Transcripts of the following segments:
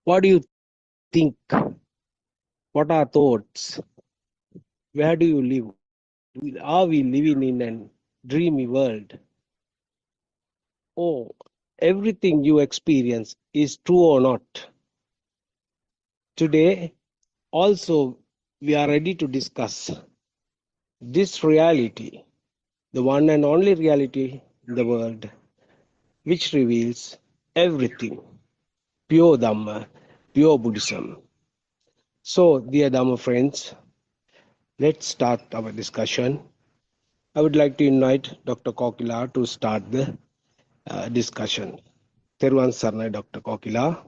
What do you think? What are thoughts? Where do you live? Are we living in a dreamy world? Oh, everything you experience is true or not? Today, also, we are ready to discuss this reality, the one and only reality in the world, which reveals everything, pure Dhamma, pure Buddhism. So, dear Dhamma friends, let's start our discussion. I would like to invite Dr. Kokila to start the discussion. Teruvan Sarnai, Dr. Kokila.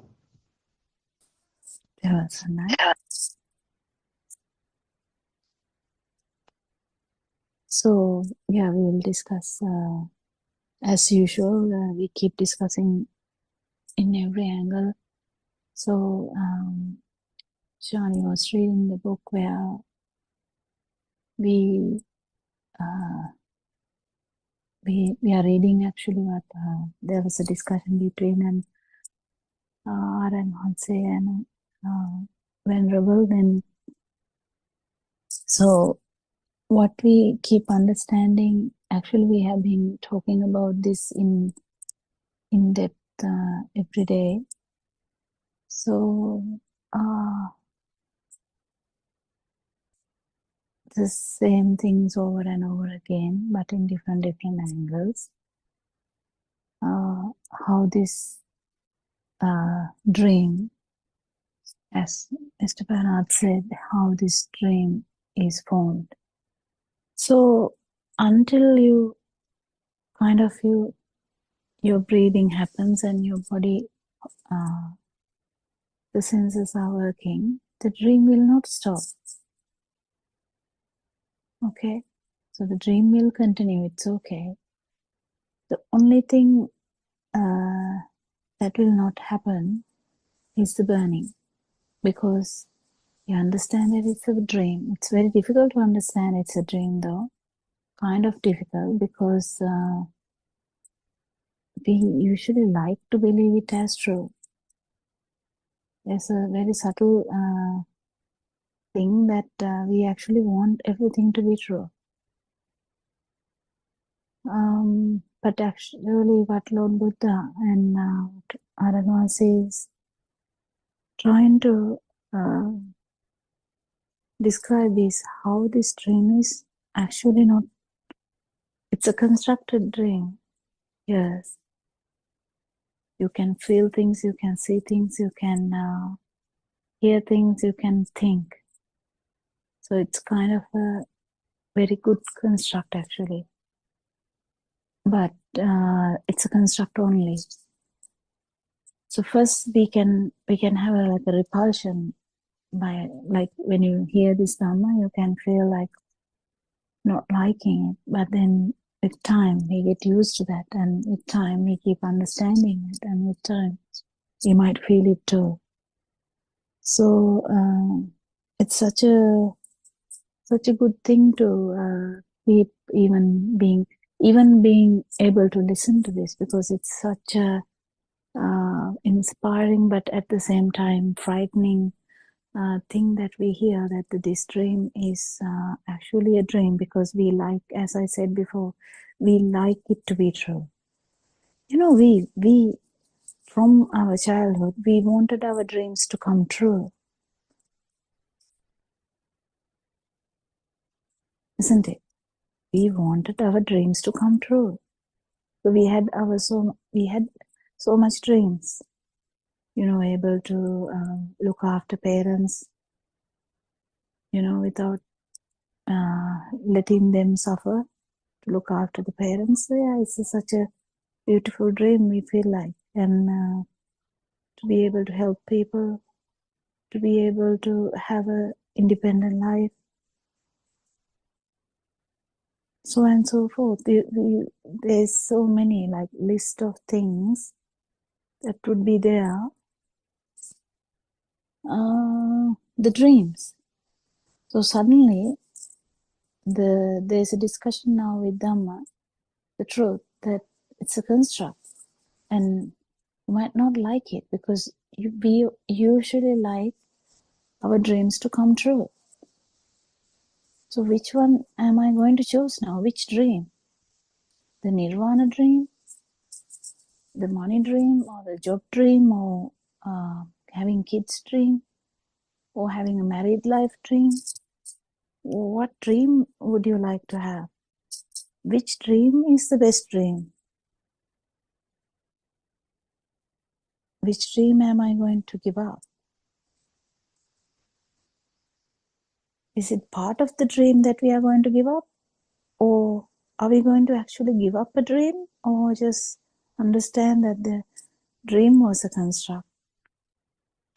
So, yeah, we will discuss, as usual, we keep discussing in every angle. So, Shani was reading the book where we are reading actually what there was a discussion between R.M. Hanse and Venerable. Then, so what we keep understanding, actually, we have been talking about this in depth every day. So, the same things over and over again, but in different angles. How this dream, as Mr. Bernard said, how this dream is formed. So until you kind of your breathing happens and your body, the senses are working, the dream will not stop. Okay, so the dream will continue. It's okay. The only thing that will not happen is the burning, because you understand that it's a dream. It's very difficult to understand it's a dream, though. Kind of difficult, because we usually like to believe it as true. There's a very subtle thing that we actually want everything to be true. But actually what Lord Buddha and Aranwasi is trying to describe is how this dream is actually not, it's a constructed dream. Yes. You can feel things, you can see things, you can hear things, you can think. So it's kind of a very good construct actually. But it's a construct only. So first we can have like a repulsion by, like, when you hear this Dhamma, you can feel like not liking it. But then with time we get used to that, and with time we keep understanding it, and with time you might feel it too. So it's such a good thing to keep even being able to listen to this, because it's such a inspiring but at the same time frightening thing that we hear, that this dream is actually a dream, because we like, as I said before, we like it to be true. You know, we from our childhood, we wanted our dreams to come true, isn't it? We wanted our dreams to come true. So we had so much dreams, you know, able to look after parents, you know, without letting them suffer, to look after the parents. So yeah, it's such a beautiful dream, we feel like, and to be able to help people, to be able to have a independent life, so on and so forth. There's so many, like, list of things that would be there. The dreams. So suddenly there's a discussion now with Dhamma, the truth, that it's a construct, and You might not like it because we usually like our dreams to come true. So which one am I going to choose now? Which dream? The nirvana dream, the money dream, or the job dream, or having kids dream, or having a married life dream? What dream would you like to have? Which dream is the best dream? Which dream am I going to give up? Is it part of the dream that we are going to give up? Or are we going to actually give up a dream? Or just understand that the dream was a construct?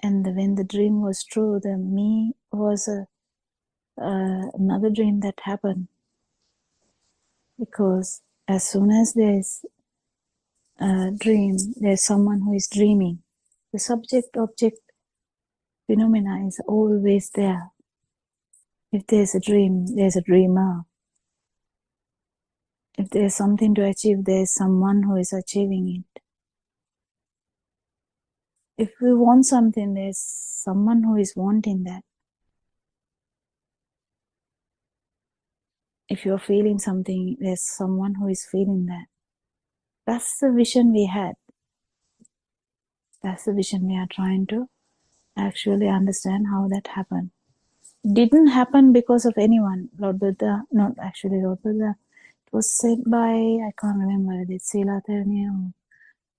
And when the dream was true, the me was another dream that happened. Because as soon as there's a dream, there's someone who is dreaming. The subject-object phenomena is always there. If there's a dream, there's a dreamer. If there's something to achieve, there's someone who is achieving it. If we want something, there's someone who is wanting that. If you're feeling something, there's someone who is feeling that. That's the vision we had. That's the vision we are trying to actually understand how that happened. It didn't happen because of anyone. Lord Buddha, not actually Lord Buddha. It was said by, I can't remember, it's Sila Thernia.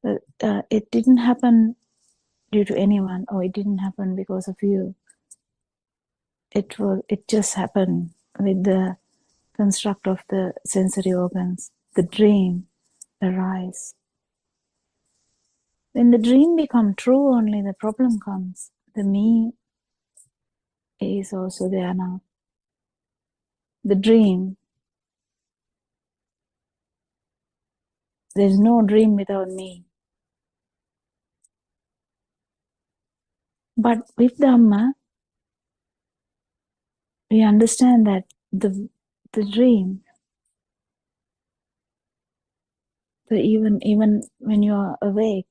It didn't happen due to anyone, or it didn't happen because of you. It just happened with the construct of the sensory organs. The dream arise. When the dream becomes true, only the problem comes. The me is also there now. The dream, there's no dream without me. But with Dhamma, we understand that the dream, even when you are awake,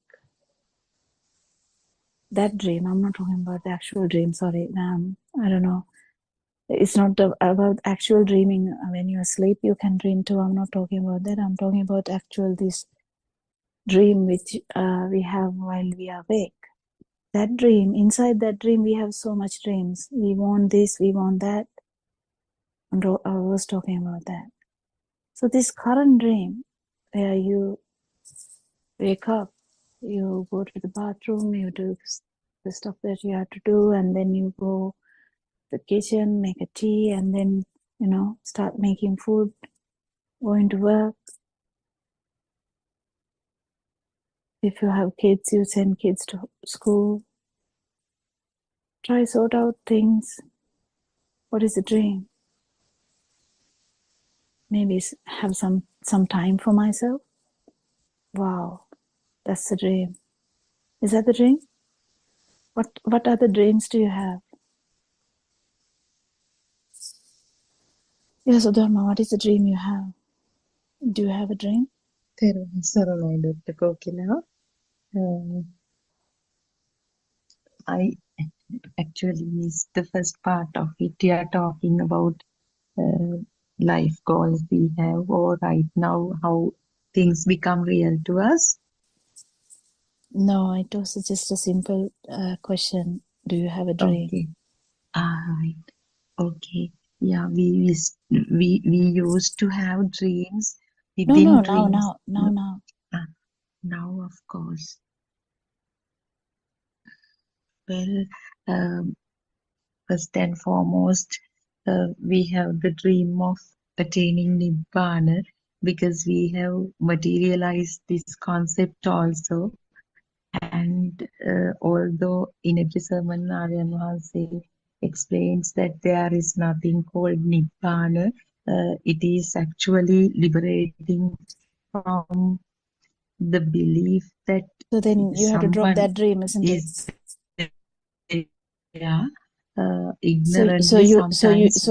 that dream, I'm not talking about the actual dream, sorry, I don't know. It's not about actual dreaming. When you're asleep, you can dream too. I'm not talking about that. I'm talking about actual this dream which we have while we are awake. That dream, inside that dream, we have so much dreams. We want this, we want that. And I was talking about that. So this current dream, where you wake up, you go to the bathroom, you do the stuff that you have to do, and then you go to the kitchen, make a tea, and then, start making food, going to work. If you have kids, you send kids to school. Try sort out things. What is the dream? Maybe have some time for myself. Wow, that's the dream. Is that the dream? What other dreams do you have? Yes, Dharma, what is the dream you have? Do you have a dream? Saranai, Dr. Kokila. I actually missed the first part of it. You are talking about life goals we have, or right now how things become real to us. No, it was just a simple question. Do you have a dream? Okay. Right. Okay. Yeah, we used to have dreams within No, dreams. now. Now, of course. Well, first and foremost, we have the dream of attaining Nibbana because we have materialized this concept also. And although in every sermon, Aryan Vahanse explains that there is nothing called Nibbana, it is actually liberating from the belief that So then you have to drop someone that dream, isn't it? is yeah, ignorantly So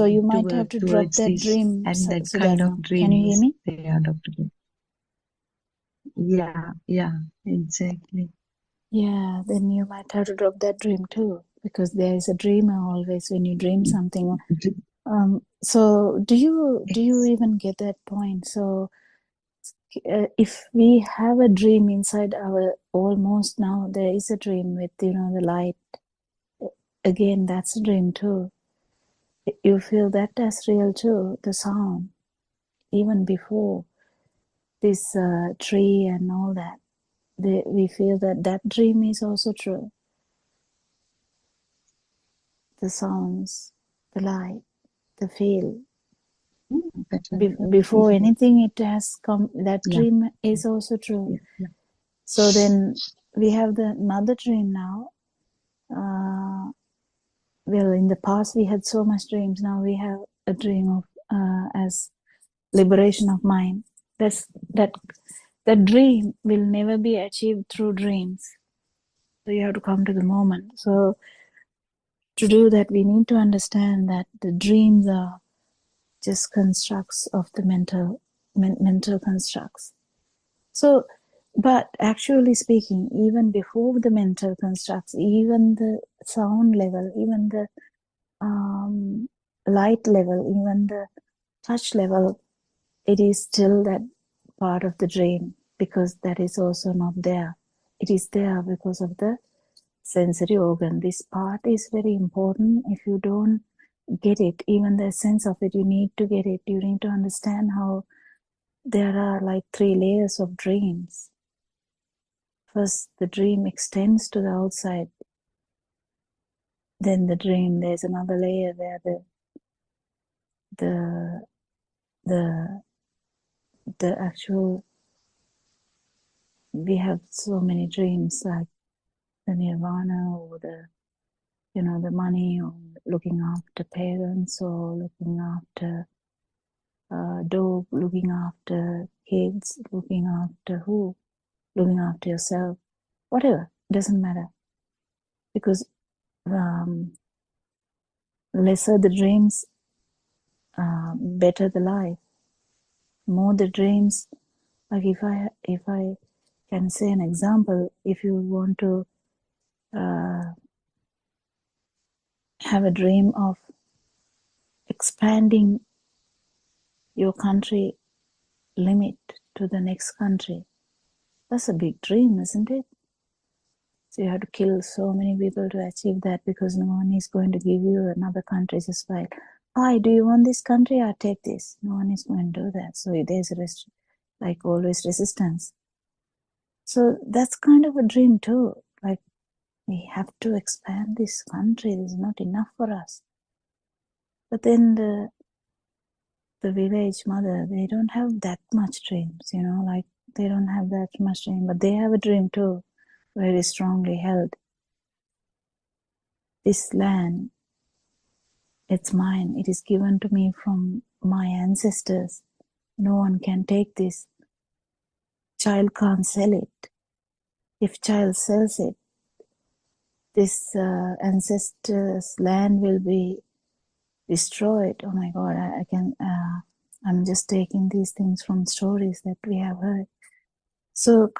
you to might have work to drop towards that this, dream, and that kind Sudharma. of dream Can you hear is me? there, Dr. Kim. Yeah, exactly. Yeah, then you might have to drop that dream too, because there is a dreamer always when you dream something. So do you even get that point? So if we have a dream inside our, almost now there is a dream with the light. Again, that's a dream too. You feel that as real too. The sound, even before this tree and all that, we feel that dream is also true. The sounds, the light, the feel. Before anything, it has come. That dream is also true. So then we have another dream now. Well, in the past we had so much dreams. Now we have a dream of as liberation of mind. That dream will never be achieved through dreams. So you have to come to the moment. So to do that, we need to understand that the dreams are just constructs of the mental constructs. So, but actually speaking, even before the mental constructs, even the sound level, even the light level, even the touch level, it is still that part of the dream, because that is also not there. It is there because of the sensory organ. This part is very important. If you don't get it, even the sense of it, you need to get it. You need to understand how there are like 3 layers of dreams. First, the dream extends to the outside. Then the dream, there's another layer where the actual, we have so many dreams, like the nirvana, or the the money, or looking after parents, or looking after dog, looking after kids, looking after looking after yourself, whatever, doesn't matter. Because lesser the dreams, better the life. More the dreams, like if I can say an example, if you want to have a dream of expanding your country limit to the next country, that's a big dream, isn't it? So you have to kill so many people to achieve that, because no one is going to give you another country just like, hi, do you want this country? I'll take this. No one is going to do that. So there's like always resistance. So that's kind of a dream too. Like, we have to expand this country. This is not enough for us. But then the village mother, they don't have that much dreams, like they don't have that much dream, but they have a dream too, very strongly held. This land, it's mine. It is given to me from my ancestors. No one can take this. Child can't sell it. If child sells it, this ancestors' land will be destroyed. Oh my God, I'm just taking these things from stories that we have heard. So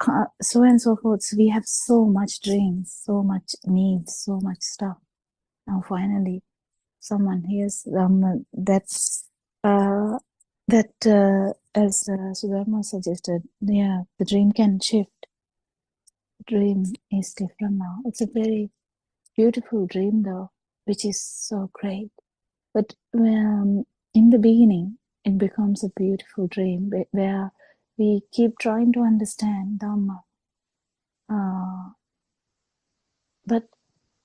and so forth. So we have so much dreams, so much needs, so much stuff. Now finally, someone hears as Sudharma suggested, yeah, the dream can shift. The dream is different now. It's a very beautiful dream though, which is so great. But in the beginning, it becomes a beautiful dream where we keep trying to understand Dhamma. But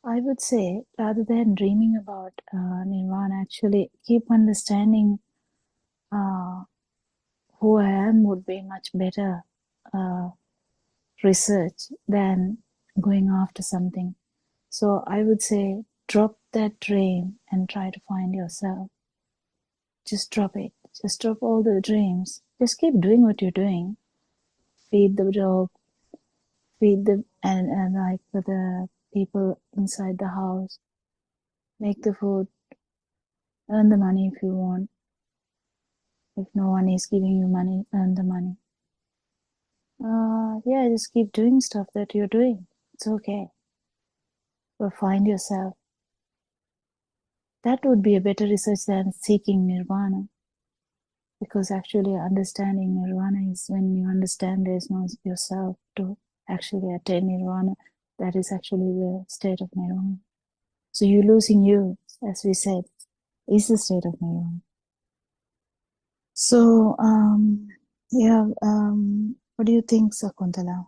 I would say, rather than dreaming about Nirvana, actually keep understanding who I am would be much better research than going after something. So I would say, drop that dream and try to find yourself. Just drop it. Just drop all the dreams. Just keep doing what you're doing. Feed the dog, and like for the people inside the house. Make the food. Earn the money if you want. If no one is giving you money, earn the money. Yeah, just keep doing stuff that you're doing. It's okay. But find yourself. That would be a better research than seeking nirvana. Because actually understanding nirvana is when you understand there's no yourself to actually attain nirvana. That is actually the state of nirvana. So you losing you, as we said, is the state of nirvana. So, what do you think, Sakuntala?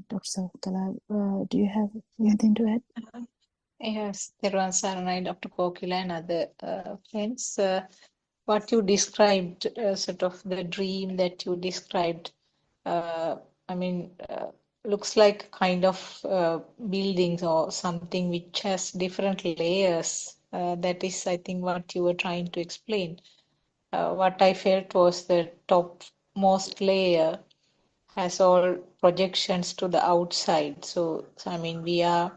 Dr. Sakuntala, do you have anything to add? Yes, Thiruvan Saranai, Dr. Kokila, and other friends. What you described, sort of the dream that you described, uh, I mean, looks like kind of buildings or something which has different layers. That is, I think, what you were trying to explain. What I felt was the topmost layer has all projections to the outside. So I mean, we are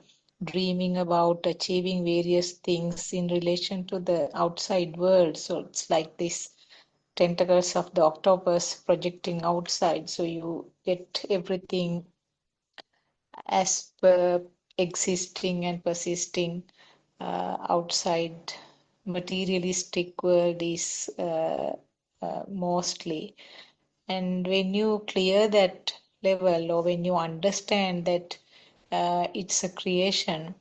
dreaming about achieving various things in relation to the outside world. So it's like this tentacles of the octopus projecting outside. So you get everything as per existing and persisting outside materialistic world is mostly. And when you clear that level, or when you understand that it's a creation,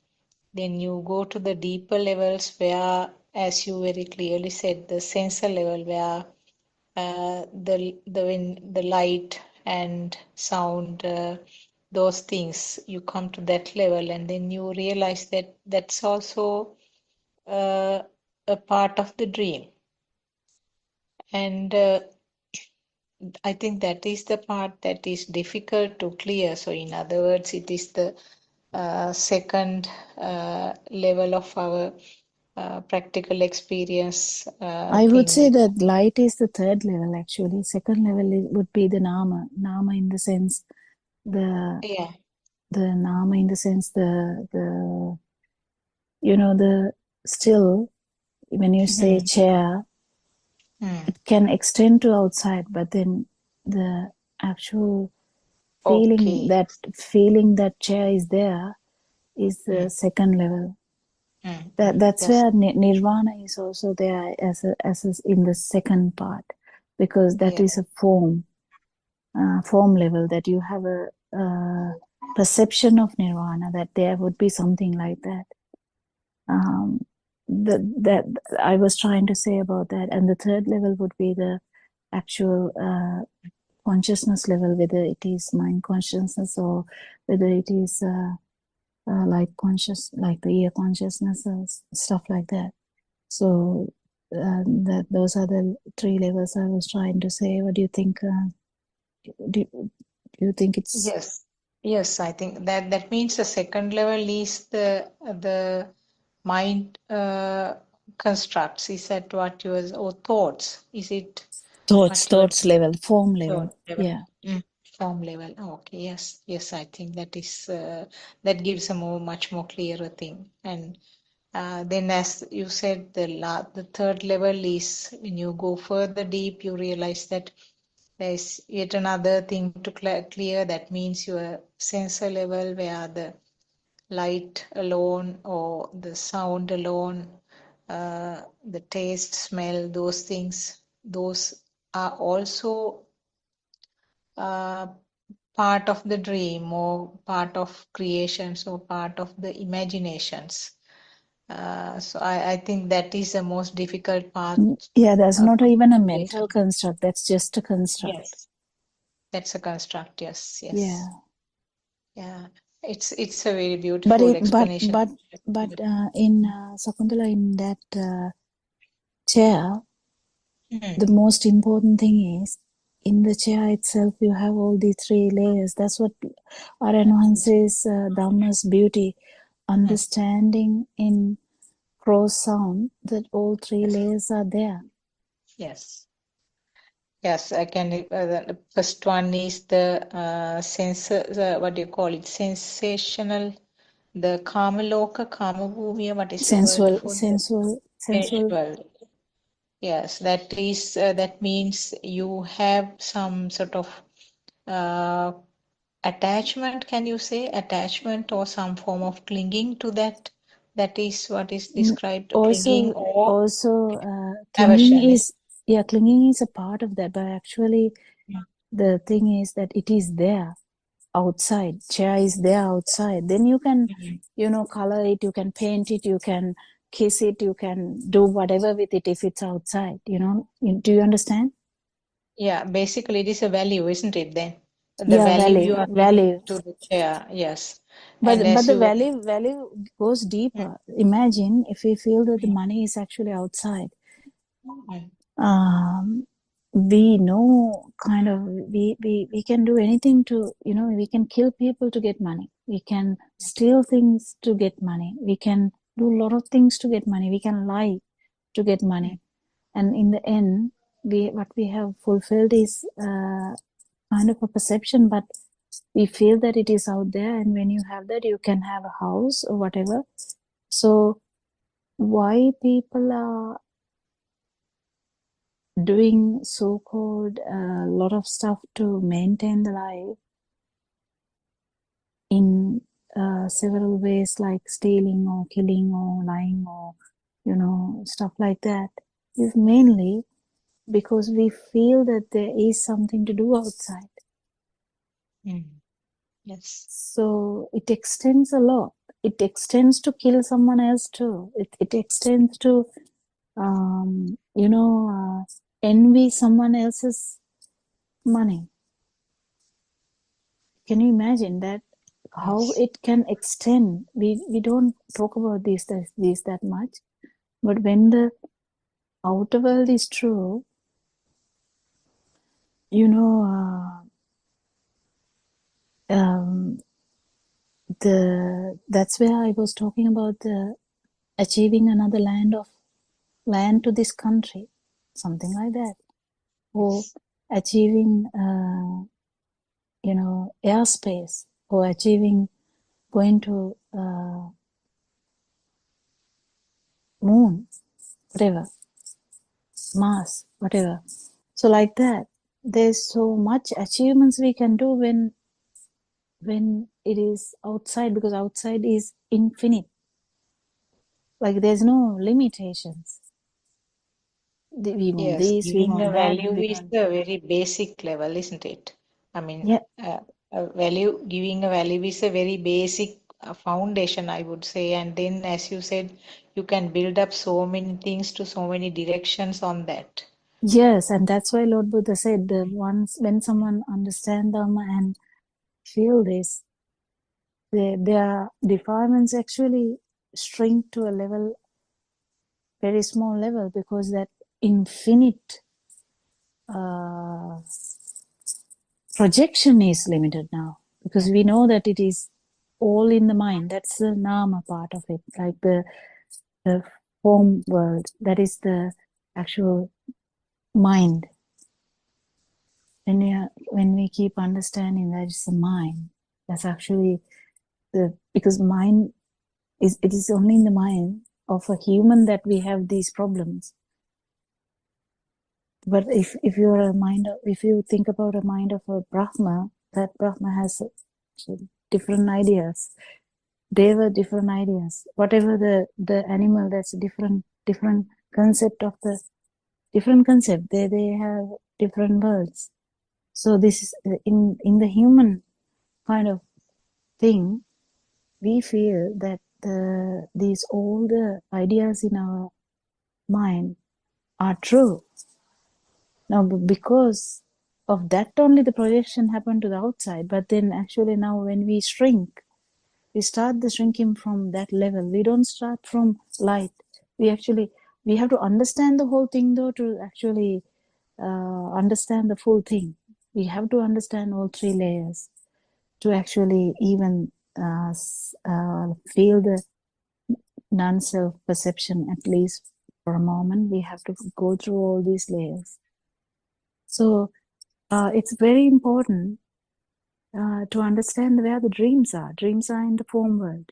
then you go to the deeper levels where, as you very clearly said, the sensor level where the light and sound, those things, you come to that level, and then you realize that that's also a part of the dream. And I think that is the part that is difficult to clear. So in other words, it is the second level of our practical experience I would say thing. that light is the third level actually. Second level would be the nama. Nama in the sense the Yeah. nama in the sense the the still when you say chair, it can extend to outside, but then the actual feeling Okay. that chair is there is the second level. That's Yes. where nirvana is also there as in the second part, because that Yeah. is a form level, that you have a perception of nirvana, that there would be something like that. That I was trying to say about that. And the third level would be the actual consciousness level, whether it is mind consciousness or whether it is light conscious, like the ear consciousness or stuff like that. So those are the three levels I was trying to say. What do you think? Do you think it's Yes, I think that means the second level is the mind constructs. Is that what yours, or thoughts? Is it what you are thoughts level, form level? thought level? Yeah. Form level. Okay, yes. I think that is that gives a much more clearer thing. And then, as you said, the third level is when you go further deep, you realize that there's yet another thing to clear. That means your sensor level, where the light alone or the sound alone, the taste, smell, those things, those are also part of the dream or part of creations or part of the imaginations. So I think that is the most difficult part. Yeah, that's not even a Yes. mental construct. That's just a construct. Yes, that's a construct. Yes. Yeah. Yeah. It's a very beautiful explanation. But in Sakuntala, in that chair, the most important thing is in the chair itself you have all the three layers. That's what Aranohan says, Dhamma's beauty, understanding in cross sound, that all three layers are there. Yes, I can. The first one is the what do you call it? Sensational. The Kamaloka, Kamabhumi, what is the word for the sensual? Yes, that means you have some sort of attachment, can you say attachment or some form of clinging to that? That is what is Mm, described, clinging or Also, aversion. clinging is a part of that, but actually Yeah. the thing is that it is there outside. Chair is there outside. Then you can, color it, you can paint it, you can kiss it, you can do whatever with it if it's outside, Do you understand? Yeah, basically it is a value, isn't it then? The Yeah, value you are giving value. to the chair, yes. But And but as the you were, value goes deeper. Imagine if we feel that the Mm, money is actually outside. mm, We know kind of we can do anything to, we can kill people to get money. We can steal things to get money. We can do a lot of things to get money. We can lie to get money. And in the end, what we have fulfilled is kind of a perception, but we feel that it is out there. And when you have that, you can have a house or whatever. So why people are doing so-called lot of stuff to maintain the life in several ways, like stealing or killing or lying or stuff like that, is mainly because we feel that there is something to do outside. yes. So it extends a lot. It extends to kill someone else too. It extends to envy someone else's money. Can you imagine that? How Yes. it can extend? We don't talk about these that much, but when the outer world is true, that's where I was talking about the achieving another land to this country, something like that, or achieving airspace, or achieving going to moon, whatever, Mars, whatever. So like that, there's so much achievements we can do when it is outside, because outside is infinite. Like there's no limitations. We want Yes, this, we giving want a that, value we is want. the very basic level, isn't it? I mean, Yeah, giving a value is a very basic foundation, I would say. And then, as you said, you can build up so many things to so many directions on that. yes, and that's why Lord Buddha said that once when someone understand Dharma and feel this, their defilements actually shrink to a level, very small level, because that infinite projection is limited now, because we know that it is all in the mind. That's the nama part of it, like the form world. That is the actual mind. When we keep understanding that it's the mind, that's actually because mind it is only in the mind of a human that we have these problems. But if you think about a mind of a Brahma, that Brahma has different ideas. They were different ideas. Whatever the animal, that's a different concept of the different concept. They have different worlds. So this is in the human kind of thing. We feel that these all the ideas in our mind are true. Now, because of that only the projection happened to the outside. But then actually now when we shrink, we start the shrinking from that level. We don't start from light. We have to understand the whole thing though to actually understand the full thing. We have to understand all three layers to actually even feel the non-self perception, at least for a moment. We have to go through all these layers. So it's very important to understand where the dreams are. Dreams are in the form world.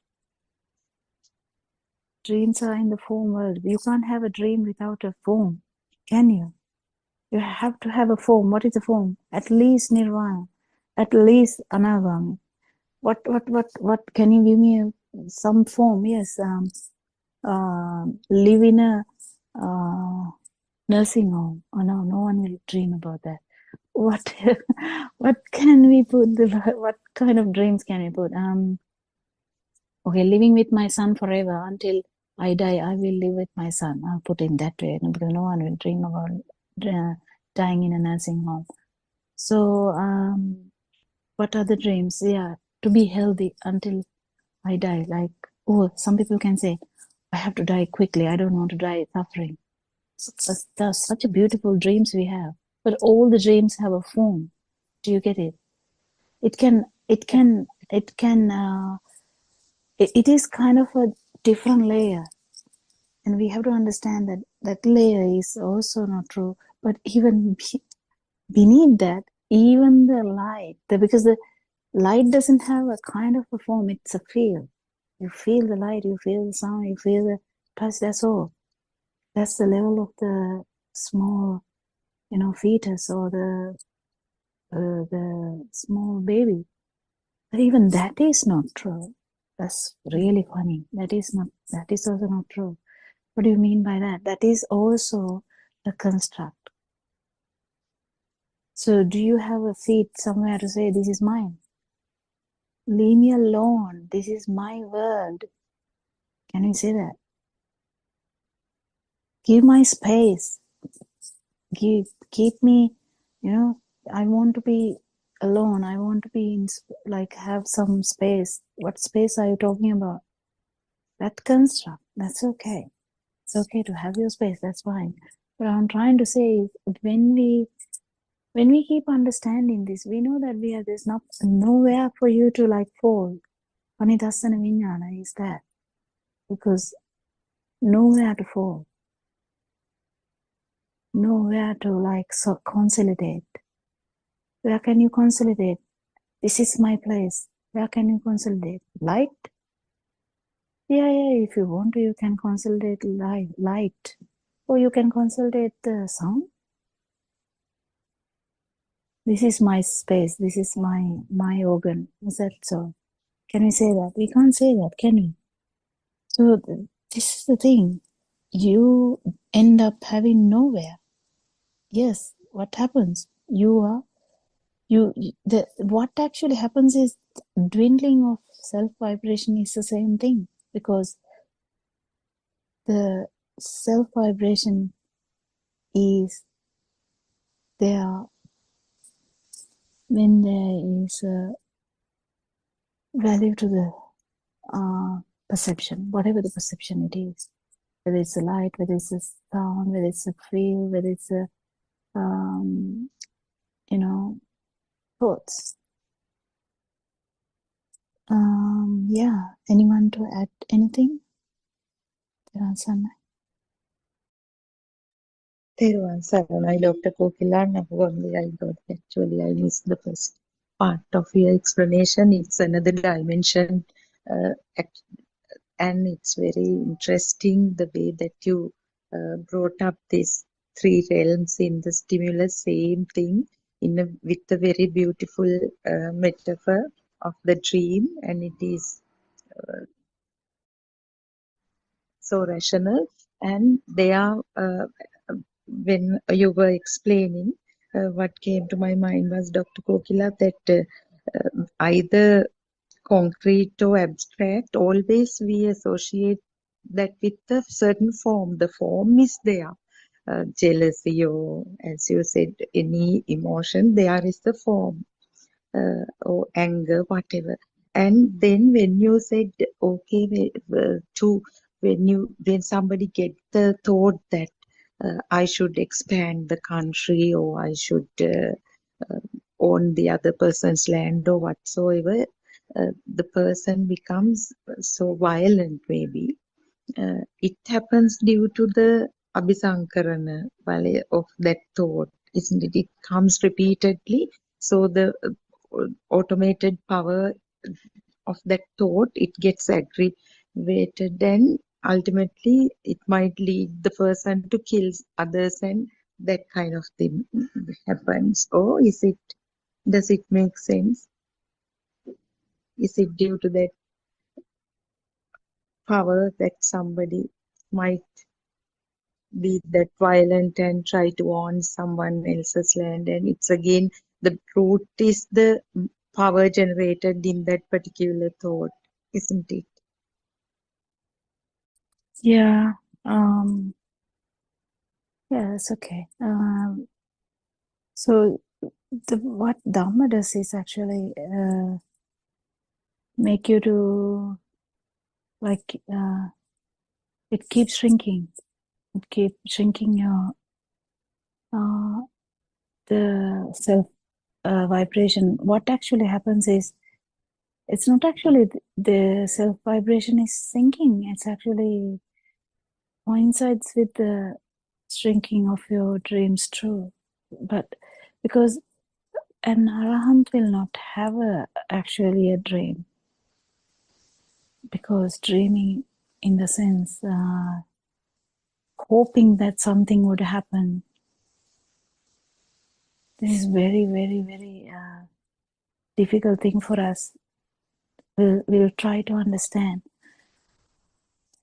Dreams are in the form world. You can't have a dream without a form, can you? You have to have a form. What is a form? At least nirvana. At least another. What can you give me some form? Yes. Live in a nursing home. Oh no, no one will dream about that. What what can we put? What kind of dreams can we put? Okay, living with my son forever until I die. I will live with my son. I'll put it that way. Because no one will dream about dying in a nursing home. So, what are the dreams? Yeah, to be healthy until I die. Like, oh, some people can say, I have to die quickly. I don't want to die suffering. That's such a beautiful dreams we have. But all the dreams have a form. Do you get it? It is kind of a different layer. And we have to understand that that layer is also not true. But even beneath that, even the light, because the light doesn't have a kind of a form, it's a feel. You feel the light, you feel the sound, you feel the touch, that's all. That's the level of the small, fetus or the small baby. But even that is not true. That's really funny. That is also not true. What do you mean by that? That is also a construct. So do you have a feet somewhere to say, this is mine? Leave me alone. This is my world. Can you say that? Give my space. Keep me, I want to be alone. I want to be have some space. What space are you talking about? That construct. That's okay. It's okay to have your space. That's fine. What I'm trying to say is when we keep understanding this, we know that there's nowhere for you to fall. Anidasana Vijnana is that. Because nowhere to fall. Nowhere to consolidate. Where can you consolidate? This is my place. Where can you consolidate? Light? Yeah, if you want to, you can consolidate light. Or you can consolidate the sound. This is my space. This is my organ. Is that so? Can we say that? We can't say that, can we? So this is the thing. You end up having nowhere. Yes, what happens? What actually happens is dwindling of self-vibration is the same thing, because the self-vibration is there when there is a value to the perception, whatever the perception it is, whether it's a light, whether it's a sound, whether it's a feel, whether it's a thoughts. Yeah, anyone to add anything? Sana? Therwan Saranai, Dr. Kokila, I thought actually I missed the first part of your explanation. It's another dimension, and it's very interesting the way that you brought up these three realms in the stimulus, same thing, with a very beautiful metaphor of the dream, and it is so rational. And they are, when you were explaining, what came to my mind was, Dr. Kokila, that either concrete or abstract, always we associate that with a certain form. The form is there. Jealousy, or as you said, any emotion, there is the form, or anger, whatever. And then when you said, okay, when somebody get the thought that I should expand the country, or I should own the other person's land or whatsoever, the person becomes so violent maybe. It happens due to the abhisankarana of that thought, isn't it? It comes repeatedly. So the automated power of that thought, it gets aggravated, and ultimately it might lead the person to kill others, and that kind of thing happens. Or is it Does it make sense? Is it due to that power that somebody might be that violent and try to own someone else's land? And it's again, the root is the power generated in that particular thought, isn't it? Yeah. Yeah, that's okay. So what Dhamma does is actually make you to like it keeps shrinking. It keeps shrinking your the self vibration. What actually happens is it's not actually the self vibration is sinking. It's actually coincides with the shrinking of your dreams too. But because an arahant will not have actually a dream, because dreaming in the sense hoping that something would happen, this is very, very, very difficult thing for us. We'll try to understand.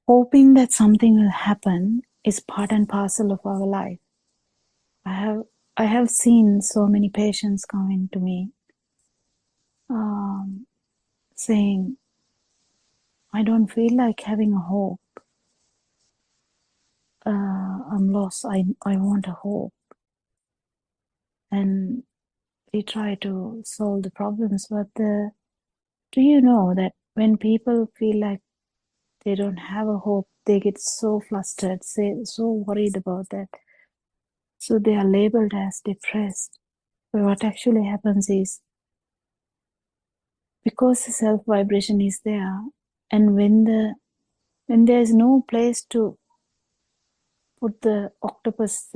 Hoping that something will happen is part and parcel of our life. I have seen so many patients coming to me saying, I don't feel like having a hope. I'm lost. I want a hope. And we try to solve the problems. But do you know that when people feel like they don't have a hope, they get so flustered, so worried about that. So they are labeled as depressed. But what actually happens is, because the self vibration is there, and when there is no place to put the octopus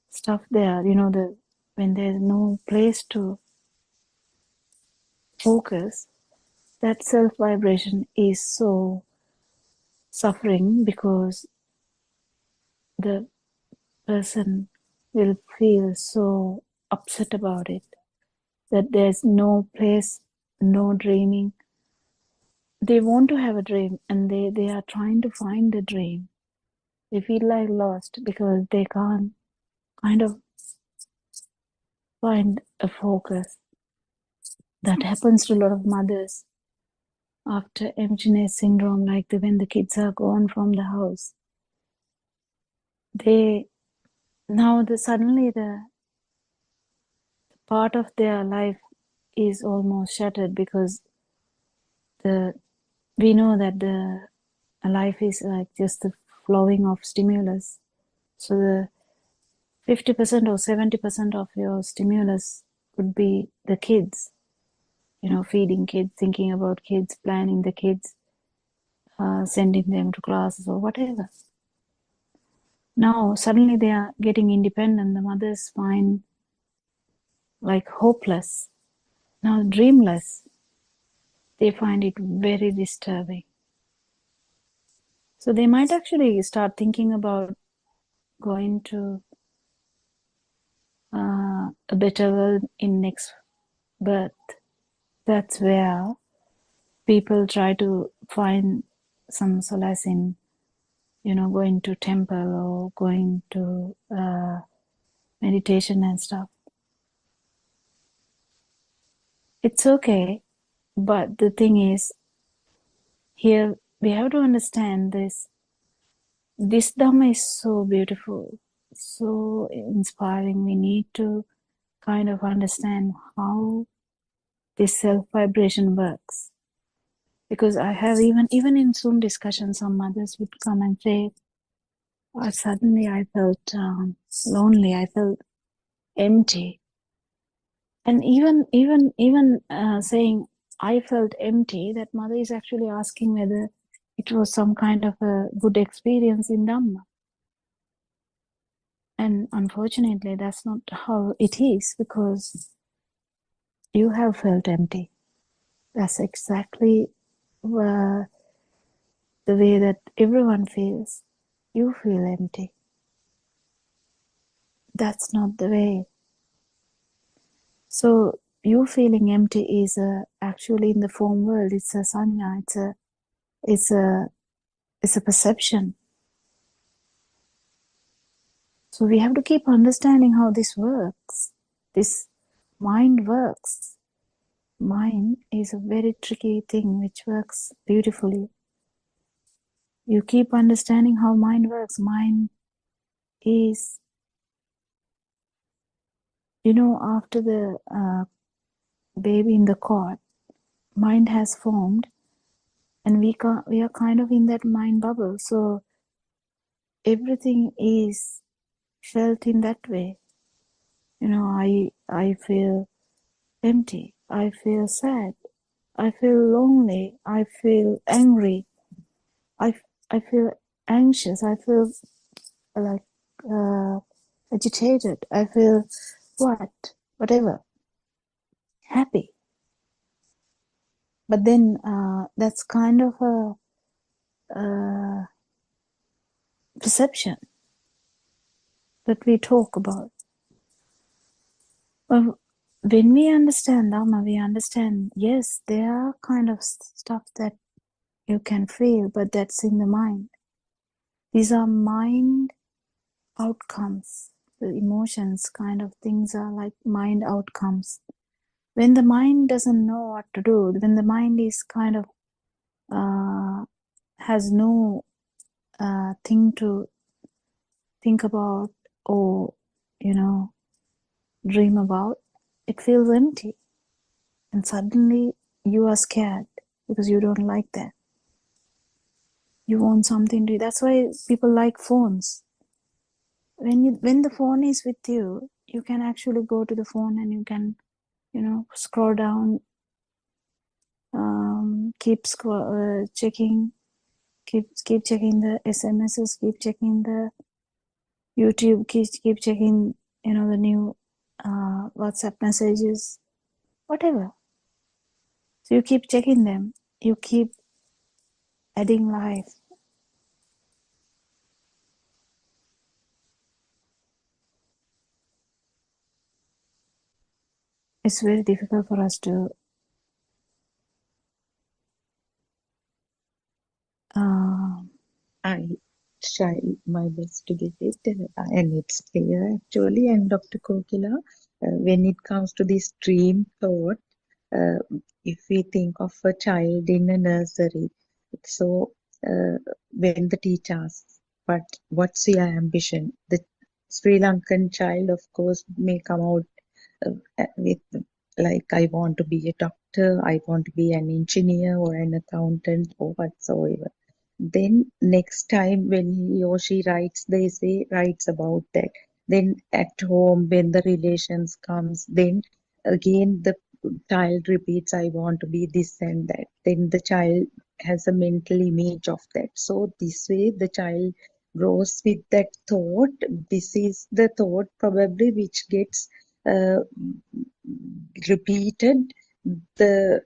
stuff there, when there is no place to focus, that self vibration is so suffering, because the person will feel so upset about it, that there's no place, no dreaming. They want to have a dream, and they are trying to find the dream. They feel like lost because they can't kind of find a focus. That happens to a lot of mothers after emptiness syndrome, like when the kids are gone from the house. Suddenly the part of their life is almost shattered, because we know that the life is like just the flowing of stimulus. So the 50% or 70% of your stimulus would be the kids, feeding kids, thinking about kids, planning the kids, sending them to classes or whatever. Now suddenly they are getting independent. The mothers find like hopeless, now dreamless. They find it very disturbing. So they might actually start thinking about going to a better world in next birth. That's where people try to find some solace in, going to temple or going to meditation and stuff. It's okay, but the thing is, here we have to understand this. This Dhamma is so beautiful, so inspiring. We need to kind of understand how this self vibration works. Because I have even in Zoom discussions, some mothers would come and say, suddenly I felt lonely, I felt empty. And even saying I felt empty, that mother is actually asking whether it was some kind of a good experience in Dhamma. And unfortunately, that's not how it is, because you have felt empty. That's exactly the way that everyone feels. You feel empty. That's not the way. So you feeling empty is actually in the form world. It's a sanya. It's a it's a perception. So we have to keep understanding how this works. This mind works. Mind is a very tricky thing which works beautifully. You keep understanding how mind works. Mind is, after the baby in the cot, mind has formed, and we are kind of in that mind bubble. So everything is felt in that way. I feel empty. I feel sad. I feel lonely. I feel angry. I feel anxious. I feel like agitated. I feel whatever, happy. But then that's kind of a perception that we talk about. Well, when we understand Dharma, we understand, yes, there are kind of stuff that you can feel, but that's in the mind. These are mind outcomes. The emotions kind of things are like mind outcomes. When the mind doesn't know what to do, when the mind is kind of has no thing to think about or, dream about, it feels empty. And suddenly you are scared because you don't like that. You want something to, that's why people like phones. When the phone is with you, you can actually go to the phone and you can, scroll down, keep checking, keep checking the SMSs, keep checking the YouTube, keep checking, the new WhatsApp messages, whatever. So you keep checking them, you keep adding life. It's very difficult for us to I try my best to get it, and it's clear actually. And Dr. Kokila, when it comes to this dream thought, uh, if we think of a child in a nursery, so when the teacher asks, what's your ambition? The Sri Lankan child, of course, may come out with like, I want to be a doctor, I want to be an engineer or an accountant or whatsoever. Then next time when he or she writes the essay, writes about that. Then at home, when the relations comes, then again the child repeats, I want to be this and that. Then the child has a mental image of that. So this way the child grows with that thought. This is the thought probably which gets uh, repeated the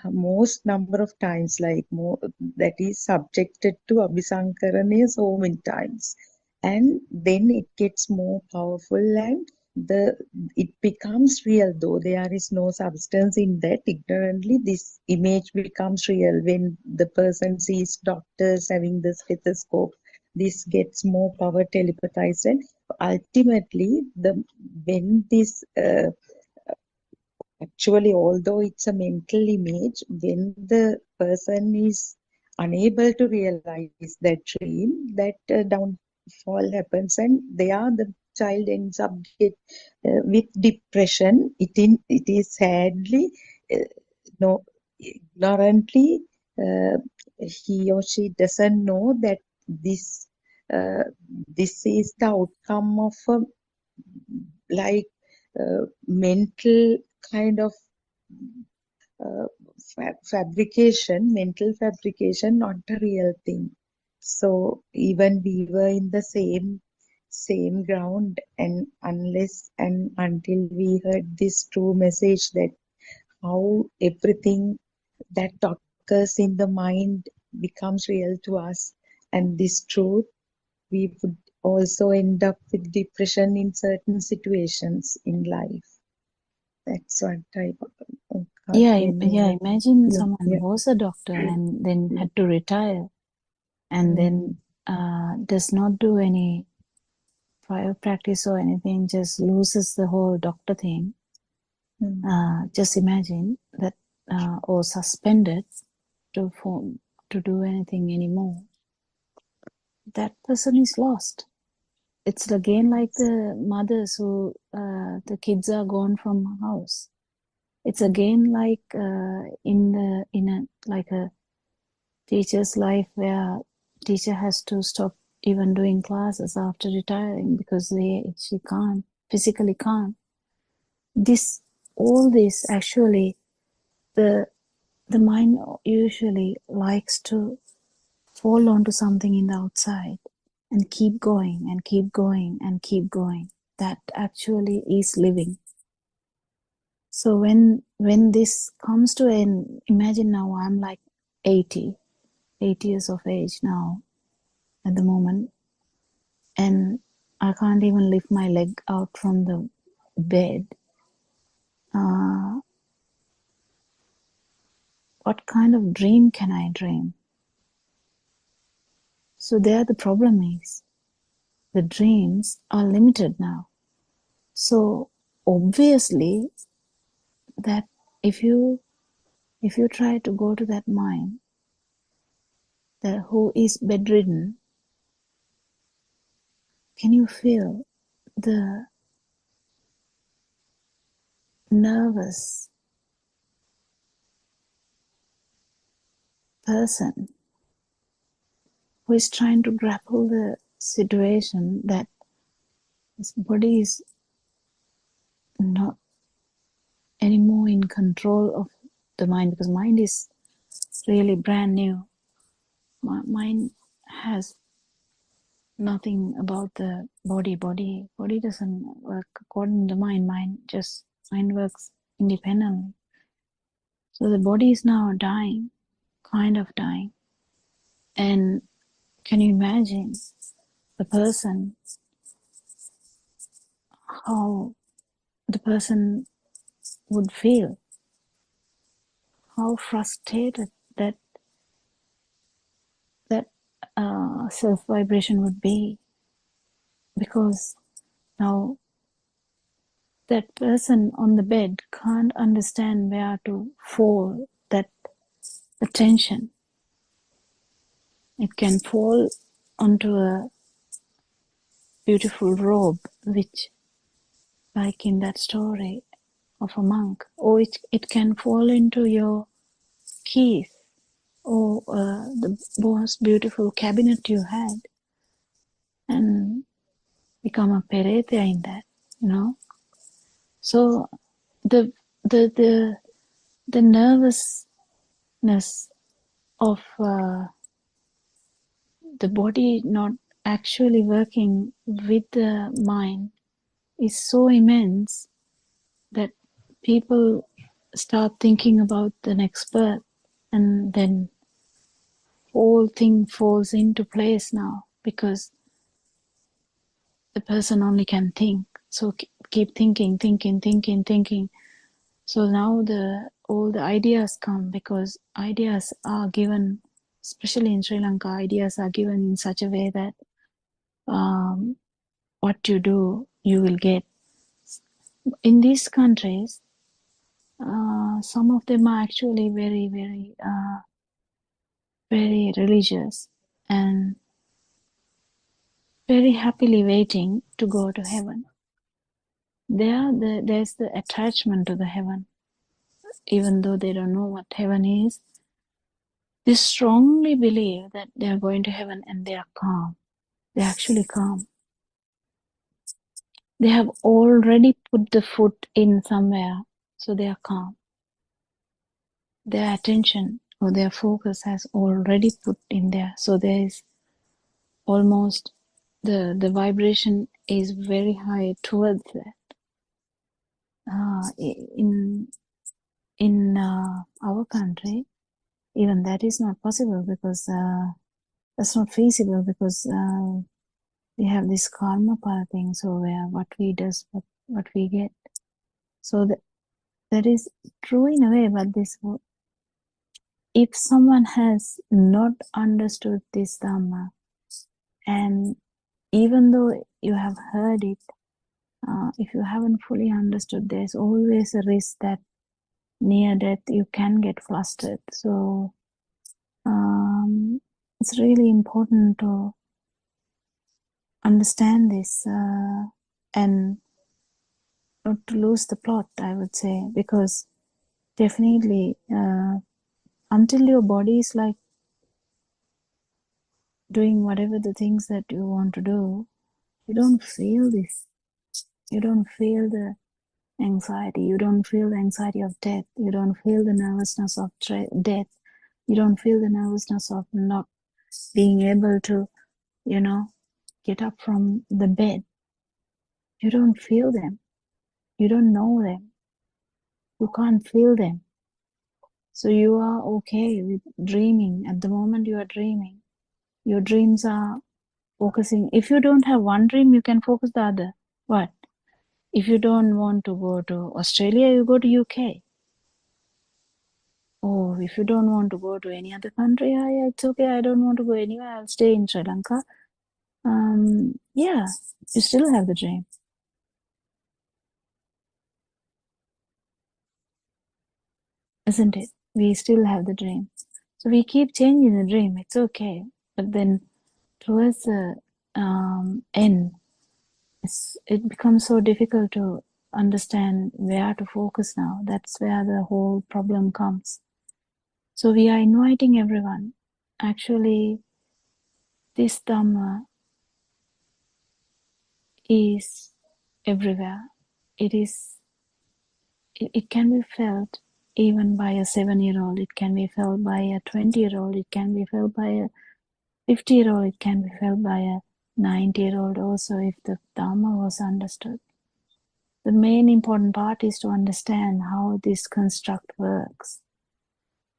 most number of times, like more, that is subjected to abhisankarana so many times, and then it gets more powerful, and the it becomes real, though there is no substance in that. Ignorantly this image becomes real when the person sees doctors having the stethoscope. This gets more power telepathized, and ultimately the when this actually, although it's a mental image, when the person is unable to realize that dream, that downfall happens, and there the child ends up with depression. It is sadly, uh, no, ignorantly, uh, he or she doesn't know that this uh, this is the outcome of a like mental kind of mental fabrication, not a real thing. So even we were in the same ground, and unless and until we heard this true message that how everything that occurs in the mind becomes real to us, and this truth, we would also end up with depression in certain situations in life. That's what I got Yeah, when you yeah. were. Imagine Yeah, someone yeah, was a doctor and then yeah. had to retire and then does not do any private practice or anything, just loses the whole doctor thing. Just imagine that, or suspended to do anything anymore. That person is lost. It's again like the mothers who the kids are gone from house. It's again like in a teacher's life where teacher has to stop even doing classes after retiring because she can't physically can't. All this actually the mind usually likes to fall onto something in the outside and keep going and keep going and keep going. That actually is living. So when this comes to an, imagine now I'm like 80 years of age now at the moment, and I can't even lift my leg out from the bed. What kind of dream can I dream? So there the problem is, the dreams are limited now. So obviously that if you try to go to that mind that who is bedridden, can you feel the nervous person who is trying to grapple the situation that his body is not anymore in control of the mind, because mind is really brand new. Mind has nothing about the body. Body doesn't work according to the mind. Mind works independently. So the body is now dying, kind of dying. And can you imagine the person, how the person would feel, how frustrated that self vibration would be, because now that person on the bed can't understand where to fall that attention. It can fall onto a beautiful robe, which, like in that story of a monk, or it can fall into your keys, or the most beautiful cabinet you had, and become a peretia in that, you know. So the nervousness of the body not actually working with the mind is so immense that people start thinking about the next birth, and then whole thing falls into place now, because the person only can think. So keep thinking. So now all the ideas come, because ideas are given, especially in Sri Lanka, ideas are given in such a way that what you do, you will get. In these countries, some of them are actually very, very, very religious and very happily waiting to go to heaven. There's the attachment to the heaven, even though they don't know what heaven is. They strongly believe that they are going to heaven and they are calm. They're actually calm. They have already put the foot in somewhere, so they are calm. Their attention or their focus has already put in there, so there is almost the vibration is very high towards that. In our country, even that is not possible, because that's not feasible, because we have this karma power thing. So where what we do, what we get. So that is true in a way, but if someone has not understood this Dhamma, and even though you have heard it, if you haven't fully understood, there's always a risk that near death you can get flustered. So it's really important to understand this and not to lose the plot, I would say, because definitely until your body is like doing whatever the things that you want to do, you don't feel this. You don't feel the anxiety. You don't feel the anxiety of death. You don't feel the nervousness of death. You don't feel the nervousness of not being able to, get up from the bed. You don't feel them. You don't know them. You can't feel them. So you are okay with dreaming. At the moment you are dreaming, your dreams are focusing. If you don't have one dream, you can focus the other. What? If you don't want to go to Australia, you go to UK. Or if you don't want to go to any other country, yeah, it's okay. I don't want to go anywhere. I'll stay in Sri Lanka. Yeah, you still have the dream. Isn't it? We still have the dream. So we keep changing the dream. It's okay. But then towards the end, it becomes so difficult to understand where to focus now. That's where the whole problem comes. So we are inviting everyone. Actually, this Dhamma is everywhere. It can be felt even by a 7-year-old. It can be felt by a 20-year-old. It can be felt by a 50-year-old. It can be felt by a 90-year-old also, if the Dhamma was understood. The main important part is to understand how this construct works,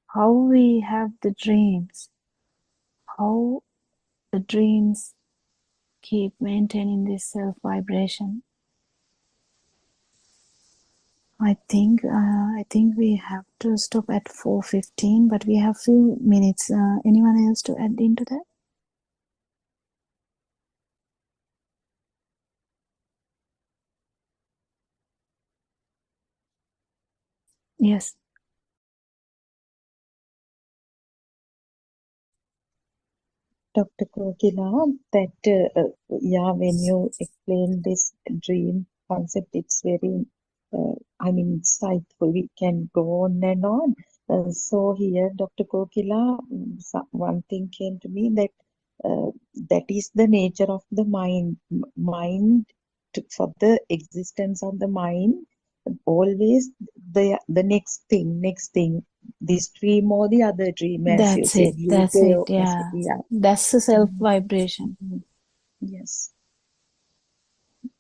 how we have the dreams, how the dreams keep maintaining this self-vibration. I think we have to stop at 4:15, but we have few minutes. Anyone else to add into that? Yes. Dr. Kokila, when you explain this dream concept, it's very, insightful. We can go on and on. So here, Dr. Kokila, one thing came to me that that is the nature of the mind. For the existence of the mind, always the next thing, this dream or the other dream, as you That's said, it. That's it. Yeah. yeah. That's the self-vibration. Yes.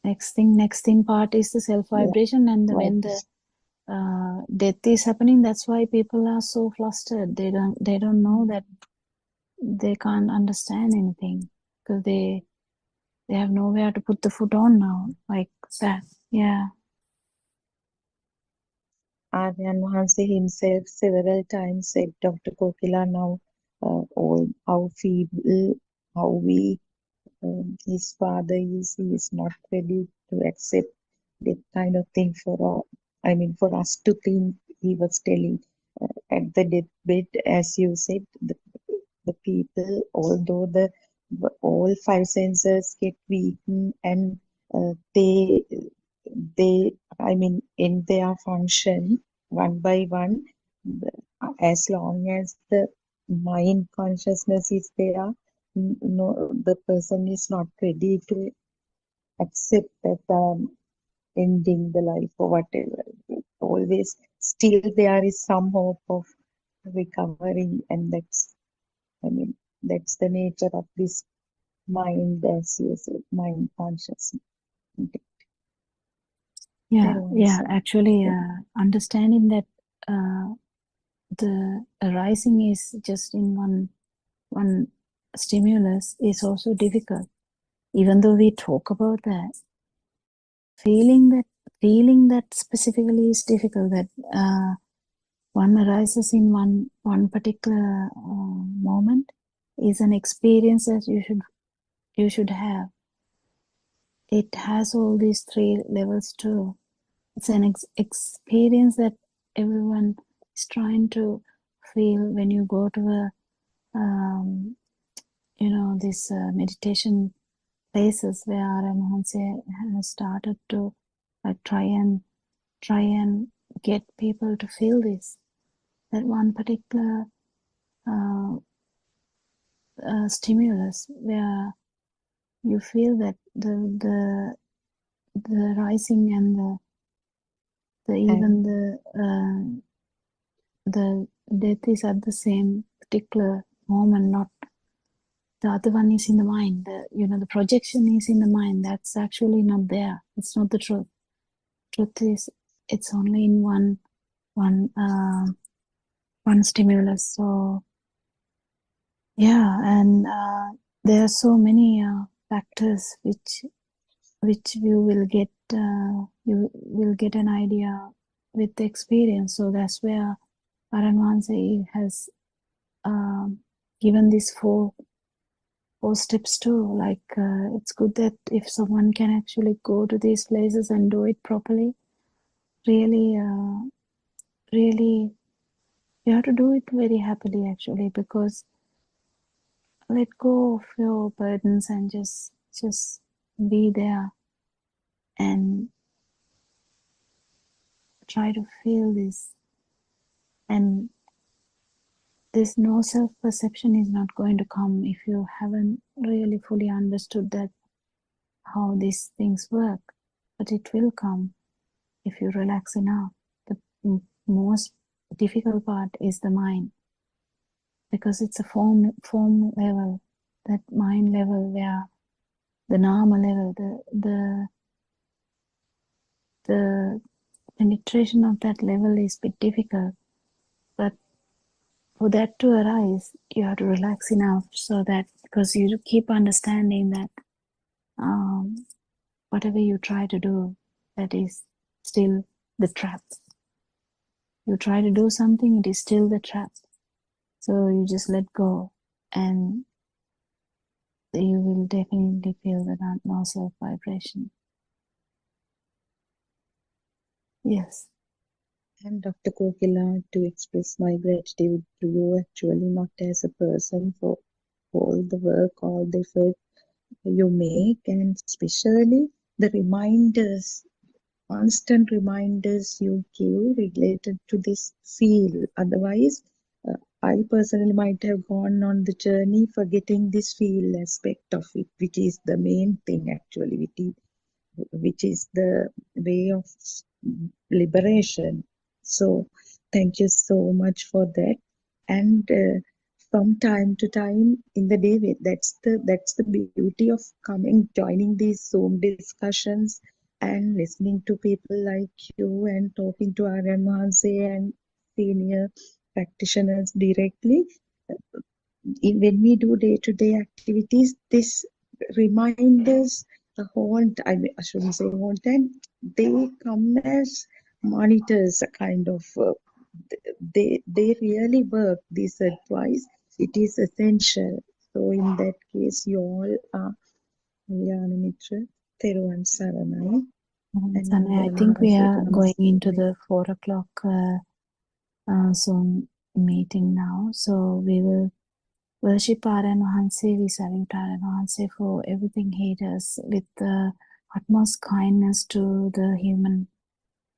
Next thing part is the self-vibration, and when the death is happening, that's why people are so flustered. They don't know that they can't understand anything because they have nowhere to put the foot on now, like that. Yeah. Aryan Hansi himself several times said, Dr. Kokila, now all how feeble, how weak his father is. He is not ready to accept that kind of thing for us to think. He was telling at the deathbed, as you said, the people, although all five senses get weakened and they in their function one by one, as long as the mind consciousness is there, no, the person is not ready to accept that ending the life or whatever. Always still there is some hope of recovering, and that's the nature of this mind, as you said, mind consciousness. Yeah. Actually, understanding that the arising is just in one stimulus is also difficult. Even though we talk about that, feeling that feeling that specifically is difficult. That one arises in one particular moment is an experience that you should have. It has all these 3 levels too. It's an experience that everyone is trying to feel when you go to a this meditation places where Ramhanse has started to try and get people to feel this, that one particular stimulus where you feel that the rising and the death is at the same particular moment, not the other one is in the mind. The projection is in the mind. That's actually not there. It's not the truth. Truth is, it's only in one stimulus. So yeah, and there are so many factors which you will get an idea with the experience. So that's where Paranwanse has given these four steps too. Like it's good that if someone can actually go to these places and do it properly, really you have to do it very happily actually, because let go of your burdens and just be there and try to feel this. And this no self-perception is not going to come if you haven't really fully understood that how these things work, but it will come if you relax enough. The most difficult part is the mind, because it's a form level, that mind level where the nama level, the penetration of that level is a bit difficult. But for that to arise, you have to relax enough so that, because you keep understanding that whatever you try to do, that is still the trap. You try to do something, it is still the trap. So you just let go, and you will definitely feel the no self vibration. Yes. And Dr. Kokila, to express my gratitude to you, actually, not as a person, for all the work, all the effort you make, and especially the reminders, constant reminders you give related to this field. Otherwise, I personally might have gone on the journey forgetting this field aspect of it, which is the main thing actually, which is the way of liberation. So thank you so much for that. And from time to time in the day, that's the beauty of coming, joining these Zoom discussions and listening to people like you and talking to Aryan Mahanse and senior practitioners directly. When we do day-to-day activities, this reminders the whole time, I shouldn't say whole time, they come as monitors, a kind of, they really work, this advice. It is essential. So in that case, you all are Yana Mitra, Theruvan Saranai. I think we are going into the 4 o'clock Zoom meeting now. So we will worship Aryan Mahanse. We salute Aryan Mahanse for everything he does with the utmost kindness to the human,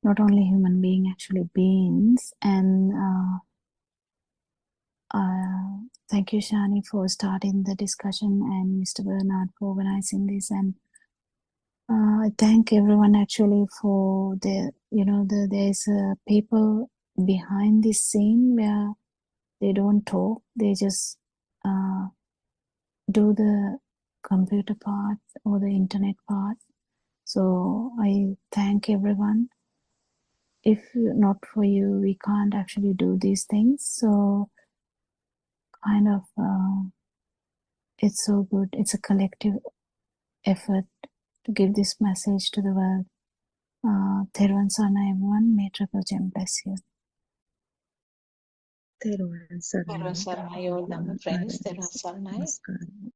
not only human being, actually beings. And thank you, Shani, for starting the discussion, and Mr. Bernard for organizing this. And I thank everyone actually for there's people behind this scene where they don't talk, they just do the computer part or the internet part. So I thank everyone. If not for you, we can't actually do these things. So kind of it's so good. It's a collective effort to give this message to the world. තෙරුවන් සරණයි everyone. May Triple Gem bless you. තෙරුවන් සරණයි. Sarnai, all the friends, Sarnai. නමස්කාරයි.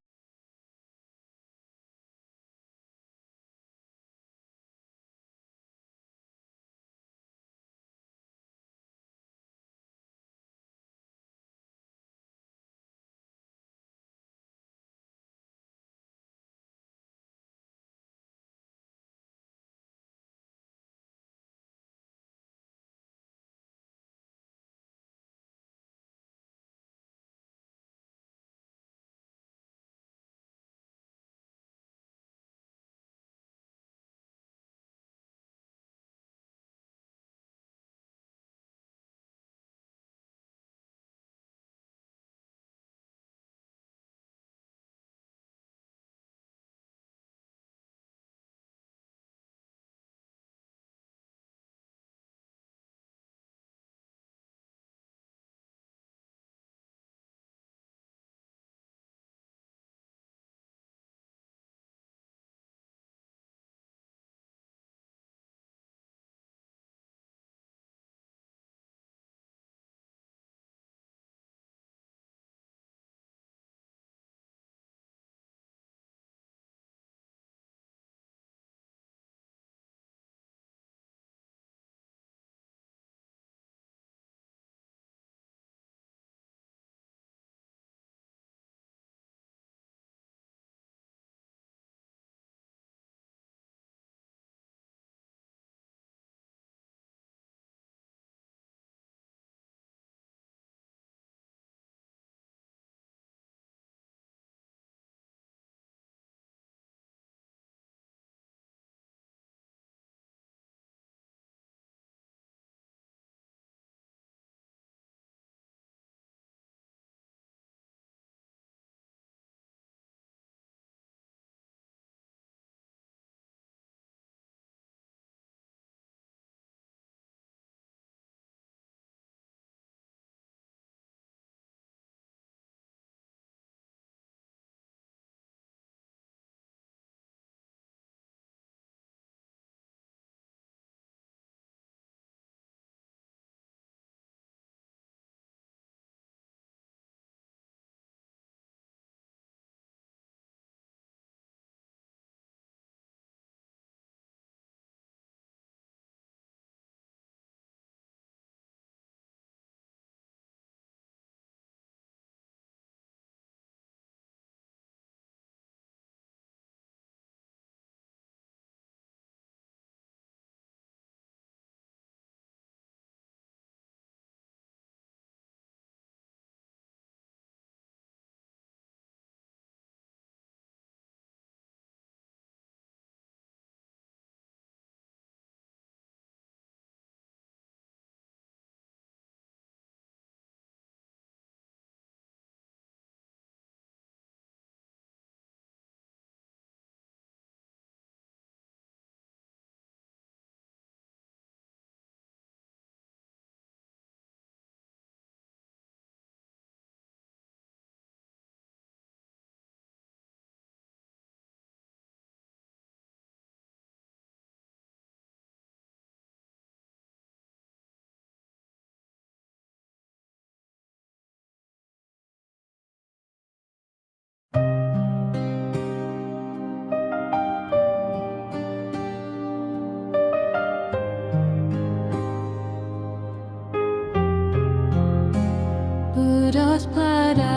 Buddothpado,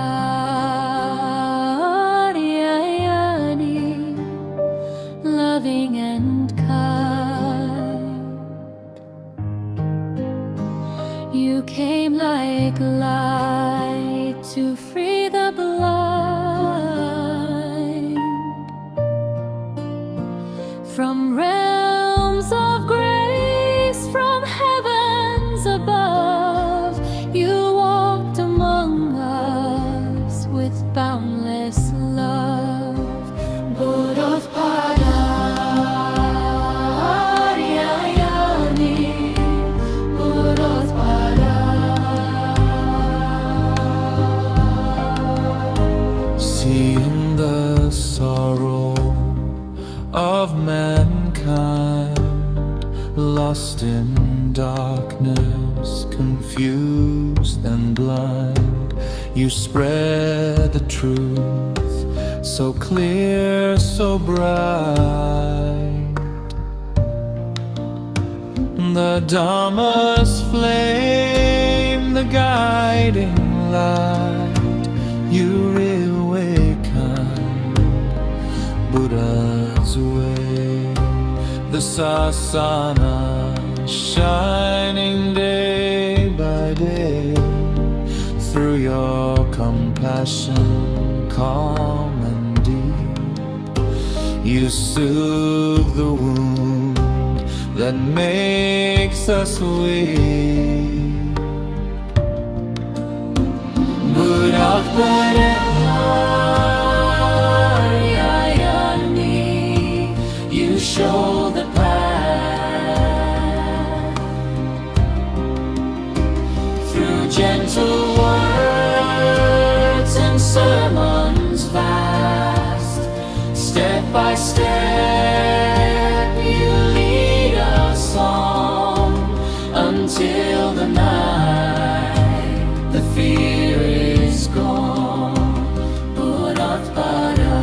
loving and kind. You came like light to free the blind from realms of grace, from heavens above. You walked among us with boundless love. Buddothpado, Buddothpado. the truth, so clear, so bright. The Dhamma's flame, the guiding light, you reawaken Buddha's way. The sasana shining day by day, through your compassion calm and deep, you soothe the wound that makes us weak. Buddothpado, you show the path through gentle words and sermons vast. Step by step you lead us on until the night the fear is gone. Buddothpado,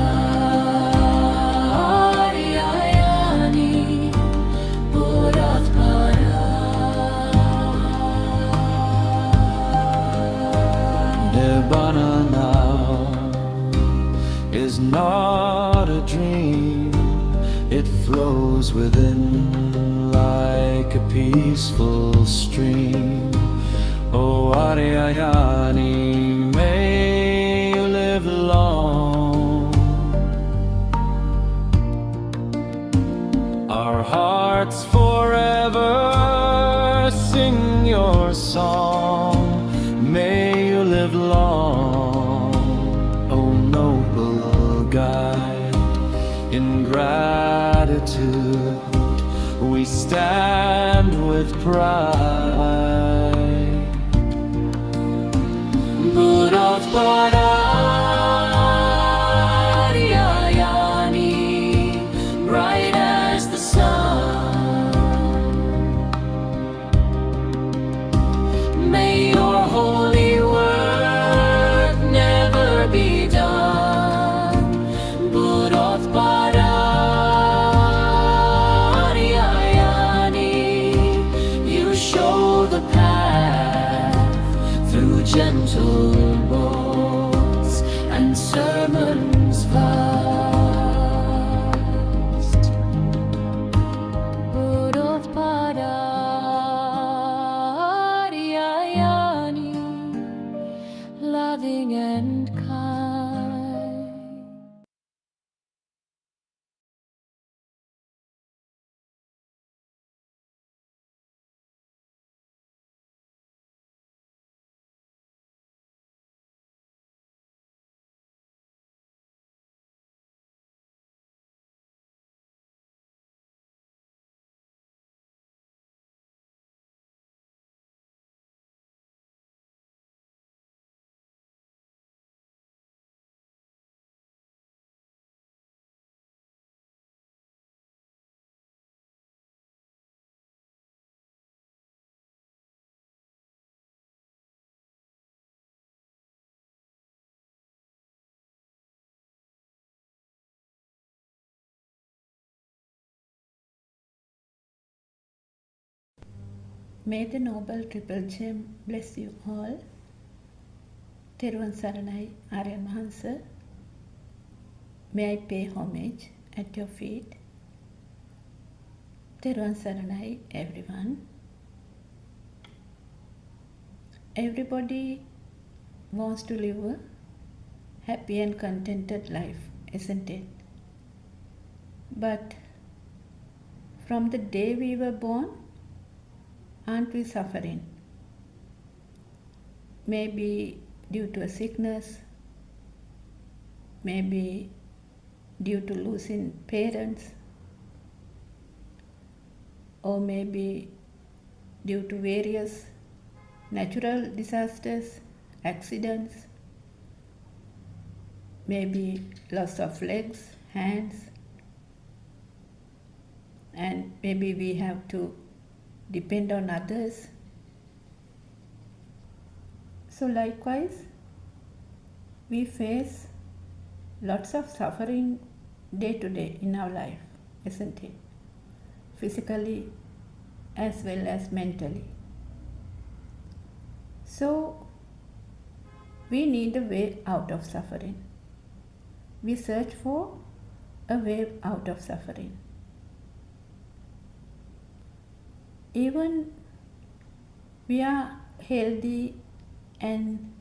Nibbana now is not a dream. It flows within like a peaceful stream. Oh Ariyayani, may you live long. Our hearts forever sing your song. May you live long, O noble guide. In gratitude we stand with pride. Buddothpado, bright as the sun. May your holy work never be done. Buddothpado, you show the path through gentle words and sermons vast. Buddothpado, loving and kind. May the Noble Triple Gem bless you all. Teruvan Saranai Aryan Mahansa. May I pay homage at your feet. Teruvan Saranai everyone. Everybody wants to live a happy and contented life, isn't it? But from the day we were born, aren't we suffering? Maybe due to a sickness, maybe due to losing parents, or maybe due to various natural disasters, accidents, maybe loss of legs, hands, and maybe we have to depend on others. So likewise, we face lots of suffering day to day in our life, isn't it? Physically as well as mentally. So we need a way out of suffering. We search for a way out of suffering. Even we are healthy and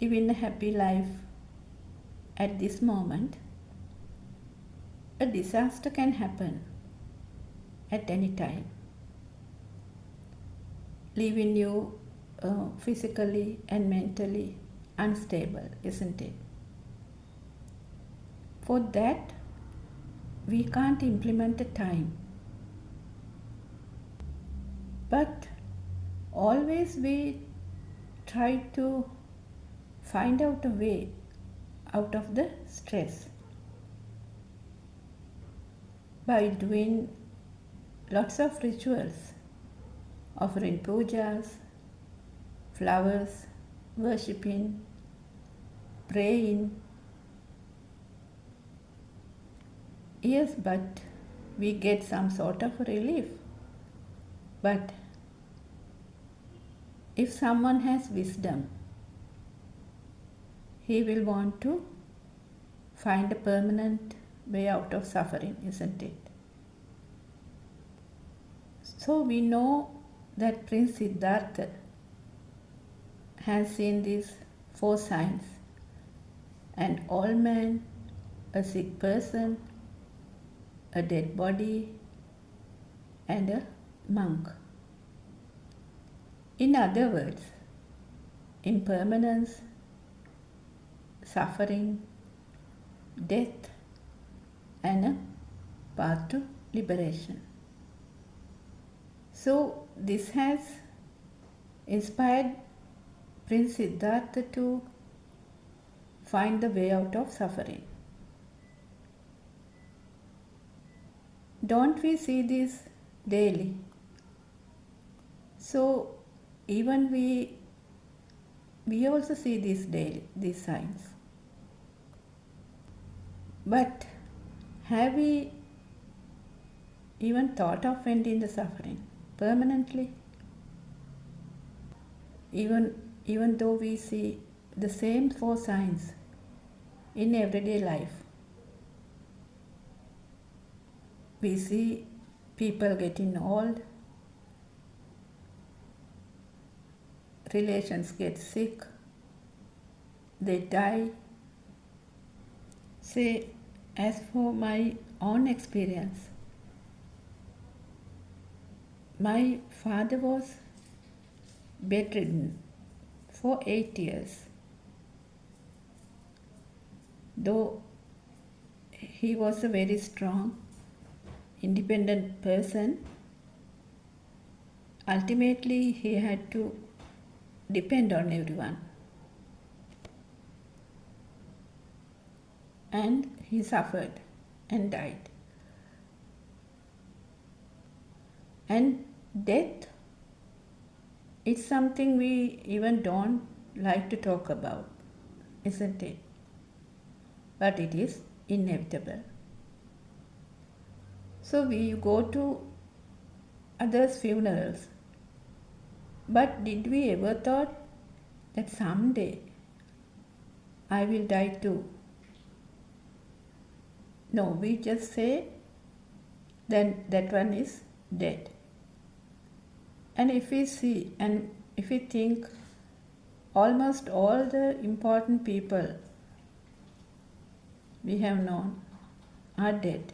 living a happy life at this moment, a disaster can happen at any time, leaving you physically and mentally unstable, isn't it? For that, we can't implement a time. But always we try to find out a way out of the stress by doing lots of rituals, offering pujas, flowers, worshipping, praying. Yes, but we get some sort of relief. But if someone has wisdom, he will want to find a permanent way out of suffering, isn't it? So we know that Prince Siddhartha has seen these 4 signs: an old man, a sick person, a dead body, and a monk. In other words, impermanence, suffering, death, and a path to liberation. So this has inspired Prince Siddhartha to find the way out of suffering. Don't we see this daily? So even we also see this daily, these signs. But have we even thought of ending the suffering permanently? Even though we see the same 4 signs in everyday life, we see people getting old, relations get sick, they die. Say, as for my own experience, my father was bedridden for 8 years. Though he was a very strong, independent person, ultimately he had to depend on everyone. And he suffered and died. And death, it's something we even don't like to talk about, isn't it? But it is inevitable. So we go to others' funerals. But did we ever thought that someday I will die too? No, we just say then that one is dead. And if we see and if we think almost all the important people we have known are dead.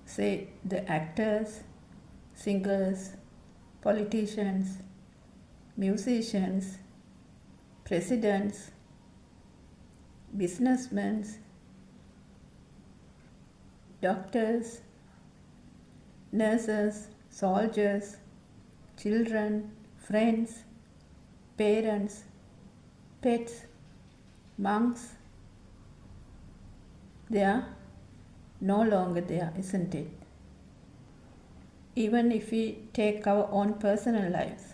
Say the actors, singers, politicians, musicians, presidents, businessmen, doctors, nurses, soldiers, children, friends, parents, pets, monks. They are no longer there, isn't it? Even if we take our own personal lives,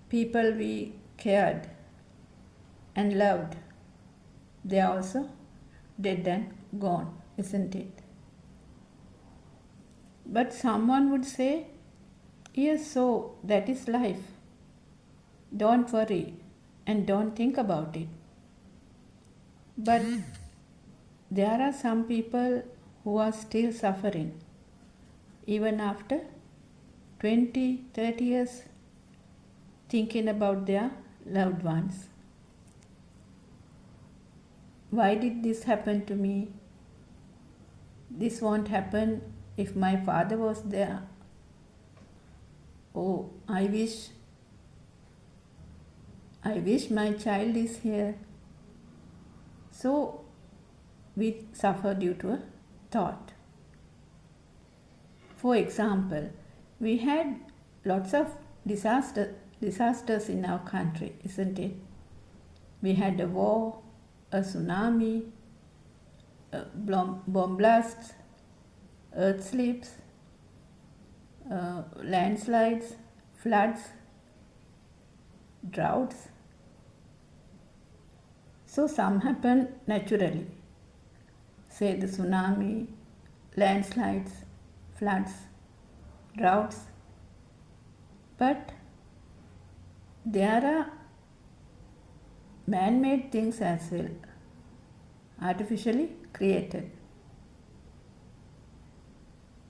people we cared and loved, they are also dead and gone, isn't it? But someone would say, yes, so that is life. Don't worry and don't think about it. But there are some people who are still suffering, even after 20, 30 years, thinking about their loved ones. Why did this happen to me? This won't happen if my father was there. Oh, I wish my child is here. So we suffer due to a thought. For example, we had lots of disasters in our country, isn't it? We had a war, a tsunami, bomb blasts, earth slips, landslides, floods, droughts. So some happen naturally, say the tsunami, landslides, floods, droughts. But there are man-made things as well, artificially created.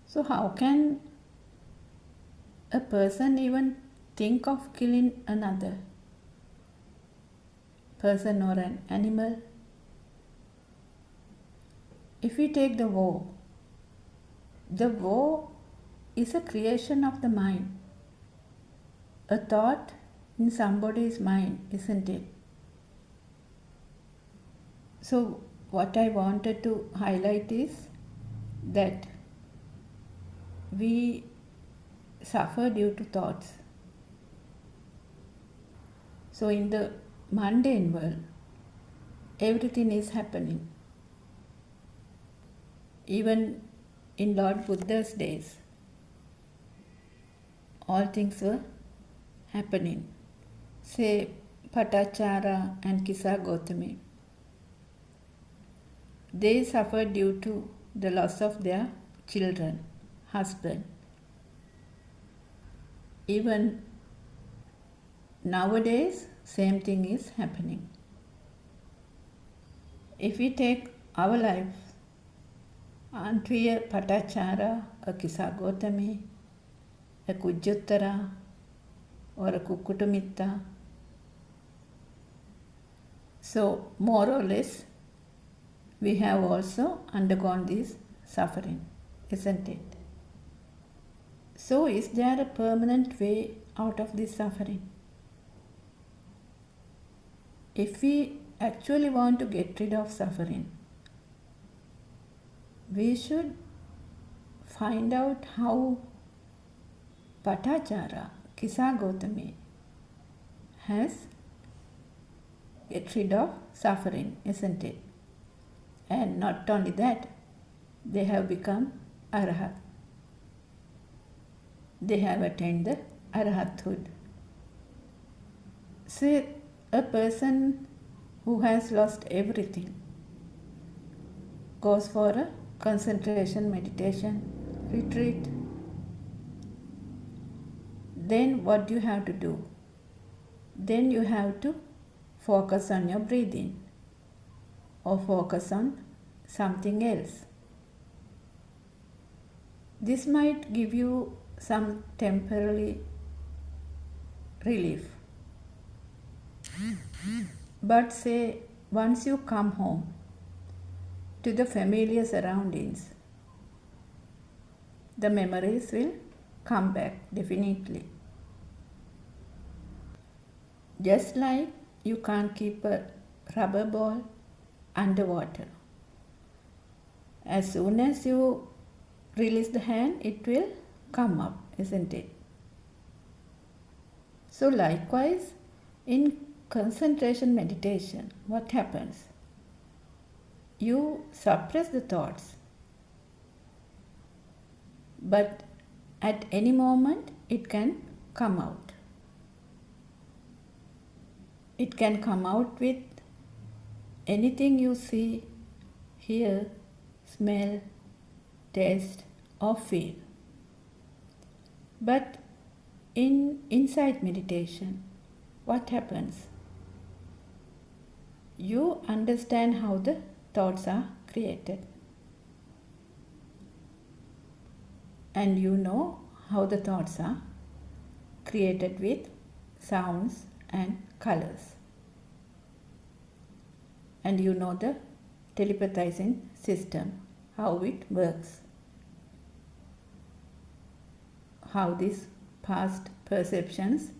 So how can a person even think of killing another person or an animal? If we take the war is a creation of the mind, a thought in somebody's mind, isn't it? So what I wanted to highlight is that we suffer due to thoughts. So in the mundane world, everything is happening. Even in Lord Buddha's days, all things were happening. Say Patachara and Kisa Gotami. They suffered due to the loss of their children, husband. Even nowadays, same thing is happening. If we take our life, aren't we a Patachara, a Kisa Gotami, a Kujjuttara, or a Kukkutumitta? So, more or less, we have also undergone this suffering, isn't it? So, is there a permanent way out of this suffering? If we actually want to get rid of suffering, we should find out how Patachara, Kisa Gotami, has get rid of suffering, isn't it? And not only that, they have become Arahat. They have attained the Arahathood. Say a person who has lost everything goes for a concentration meditation retreat. Then what do you have to do? Then you have to focus on your breathing or focus on something else. This might give you some temporary relief. But say once you come home to the familiar surroundings, the memories will come back definitely. Just like you can't keep a rubber ball underwater. As soon as you release the hand, it will come up, isn't it? So likewise, in concentration meditation, what happens? You suppress the thoughts, but at any moment it can come out. It can come out with anything you see, hear, smell, taste, or feel. But in insight meditation, what happens? You understand how the thoughts are created. And you know how the thoughts are created with sounds and colors. And you know the telepathizing system, how it works. How these past perceptions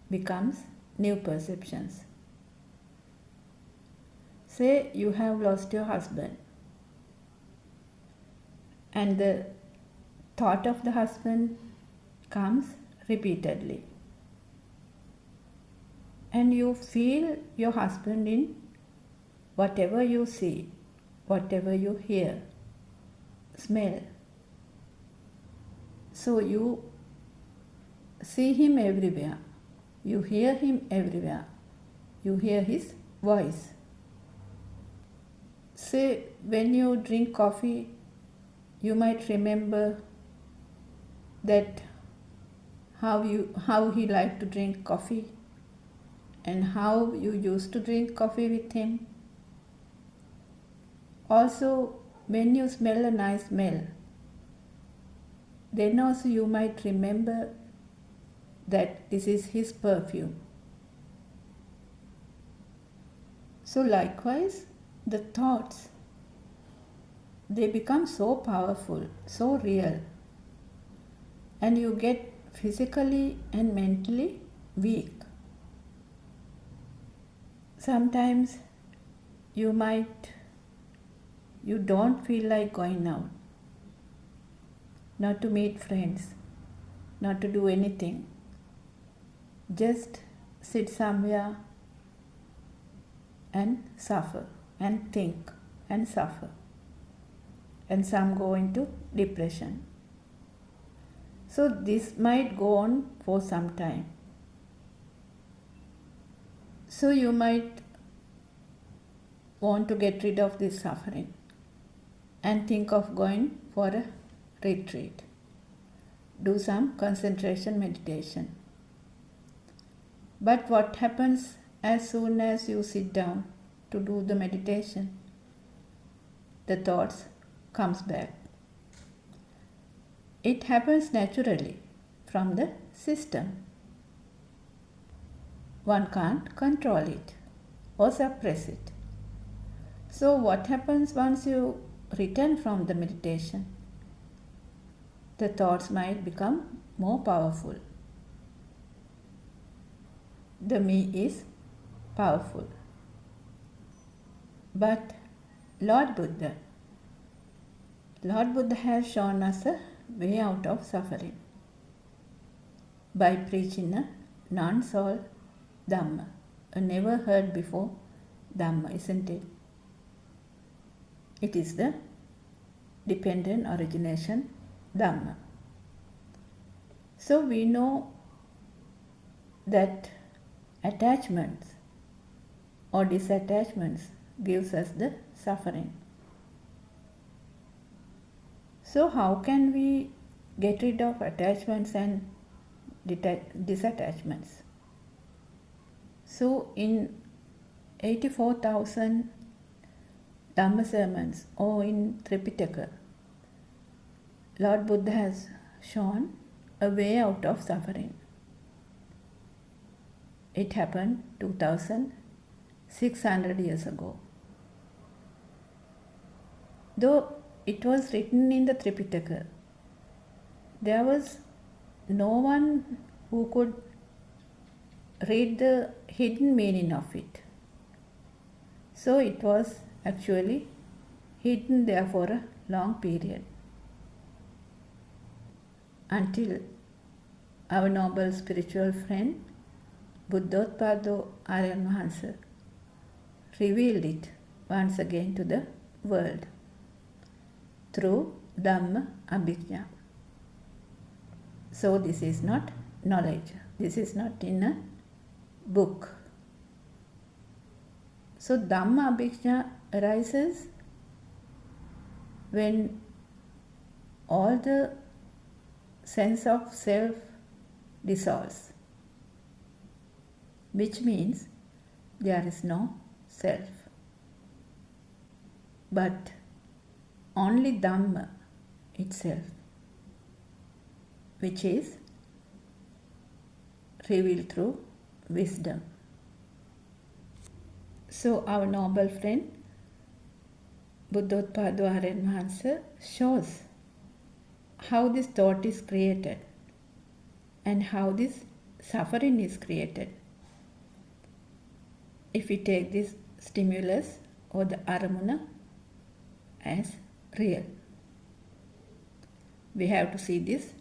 becomes new perceptions. Say you have lost your husband and the thought of the husband comes repeatedly and you feel your husband in whatever you see, whatever you hear, smell. So you see him everywhere, you hear him everywhere, you hear his voice. Say when you drink coffee, you might remember that how he liked to drink coffee and how you used to drink coffee with him. Also, when you smell a nice smell, then also you might remember that this is his perfume. So likewise, the thoughts, they become so powerful, so real, and you get physically and mentally weak. Sometimes you don't feel like going out, not to meet friends, not to do anything. Just sit somewhere and suffer and think and suffer. And some go into depression. So this might go on for some time. So you might want to get rid of this suffering and think of going for a retreat. Do some concentration meditation. But what happens as soon as you sit down to do the meditation? The thoughts comes back. It happens naturally from the system. One can't control it or suppress it. So what happens once you return from the meditation? The thoughts might become more powerful. The me is powerful. But Lord Buddha has shown us a way out of suffering by preaching a non-soul Dhamma, a never heard before Dhamma, isn't it? It is the dependent origination Dhamma. So we know that attachments or disattachments gives us the suffering. So how can we get rid of attachments and disattachments? So in 84,000 Dhamma sermons or in Tripitaka, Lord Buddha has shown a way out of suffering. It happened 2,600 years ago. Though it was written in the Tripitaka, there was no one who could read the hidden meaning of it. So it was actually hidden there for a long period until our noble spiritual friend Buddothpado revealed it once again to the world through Dhamma Abhijna. So this is not knowledge. This is not in a book. So Dhamma Abhijna arises when all the sense of self dissolves, which means there is no self, but only Dhamma itself, which is revealed through wisdom. So our noble friend Buddothpado Aryan Mahansa shows how this thought is created and how this suffering is created. If we take this stimulus or the aramuna as real, we have to see this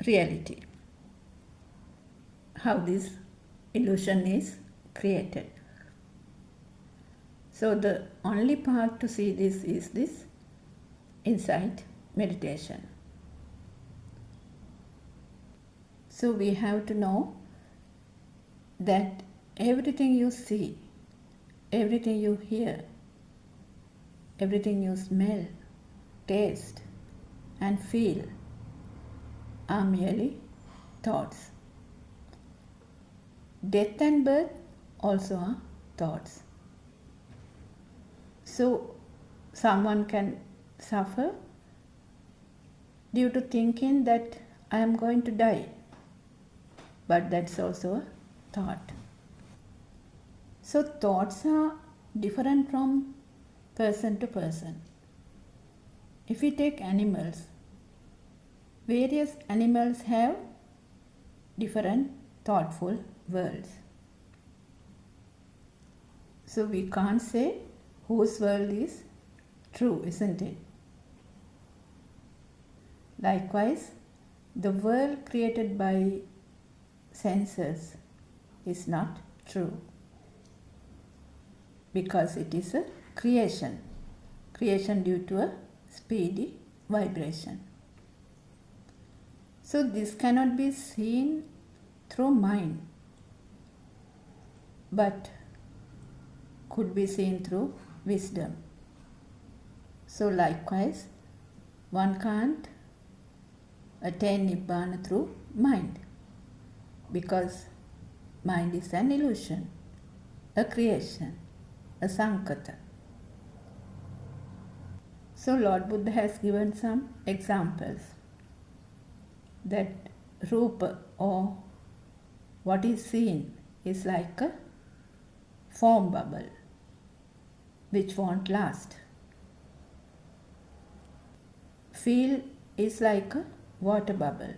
reality, how this illusion is created. So the only path to see this is this insight meditation. So we have to know that everything you see, everything you hear, everything you smell, taste and feel are merely thoughts. Death and birth also are thoughts. So someone can suffer due to thinking that I am going to die, but that's also a thought. So thoughts are different from person to person. If we take animals, various animals have different thoughtful worlds. So we can't say whose world is true, isn't it? Likewise, the world created by senses is not true, because it is a creation due to a speedy vibration. So this cannot be seen through mind, but could be seen through wisdom. So likewise, one can't attain Nibbana through mind, because mind is an illusion, a creation, a sankata. So Lord Buddha has given some examples that rupa, or what is seen, is like a foam bubble which won't last. Feel is like a water bubble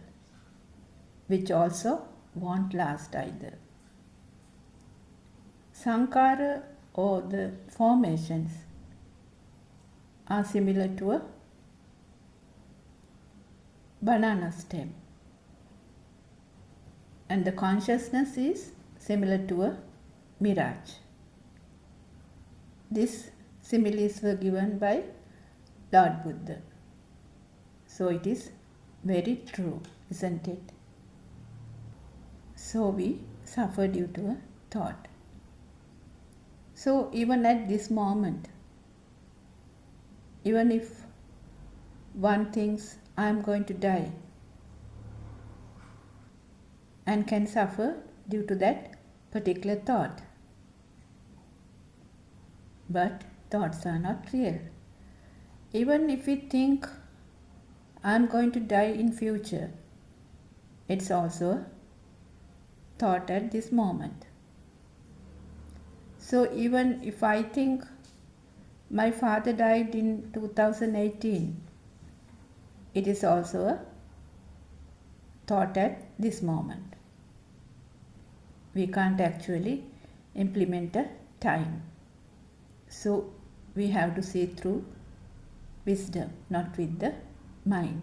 which also won't last either. Sankara, or the formations, are similar to a banana stem, and the consciousness is similar to a mirage. These similes were given by Lord Buddha. So it is very true, isn't it? So we suffer due to a thought. So even at this moment, even if one thinks I am going to die and can suffer due to that particular thought, but thoughts are not real. Even if we think I am going to die in future, it's also a thought at this moment. So even if I think my father died in 2018, it is also a thought at this moment. We can't actually implement a time. So we have to see through wisdom, not with the mind.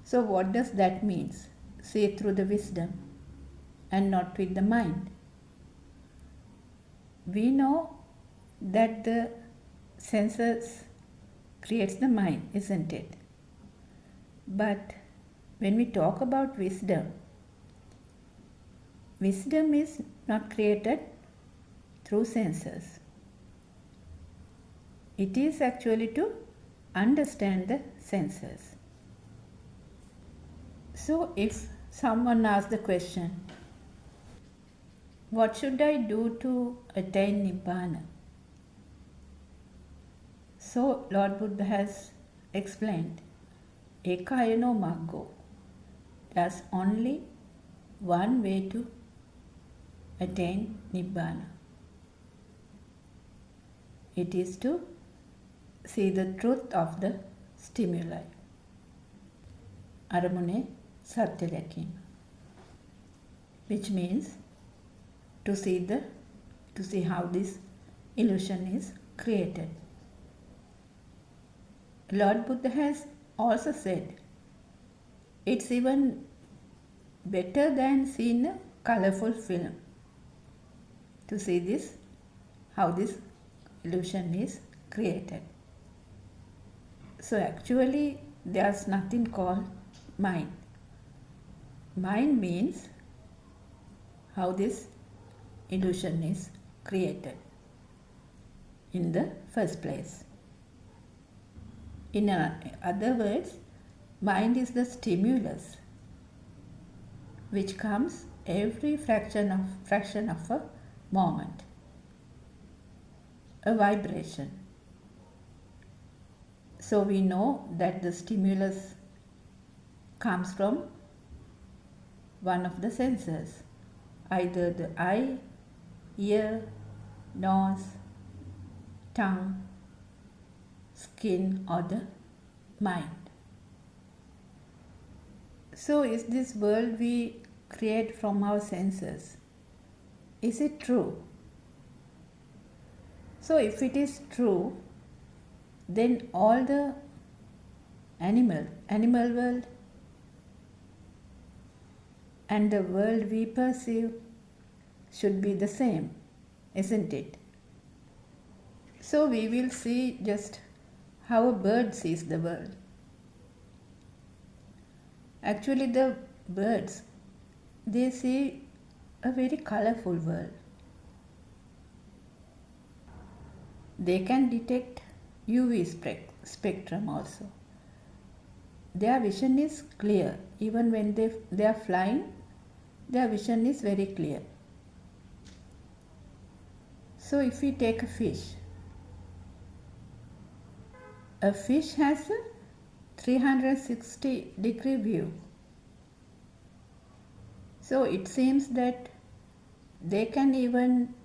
So what does that mean? See through the wisdom and not with the mind. We know that the senses creates the mind, isn't it? But when we talk about wisdom, wisdom is not created through senses. It is actually to understand the senses. So if someone asks the question, what should I do to attain Nibbana? So Lord Buddha has explained, Ekayano Maggo. There's only one way to attain Nibbana. It is to see the truth of the stimuli. Aramune Satya Dakima. Which means to see how this illusion is created. Lord Buddha has also said it's even better than seeing a colorful film to see this, how this illusion is created. So actually there's nothing called mind. Mind means how this illusion is created in the first place. In other words, mind is the stimulus which comes every fraction of a moment, a vibration. So we know that the stimulus comes from one of the senses, either the eye, ear, nose, tongue, skin, or the mind. So is this world we create from our senses, is it true? So if it is true, then all the animal world and the world we perceive should be the same, isn't it? So we will see just how a bird sees the world. Actually the birds, they see a very colorful world. They can detect UV spectrum also. Their vision is clear. Even when they are flying, their vision is very clear. So if we take a fish has a 360-degree view. So it seems that they can even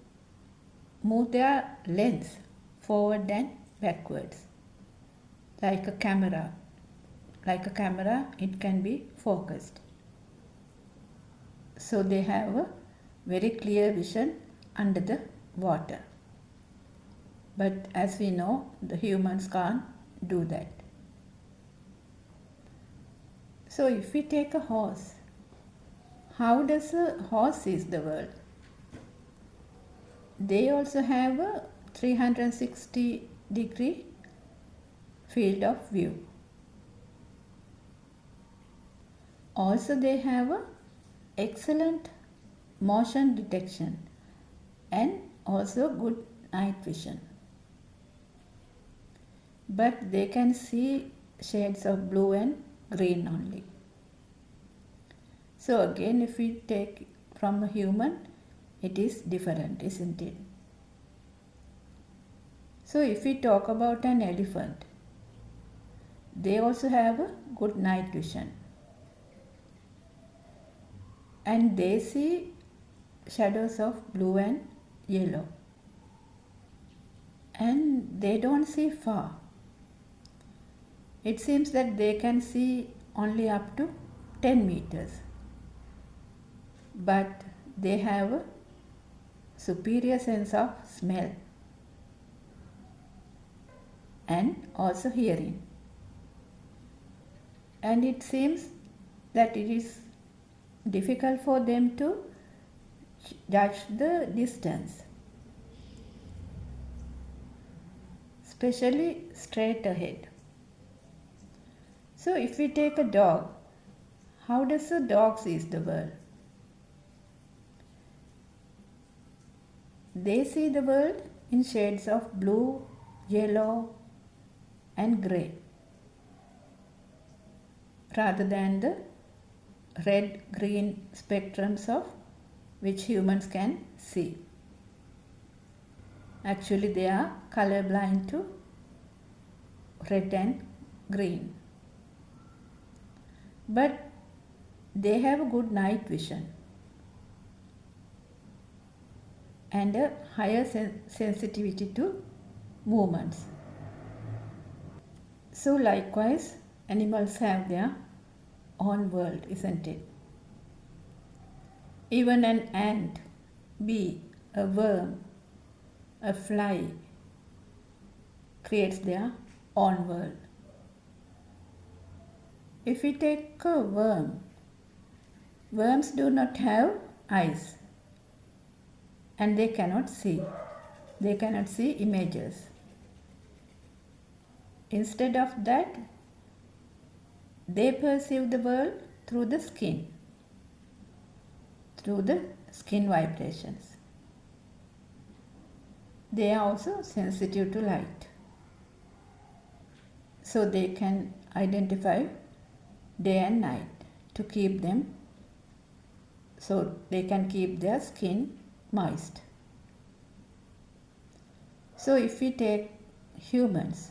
move their lens forward and backwards, like a camera. Like a camera, it can be focused. So they have a very clear vision under the water. But as we know, the humans can't do that. So if we take a horse, how does a horse see the world? They also have a 360-degree field of view. Also they have a excellent motion detection and also good night vision. But they can see shades of blue and green only. So again, if we take from a human, it is different, isn't it? So if we talk about an elephant, they also have a good night vision. And they see shadows of blue and yellow. And they don't see far. It seems that they can see only up to 10 meters. But they have a superior sense of smell and also hearing. And it seems that it is difficult for them to judge the distance, especially straight ahead. So if we take a dog, how does a dog see the world? They see the world in shades of blue, yellow and grey rather than the red green spectrums of which humans can see. Actually they are colorblind to red and green, but they have a good night vision and a higher sensitivity to movements. So likewise animals have their own world, isn't it? Even an ant, bee, a worm, a fly creates their own world. If we take a worm, worms do not have eyes and they cannot see. They cannot see images. Instead of that, they perceive the world through the skin vibrations. They are also sensitive to light. So they can identify day and night to keep them, so they can keep their skin moist. So if we take humans,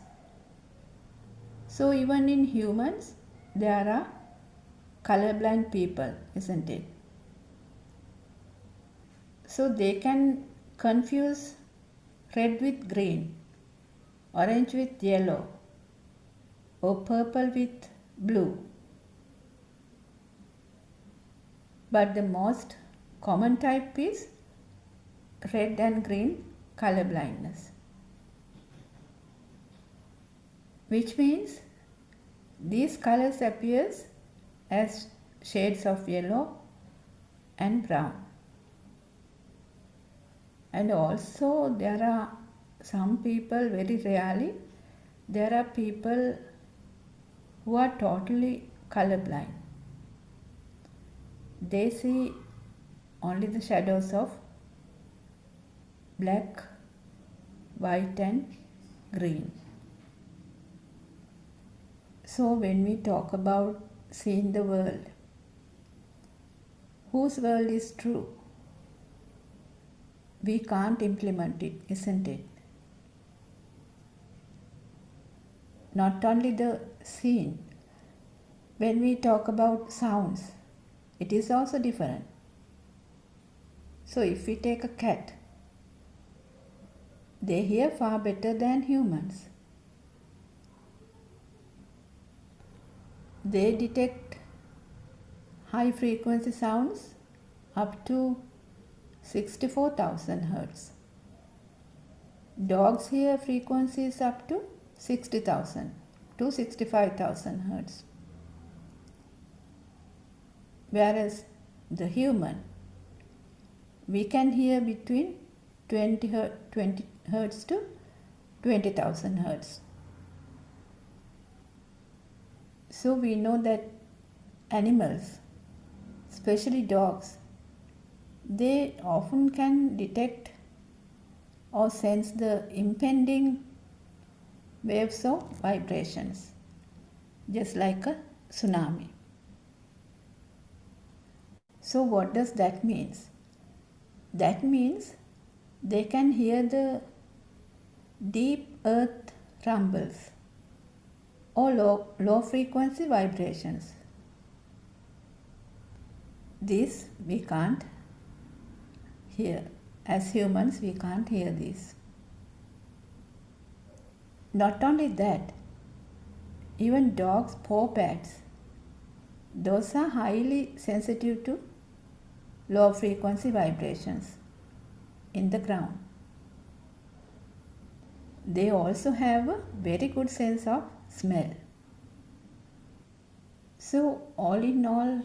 so even in humans there are colorblind people, isn't it? So they can confuse red with green, orange with yellow, or purple with blue. But the most common type is red and green color blindness, which means these colors appears as shades of yellow and brown. And also there are some people, very rarely, there are people who are totally colorblind. They see only the shadows of black, white and green. So when we talk about seeing the world, whose world is true? We can't implement it, isn't it? Not only the scene. When we talk about sounds, it is also different. So if we take a cat, they hear far better than humans. They detect high frequency sounds up to 64,000 Hertz. Dogs hear frequencies up to 60,000 to 65,000 Hertz. Whereas the human, we can hear between 20 Hertz to 20,000 Hertz. So we know that animals, especially dogs, they often can detect or sense the impending waves of vibrations, just like a tsunami. So what does that mean? That means they can hear the deep earth rumbles or low frequency vibrations. This we can't hear. As humans, we can't hear these. Not only that, even dogs' paw pads, those are highly sensitive to low frequency vibrations in the ground. They also have a very good sense of smell. So all in all,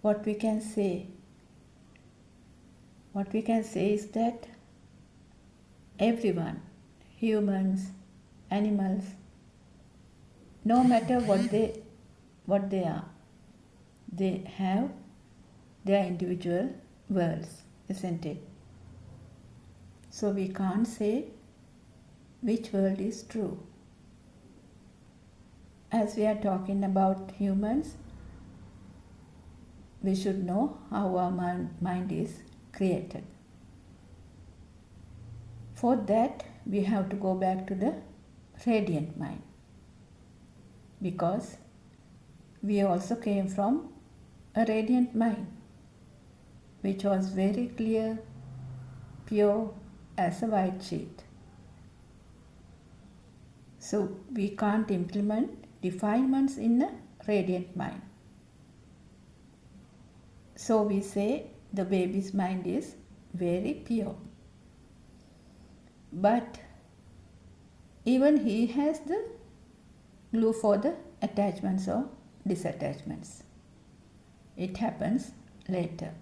what we can say is that everyone, humans, animals, no matter what they are, they have their individual worlds, isn't it? So we can't say which world is true. As we are talking about humans, we should know how our mind is created. For that, we have to go back to the radiant mind, because we also came from a radiant mind, which was very clear, pure as a white sheet. So we can't implement defilements in a radiant mind. So we say the baby's mind is very pure. But even he has the glue for the attachments or disattachments. It happens later,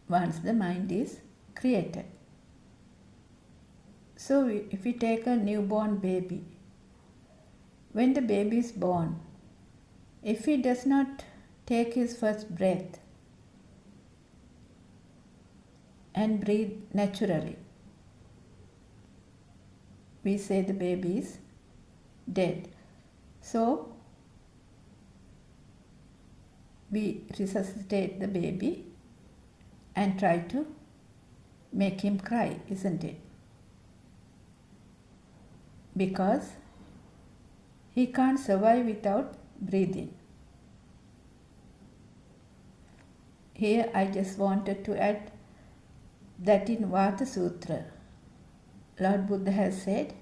once the mind is created. So if we take a newborn baby, when the baby is born, if he does not take his first breath and breathe naturally, we say the baby is dead. So we resuscitate the baby and try to make him cry, isn't it? Because he can't survive without breathing. Here I just wanted to add that in Vata Sutra, Lord Buddha has said,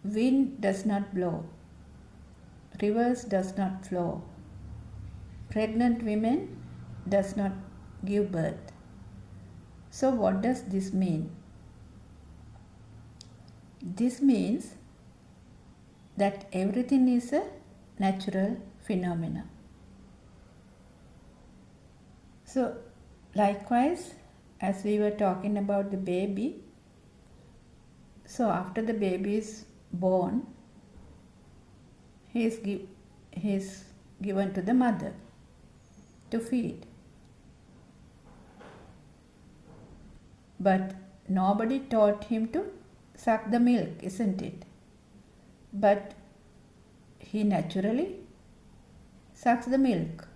wind does not blow, rivers does not flow, pregnant women does not give birth. So what does this mean? This means that everything is a natural phenomena. So likewise, as we were talking about the baby, so after the baby is born, he is given to the mother to feed. But nobody taught him to suck the milk, isn't it? But he naturally sucks the milk.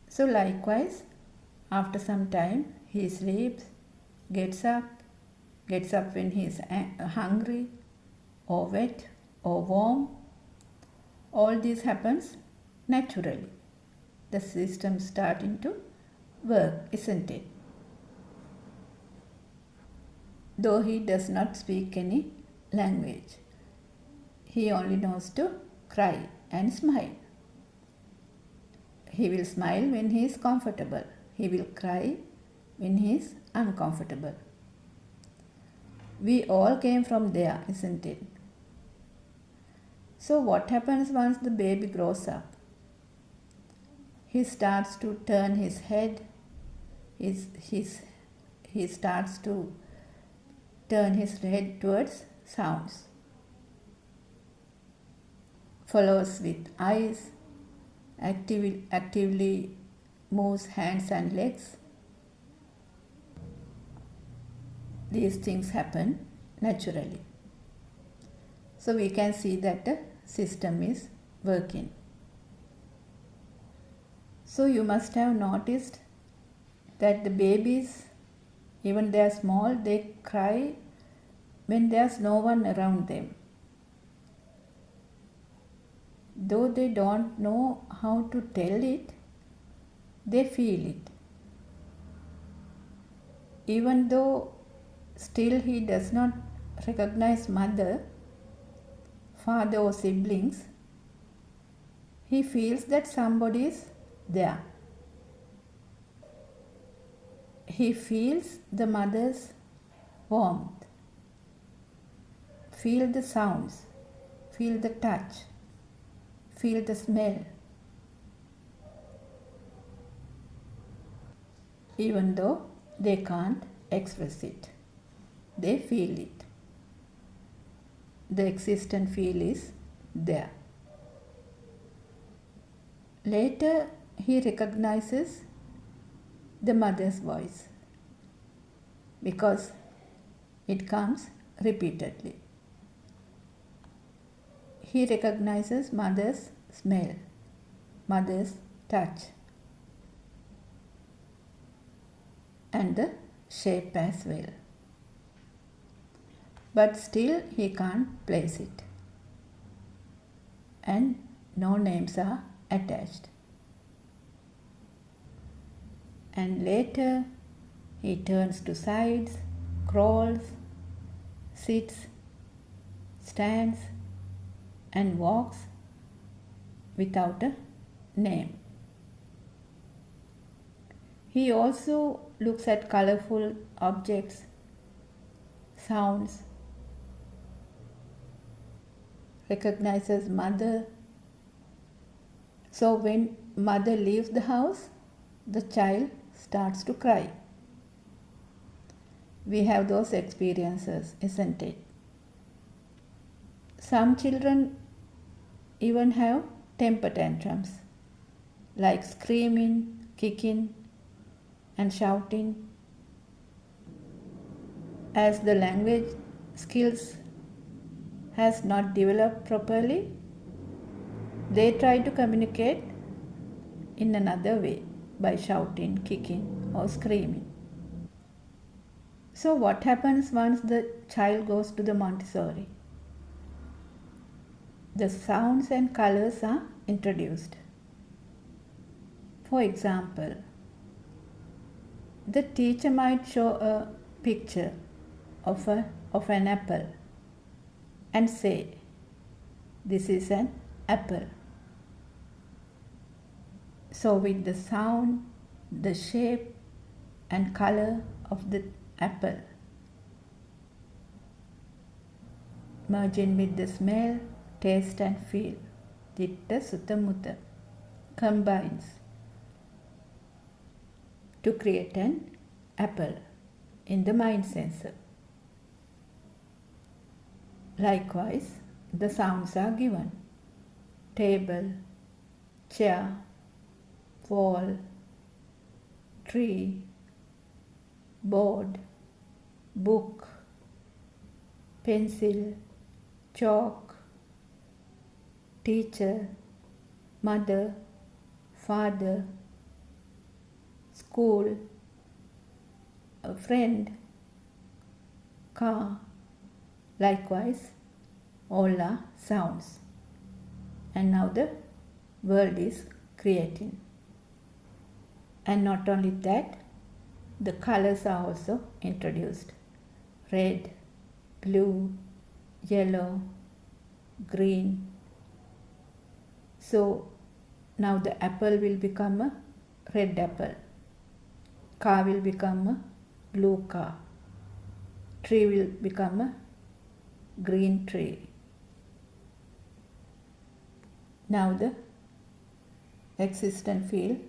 So likewise, after some time, he sleeps, gets up when he is hungry or wet or warm. All this happens naturally. The system starting to work, isn't it? Though he does not speak any language, he only knows to cry and smile. He will smile when he is comfortable. He will cry when he is uncomfortable. We all came from there, isn't it? So what happens once the baby grows up? He starts to turn his head. He starts to turn his head towards sounds. Follows with eyes, actively moves hands and legs. These things happen naturally. So we can see that the system is working. So you must have noticed that the babies, even they are small, they cry when there's no one around them. Though they don't know how to tell it, they feel it. Even though still he does not recognize mother, father or siblings, he feels that somebody is there. He feels the mother's warmth, feel the sounds, feel the touch, feel the smell. Even though they can't express it, they feel it. The existent feel is there. Later, he recognizes the mother's voice. because it comes repeatedly. He recognizes mother's smell, mother's touch, and the shape as well. But still he can't place it, and no names are attached. And later he turns to sides, crawls, sits, stands, and walks without a name. He also looks at colorful objects, sounds, recognizes mother. So when mother leaves the house, the child starts to cry. We have those experiences, isn't it? Some children even have temper tantrums, like screaming, kicking, and shouting. As the language skills has not developed properly, they try to communicate in another way by shouting, kicking, or screaming. So what happens once the child goes to the Montessori? The sounds and colors are introduced. For example, the teacher might show a picture of an apple and say, "This is an apple." So with the sound, the shape and color of the apple merging with the smell, taste and feel, ditta sutta mutta, combines to create an apple in the mind sensor. Likewise, the sounds are given: table, chair, wall, tree, board, book, pencil, chalk, teacher, mother, father, school, a friend, car. Likewise, all are sounds. And now the world is creating. And not only that, the colors are also introduced: red, blue, yellow, green. So now the apple will become a red apple, car will become a blue car, tree will become a green tree. Now the existent field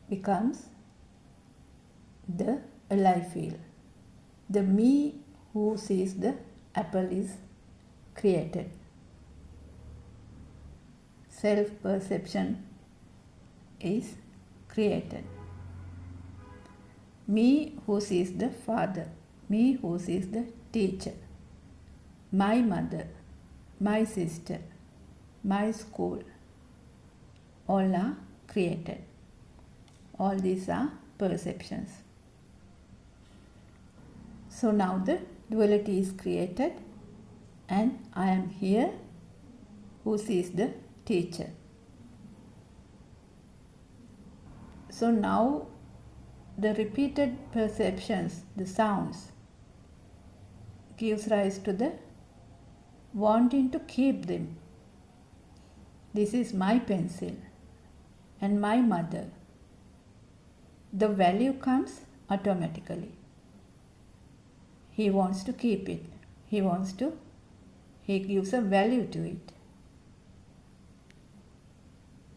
becomes the alive field. The me who sees the apple is created. Self-perception is created. Me who sees the father, me who sees the teacher, my mother, my sister, my school, all are created. All these are perceptions. So now the duality is created, and I am here who sees the teacher. So now the repeated perceptions, the sounds, gives rise to the wanting to keep them. This is my pencil and my mother. The value comes automatically. He wants to keep it. He gives a value to it.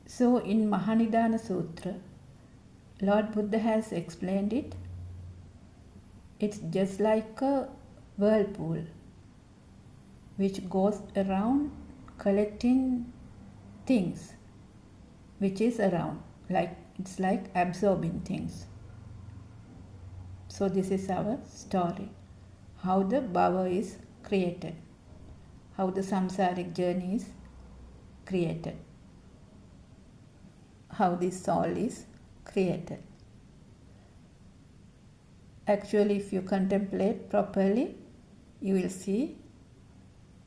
So in Mahanidana Sutra, Lord Buddha has explained it. It's just like a whirlpool which goes around collecting things which is around, like it's like absorbing things. So this is our story. How the bhava is created. How the samsaric journey is created. How this soul is created. Actually, if you contemplate properly, you will see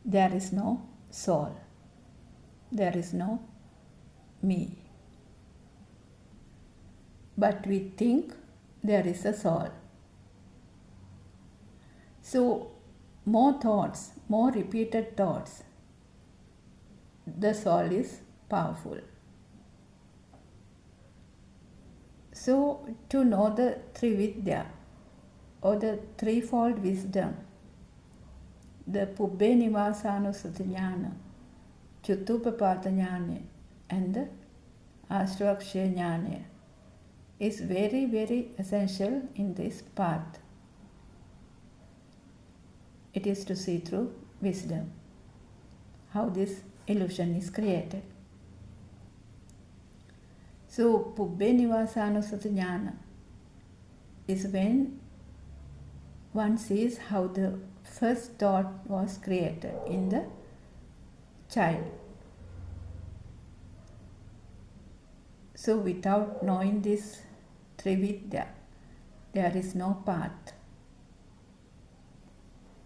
there is no soul. There is no me. But we think there is a soul. So, more thoughts, more repeated thoughts, the soul is powerful. So, to know the Trividya or the threefold wisdom, the Pubbe Nivasanusati Jnana, Chuttupapata Jnana, and the Ashtaksha Jnana is very, very essential in this path. It is to see through wisdom how this illusion is created. So, Pubbe Nivasanusati Jnana is when one sees how the first thought was created in the child. So, without knowing this Trividya, there is no path.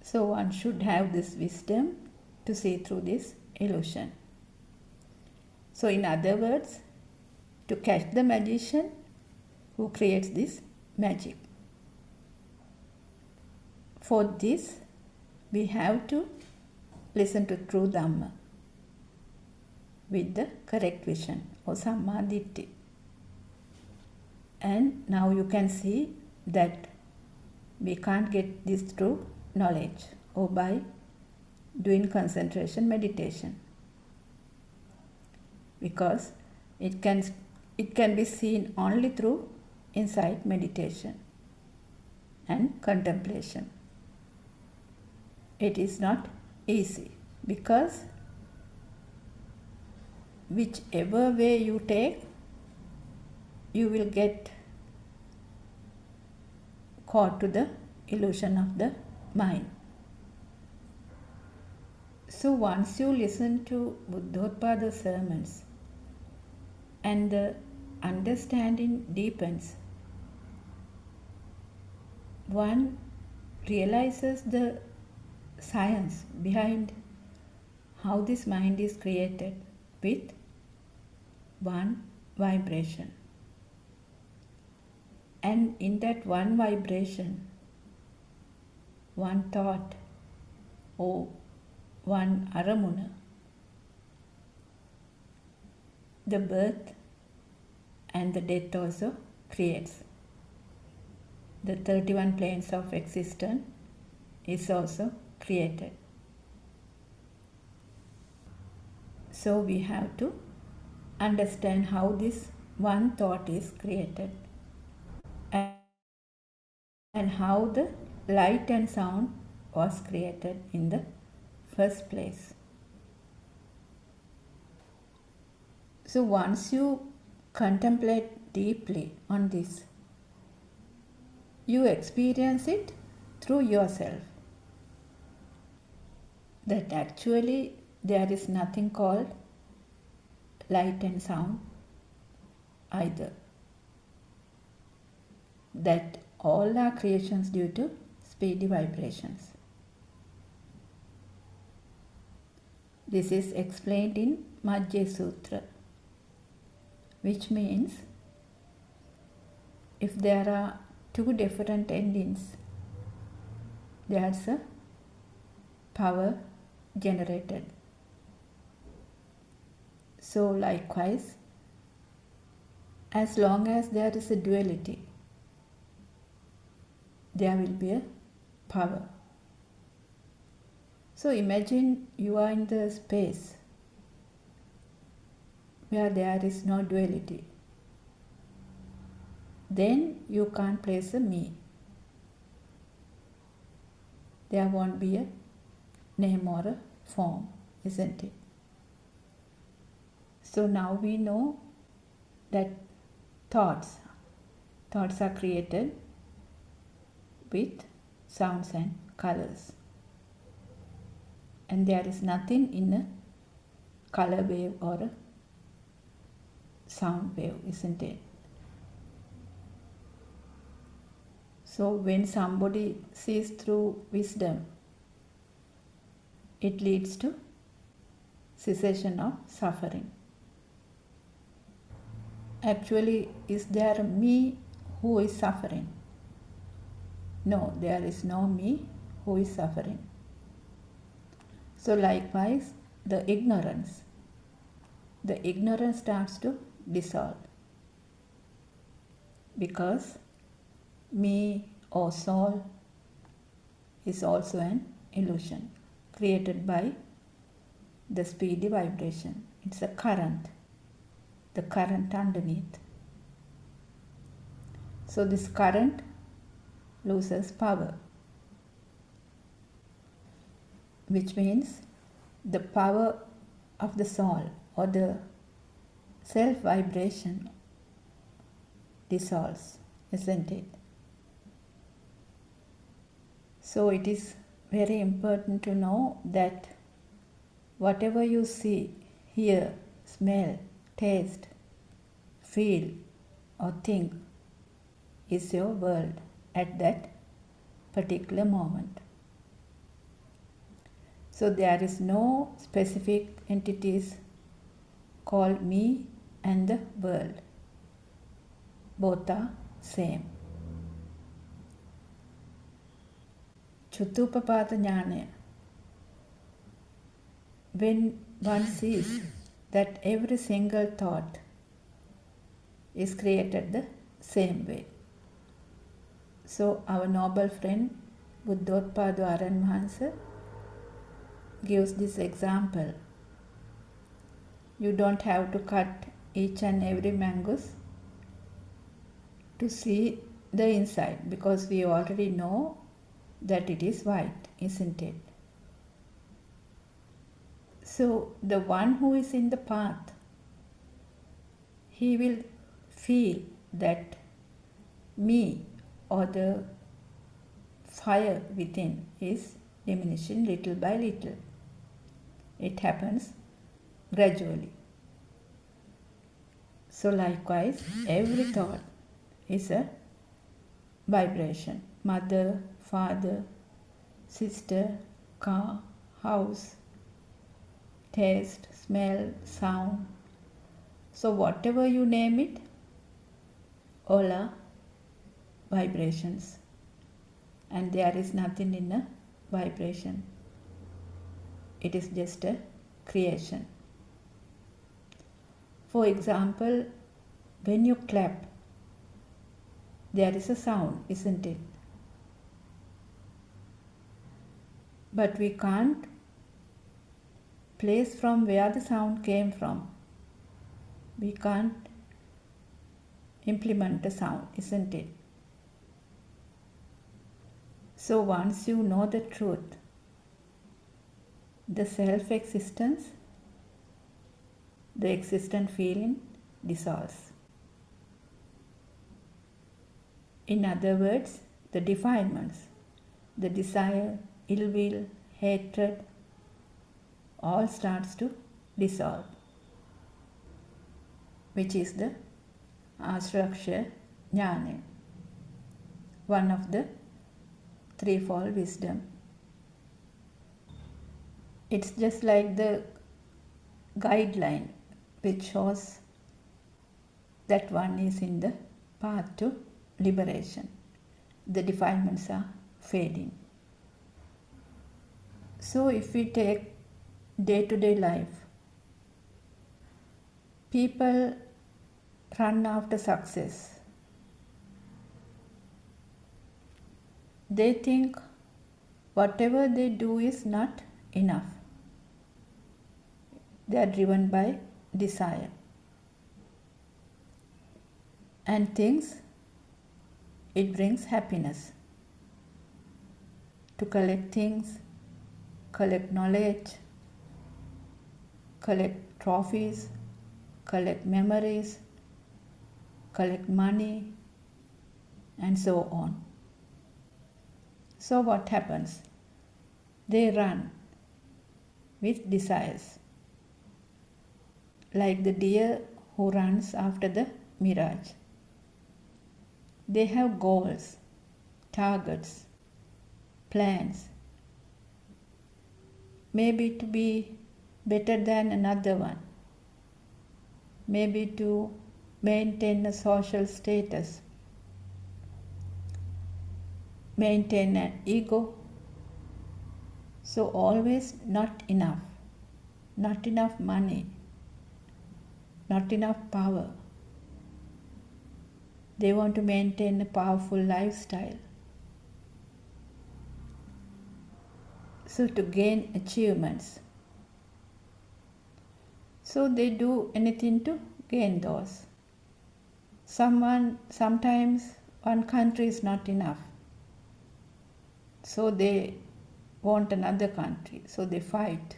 So, one should have this wisdom to see through this illusion. So, in other words, to catch the magician who creates this magic. For this, we have to listen to true Dhamma with the correct vision or Samma Ditti. And now you can see that we can't get this through knowledge or by doing concentration meditation, because it can be seen only through insight meditation and contemplation. It is not easy because whichever way you take, you will get caught to the illusion of the mind. So once you listen to Buddothpado sermons and the understanding deepens, one realizes the science behind how this mind is created with one vibration. And in that one vibration, one thought or one aramuna, the birth and the death also creates. The 31 planes of existence is also created. So we have to understand how this one thought is created and how the light and sound was created in the first place. So once you contemplate deeply on this, you experience it through yourself, that actually there is nothing called light and sound either, that all are creations due to speedy vibrations. This is explained in Majjhya Sutra, which means if there are two different endings, there's a power generated. So likewise, as long as there is a duality, there will be a power. So imagine you are in the space where there is no duality. Then you can't place a me. There won't be a name or a form, isn't it? So now we know that thoughts are created with sounds and colors. And there is nothing in a color wave or a sound wave, isn't it? So when somebody sees through wisdom, it leads to cessation of suffering. Actually, is there a me who is suffering? No, there is no me who is suffering. So likewise, the ignorance starts to dissolve, because me or soul is also an illusion created by the speedy vibration. It's a current, the current underneath. So this current loses power, which means the power of the soul or the self vibration dissolves, isn't it? So it is very important to know that whatever you see, hear, smell, taste, feel or think is your world at that particular moment. So there is no specific entities called me and the world. Both are same. Chutupapada Jnana. When one sees that every single thought is created the same way. So our noble friend Buddothpado Aran gives this example. You don't have to cut each and every mangoes to see the inside, because we already know that it is white, isn't it? So the one who is in the path, he will feel that me or the fire within is diminishing little by little. It happens gradually. So likewise, every thought is a vibration. Mother, father, sister, car, house, taste, smell, sound. So whatever you name it, all are vibrations. And there is nothing in a vibration. It is just a creation. For example, when you clap, there is a sound, isn't it? But we can't place from where the sound came from. We can't implement the sound, isn't it? So once you know the truth, the self-existence, the existent feeling dissolves. In other words, the defilements, the desire, ill will, hatred, all starts to dissolve, which is the Asraksha Jnana, one of the threefold wisdom. It's just like the guideline which shows that one is in the path to liberation. The defilements are fading. So if we take day-to-day life, people run after success. They think whatever they do is not enough. They are driven by desire and thinks it brings happiness. To collect things, collect knowledge, collect trophies, collect memories, collect money, and so on. So what happens? They run with desires, like the deer who runs after the mirage. They have goals, targets, plans, maybe to be better than another one, maybe to maintain a social status, maintain an ego. So always not enough money, not enough power. They want to maintain a powerful lifestyle. So to gain achievements. So they do anything to gain those. Sometimes one country is not enough. So they want another country. So they fight.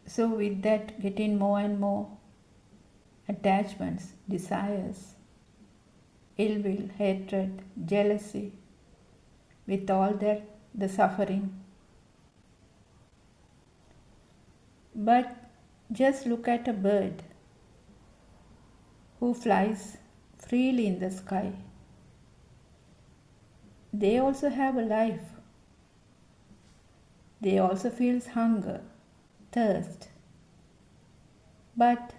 So with that, getting more and more attachments, desires, ill will, hatred, jealousy, with all that, the suffering. But just look at a bird who flies freely in the sky. They also have a life. They also feel hunger, thirst. But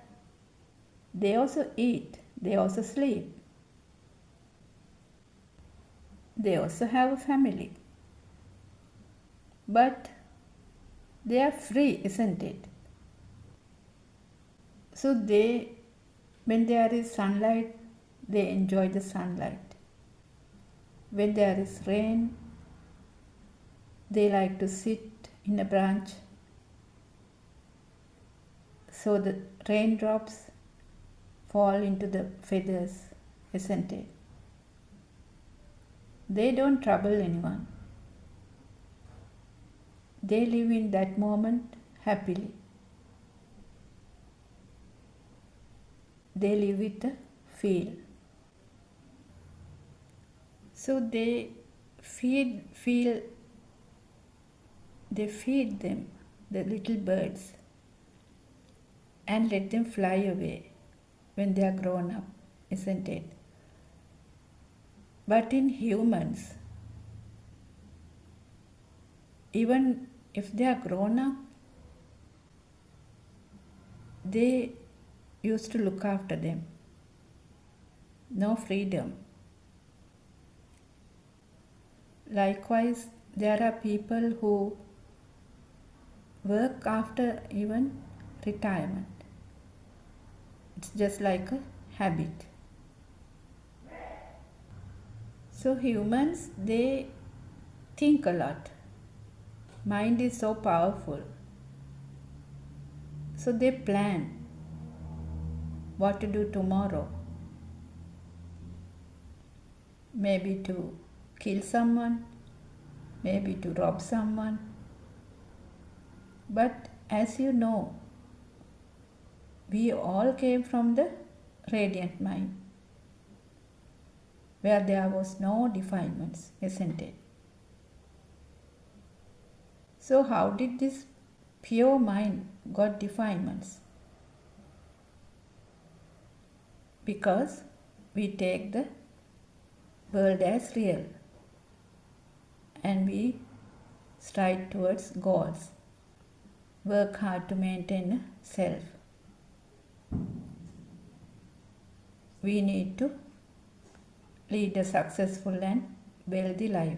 they also eat, they also sleep. They also have a family. But they are free, isn't it? So when there is sunlight, they enjoy the sunlight. When there is rain, they like to sit in a branch. So the raindrops fall into the feathers, isn't it? They don't trouble anyone. They live in that moment happily. They live with the feel. So they feed them, the little birds, and let them fly away when they are grown up, isn't it? But in humans, even if they are grown up, they used to look after them. No freedom. Likewise, there are people who work after even retirement. It's just like a habit. So humans, they think a lot. Mind is so powerful. So they plan what to do tomorrow. Maybe to kill someone, maybe to rob someone. But as you know, we all came from the radiant mind, where there was no defilements, isn't it? So how did this pure mind got defilements? Because we take the world as real and we stride towards goals, work hard to maintain a self. We need to lead a successful and wealthy life.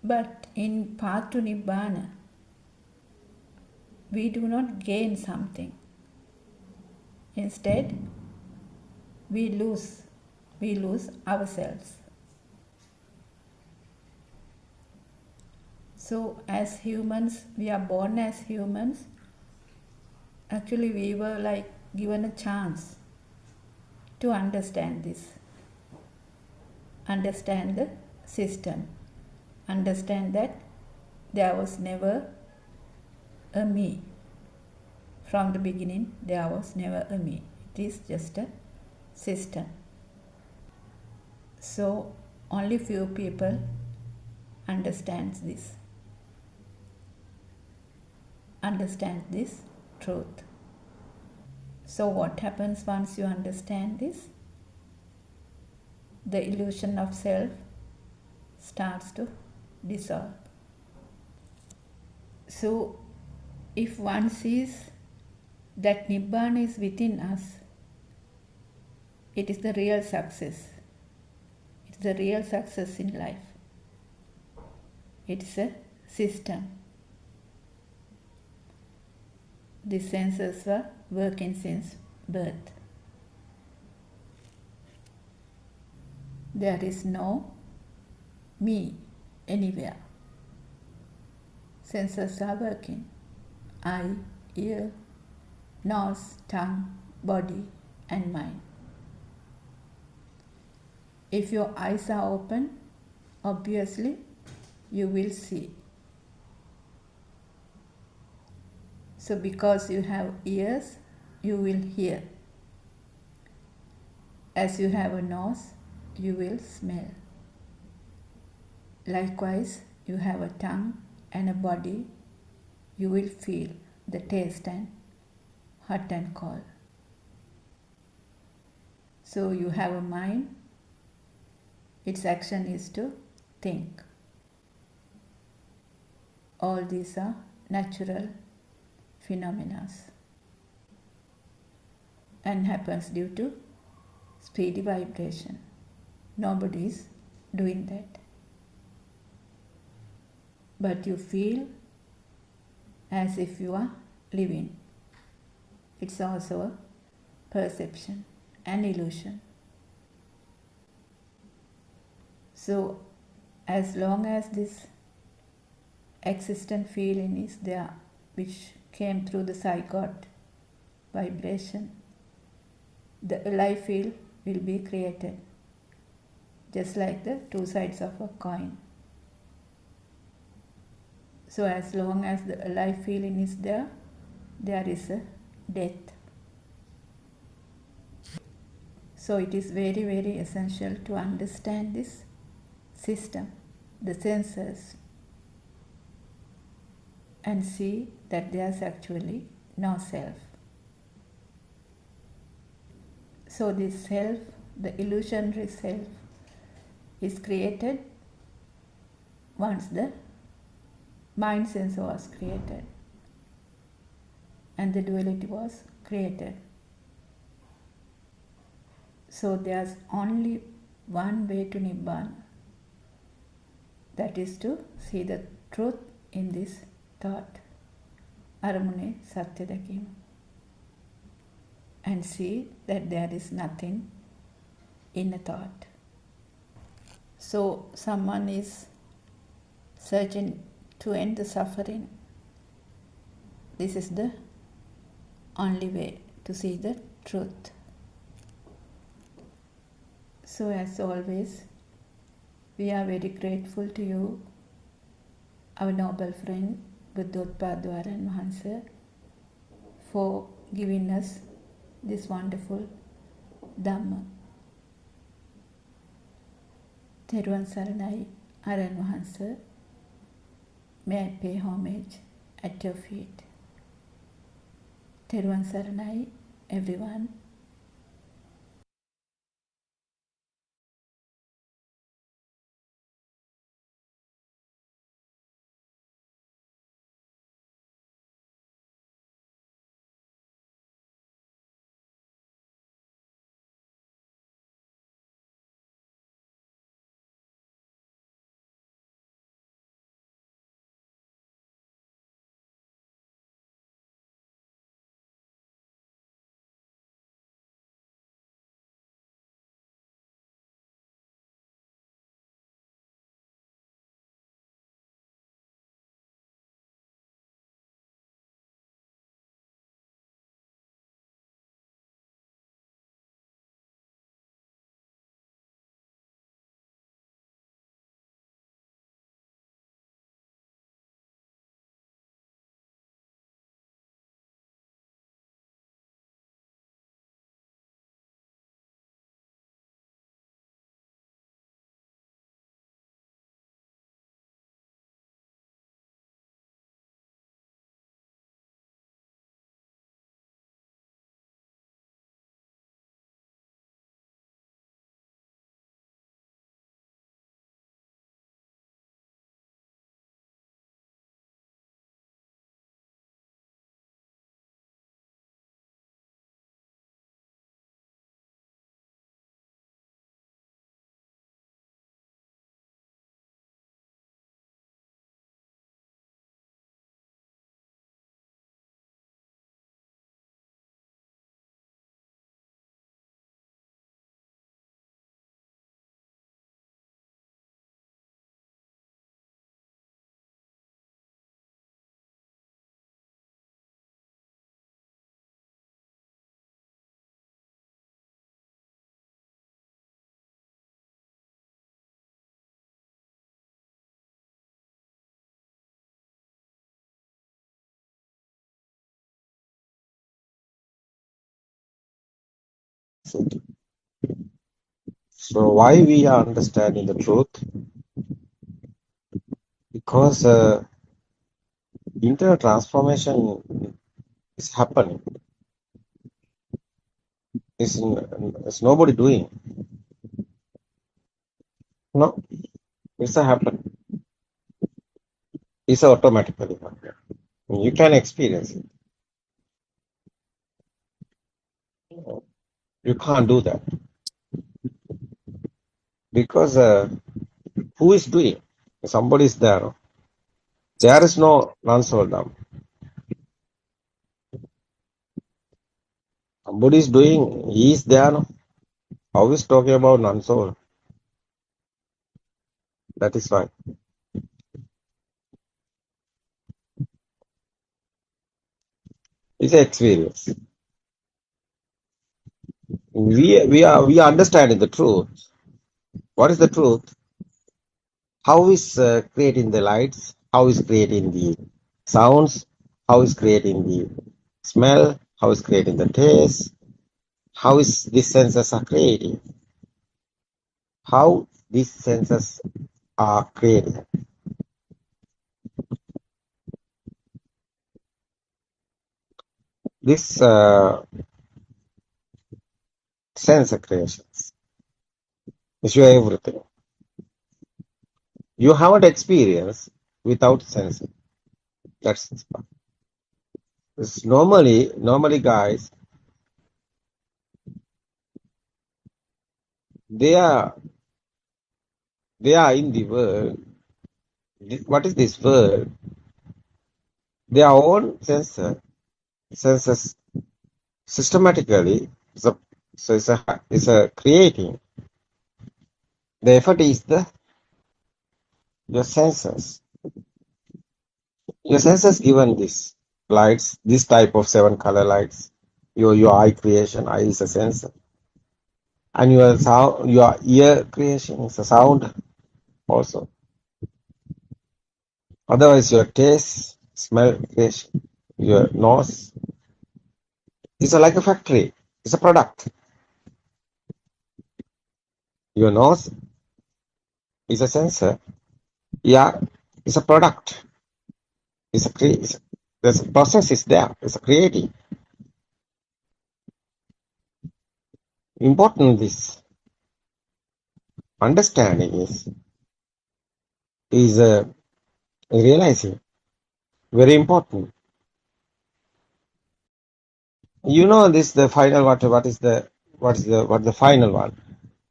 But in path to Nibbana, we do not gain something. Instead, we lose ourselves. So as humans, we are born as humans. Actually, we were like given a chance to understand this, understand the system, understand that there was never a me. From the beginning, there was never a me. It is just a system. So only few people understand this truth. So what happens once you understand this? The illusion of self starts to dissolve. So if one sees that Nibbana is within us, it is the real success. It's the real success in life. It's a system. The senses were working since birth. There is no me anywhere. Senses are working. Eye, ear, nose, tongue, body, and mind. If your eyes are open, obviously you will see. So because you have ears, you will hear. As you have a nose, you will smell. Likewise, you have a tongue and a body, you will feel the taste and hot and cold. So you have a mind, its action is to think. All these are natural phenomena and happens due to speedy vibration. Nobody is doing that. But you feel as if you are living. It's also a perception, an illusion. So as long as this existent feeling is there, which came through the zygote vibration, the alive field will be created, just like the two sides of a coin. So as long as the alive feeling is there, there is a death. So it is very, very essential to understand this system, the senses, and see that there is actually no self. So this self, the illusionary self, is created once the mind sense was created and the duality was created. So there's only one way to Nibbana, that is to see the truth in this thought, Aramune Satya Dakima, and see that there is nothing in a thought. So someone is searching to end the suffering. This is the only way to see the truth. So as always, we are very grateful to you, our noble friend Buddothpado Mahansa, for giving us this wonderful Dhamma. Theruvan Saranai Aran Mahansa, may I pay homage at your feet. Theruvan Saranai, everyone. So why we are understanding the truth? Because internal transformation is happening. It's nobody doing. No, it's a happen. It's automatically happen. You can experience it. You can't do that because who is doing? Somebody is there. There is no non-soul dom. Somebody is doing. He is there. No? How is talking about non-soul? That is why. It's an experience. We are understanding the truth. What is the truth? How is creating the lights? How is creating the sounds? How is creating the smell? How is creating the taste? How is these senses are creating? How these senses are creating? This sense creations is your everything. You haven't experienced without sensing. That's it's normally guys, they are in the world. What is this world? Their own senses systematically. So it's a creating. The effort is your senses. Your senses given this lights, this type of 7 color lights. Your eye creation, eye is a sensor, and your sound, your ear creation is a sound also. Otherwise, your taste, smell creation, your nose is like a factory. It's a product. Your nose is a sensor. Yeah, it's a product. There's a process is there. It's a creating. Important this understanding is realizing very important. You know this the final what is the final one?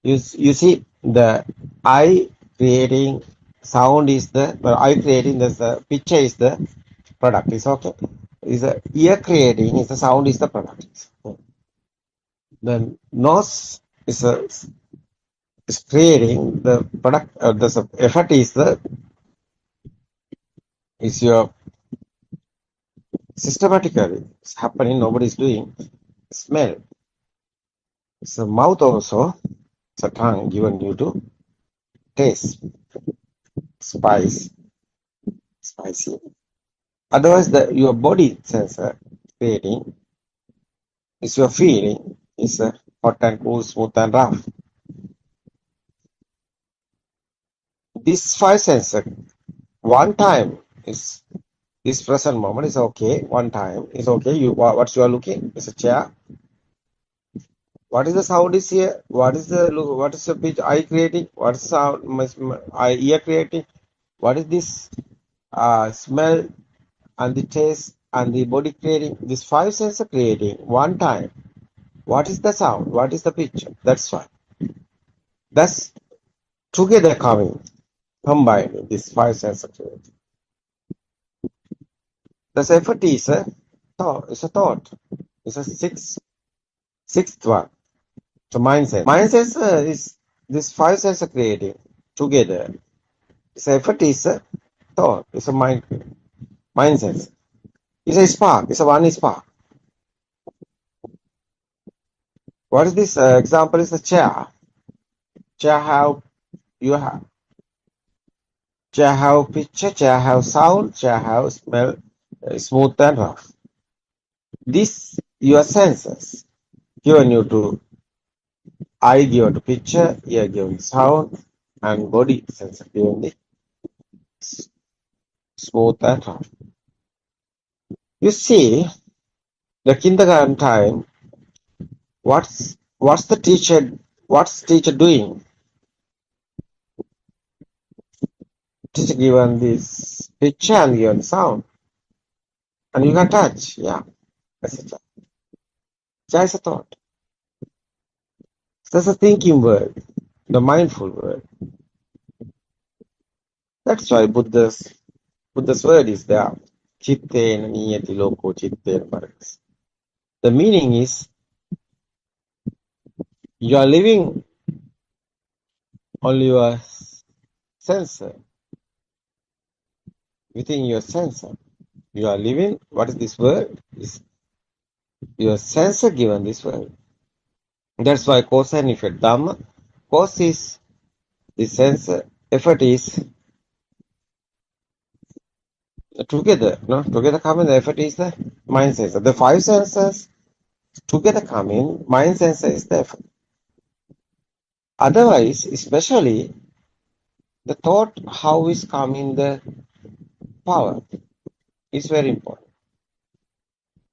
You see the eye creating sound is the eye creating the picture is the product is okay. Is the ear creating is the sound is the product. The nose is creating the product. The effort is your systematically it's happening. Nobody is doing. Smell. It's a mouth also. It's a tongue given you to taste. Spicy. Otherwise, your body sensor creating is your feeling is hot and cool, smooth and rough. These 5 sensor, one time is this present moment is okay. One time is okay. What you are looking is a chair. What is the sound is here? What is the pitch eye creating? What is sound eye ear creating? What is this smell and the taste and the body creating? These 5 senses creating one time. What is the sound? What is the picture? That's why. That's together combining these 5 senses creating. The effort is a thought. It's a thought. It's a sixth one. So mindset. Mindset is this 5 senses creating together. Its effort is a thought. It's a mindset. It's a spark. It's a one spark. What is this example? Is the chair. Chair have picture. Chair have sound. Chair have smell. Smooth and rough. This your senses given you to eye given the picture, ear given the sound, and body sensor given the smooth and rough. You see, the kindergarten time, what's the teacher doing? Teacher given this picture and given sound, and you can touch. Yeah, that's a That's a thought. That's a thinking word, the mindful word. That's why Buddha's word is there. Chittena niyati loko chittena paras. The meaning is you are living on your sensor, within your sensor. You are living, what is this word? Is your sensor given this word. That's why cause and effect. Dhamma, cause is the sensor, effort is together. No, together coming, the effort is the mind sensor. The five sensors together coming, mind sensor is the effort. Otherwise, especially the thought, how is coming the power, is very important.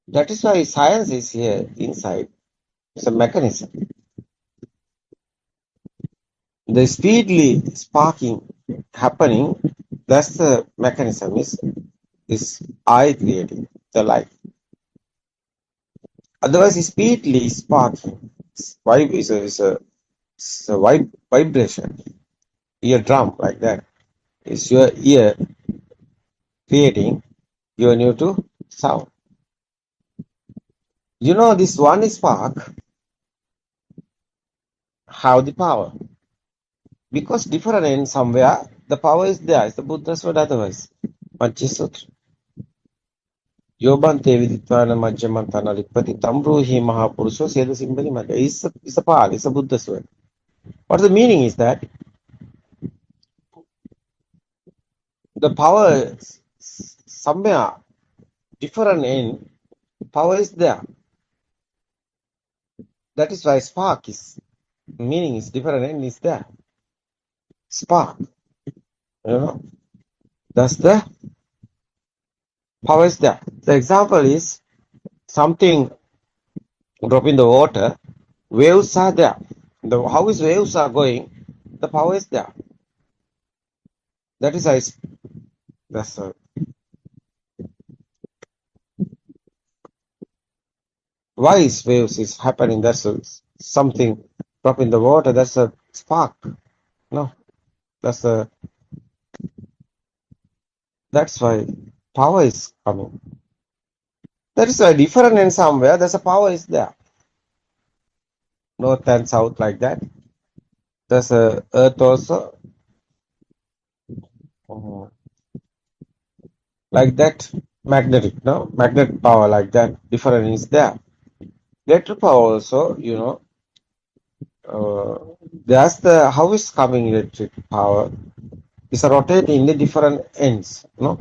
That is why science is here inside. It's a mechanism. The speedily sparking happening, that's the mechanism, is I creating the light. Otherwise, speedily sparking is a vibration. Ear drum like that. It's your ear creating your new to sound. You know, this one spark have the power. Because different in somewhere, the power is there. It's the Buddha's word otherwise. Manchisutra. Yobante viditvana majjamantana likpati tamruhi mahapurusho seda simbali maga. It's a power, it's a Buddha's word. What the meaning is that the power somewhere different in power is there. That is why spark is meaning is different and is there. Spark. You know, that's the power is there. The example is something drop in the water, waves are there. How is waves are going? The power is there. That is that's why is waves is happening. That's something drop in the water. That's a spark. No, that's why power is coming. That is why different in somewhere. There's a power is there. North and south like that. There's a earth also. Like that, magnetic, no? Magnetic power like that, different is there. Electric power also, you know, that's the, how is coming electric power? It's a rotating in the different ends, no?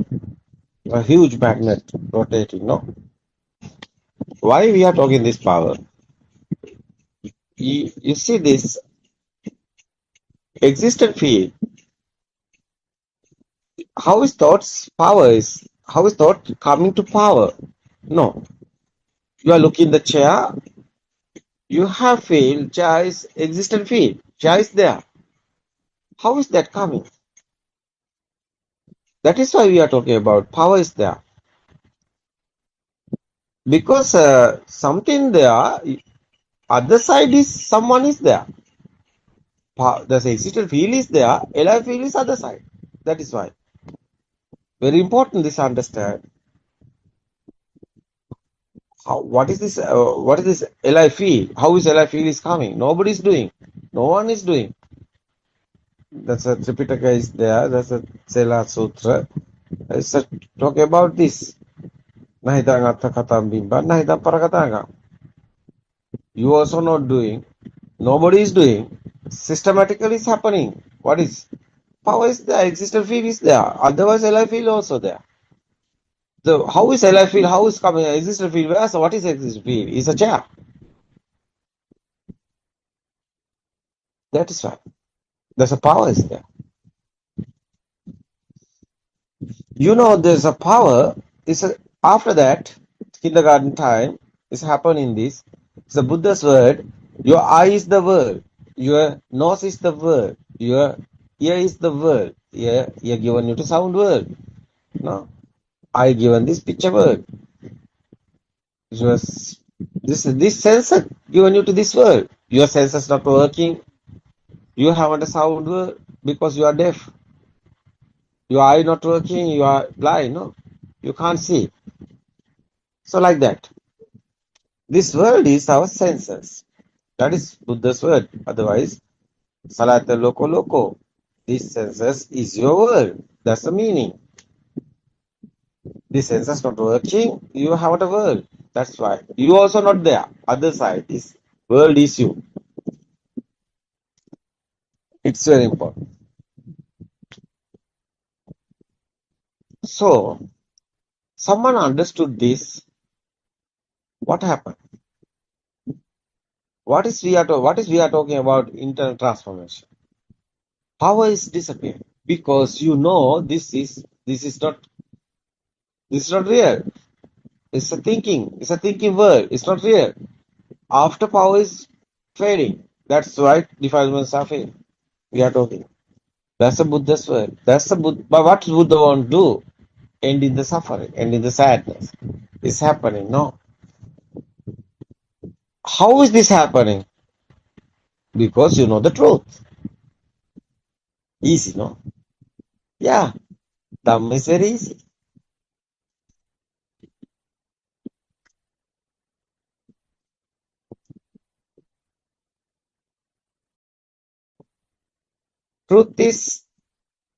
A huge magnet rotating, no? Why we are talking this power? You see this existent field. How is thought coming to power? No. You are looking the chair, you have field, chair is existent field, chair is there. How is that coming? That is why we are talking about power is there. Because something there, other side is someone is there. The existent field is there, alive field is other side. That is why. Very important this understand. What is this alive field? How is alive field is coming? Nobody is doing. No one is doing. That's a Tripitaka is there. That's a Sela Sutra. It's talk about this. You also not doing. Nobody is doing. Systematically is happening. What is? Power is there. Existent field is there. Otherwise, alive field also there. So how is alive field? How is coming? Existent field? So what is existent field? It's a chair. That is why. There's a power is there. You know, there's a power. After that, kindergarten time is happening this. It's the Buddha's word. Your eye is the world. Your nose is the world. Your ear is the world. Ear given you to sound world. No, I given this picture world. This sensor given you to this world. Your senses not working. You haven't a sound world because you are deaf. Your eye not working. You are blind. No, you can't see. So like that. This world is our senses. That is Buddha's word. Otherwise, Salata Loco Loco. This senses is your world. That's the meaning. This senses not working, you have a world. That's why. You also not there. Other side. This world is you. It's very important. So, someone understood this. What happened? What is we are talking about internal transformation? Power is disappearing because you know this is not real. It's a thinking world. It's not real. After power is fading. That's why defilements are fading. We are talking. That's the Buddha's word. That's the Buddha. But what Buddha want to do? End in the suffering, end in the sadness. It's happening. No. How is this happening? Because you know the truth. Easy, no? Yeah. Dhamma is very easy. Truth is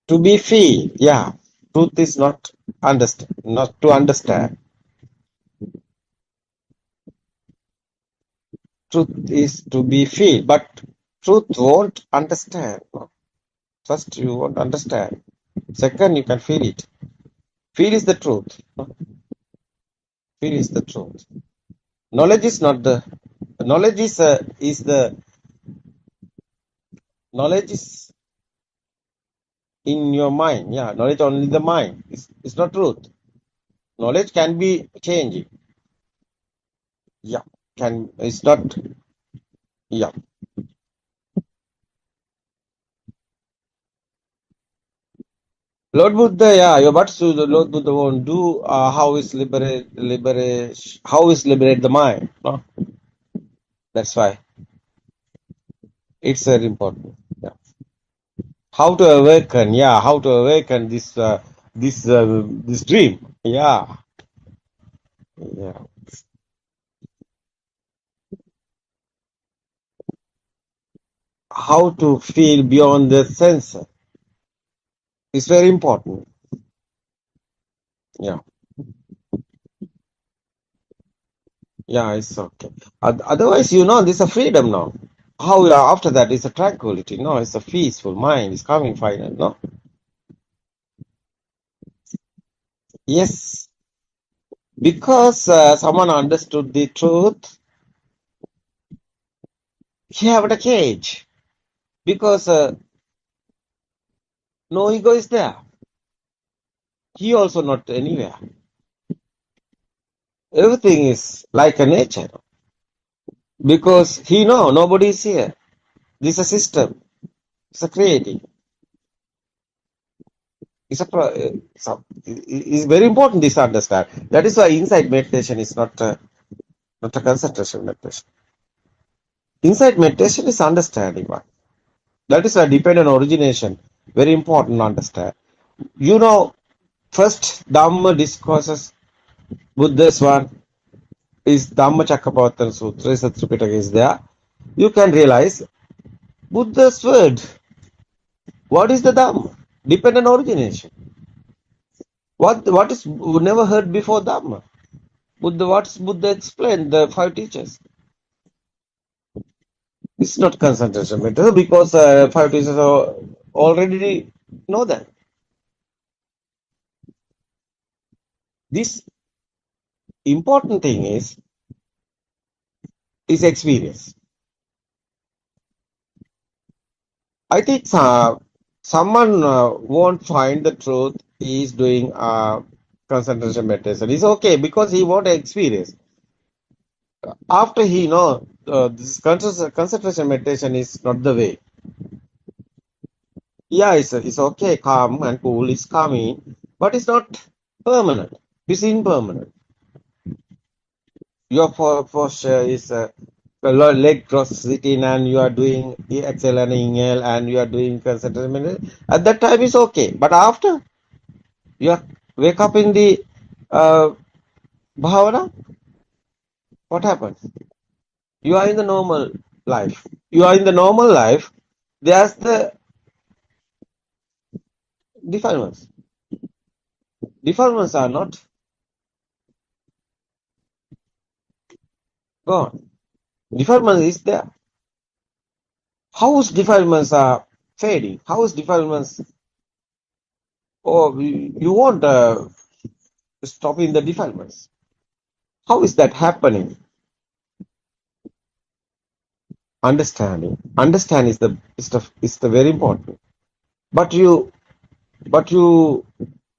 to be feel. Yeah. Truth is not to understand. Truth is to be feel, but truth won't understand. No? First, you won't understand. Second, you can feel it. Feel is the truth. No? Feel is the truth. Knowledge is not the knowledge is the knowledge is in your mind. Yeah, knowledge only the mind. It's not truth. Knowledge can be changing. Yeah, it's not. Yeah. Lord Buddha, yeah, what should the Lord Buddha want to do? How is liberate the mind? No? That's why it's very important. Yeah. How to awaken? Yeah, how to awaken this dream? Yeah, yeah. How to feel beyond the sense is very important. Yeah. Yeah, it's okay. Otherwise, this is a freedom now. How after that is a tranquility. No, it's a peaceful mind. It's coming final. No. Yes, because someone understood the truth. He have a cage because no ego is there. He also not anywhere. Everything is like a nature because he know nobody is here. This is a system. It's a creating. It's very important this understand. That is why insight meditation is not a concentration meditation. Insight meditation is understanding one. That is why dependent origination very important to understand. First Dhamma discourses Buddha's one is Dhamma Chakrapavatana Sutra, is the Tripitaka is there. You can realize Buddha's word. What is the Dhamma? Dependent origination. What is never heard before Dhamma? What's Buddha explained, the 5 teachers? It's not concentration matter because 5 teachers already know that. This important thing is experience. I think someone won't find the truth. He's doing concentration meditation. It's okay because he won't experience. After he know this concentration meditation is not the way. Yeah, it's okay. Calm and cool is calming, but it's not permanent. It's impermanent. Your posture is leg cross sitting and you are doing exhale and inhale and you are doing concentration meditation. At that time it's okay, but after you are wake up in the uh, bhavana, what happens? You are in the normal life. You are in the normal life. There's the defilements. Defilements are not gone. Defilements is there. How is defilements are fading? How is defilements? Oh, you won't stop in the defilements. How is that happening? Understanding. Understand is the very important. But you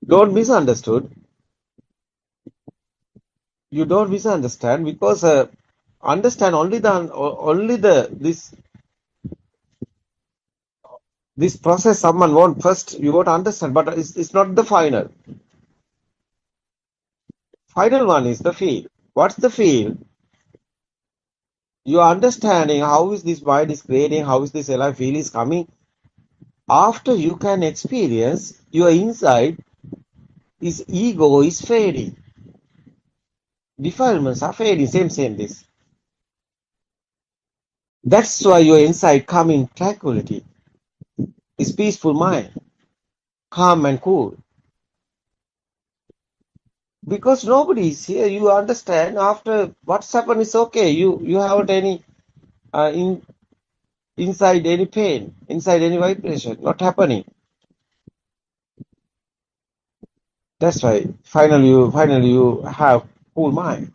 don't misunderstood. You don't misunderstand because understand only this process someone won't first you won't understand, but it's not the final. Final one is the feel. What's the feel? You are understanding how is this mind is creating, how is this alive feel is coming. After you can experience your inside, is ego is fading. Defilements are fading, same this. That's why your inside come in tranquility. It's peaceful mind, calm and cool. Because nobody is here, you understand after what's happened is okay. You haven't any inside any pain, inside any vibration, not happening. That's why finally you have cool mind.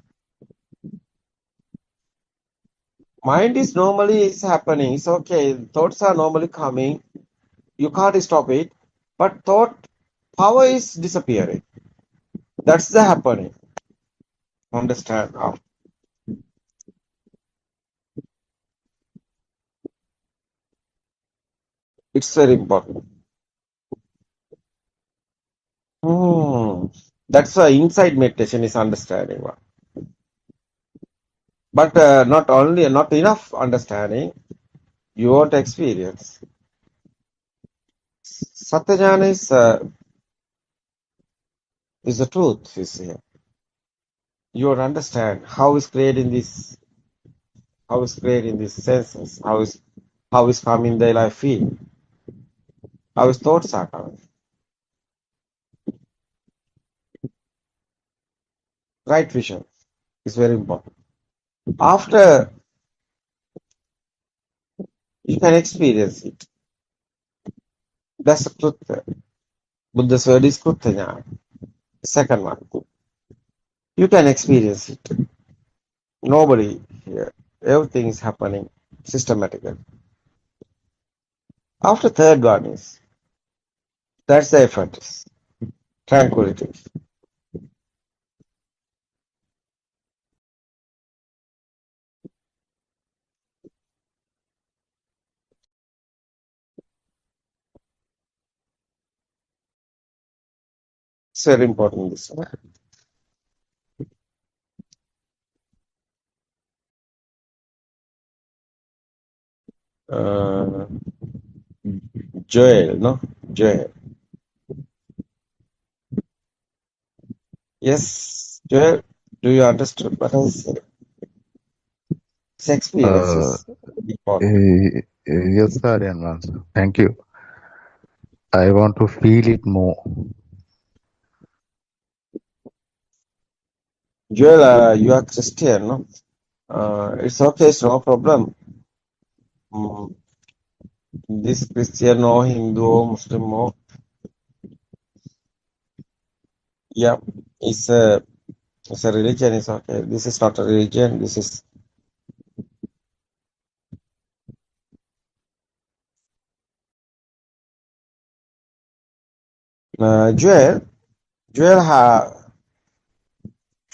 Mind is normally is happening. It's okay. Thoughts are normally coming. You can't stop it. But thought power is disappearing. That's the happening. Understand now. It's very important. That's why inside meditation is understanding. But not enough understanding. You won't experience. Satyajnana is the truth. You see, you will understand how is creating this, how is creating these senses, how is coming the life feel, how is thoughts are coming. Right vision is very important. After you can experience it. That's the truth. Buddha's word is Kruta. Second one. You can experience it. Nobody here. Everything is happening systematically. After third one is, that's the effort. Tranquility. It's very important this one. Joel, no? Joel. Yes, Joel, do you understand what I said? This experience is important. Yes, Aryan. Thank you. I want to feel it more. Joel, you are Christian, no? It's okay, it's no problem. This Christian or Hindu or Muslim or yeah, it's a religion, it's okay. This is not a religion, this is Joel,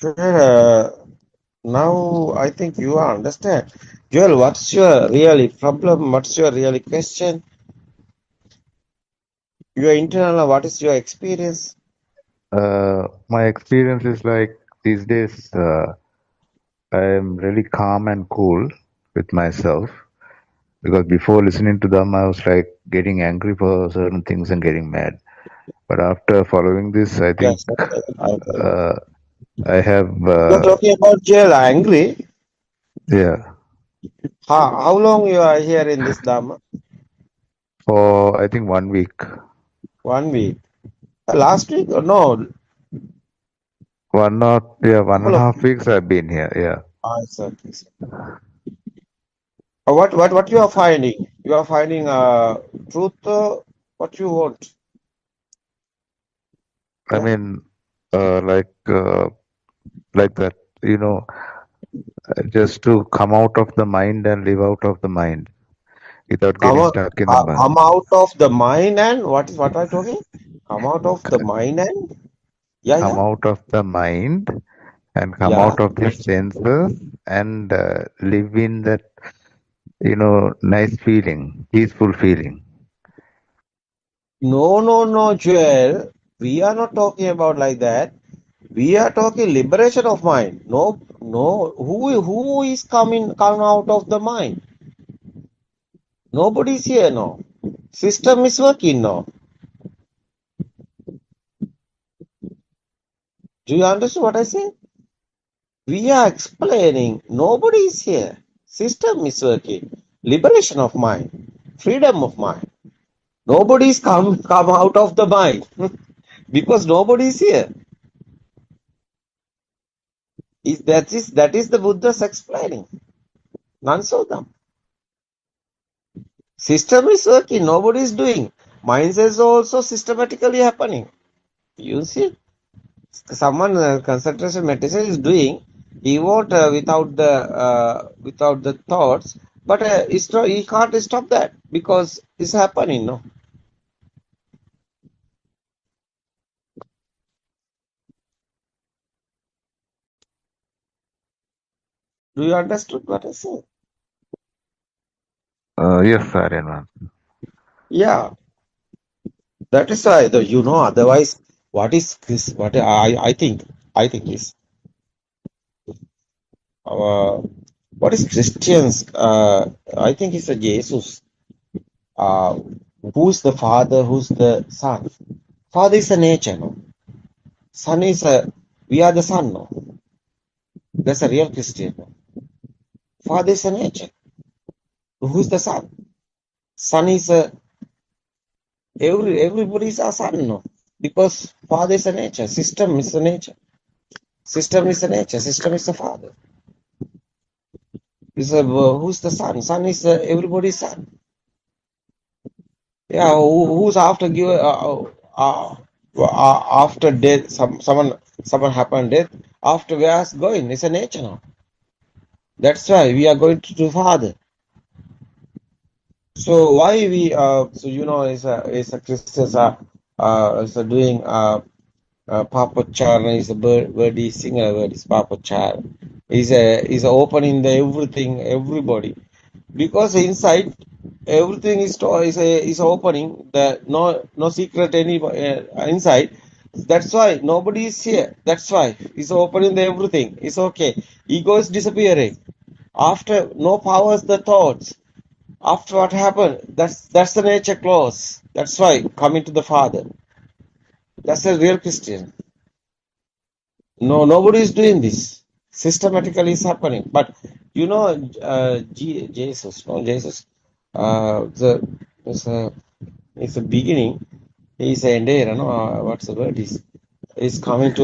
Joel, now I think you understand. Joel, what's your really problem? What's your really question? Your internal, what is your experience? My experience is like these days, I am really calm and cool with myself because before listening to them, I was like getting angry for certain things and getting mad. But after following this, I think Yes, I agree. uh, I have, You're talking about Joel angry. yeah, How long you are here in this Dhamma? for I think 1 week. 1 week. Last week? No, One and couple a of half weeks I've been here. Yeah. exactly. What you are finding? You are finding truth. What you want? I Yeah. mean, like that, just to come out of the mind and live out of the mind without Come getting out, stuck in the mind. come out of the mind and what are you talking? Come out of the mind and Come yeah, out of the mind and come yeah. out of the senses and live in that, nice feeling, peaceful feeling. No, Joel. We are not talking about like that. We are talking liberation of mind. No. Who is come out of the mind? Nobody is here. No. System is working. No. Do you understand what I say? We are explaining. Nobody is here. System is working. Liberation of mind. Freedom of mind. Nobody is come out of the mind because nobody is here. That is the Buddha's explaining. None of them. System is working. Nobody is doing. Mind is also systematically happening. You see, someone concentration meditation is doing. He won't without the thoughts, but he can't stop that because it's happening. No, do you understood what I say? Yes, Aryan. Yeah, that is why. Otherwise, what is this? What I think is what is Christians? I think it's a Jesus. Who's the Father? Who's the Son? Father is a nature, no? Son is we are the Son, no? That's a real Christian. No? Father is a nature. Who's the Son? Son is everybody is a Son, no? Because Father is a nature. System is a nature. System is a nature. System is a Father. Who's the Son? Son is everybody's Son. Yeah, who's after give after death? Someone happened death. After we are going, it's a nature now. That's why we are going to Father. So why we is a Christians is doing Papa Char is a word is singer word is Papa Char is opening the everything everybody because inside everything is opening the no secret any inside. That's why nobody is here. That's why it's opening the everything. It's okay. Ego is disappearing. After no powers the thoughts. After what happened, that's the nature clause. That's why coming to the Father. That's a real Christian. No, nobody is doing this. Systematically is happening. But Jesus, no Jesus. It's a beginning. He's a endeavor, no? What's the word? He's coming to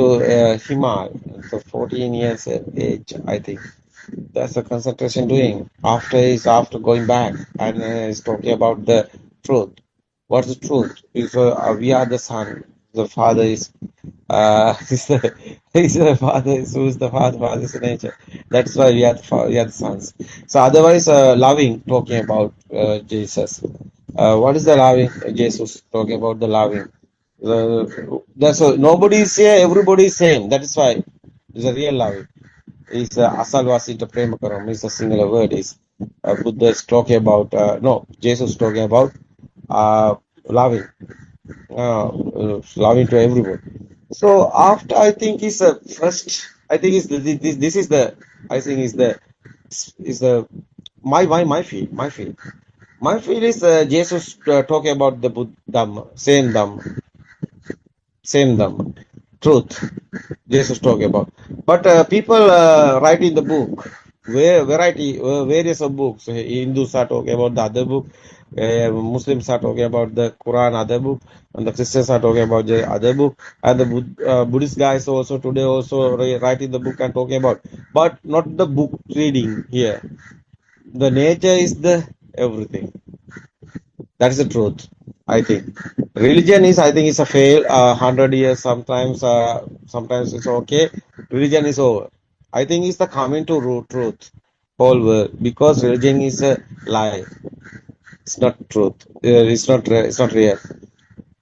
Himal. So 14 years age, I think. That's the concentration doing. After going back and he's talking about the truth. What's the truth? Because we are the son. The father is he's the father. Who's the father? Father is the nature. That's why we are the sons. So otherwise, loving talking about Jesus. What is the loving? Jesus talking about the loving. That's so nobody is here, everybody is same. That is why it's a real love. It's asalvasita premakaram. It's a singular word. Is Buddha is talking about no, Jesus is talking about loving, loving to everyone. So after I think is first. I think is this is the I think is the my feel my feel is Jesus talking about the Buddha same Dhamma, truth. Jesus talking about. But people write in the book, various of books. Hindus are talking about the other book, Muslims are talking about the Quran, other book, and the Christians are talking about the other book, and the Buddhist guys also today also write in the book and talking about, but not the book reading here. The nature is the everything. That is the truth. I think religion is. I think it's a fail. 100 years sometimes. Sometimes it's okay. Religion is over. I think it's the coming to truth. Whole world, because religion is a lie. It's not truth. It's not. It's not real.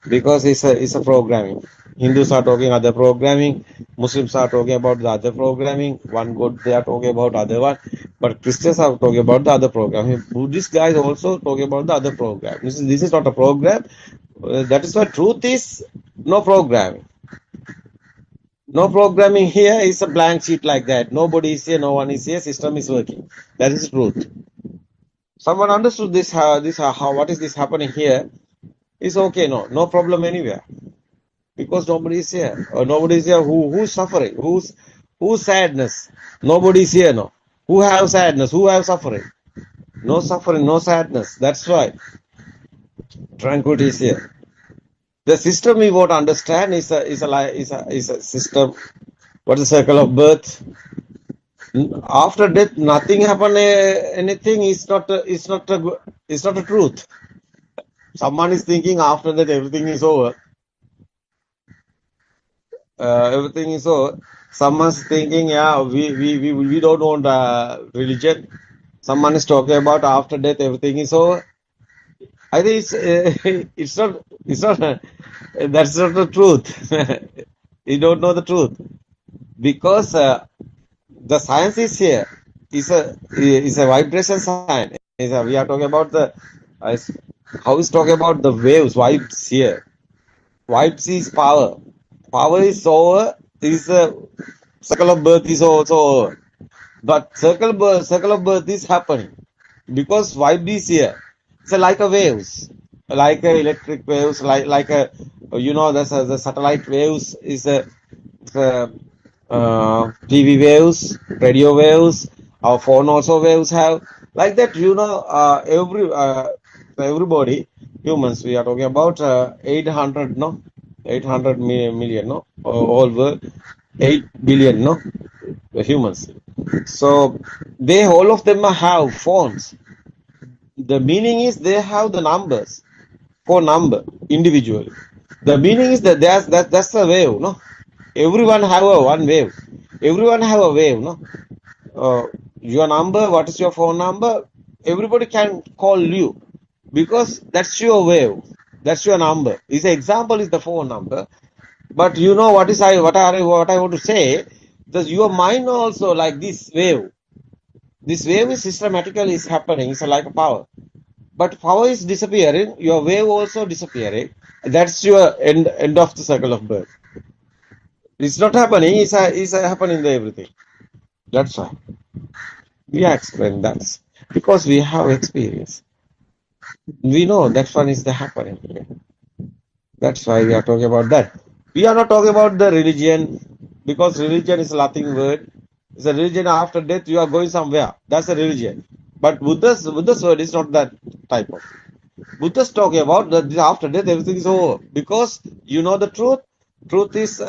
Because it's a programming. Hindus are talking other programming. Muslims are talking about the other programming. One God they are talking about other one. But Christians are talking about the other program. Buddhist guys also talking about the other program. This is not a program. That is why truth is no programming. No programming here is a blank sheet like that. Nobody is here, no one is here. System is working. That is the truth. Someone understood this. How what is this happening here? It's okay. No problem anywhere. Because nobody is here. Or nobody is here who's suffering. Who's sadness. Nobody is here. No. Who have sadness? Who have suffering? No suffering, no sadness. That's why tranquility is here. The system we won't understand is a system. What is the circle of birth? After death, nothing happen. Anything is not a truth. Someone is thinking after that everything is over. Everything is over. Someone's thinking, yeah, we don't want religion. Someone is talking about after death everything is over. I think it's not that's not the truth. You don't know the truth because the science is here. It's a vibration science. We are talking about the how is talking about the waves, vibes here. Vibes is power. Power is over. Is a circle of birth is also over. But circle of birth is happening because vibe is here. It's like a waves, like a electric waves, like a the satellite waves is a TV waves, radio waves. Our phone also waves have like that. Everybody humans. We are talking about 800 million all world 8 billion humans. So they all of them have phones. The meaning is they have the numbers, phone number individually. The meaning is that that's a wave, no? Everyone have one wave. Everyone have a wave, no? Your number, what is your phone number? Everybody can call you because that's your wave. That's your number. This example is the phone number. But you know what I want to say? Your mind also like this wave. This wave is systematically is happening. It's like a power. But power is disappearing. Your wave also disappearing. That's your end of the circle of birth. It's not happening. It's happening in everything. That's why we are explaining that because we have experience. We know that one is the happening here. That's why we are talking about that. We are not talking about the religion because religion is a Latin word. It's a religion after death. You are going somewhere. That's a religion. But Buddha's word is not that type of. Buddha's talking about that after death everything is over because you know the truth. Truth is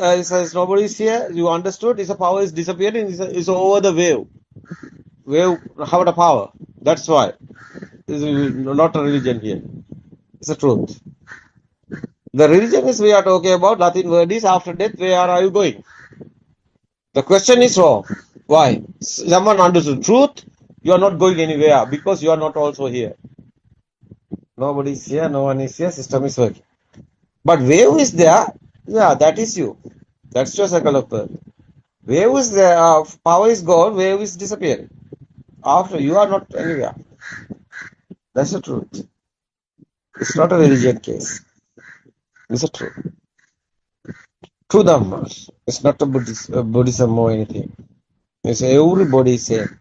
nobody is here. You understood. It's a power is disappearing. It's over the wave. Wave have the power. That's why. It's not a religion here. It's a truth. The religion is we are talking about. Latin word is after death. Where are you going? The question is wrong. Why? Someone understood truth. You are not going anywhere because you are not also here. Nobody is here. No one is here. System is working. But wave is there. Yeah, that is you. That's your circle of birth. Wave is there. Power is gone. Wave is disappearing. After you are not anywhere. That's the truth. It's not a religion case. It's a truth. True Dhamma. It's not a Buddhism or anything. It's everybody same.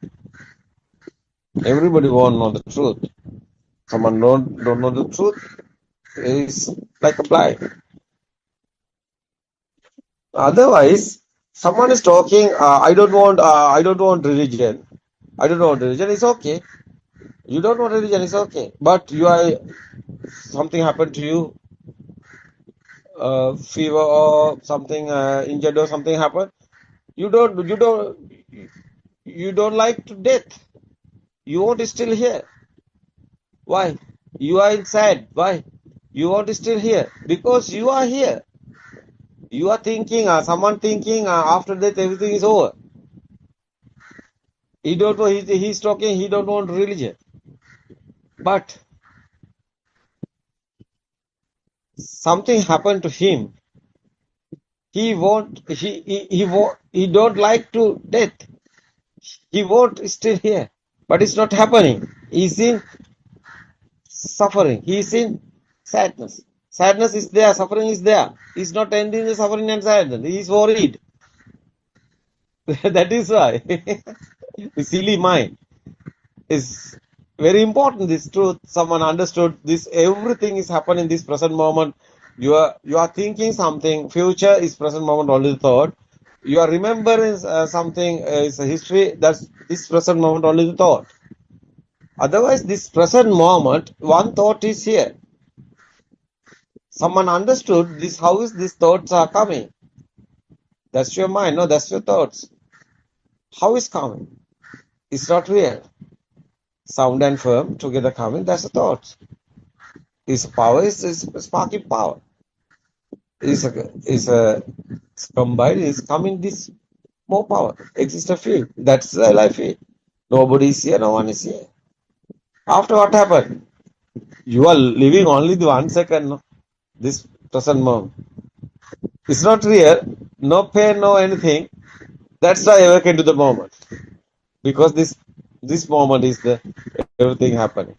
Everybody want to know the truth. Someone don't know the truth is like a blind. Otherwise, someone is talking. I don't want religion. I don't want religion. It's okay. You don't want religion. It's okay. But you are something happened to you, fever or something, injured or something happened. You don't like to death. You want to still here. Why? You are inside. Why? You want to still here because you are here. You are thinking, someone thinking after death everything is over. He don't know. He's talking. He don't want religion. But something happened to him. He don't like to death. He won't still here. But it's not happening. He's in suffering. He's in sadness. Sadness is there. Suffering is there. He's not ending the suffering and sadness. He's worried. That is why. The silly mind is very important. This truth. Someone understood this. Everything is happening in this present moment. You are thinking something. Future is present moment only thought. You are remembering something is a history. That's this present moment only the thought. Otherwise, this present moment, one thought is here. Someone understood this. How is these thoughts are coming? That's your mind. No, that's your thoughts. How is coming? It's not real. Sound and firm together coming. That's the thoughts. Is power is sparking power. Is combined. Is coming this more power. Exists a field. That's the life field. Nobody is here. No one is here. After what happened? You are living only the 1 second. No? This present moment. It's not real. No pain. No anything. That's why I awaken to the moment. Because this moment is the everything happening.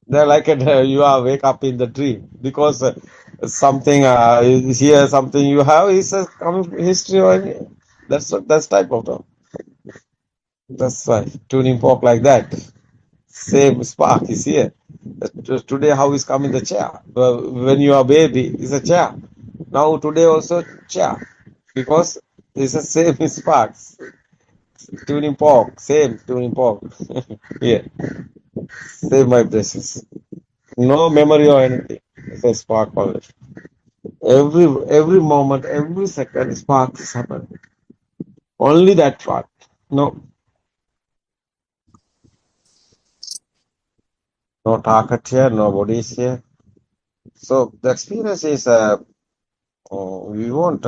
They're like you are wake up in the dream because something is here, something you have is a history or anything. That's type of talk. That's why tuning fork like that. Same spark is here. Today how is coming the chair? When you are baby, is a chair. Now today also chair because it's the same sparks. Tuning fork, same tuning fork. Here. Same vibrations. No memory or anything. It's a spark only. Every moment, every second, spark is happening. Only that part. No target here, nobody is here. So the experience is we want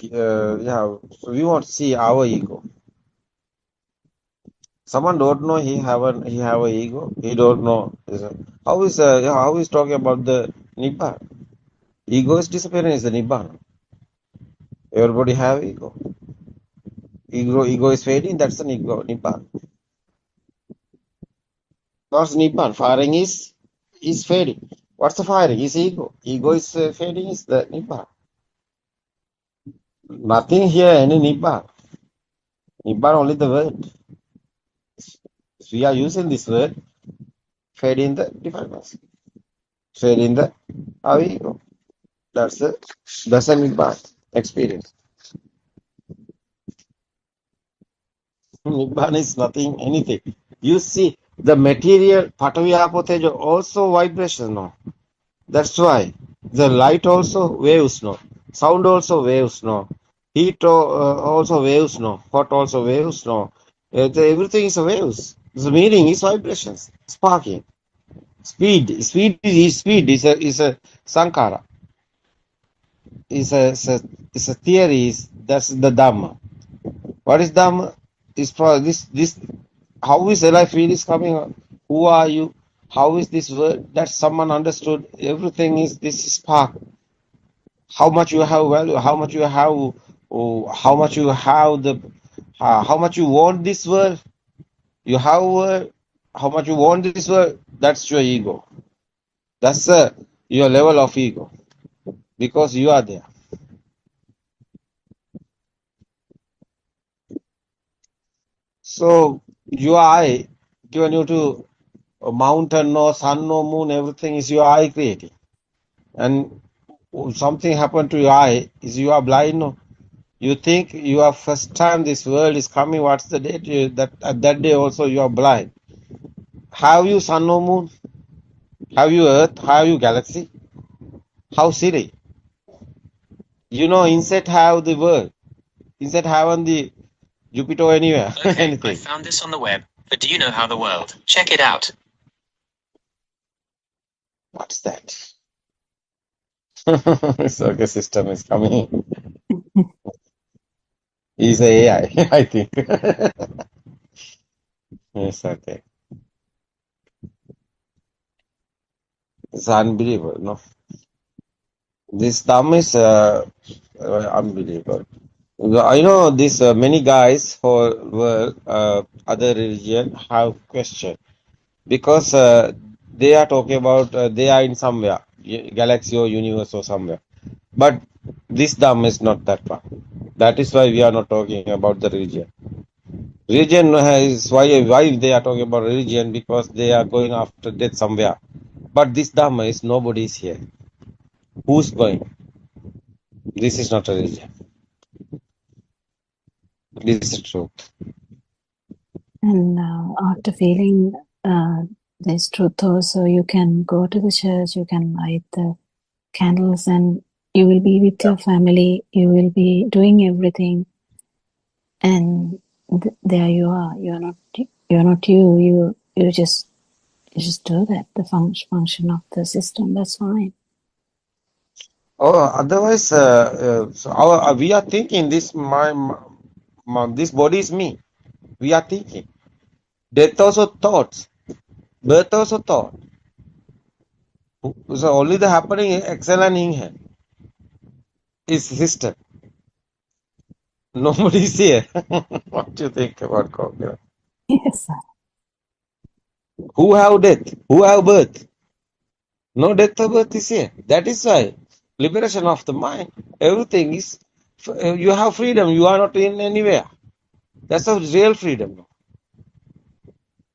we want to see our ego. Someone don't know he have a ego. He don't know how is talking about the nibbana. Ego is disappearing is the nibbana. Everybody have ego. Ego is fading. That's the nibbana. What's nibbana? Firing is fading. What's the firing? Is ego. Ego is fading. Is the nibbana. Nothing here any nibbana. Nibbana only the word. We are using this word, fade in the defilements, fade in the our ego. That's a Nibbana experience. Nibbana is nothing, anything. You see, the material, Patavi Apo Tejo, also vibration, no? That's why. The light also waves, no? Sound also waves, no? Heat also waves, no? Hot also waves, no? Everything is waves. The meaning is vibrations, sparking. Speed is a sankara. Is a theory. That's the Dhamma. What is Dhamma? Is this how is the life field is coming on? Who are you? How is this world that someone understood everything is this spark? How much you have value, how much you have, how much you have how much you want this world. You have how much you want this world. That's your ego. That's your level of ego because you are there. So your eye given you to a mountain or sun or moon, everything is your eye creating. And something happened to your eye, is you are blind. No? You think you are first time this world is coming. What's the date? That at that day also you are blind. Have you sun or moon? Have you earth? Have you galaxy? How silly. You know, insect have the world. Insect have on the Jupiter or anywhere. Okay, I Anything. found this on the web, but do you know how the world? Check it out. What's that? Circus system is coming. He's a AI, I think. Yes, okay. It's unbelievable, no? This thumb is unbelievable. I know this many guys for other religion have question because they are talking about they are in somewhere galaxy or universe or somewhere, but this Dham is not that one. That is why we are not talking about the religion. Religion is why they are talking about religion, because they are going after death somewhere. But this Dhamma is nobody is here. Who's going? This is not a religion. This is truth. And after feeling this truth also, you can go to the church, you can light the candles, and you will be with your family, you will be doing everything, and there you are. You're not you just do that, the function of the system. That's fine. Oh, otherwise, so we are thinking this this body is me. We are thinking. Death also thoughts. Birth also thought. So only the happening exhale and inhale is system. Nobody is here. What do you think about God? Yes, sir. Who have death? Who have birth? No death or birth is here. That is why liberation of the mind. Everything is, you have freedom. You are not in anywhere. That's a real freedom.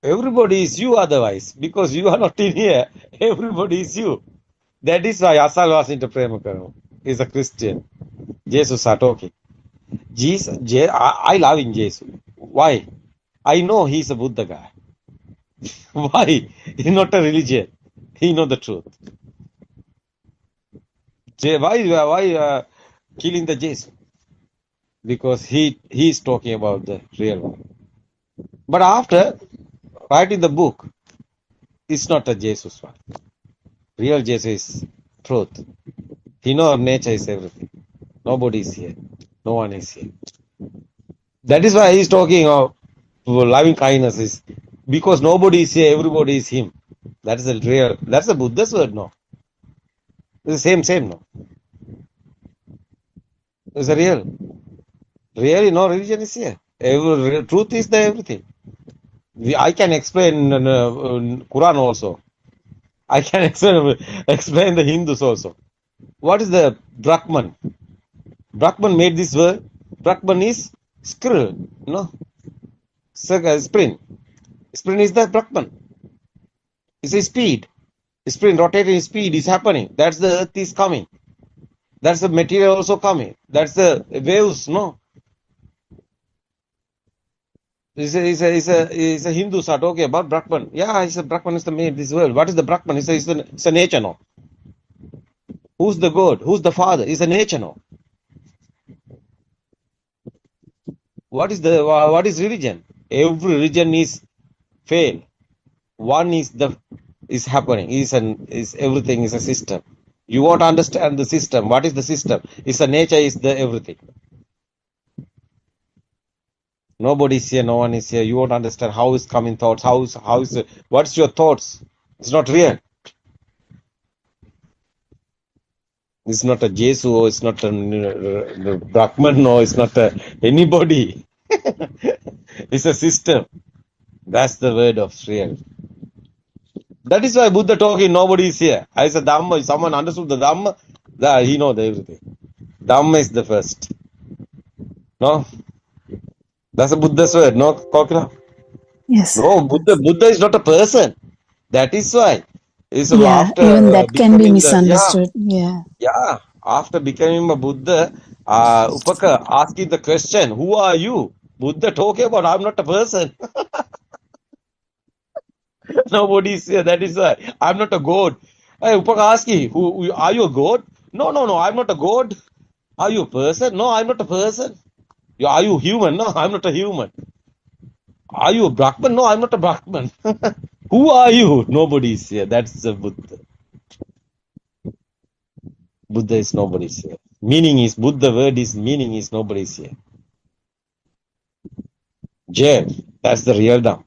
Everybody is you otherwise. Because you are not in here. Everybody is you. That is why Asal was into Premakaram. He's a Christian. Jesus are talking. Jesus, I love in Jesus. Why? I know he's a Buddha guy. Why? He's not a religion. He know the truth. Why killing the Jesus? Because he is talking about the real one. But after writing the book, it's not a Jesus one. Real Jesus is truth. He knows nature is everything. Nobody is here. No one is here. That is why he's talking of loving kindness, is because nobody is here, everybody is him. That is the real. That's the Buddha's word, no? It's the same, no? It's a real. Really, no religion is here. Truth is the everything. I can explain Quran also. I can explain the Hindus also. What is the Brahman? Brahman made this word. Brahman is squirrel, no? Spring. Spring is the Brahman. It's a speed. Spring rotating speed is happening. That's the earth is coming. That's the material also coming. That's the waves, no? It's a Hindus are talking about Brahman. Yeah, it's a Brahman is the made this world. What is the Brahman? It's a nature, no? Who's the God? Who's the Father? It's a nature, no? What is religion? Every religion is fail. One is happening. Is everything is a system. You won't understand the system. What is the system? It's a nature. Is the everything. Nobody is here. No one is here. You won't understand how is coming thoughts. What's your thoughts? It's not real. It's not a Jesu, or it's not a Brahman, no, it's not anybody. It's a system. That's the word of real. That is why Buddha talking, nobody is here. I said Dhamma, if someone understood the Dhamma, he knows everything. Dhamma is the first. No? That's a Buddha's word, no, Kokila? Yes. No, Buddha is not a person. That is why. It's Yeah, after even that can be becoming misunderstood. Yeah. yeah, after becoming a Buddha, Upaka asking the question, who are you? Buddha talking about, I'm not a person. Nobody is here. That is why. I'm not a god. Hey, Upaka asking, are you a god? No, I'm not a god. Are you a person? No, I'm not a person. Are you human? No, I'm not a human. Are you a Brahman? No, I'm not a Brahman. Who are you? Nobody is here. That's the Buddha. Buddha is nobody's here. Meaning is, Buddha word is, meaning is nobody's here. Jail. That's the real Dham.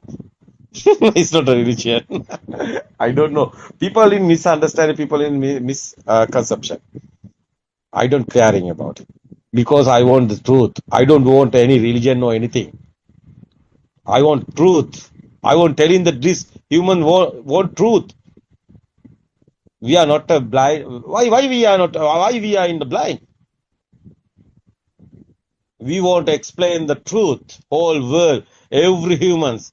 It's not a religion. I don't know. People in misunderstanding, people in misconception. I don't caring about it. Because I want the truth. I don't want any religion or anything. I want truth. I want telling that this human want truth. We are not a blind. Why we are not? Why we are in the blind? We want to explain the truth. Whole world, every humans.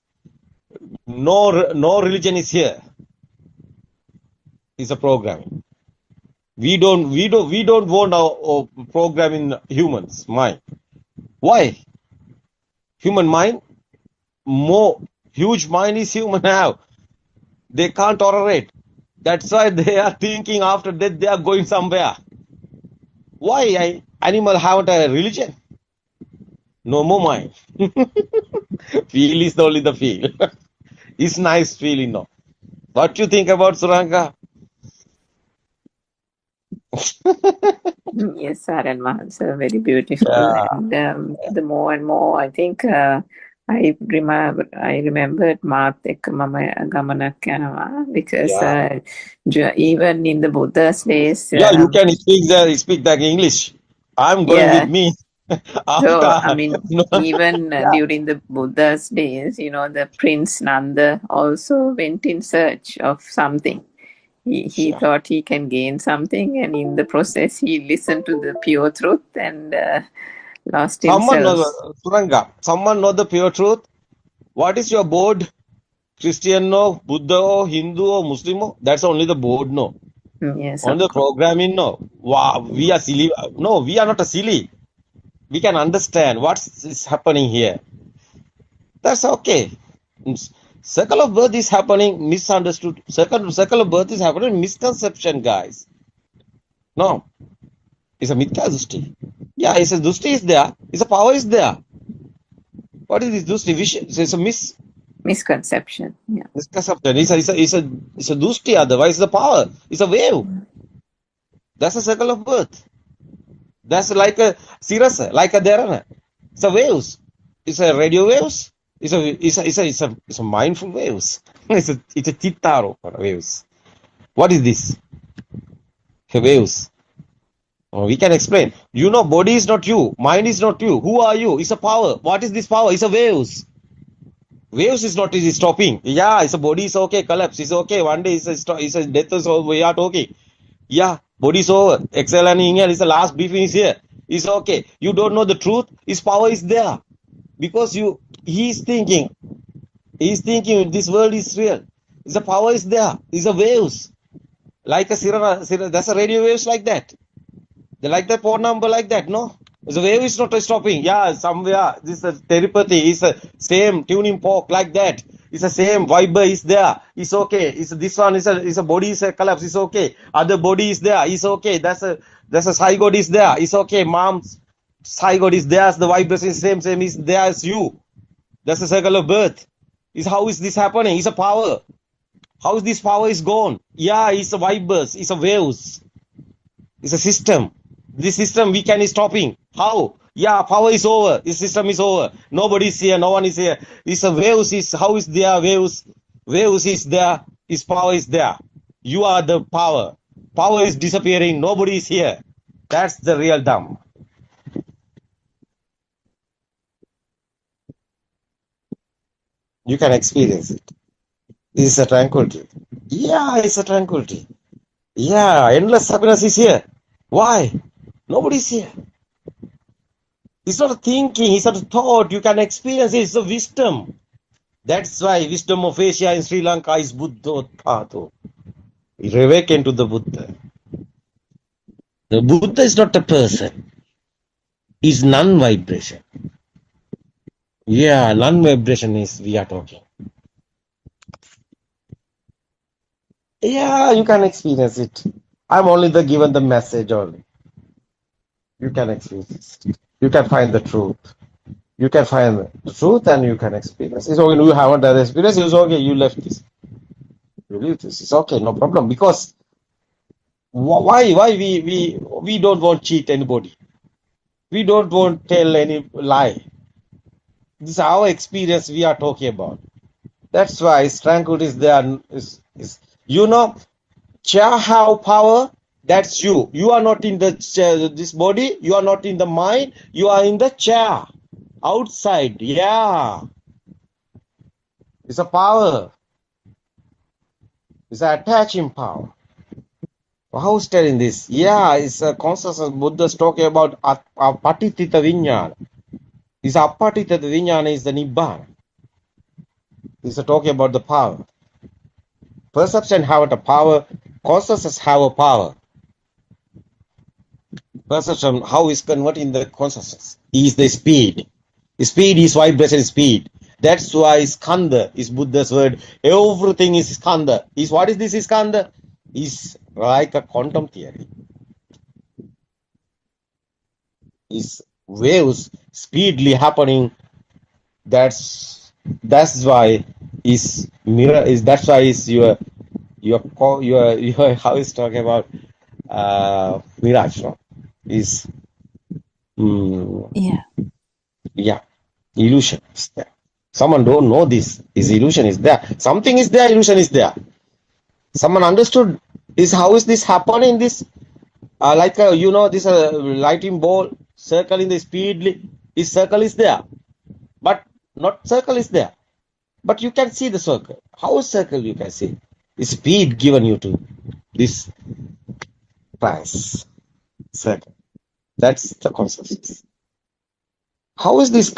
No religion is here. It's a programming. We don't want our program in humans' mind. Why? Human mind, more huge mind is human now. They can't tolerate. That's why they are thinking after death they are going somewhere. Why animal have a religion? No more mind. Feel is only the feel. It's nice feeling, no. What you think about Suranga? Yes, Saran Mahansa, very beautiful. Yeah. And the more and more, I think I remembered Maat ekka mama gamanak yanawa because even in the Buddha's days. Yeah, you can speak that English. I'm going with me. So, I mean, even during the Buddha's days, the Prince Nanda also went in search of something. He thought he can gain something, and in the process, he listened to the pure truth and lost himself. Someone know the pure truth? What is your board? Christian no, Buddha or Hindu or Muslim no? That's only the board no. Yes. On the programming no. Wow, we are silly. No, we are not a silly. We can understand what is happening here. That's okay. Circle of birth is happening, misunderstood. Circle of birth is happening, misconception, guys. No. It's a mithya dushti. Yeah, it's a dushti is there. It's a power is there. What is this dushti? It's a misconception. Yeah. Misconception. It's a dushti, otherwise the power. It's a wave. That's a circle of birth. That's like a sirasa, like a dharana. It's a waves. It's a radio waves. It's a mindful waves. It's a chittaro waves. What is this? Waves. We can explain. Body is not you. Mind is not you. Who are you? It's a power. What is this power? It's a waves. Waves is not stopping. Yeah, it's a body is okay. Collapse is okay. One day it's a death is over. We are talking. Yeah, body is over. Exhale and inhale is the last briefing is here. It's okay. You don't know the truth. His power is there. Because he's thinking this world is real. The power is there. It's a waves. Like a sirana, that's a radio waves like that. They like the phone number like that, no? The wave is not stopping. Yeah, somewhere this is telepathy. It's the same tuning fork like that. It's the same vibe is there. It's okay. This one is a body is a collapse. It's okay. Other body is there. It's okay. That's a zygote is there. It's okay. Mom's zygote is there. The vibration is same is there as you. That's a circle of birth. How is this happening? It's a power. How is this power is gone? Yeah, it's a vibers. It's a waves. It's a system. This system we can stopping. How? Yeah, power is over. This system is over. Nobody is here. No one is here. It's a waves. How is there waves? Waves is there. His power is there. You are the power. Power is disappearing. Nobody is here. That's the real Dhamma. You can experience it. This is a tranquility. Yeah, it's a tranquility. Yeah, endless happiness is here. Why? Nobody is here. It's not a thinking, it's not a thought. You can experience it. It's a wisdom. That's why wisdom of Asia in Sri Lanka is Buddothpado. It awakened to the Buddha. The Buddha is not a person. It's non-vibration. Yeah, non-vibration is we are talking. Yeah, you can experience it. I'm only given the message only. You can experience it. You can find the truth. You can find the truth and you can experience. It's okay. You haven't done the experience. It's okay. You left this. You leave this. It's okay. No problem. Because why we don't want to cheat anybody. We don't want to tell any lie. This is our experience we are talking about. That's why tranquility is there. You know, chair have power. That's you. You are not in the chair, this body. You are not in the mind. You are in the chair. Outside. Yeah. It's a power. It's an attaching power. How's telling this? Yeah, it's a consciousness. Buddha's talking about apatitita vinyana. This apatitita vinyana is the nibbana. He's talking about the power. Perception have a power. Consciousness have a power. Perception, how is converting the consciousness? Is the speed. Speed is vibration speed. That's why skanda is Buddha's word. Everything is skanda. What is this skanda? Is like a quantum theory. Is waves speedily happening. That's why is mirror is that's why is your how is talking about mirage, no? Is yeah, illusion is there. Someone don't know this. Is illusion is there. Something is there, illusion is there. Someone understood is how is this happening? This like you know, this lighting ball circling the speedly. This circle is there, but not circle is there. But you can see the circle. How is circle you can see? The speed given you to this price circle. That's the consciousness. How is this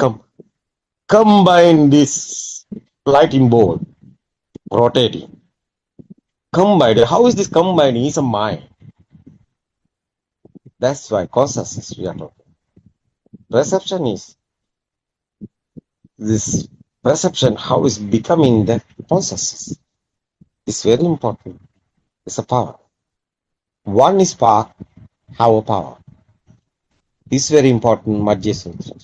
combine this lighting ball rotating? Combined. How is this combining? It's a mind. That's why consciousness we are talking. Perception is this perception, how is becoming the consciousness. It's very important. It's a power. One is spark, have a power. It's very important, Madhya Sutra.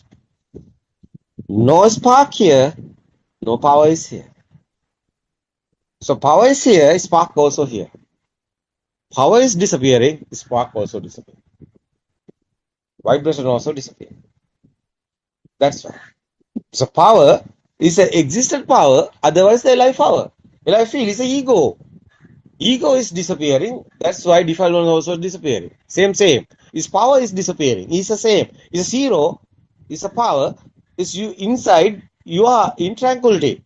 No spark here, no power is here. So power is here, spark also here. Power is disappearing, spark also disappearing. Vibration also disappearing. That's why. So power is an existent power, otherwise the life power. Life field is an ego. Ego is disappearing, that's why defilement also disappearing. Same. His power is disappearing. It's the same. It's a zero, it's a power. It's you inside, you are in tranquility.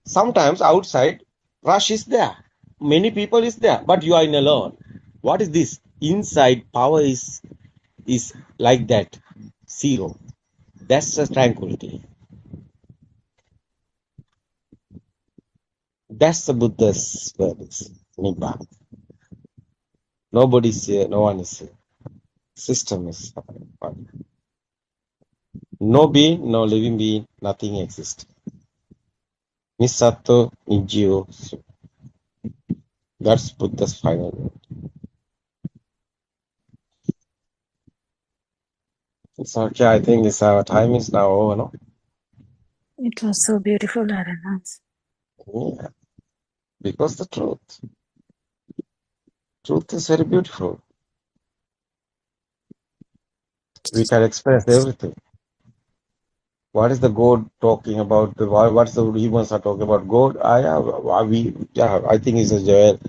Sometimes outside, rush is there. Many people is there, but you are in alone. What is this? Inside power is like that. Zero. That's the tranquility. That's the Buddha's words. Nibbana. Nobody's here, no one is here. System is happening. No being, no living being, nothing exists. Nisato, Nijio. That's Buddha's final word. It's okay, I think our time is now over, no? It was so beautiful, Aranans. Yeah. Because the truth is very beautiful. We can express everything. What is the God talking about? What's the humans are talking about? God, I think it's a Joel.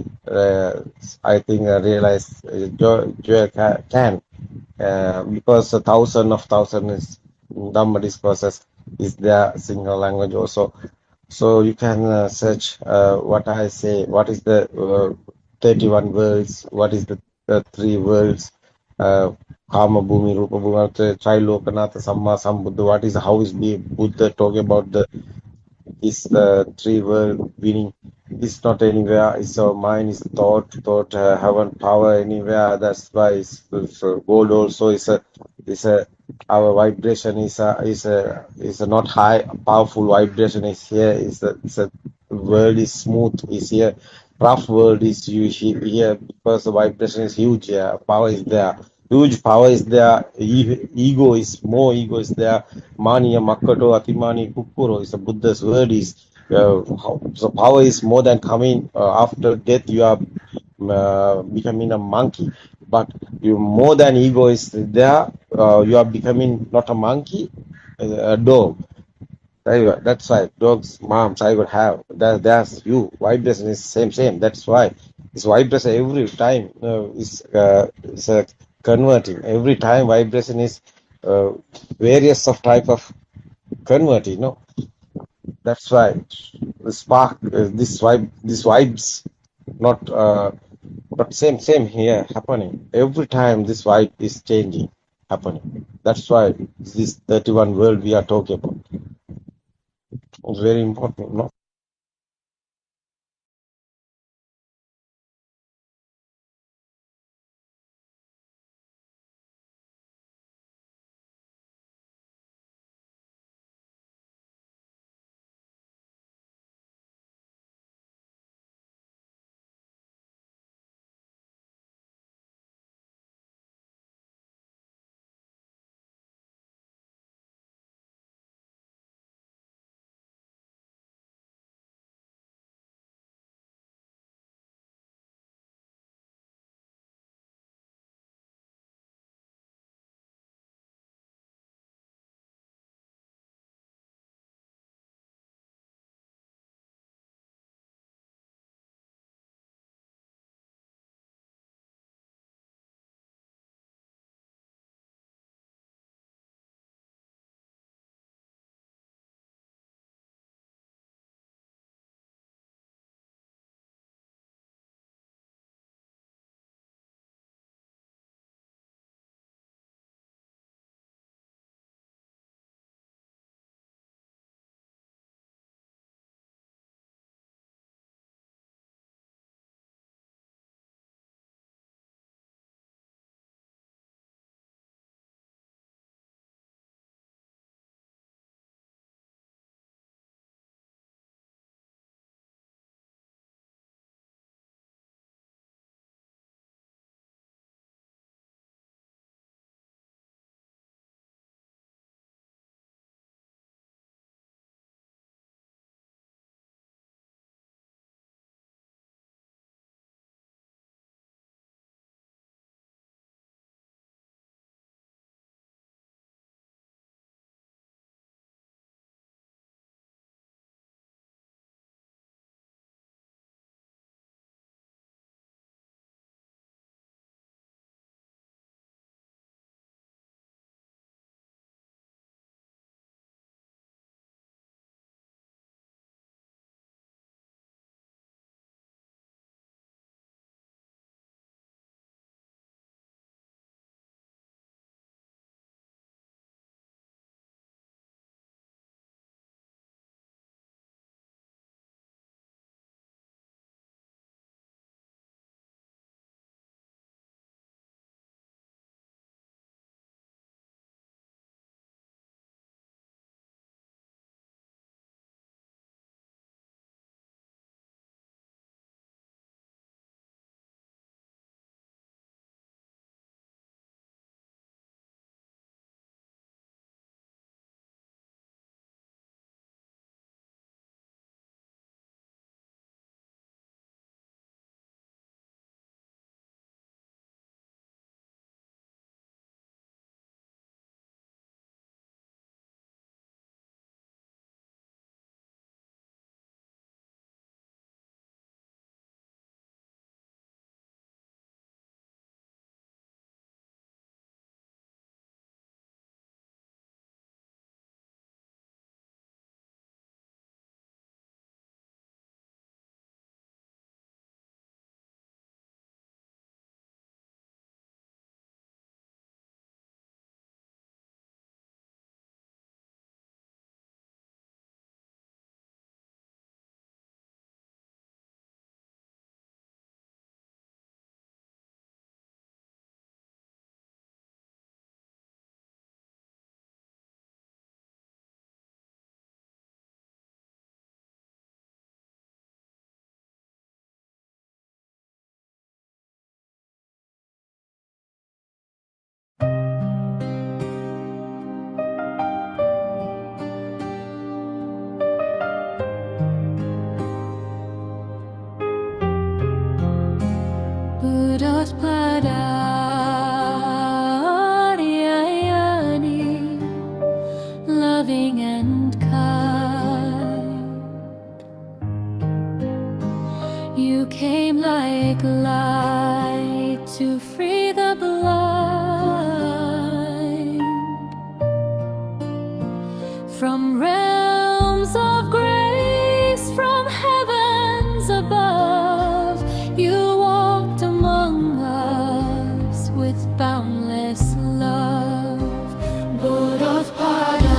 I think I realize Joel can because a thousand is Dhamma discourses is their single language also. So you can search what I say. What is the 31 worlds? What is the three worlds? Kama Bhumi, Rupa Bhumi, Trilokanatha, Samma Sambuddha. What is how is the Buddha talking about the is the three world meaning? It's not anywhere. It's our mind. Is thought haven't power anywhere. That's why it's gold also is a our vibration is a not high powerful vibration is here. Is a world is smooth is here. Rough world is here because the vibration is huge. Yeah, power is there. Huge power is there. Ego is there. Mani Makato Atimani Kukuro is a Buddha's word is so power is more than coming after death you are becoming a monkey, but you more than ego is there, you are becoming not a monkey, a dog. That's why dogs moms I would have that's you vibration is same, that's why it's vibration every time is converting every time vibration is various of type of converting, that's why the spark this vibes not but same here happening every time this vibe is changing happening, that's why this 31 world we are talking about is very important, Buddothpado, loving and kind. You came like light to free the blind from realms of grace, from heavens above. You walked among us with boundless love. Buddothpado,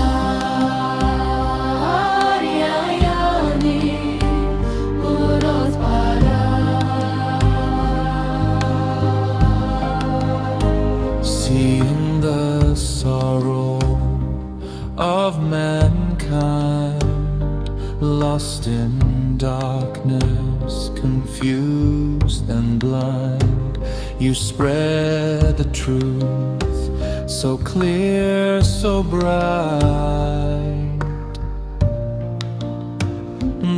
seeing the sorrow of mankind, lost in darkness, confused and blind. You spread the truth so clear, so bright.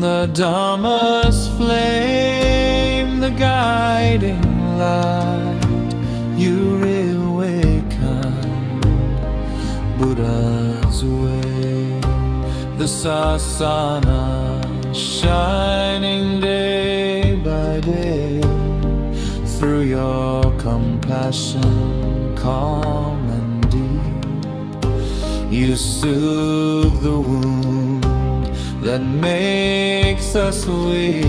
The Dharma's flame, the guiding light. You reawakened Buddha's way, the sasana shining day by day. Through your compassion, calm and deep, you soothe the wound that makes us weak.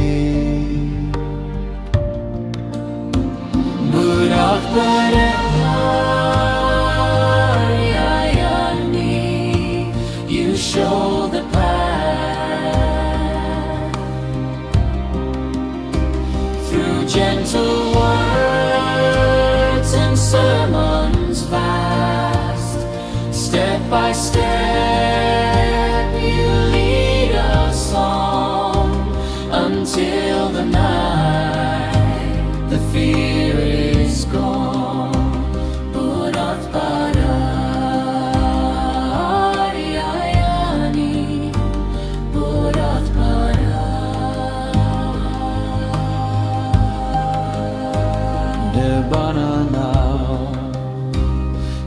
Buddothpado, you show the path through gentle words and sermons vast. Step by step you lead us on until the night the fear is gone. Buddothpado, Nibbana now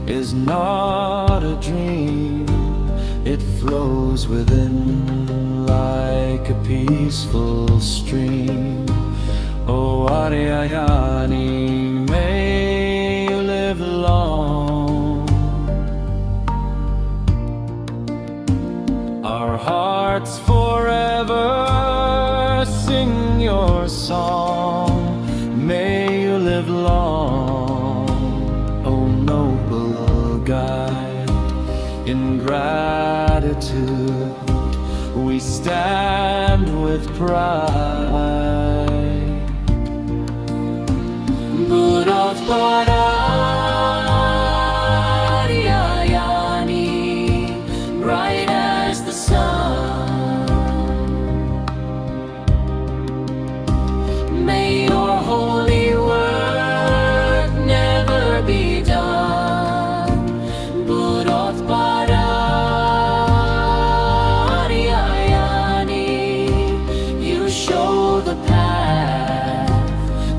is not a dream. It flows within like a peaceful stream. Oh Aryayani, may you live long. Our hearts forever sing your song. May you live long, O noble guide. In gratitude we stand with pride. Buddothpado, bright as the sun. May your holy work never be done. Buddothpado, you show the path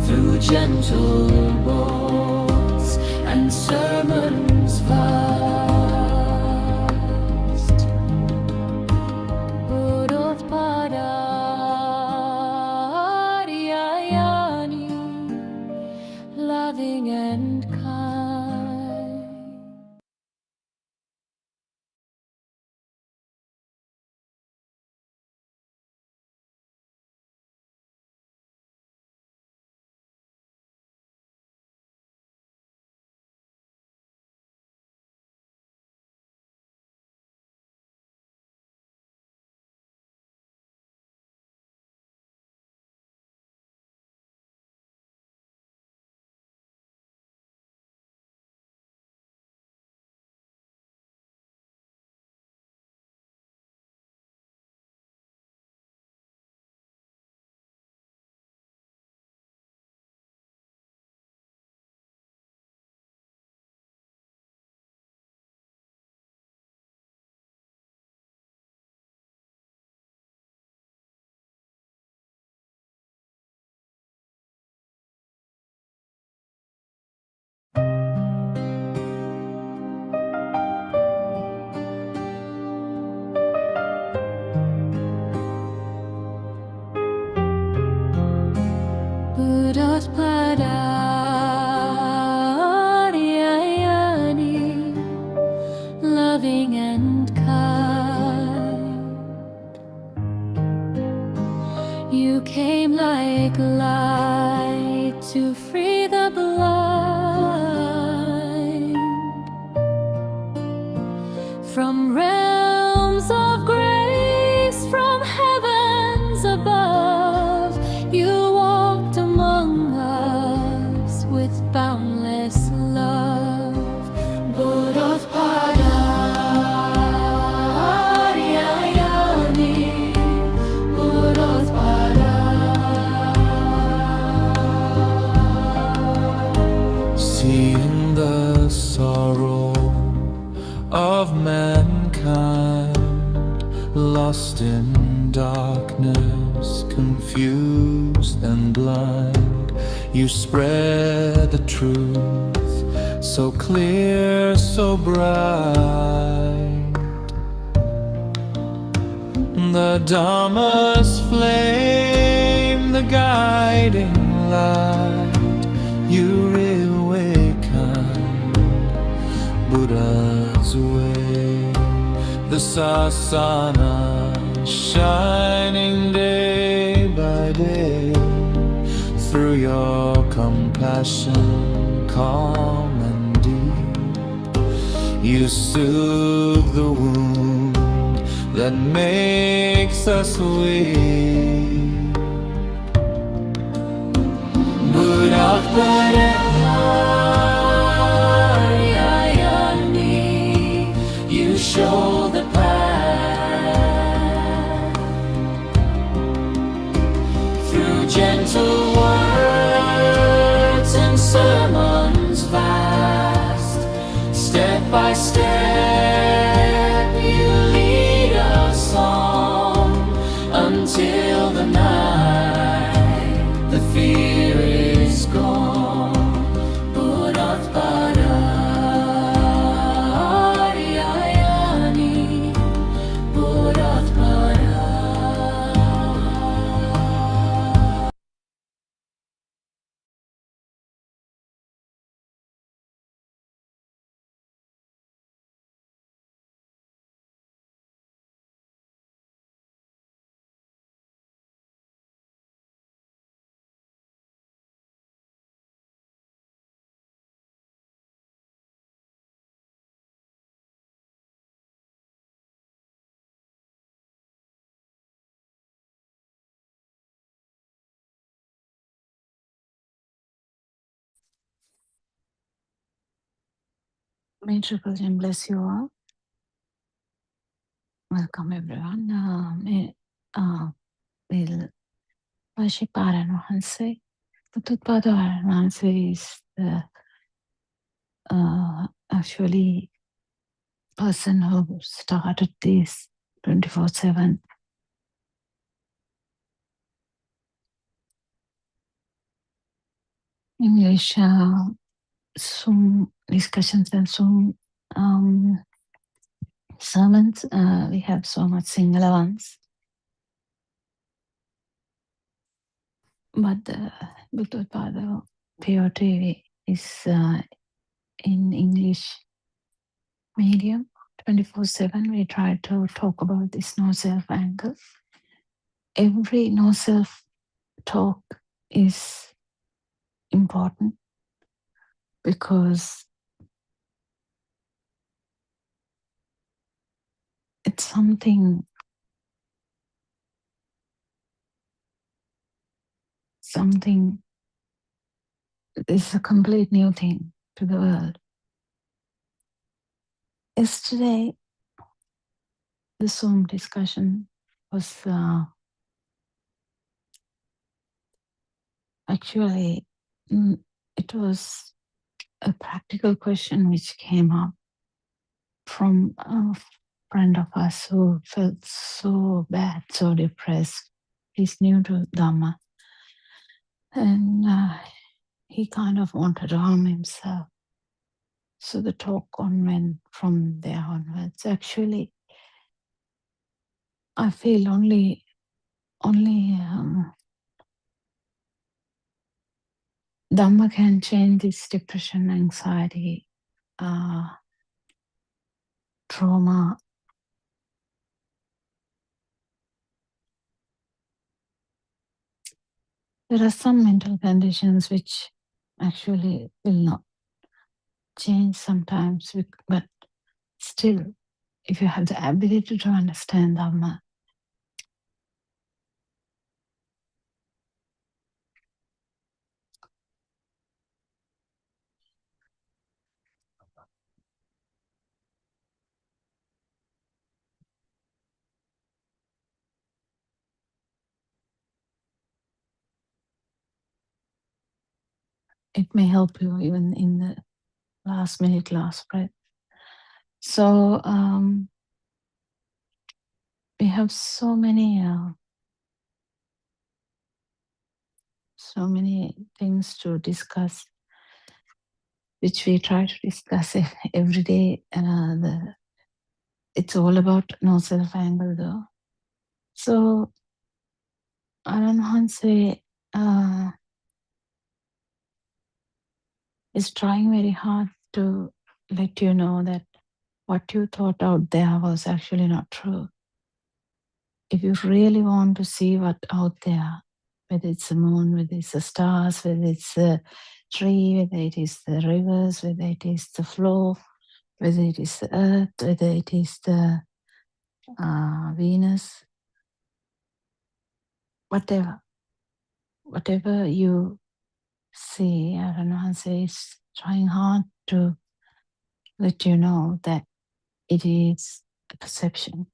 through gentle words and sermons vast. Buddothpado, loving and kind. free the blind from realms of grace, from heavens above. You walked among us with boundless love. Buddothpado, seeing the sorrow of mankind, lost in darkness, confused and blind. You spread the truth so clear, so bright. The Dharma's flame, the guiding light. You reawaken Buddha's way. The sasana shining day by day. Through your compassion, calm and deep, you soothe the wound that makes us weak. Buddothpado, you show the path through gentle words and sermons vast. Step by step you lead us on until the night the fear is gone. Buddothpado, May Triple Gem bless you all. Welcome everyone. We'll worship Aryan Wahanse. Buddothpado Aryan Wahanse is the actually person who started this 24/7 English Zoom discussions and Zoom sermons. We have so much singular ones, but the Buddothpado PeoTV is in English medium 24/7. We try to talk about this no self angle. Every no self talk is important because it's something is a complete new thing to the world. Yesterday, the Zoom discussion was actually, it was a practical question which came up from a friend of us who felt so bad, so depressed. He's new to Dhamma. And he kind of wanted to harm himself. So the talk on went from there onwards. Actually, I feel only Dhamma can change this depression, anxiety, trauma. There are some mental conditions which actually will not change sometimes, but still, if you have the ability to understand Dhamma, it may help you even in the last minute, last breath. So we have so many things to discuss, which we try to discuss every day. It's all about no self angle though. So Aranhanse is trying very hard to let you know that what you thought out there was actually not true. If you really want to see what's out there, whether it's the moon, whether it's the stars, whether it's the tree, whether it is the rivers, whether it is the flow, whether it is the earth, whether it is the Venus, whatever you see, Aranhanse is trying hard to let you know that it is a perception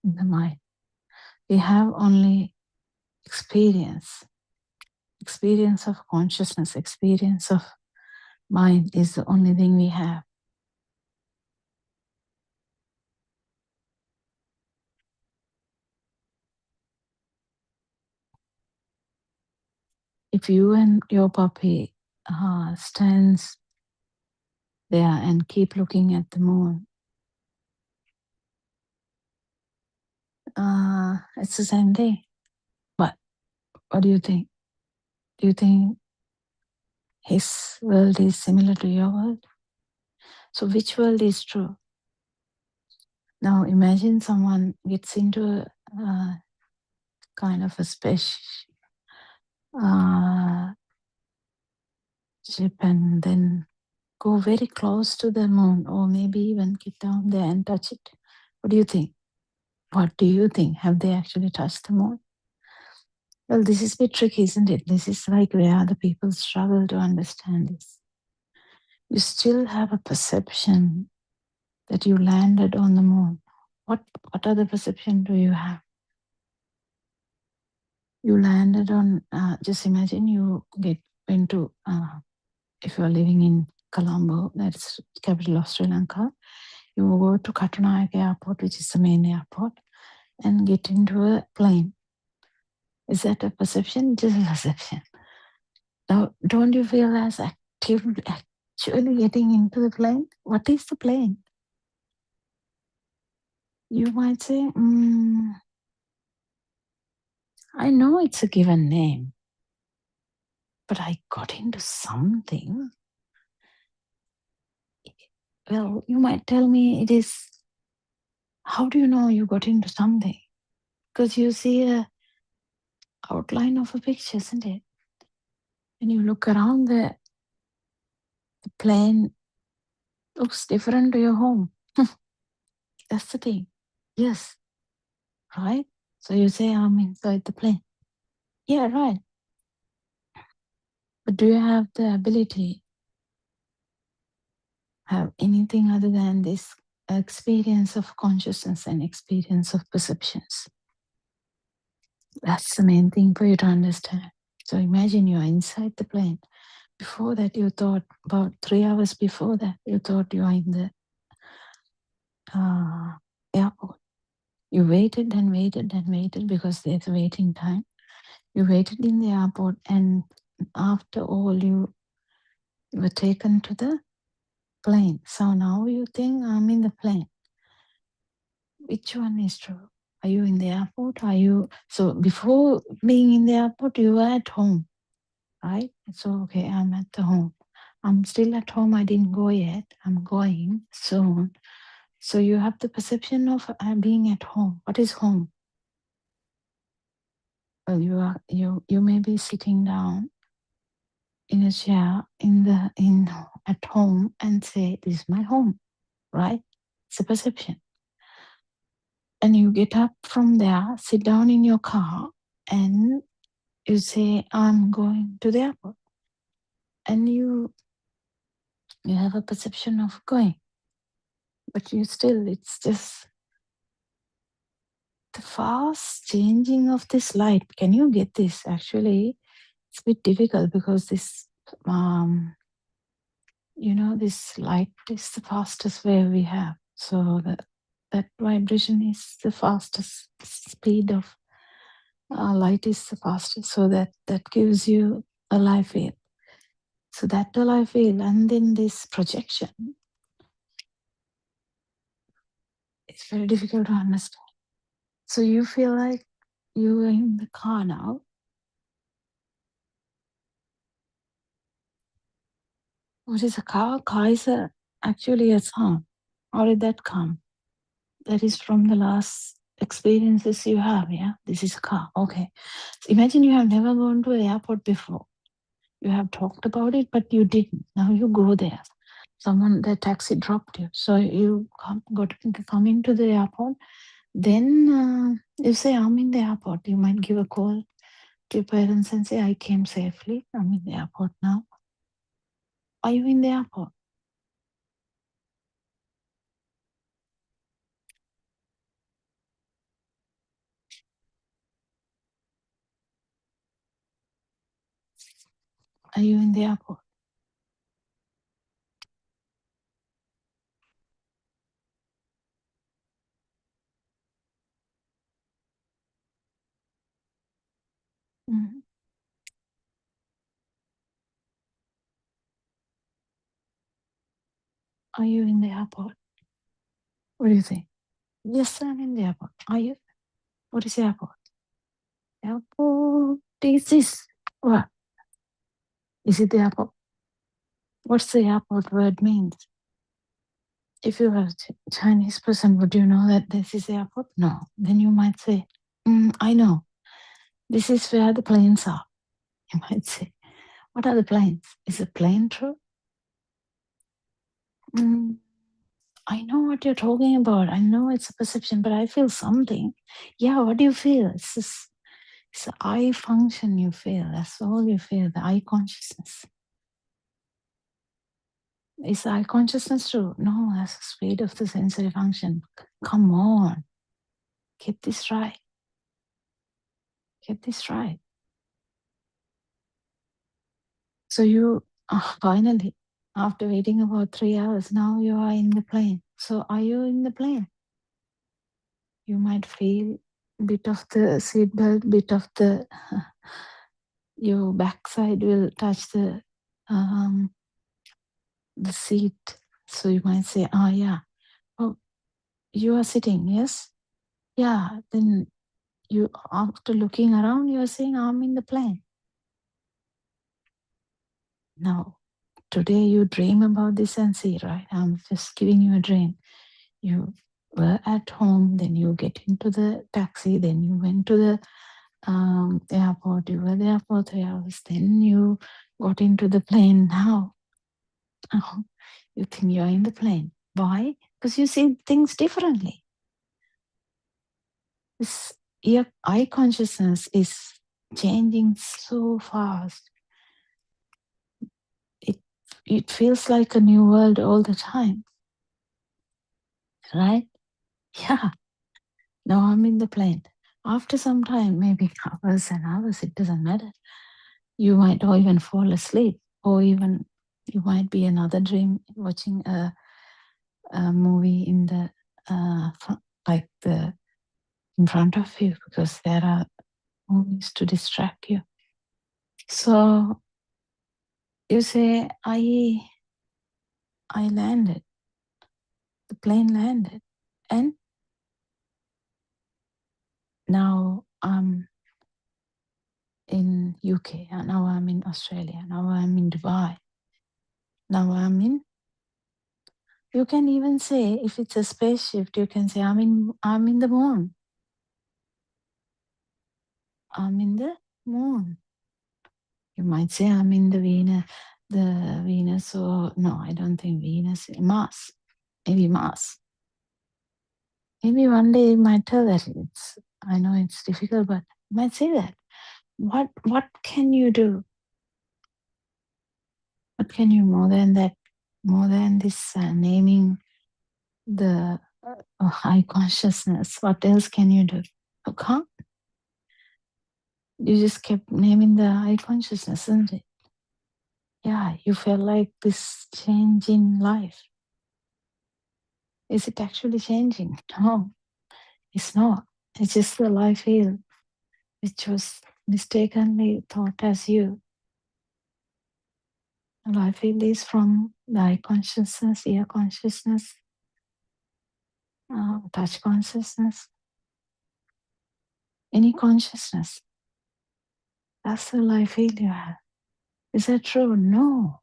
in the mind. We have only experience of consciousness, experience of mind is the only thing we have. If you and your puppy stands there and keep looking at the moon, it's the same thing. But what do you think? Do you think his world is similar to your world? So which world is true? Now imagine someone gets into a kind of a spaceship and then go very close to the moon, or maybe even get down there and touch it. What do you think? What do you think? Have they actually touched the moon? Well, this is a bit tricky, isn't it? This is like where other people struggle to understand this. You still have a perception that you landed on the moon. What other perception do you have? You landed on, just imagine you went to, if you're living in Colombo, that's capital of Sri Lanka, you will go to Katunayake Airport, which is the main airport, and get into a plane. Is that a perception? Just a perception. Now, don't you feel as actually getting into the plane? What is the plane? You might say, I know it's a given name, but I got into something. Well, you might tell me it is, how do you know you got into something? Because you see a outline of a picture, isn't it? When you look around, the plane looks different to your home. That's the thing. Yes. Right? So you say, I'm inside the plane. Yeah, right. But do you have the ability, have anything other than this experience of consciousness and experience of perceptions? That's the main thing for you to understand. So imagine you're inside the plane. Before that, you thought, about 3 hours before that, you thought you are in the airport. You waited and waited and waited because there's a waiting time. You waited in the airport, and after all, you were taken to the plane. So now you think, I'm in the plane. Which one is true? Are you in the airport? So before being in the airport, you were at home, right? So, okay, I'm at the home. I'm still at home. I didn't go yet. I'm going soon. So you have the perception of being at home. What is home? Well, you may be sitting down in a chair at home and say, this is my home, right? It's a perception. And you get up from there, sit down in your car, and you say, I'm going to the airport. And you have a perception of going. But it's just the fast changing of this light. Can you get this? Actually, it's a bit difficult because this, this light is the fastest wave we have. So that vibration is the fastest speed of light is the fastest. So that gives you a life field. So that alive field, and then this projection, it's very difficult to understand. So you feel like you are in the car now. What is a car? Car is actually a sound. How did that come? That is from the last experiences you have, yeah? This is a car, okay. So imagine you have never gone to an airport before. You have talked about it, but you didn't. Now you go there. The taxi dropped you. So you come into the airport. Then you say, I'm in the airport. You might give a call to your parents and say, I came safely. I'm in the airport now. Are you in the airport? Are you in the airport? Mm-hmm. Are you in the airport? What do you think? Yes, I'm in the airport. Are you? What is the airport? Airport is this. What? Is it the airport? What's the airport word means? If you are a Chinese person, would you know that this is the airport? No. Then you might say, I know. This is where the planes are. You might say, what are the planes? Is a plane true? I know what you're talking about. I know it's a perception, but I feel something. Yeah, what do you feel? It's the eye function you feel. That's all you feel, the eye consciousness. Is the eye consciousness true? No, that's the speed of the sensory function. Come on. Get this right. Get this right. So you finally, after waiting about 3 hours, now you are in the plane. So are you in the plane? You might feel a bit of the seatbelt, bit of the your backside will touch the seat. So you might say, yeah. Oh, you are sitting, yes? Yeah. Then you, after looking around, you are saying, I'm in the plane. Now, today you dream about this and see, right? I'm just giving you a dream. You were at home, then you get into the taxi, then you went to the airport. You were there for 3 hours, then you got into the plane. Now you think you're in the plane. Why? Because you see things differently. Your eye consciousness is changing so fast. It feels like a new world all the time. Right? Yeah. Now I'm in the plane. After some time, maybe hours and hours, it doesn't matter. You might even fall asleep, or even you might be another dream watching a movie in the in front of you, because there are movies to distract you. So you say, I landed. The plane landed, and now I'm in UK, and now I'm in Australia, now I'm in Dubai, now you can even say, if it's a spaceship, you can say, I'm in the moon. I'm in the moon. You might say, I'm in the Venus, or no, I don't think Venus, Mars. Maybe Mars. Maybe one day you might tell that. I know it's difficult, but you might say that. What can you do? What can you more than that? More than this naming the high consciousness. What else can you do? You can't. You just kept naming the high consciousness, isn't it? Yeah, you felt like this change in life. Is it actually changing? No, it's not. It's just the life field, which was mistakenly thought as you. The life field is from the eye consciousness, ear consciousness, touch consciousness, any consciousness. That's the life field you have. Is that true? No,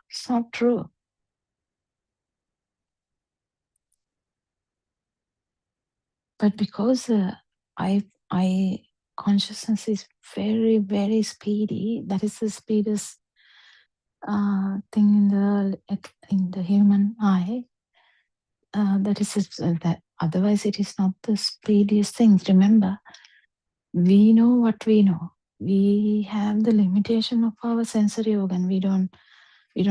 it's not true. But because I consciousness is very, very speedy, that is the speediest thing in the human eye. That is that. Otherwise, it is not the speediest things. Remember, we know what we know. We have the limitation of our sensory organ. We don't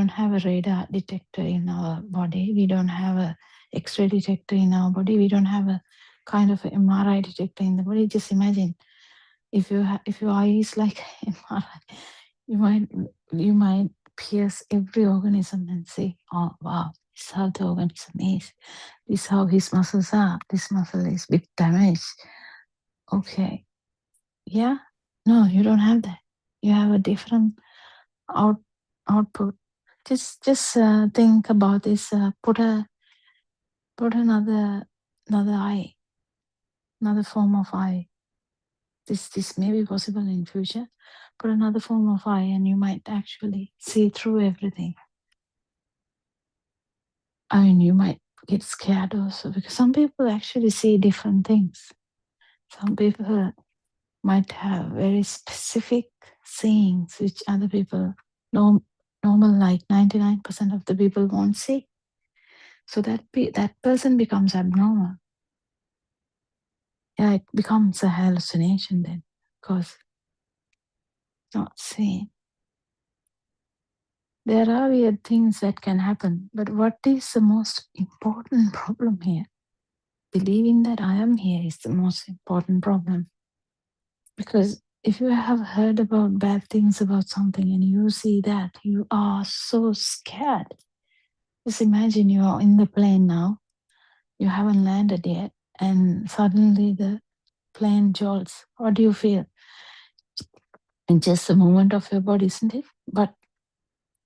have a radar detector in our body. We don't have a X-ray detector in our body. We don't have a kind of MRI detector in the body. Just imagine if your eye is like MRI, you might pierce every organism and say, oh wow, this is how the organism is. This is how his muscles are. This muscle is bit damaged. Okay. Yeah. No, you don't have that. You have a different output. Just think about this. Put another eye, another form of eye. This may be possible in future. Put another form of eye, and you might actually see through everything. I mean, you might get scared also, because some people actually see different things. Some people might have very specific seeings which other people normal, like 99% of the people won't see. So that person becomes abnormal. Yeah, it becomes a hallucination then, because it's not seen. There are weird things that can happen, but what is the most important problem here? Believing that I am here is the most important problem. Because if you have heard about bad things about something and you see that, you are so scared. Just imagine you are in the plane now, you haven't landed yet, and suddenly the plane jolts. What do you feel? In just a movement of your body, isn't it? But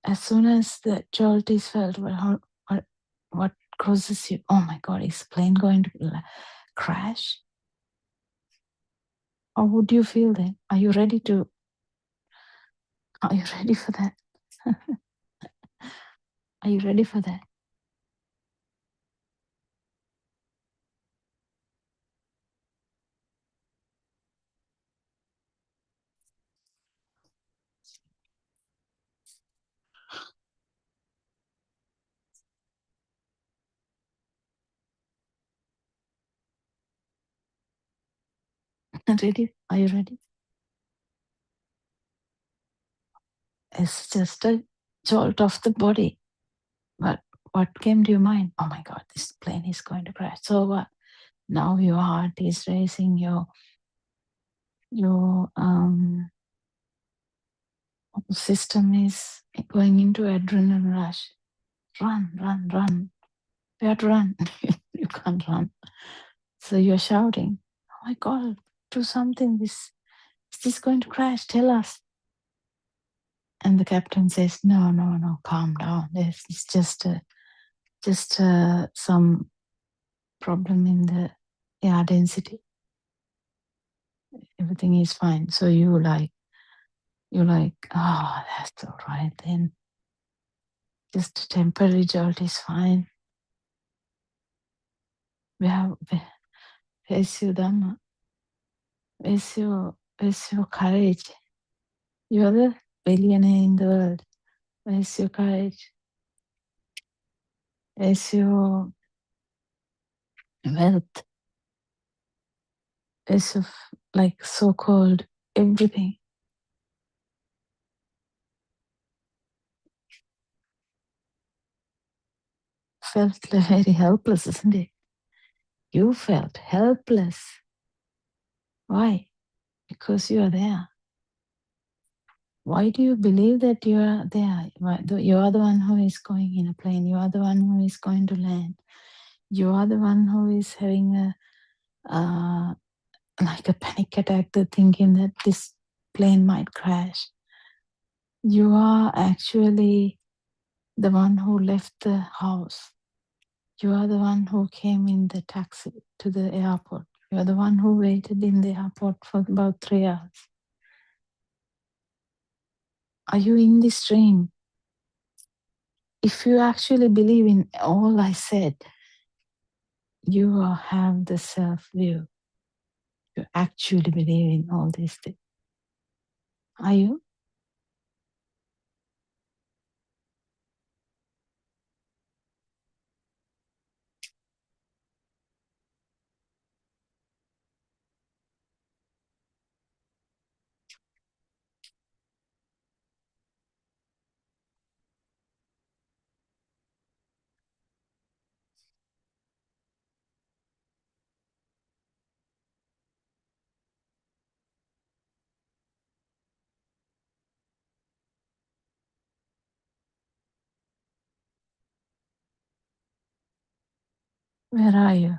as soon as the jolt is felt, what crosses you? Oh my God, is the plane going to crash? How would you feel then? Are you ready for that? Are you ready for that? Ready? Are you ready? It's just a jolt of the body. But what came to your mind? Oh my God, this plane is going to crash. So what? Now your heart is racing, your system is going into adrenaline rush. Run, run, run. You have to run. You can't run. So you're shouting, oh my God, do something. Is this going to crash? Tell us. And the captain says, no, calm down. It's just some problem in the air density. Everything is fine. So you're like, oh, that's all right then. Just a temporary jolt is fine. Where's your Dhamma? Where's your courage? You're the billionaire in the world? Where's your courage? Where's your wealth? Where's your, like, so-called everything? Felt very helpless, isn't it? You felt helpless. Why? Because you are there. Why do you believe that you are there? You are the one who is going in a plane. You are the one who is going to land. You are the one who is having like a panic attack, thinking that this plane might crash. You are actually the one who left the house. You are the one who came in the taxi to the airport. You are the one who waited in the airport for about 3 hours. Are you in this dream? If you actually believe in all I said, you have the self-view. You actually believe in all these things. Are you? Where are you?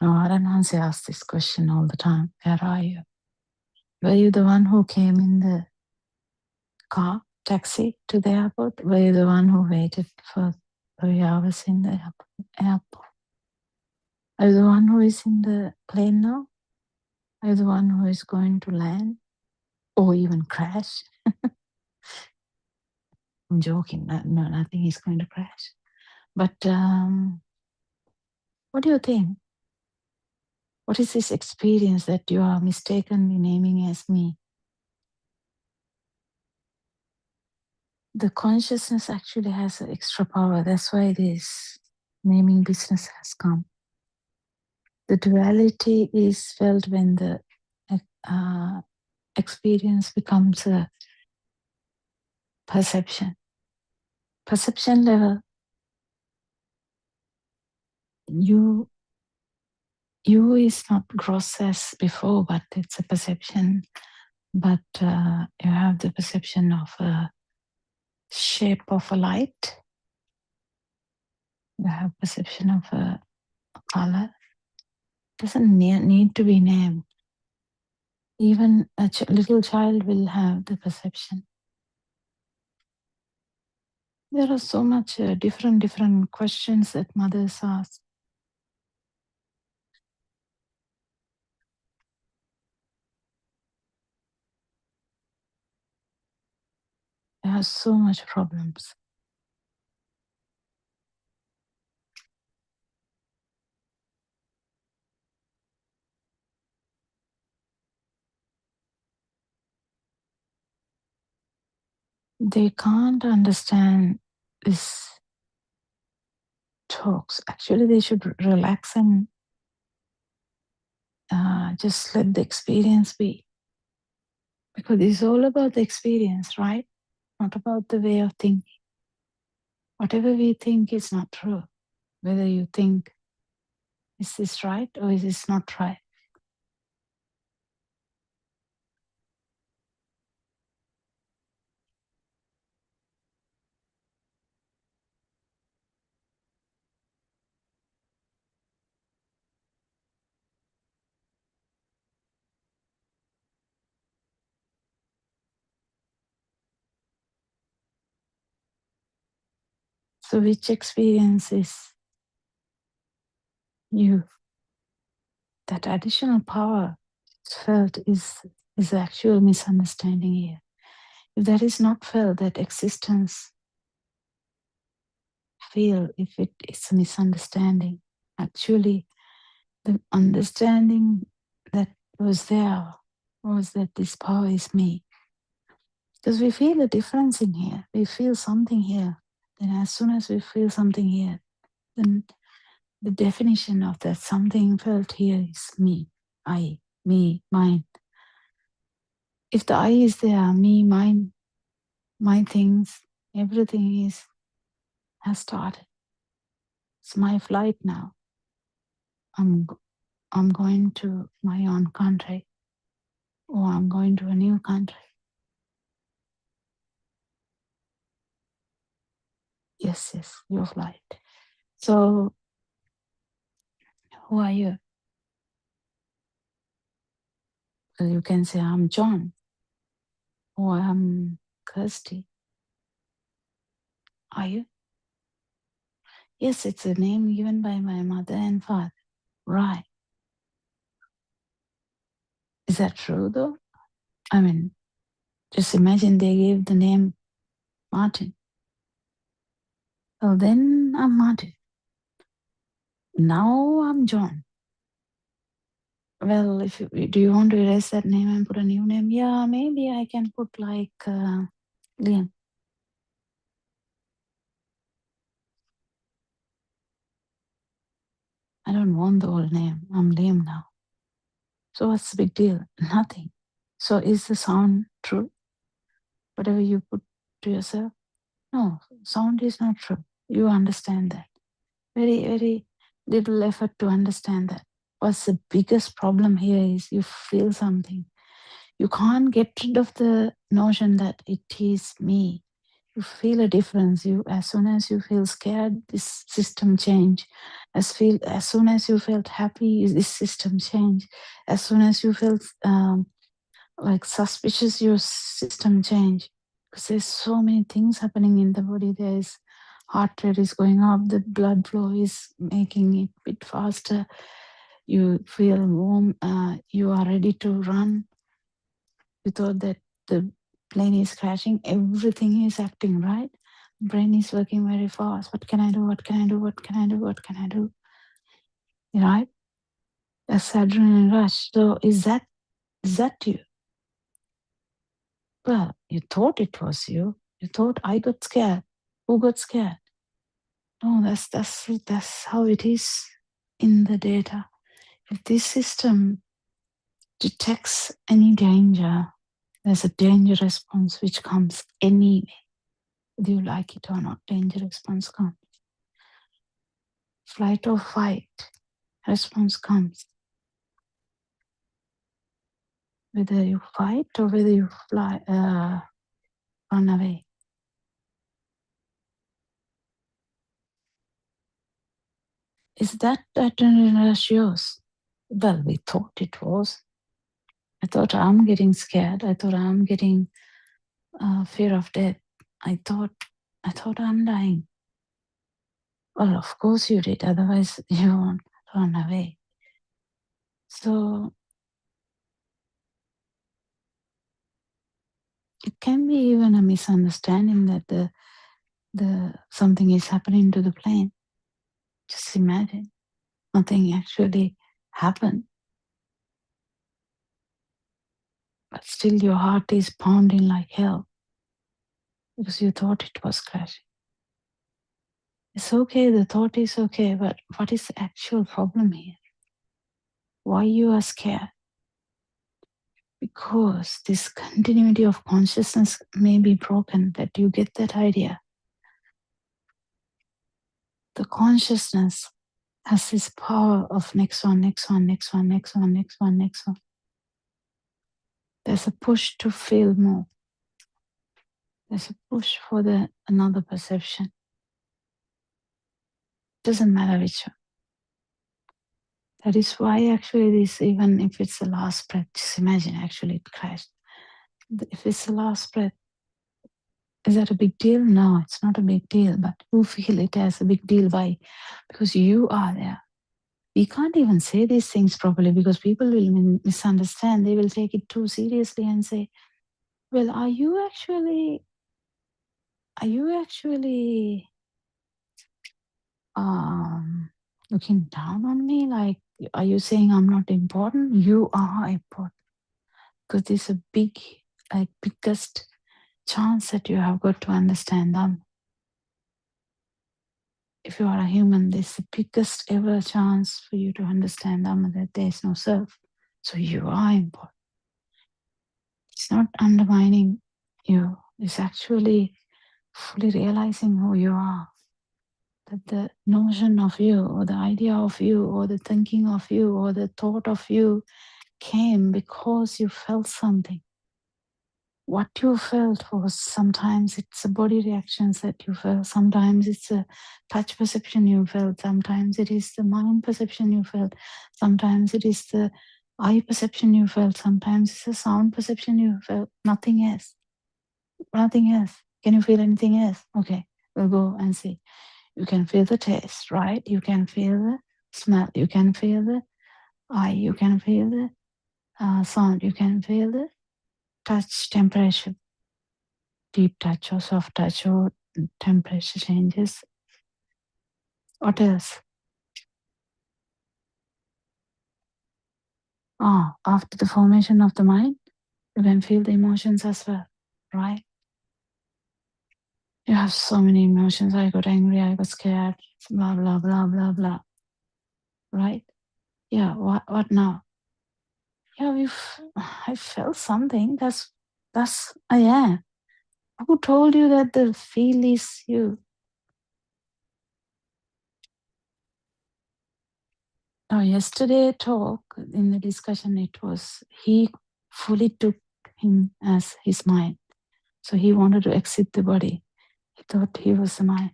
No, Aranhansi asks this question all the time. Where are you? Were you the one who came in the car, taxi to the airport? Were you the one who waited for 3 hours in the airport? Are you the one who is in the plane now? Are you the one who is going to land or even crash? I'm joking. No, nothing is going to crash. But what do you think? What is this experience that you are mistakenly naming as me? The consciousness actually has an extra power. That's why this naming business has come. The duality is felt when the experience becomes a perception. Perception level, you is not gross as before, but it's a perception. But you have the perception of a shape of a light. You have perception of a color. Doesn't need to be named. Even a little child will have the perception. There are so much different questions that mothers ask. There are so much problems. They can't understand this talks. Actually, they should relax and just let the experience be. Because it's all about the experience, right? Not about the way of thinking. Whatever we think is not true. Whether you think, is this right or is this not right? So which experience is you? That additional power felt is actual misunderstanding here. If that is not felt, that existence feel, if it is a misunderstanding, actually the understanding that was there was that this power is me. Because we feel a difference in here. We feel something here. Then as soon as we feel something here, then the definition of that something felt here is me, I, me, mine. If the I is there, me, mine, my things, everything has started. It's my flight now. I'm going to my own country, or I'm going to a new country. Yes, your flight. So, who are you? So you can say, I'm John, or I'm Kirsty. Are you? Yes, it's a name given by my mother and father. Right. Is that true though? I mean, just imagine they gave the name Martin. Well, then I'm Martin. Now I'm John. Well, do you want to erase that name and put a new name? Yeah, maybe I can put like Liam. I don't want the old name. I'm Liam now. So what's the big deal? Nothing. So is the sound true? Whatever you put to yourself? No, sound is not true. You understand that. Very, very little effort to understand that. What's the biggest problem here is you feel something. You can't get rid of the notion that it is me. You feel a difference. As soon as you feel scared, this system change. As soon as you felt happy, this system change. As soon as you felt like suspicious, your system change. Because there's so many things happening in the body. There's heart rate is going up, the blood flow is making it a bit faster. You feel warm, you are ready to run. You thought that the plane is crashing, everything is acting right. Brain is working very fast. What can I do? What can I do? What can I do? What can I do? Right? That's adrenaline rush. So is that you? Well, you thought it was you. You thought I got scared. Who got scared? No, that's how it is in the data. If this system detects any danger, there's a danger response which comes anyway. Whether you like it or not, danger response comes. Flight or fight response comes. Whether you fight or whether you run away. Is that adrenaline rush yours? Well, we thought it was. I thought I'm getting scared. I thought I'm getting fear of death. I thought I'm dying. Well, of course you did. Otherwise, you won't run away. So it can be even a misunderstanding that the something is happening to the plane. Just imagine, nothing actually happened. But still your heart is pounding like hell because you thought it was crashing. It's okay, the thought is okay, but what is the actual problem here? Why you are scared? Because this continuity of consciousness may be broken, that you get that idea. The consciousness has this power of next one, next one, next one, next one, next one, next one. There's a push to feel more. There's a push for another perception. Doesn't matter which one. That is why actually this, even if it's the last breath, just imagine actually it crashed. If it's the last breath, is that a big deal? No, it's not a big deal, but you feel it as a big deal. Why? Because you are there. We can't even say these things properly because people will misunderstand. They will take it too seriously and say, well, are you actually looking down on me? Like, are you saying I'm not important? You are important. Because this is a biggest chance that you have got to understand them. If you are a human, this is the biggest ever chance for you to understand them, that there is no self. So you are important. It's not undermining you. It's actually fully realizing who you are. That the notion of you, or the idea of you, or the thinking of you, or the thought of you came because you felt something. What you felt was, sometimes it's a body reactions that you felt, sometimes it's a touch perception you felt, sometimes it is the mind perception you felt, sometimes it is the eye perception you felt, sometimes it's a sound perception you felt. Nothing else. Nothing else. Can you feel anything else? Okay, we'll go and see. You can feel the taste, right? You can feel the smell. You can feel the eye. You can feel the sound. You can feel the touch temperature, deep touch or soft touch or temperature changes. What else? After the formation of the mind, you can feel the emotions as well, right? You have so many emotions. I got angry, I got scared, blah, blah, blah, blah, blah. Right? Yeah, what now? Yeah, I felt something. That's I am. Who told you that the feel is you? Now, yesterday talk in the discussion, it was he fully took him as his mind. So he wanted to exit the body. He thought he was the mind.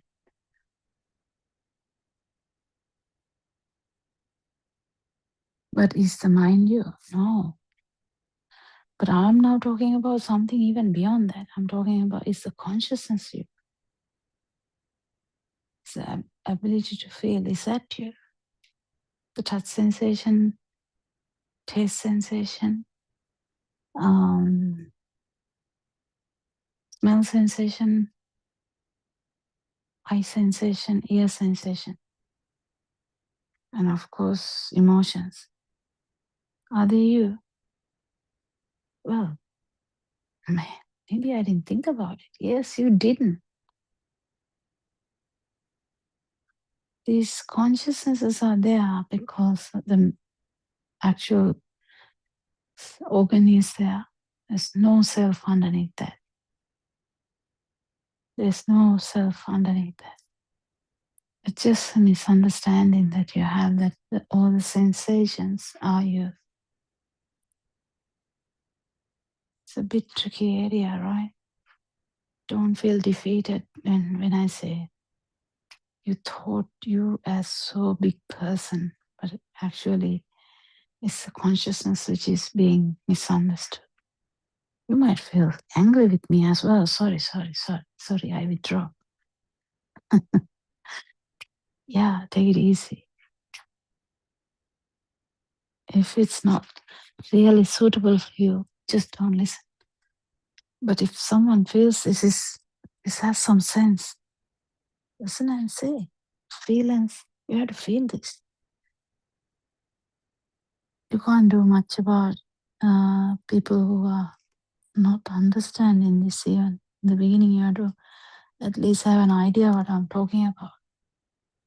But is the mind you? No. But I'm now talking about something even beyond that. I'm talking about, is the consciousness you? It's the ability to feel. Is that you? The touch sensation, taste sensation, smell sensation, eye sensation, ear sensation, and of course, emotions. Are they you? Well, maybe I didn't think about it. Yes, you didn't. These consciousnesses are there because the actual organ is there. There's no self underneath that. There's no self underneath that. It's just a misunderstanding that you have, that all the sensations are you. It's a bit tricky area, right? Don't feel defeated when I say you thought you as so big person, but actually it's the consciousness which is being misunderstood. You might feel angry with me as well. Sorry, I withdraw. Yeah, take it easy. If it's not really suitable for you, just don't listen. But if someone feels this has some sense, listen and say, feelings, you have to feel this. You can't do much about people who are not understanding this even. In the beginning, you have to at least have an idea what I'm talking about.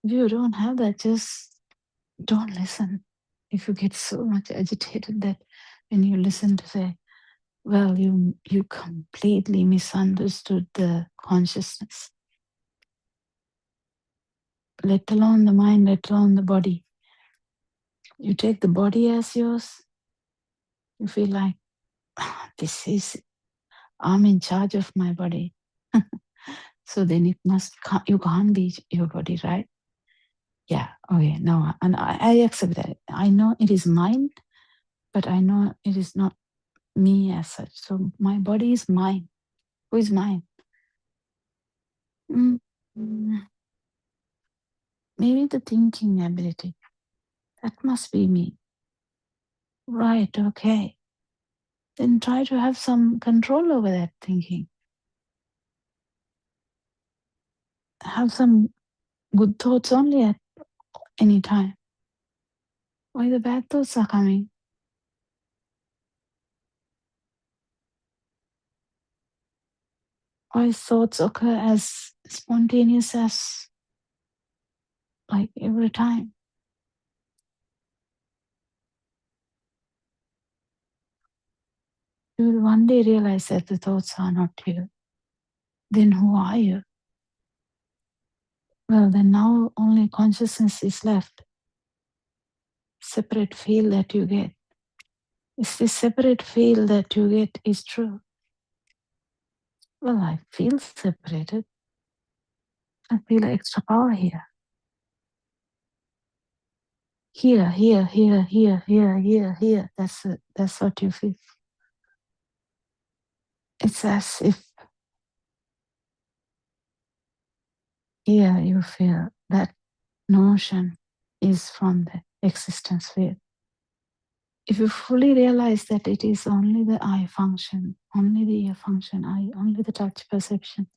If you don't have that, just don't listen. If you get so much agitated that when you listen to say, well, you completely misunderstood the consciousness. Let alone the mind, let alone the body. You take the body as yours, you feel like, I'm in charge of my body. So then you can't be your body, right? Yeah, okay, no, and I accept that. I know it is mine, but I know it is not me as such. So my body is mine. Who is mine? Maybe the thinking ability. That must be me. Right, okay. Then try to have some control over that thinking. Have some good thoughts only at any time. Why the bad thoughts are coming? Why thoughts occur as spontaneous as like every time? You will one day realize that the thoughts are not you. Then who are you? Well, then now only consciousness is left. Separate feel that you get. Is this separate feel that you get is true? Well, I feel separated. I feel extra power here. Here, here, here, here, here, here, here. That's what you feel. It's as if here you feel that notion is from the existence field. If you fully realize that it is only the eye function, only the ear function, only the touch perception,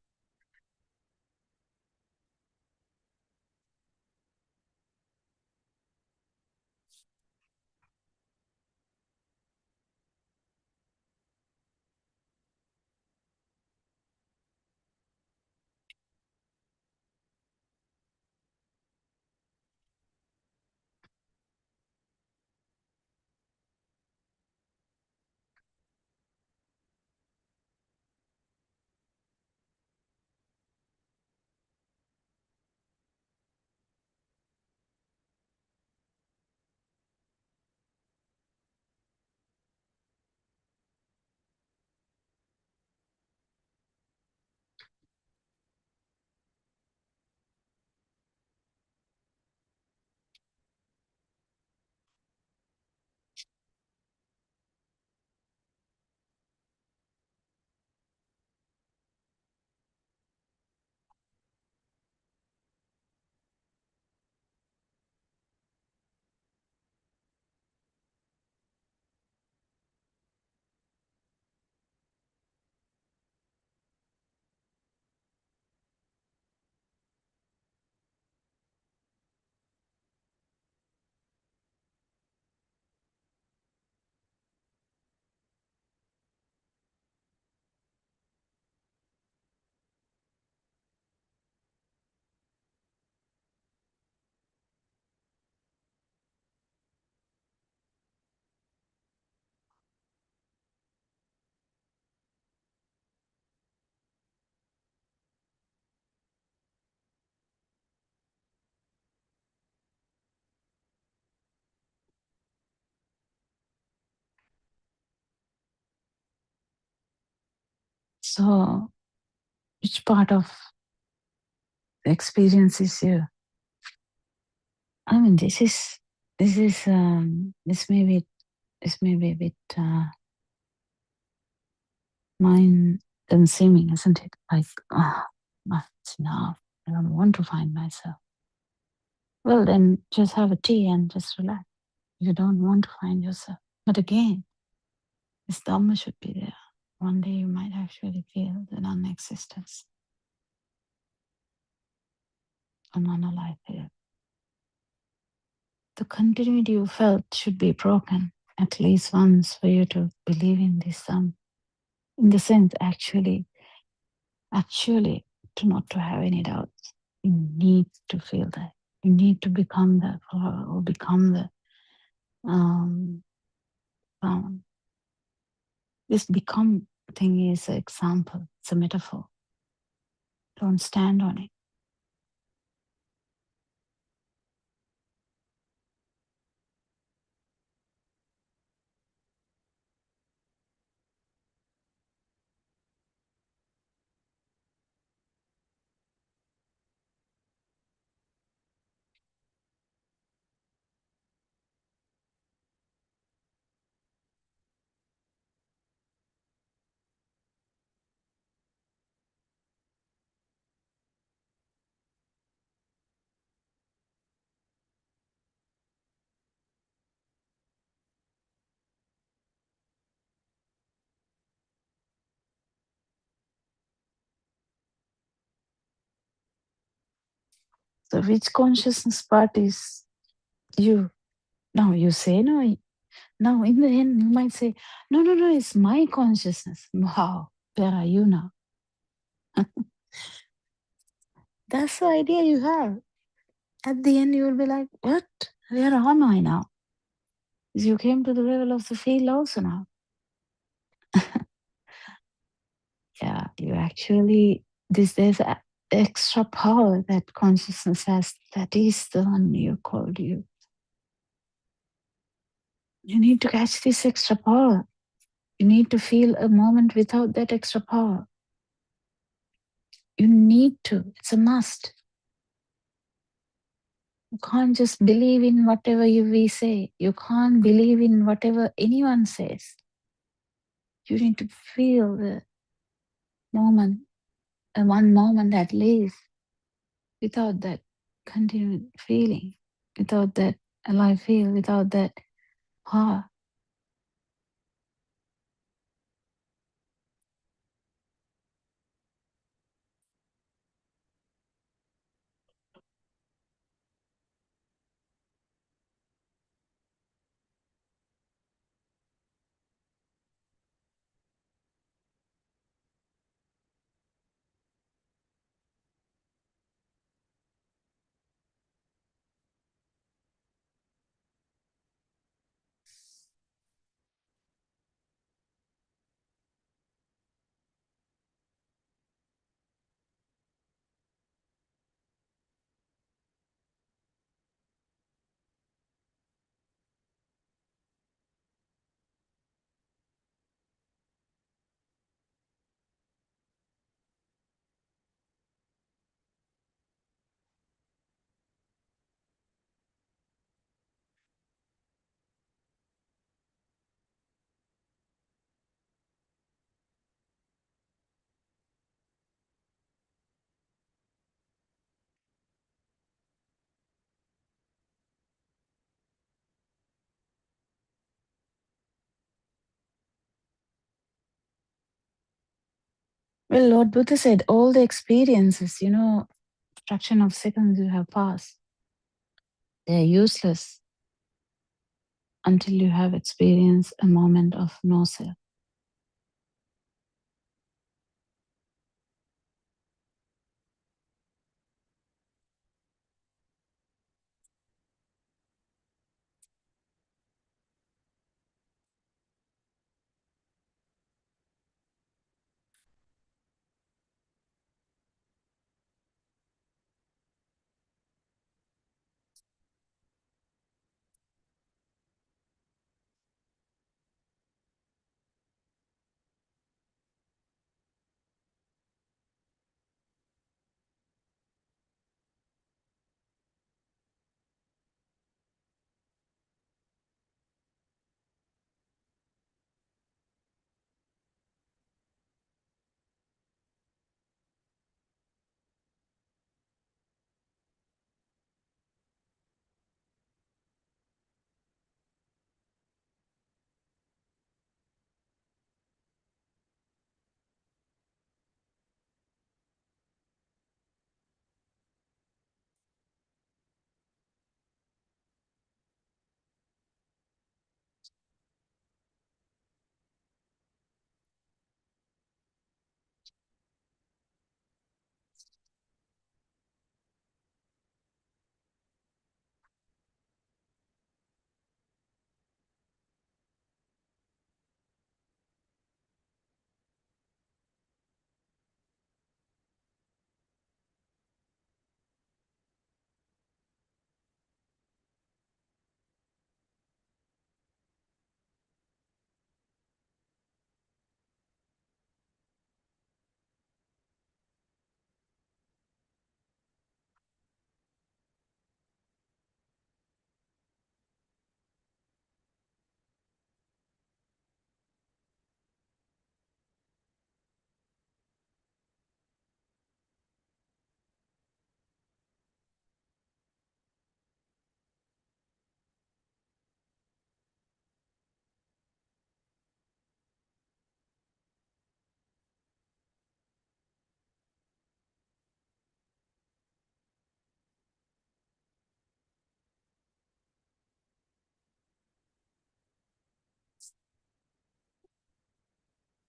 so which part of the experience is you? I mean, this may be a bit mind consuming, isn't it? Like, it's enough. I don't want to find myself. Well, then just have a tea and just relax. You don't want to find yourself. But again, this Dhamma should be there. One day you might actually feel the non-existence of non-alive here. The continuity you felt should be broken at least once for you to believe in this Dhamma. In the sense, actually, to not to have any doubts. You need to feel that. You need to become that or become the this become thing is an example. It's a metaphor. Don't stand on it. So which consciousness part is you? Now you say no. Now in the end you might say, no, it's my consciousness. Wow, where are you now? That's the idea you have. At the end, you will be like, what? Where am I now? Because you came to the level of the field also now. Yeah, you actually, there's a extra power that consciousness has. That is the one you called you. You need to catch this extra power. You need to feel a moment without that extra power. You need to. It's a must. You can't just believe in whatever we say. You can't believe in whatever anyone says. You need to feel the moment, one moment at least, without that continued feeling, without that alive feel, without that power. Well, Lord Buddha said, all the experiences, fraction of seconds you have passed, they're useless until you have experienced a moment of no self.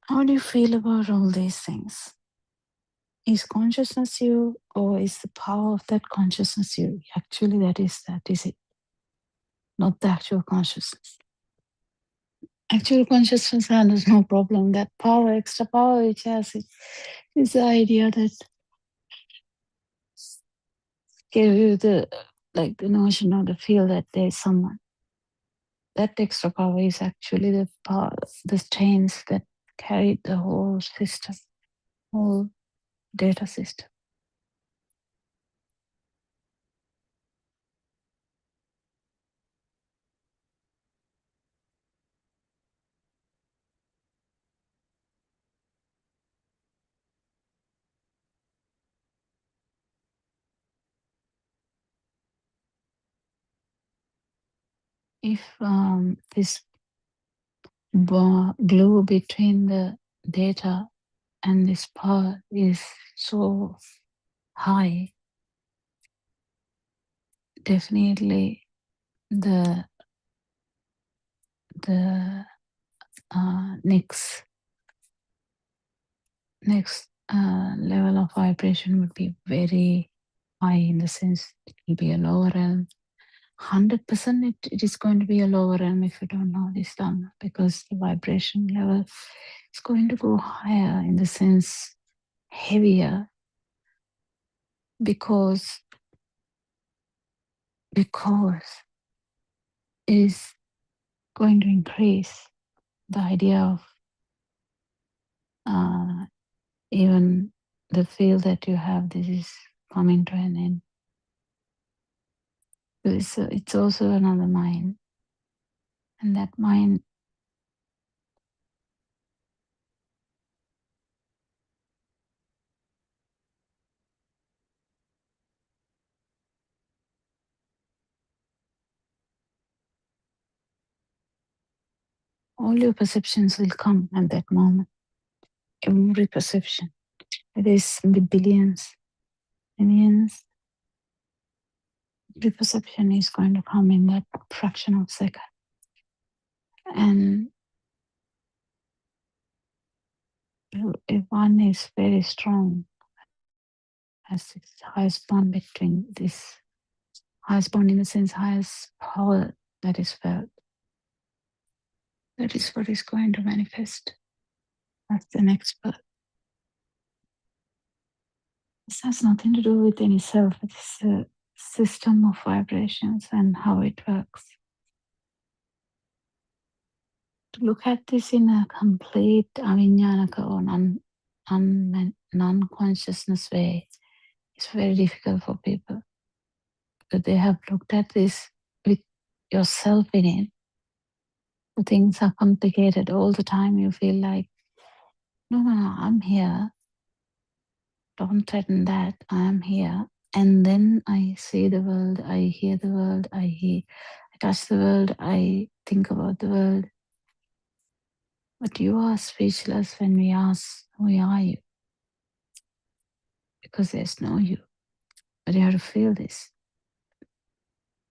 How do you feel about all these things? Is consciousness you, or is the power of that consciousness you? Actually, that is it, not the actual consciousness. Actual consciousness has no problem. That power, extra power which has it, is the idea that give you the notion or the feel that there is someone. That extra power is actually the power, the chains that carry the whole system, whole data system. If this glue between the data and this power is so high, definitely the next level of vibration would be very high, in the sense it will be a lower realm. 100% it is going to be a lower realm if you don't know this Dhamma, because the vibration level is going to go higher, in the sense heavier, because it is going to increase the idea of even the feel that you have, this is coming to an end. It's also another mind, and that mind all your perceptions will come at that moment. Every perception. It is the billions, millions. Every perception is going to come in that fraction of a second. And if one is very strong, has this highest bond between this, highest bond in the sense, highest power that is felt, that is what is going to manifest as the next birth. This has nothing to do with any self. It's a system of vibrations and how it works. To look at this in a complete aviññānaka or non-consciousness way is very difficult for people. But they have looked at this with yourself in it. The things are complicated all the time. You feel like, no, I'm here. Don't threaten that. I'm here. And then I see the world, I hear the world, I touch the world, I think about the world. But you are speechless when we ask, who are you? Because there's no you. But you have to feel this.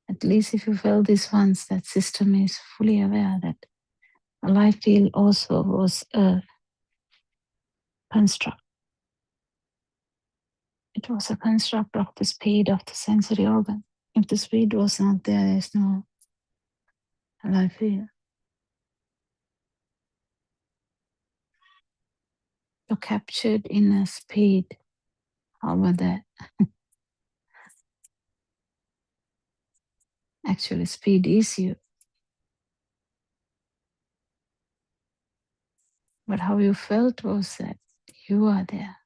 At least if you felt this once, that system is fully aware that a life field also was a construct. It was a construct of the speed of the sensory organ. If the speed was not there, there's no life field. You're captured in a speed. How about that? Actually, speed is you. But how you felt was that you are there.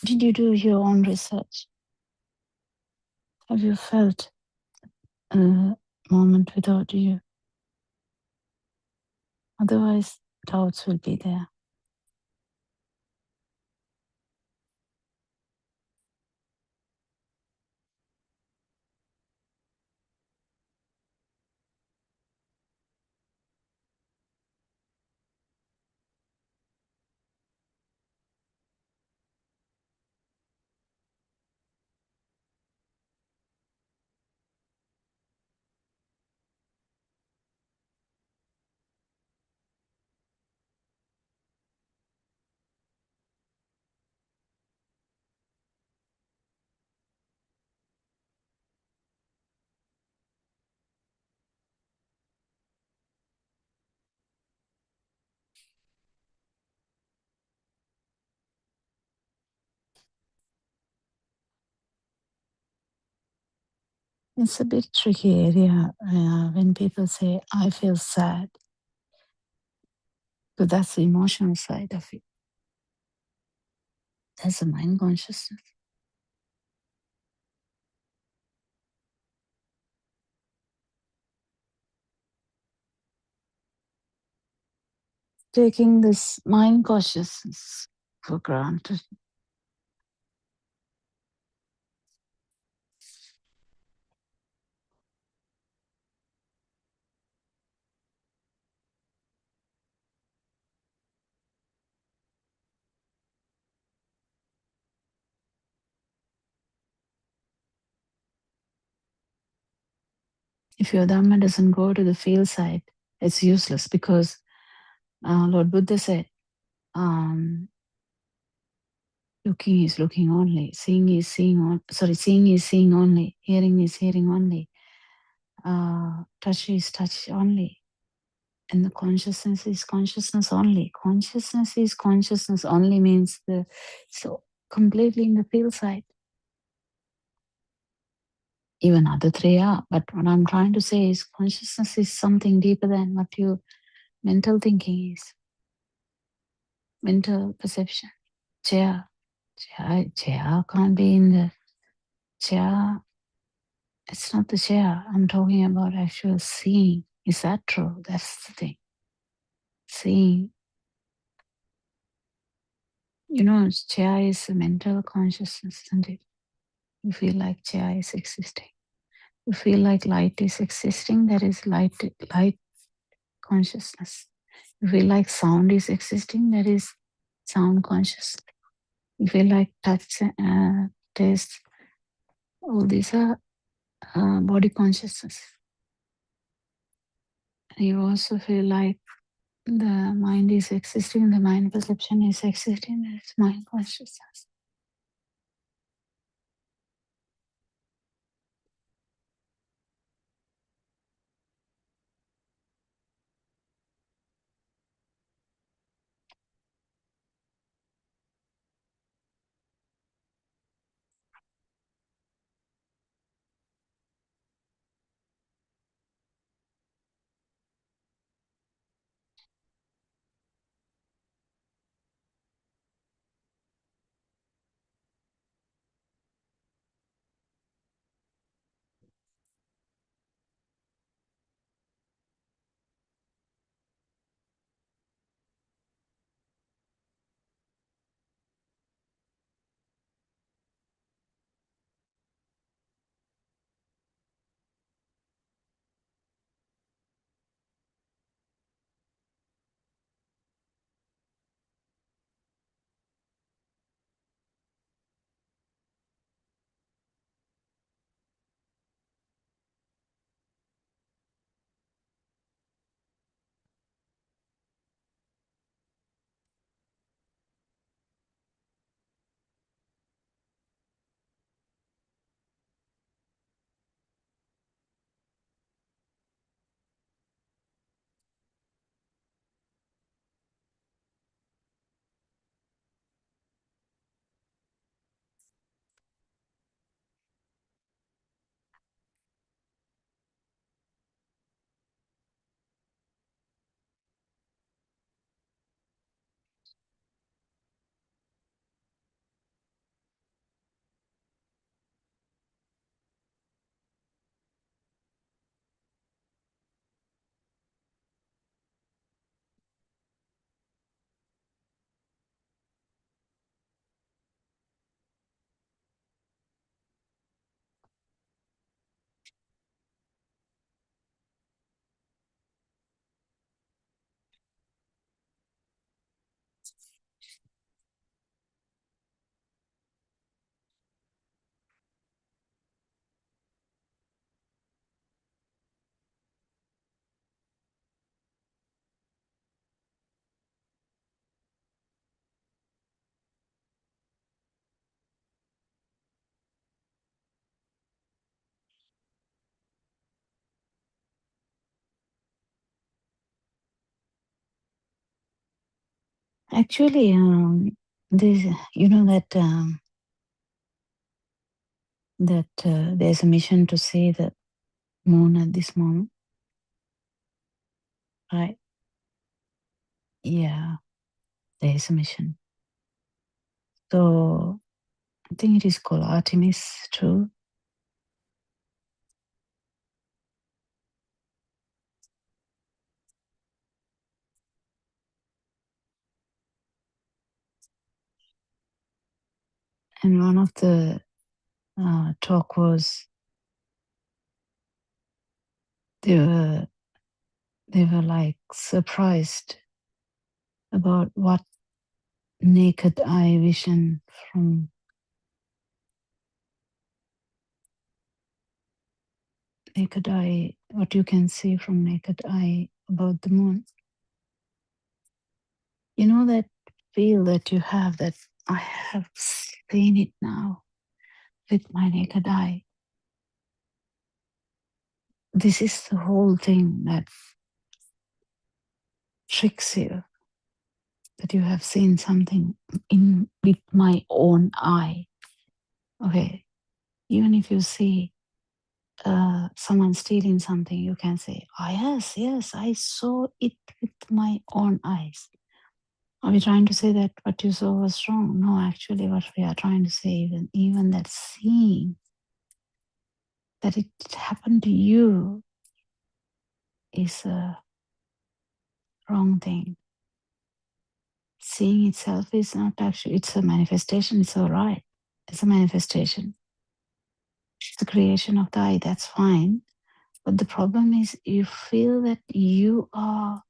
Did you do your own research? Have you felt a moment without you? Otherwise, doubts will be there. It's a bit tricky area when people say, I feel sad, because that's the emotional side of it. That's the mind consciousness. Taking this mind consciousness for granted. If your Dhamma doesn't go to the feel side, it's useless because Lord Buddha said, looking is looking only, seeing is seeing seeing is seeing only, hearing is hearing only, touch is touch only, and the consciousness is consciousness only. Consciousness is consciousness only means so completely in the feel side. Even other three are, but what I'm trying to say is consciousness is something deeper than what your mental thinking is, mental perception. Chair can't be in the chair. It's not the chair. I'm talking about actual seeing. Is that true? That's the thing. Seeing. You know, chair is a mental consciousness, isn't it? You feel like chair is existing. You feel like light is existing. That is light consciousness. You feel like sound is existing. That is sound consciousness. You feel like touch, taste. All these are body consciousness. You also feel like the mind is existing, the mind perception is existing, it's mind consciousness. Actually, this, you know that there's a mission to see the moon at this moment, right? Yeah, there is a mission. So I think it is called Artemis too. And one of the talk was they were like surprised about what naked eye vision from naked eye, what you can see from naked eye about the moon. You know that feel that you have, that I have seen it now with my naked eye. This is the whole thing that tricks you, that you have seen something in with my own eye. Okay, even if you see someone stealing something, you can say, oh, yes, I saw it with my own eyes. Are we trying to say that what you saw was wrong? No, actually what we are trying to say, even that seeing, that it happened to you, is a wrong thing. Seeing itself is not actually, it's a manifestation, it's all right. It's a manifestation. It's the creation of the eye, that's fine. But the problem is you feel that you are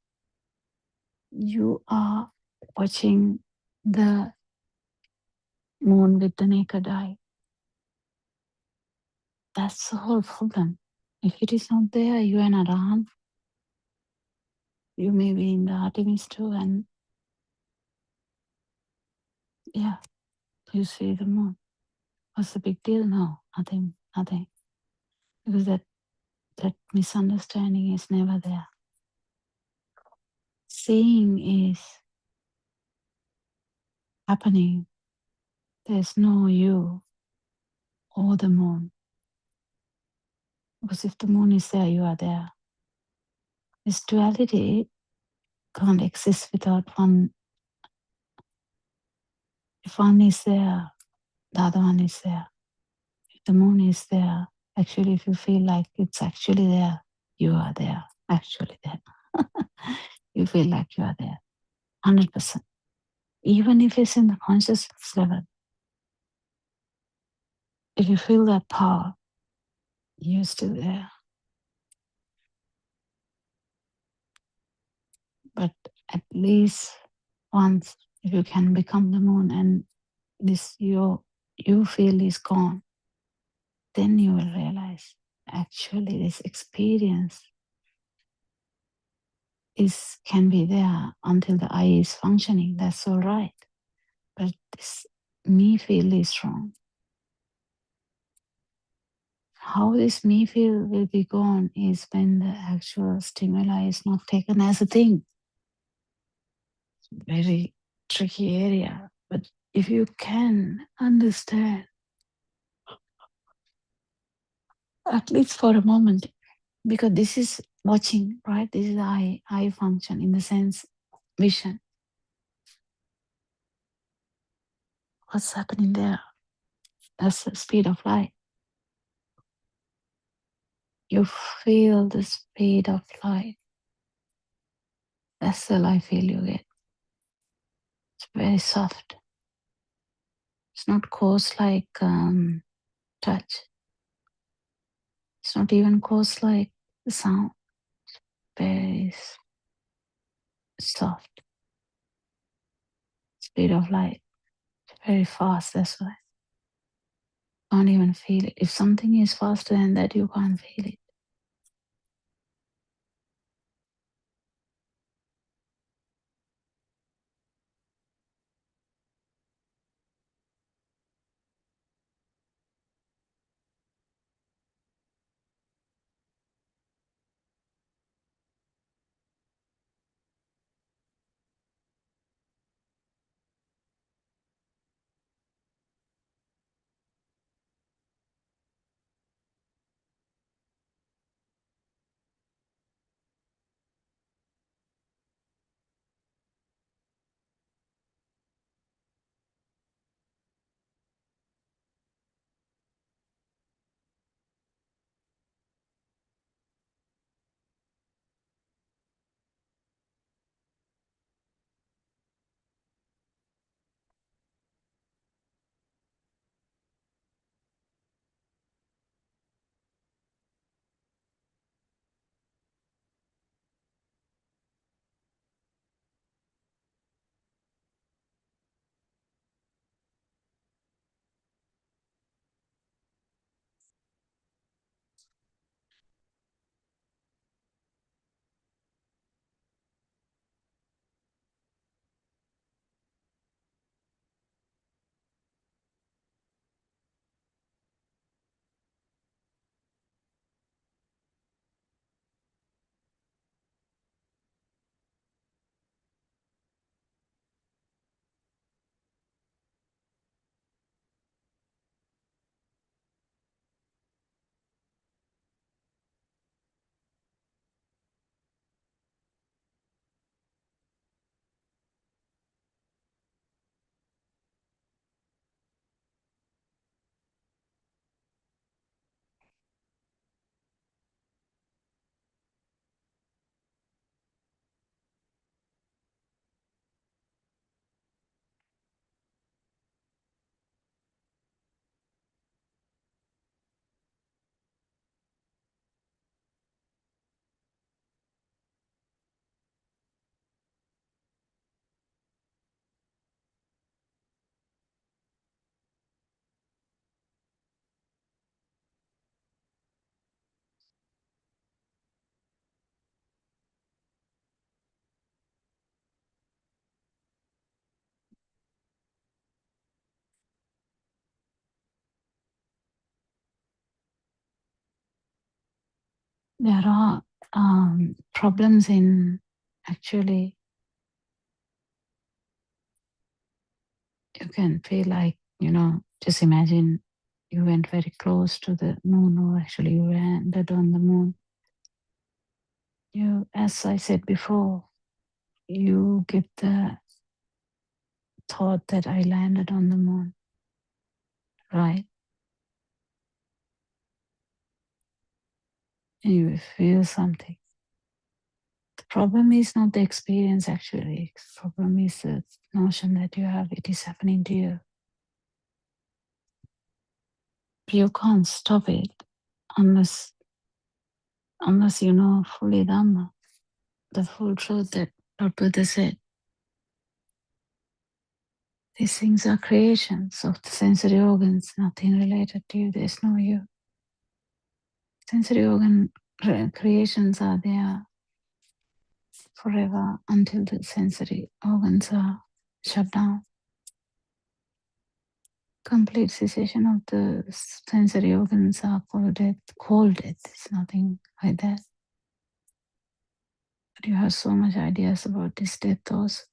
watching the moon with the naked eye. That's the whole problem. If it is not there, you are an Arahant. You may be in the Artemis too, and yeah, you see the moon. What's the big deal? No, nothing. Because that misunderstanding is never there. Seeing is happening. There's no you or the moon. Because if the moon is there, you are there. This duality can't exist without one. If one is there, the other one is there. If the moon is there, actually, if you feel like it's actually there, you are there, actually there. You feel like you are there, 100%. Even if it's in the consciousness level, if you feel that power, you're still there. But at least once, if you can become the moon and this you feel is gone, then you will realize actually this experience can be there until the eye is functioning. That's all right. But this me feel is wrong. How this me feel will be gone is when the actual stimuli is not taken as a thing. Very tricky area. But if you can understand, at least for a moment, because this is watching, right? This is eye function, in the sense vision. What's happening there? That's the speed of light. You feel the speed of light. That's the light feel you get. It's very soft. It's not coarse like touch. It's not even coarse like the sound. It's very soft. Speed of light. It's very fast, that's why. Can't even feel it. If something is faster than that, you can't feel it. There are problems in actually, you can feel like, just imagine you went very close to the moon, or actually you landed on the moon. You, as I said before, you get the thought that I landed on the moon, right? And you feel something. The problem is not the experience actually. The problem is the notion that you have, it is happening to you. You can't stop it unless you know fully Dhamma, the full truth that Lord Buddha said. These things are creations of the sensory organs, nothing related to you. There's no you. Sensory organ creations are there forever until the sensory organs are shut down. Complete cessation of the sensory organs are called death. Called death. It's nothing like that. But you have so much ideas about this death also.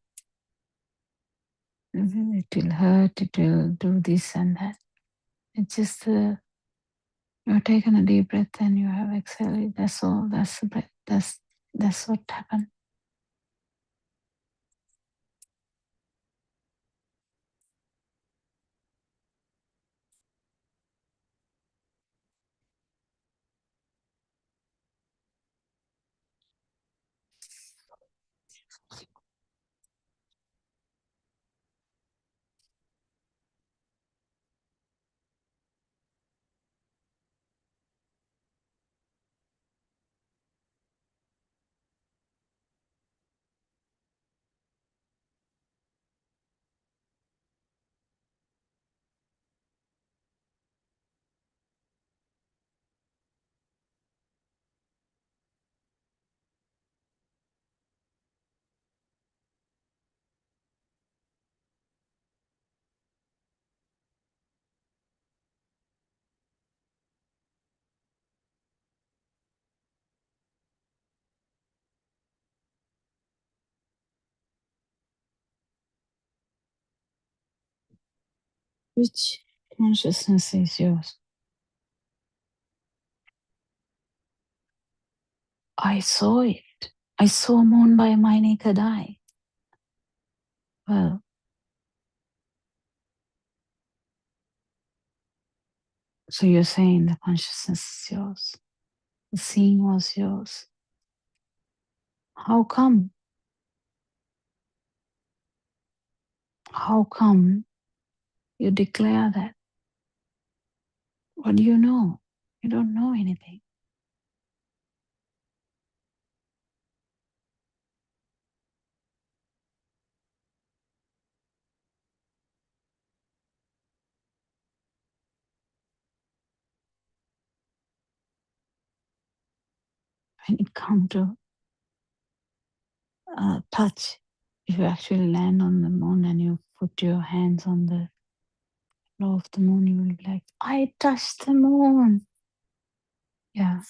It will hurt, it will do this and that. It's just you have taken a deep breath and you have exhaled. That's all. That's the breath. That's what happened. Which consciousness is yours? I saw it. I saw moon by my naked eye. Well, so you're saying the consciousness is yours. The seeing was yours. How come? How come you declare that? What do you know? You don't know anything. When it comes to touch, if you actually land on the moon and you put your hands on the floor of the moon, you will be like, I touched the moon. Yeah,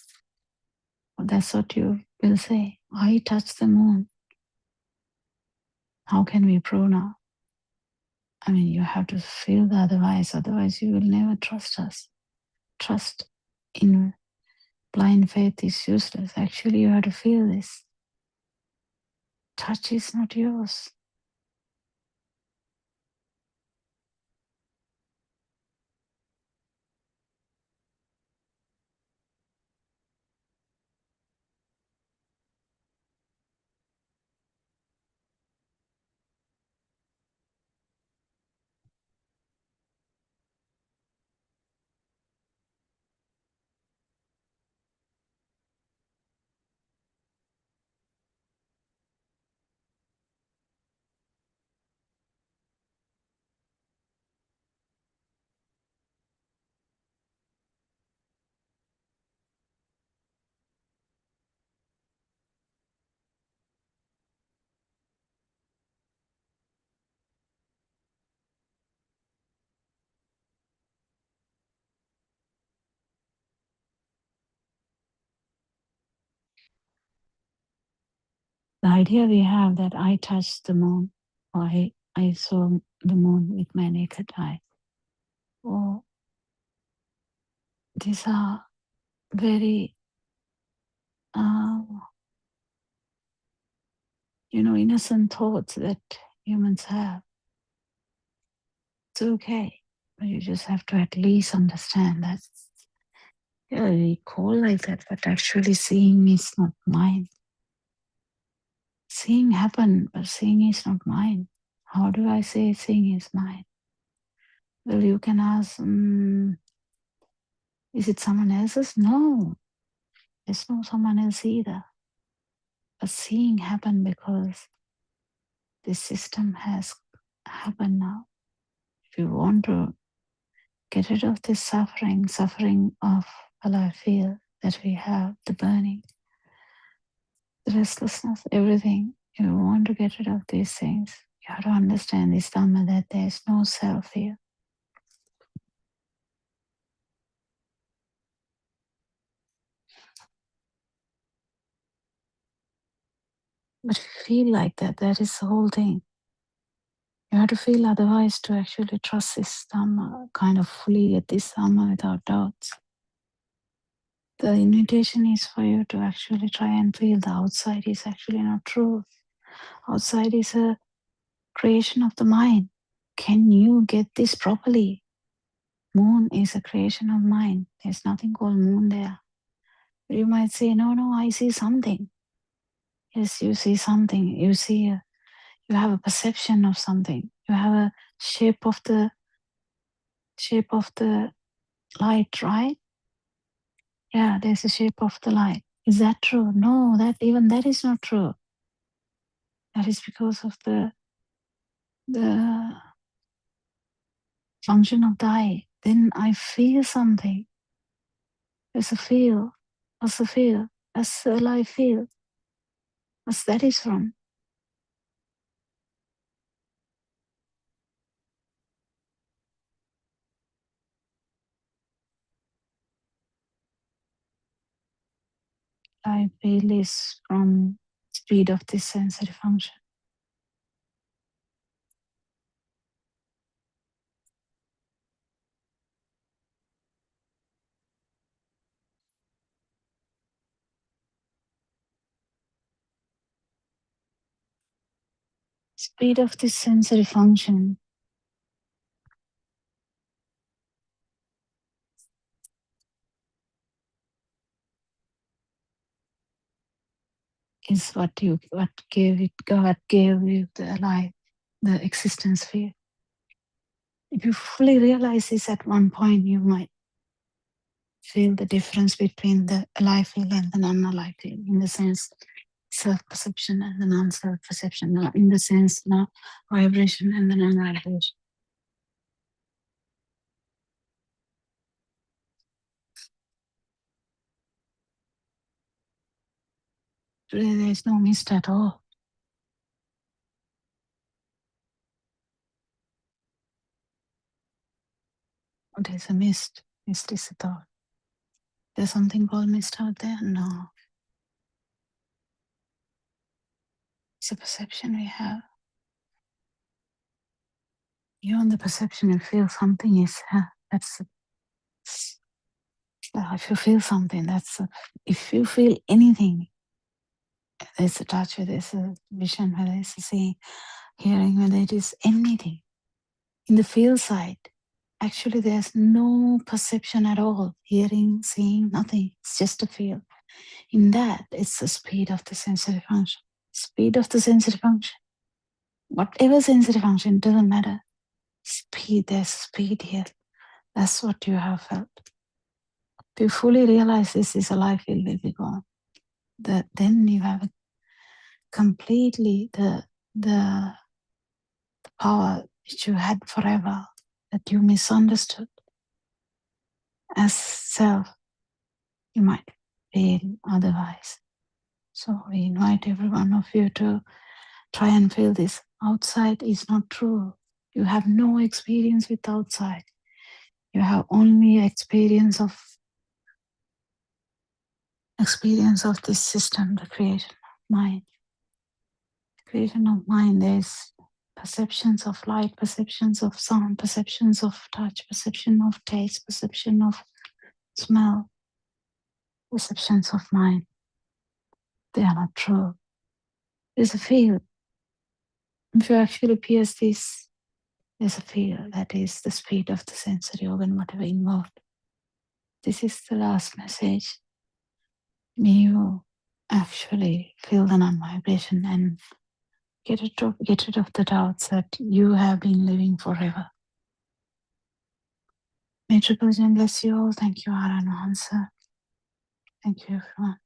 well, that's what you will say. I touched the moon. How can we prove now? I mean, you have to feel the otherwise you will never trust us. Trust in blind faith is useless. Actually, you have to feel this. Touch is not yours. The idea we have that I touched the moon, or I saw the moon with my naked eye. Oh, these are very, innocent thoughts that humans have. It's okay, but you just have to at least understand that, yeah, we call like that, but actually seeing is not mine. Seeing happened, but seeing is not mine. How do I say seeing is mine? Well, you can ask, is it someone else's? No, there's no someone else either. But seeing happened because this system has happened now. If you want to get rid of this suffering of alive feel that we have, the burning, the restlessness, everything, if you want to get rid of these things, you have to understand this Dhamma, that there is no self here. But if you feel like that, that is the whole thing. You have to feel otherwise to actually trust this Dhamma, kind of fully get this Dhamma without doubts. The invitation is for you to actually try and feel the outside is actually not true. Outside is a creation of the mind. Can you get this properly? Moon is a creation of mind. There's nothing called moon there. But you might say, no, I see something. Yes, you see something. You have a perception of something. You have a shape of the light, right? Yeah, there's a shape of the light. Is that true? No, that is not true. That is because of the function of the eye. Then I feel something. There's a feel. What's the feel? That's the light feel. What's that is from? I feel is from speed of this sensory function. Speed of this sensory function is what gave you the life, the existence field. If you fully realize this at one point, you might feel the difference between the alive field and the non-alive field, in the sense self-perception and the non-self-perception, in the sense vibration and the non-vibration. Today there is no mist at all. There's a mist. Mist is a thought. There's something called mist out there? No. It's a perception we have. Beyond the perception, you feel something is if you feel something, if you feel anything, whether it's a touch, whether it's a vision, whether it's a seeing, hearing, whether it is anything, in the feel side, actually there's no perception at all. Hearing, seeing, nothing. It's just a feel. In that, it's the speed of the sensory function. Speed of the sensory function. Whatever sensory function, doesn't matter. Speed, there's speed here. That's what you have felt. If you fully realize this is a life will be gone, then you have completely the power which you had forever, that you misunderstood as self. You might feel otherwise. So we invite every one of you to try and feel this. Outside is not true. You have no experience with outside. You have only experience of this system, the creation of mind. Creation of mind, there's perceptions of light, perceptions of sound, perceptions of touch, perception of taste, perception of smell, perceptions of mind. They are not true. There's a field. If you actually pierce this, there's a field that is the speed of the sensory organ, whatever involved. This is the last message. May you actually feel the non-vibration and get rid of the doubts that you have been living forever. May Triple Gem bless you all. Thank you, Ara and Hansa. Thank you, everyone.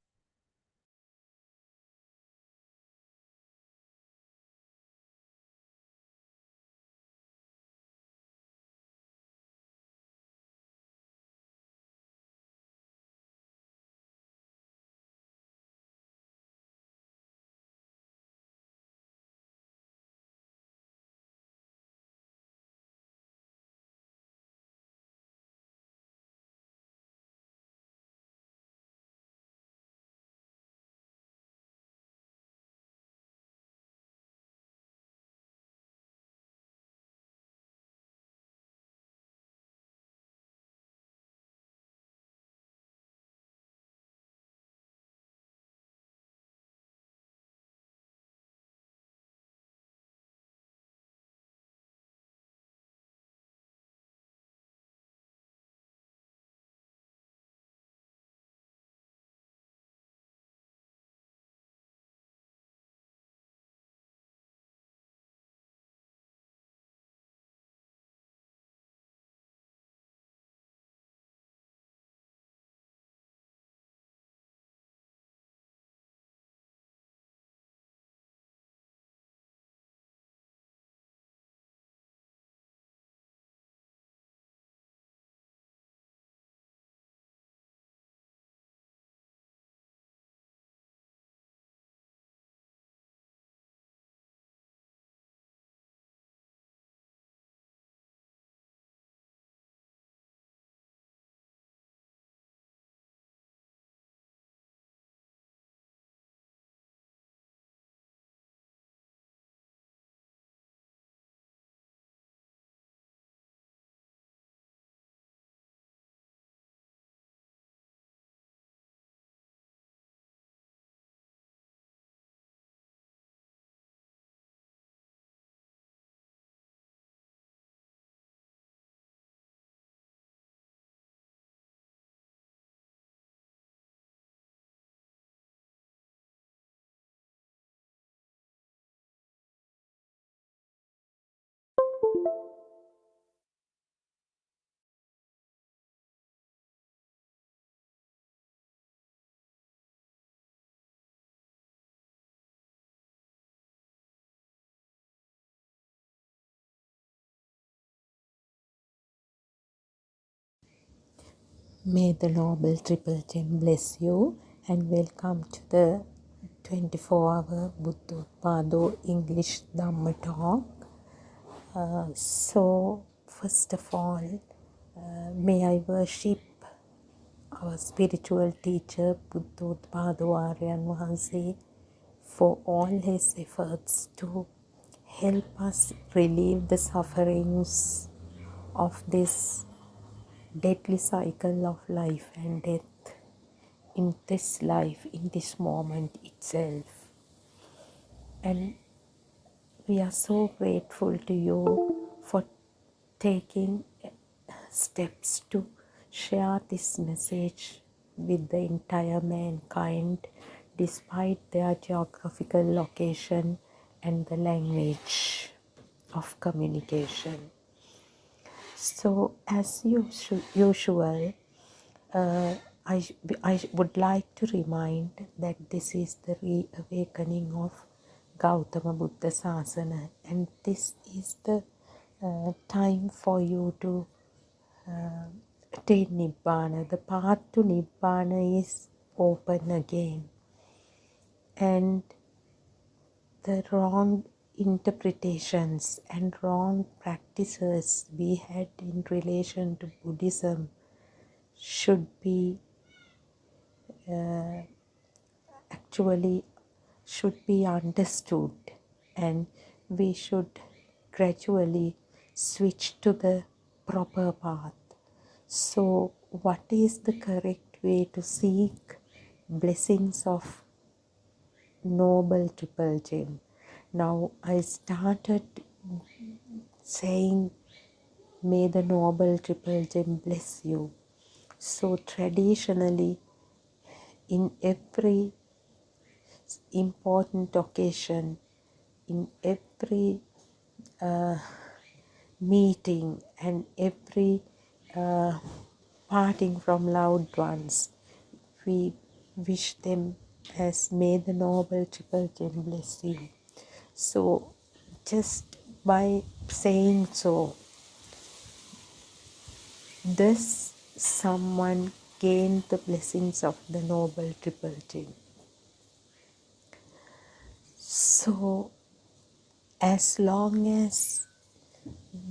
May the Noble Triple Gem bless you and welcome to the 24-hour Buddothpado English Dhamma talk. So, first of all, may I worship our spiritual teacher Buddothpado Aryan Wahanse for all his efforts to help us relieve the sufferings of this deadly cycle of life and death in this life, in this moment itself. And we are so grateful to you for taking steps to share this message with the entire mankind despite their geographical location and the language of communication. So, as usual, I would like to remind that this is the reawakening of Gautama Buddha Sasana, and this is the time for you to attain Nibbana. The path to Nibbana is open again, and the wrong interpretations and wrong practices we had in relation to Buddhism should be understood, and we should gradually switch to the proper path. So, what is the correct way to seek blessings of Noble Triple Gem? Now, I started saying, may the Noble Triple Gem bless you. So, traditionally, in every important occasion, in every meeting, and every parting from loved ones, we wish them as may the Noble Triple Gem bless you. So, just by saying so, does someone gain the blessings of the Noble Triple Gem? So, as long as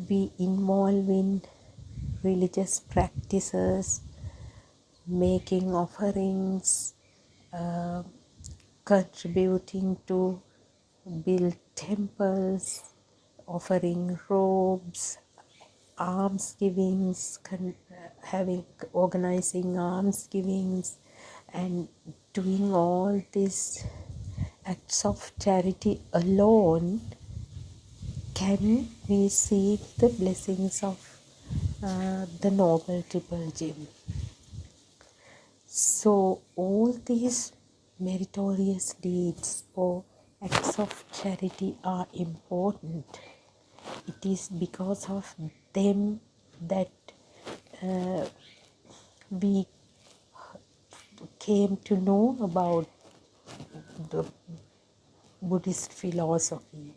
we involve in religious practices, making offerings, contributing to build temples, offering robes, alms givings, organizing alms givings, and doing all these acts of charity alone, can we seek the blessings of the Noble Triple Gem? So all these meritorious deeds or acts of charity are important. It is because of them that we came to know about the Buddhist philosophy.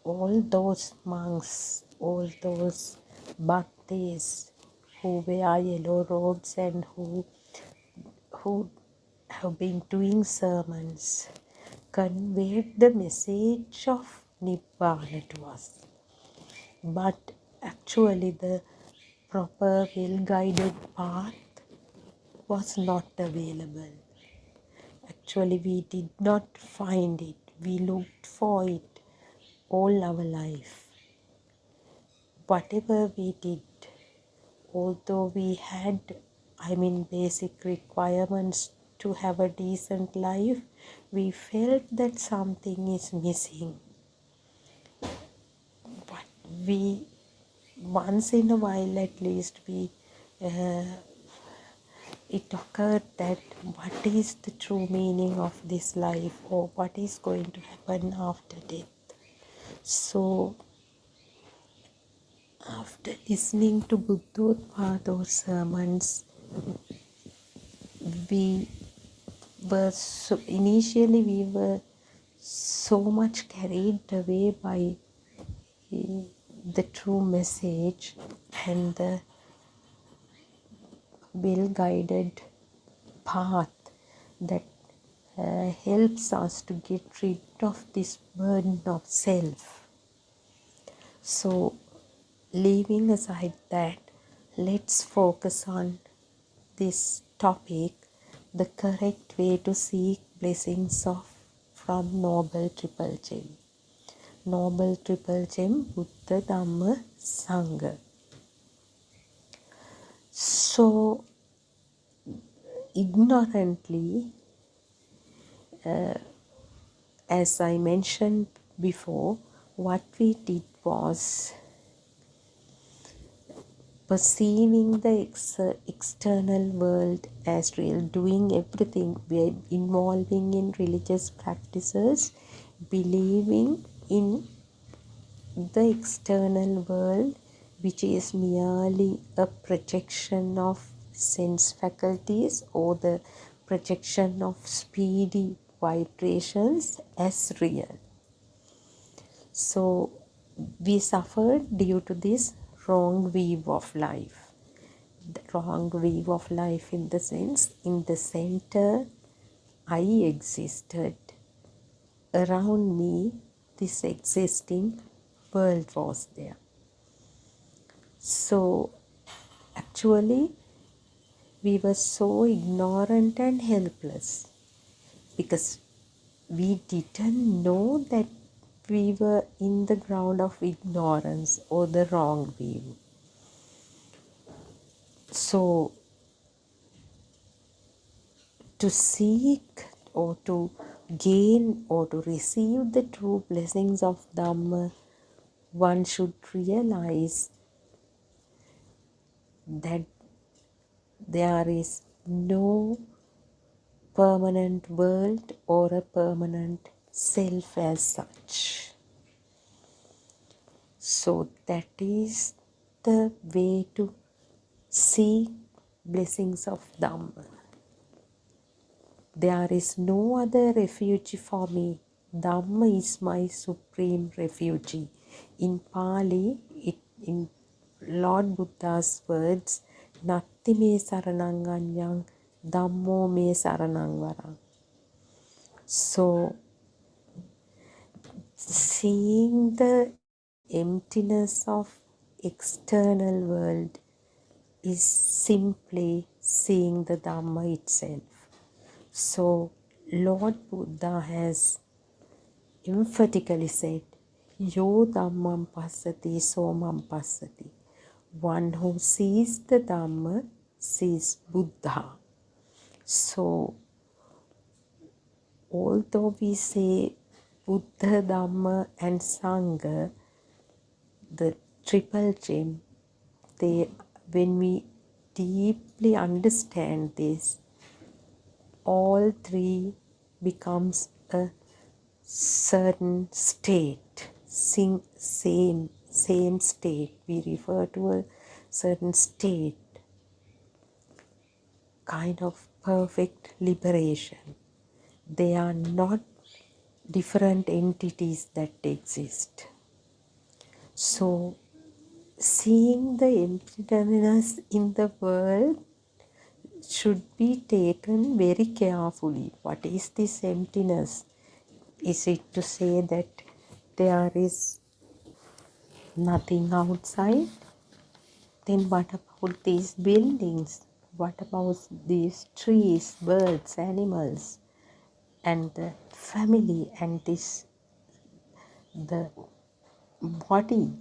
All those monks, all those bhaktis who wear yellow robes and who have been doing sermons, conveyed the message of Nibbana to us. But actually the proper well-guided path was not available. Actually, we did not find it. We looked for it all our life. Whatever we did, although we had, basic requirements to have a decent life, we felt that something is missing. But we, once in a while at least, it occurred that what is the true meaning of this life, or what is going to happen after death. So, after listening to Buddothpado sermons, initially we were so much carried away by the true message and the well-guided path that helps us to get rid of this burden of self. So, leaving aside that, let's focus on this topic, the correct way to seek blessings from Noble Triple Gem. Noble Triple Gem, Buddha, Dhamma, Sangha. So, ignorantly, as I mentioned before, what we did was perceiving the external world as real, doing everything, involving in religious practices, believing in the external world, which is merely a projection of sense faculties or the projection of speedy vibrations as real. So we suffered due to this wrong view of life. The wrong view of life in the sense, in the center I existed. Around me, this existing world was there. So actually we were so ignorant and helpless because we didn't know that we were in the ground of ignorance or the wrong view. So to seek or to gain or to receive the true blessings of Dhamma, one should realize that there is no permanent world or a permanent self as such. So that is the way to seek blessings of Dhamma. There is no other refuge for me. Dhamma is my supreme refuge. In Pali, in Lord Buddha's words, Natti me saranang anyang, Dhammo me saranang varang. So, seeing the emptiness of external world is simply seeing the Dhamma itself. So, Lord Buddha has emphatically said, Yo Dhammam Passati Somam Passati. One who sees the Dhamma sees Buddha. So, although we say Buddha, Dhamma and Sangha, the triple gem, when we deeply understand this, all three becomes a certain state, same state. We refer to a certain state, kind of perfect liberation. They are not different entities that exist. So, seeing the emptiness in the world should be taken very carefully. What is this emptiness? Is it to say that there is nothing outside? Then what about these buildings? What about these trees, birds, animals, and the family, and the body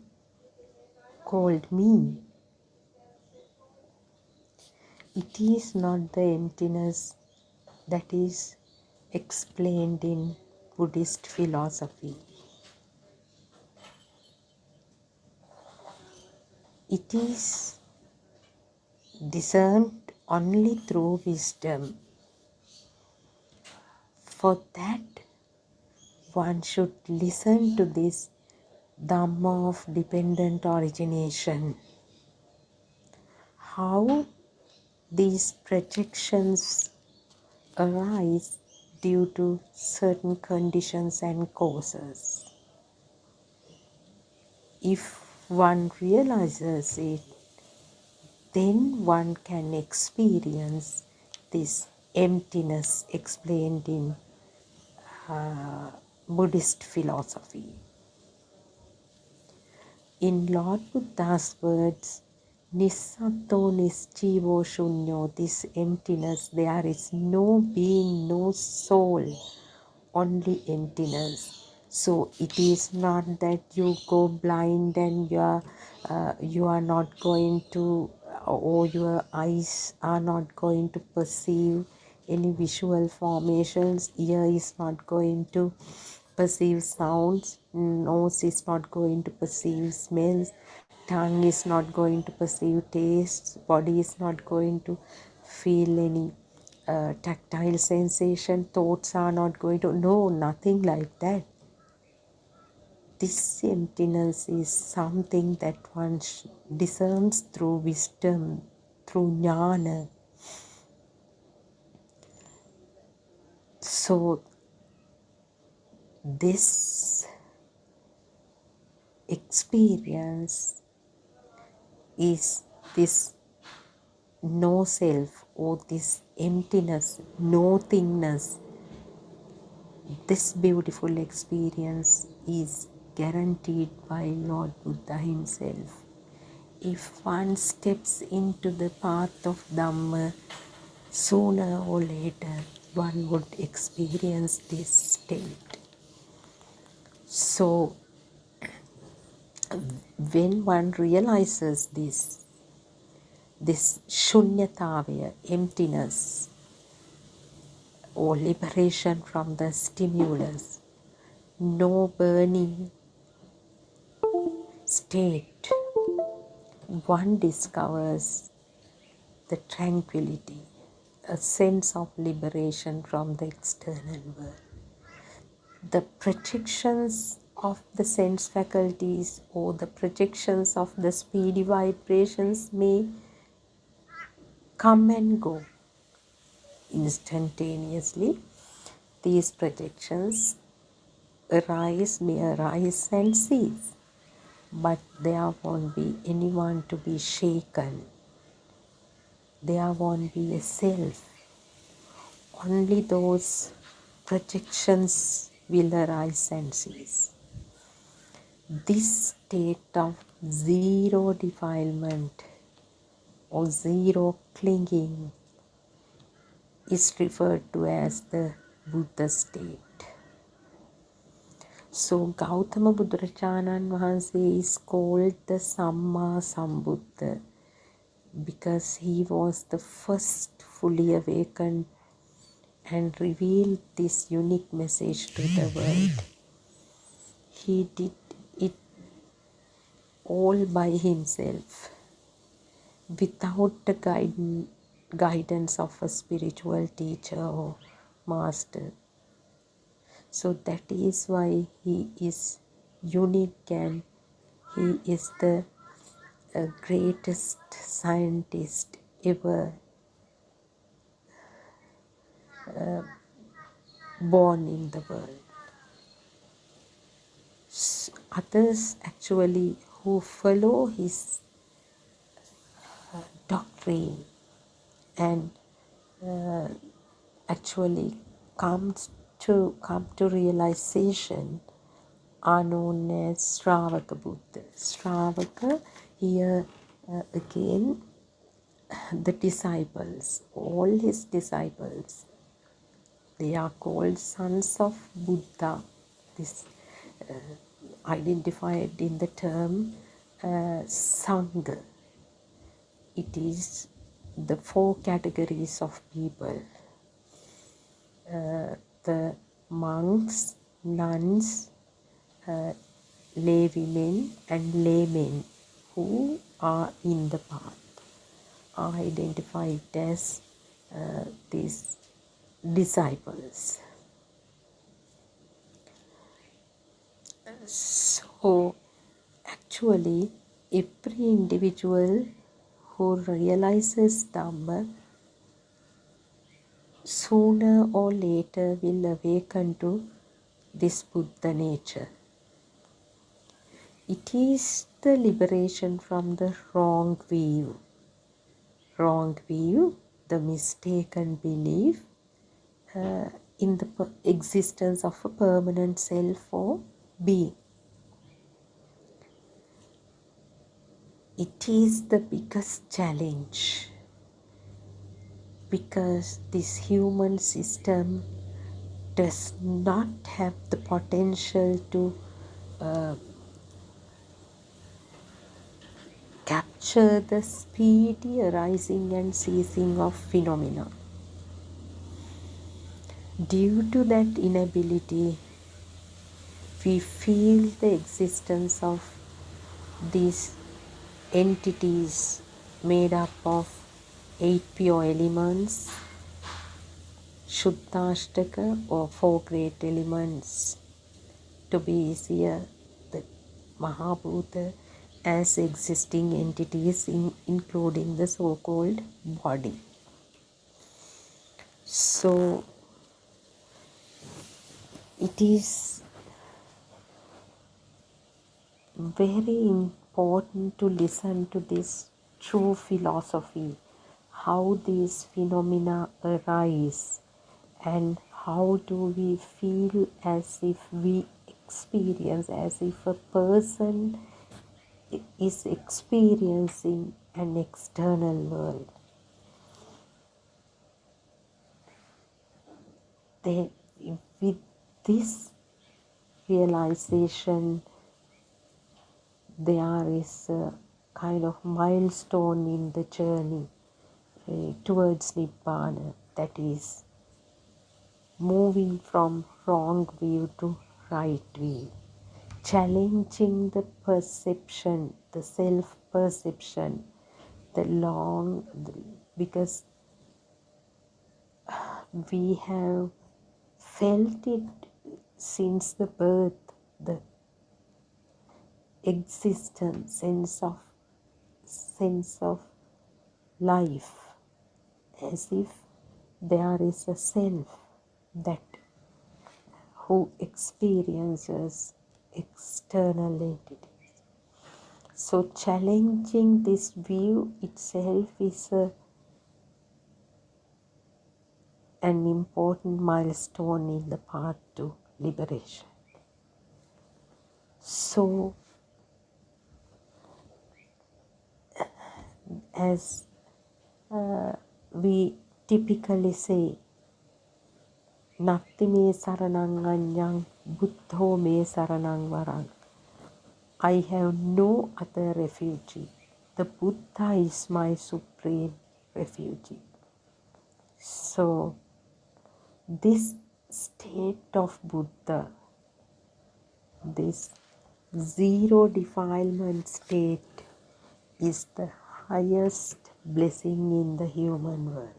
called me? It is not the emptiness that is explained in Buddhist philosophy. It is discerned only through wisdom. For that, one should listen to this Dhamma of dependent origination. How these projections arise due to certain conditions and causes. If one realizes it, then one can experience this emptiness explained in Buddhist philosophy. In Lord Buddha's words, Nissato nisjivo shunyo, this emptiness, there is no being, no soul, only emptiness. So it is not that you go blind and you are not going to, or your eyes are not going to perceive any visual formations, ear is not going to perceive sounds, nose is not going to perceive smells, tongue is not going to perceive tastes, body is not going to feel any tactile sensation, thoughts are not going to, no, nothing like that. This emptiness is something that one discerns through wisdom, through jnana. So, this experience is this no self or this emptiness, nothingness. This beautiful experience is guaranteed by Lord Buddha himself. If one steps into the path of Dhamma, sooner or later one would experience this state. So when one realizes this shunyatavaya, emptiness, or liberation from the stimulus, no burning state, one discovers the tranquility, a sense of liberation from the external world. The projections of the sense faculties or the projections of the speedy vibrations may come and go instantaneously. These projections may arise and cease, but there won't be anyone to be shaken. There won't be a self. Only those projections will arise and cease. This state of zero defilement or zero clinging is referred to as the Buddha state. So Gautama Buddharajanan Vahanse is called the Samma Sambuddha because he was the first fully awakened and revealed this unique message to the world. He did it all by himself without the guidance of a spiritual teacher or master. So that is why he is unique and he is the greatest scientist ever born in the world. Others actually who follow his doctrine and actually come to realization are known as Shravaka Buddha. Shravaka here again the disciples, all his disciples, they are called sons of Buddha. This identified in the term Sangha. It is the four categories of people. The monks, nuns, lay women and laymen who are in the path are identified as these disciples. So actually every individual who realizes Dhamma sooner or later will awaken to this Buddha nature. It is the liberation from the wrong view. Wrong view, the mistaken belief in the existence of a permanent self or being. It is the biggest challenge because this human system does not have the potential to capture the speedy arising and ceasing of phenomena. Due to that inability, we feel the existence of these entities made up of 8 pure elements, Shuddhashtaka or 4 great elements, to be easier, the Mahabhuta, as existing entities including the so-called body. So it is very important to listen to this true philosophy, how these phenomena arise and how do we feel as if we experience, as if a person is experiencing an external world. with this realization, there is a kind of milestone in the journey towards Nibbana, that is moving from wrong view to right view, challenging the perception, the self-perception, because we have felt it since the birth, the existence, sense of life, as if there is a self that who experiences external entities. So challenging this view itself is an important milestone in the path to liberation. So, as we typically say, Natti me saranang anyang, buddho me saranang varang. I have no other refugee. The Buddha is my supreme refugee. So, this state of Buddha, this zero defilement state, is the highest blessing in the human world.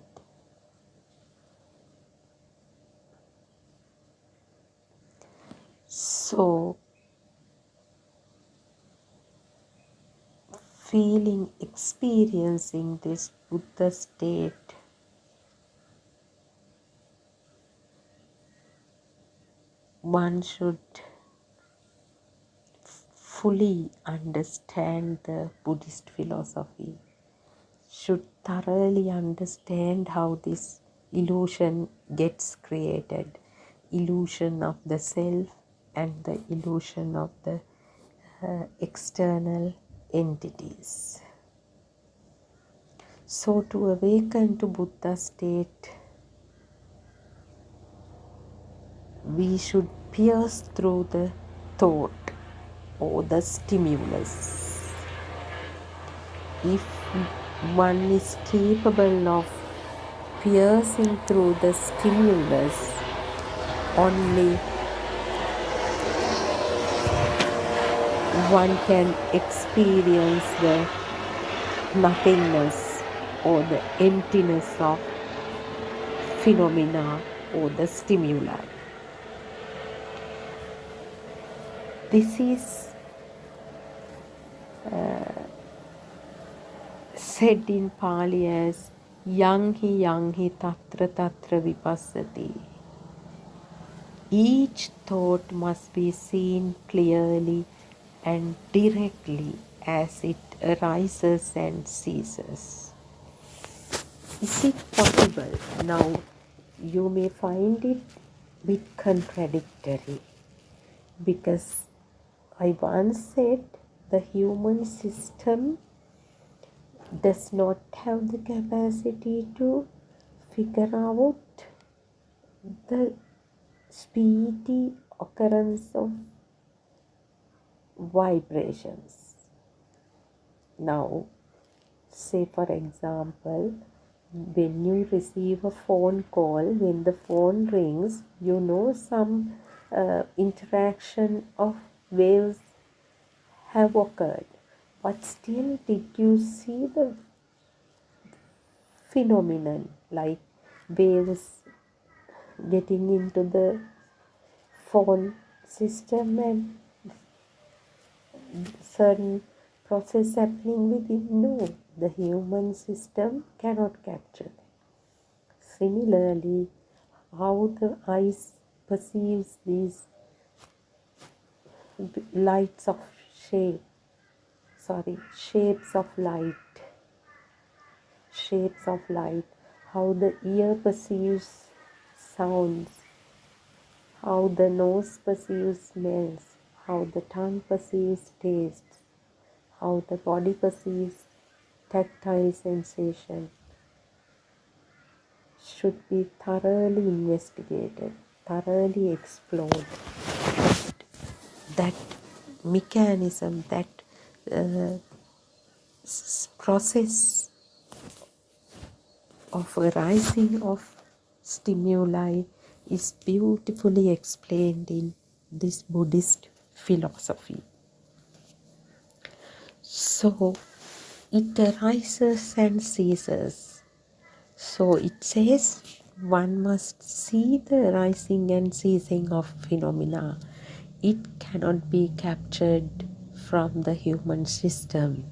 So, experiencing this Buddha state, one should fully understand the Buddhist philosophy, should thoroughly understand how this illusion gets created, illusion of the self and the illusion of the external entities. So to awaken to Buddha state, we should pierce through the thought or the stimulus. If one is capable of piercing through the stimulus, only one can experience the nothingness or the emptiness of phenomena or the stimuli. This is said in Pali as Yanghi Yanghi Tatra Tatra Vipassati. Each thought must be seen clearly and directly as it arises and ceases. Is it possible? Now, you may find it a bit contradictory, because I once said the human system does not have the capacity to figure out the speedy occurrence of vibrations. Now, say for example, when you receive a phone call, when the phone rings, you know some interaction of waves have occurred, but still did you see the phenomenon like waves getting into the phone system and certain process happening within? No, the human system cannot capture it. Similarly, how the eyes perceives these shapes of light, how the ear perceives sounds, how the nose perceives smells, how the tongue perceives tastes, how the body perceives tactile sensation. should be thoroughly investigated, thoroughly explored. That mechanism, that process of arising of stimuli is beautifully explained in this Buddhist philosophy. So it arises and ceases. So it says one must see the rising and ceasing of phenomena. It cannot be captured from the human system.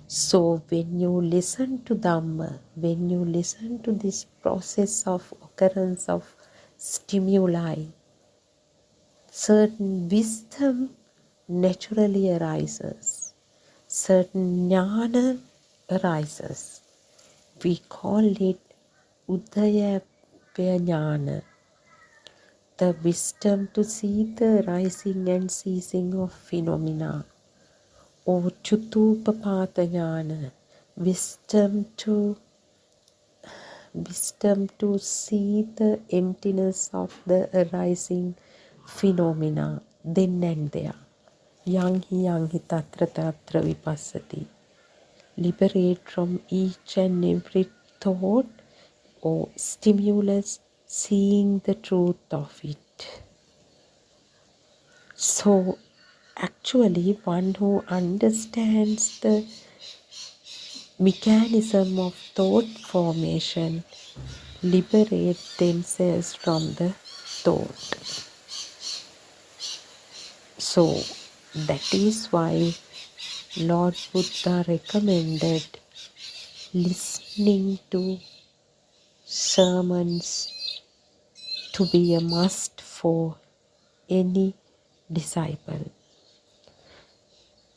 So when you listen to Dhamma, when you listen to this process of occurrence of stimuli, certain wisdom naturally arises, certain jnana arises. We call it Udaya jnana, the wisdom to see the rising and ceasing of phenomena, or Chutupapata jnana, wisdom to see the emptiness of the arising phenomena then and there. Yang hi tatra tatra vipassati. Liberate from each and every thought or stimulus, seeing the truth of it. So actually one who understands the mechanism of thought formation liberate themselves from the thought. So that is why Lord Buddha recommended listening to sermons to be a must for any disciple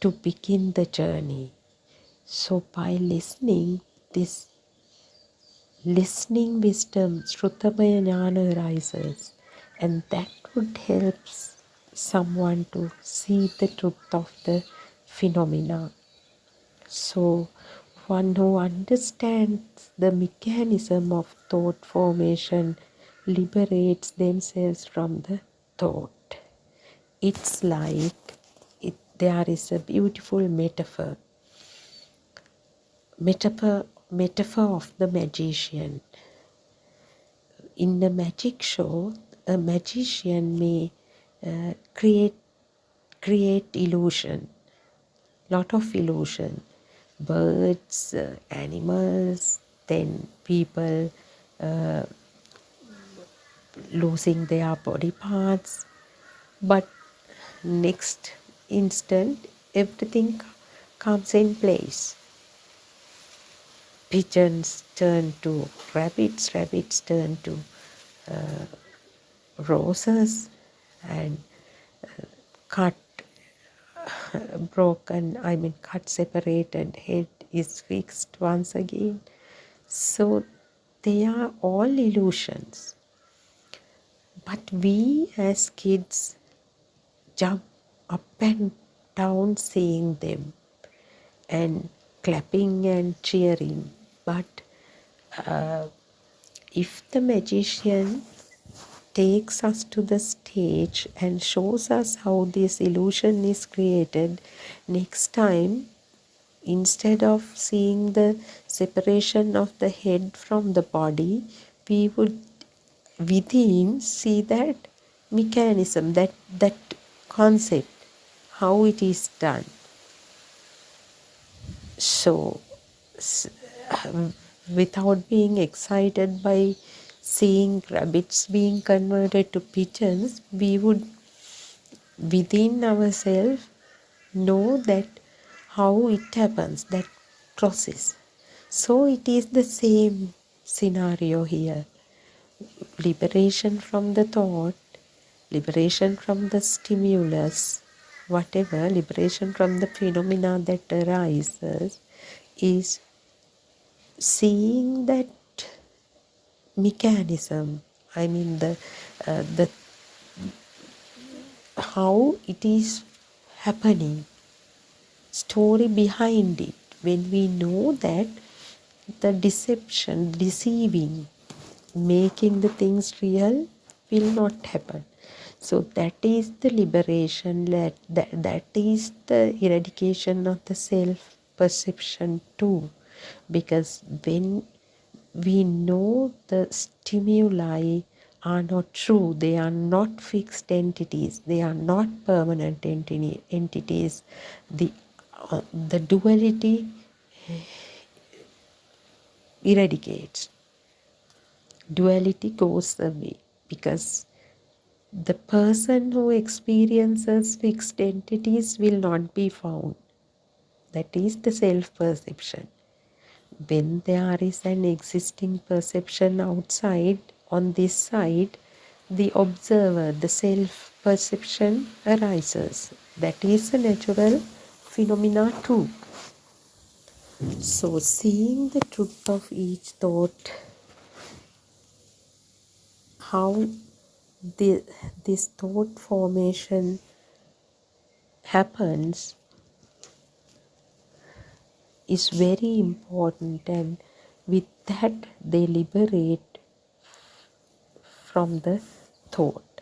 to begin the journey. So by listening, this listening wisdom, Shrutamaya Jnana arises, and that would help someone to see the truth of the phenomena. So one who understands the mechanism of thought formation liberates themselves from the thought. It's like there is a beautiful metaphor of the magician. In a magic show, a magician may create illusion, lot of illusion, birds, animals, then people losing their body parts, but next instant everything comes in place. Pigeons turn to rabbits, rabbits turn to roses, and cut separated head is fixed once again. So they are all illusions. But we as kids jump up and down seeing them and clapping and cheering. But if the magician takes us to the stage and shows us how this illusion is created, next time, instead of seeing the separation of the head from the body, we would within see that mechanism, that concept, how it is done. So without being excited by seeing rabbits being converted to pigeons, we would within ourselves know that how it happens, that process. So it is the same scenario here. Liberation from the thought, liberation from the stimulus, whatever, liberation from the phenomena that arises is seeing that mechanism. I mean the how it is happening, story behind it. When we know that the deceiving making the things real will not happen. So that is the liberation, that is the eradication of the self perception too. Because when we know the stimuli are not true, they are not fixed entities, they are not permanent entities, the duality eradicates. Duality goes away because the person who experiences fixed entities will not be found. That is the self-perception. When there is an existing perception outside, on this side, the observer, the self-perception arises. That is a natural phenomena too. So seeing the truth of each thought, how this thought formation happens is very important, and with that they liberate from the thought.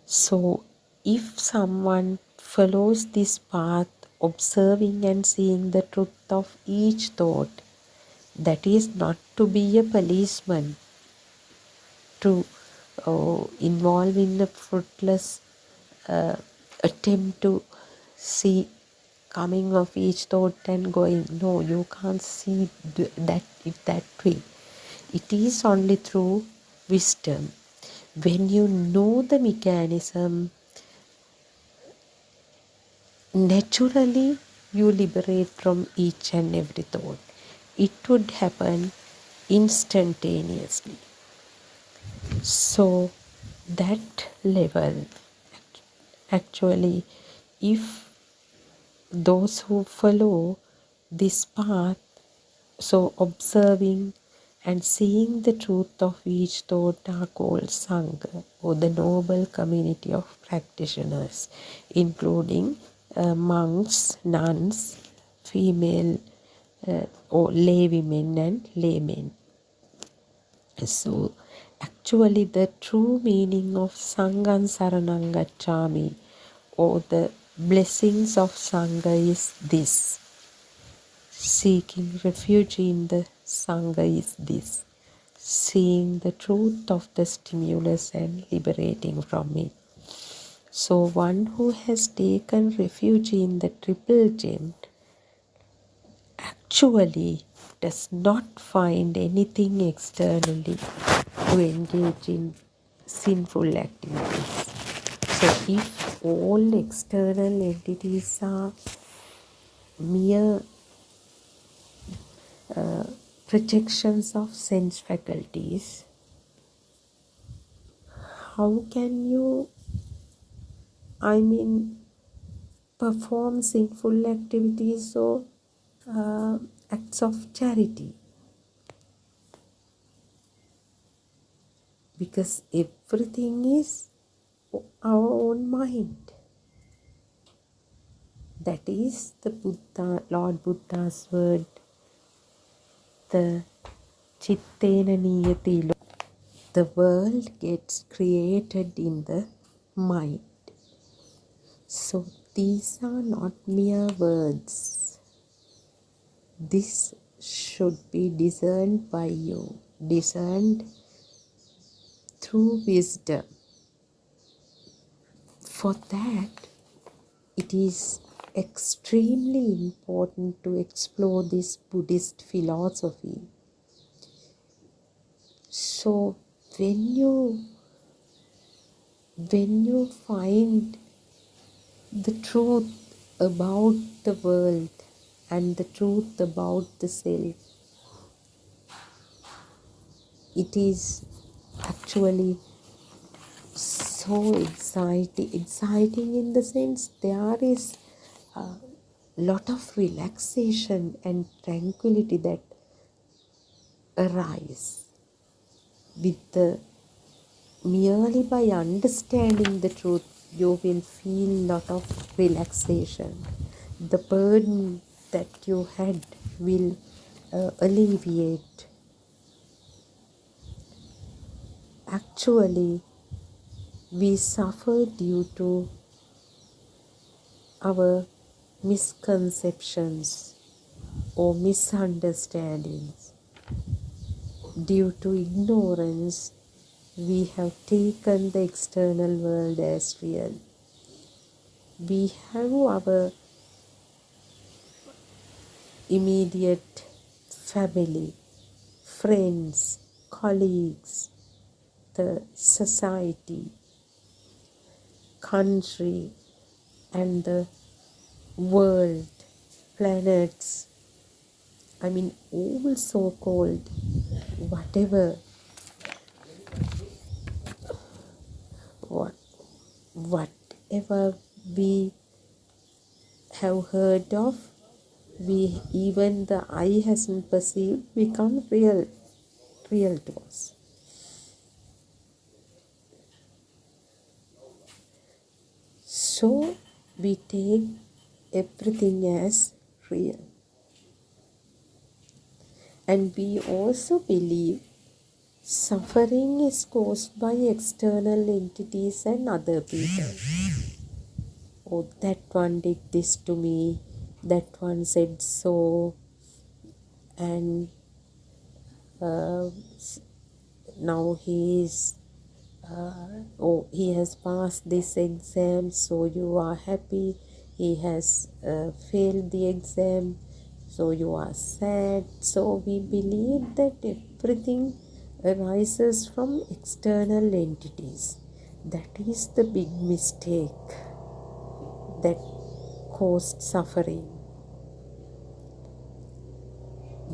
So if someone follows this path, observing and seeing the truth of each thought, that is not to be a policeman, to involve in a fruitless attempt to see coming of each thought and going. No, you can't see that way. It is only through wisdom. When you know the mechanism, naturally you liberate from each and every thought. It would happen instantaneously. So that level, actually, if those who follow this path, so observing and seeing the truth of each thought, are called Sangha, or the noble community of practitioners, including monks, nuns, female or lay women and laymen. So actually the true meaning of Sanghan Saranang Gacchami, or the blessings of Sangha, is this. Seeking refuge in the Sangha is this. Seeing the truth of the stimulus and liberating from it. So one who has taken refuge in the triple gem actually does not find anything externally to engage in sinful activities. So if all external entities are mere projections of sense faculties, how can you, perform sinful activities or acts of charity? Because everything is our own mind. That is the Lord Buddha's word, the Chittena Niyati. The world gets created in the mind. So these are not mere words. This should be discerned by you, discerned through wisdom. For that, it is extremely important to explore this Buddhist philosophy. So when you find the truth about the world and the truth about the self, it is actually so exciting in the sense there is a lot of relaxation and tranquility that arise with the merely by understanding the truth. You will feel lot of relaxation. The burden that you had will alleviate. actually we suffer due to our misconceptions or misunderstandings. Due to ignorance, we have taken the external world as real. We have our immediate family, friends, colleagues, the society, country, and the world, planets, all so-called whatever we have heard of, even the eye hasn't perceived, become real to us. So we take everything as real. And we also believe suffering is caused by external entities and other people. Oh, that one did this to me, that one said so, and now he has passed this exam, so you are happy. He has failed the exam, so you are sad. So we believe that everything arises from external entities. That is the big mistake that caused suffering.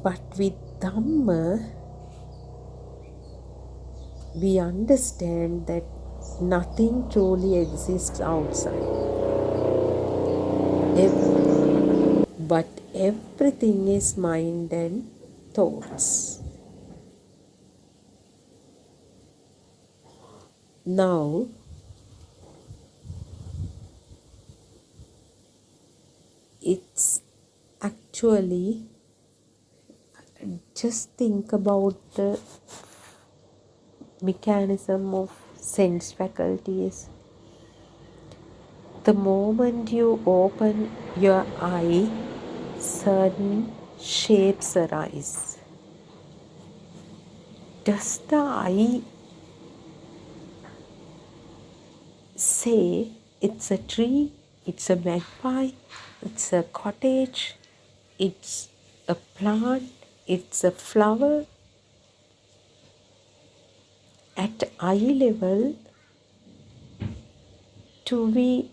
But with Dhamma, we understand that nothing truly exists outside. But everything is mind and thoughts. Now, it's actually, just think about the mechanism of sense faculties. The moment you open your eye, certain shapes arise. Does the eye say it's a tree, it's a magpie, it's a cottage, it's a plant, it's a flower? At eye level, do we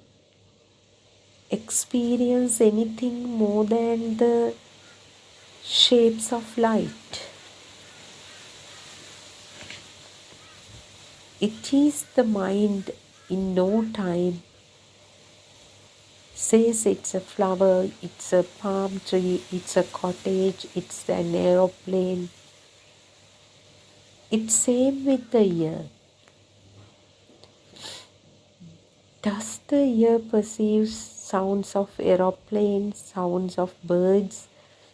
experience anything more than the shapes of light? It is the mind in no time says it's a flower, it's a palm tree, it's a cottage, it's an aeroplane. It's same with the ear. Does the ear perceive sounds of aeroplanes, sounds of birds,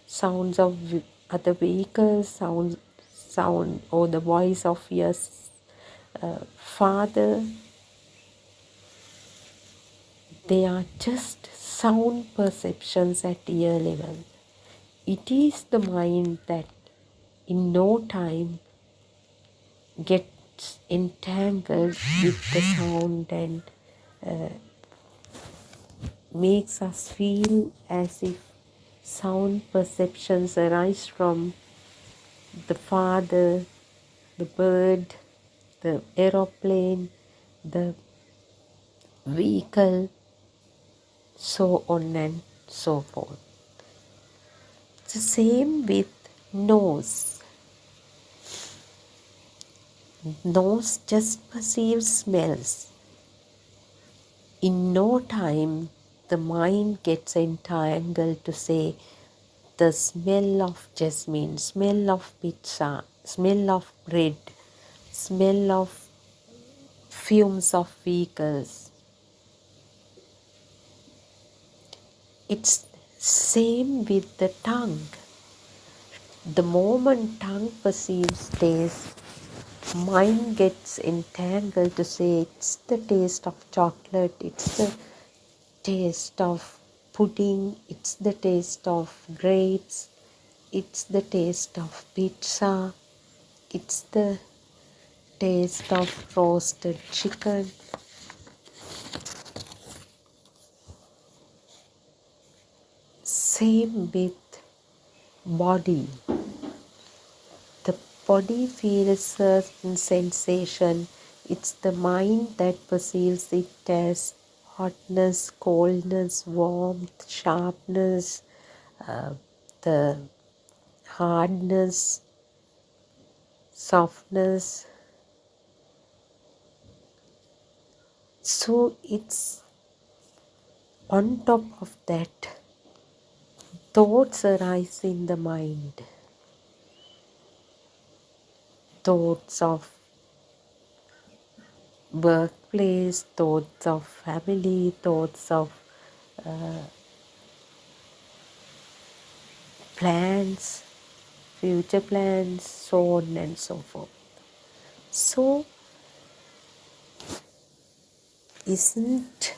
sounds of other vehicles, sound or the voice of your father? They are just sound perceptions at ear level. It is the mind that in no time gets entangled with the sound and makes us feel as if sound perceptions arise from the father, the bird, the aeroplane, the vehicle, so on and so forth. It's the same with nose. Nose just perceives smells. In no time, the mind gets entangled to say the smell of jasmine, smell of pizza, smell of bread, smell of fumes of vehicles. It's same with the tongue. The moment tongue perceives taste, mind gets entangled to say it's the taste of chocolate, it's the taste of pudding, it's the taste of grapes, it's the taste of pizza, it's the taste of roasted chicken. Same with body. The body feels certain sensation. It's the mind that perceives it as hotness, coldness, warmth, sharpness, the hardness, softness. So it's on top of that, thoughts arise in the mind. Thoughts of workplace, thoughts of family, thoughts of plans, future plans, so on and so forth. So, isn't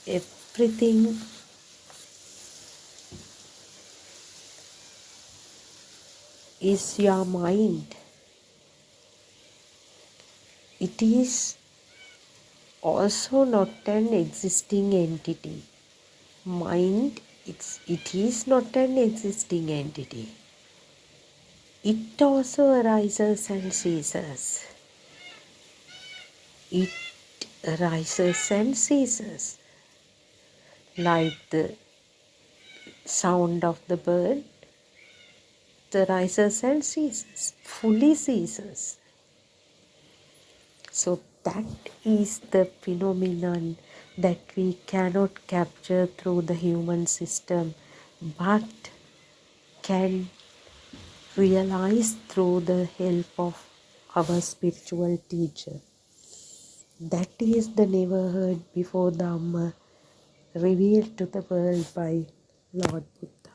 everything is your mind? It is also not an existing entity. Mind, it is not an existing entity. It also arises and ceases. It arises and ceases. Like the sound of the bird, it arises and ceases, fully ceases. So that is the phenomenon that we cannot capture through the human system, but can realize through the help of our spiritual teacher. That is the never heard before Dhamma revealed to the world by Lord Buddha.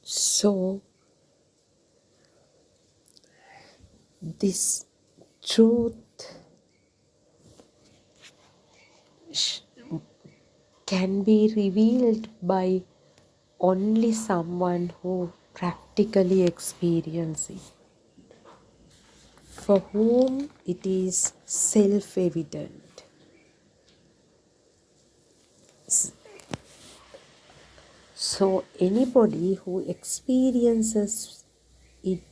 So, this truth can be revealed by only someone who practically experiences it, for whom it is self-evident. So anybody who experiences it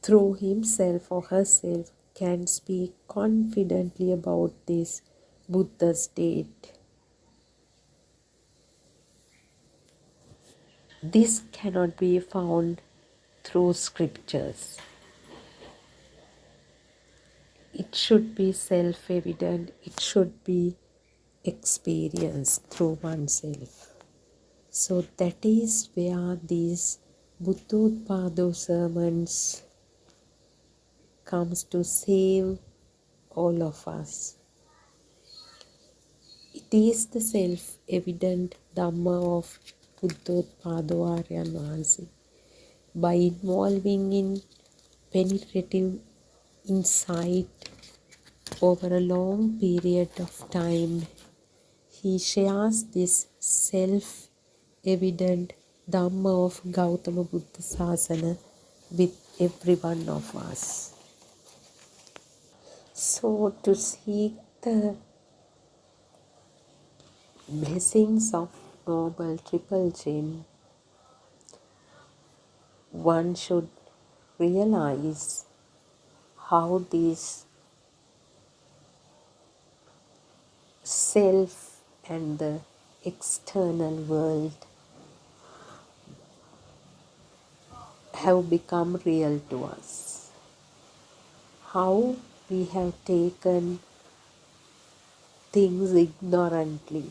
through himself or herself can speak confidently about this Buddha state. This cannot be found through scriptures. It should be self-evident. It should be experienced through oneself. So that is where these Buddothpado sermons comes to save all of us. It is the self-evident Dhamma of Buddothpado Aryan Vahanse. By involving in penetrative insight over a long period of time, he shares this self-evident Dhamma of Gautama Buddha Sasana with every one of us. So to seek the blessings of Noble Triple Gem, one should realize how this self and the external world have become real to us. How we have taken things ignorantly.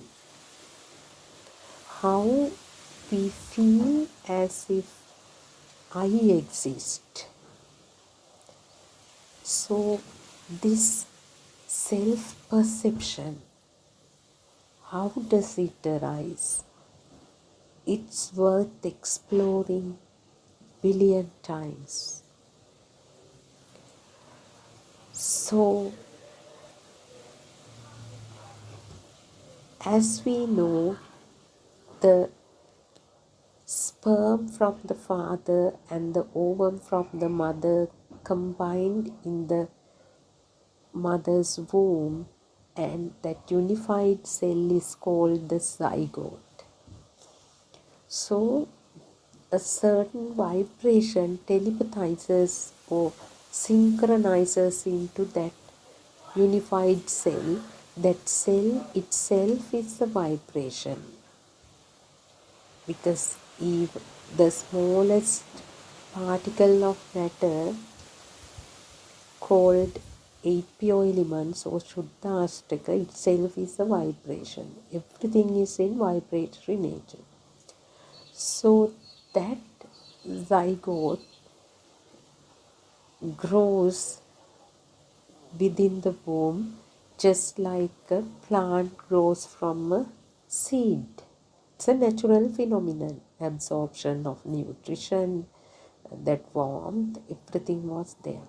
How we feel as if I exist. So this self-perception, how does it arise? It's worth exploring billion times. So, as we know, the sperm from the father and the ovum from the mother combined in the mother's womb, and that unified cell is called the zygote. So, a certain vibration telepathizes or synchronizes into that unified cell. That cell itself is a vibration, because if the smallest particle of matter called 8 pure elements or Shuddha Ashtaka itself is a vibration. Everything is in vibratory nature. So that zygote grows within the womb just like a plant grows from a seed. It's a natural phenomenon. Absorption of nutrition, that warmth, everything was there.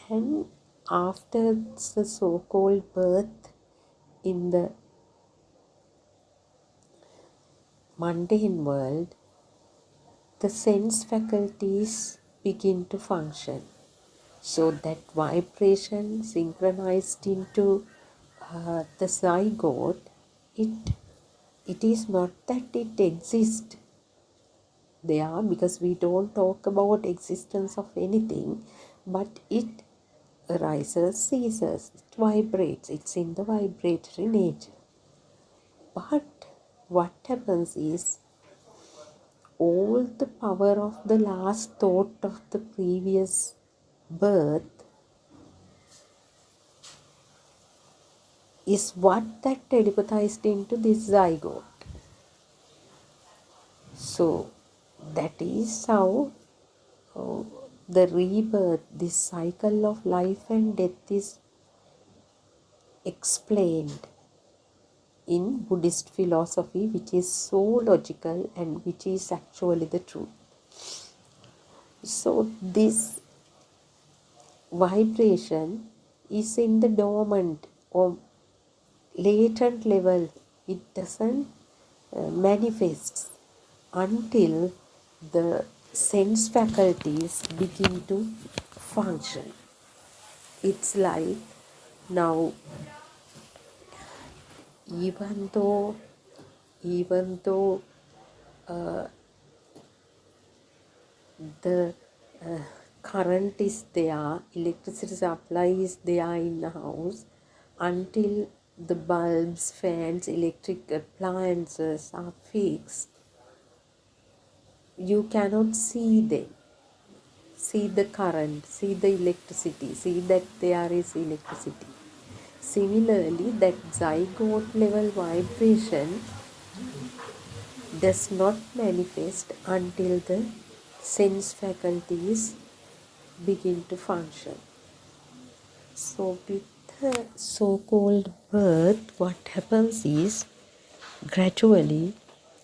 And after the so-called birth in the mundane world, the sense faculties begin to function. So that vibration synchronized into the zygote, it is not that it exists there, because we don't talk about existence of anything, but it arises, ceases, it vibrates, it's in the vibratory nature. But what happens is, all the power of the last thought of the previous birth is what that telepathized into this zygote. So that is how the rebirth, this cycle of life and death, is explained in Buddhist philosophy, which is so logical and which is actually the truth. So this vibration is in the dormant or latent level. It doesn't manifest until the sense faculties begin to function. It's like now, even though the current is there, electricity supply is there in the house, until the bulbs, fans, electric appliances are fixed, you cannot see them. See the current, see the electricity, see that there is electricity. Similarly, that zygote level vibration does not manifest until the sense faculties begin to function. So with the so-called birth, what happens is, gradually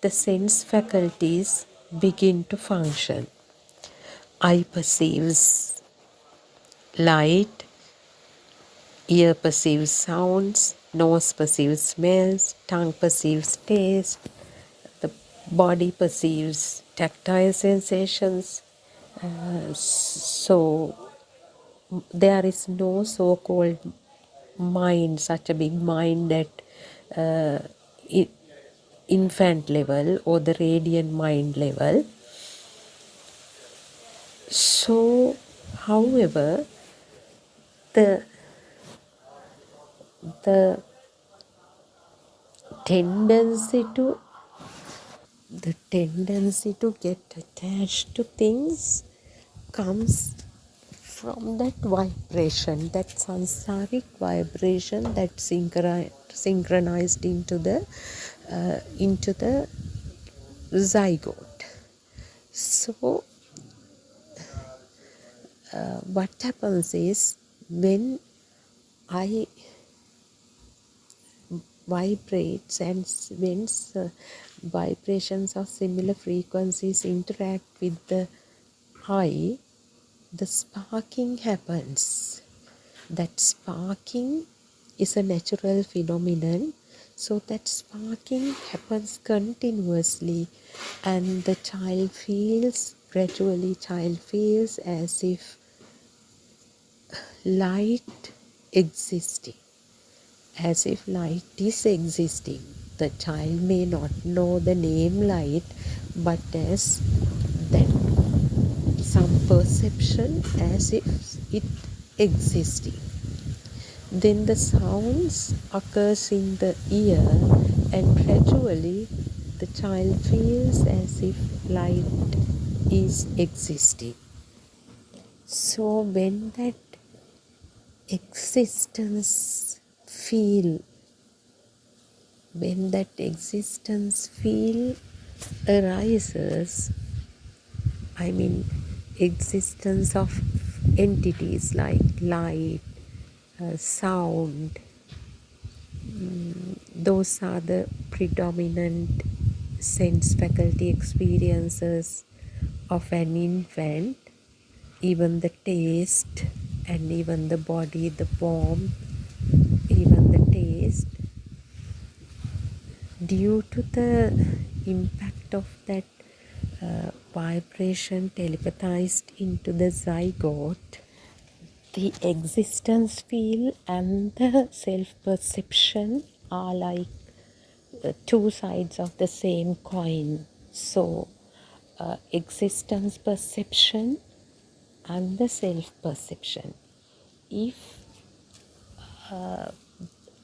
the sense faculties begin to function. Eye perceives light, ear perceives sounds, nose perceives smells, tongue perceives taste, the body perceives tactile sensations. So there is no so-called mind, such a big mind at infant level or the radiant mind level. So, however, the tendency to get attached to things comes from that vibration, that samsaric vibration that synchronized into the zygote. So what happens is, when I vibrates and when vibrations of similar frequencies interact with the eye, the sparking happens. That sparking is a natural phenomenon. So that sparking happens continuously, and the child feels, gradually child feels as if light existing, as if light is existing. The child may not know the name light, but as that some perception as if it existing. Then the sounds occurs in the ear, and gradually the child feels as if light is existing. So when that existence feel arises, I mean existence of entities like light, sound, those are the predominant sense faculty experiences of an infant. Even the taste, and even the body, the warmth, even the taste, due to the impact of that vibration telepathized into the zygote, the existence feel and the self-perception are like two sides of the same coin. So existence perception and the self-perception. If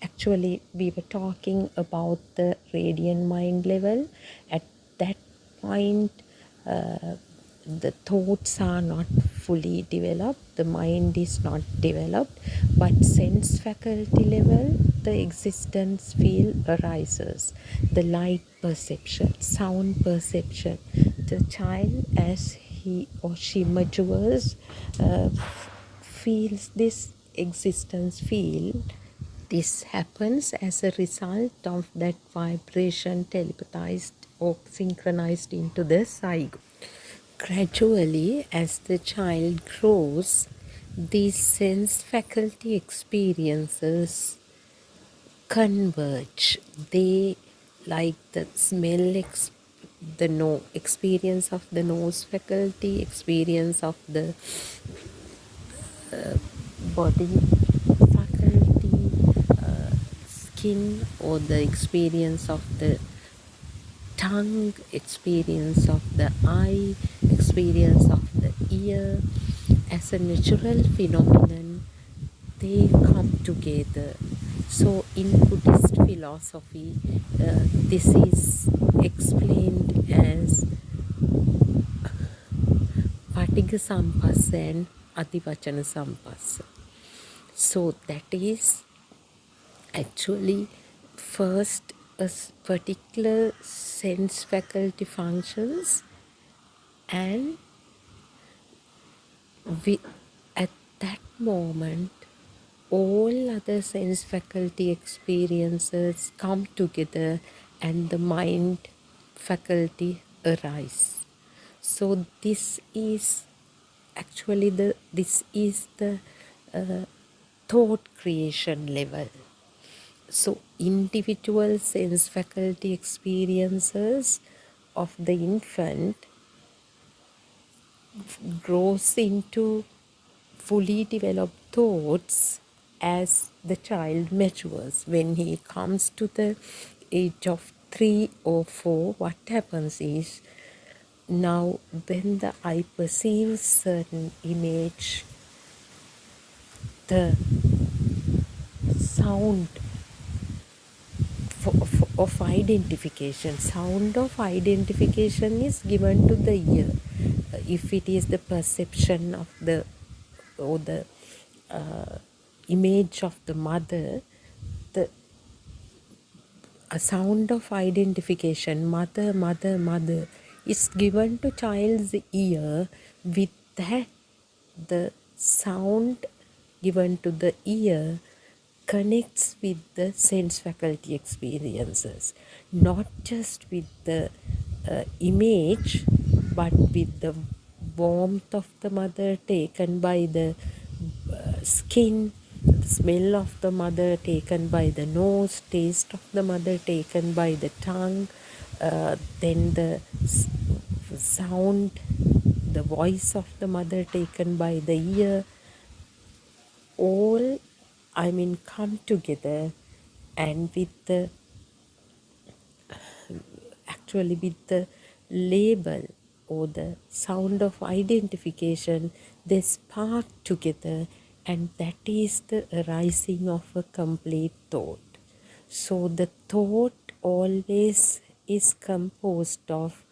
actually we were talking about the radiant mind level, at that point the thoughts are not fully developed, the mind is not developed, but sense faculty level, the existence feel arises, the light perception, sound perception. The child, as he or she matures, feels this existence feel. This happens as a result of that vibration telepathized or synchronized into the zygote. Gradually, as the child grows, these sense faculty experiences converge. They, like the smell, experience of the nose faculty, experience of the body faculty, skin, or the experience of the tongue, experience of the eye, experience of the ear, as a natural phenomenon, they come together. So in Buddhist philosophy, this is explained as Patigha Sampassa and Adivachana Sampassa. So that is actually first a particular sense faculty functions, and at that moment all other sense faculty experiences come together and the mind faculty arise. So this is actually the thought creation level. So individual sense faculty experiences of the infant grows into fully developed thoughts as the child matures. When he comes to the age of 3 or 4, what happens is, now when the eye perceives certain image, the sound of identification, sound of identification is given to the ear. If it is the perception of the image of the mother, a sound of identification, mother, mother, mother, is given to child's ear. With that, the sound given to the ear connects with the sense faculty experiences, not just with the image, but with the warmth of the mother taken by the skin, the smell of the mother taken by the nose, taste of the mother taken by the tongue, then the sound, the voice of the mother taken by the ear, all come together, and with the actually with the label or the sound of identification, they spark together, and that is the arising of a complete thought. So the thought always is composed of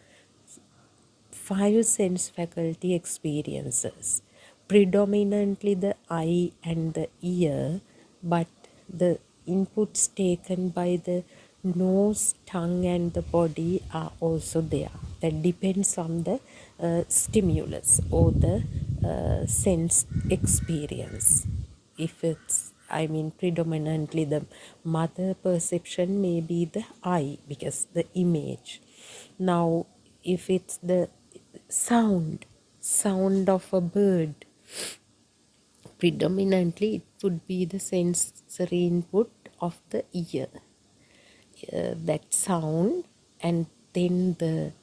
5 sense faculty experiences, predominantly the eye and the ear, but the inputs taken by the nose, tongue and the body are also there. That depends on the stimulus or the sense experience. If it's predominantly the mother perception may be the eye, because the image. Now if it's the sound of a bird, predominantly it would be the sensory input of the ear, that sound, and then the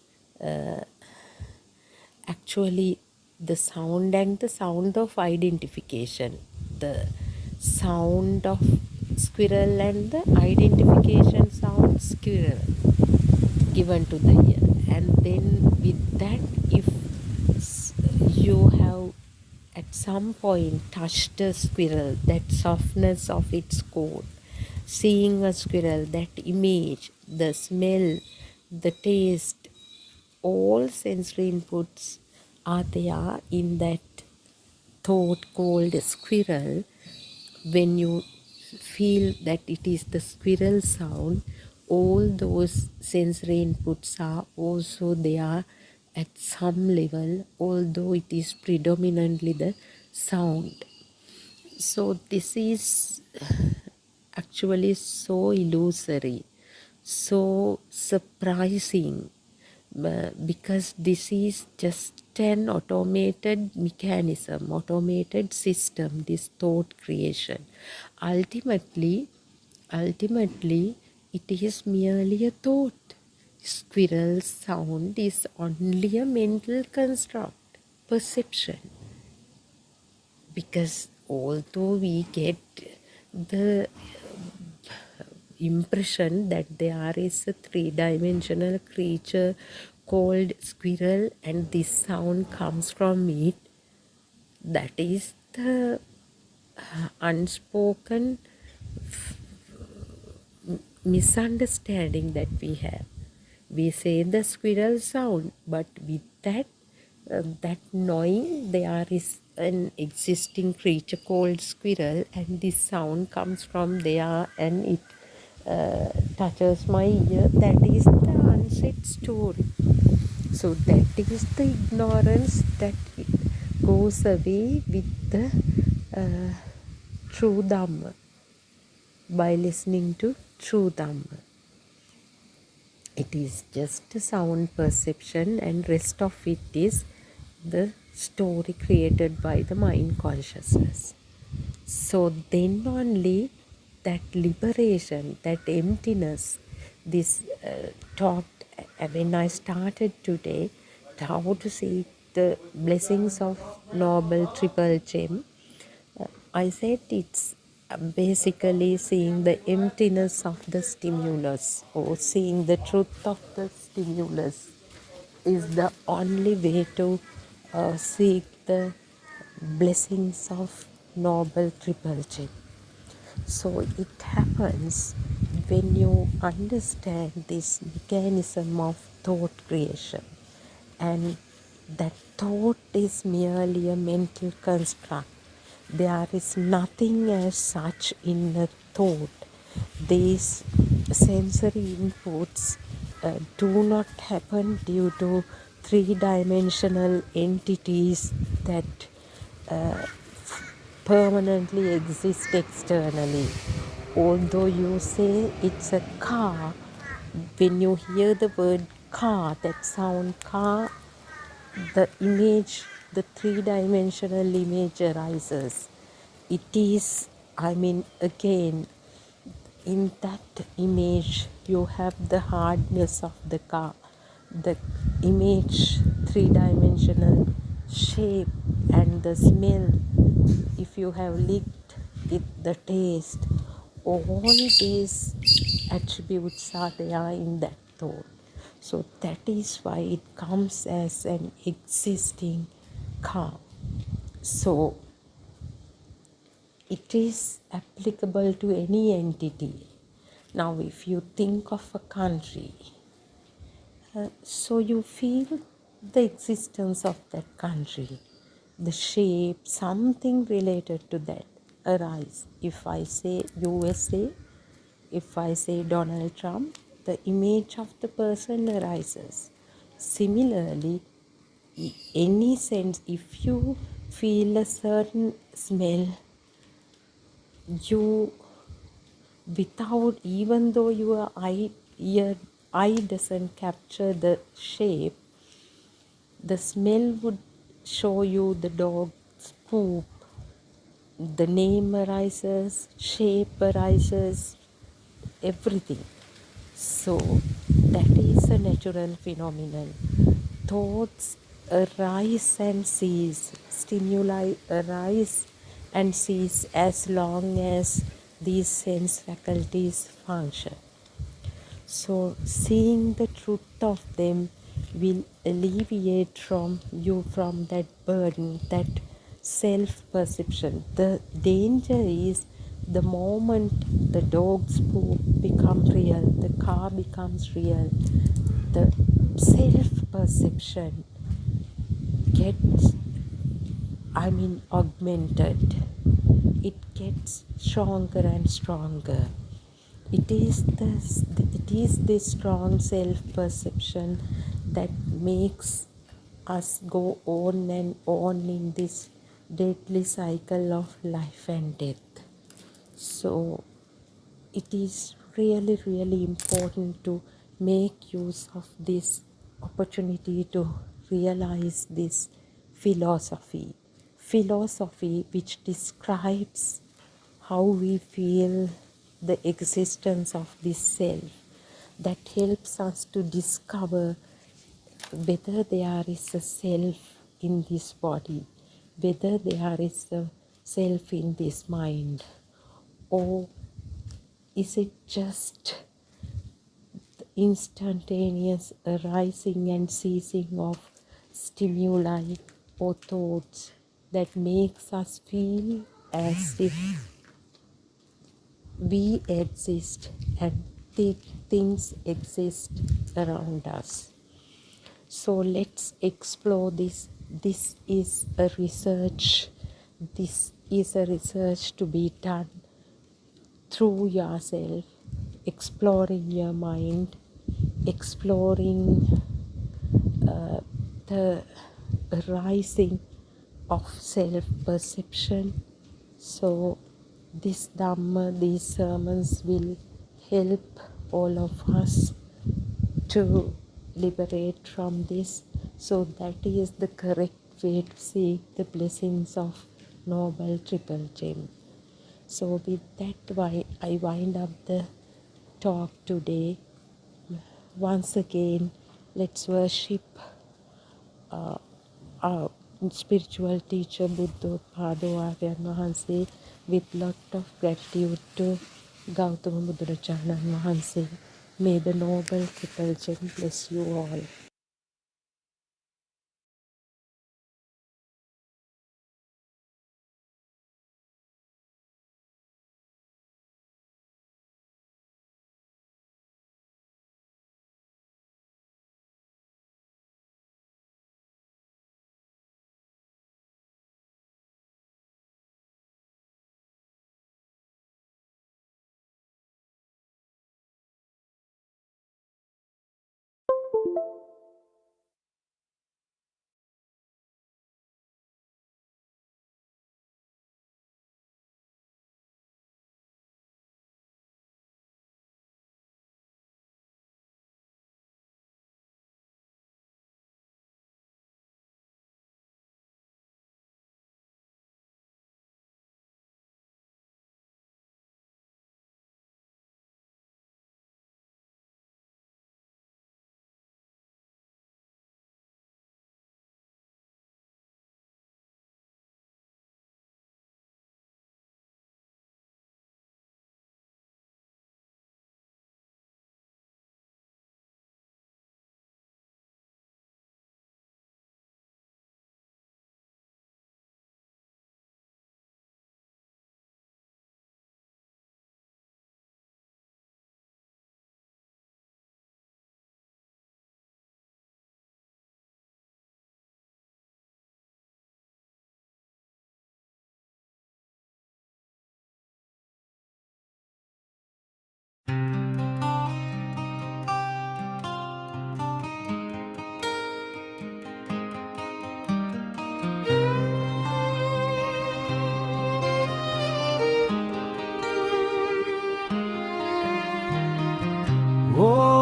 actually the sound and the sound of identification, the sound of squirrel and the identification sound squirrel given to the ear. And then with that, if you have at some point touched a squirrel, that softness of its coat, seeing a squirrel, that image, the smell, the taste, all sensory inputs are there in that thought called squirrel. When you feel that it is the squirrel sound, all those sensory inputs are also there at some level, although it is predominantly the sound. So this is actually so illusory, so surprising, because this is just an automated mechanism, automated system, this thought creation. Ultimately, it is merely a thought. Squirrel sound is only a mental construct, perception. Because although we get the impression that there is a 3-dimensional creature called squirrel and this sound comes from it, that is the unspoken misunderstanding that we have. We say the squirrel sound, but with that knowing there is an existing creature called squirrel and this sound comes from there and it touches my ear, that is the unsaid story. So that is the ignorance that goes away with the true Dhamma, by listening to true Dhamma. It is just a sound perception, and rest of it is the story created by the mind consciousness. So then only that liberation, that emptiness, this talked when I started today, how to see the blessings of Noble Triple Gem. I said it's basically seeing the emptiness of the stimulus, or seeing the truth of the stimulus is the only way to seek the blessings of Noble Triple Gem. So it happens when you understand this mechanism of thought creation, and that thought is merely a mental construct. There is nothing as such in a thought. These sensory inputs do not happen due to 3-dimensional entities that permanently exist externally. Although you say it's a car, when you hear the word car, that sound car, the image, the three-dimensional image arises. It is, I mean, again, in that image you have the hardness of the car, the image, three-dimensional shape, and the smell. If you have licked it, the taste, all these attributes are there in that thought. So that is why it comes as an existing car. So it is applicable to any entity. Now, if you think of a country, so you feel the existence of that country, the shape, something related to that arise. If I say USA, if I say Donald Trump, the image of the person arises. Similarly, any sense, if you feel a certain smell, you, without, even though your eye doesn't capture the shape, the smell would show you the dog's poop, the name arises, shape arises, everything. So that is a natural phenomenon. Thoughts arise and cease, stimuli arise and cease as long as these sense faculties function. So seeing the truth of them will alleviate from you from that burden, that self-perception. The danger is the moment the dog's poop becomes real, the car becomes real, the self-perception gets, augmented. It gets stronger and stronger. It is this strong self-perception that makes us go on and on in this deadly cycle of life and death. So it is really, really important to make use of this opportunity to realize this philosophy which describes how we feel the existence of this self, that helps us to discover whether there is a self in this body, whether there is a self in this mind, or is it just the instantaneous arising and ceasing of stimuli or thoughts that makes us feel as if we exist and things exist around us? So let's explore this. This is a research to be done through yourself, exploring your mind, exploring the rising of self-perception. So this Dhamma, these sermons will help all of us to liberate from this. So that is the correct way to seek the blessings of Noble Triple Gem. So with that, I wind up the talk today. Once again, let's worship our spiritual teacher Buddothpado Aryan Mahanse with lot of gratitude to Gautama Buddharajanan Mahanse. May the Noble Triple Gem bless you all.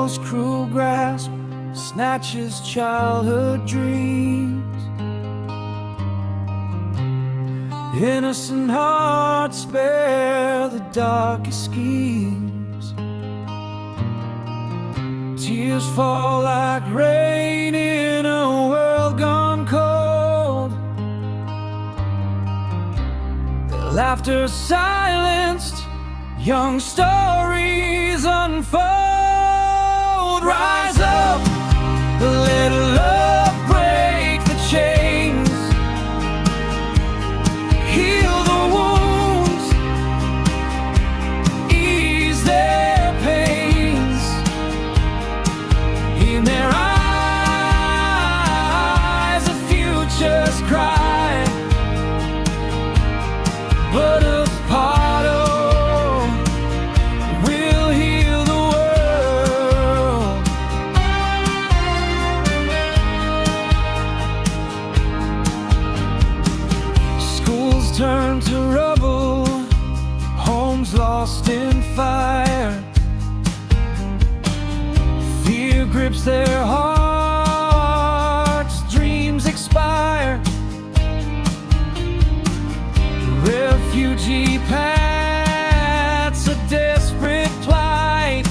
War's cruel grasp snatches childhood dreams. Innocent hearts bear the darkest schemes. Tears fall like rain in a world gone cold. Their laughter silenced, young stories unfold. Rise up, let love break the chains. Heal the wounds, ease their pains. In their eyes, the future's cry. Buddothpado will heal the world. Schools turn to rubble, homes lost in fire. Fear grips their hearts, dreams expire. Refugee paths, a desperate plight.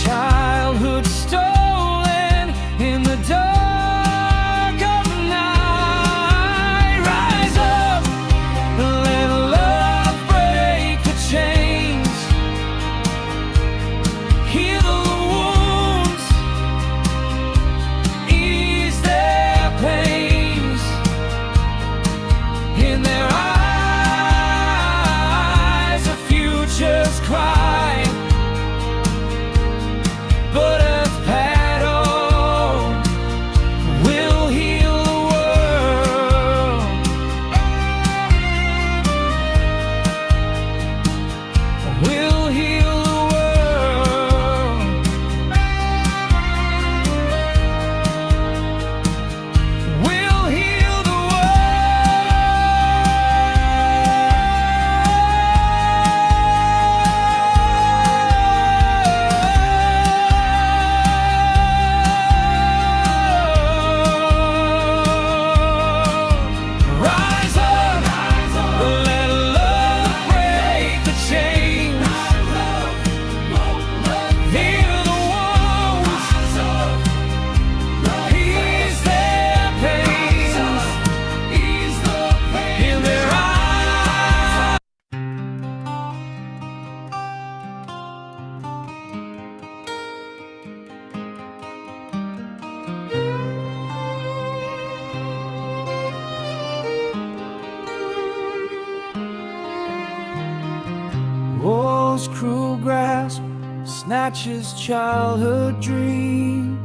Childhood stolen in the dark of the night. Rise up, let love break the chains. Heal the wounds, ease their pains. In their eyes, the future's cry. Buddothpado will heal the world. Will heal the world. Will heal the Rise up, let love break the chains. Heal the wounds, ease their pains. In their eyes. War's cruel grasp snatches childhood dreams.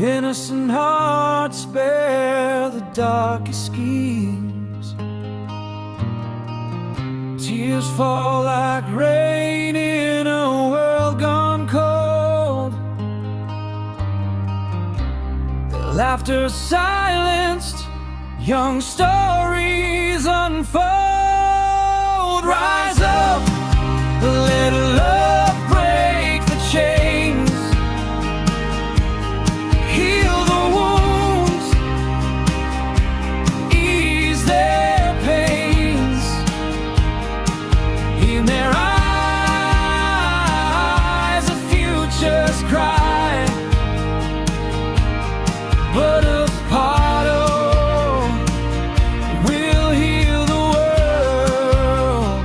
Innocent hearts bear the darkest schemes. Tears fall like rain in a world gone cold. Their laughter silenced, young stories unfold. Rise up, let love break the chains. Heal the wounds, ease their pains. In their eyes, the future's cry. Buddothpado will heal the world.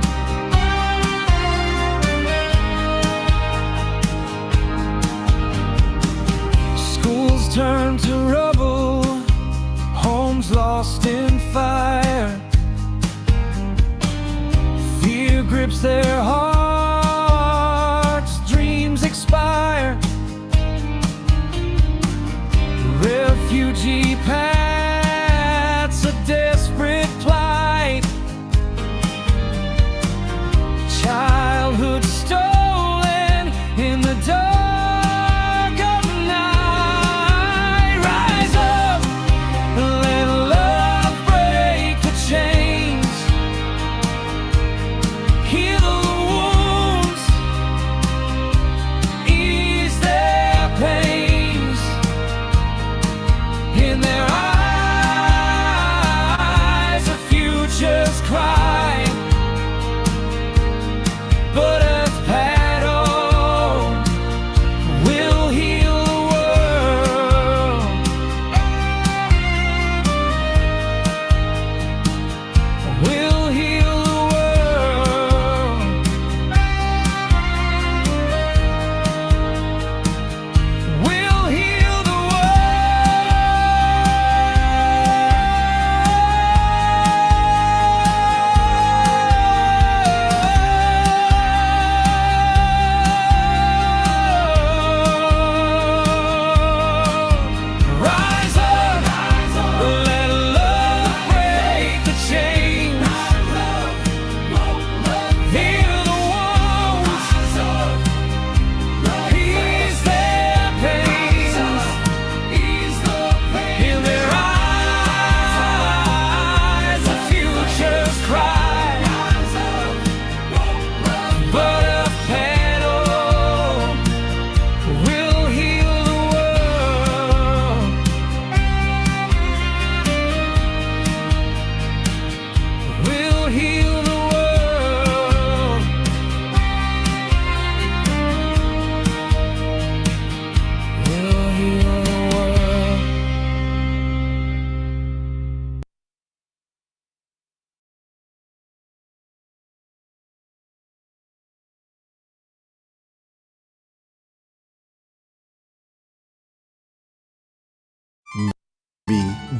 Schools turn to rubble, homes lost in fire. Fear grips their hearts, dreams expire. Refugee paths, a desperate plight. Childhood stolen in the dark of the night. Rise up, let love break the chains. Heal the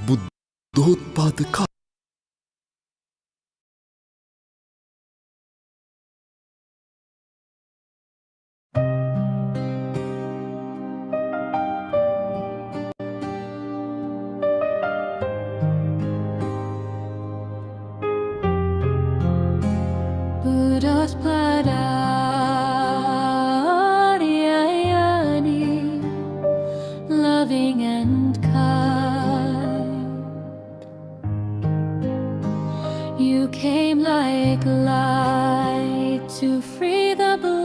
Buddothpado. Buddothpado, loving and kind. You came like light to free the blind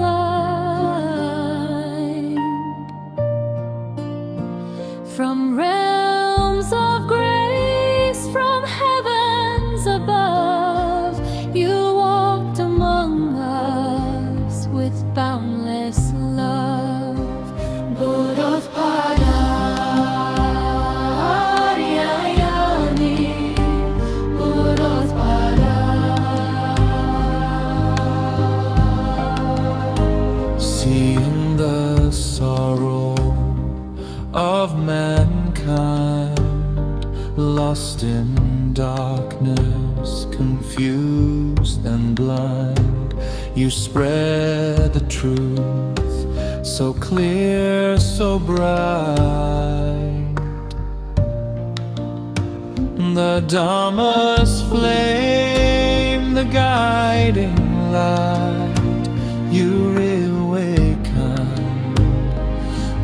from realms of grace, from heavens above. You walked among us with boundless love. Buddothpado, Seeing the sorrow of mankind, lost in darkness, confused and blind, you spread the truth so clear, so bright. The Dharma's flame, the guiding light, you reawakened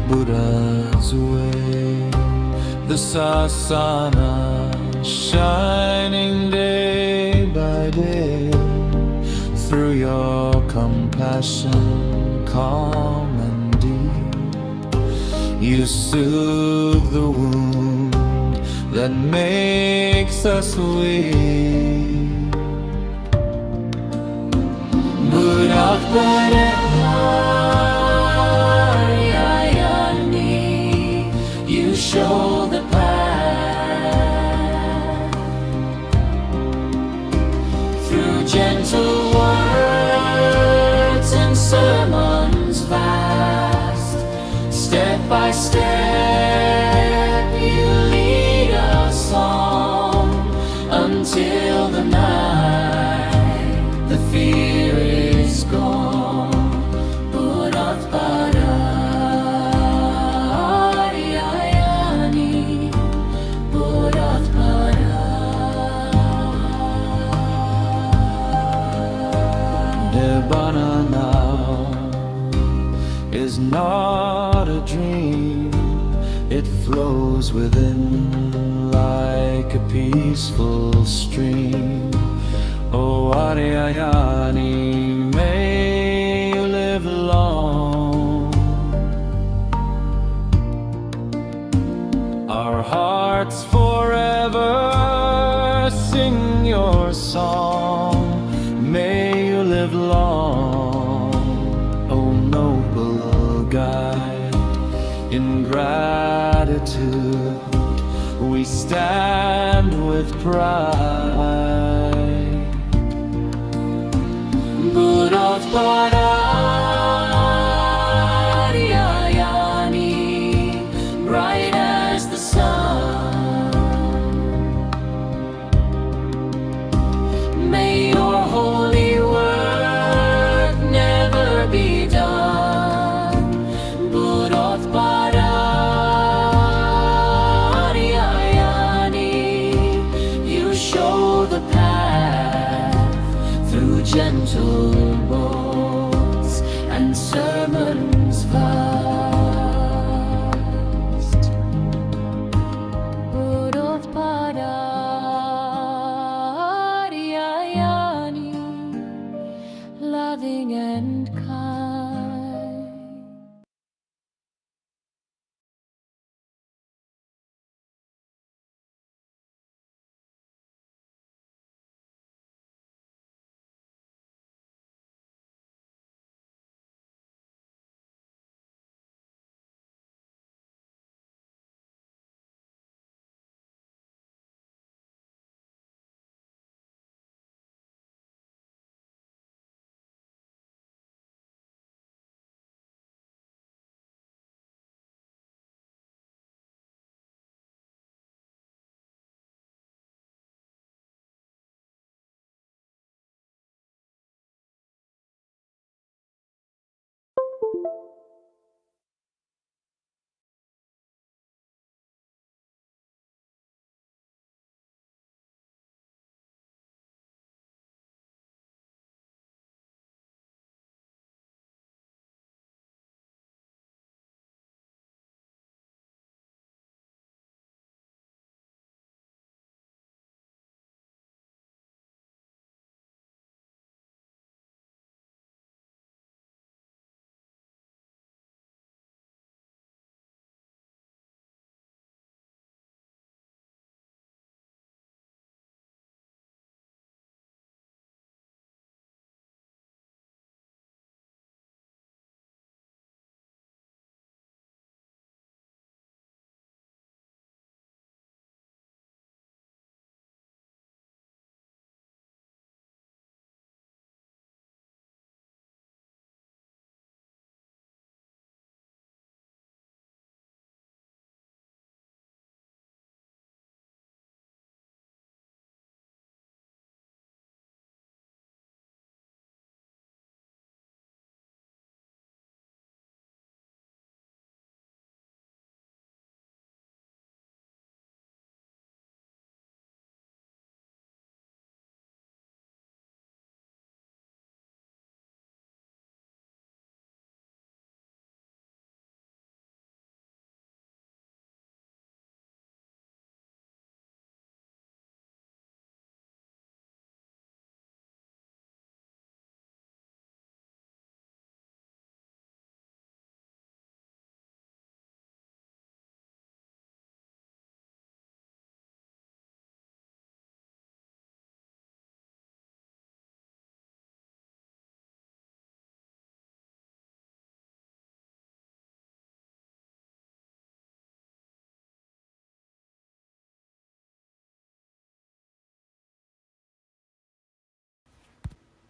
Buddha's way. The sasana shining day by day, through your compassion calm and deep, you soothe the wound that makes us weak. Buddothpado, you show the path through gentle words and sermons vast. Step by step you lead us on until the night the fear is gone. Buddothpado, Nibbana now is not a dream. It flows within like a peaceful stream. Oh Ariyayani, may you live long. Our hearts forever sing your song. May you live long, O noble guide. In gratitude we stand with pride. Buddothpado, bright as the sun. May your holy work never be done. Buddothpado, you show the path through gentle words and sermons vast. Buddothpado, loving and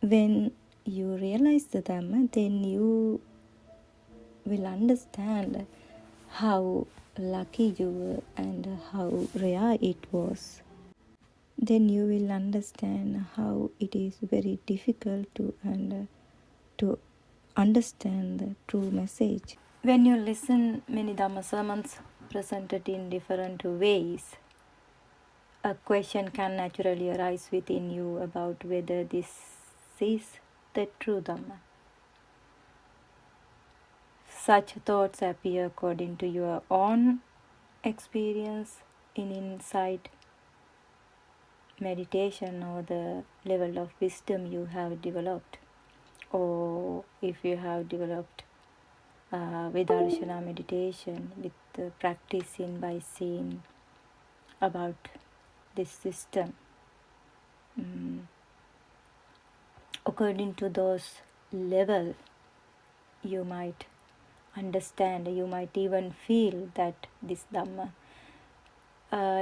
When you realize the Dhamma, then you will understand how lucky you were and how rare it was. Then you will understand how it is very difficult to understand the true message. When you listen many Dhamma sermons presented in different ways, a question can naturally arise within you about whether this is the true Dhamma. Such thoughts appear according to your own experience in insight, meditation, or the level of wisdom you have developed, or if you have developed Vidarshana meditation with practicing by seeing about this system. According to those level, you might understand, you might even feel that this Dhamma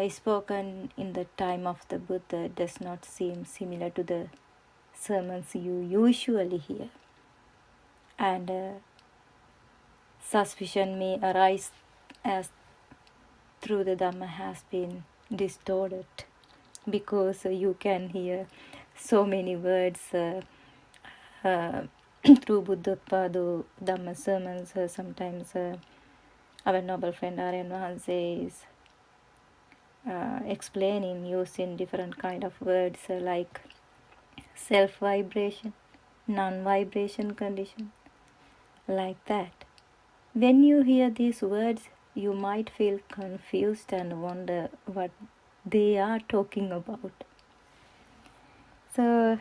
is spoken in the time of the Buddha does not seem similar to the sermons you usually hear. And suspicion may arise as through the Dhamma has been distorted, because you can hear so many words through Buddothpado Dhamma sermons. Sometimes our noble friend Aryan Mahanse is explaining using different kind of words like self-vibration, non-vibration condition, like that. When you hear these words, you might feel confused and wonder what they are talking about. So,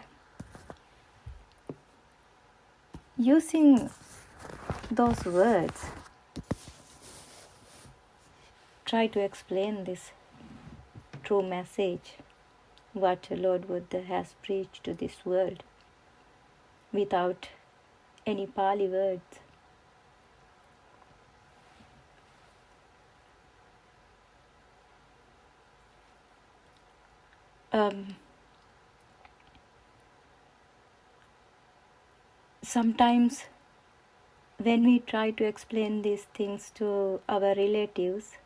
using those words, try to explain this true message, what Lord Buddha has preached to this world, without any Pali words. Sometimes when we try to explain these things to our relatives,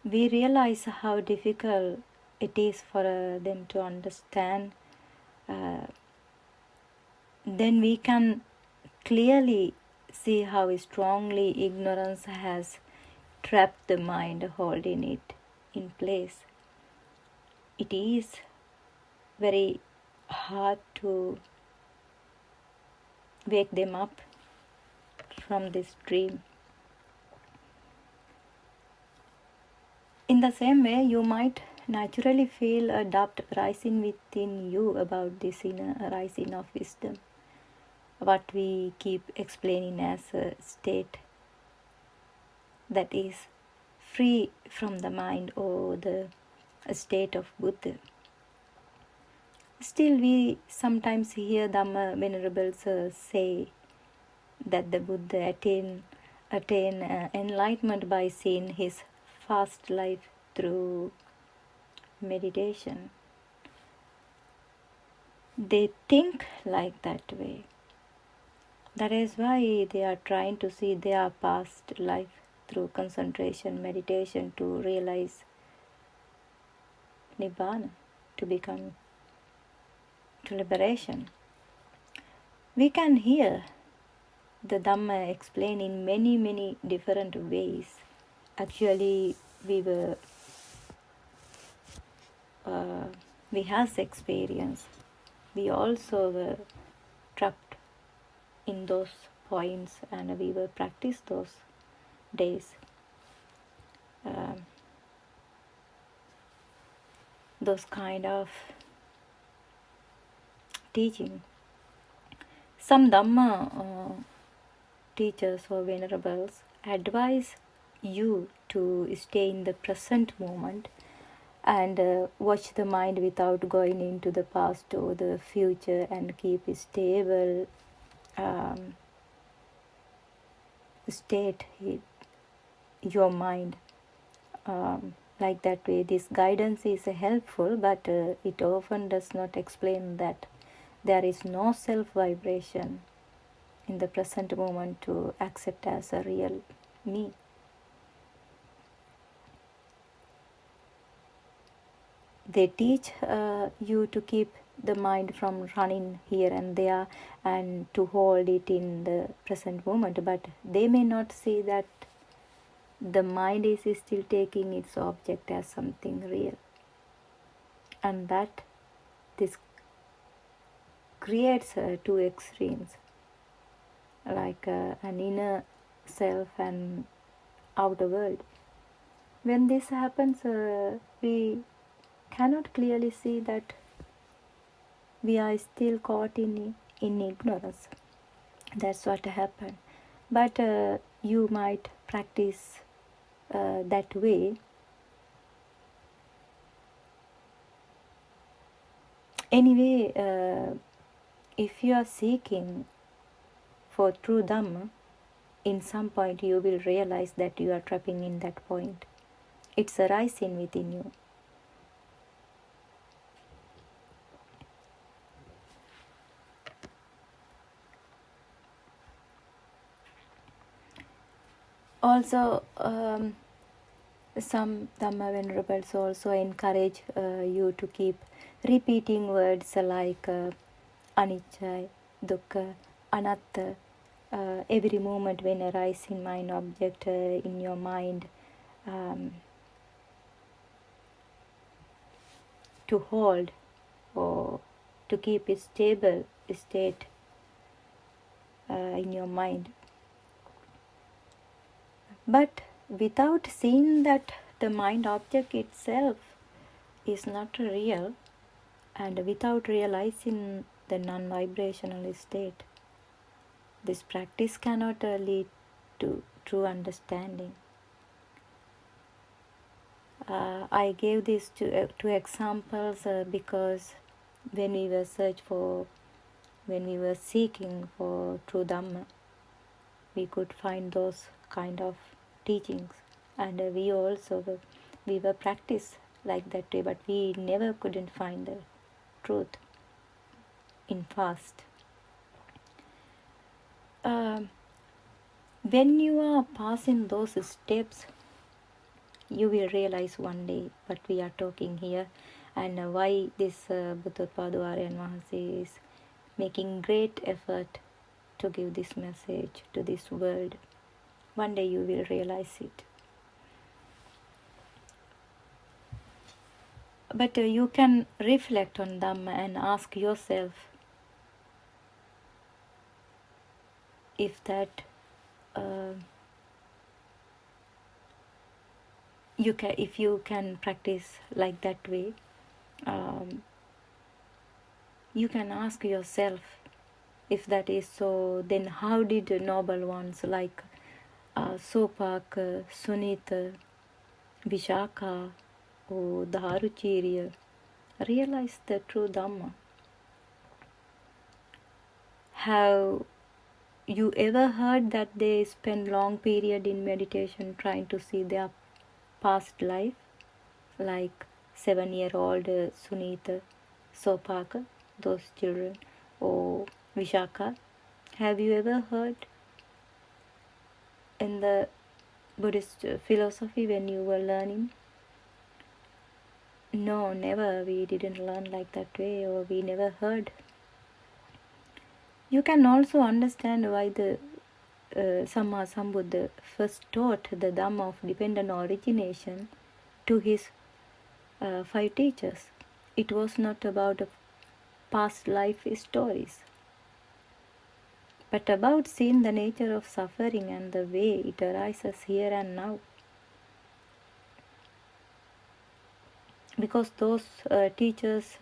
we realize how difficult it is for them to understand. Then we can clearly see how strongly ignorance has trapped the mind, holding it in place. It is very hard to wake them up from this dream. In the same way, you might naturally feel a doubt rising within you about this inner rising of wisdom, what we keep explaining as a state that is free from the mind, or the state of Buddha. Still, we sometimes hear Dhamma venerables say that the Buddha attain enlightenment by seeing his past life through meditation. They think like that way. That is why they are trying to see their past life through concentration, meditation, to realize Nibbana, to become to liberation. We can hear the Dhamma explained in many, many different ways. Actually, we has experience. We also were trapped in those points, and we were practiced those days. Those kind of teaching. Some Dhamma teachers or venerables advise you to stay in the present moment and watch the mind without going into the past or the future, and keep a stable state in your mind. Like that way, this guidance is helpful, but it often does not explain that there is no self-vibration in the present moment to accept as a real me. They teach you to keep the mind from running here and there and to hold it in the present moment, but they may not see that the mind is still taking its object as something real, and that this creates two extremes, like an inner self and outer world. When this happens, we cannot clearly see that we are still caught in ignorance. That's what happened. But you might practice that way. Anyway, if you are seeking for true Dhamma, in some point you will realize that you are trapping in that point. It's arising within you. Also, some Dhamma venerables also encourage you to keep repeating words like anicca, dukkha, anatta, every moment when arise in mind object in your mind, to hold or to keep a stable state in your mind. But without seeing that the mind object itself is not real, and without realizing the non-vibrational state, this practice cannot lead to true understanding. I gave these two examples because when we were seeking for true Dhamma, we could find those kind of teachings, and we were practiced like that way, but we never couldn't find the truth in fast. When you are passing those steps, you will realize one day what we are talking here, and why this Buddothpado Aryan Mahansa is making great effort to give this message to this world. One day you will realize it. But you can reflect on them and ask yourself if that if you can practice like that way. You can ask yourself if that is so, then how did noble ones like Sopak, Sunita, Vishaka, or Dharuchirya realize the true Dhamma? Have you ever heard that they spend long period in meditation trying to see their past life, like 7-year-old Sunita, Sopaka, those children, or Vishaka? Have you ever heard in the Buddhist philosophy when you were learning? No, never. We didn't learn like that way, or we never heard. You can also understand why the Samma Sambuddha first taught the Dhamma of dependent origination to his 5 teachers. It was not about past life stories, but about seeing the nature of suffering and the way it arises here and now. Because those teachers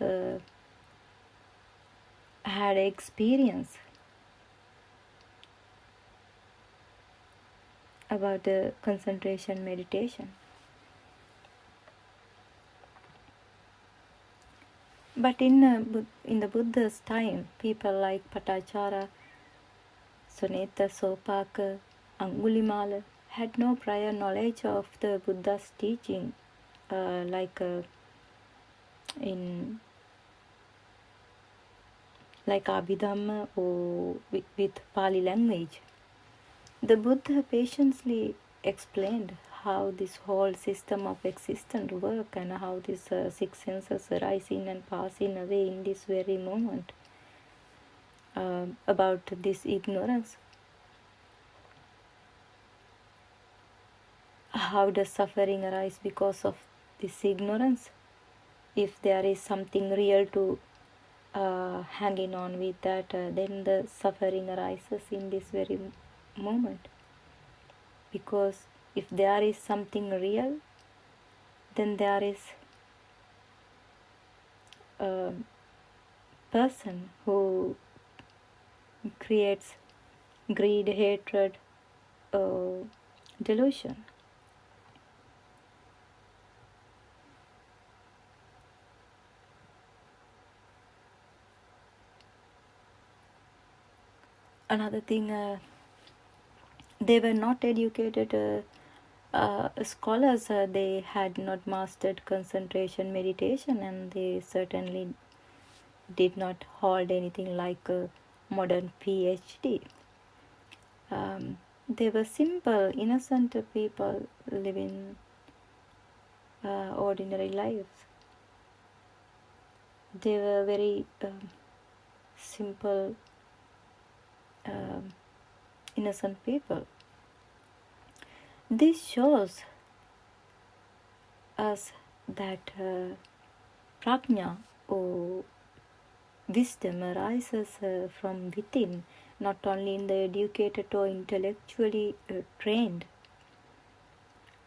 had experience about the concentration meditation. But in the Buddha's time, people like Patachara, Suneta, Sopaka, Angulimala had no prior knowledge of the Buddha's teaching, like Abhidhamma or with Pali language. The Buddha patiently explained how this whole system of existence works and how these 6 senses arising and passing away in this very moment. About this ignorance. How does suffering arise because of this ignorance? If there is something real to hanging on with that, then the suffering arises in this very moment. Because if there is something real, then there is a person who creates greed, hatred, delusion. Another thing, they were not educated scholars. They had not mastered concentration meditation, and they certainly did not hold anything like a modern PhD. They were simple, innocent people living ordinary lives. They were very simple, innocent people. This shows us that prajna or wisdom arises from within, not only in the educated or intellectually trained.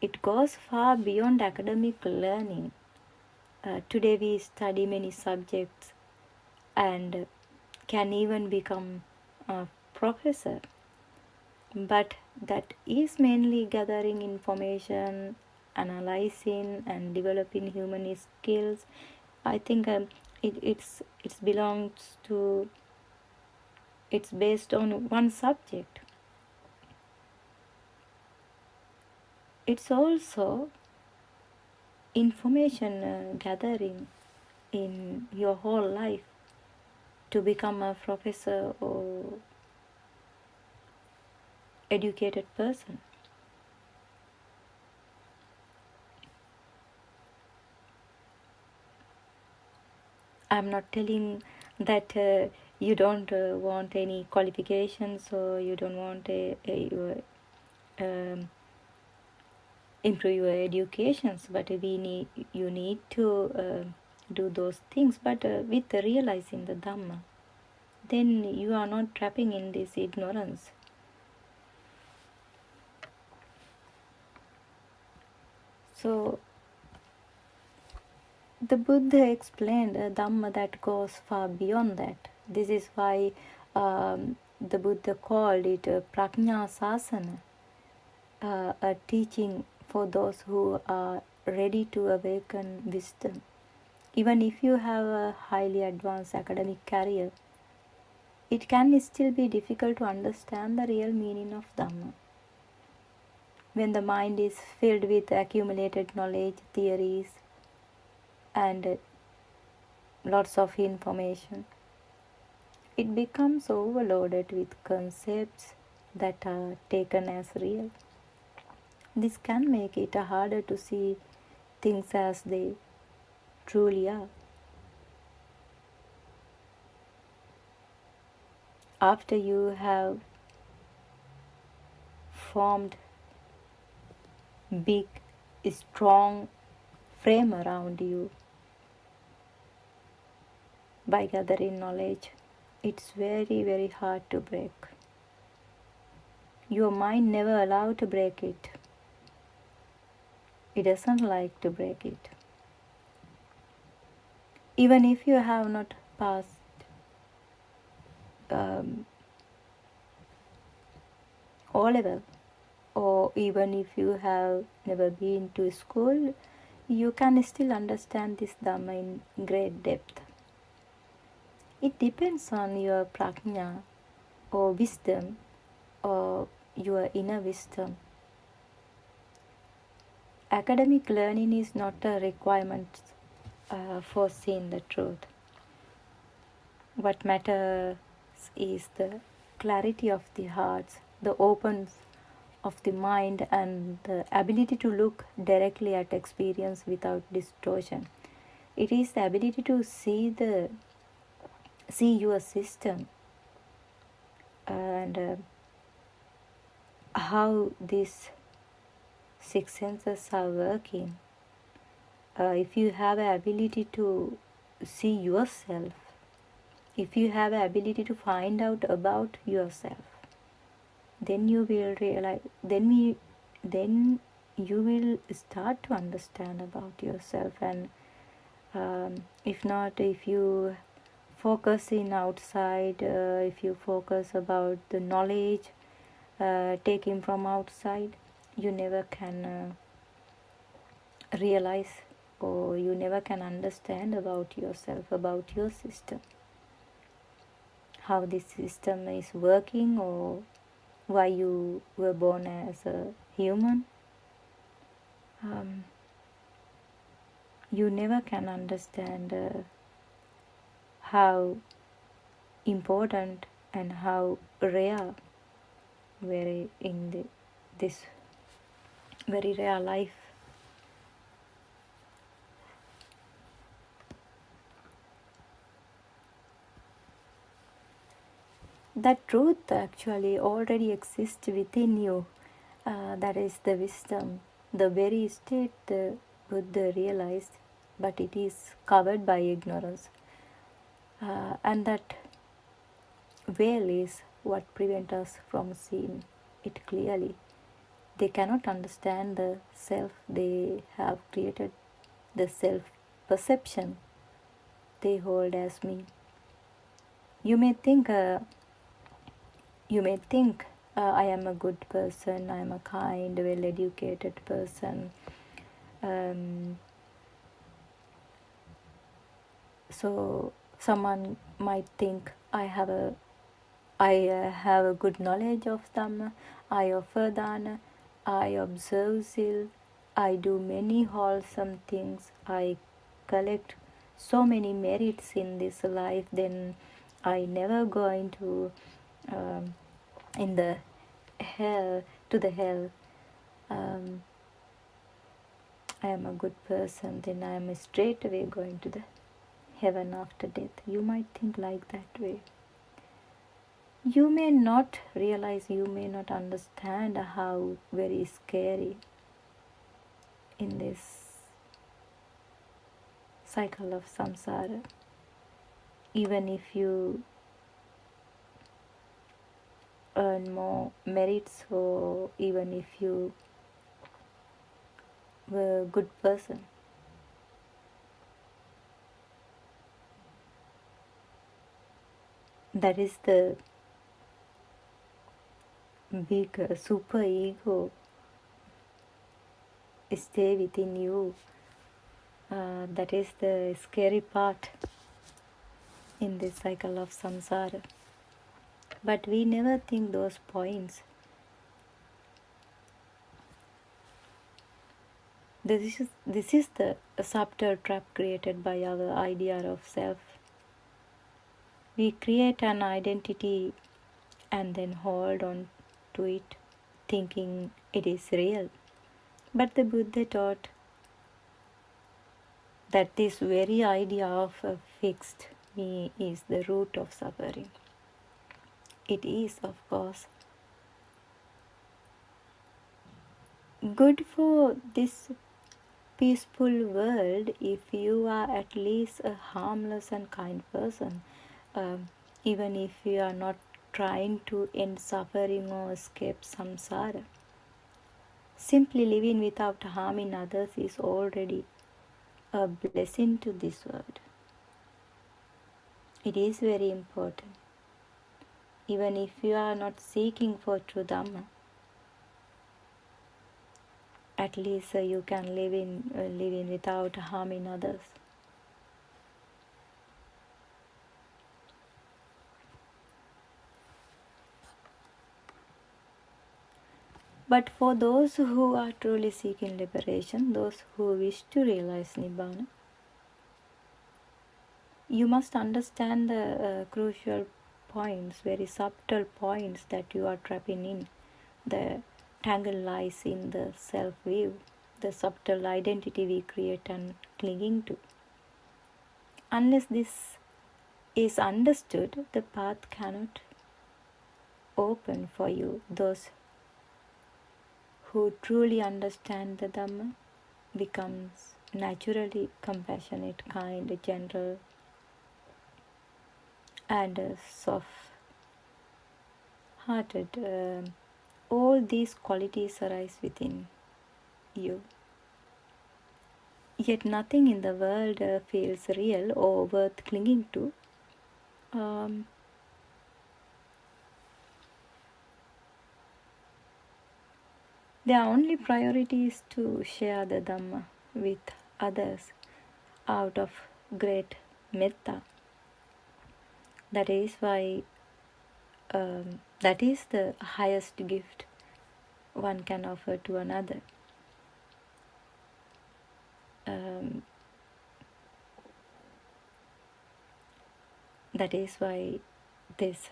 It goes far beyond academic learning. Today we study many subjects and can even become a professor. But that is mainly gathering information, analyzing and developing human skills. I think it's based on one subject. It's also information gathering in your whole life to become a professor or educated person. I'm not telling that you don't want any qualifications, or you don't want improve your educations, but you need to do those things, but with realizing the Dhamma, then you are not trapping in this ignorance. So the Buddha explained a Dhamma that goes far beyond that. This is why the Buddha called it a Prajna Sasana, a teaching for those who are ready to awaken wisdom. Even if you have a highly advanced academic career, it can still be difficult to understand the real meaning of Dhamma. When the mind is filled with accumulated knowledge, theories, and lots of information, it becomes overloaded with concepts that are taken as real. This can make it harder to see things as they truly are. After you have formed big, strong frame around you by gathering knowledge, it's very, very hard to break. Your mind never allowed to break it. It doesn't like to break it. Even if you have not passed O-level, or even if you have never been to school, you can still understand this Dhamma in great depth. It depends on your prajna, or wisdom, or your inner wisdom. Academic learning is not a requirement for seeing the truth. What matters is the clarity of the hearts, the openness of the mind, and the ability to look directly at experience without distortion. It is the ability to see your system and how these six senses are working. If you have an ability to see yourself, if you have an ability to find out about yourself, then you will realize, then you will start to understand about yourself. And if not, if you focus in outside, if you focus about the knowledge taken from outside, you never can realize, or you never can understand about yourself, about your system, how this system is working, or why you were born as a human. You never can understand how important and how rare this very rare life. That truth actually already exists within you. That is the wisdom, the very state the Buddha realized, but it is covered by ignorance. And that veil is what prevents us from seeing it clearly. They cannot understand the self they have created, the self-perception they hold as me. You may think I am a good person, I am a kind, well-educated person. So someone might think I have a good knowledge of Dhamma, I offer dana, I observe Sil, I do many wholesome things, I collect so many merits in this life, then I never go into the hell. I am a good person, then I am straight away going to the heaven after death. You might think like that way. You may not realize, you may not understand how very scary in this cycle of samsara. Even if you earn more merits, or even if you were a good person, that is the big super ego stay within you. That is the scary part in this cycle of samsara. But we never think those points. This is the subtle trap created by our idea of self. We create an identity and then hold on to it, thinking it is real. But the Buddha taught that this very idea of a fixed me is the root of suffering. It is, of course, good for this peaceful world if you are at least a harmless and kind person, even if you are not trying to end suffering or escape samsara. Simply living without harming others is already a blessing to this world. It is very important. Even if you are not seeking for true Dhamma, at least you can live in without harming others. But for those who are truly seeking liberation, those who wish to realize Nibbana, you must understand the crucial points, very subtle points that you are trapping in. The tangle lies in the self-view, the subtle identity we create and clinging to. Unless this is understood, the path cannot open for you. Those who truly understand the Dhamma becomes naturally compassionate, kind, gentle, and soft-hearted. All these qualities arise within you. Yet nothing in the world feels real or worth clinging to. Their only priority is to share the Dhamma with others out of great metta. That is why that is the highest gift one can offer to another. That is why this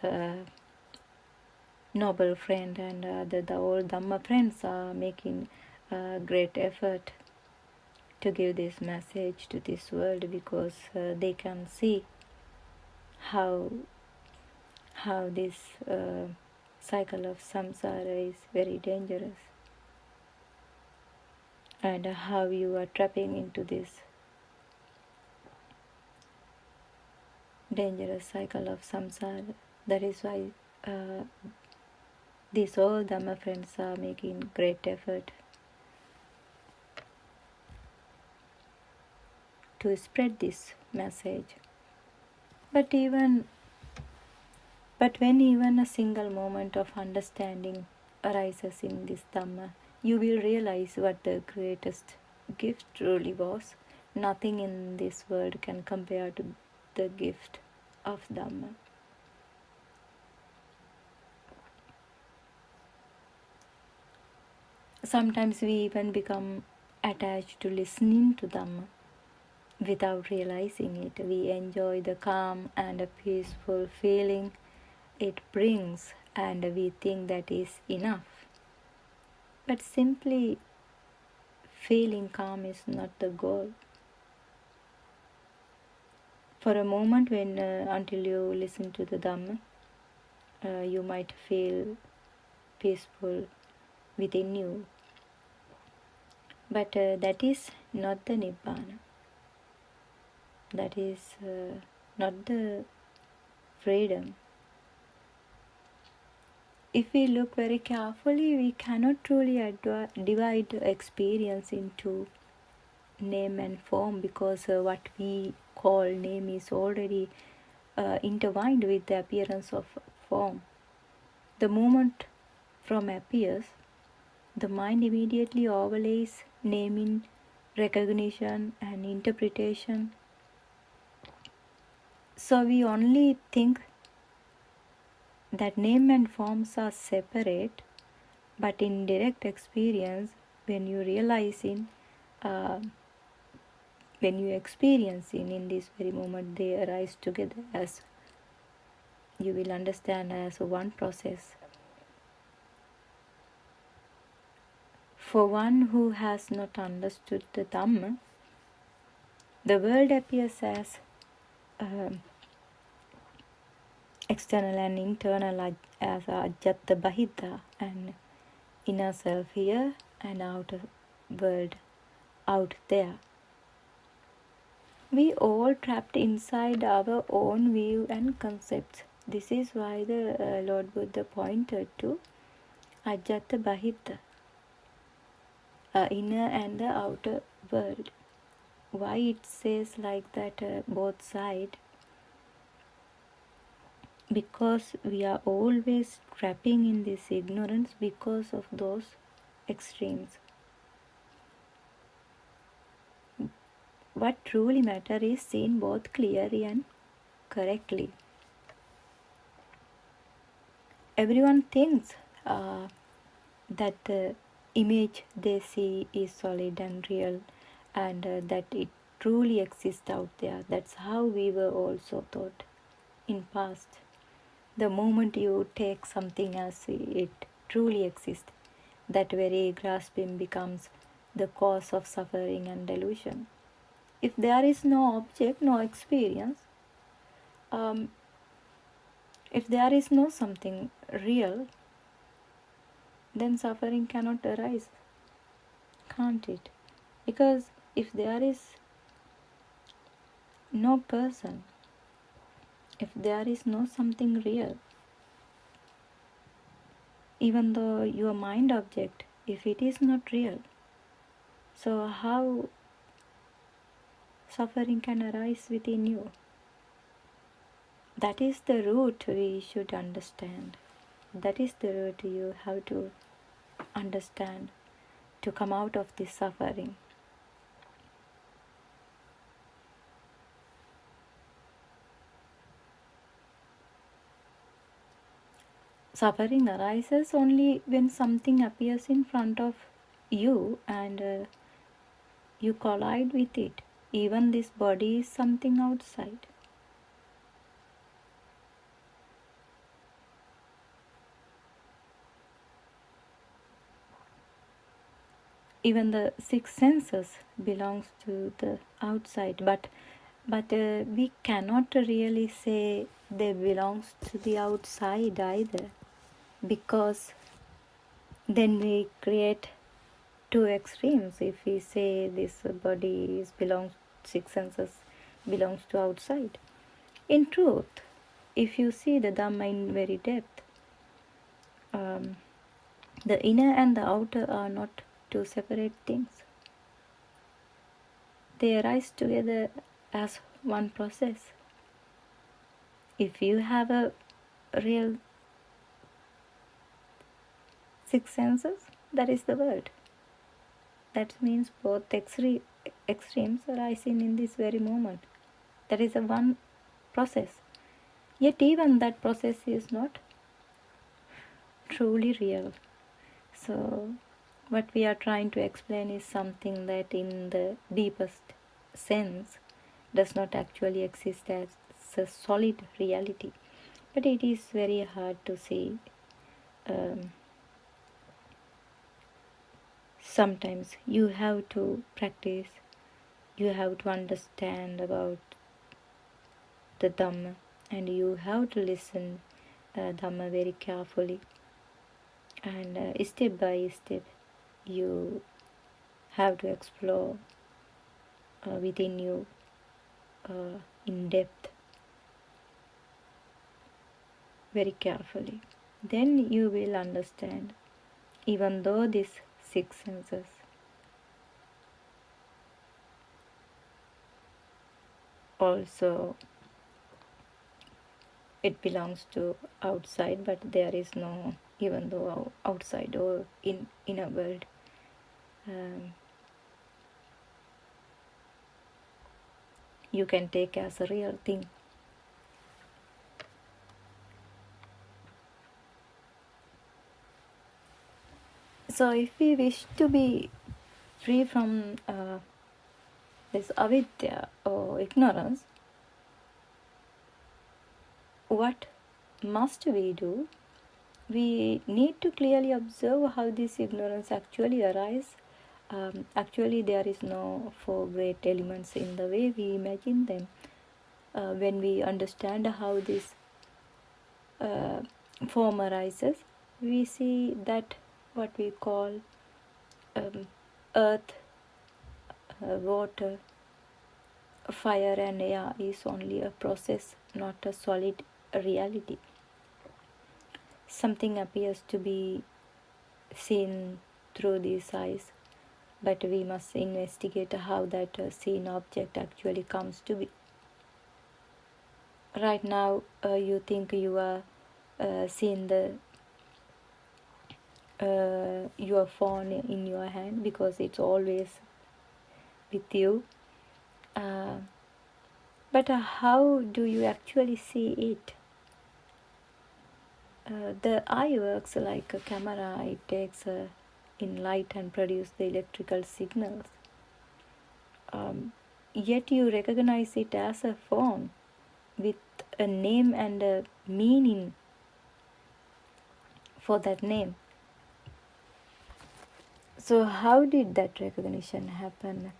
noble friend and the old Dhamma friends are making great effort to give this message to this world, because they can see how this cycle of samsara is very dangerous, and how you are trapping into this dangerous cycle of samsara. That is why these old Dhamma friends are making great effort to spread this message. But when even a single moment of understanding arises in this Dhamma, you will realize what the greatest gift truly was. Nothing in this world can compare to the gift of Dhamma. Sometimes we even become attached to listening to Dhamma without realizing it. We enjoy the calm and a peaceful feeling it brings, and we think that is enough. But simply feeling calm is not the goal. For a moment, when until you listen to the Dhamma, you might feel peaceful within you. But that is not the Nibbana. That is not the freedom. If we look very carefully, we cannot truly divide experience into name and form, because what we call name is already intertwined with the appearance of form. The moment form appears, the mind immediately overlays naming, recognition, and interpretation. So we only think that name and forms are separate, but in direct experience, when you experience in this very moment, they arise together, as you will understand, as one process. For one who has not understood the Dhamma, the world appears as external and internal, as ajjata bahita, and inner self here and outer world out there. We all trapped inside our own view and concepts. This is why the Lord Buddha pointed to ajjata bahita, inner and the outer world. Why it says like that, both sides? Because we are always trapping in this ignorance because of those extremes. What truly matters is seen both clearly and correctly. Everyone thinks that the image they see is solid and real, and that it truly exists out there. That's how we were also taught in past. The moment you take something as it truly exists, that very grasping becomes the cause of suffering and delusion. If there is no object, no experience, if there is no something real, then suffering cannot arise, can't it? Because if there is no person, if there is no something real, even though your mind object, if it is not real, so how suffering can arise within you? That is the root we should understand. That is the root you have to understand to come out of this suffering. Suffering arises only when something appears in front of you and you collide with it. Even this body is something outside. Even the six senses belongs to the outside, but we cannot really say they belongs to the outside either, because then we create two extremes. If we say this body belongs, six senses belongs to outside, in truth, if you see the Dhamma in very depth, the inner and the outer are not two separate things. They arise together as one process. If you have a real six senses, that is the world. That means both extremes arising in this very moment. That is a one process. Yet even that process is not truly real. So what we are trying to explain is something that in the deepest sense does not actually exist as a solid reality. But it is very hard to see. Sometimes you have to practice, you have to understand about the Dhamma, and you have to listen Dhamma very carefully, and step by step you have to explore within you in depth very carefully. Then you will understand, even though these 6 senses also it belongs to outside, but there is no, even though outside or in a world, you can take as a real thing. So if we wish to be free from this avidya or ignorance, what must we do? We need to clearly observe how this ignorance actually arises. Actually, there is no 4 great elements in the way we imagine them. When we understand how this form arises, we see that what we call earth, water, fire and air is only a process, not a solid reality. Something appears to be seen through these eyes, but we must investigate how that seen object actually comes to be. Right now, you think you are seeing your phone in your hand because it's always with you. But how do you actually see it? The eye works like a camera. It takes in light and produces the electrical signals. Yet you recognize it as a phone with a name and a meaning for that name. So how did that recognition happen?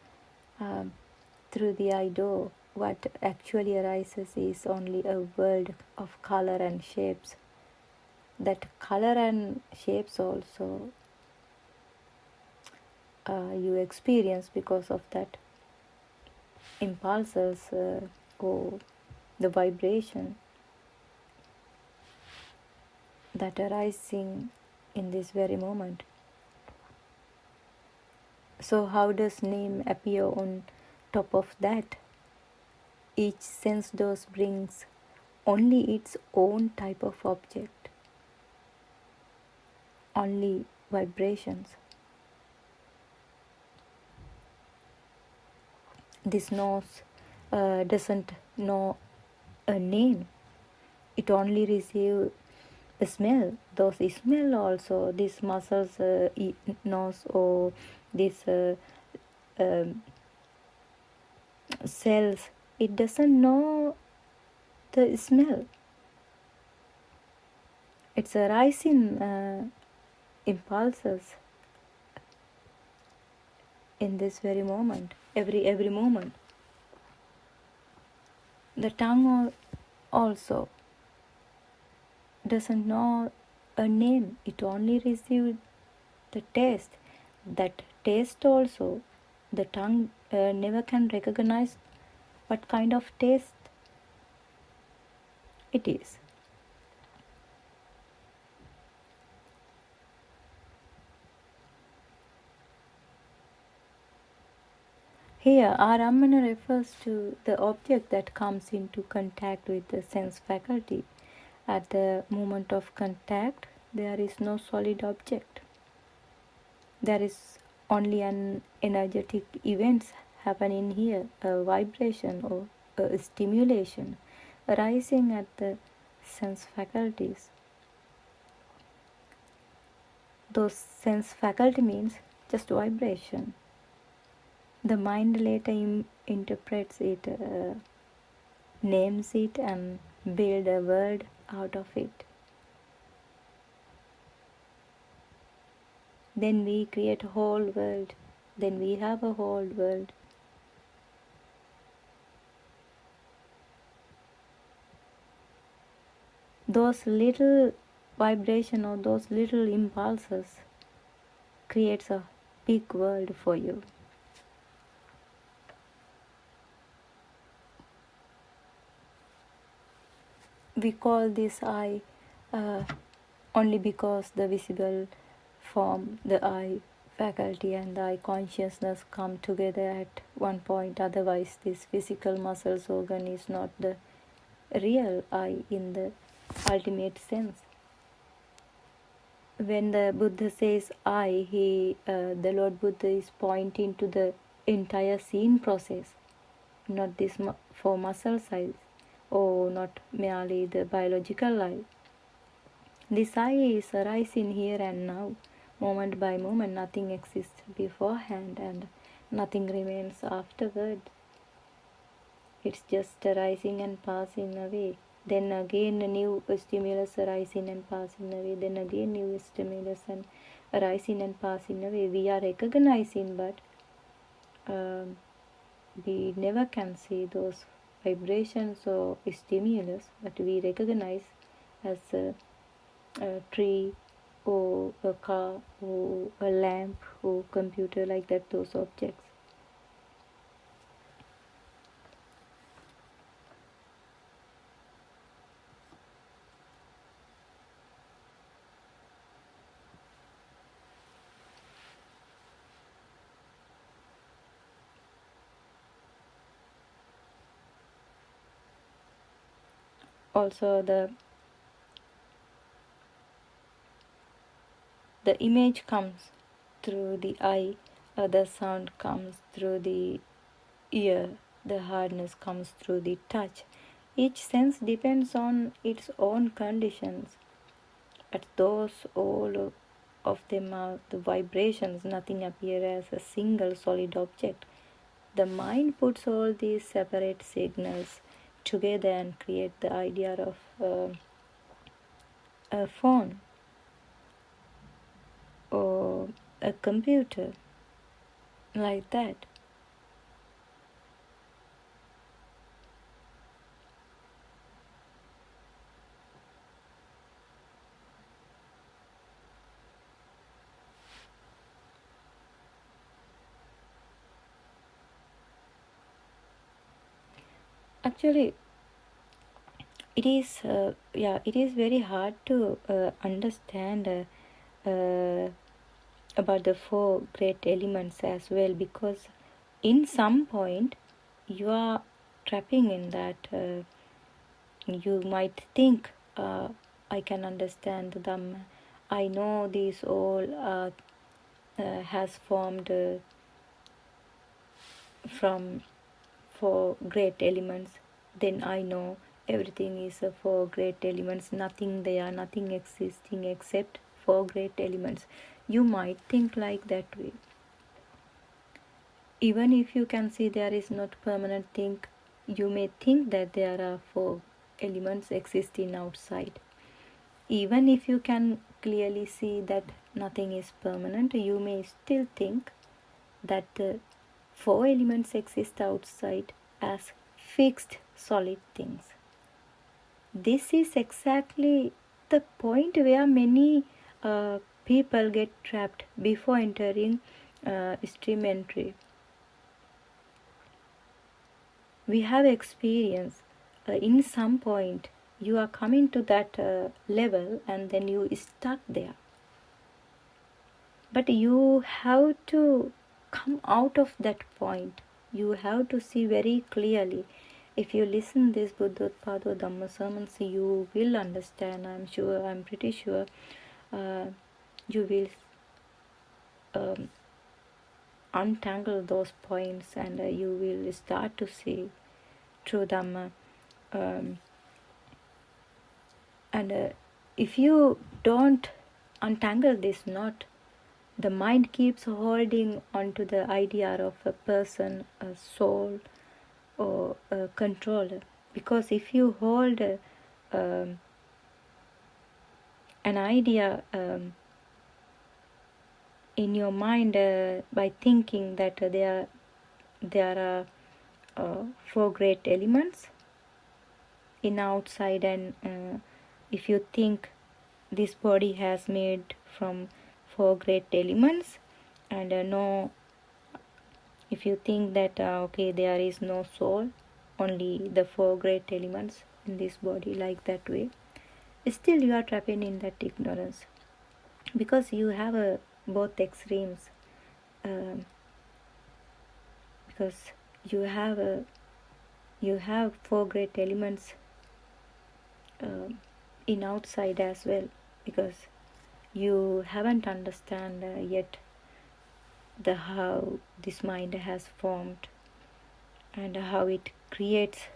Through the eye door, what actually arises is only a world of color and shapes. That color and shapes also you experience because of that impulses or the vibration that arising in this very moment. So how does name appear on top of that? Each sense dose brings only its own type of object, only vibrations. This nose doesn't know a name. It only receives a smell. Those smell also. These muscles nose or these cells. It doesn't know the smell. It's arising impulses in this very moment, every moment. The tongue also doesn't know a name. It only receives the taste. That taste also, the tongue never can recognize what kind of taste it is. Here, Arammana refers to the object that comes into contact with the sense faculty. At the moment of contact, there is no solid object. There is only an energetic events happening here, a vibration or a stimulation arising at the sense faculties. Those sense faculty means just vibration. The mind later interprets it, names it and build a word out of it. Then we create a whole world. Then we have a whole world. those little vibration or those little impulses creates a big world for you. We call this I only because the visible form, the I faculty and the I consciousness come together at one point. Otherwise, this physical muscles organ is not the real I in the ultimate sense. When the Buddha says I, the Lord Buddha is pointing to the entire scene process, not this for muscle size or not merely the biological life. This I is arising here and now, moment by moment. Nothing exists beforehand and nothing remains afterward. It's just arising and passing away. Then again a new stimulus arising and passing away. Then again new stimulus and arising and passing away. We are recognizing, but we never can see those vibrations or stimulus, but we recognize as a tree or a car or a lamp or computer, like that, those objects. Also the image comes through the eye, the sound comes through the ear, the hardness comes through the touch. Each sense depends on its own conditions, but those all of them are the vibrations. Nothing appears as a single solid object. The mind puts all these separate signals together and create the idea of a phone or a computer, like that. Actually, it is very hard to understand about the four great elements as well, because in some point you are trapping in that. You might think, I can understand them, I know these all has formed from four great elements. Then I know everything is four great elements. Nothing there, nothing existing except four great elements. You might think like that way. Even if you can see there is not permanent thing, you may think that there are four elements existing outside. Even if you can clearly see that nothing is permanent, you may still think that the four elements exist outside as fixed solid things. This is exactly the point where many people get trapped before entering stream entry. We have experience in some point you are coming to that level and then you stuck there. But you have to come out of that point. You have to see very clearly. If you listen this Buddothpado Dhamma sermons, you will understand. I'm pretty sure you will untangle those points and you will start to see true Dhamma. And if you don't untangle this knot, the mind keeps holding onto the idea of a person, a soul, or a controller. Because if you hold an idea in your mind by thinking that there are four great elements in outside and if you think this body has made from 4 great elements, and no, if you think that okay, there is no soul, only the 4 great elements in this body, like that way, still you are trapped in that ignorance, because you have both extremes, because you have 4 great elements in outside as well, because you haven't understand yet the how this mind has formed and how it creates,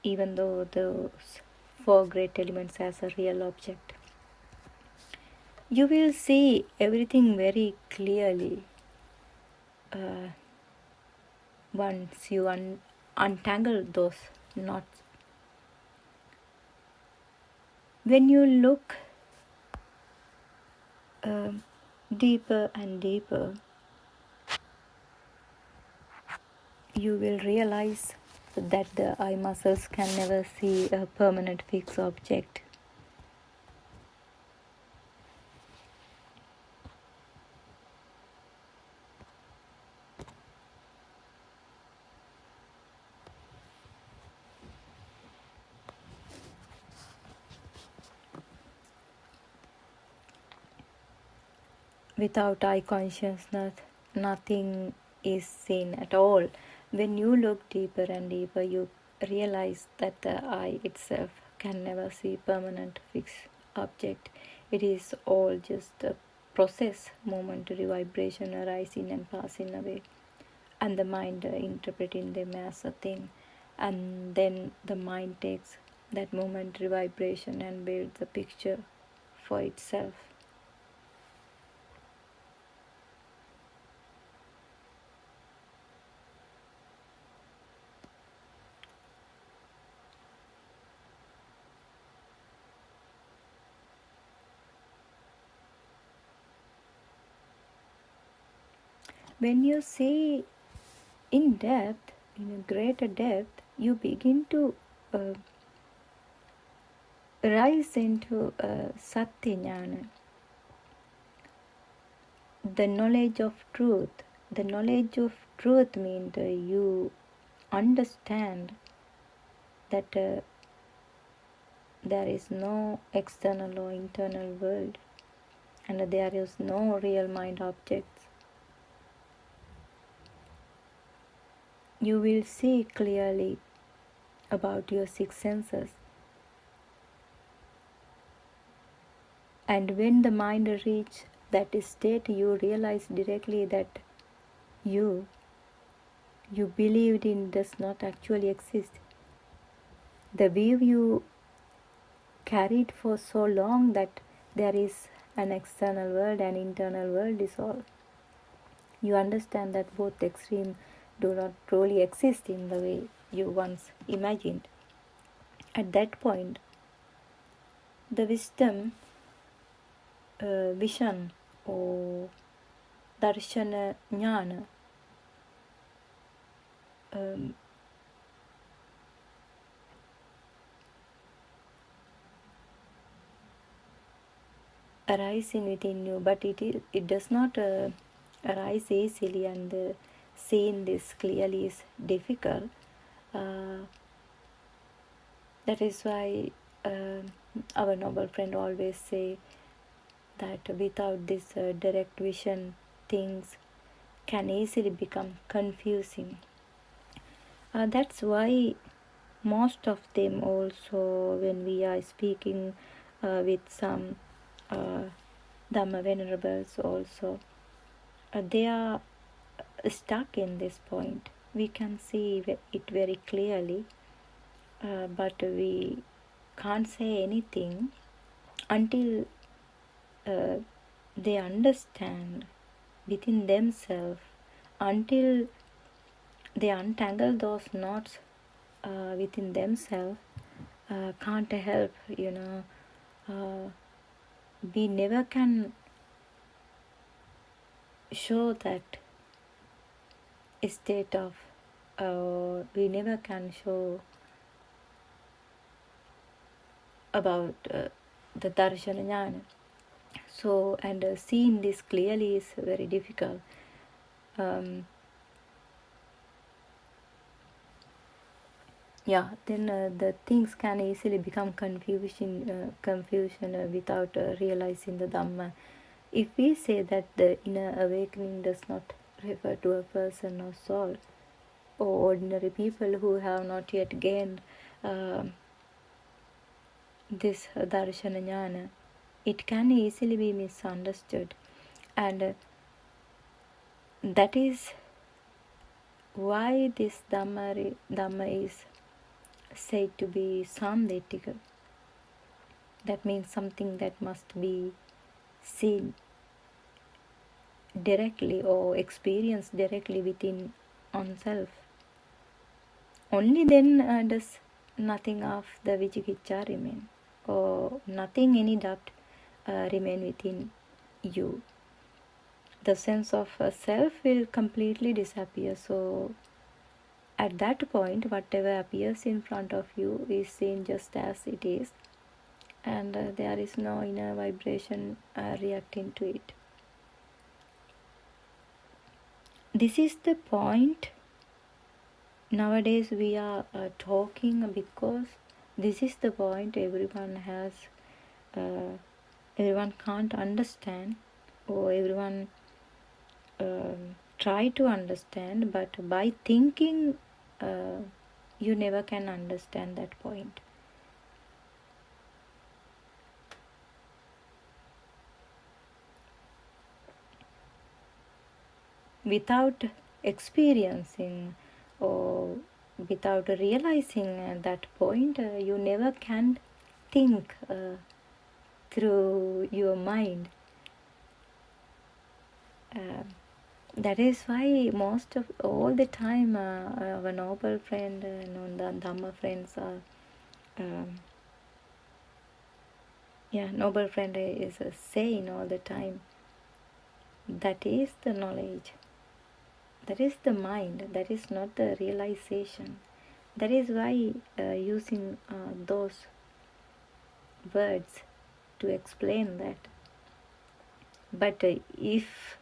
even though those 4 great elements as a real object. You will see everything very clearly once you untangle those knots. When you look deeper and deeper, you will realize that the eye muscles can never see a permanent fixed object. Without eye consciousness, nothing is seen at all. When you look deeper and deeper, you realize that the eye itself can never see permanent fixed object. It is all just a process, momentary vibration arising and passing away, and the mind interpreting them as a thing, and then the mind takes that momentary vibration and builds a picture for itself. When you see in depth, in a greater depth, you begin to rise into Satya Jnana, the knowledge of truth. The knowledge of truth means you understand that there is no external or internal world, and there is no real mind objects. You will see clearly about your 6 senses. And when the mind reaches that state, you realize directly that you believed in does not actually exist. The view you carried for so long that there is an external world and internal world is all. You understand that both extremes do not truly exist in the way you once imagined. At that point, the wisdom, vision or darshana jnana arising within you, but it does not arise easily, and seeing this clearly is difficult. That is why our noble friend always say that without this direct vision, things can easily become confusing. That's why most of them also, when we are speaking with some Dhamma venerables also, they are stuck in this point. We can see it very clearly, but we can't say anything until they understand within themselves, until they untangle those knots within themselves. Can't help, we never can show that state of, we never can show about the Darshana Jnana. So, and seeing this clearly is very difficult. Then the things can easily become confusion without realizing the Dhamma. If we say that the inner awakening does not refer to a person or soul, or ordinary people who have not yet gained this Darshana Jnana, it can easily be misunderstood. And that is why this Dhamma is said to be samdetika. That means something that must be seen directly or experienced directly within oneself. Only then does nothing of the Vichikicha remain, or nothing, any doubt remain within you. The sense of self will completely disappear. So at that point, whatever appears in front of you is seen just as it is, and there is no inner vibration reacting to it. This is the point nowadays we are talking, because this is the point everyone can't understand, or everyone try to understand, but by thinking you never can understand that point. Without experiencing or without realizing that point, you never can think through your mind. That is why most of all the time our noble friend and the Dhamma friends are noble friend is saying all the time, that is the knowledge, that is the mind, that is not the realization. That is why using those words to explain that. But if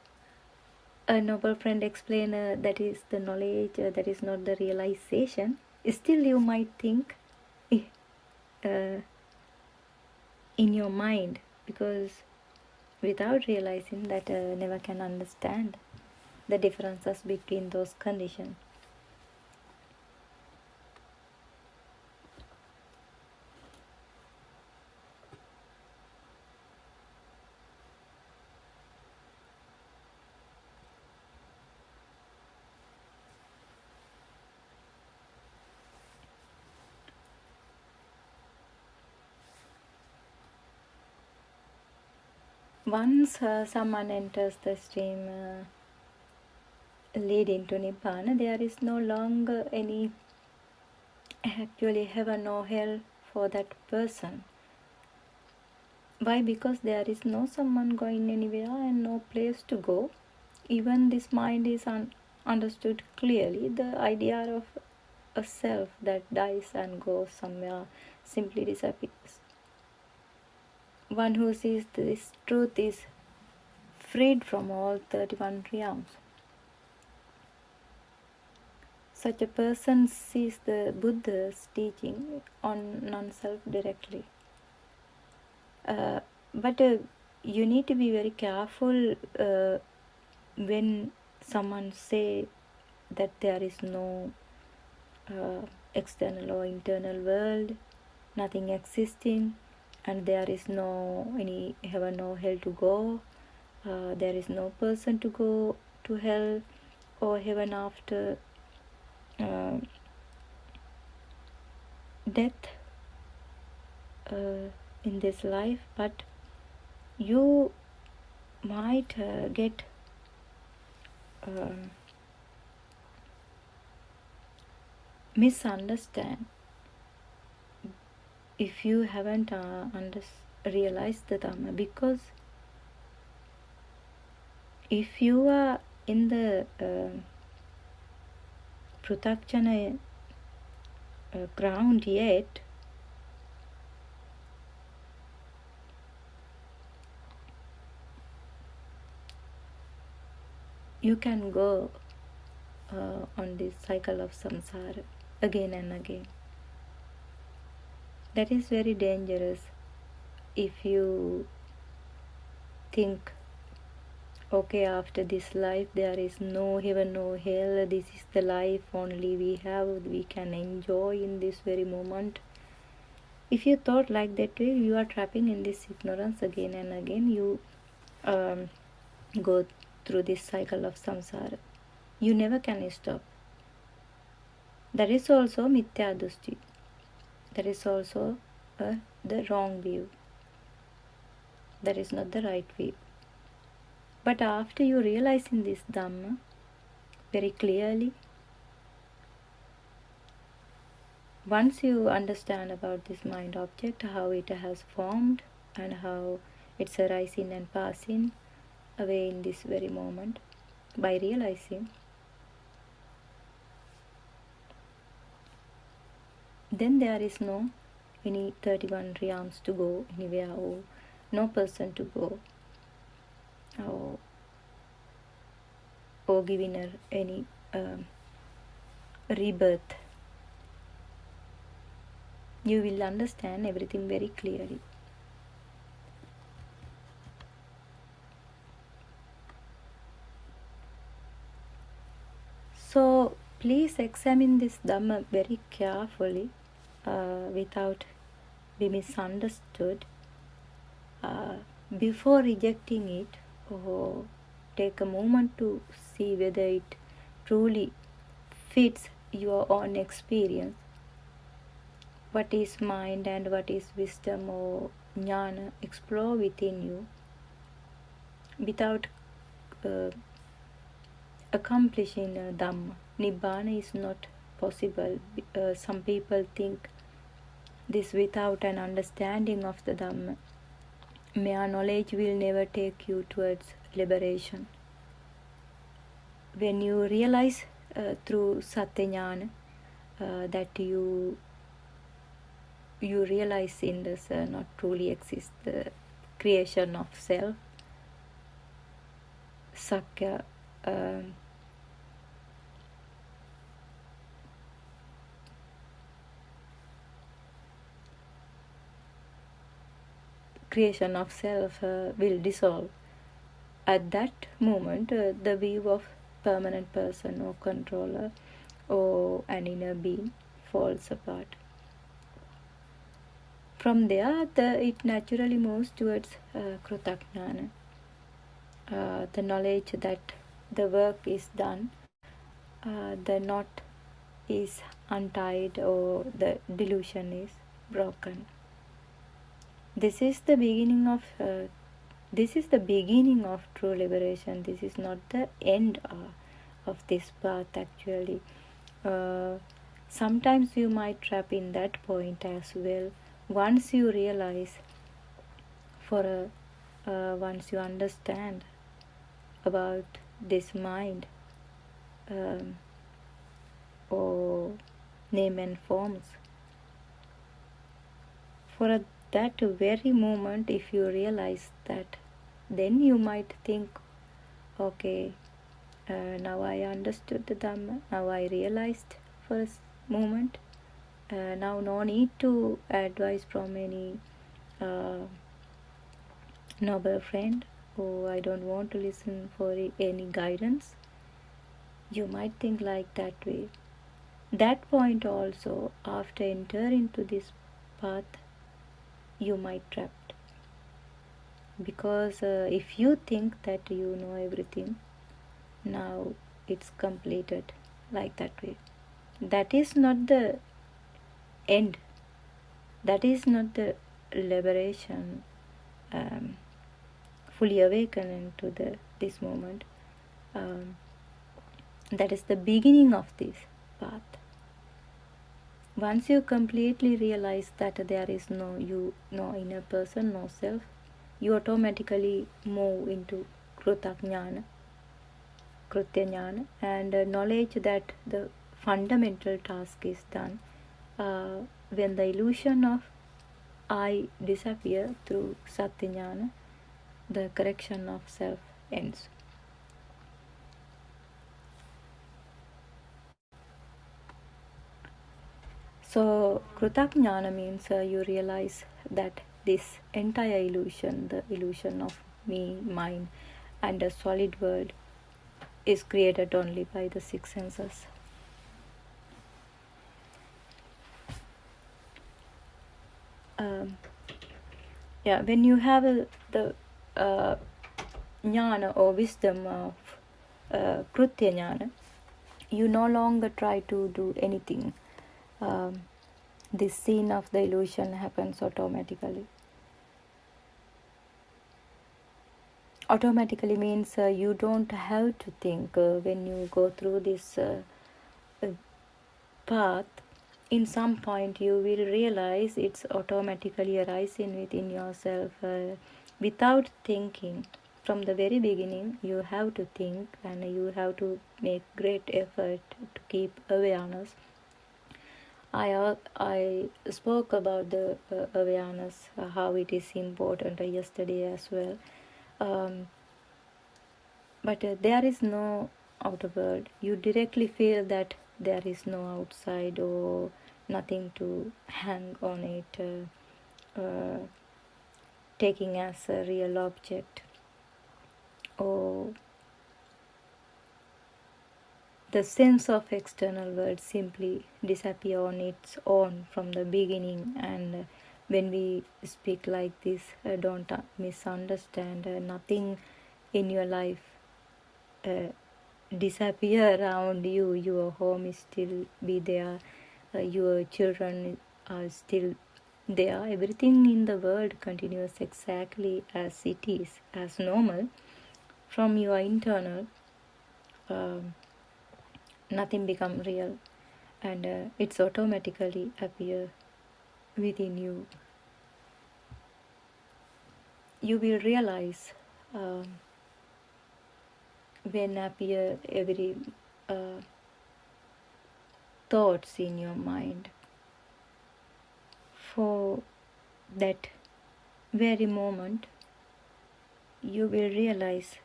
a noble friend explain that is the knowledge, that is not the realization, still you might think in your mind, because without realizing that never can understand the differences between those conditions. Once someone enters the stream leading to Nibbana, there is no longer any actually heaven or hell for that person. Why? Because there is no someone going anywhere and no place to go. Even this mind is understood clearly. The idea of a self that dies and goes somewhere simply disappears. One who sees this truth is freed from all 31 realms. Such a person sees the Buddha's teaching on non-self directly. But you need to be very careful when someone say that there is no external or internal world, nothing existing, and there is no any heaven or hell to go, there is no person to go to hell or heaven after death in this life. But you might get misunderstand if you haven't realized the Dhamma, because if you are in the Pruthakjana ground yet, you can go on this cycle of samsara again and again. That is very dangerous if you think, okay, after this life there is no heaven, no hell, this is the life only we have, we can enjoy in this very moment. If you thought like that way, you are trapping in this ignorance again and again. You go through this cycle of samsara. You never can stop. That is also mithya dushti. That is also the wrong view. That is not the right view. But after you realize in this Dhamma very clearly, once you understand about this mind object, how it has formed and how it's arising and passing away in this very moment, by realizing, then there is no any 31 realms to go anywhere, or no person to go, or giving her any rebirth. You will understand everything very clearly. So please examine this Dhamma very carefully without be misunderstood before rejecting it, or take a moment to see whether it truly fits your own experience. What is mind and what is wisdom or jnana? Explore within you without accomplishing Dhamma. Nibbana is not possible. Some people think this without an understanding of the Dhamma. Mere knowledge will never take you towards liberation. When you realize through Satya Jnana that you realize in this not truly exists the creation of self, Sakya, creation of self will dissolve. At that moment, the view of permanent person or controller or an inner being falls apart. From there, it naturally moves towards Krutajnana, the knowledge that the work is done, the knot is untied, or the delusion is broken. This is the beginning of true liberation. This is not the end of this path actually. Sometimes you might trap in that point as well. Once you realize, once you understand about this mind or name and forms, for that very moment, if you realize that, then you might think, okay, now I understood the Dhamma, now I realized for a moment, now no need to advice from any noble friend, or I don't want to listen for any guidance. You might think like that way. That point also, after entering into this path, you might trapped, because if you think that you know everything, now it's completed like that way. That is not the end. That is not the liberation, fully awakening to this moment. That is the beginning of this path. Once you completely realize that there is no inner person, no self, you automatically move into Krutajnana, and knowledge that the fundamental task is done. When the illusion of I disappears through Satya Jnana, the correction of self ends. So Krutajnana means you realize that this entire illusion, the illusion of me, mine, and the solid world, is created only by the six senses. When you have the jnana or wisdom of Krutya jnana, you no longer try to do anything. This scene of the illusion happens automatically. Automatically means you don't have to think when you go through this path. In some point you will realize it's automatically arising within yourself without thinking. From the very beginning you have to think, and you have to make great effort to keep awareness. I spoke about the awareness, how it is important yesterday as well. But there is no outer world. You directly feel that there is no outside or nothing to hang on it, taking as a real object, or the sense of external world simply disappear on its own from the beginning. And when we speak like this, don't misunderstand. Nothing in your life disappear around you. Your home is still be there, your children are still there. Everything in the world continues exactly as it is, as normal. From your internal, nothing become real, and it's automatically appear within you. You will realize when appear every thoughts in your mind. For that very moment you will realize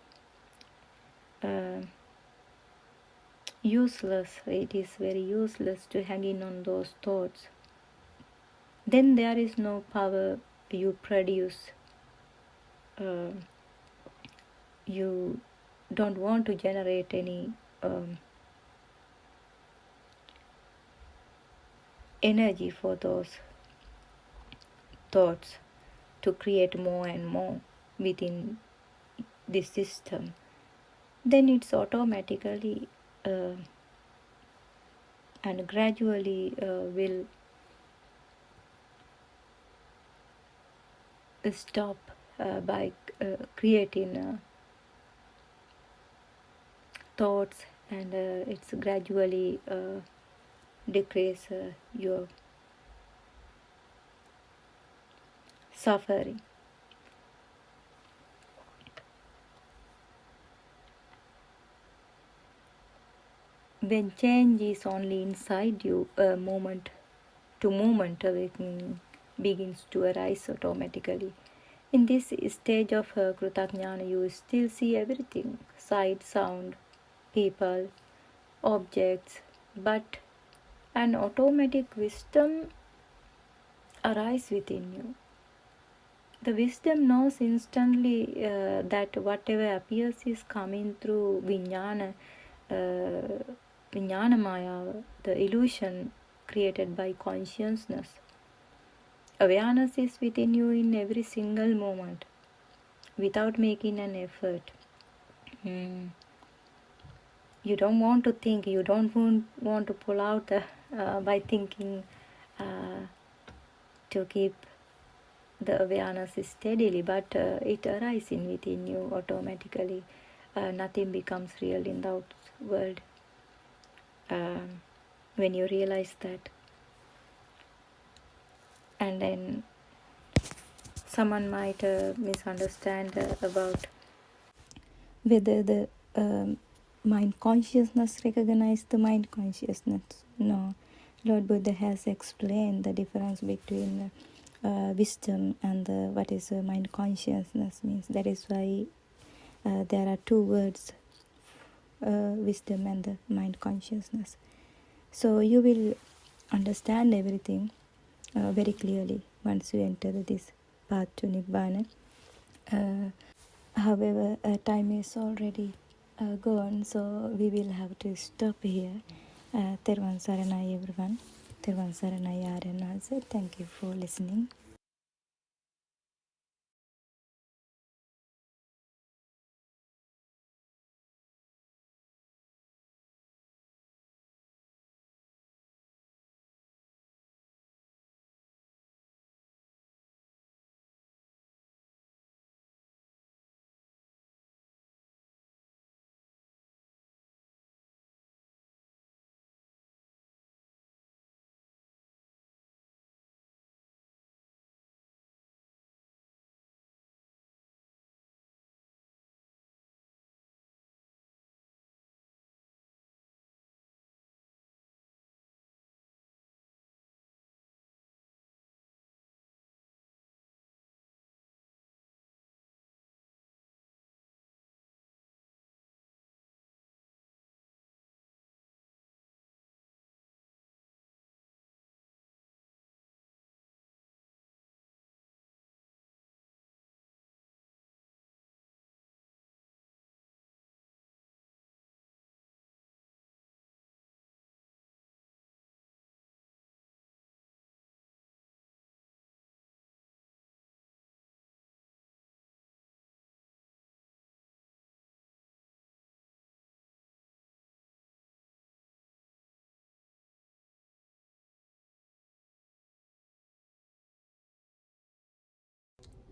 useless, it is very useless to hang in on those thoughts. Then there is no power you produce. You don't want to generate any energy for those thoughts to create more and more within this system. Then it's automatically and gradually will stop by creating thoughts, and it's gradually decrease your suffering. When change is only inside you, moment to moment awakening begins to arise automatically. In this stage of Krutajnana, you still see everything, sight, sound, people, objects, but an automatic wisdom arises within you. The wisdom knows instantly that whatever appears is coming through Vijnana, Vijnana Maya, the illusion created by consciousness. Awareness is within you in every single moment without making an effort. You don't want to think, you don't want to pull out by thinking to keep the awareness steadily, but it arises within you automatically. Nothing becomes real in the outer world when you realize that. And then someone might misunderstand about whether the mind consciousness recognize the mind consciousness. No, Lord Buddha has explained the difference between wisdom and what is mind consciousness means. That is why there are two words, wisdom and the mind consciousness. So you will understand everything very clearly once you enter this path to Nibbana. However, time is already gone, so we will have to stop here. Therwan Saranai everyone. Therwan Saranai Aryan. Thank you for listening.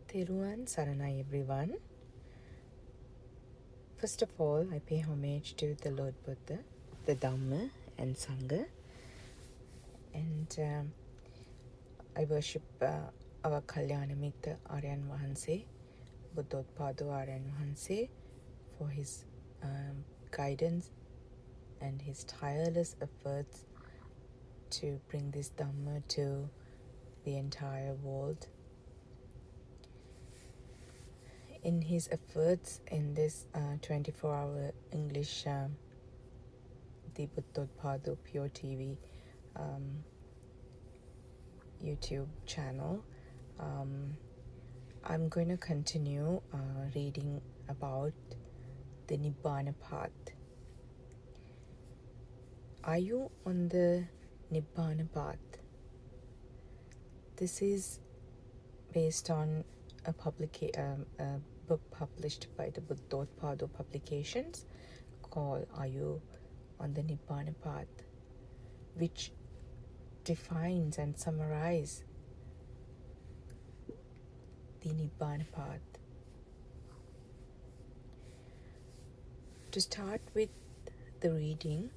Theruvan Saranai everyone. First of all, I pay homage to the Lord Buddha, the Dhamma and Sangha, and I worship our Kalyanamita Aryan Wahanse, Buddothpado Aryan Wahanse, for his guidance and his tireless efforts to bring this Dhamma to the entire world. In his efforts in this 24-hour English, the Buddothpado PeoTV YouTube channel, I'm going to continue reading about the Nibbana path. Are you on the Nibbana path? This is based on a book published by the Buddothpado publications called Are You on the Nibbana Path, which defines and summarizes the Nibbana path. To start with the reading,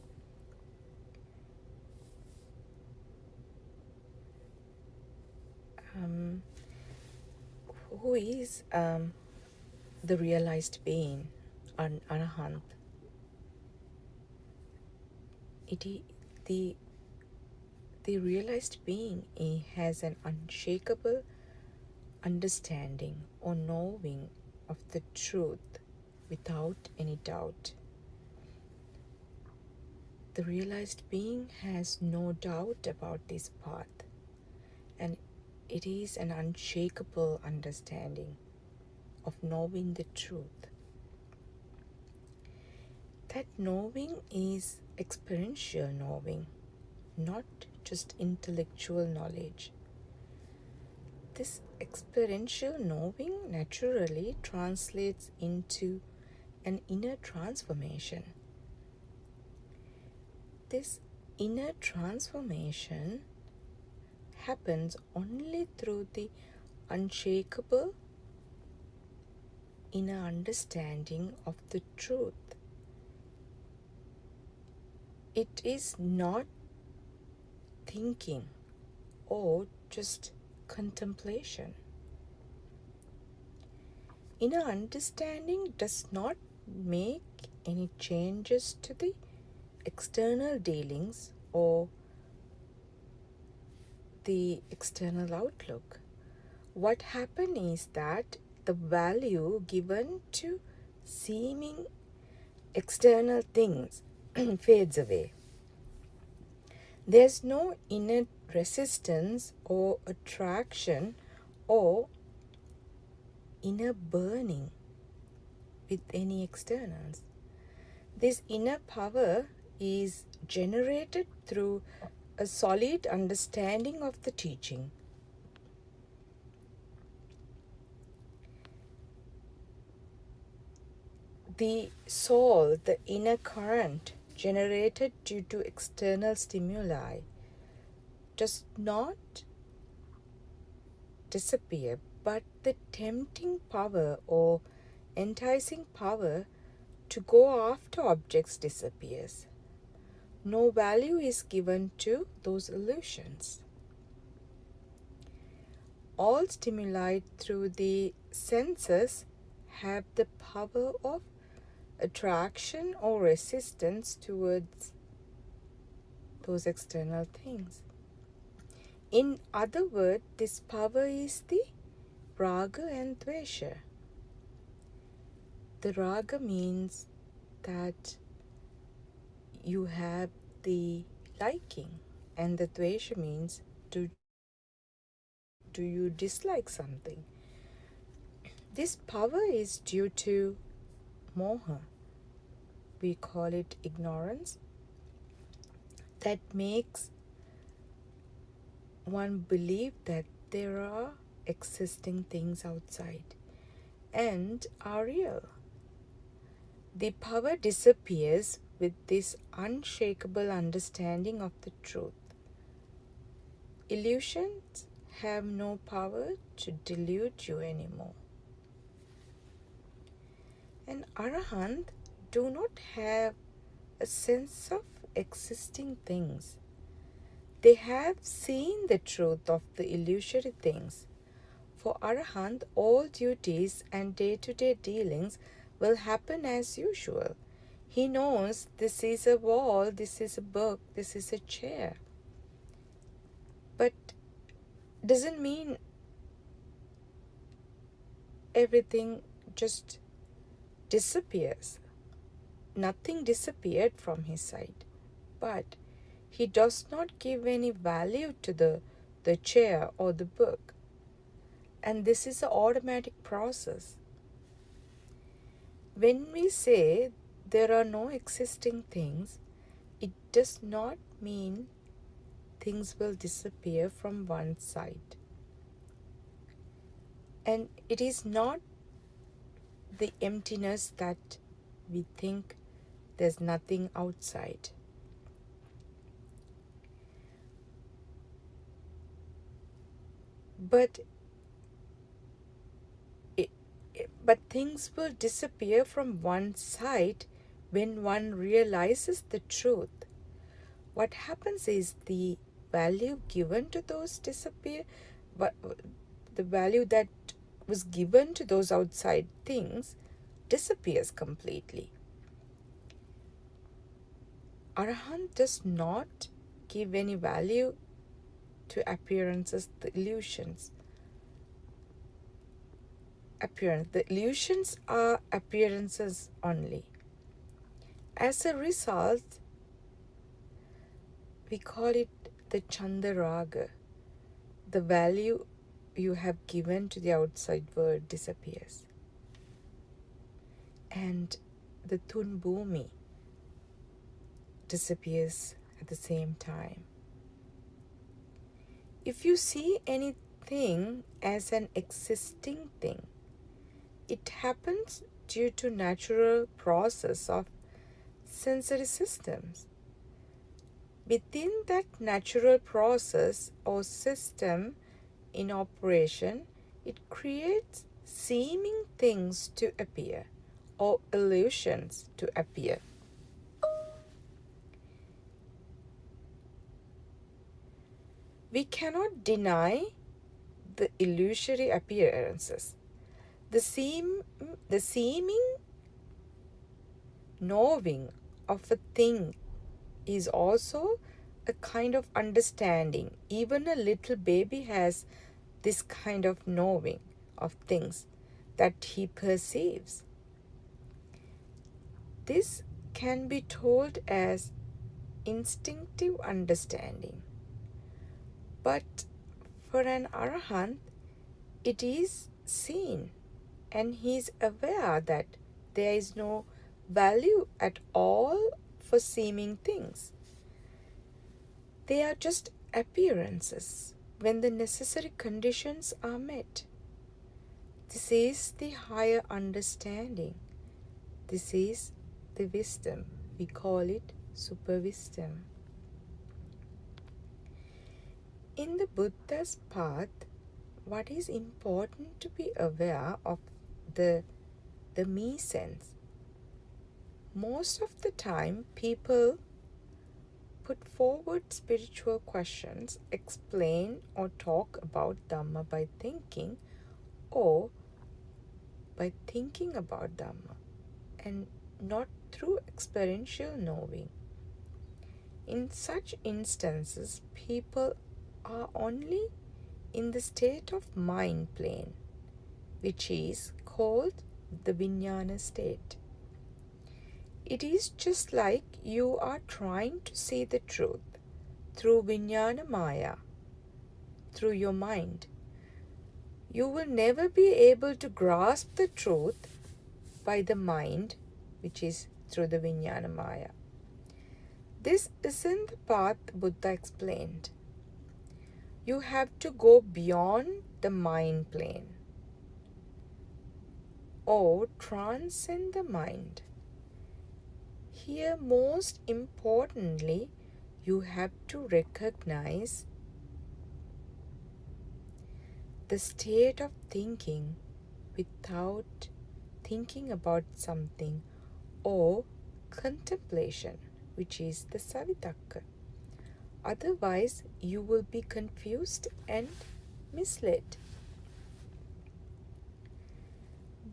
who is the realized being, an Arahant? The realized being has an unshakable understanding or knowing of the truth without any doubt. The realized being has no doubt about this path, and it is an unshakable understanding of knowing the truth. That knowing is experiential knowing, not just intellectual knowledge. This experiential knowing naturally translates into an inner transformation. This inner transformation happens only through the unshakable inner understanding of the truth. It is not thinking or just contemplation. Inner understanding does not make any changes to the external dealings or the external outlook. What happens is that the value given to seeming external things fades away. There's no inner resistance or attraction or inner burning with any externals. This inner power is generated through a solid understanding of the teaching. The soul, the inner current generated due to external stimuli, does not disappear, but the tempting power or enticing power to go after objects disappears. No value is given to those illusions. All stimuli through the senses have the power of attraction or resistance towards those external things. In other words, this power is the raga and dvesha. The raga means that you have the liking, and the dvesha means do you dislike something. This power is due to moha. We call it ignorance, that makes one believe that there are existing things outside and are real. The power disappears with this unshakable understanding of the truth. Illusions have no power to delude you anymore. An arahant do not have a sense of existing things. They have seen the truth of the illusory things. For arahant, all duties and day-to-day dealings will happen as usual. He knows this is a wall, this is a book, this is a chair. But doesn't mean everything just disappears. Nothing disappeared from his side, but he does not give any value to the chair or the book. And this is an automatic process. When we say there are no existing things, it does not mean things will disappear from one side. And it is not the emptiness that we think there's nothing outside. But things will disappear from one side when one realizes the truth. What happens is the value given to those disappear, but the value that was given to those outside things disappears completely. Arahant does not give any value to appearances, the illusions. The illusions are appearances only. As a result, we call it the Chandaraga. The value you have given to the outside world disappears. And the Tunbhumi disappears at the same time. If you see anything as an existing thing, it happens due to natural process of sensory systems. Within that natural process or system in operation, it creates seeming things to appear or illusions to appear. We cannot deny the illusory appearances. The seeming knowing of a thing is also a kind of understanding. Even a little baby has this kind of knowing of things that he perceives. This can be told as instinctive understanding. But for an arahant, it is seen, and he is aware that there is no value at all for seeming things. They are just appearances when the necessary conditions are met. This is the higher understanding. This is the wisdom. We call it super wisdom. In the Buddha's path, what is important to be aware of the me sense. Most of the time, people put forward spiritual questions, explain or talk about Dhamma by thinking or by thinking about Dhamma, and not through experiential knowing. In such instances, people are only in the state of mind plane, which is called the Vijnana state. It is just like you are trying to see the truth through Vijnana Maya, through your mind. You will never be able to grasp the truth by the mind, which is through the Vijnana Maya. This isn't the path Buddha explained. You have to go beyond the mind plane or transcend the mind. Here, most importantly, you have to recognize the state of thinking without thinking about something, or contemplation, which is the savitakka. Otherwise, you will be confused and misled.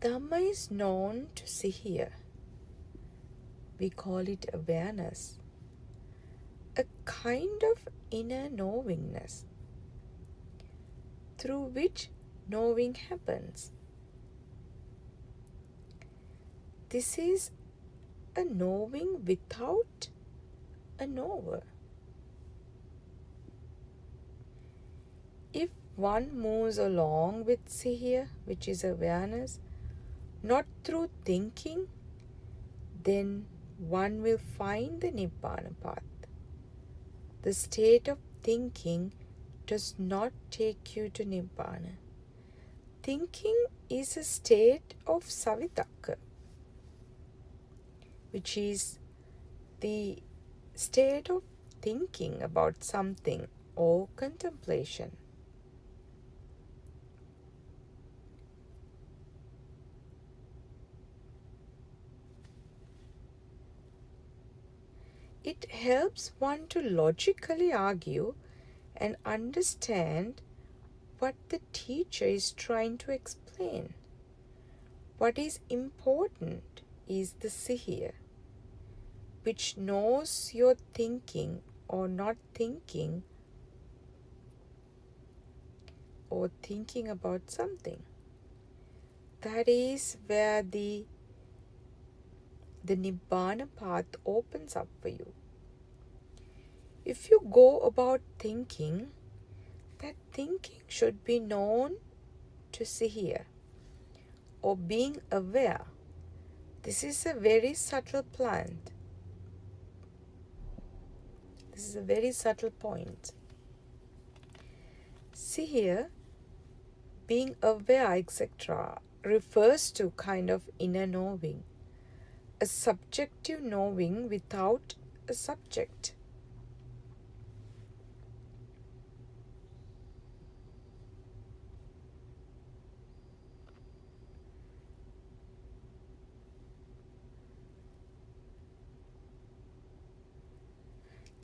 Dhamma is known to sihiya. We call it awareness, a kind of inner knowingness through which knowing happens. This is a knowing without a knower. If one moves along with sihiya, which is awareness, not through thinking, then one will find the Nibbana path. The state of thinking does not take you to Nibbana. Thinking is a state of savitakka, which is the state of thinking about something or contemplation. It helps one to logically argue and understand what the teacher is trying to explain. What is important is the sihiya, which knows your thinking or not thinking, or thinking about something. That is where the Nibbana path opens up for you. If you go about thinking, that thinking should be known to sihiya, or being aware. This is a very subtle plant. This is a very subtle point. Sihiya, being aware, etc., refers to kind of inner knowing, a subjective knowing without a subject.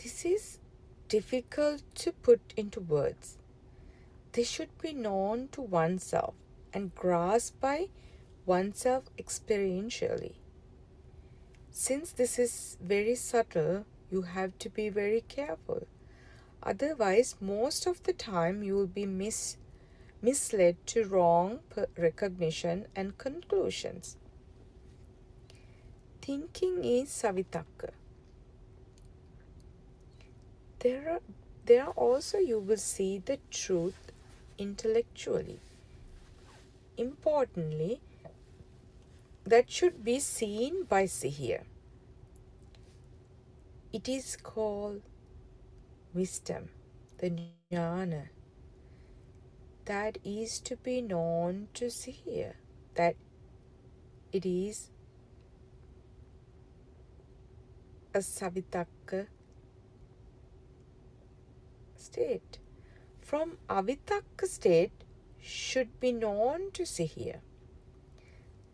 This is difficult to put into words. This should be known to oneself and grasped by oneself experientially. Since this is very subtle, you have to be very careful. Otherwise, most of the time you will be misled to wrong recognition and conclusions. Thinking is savitakka. there also you will see the truth intellectually. Importantly, that should be seen by Sihir. It is called wisdom, the jnana, that is to be known to Sihir, that it is a savitakka state. From avitakka state should be known to Sihir.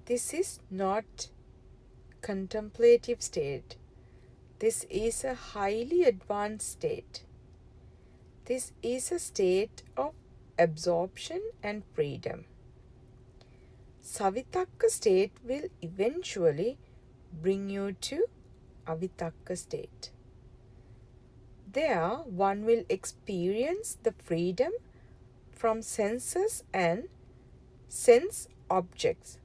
This is not contemplative state. This is a highly advanced state. This is a state of absorption and freedom. Savitakka state will eventually bring you to avitakka state. There, one will experience the freedom from senses and sense objects.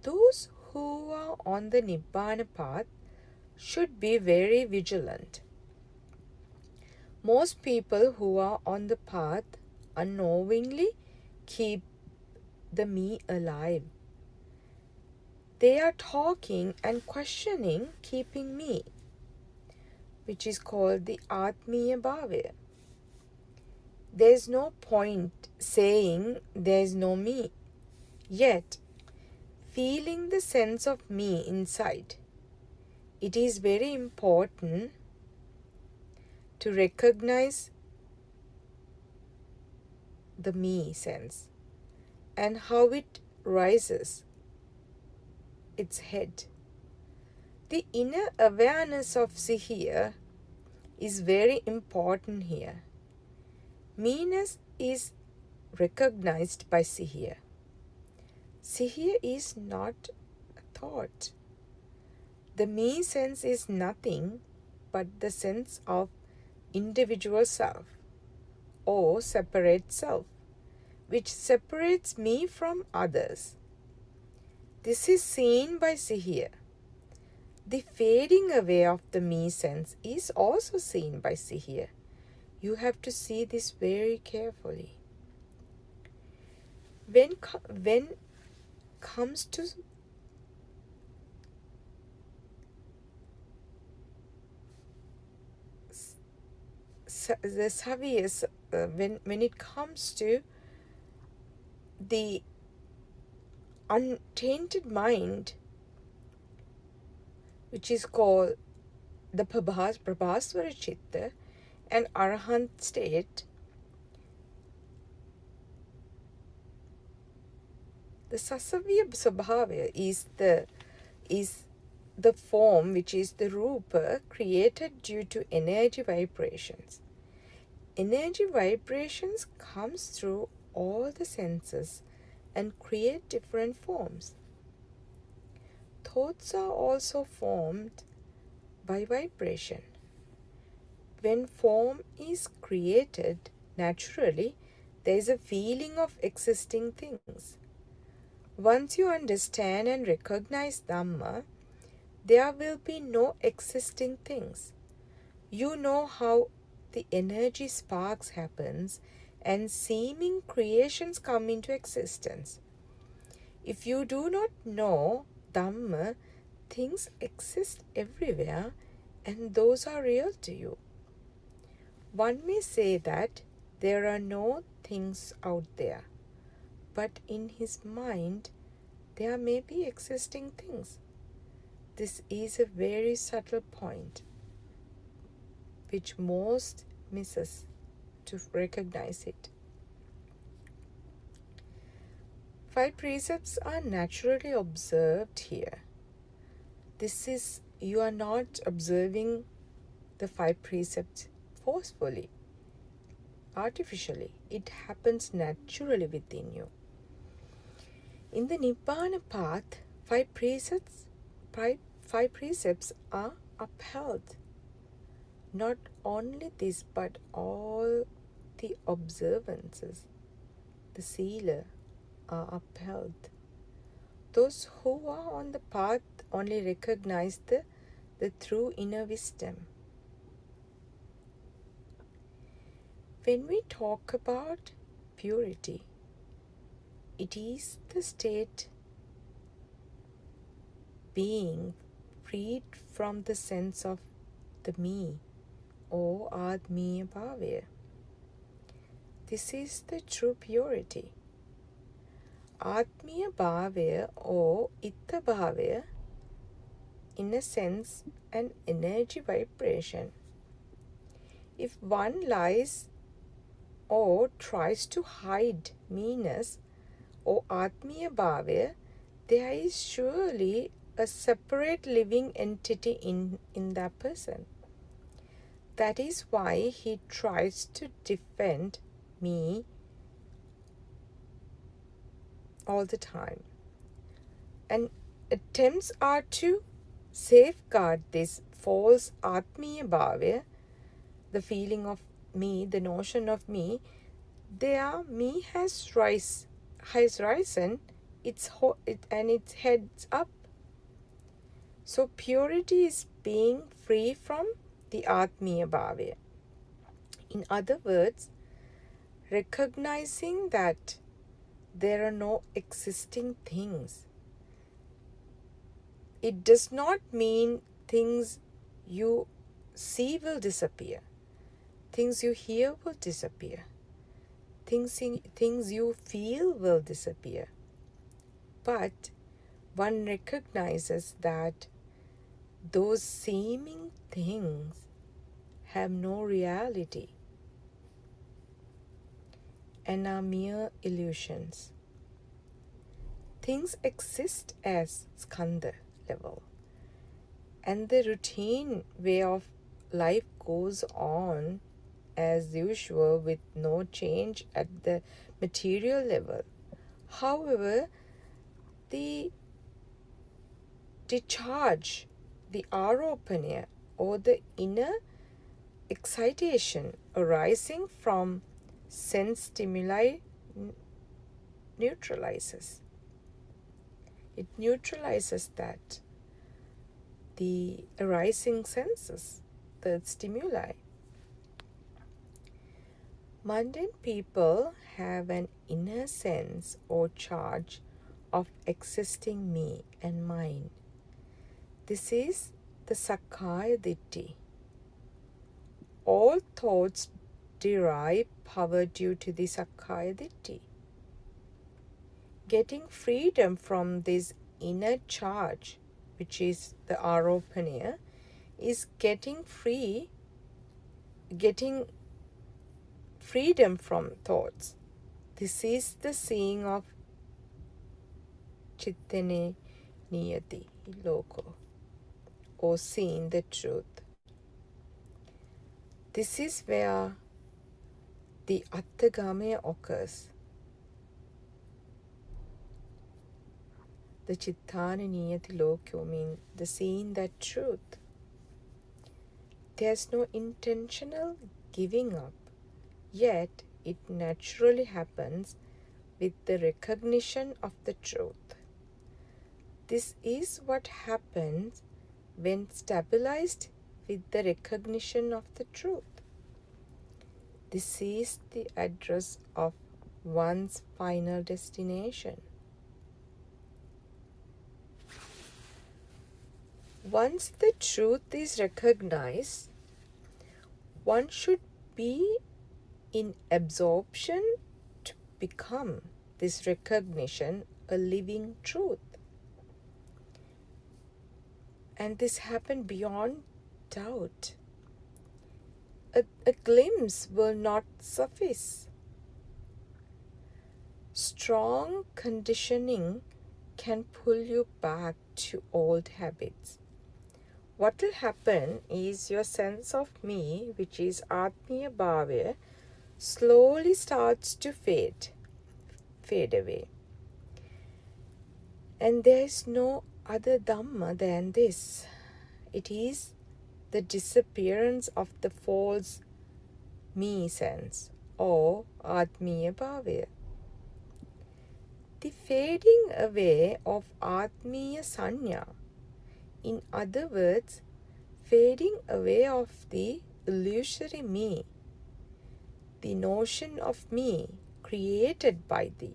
Those who are on the Nibbana path should be very vigilant. Most people who are on the path unknowingly keep the me alive. They are talking and questioning keeping me, which is called the Atmiya Bhavya. There is no point saying there is no me, yet feeling the sense of me inside. It is very important to recognize the me sense and how it rises its head. The inner awareness of Sihir is very important here. Me-ness is recognized by Sihir. Sihir is not a thought. The me sense is nothing but the sense of individual self or separate self, which separates me from others. This is seen by Sihir. The fading away of the me sense is also seen by Sihir. You have to see this very carefully. When comes to the savias, when it comes to the untainted mind, which is called the Prabhasvara Chitta and Arahant state, the Sasavya Svabhava is the form which is the Rupa created due to energy vibrations. Energy vibrations comes through all the senses and create different forms. Thoughts are also formed by vibration. When form is created naturally, there is a feeling of existing things. Once you understand and recognize Dhamma, there will be no existing things. You know how the energy sparks happens and seeming creations come into existence. If you do not know Dhamma, things exist everywhere and those are real to you. One may say that there are no things out there, but in his mind there may be existing things. This is a very subtle point which most misses to recognize it. 5 precepts are naturally observed here. This is, you are not observing the 5 precepts forcefully, artificially. It happens naturally within you. In the Nibbana path, 5 precepts are upheld. Not only this, but all the observances, the sila, are upheld. Those who are on the path only recognize the the true inner wisdom. When we talk about purity, it is the state being freed from the sense of the me or Atmiya Bhavya. This is the true purity. Atmiya Bhavya or Itta Bhavya, in a sense, an energy vibration. If one lies or tries to hide meanness or Atmiya Bhavya, there is surely a separate living entity in that person. That is why he tries to defend me all the time. And attempts are to safeguard this false Atmiya Bhavya, the feeling of me, the notion of me. There me has risen and its heads up. So purity is being free from the Atmiya Bhavya. In other words, recognizing that there are no existing things. It does not mean things you see will disappear. Things you hear will disappear. Things you feel will disappear. But one recognizes that those seeming things have no reality and are mere illusions. Things exist as skandha level, and the routine way of life goes on as usual with no change at the material level. However, the discharge, the aropanya, or the inner excitation arising from sense stimuli neutralizes. It neutralizes that, the arising senses, the stimuli. Mundane people have an inner sense or charge of existing me and mine. This is the Sakkaya Ditthi. All thoughts derive power due to the Sakkaya Ditthi. Getting freedom from this inner charge, which is the aropanya, is getting freedom from thoughts. This is the seeing of Chittane Niyati Loko, or seeing the truth. This is where the Attagame occurs. The Chittane Niyati Loko means the seeing that truth. There's no intentional giving up, yet it naturally happens with the recognition of the truth. This is what happens when stabilized with the recognition of the truth. This is the address of one's final destination. Once the truth is recognized, one should be in absorption to become this recognition a living truth. And this happened beyond doubt. A glimpse will not suffice. Strong conditioning can pull you back to old habits. What will happen is your sense of me, which is Atmiya Bhavya, slowly starts to fade away. And there is no other Dhamma than this. It is the disappearance of the false me sense or Atmiya Bhavya. The fading away of Atmiya Sanya, in other words, fading away of the illusory me, the notion of me created by the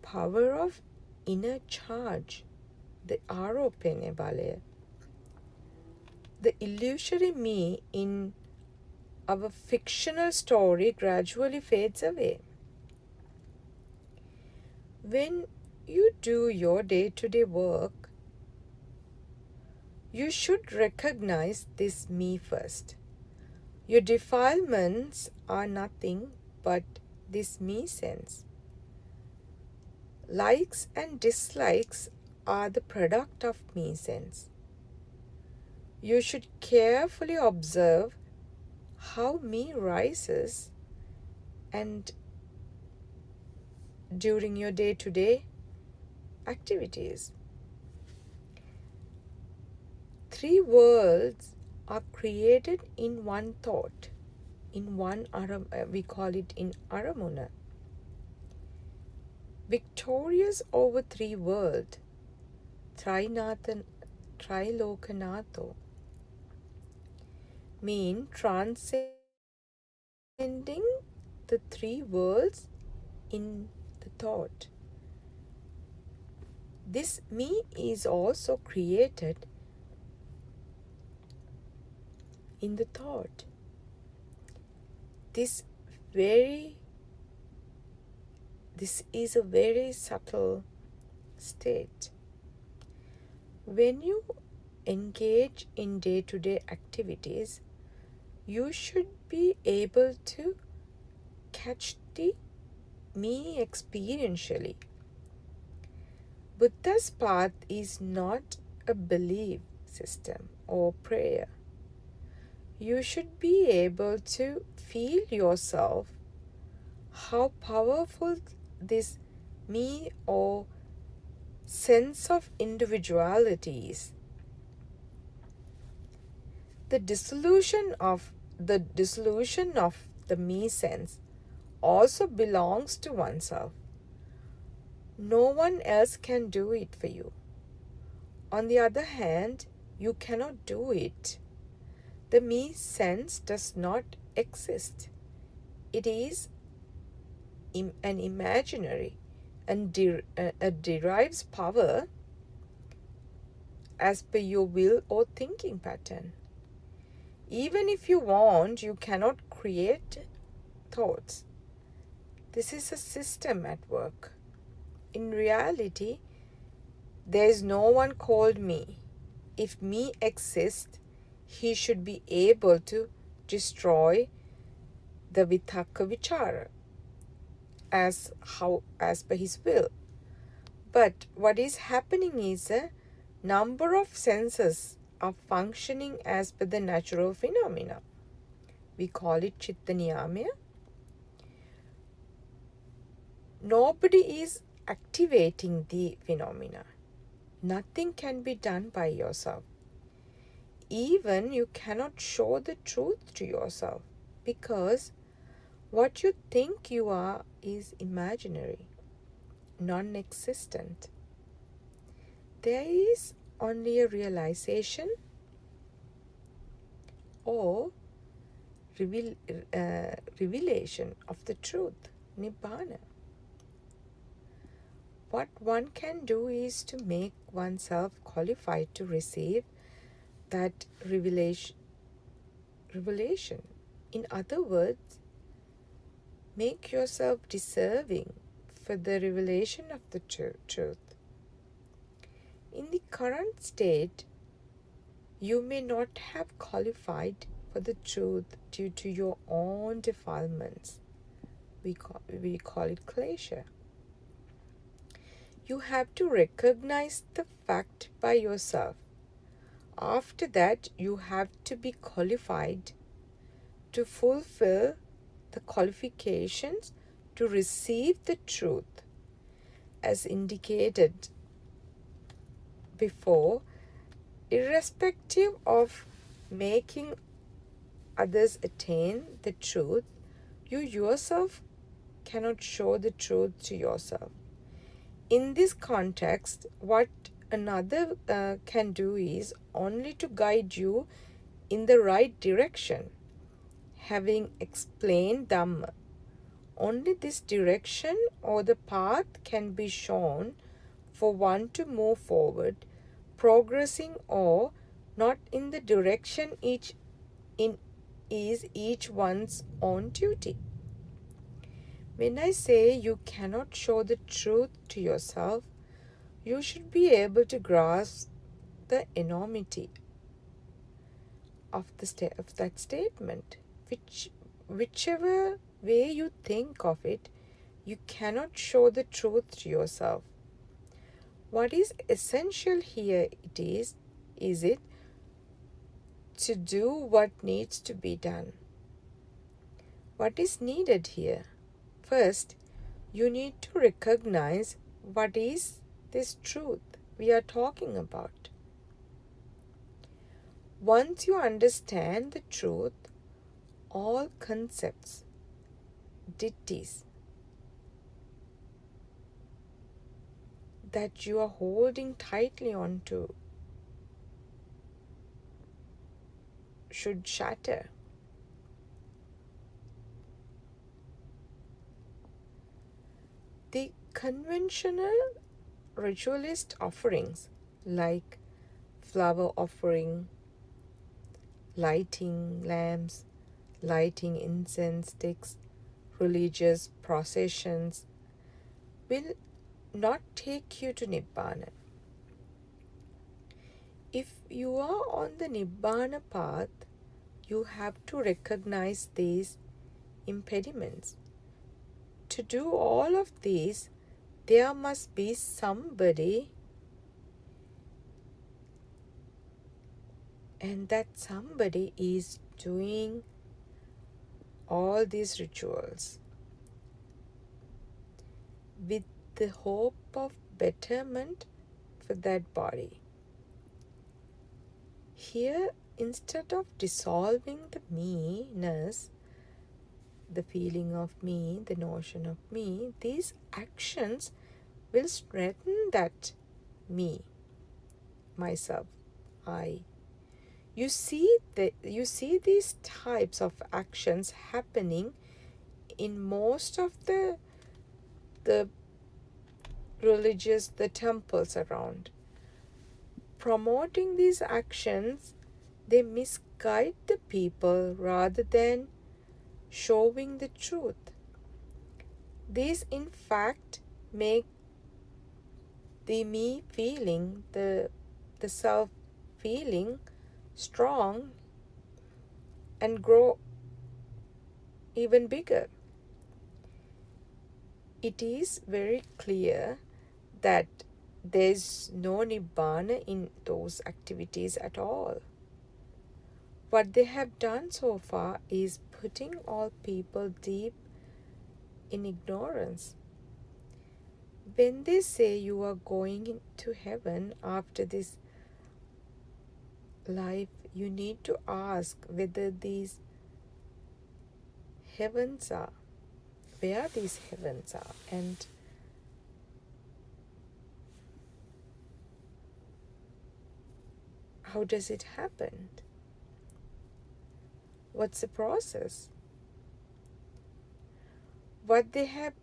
power of inner charge, the aropene balaya. The illusory me in our fictional story gradually fades away. When you do your day-to-day work, you should recognize this me first. Your defilements are nothing but this me sense. Likes and dislikes are the product of me sense. You should carefully observe how me rises and during your day-to-day activities. 3 worlds are created in one thought, in one we call it in aramuna. Victorious over 3 worlds, Trilokanato, mean transcending the 3 worlds in the thought. This me is also created in the thought. This is a very subtle state. When you engage in day-to-day activities, you should be able to catch the me experientially. Buddha's path is not a belief system or prayer. You should be able to feel yourself how powerful this me or sense of individuality is. The dissolution of the me sense also belongs to oneself. No one else can do it for you. On the other hand, you cannot do it. The me sense does not exist. It is an imaginary and derives power as per your will or thinking pattern. Even if you want, you cannot create thoughts. This is a system at work. In reality, there is no one called me. If me exists, he should be able to destroy the vitakka vichara as per his will. But what is happening is a number of senses are functioning as per the natural phenomena. We call it chitta niyamaya. Nobody is activating the phenomena. Nothing can be done by yourself. Even you cannot show the truth to yourself because what you think you are is imaginary, non-existent. There is only a realization or revelation of the truth, nibbana. What one can do is to make oneself qualified to receive that revelation. In other words, make yourself deserving for the revelation of the truth. In the current state, you may not have qualified for the truth due to your own defilements. We call it klesha. You have to recognize the fact by yourself. After that, you have to be qualified to fulfill the qualifications to receive the truth. As indicated before, irrespective of making others attain the truth, you yourself cannot show the truth to yourself. In this context, what another can do is only to guide you in the right direction, having explained Dhamma. Only this direction or the path can be shown for one to move forward, progressing or not in the direction is each one's own duty. When I say you cannot show the truth to yourself, you should be able to grasp the enormity of that statement. Whichever way you think of it, you cannot show the truth to yourself. What is essential here is it to do what needs to be done. What is needed here? First, you need to recognize what is this truth we are talking about. Once you understand the truth, all concepts, dittis, that you are holding tightly onto should shatter. The conventional ritualist offerings like flower offering, lighting lamps, lighting incense sticks, religious processions will not take you to Nibbana. If you are on the Nibbana path, you have to recognize these impediments. To do all of these, there must be somebody, and that somebody is doing all these rituals with the hope of betterment for that body. Here, instead of dissolving the me-ness, the feeling of me, the notion of me, these actions will strengthen that me, myself, I. You see these types of actions happening in most of the the temples around. Promoting these actions, they misguide the people rather than showing the truth. These, in fact, make the me feeling, the self feeling strong and grow even bigger. It is very clear that there's no Nibbana in those activities at all. What they have done so far is putting all people deep in ignorance. When they say you are going to heaven after this life, you need to ask whether these heavens are, where these heavens are, and how does it happen? What's the process? What they have,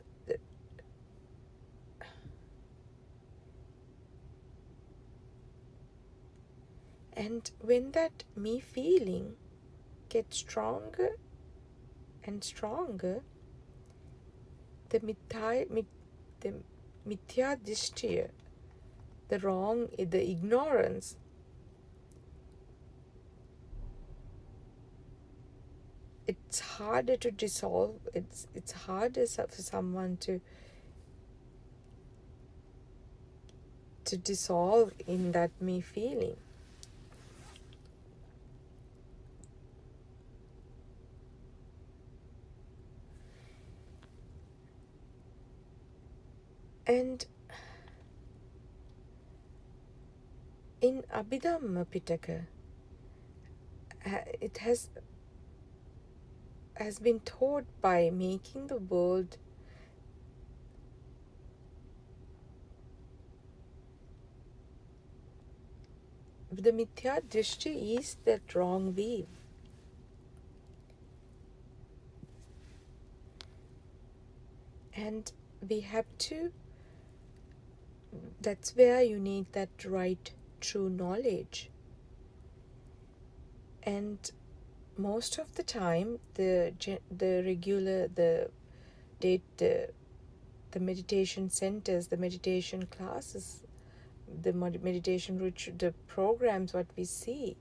and when that me feeling gets stronger and stronger, the mithya dishtiya, the wrong, the ignorance, it's harder to dissolve. It's harder for someone to dissolve in that me feeling. And in Abhidhamma Pitaka, it has been taught by making the world the mithya drishti is that wrong view. And we have to, that's where you need that right true knowledge. And most of the time, the meditation centers, the meditation classes, the meditation retreat, the programs, what we see,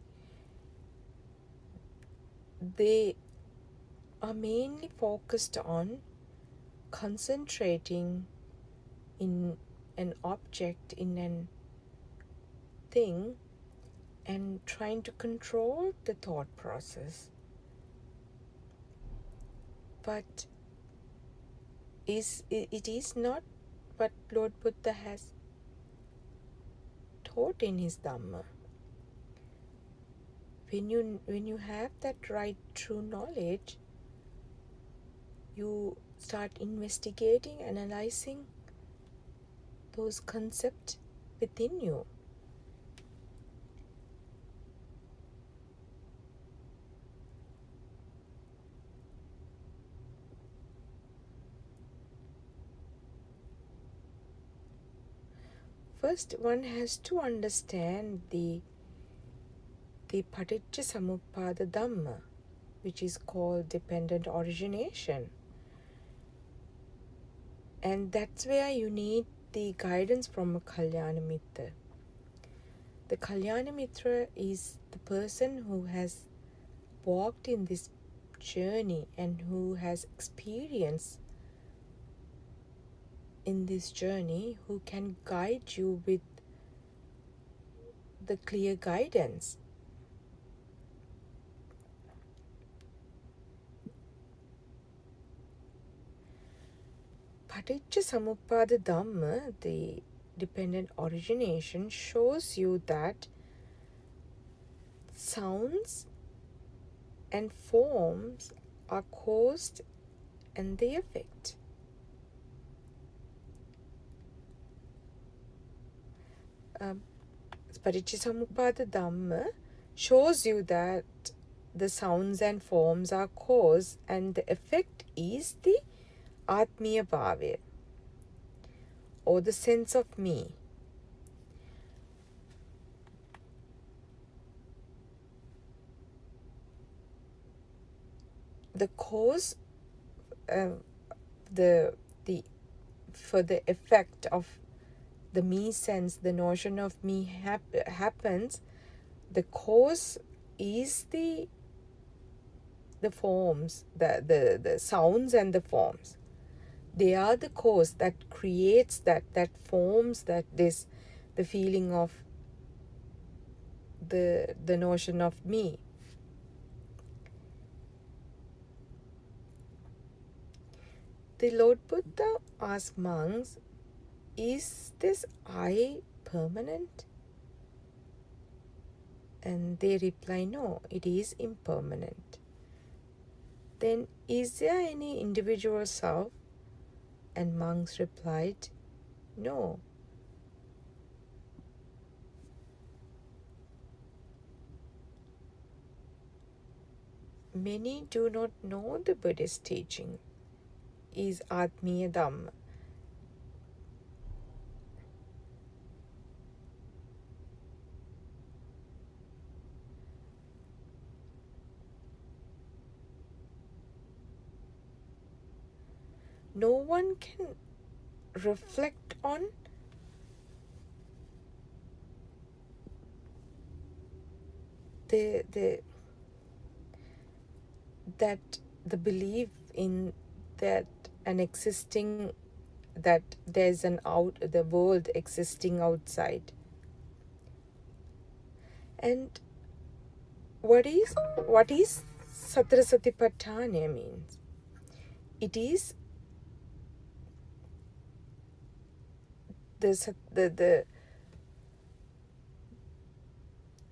they are mainly focused on concentrating in an object, in an thing, and trying to control the thought process. But it is not what Lord Buddha has taught in his Dhamma. When you have that right true knowledge, you start investigating, analyzing those concepts within you. First, one has to understand the Paticca Samuppada Dhamma, which is called dependent origination. And that's where you need the guidance from a Kalyana Mitra. The Kalyana Mitra is the person who has walked in this journey and who has experience in this journey, who can guide you with the clear guidance. Paticca Samuppada Dhamma, the dependent origination, shows you that sounds and forms are caused and they affect. Paticca Samuppada Dhamma shows you that the sounds and forms are cause and the effect is the Atmiya Bhavya, or the sense of me. The cause, for the effect of the me sense, the notion of me happens, the cause is the forms, the sounds and the forms. They are the cause that creates that forms the feeling of the notion of me. The Lord Buddha asked monks, is this I permanent? And they reply, no, it is impermanent. Then is there any individual self? And monks replied, no. Many do not know the Buddhist teaching is Atmiya Dhamma. No one can reflect on the belief in that that there's the world existing outside. And what is Satara Satipatthana means? It is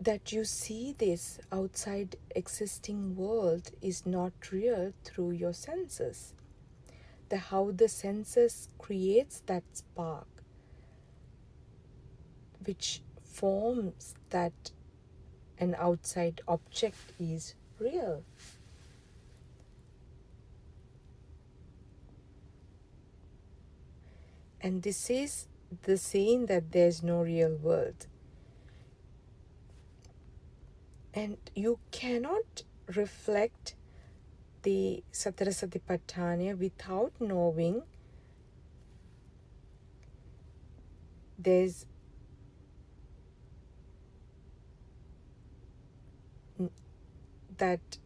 that you see this outside existing world is not real through your senses. How the senses creates that spark which forms that an outside object is real. And this is the saying that there's no real world. And you cannot reflect the Satara Satipatthana without knowing there's that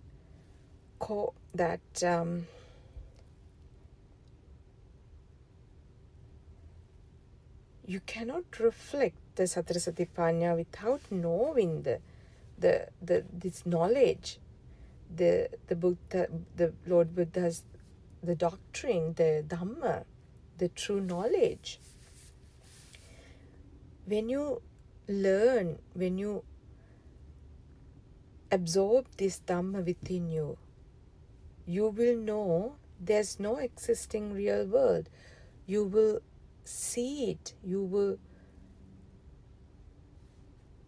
you cannot reflect the Satara Satipatthana without knowing this knowledge, the Buddha, the Lord Buddha's, the doctrine, the Dhamma, the true knowledge. When you learn, when you absorb this Dhamma within you, you will know there's no existing real world. You will see it. You will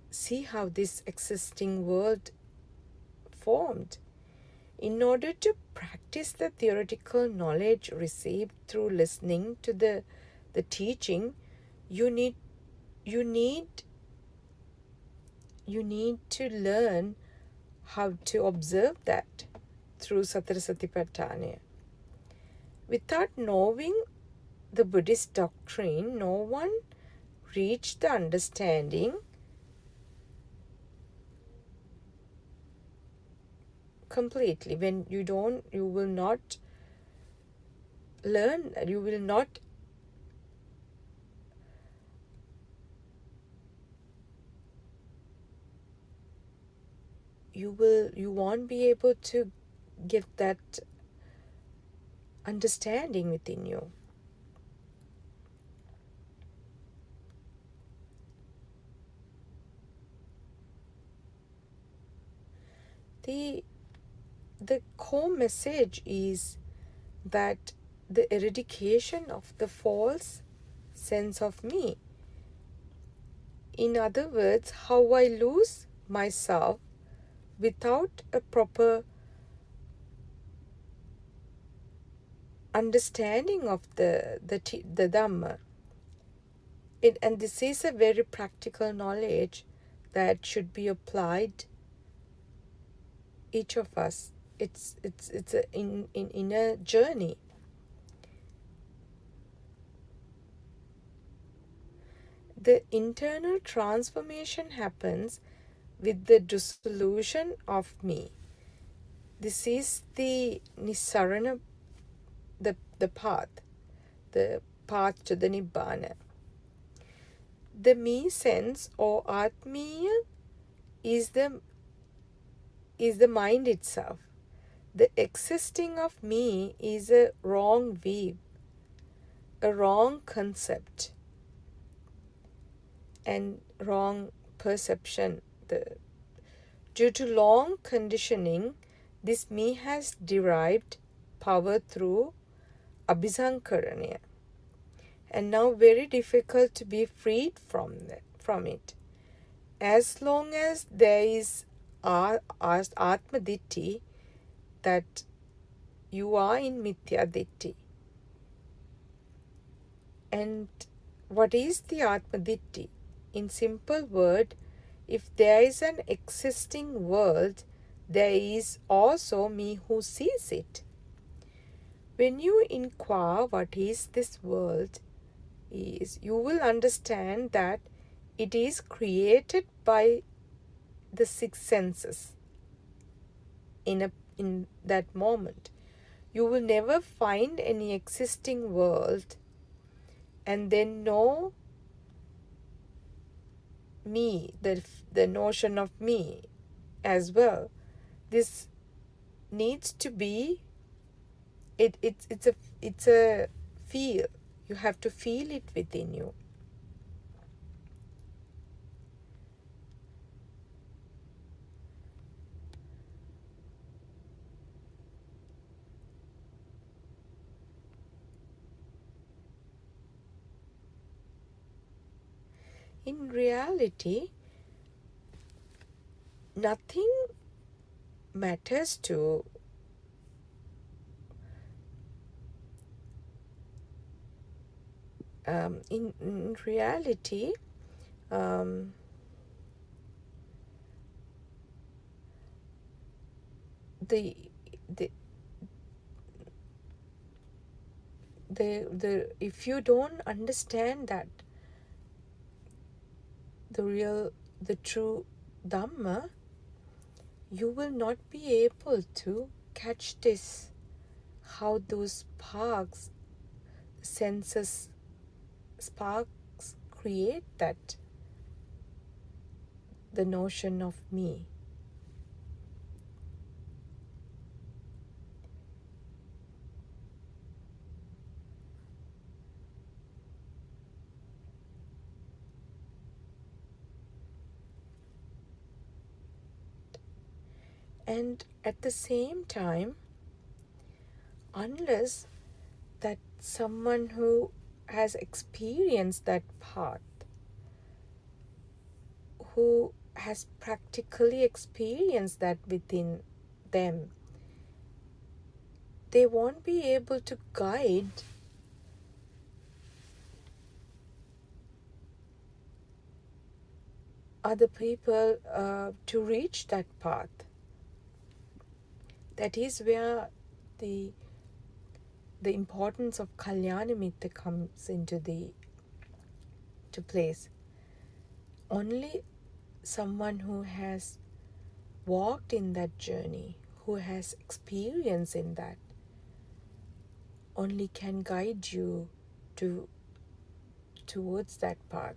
see how this existing world formed. In order to practice the theoretical knowledge received through listening to the teaching, you need to learn how to observe that through Satara Satipatthana. Without knowing the Buddhist doctrine, no one reached the understanding completely. When you will not learn, you will not you won't be able to get that understanding within you. The core message is that the eradication of the false sense of me. In other words, how I lose myself without a proper understanding of the Dhamma. And this is a very practical knowledge that should be applied each of us. It's in a journey. The internal transformation happens with the dissolution of me. This is the Nissarana, the path to the Nibbana. The me sense or Atmiya is the mind itself. The existing of me is a wrong view, a wrong concept, and wrong perception. Due to long conditioning, this me has derived power through abhisankarana, and now very difficult to be freed from it. As long as there is Atma Ditti, that you are in Mithya Ditti. And what is the Atma Ditti? In simple word, if there is an existing world, there is also me who sees it. When you inquire what is this world is, you will understand that it is created by the six senses. In that moment, you will never find any existing world and then know me, the notion of me as well. This needs to be it's a feel. You have to feel it within you. In reality, nothing matters to in reality, the the the if you don't understand that the true Dhamma, you will not be able to catch this, how those sparks create that, the notion of me. And at the same time, unless that someone who has experienced that path, who has practically experienced that within them, they won't be able to guide other people to reach that path. That is where the importance of Kalyanamitta comes into to place. Only someone who has walked in that journey, who has experience in that, only can guide you towards that path.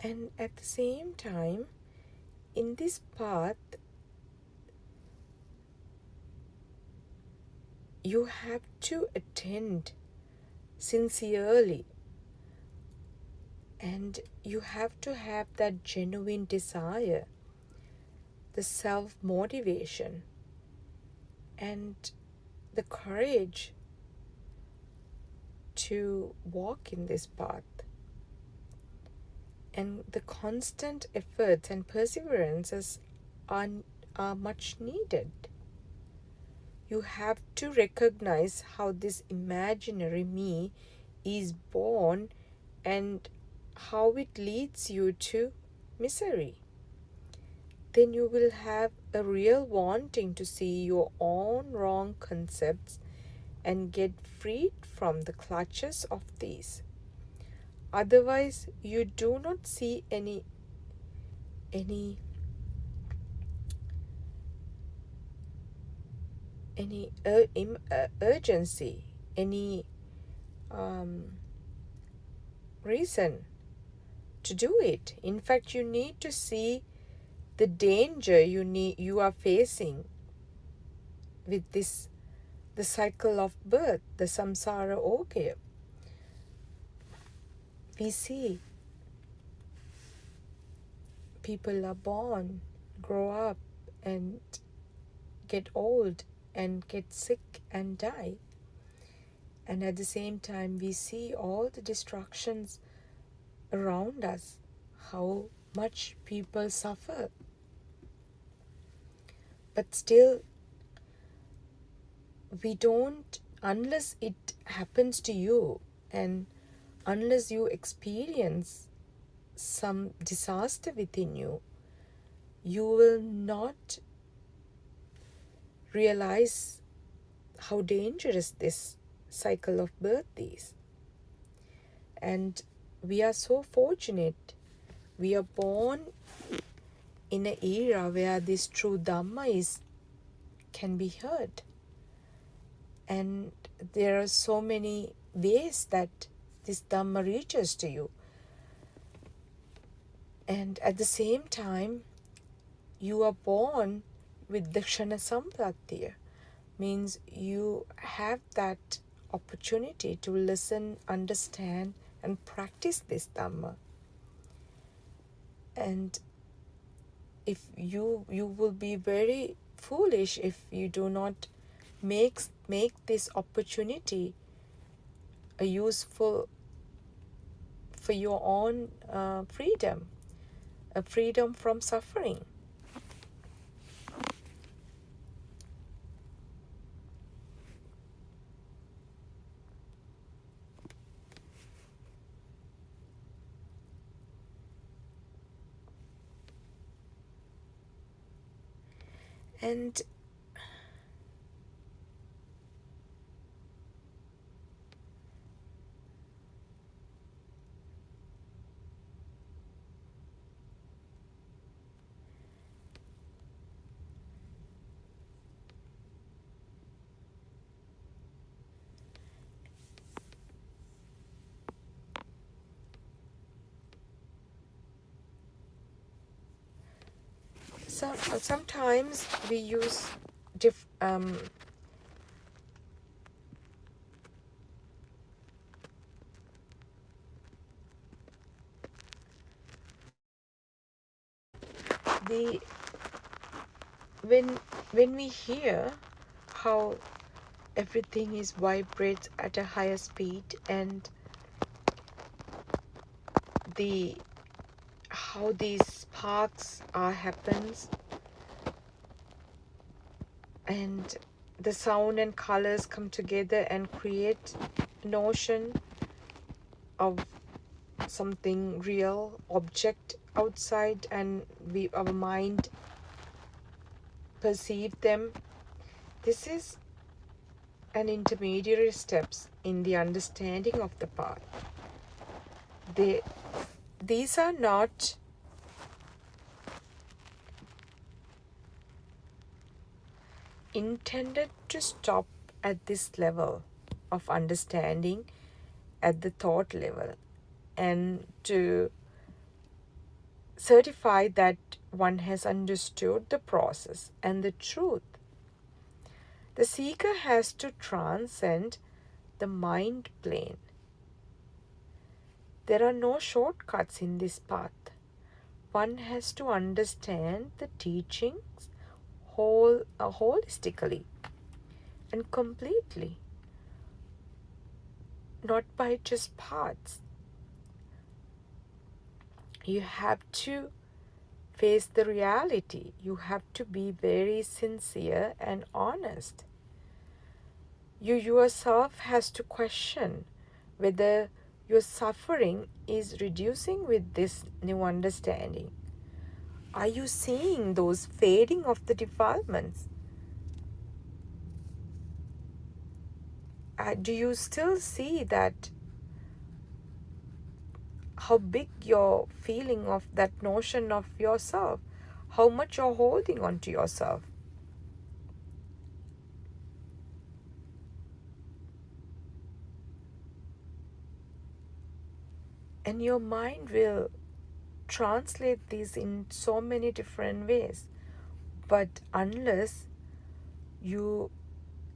And at the same time, in this path, you have to attend sincerely, and you have to have that genuine desire, the self-motivation, and the courage to walk in this path. And the constant efforts and perseverances are much needed. You have to recognize how this imaginary me is born and how it leads you to misery. Then you will have a real wanting to see your own wrong concepts and get freed from the clutches of these. Otherwise, you do not see any urgency, any reason to do it. In fact, you need to see the danger you are facing with the cycle of birth, the samsara okay. We see people are born, grow up, and get old, and get sick and die. And at the same time, we see all the destructions around us, how much people suffer. But still, we don't, unless it happens to you, and unless you experience some disaster within you, you will not realize how dangerous this cycle of birth is. And we are so fortunate. We are born in an era where this true Dhamma can be heard. And there are so many ways that this Dhamma reaches to you. And at the same time, you are born with Dakshana Sampratya, means you have that opportunity to listen, understand, and practice this Dhamma. And if you will be very foolish if you do not make this opportunity a useful for your own freedom, a freedom from suffering. And sometimes we use when we hear how everything is vibrates at a higher speed, and how these sparks happens, and the sound and colors come together and create a notion of something real object outside, and our mind perceive them. This is an intermediary steps in the understanding of the path. These are not intended to stop at this level of understanding, at the thought level, and to certify that one has understood the process and the truth. The seeker has to transcend the mind plane. There are no shortcuts in this path. One has to understand the teachings holistically and completely, not by just parts. You have to face the reality. You have to be very sincere and honest. You yourself has to question whether your suffering is reducing with this new understanding. Are you seeing those fading of the defilements? Do you still see that how big your feeling of that notion of yourself, how much you're holding on to yourself? And your mind will translate these in so many different ways. But unless you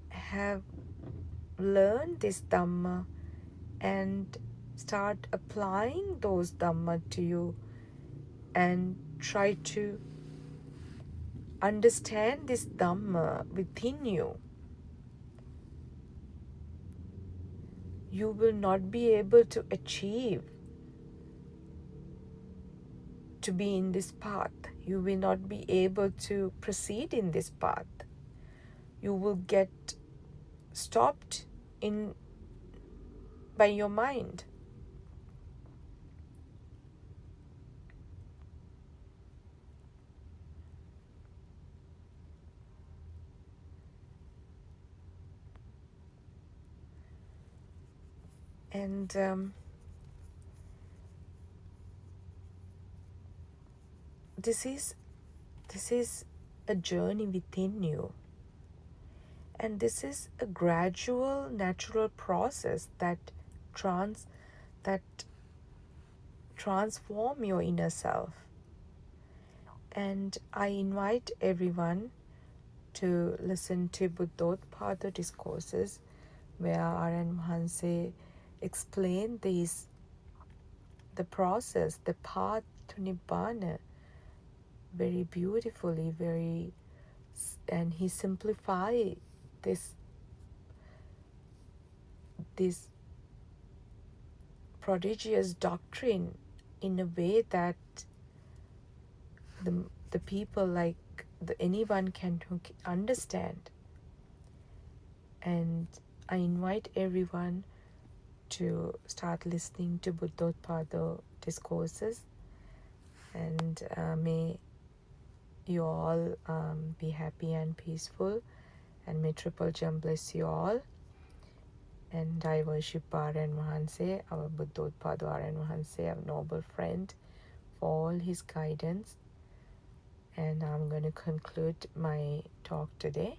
have learned this Dhamma and start applying those Dhamma to you and try to understand this Dhamma within you, you will not be able to achieve to be in this path. You will not be able to proceed in this path. You will get stopped by your mind. And this is a journey within you, and this is a gradual, natural process that transform your inner self. And I invite everyone to listen to Buddothpado discourses where Aryan Mahanse explained the process, the path to Nibbana very beautifully, and he simplified this prodigious doctrine in a way that the people anyone can understand. And I invite everyone to start listening to Buddothpado discourses, and may you all be happy and peaceful, and may Triple Gem bless you all. And I worship Aryan Mahanse, our Buddothpado Aryan Mahanse, our noble friend, for all his guidance. And I'm going to conclude my talk today.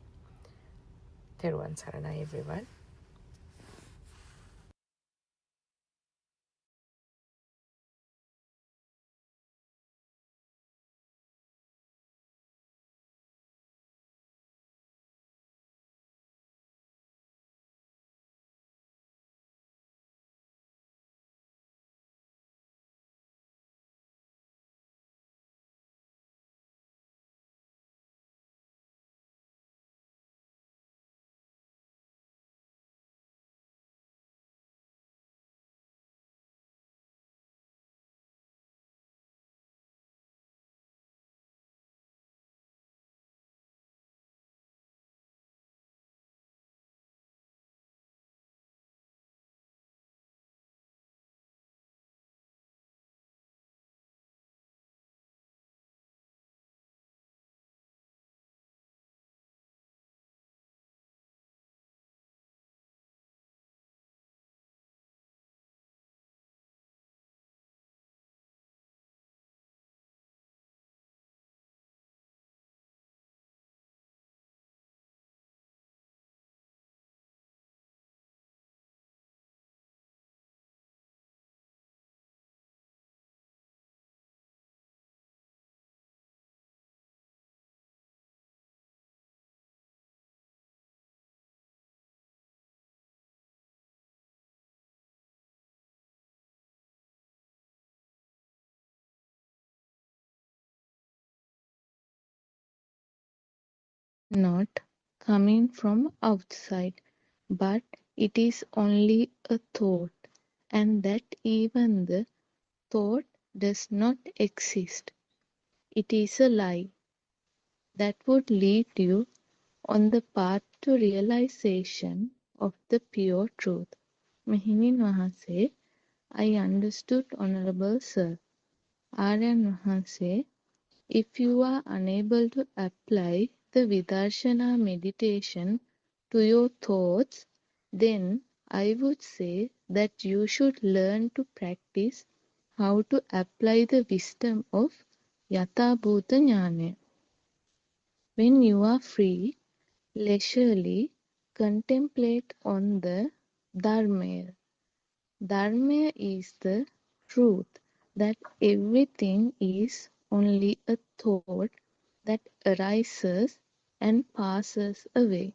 Theruvan Saranai, everyone. Not coming from outside, but it is only a thought, and that even the thought does not exist. It is a lie that would lead you on the path to realization of the pure truth. Mehinnin Mahanse, I understood, Honorable Sir. Aryan Mahanse, if you are unable to apply the Vidarshana meditation to your thoughts, then I would say that you should learn to practice how to apply the wisdom of Yathabhuta Jnana. When you are free, leisurely contemplate on the Dharma. Dharma is the truth that everything is only a thought that arises and passes away.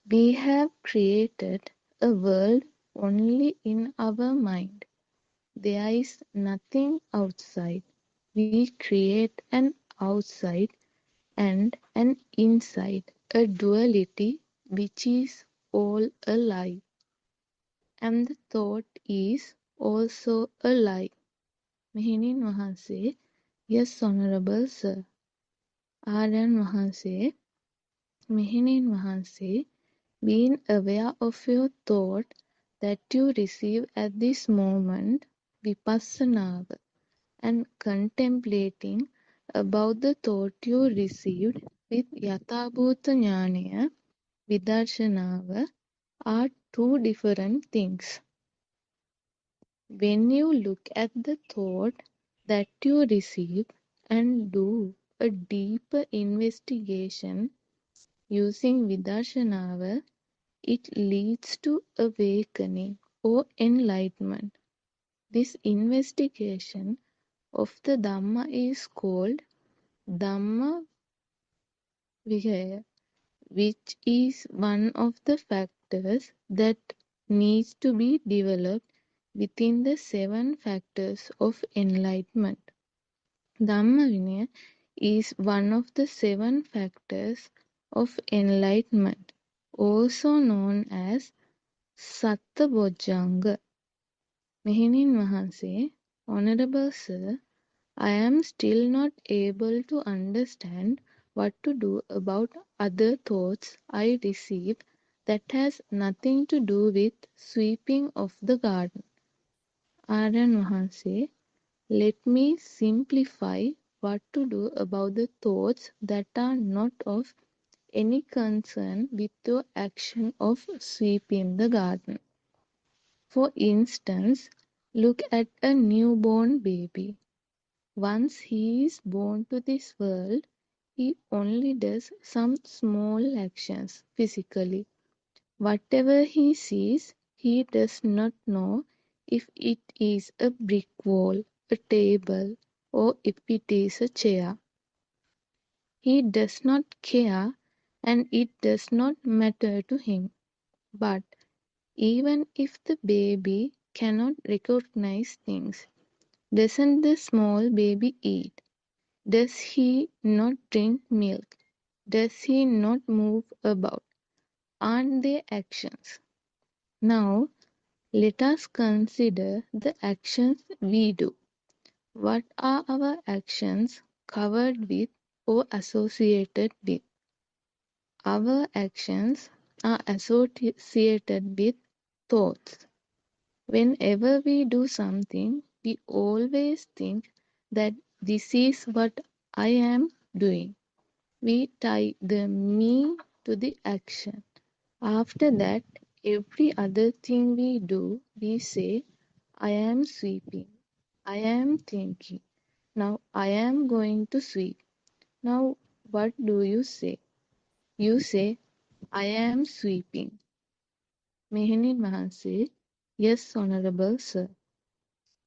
We have created a world only in our mind. There is nothing outside. We create an outside and an inside, a duality which is all a lie. And the thought is also a lie. Mehinnin Mahanse, yes, Honorable Sir. Aryan Mahanse, Mehinnin Mahanse, being aware of your thought that you receive at this moment, Vipassana, and contemplating about the thought you received with Yathabhuta Jnana, Vidarshana, are two different things. When you look at the thought that you receive and do a deeper investigation using Vidarshana, it leads to awakening or enlightenment. This investigation of the Dhamma is called Dhamma Vihaya, which is one of the factors that needs to be developed within the 7 factors of enlightenment. Dhamma Vinaya is one of the 7 factors of enlightenment, also known as Satta Bojjhanga. Mehenin Mahanse, Honorable Sir, I am still not able to understand what to do about other thoughts I receive that has nothing to do with sweeping of the garden. Aryan Mahanse, let me simplify what to do about the thoughts that are not of any concern with your action of sweeping the garden. For instance, look at a newborn baby. Once he is born to this world, he only does some small actions physically. Whatever he sees, he does not know if it is a brick wall, a table, or if it is a chair. He does not care, and it does not matter to him. But even if the baby cannot recognize things, doesn't the small baby eat? Does he not drink milk? Does he not move about? Aren't they actions? Now, let us consider the actions we do. What are our actions covered with or associated with? Our actions are associated with thoughts. Whenever we do something, we always think that this is what I am doing. We tie the me to the action. After that, every other thing we do, we say, I am sweeping. I am thinking. Now I am going to sweep. Now what do you say? You say, I am sweeping. Mehenin Mahanse, yes, Honorable Sir.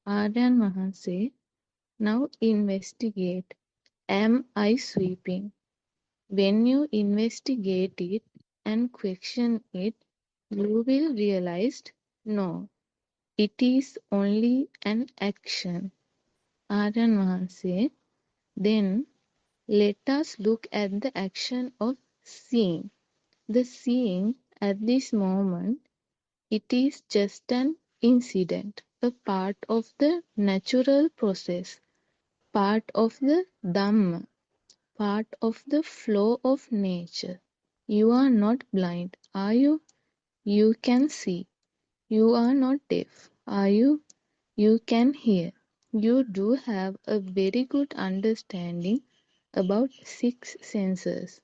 Aryan Mahanse, now investigate. Am I sweeping? When you investigate it and question it, you will realize, no, it is only an action. Aryan Mahanse, then let us look at the action of seeing. The seeing at this moment, it is just an incident, a part of the natural process, part of the Dhamma, part of the flow of nature. You are not blind, are you? You can see. You are not deaf, are you? You can hear. You do have a very good understanding about 6 senses.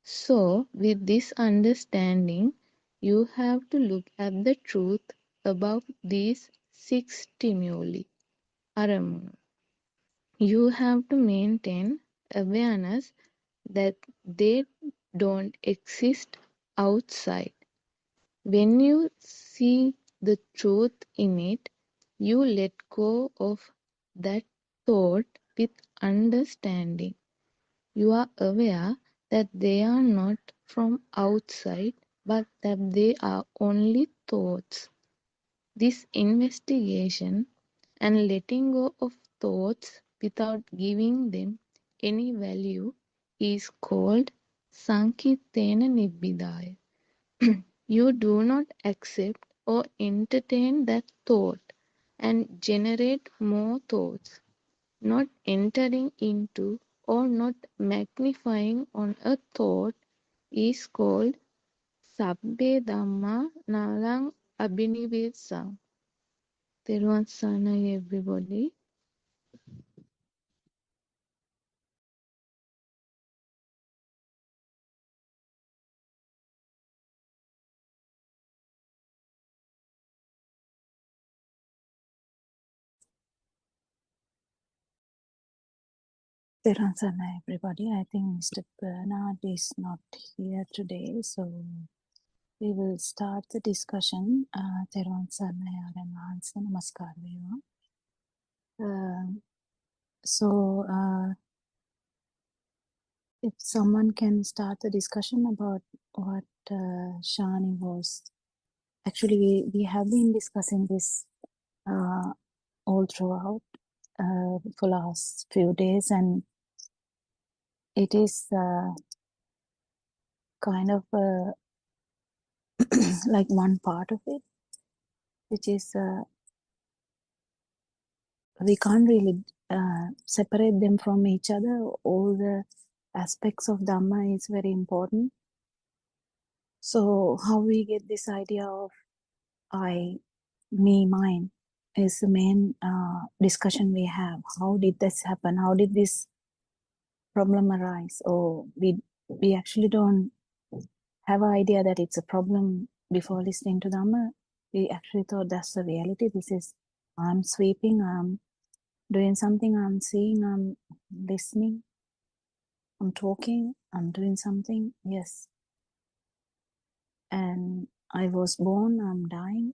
So, with this understanding, you have to look at the truth about these 6 stimuli. Aramunu. You have to maintain awareness that they don't exist outside. When you see the truth in it, you let go of that thought with understanding. You are aware that they are not from outside, but that they are only thoughts. This investigation and letting go of thoughts without giving them any value is called Sankitena Nibbidaya. You do not accept or entertain that thought and generate more thoughts. Not entering into or not magnifying on a thought is called Sabbe Dhamma Nalang Abhinivesam. Teruvan Saranai, everybody. Teruvan Saranai, everybody. I think Mr. Bernard is not here today, so we will start the discussion. Teruvan Saranai, Aryan Mahanse, Namaskar Veva. So, if someone can start the discussion about what Shani was actually we have been discussing this all throughout for last few days, and it is kind of like one part of it, which is we can't really separate them from each other. All the aspects of Dhamma is very important. So how we get this idea of I, me, mine is the main discussion we have. How did this happen? How did this problem arise? Or we actually don't have an idea that it's a problem before listening to Dhamma. We actually thought that's the reality. This is, I'm sweeping, I'm doing something, I'm seeing, I'm listening, I'm talking, I'm doing something. Yes. And I was born, I'm dying.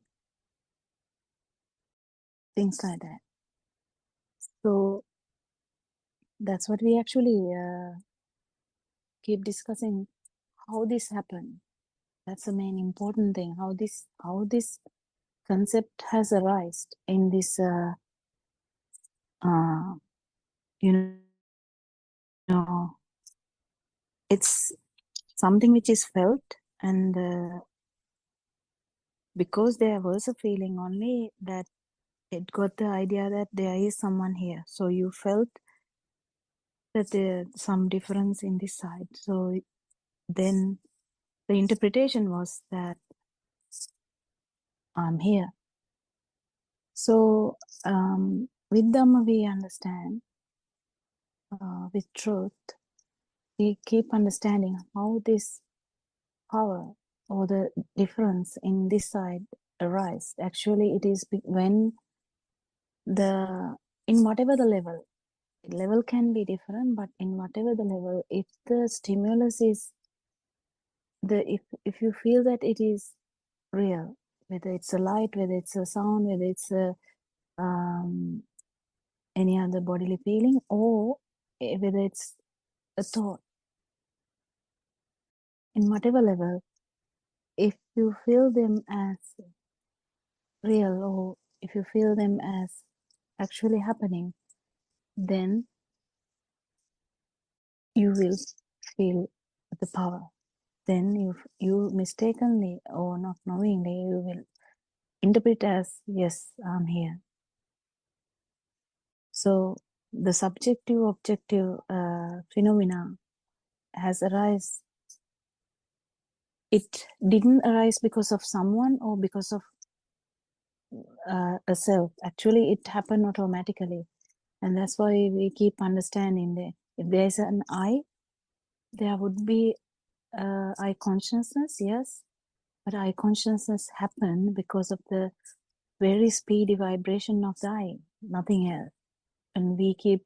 Things like that. So that's what we actually keep discussing, how this happened. That's the main important thing. How this concept has arisen in this you know, it's something which is felt, and because there was a feeling only, that it got the idea that there is someone here. So you felt that there's some difference in this side. So then the interpretation was that I'm here. So with Dhamma we understand, with truth, we keep understanding how this power or the difference in this side arise. Actually, it is when in whatever the level can be different, but in whatever the level, if the stimulus is if you feel that it is real, whether it's a light, whether it's a sound, whether it's a any other bodily feeling, or whether it's a thought, in whatever level, if you feel them as real, or if you feel them as actually happening, then you will feel the power. Then you mistakenly or not knowingly, you will interpret as, yes, I'm here. So the subjective objective phenomena has arisen. It didn't arise because of someone or because of a self. Actually, it happened automatically, and that's why we keep understanding that if there is an I, there would be I consciousness, yes, but I consciousness happened because of the very speedy vibration of the I, nothing else. And we keep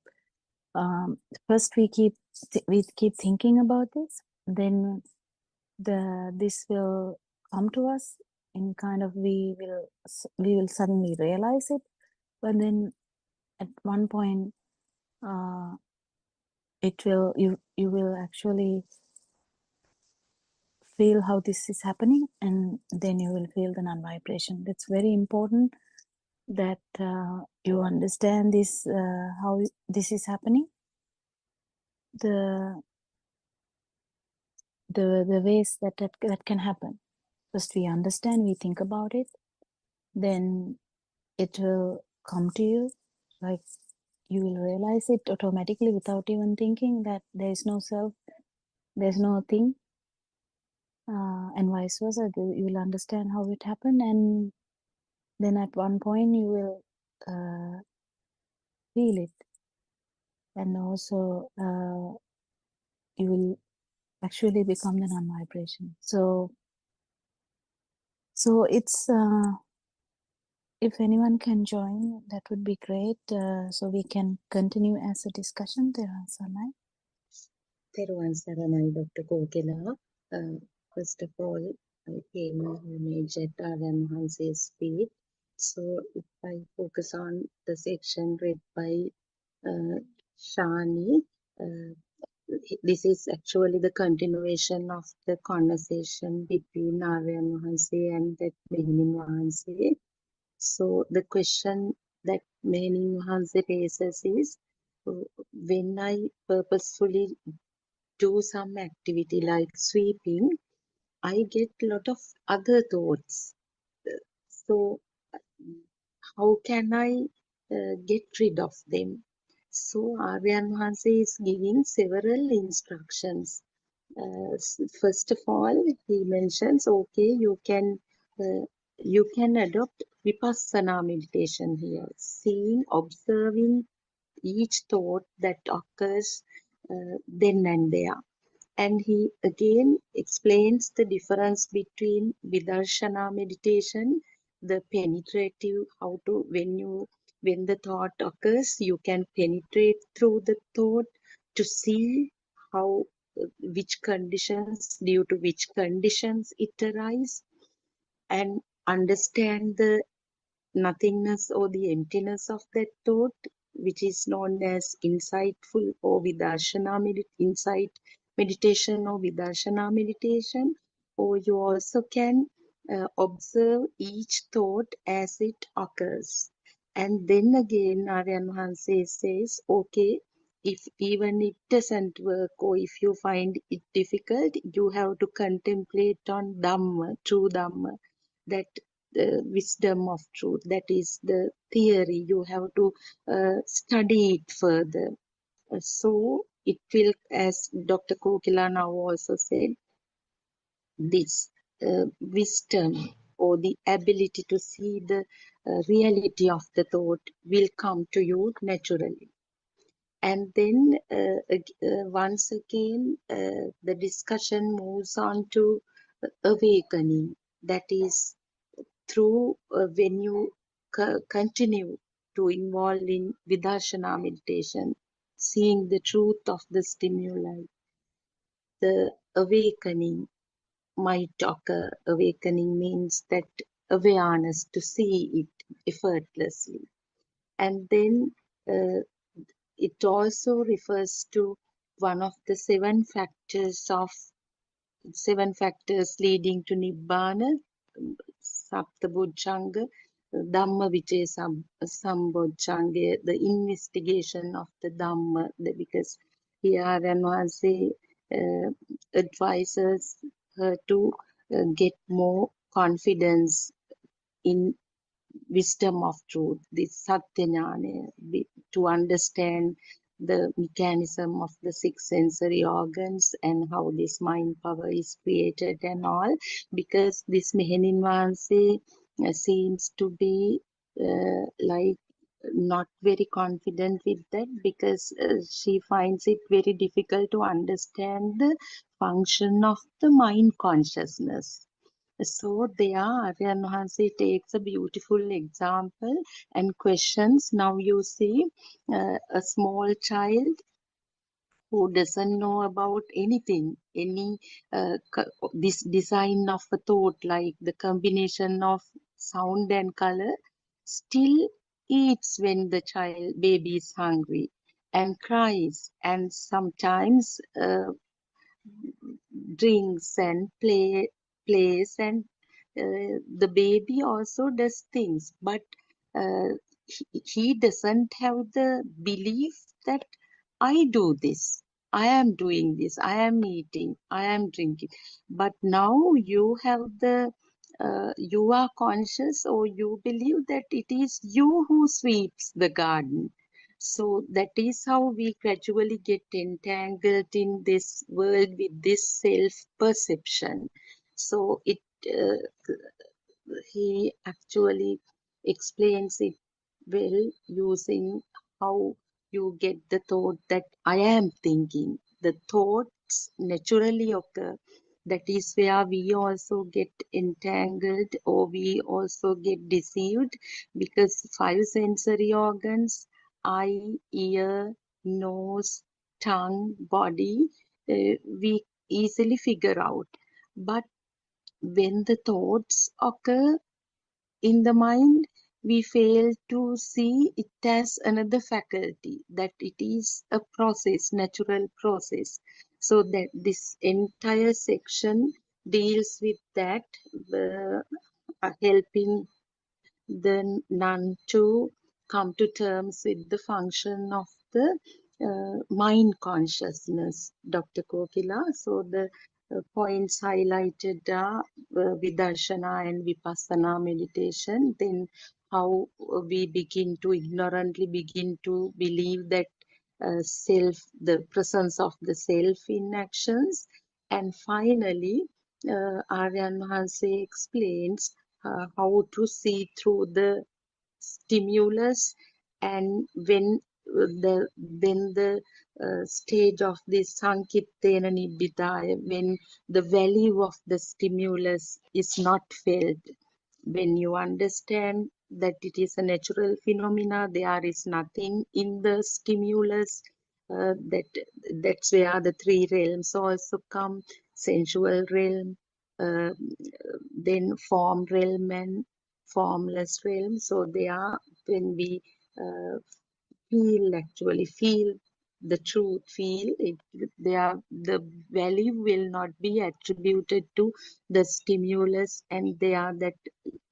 first we keep thinking about this, then this will come to us in kind of we will suddenly realize it, but then at one point it will you will actually feel how this is happening, and then you will feel the non-vibration. That's very important that you understand this, how this is happening, the ways that can happen. First we understand, we think about it, then it will come to you, like you will realize it automatically without even thinking that there is no self, there's no thing, and vice versa. You will understand how it happened, and then at one point you will feel it, and also you will actually become the non-vibration. So it's if anyone can join, that would be great, so we can continue as a discussion. තෙරුවන් සරණයි Dr. Kokila. First of all, I pay my homage at Aryan Hanse's feet. So if I focus on the section read by Shani, this is actually the continuation of the conversation between Aryan Wahanse and that Mehenin Wahanse. So the question that Mehenin Wahanse raises is, when I purposefully do some activity like sweeping, I get a lot of other thoughts. So how can I get rid of them? So Aryan Wahanse is giving several instructions. First of all, he mentions, okay, you can adopt vipassana meditation here, seeing, observing each thought that occurs then and there. And he again explains the difference between vidarshana meditation, the penetrative, how to, when the thought occurs, you can penetrate through the thought to see how, which conditions, due to which conditions it arises, and understand the nothingness or the emptiness of that thought, which is known as insightful or vidarshana insight meditation or vidarshana meditation. Or you also can observe each thought as it occurs. And then again, Aryan Wahanse says, okay, if even it doesn't work or if you find it difficult, you have to contemplate on Dhamma, true Dhamma, that the wisdom of truth, that is the theory. You have to study it further. So it will, as Dr. Kokila now also said, this wisdom or the ability to see the reality of the thought will come to you naturally. And then once again, the discussion moves on to awakening. That is through when you continue to involve in vidarshana meditation, seeing the truth of the stimuli, the awakening might occur. Awakening means that awareness to see it effortlessly. And then it also refers to one of the seven factors leading to Nibbana, Saptabojjhanga, Dhamma Vicaya Sambojjhanga, the investigation of the Dhamma, because here Aryan Wahanse advises her to get more confidence in wisdom of truth, this Satyajnana, to understand the mechanism of the six sensory organs and how this mind power is created and all, because this Mehenin Wahanse seems to be like not very confident with that, because she finds it very difficult to understand the function of the mind consciousness. So there, Aryan Wahanse takes a beautiful example and questions. Now you see a small child who doesn't know about anything, this design of a thought, like the combination of sound and color, still eats when the baby is hungry and cries, and sometimes drinks and plays, and the baby also does things, but he doesn't have the belief that I do this, I am doing this, I am eating, I am drinking. But now you have you are conscious, or you believe that it is you who sweeps the garden. So that is how we gradually get entangled in this world with this self-perception. So he actually explains it well, using how you get the thought that I am thinking. The thoughts naturally occur. That is where we also get entangled, or we also get deceived, because five sensory organs, eye, ear, nose, tongue, body, we easily figure out. But when the thoughts occur in the mind, we fail to see it as another faculty, that it is a process, natural process. So that this entire section deals with that, helping the nun to come to terms with the function of the mind consciousness, Dr. Kokila. So the points highlighted are Vidarshana and Vipassana meditation, then how we begin to ignorantly begin to believe that the presence of the self in actions, and finally Aryan Mahanse explains how to see through the stimulus, and when the stage of the Sankittena Nibbidaya, when the value of the stimulus is not felt. When you understand that it is a natural phenomena, there is nothing in the stimulus, that's where the three realms also come: sensual realm, uh, then form realm and formless realm. So they are, when we feel the truth, feel it, the value will not be attributed to the stimulus, and they are that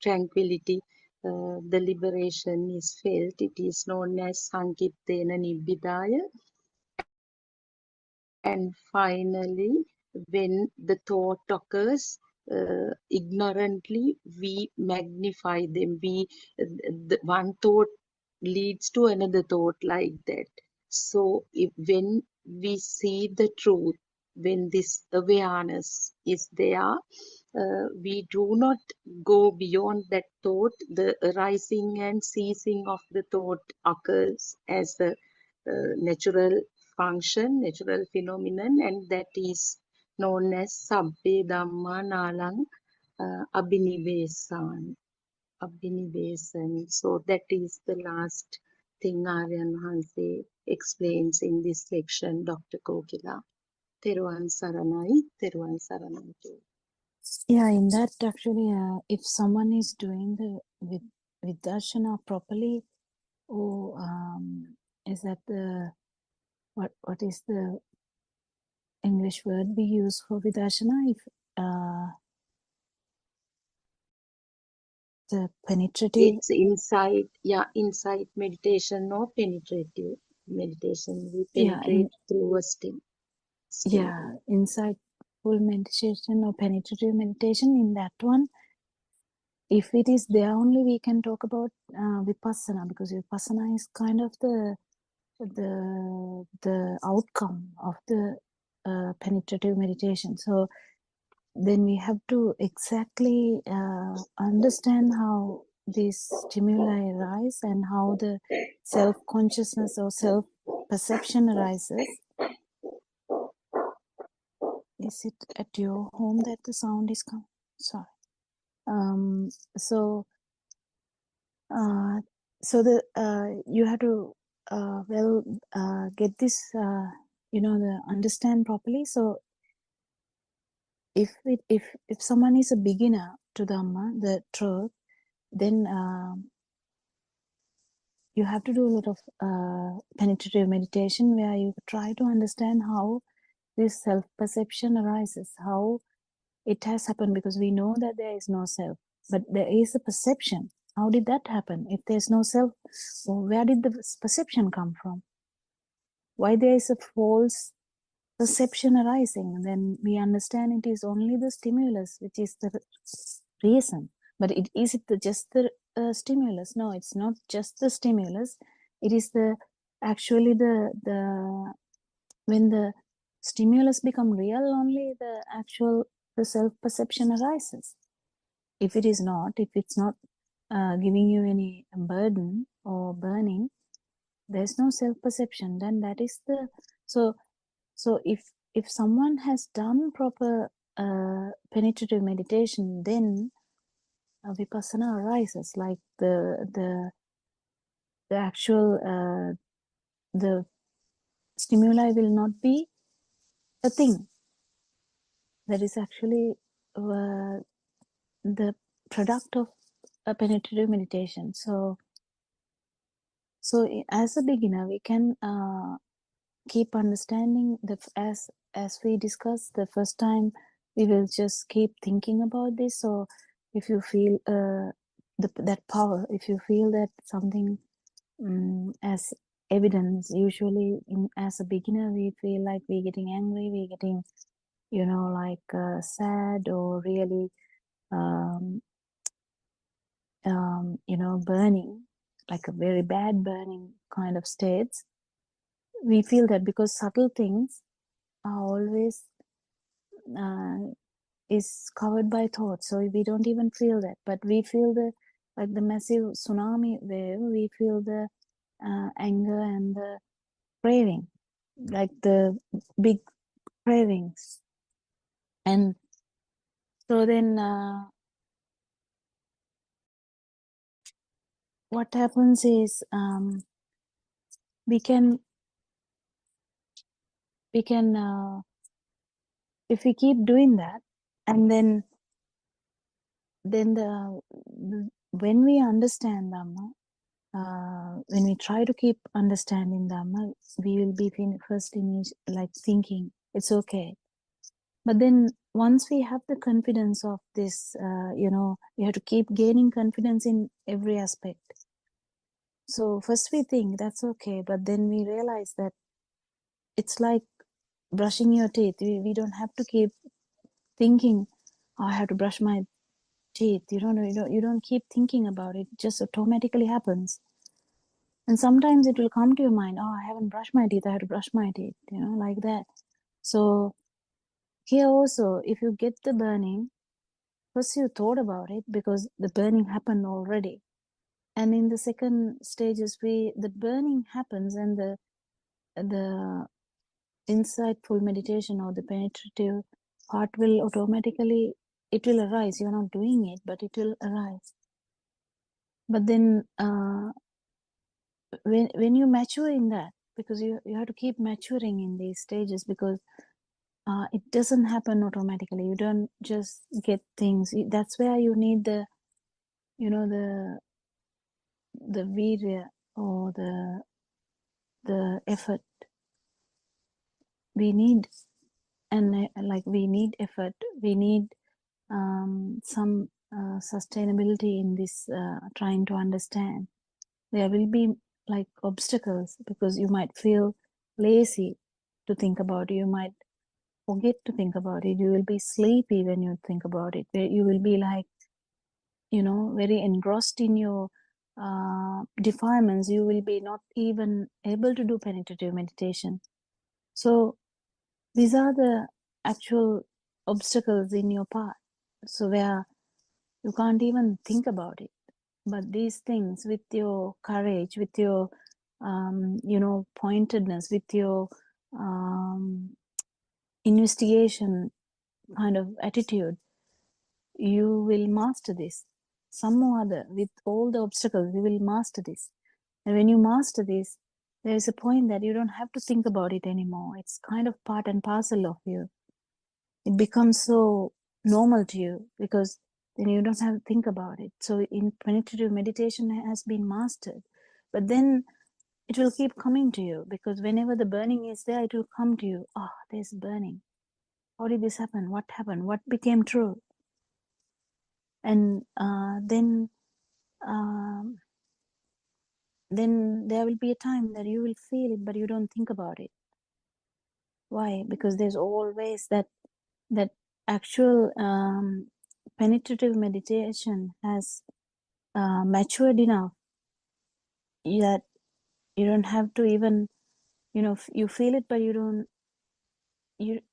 tranquility, the liberation is felt. It is known as Sankittena Nibbidaya. And finally, when the thought occurs, ignorantly we magnify them. The one thought leads to another thought, like that. So when we see the truth, when this awareness is there, we do not go beyond that thought. The arising and ceasing of the thought occurs as a natural function, natural phenomenon, and that is known as Sabbe Dhamma Nalang Abhinivesan. So that is the last thing Aryan Mahanse explains in this section, Dr. Kokila. Teruvan Saranai, Teruvan Saranai. Yeah, in that actually, if someone is doing the Vidarshana properly, is that the what is the English word we use for Vidarshana? If the penetrative. It's insight meditation or penetrative meditation. We penetrate through a stim. Yeah, insightful meditation or penetrative meditation. In that one, if it is there only, we can talk about Vipassana, because Vipassana is kind of the outcome of the penetrative meditation. So then we have to exactly understand how these stimuli arise and how the self-consciousness or self-perception arises. Is it at your home that the sound is coming? Sorry. So you have to get this the understand properly. So if someone is a beginner to Dhamma, the truth, then you have to do a lot of penetrative meditation where you try to understand how this self-perception arises, how it has happened, because we know that there is no self, but there is a perception. How did that happen? If there's no self, where did the perception come from? Why there is a false perception arising? Then we understand it is only the stimulus which is the reason. But is it just the stimulus? No, it's not just the stimulus. It is actually when the stimulus become real, only the self-perception arises. If it's not giving you any burden or burning, there's no self-perception. Then that is so if someone has done proper penetrative meditation, then Vipassana arises, like the actual the stimuli will not be a thing. That is actually the product of a penetrative meditation. So as a beginner, we can keep understanding as we discussed the first time. We will just keep thinking about this. So if you feel that power, if you feel that something as evidence, usually as a beginner, we feel like we're getting angry, we're getting, like sad, or really burning, like a very bad burning kind of states. We feel that because subtle things are always is covered by thoughts, so we don't even feel that, but we feel the massive tsunami wave. We feel the anger and the craving, like the big cravings. And so then what happens is we can if we keep doing that, and then when we understand Dhamma, when we try to keep understanding Dhamma, we will be first image like thinking it's okay. But then once we have the confidence of this, we have to keep gaining confidence in every aspect. So first we think that's okay, but then we realize that it's like brushing your teeth. We don't have to keep thinking, oh, I have to brush my teeth. You don't keep thinking about it. It just automatically happens. And sometimes it will come to your mind, oh, I haven't brushed my teeth, I have to brush my teeth, like that. So here also, if you get the burning, first you thought about it because the burning happened already. And in the second stages, the burning happens, and the insightful meditation or the penetrative part will automatically, it will arise. You're not doing it, but it will arise. But then when you mature in that, because you have to keep maturing in these stages, because it doesn't happen automatically. You don't just get things. That's where you need the virya, or the effort. We need, and we need effort. We need some sustainability in this trying to understand. There will be like obstacles, because you might feel lazy to think about it. You might forget to think about it. You will be sleepy when you think about it. You will be like, very engrossed in your defilements. You will be not even able to do penetrative meditation. So these are the actual obstacles in your path. So where you can't even think about it. But these things, with your courage, with your pointedness, with your investigation kind of attitude, you will master this. Some or other, with all the obstacles, you will master this. And when you master this, there is a point that you don't have to think about it anymore. It's kind of part and parcel of you. It becomes so normal to you, because then you don't have to think about it. So in penetrative meditation has been mastered. But then it will keep coming to you, because whenever the burning is there, it will come to you. Oh, there's burning. How did this happen? What happened? What became true? And then there will be a time that you will feel it, but you don't think about it. Why? Because there's always that actual penetrative meditation has matured enough that you don't have to even, you feel it, but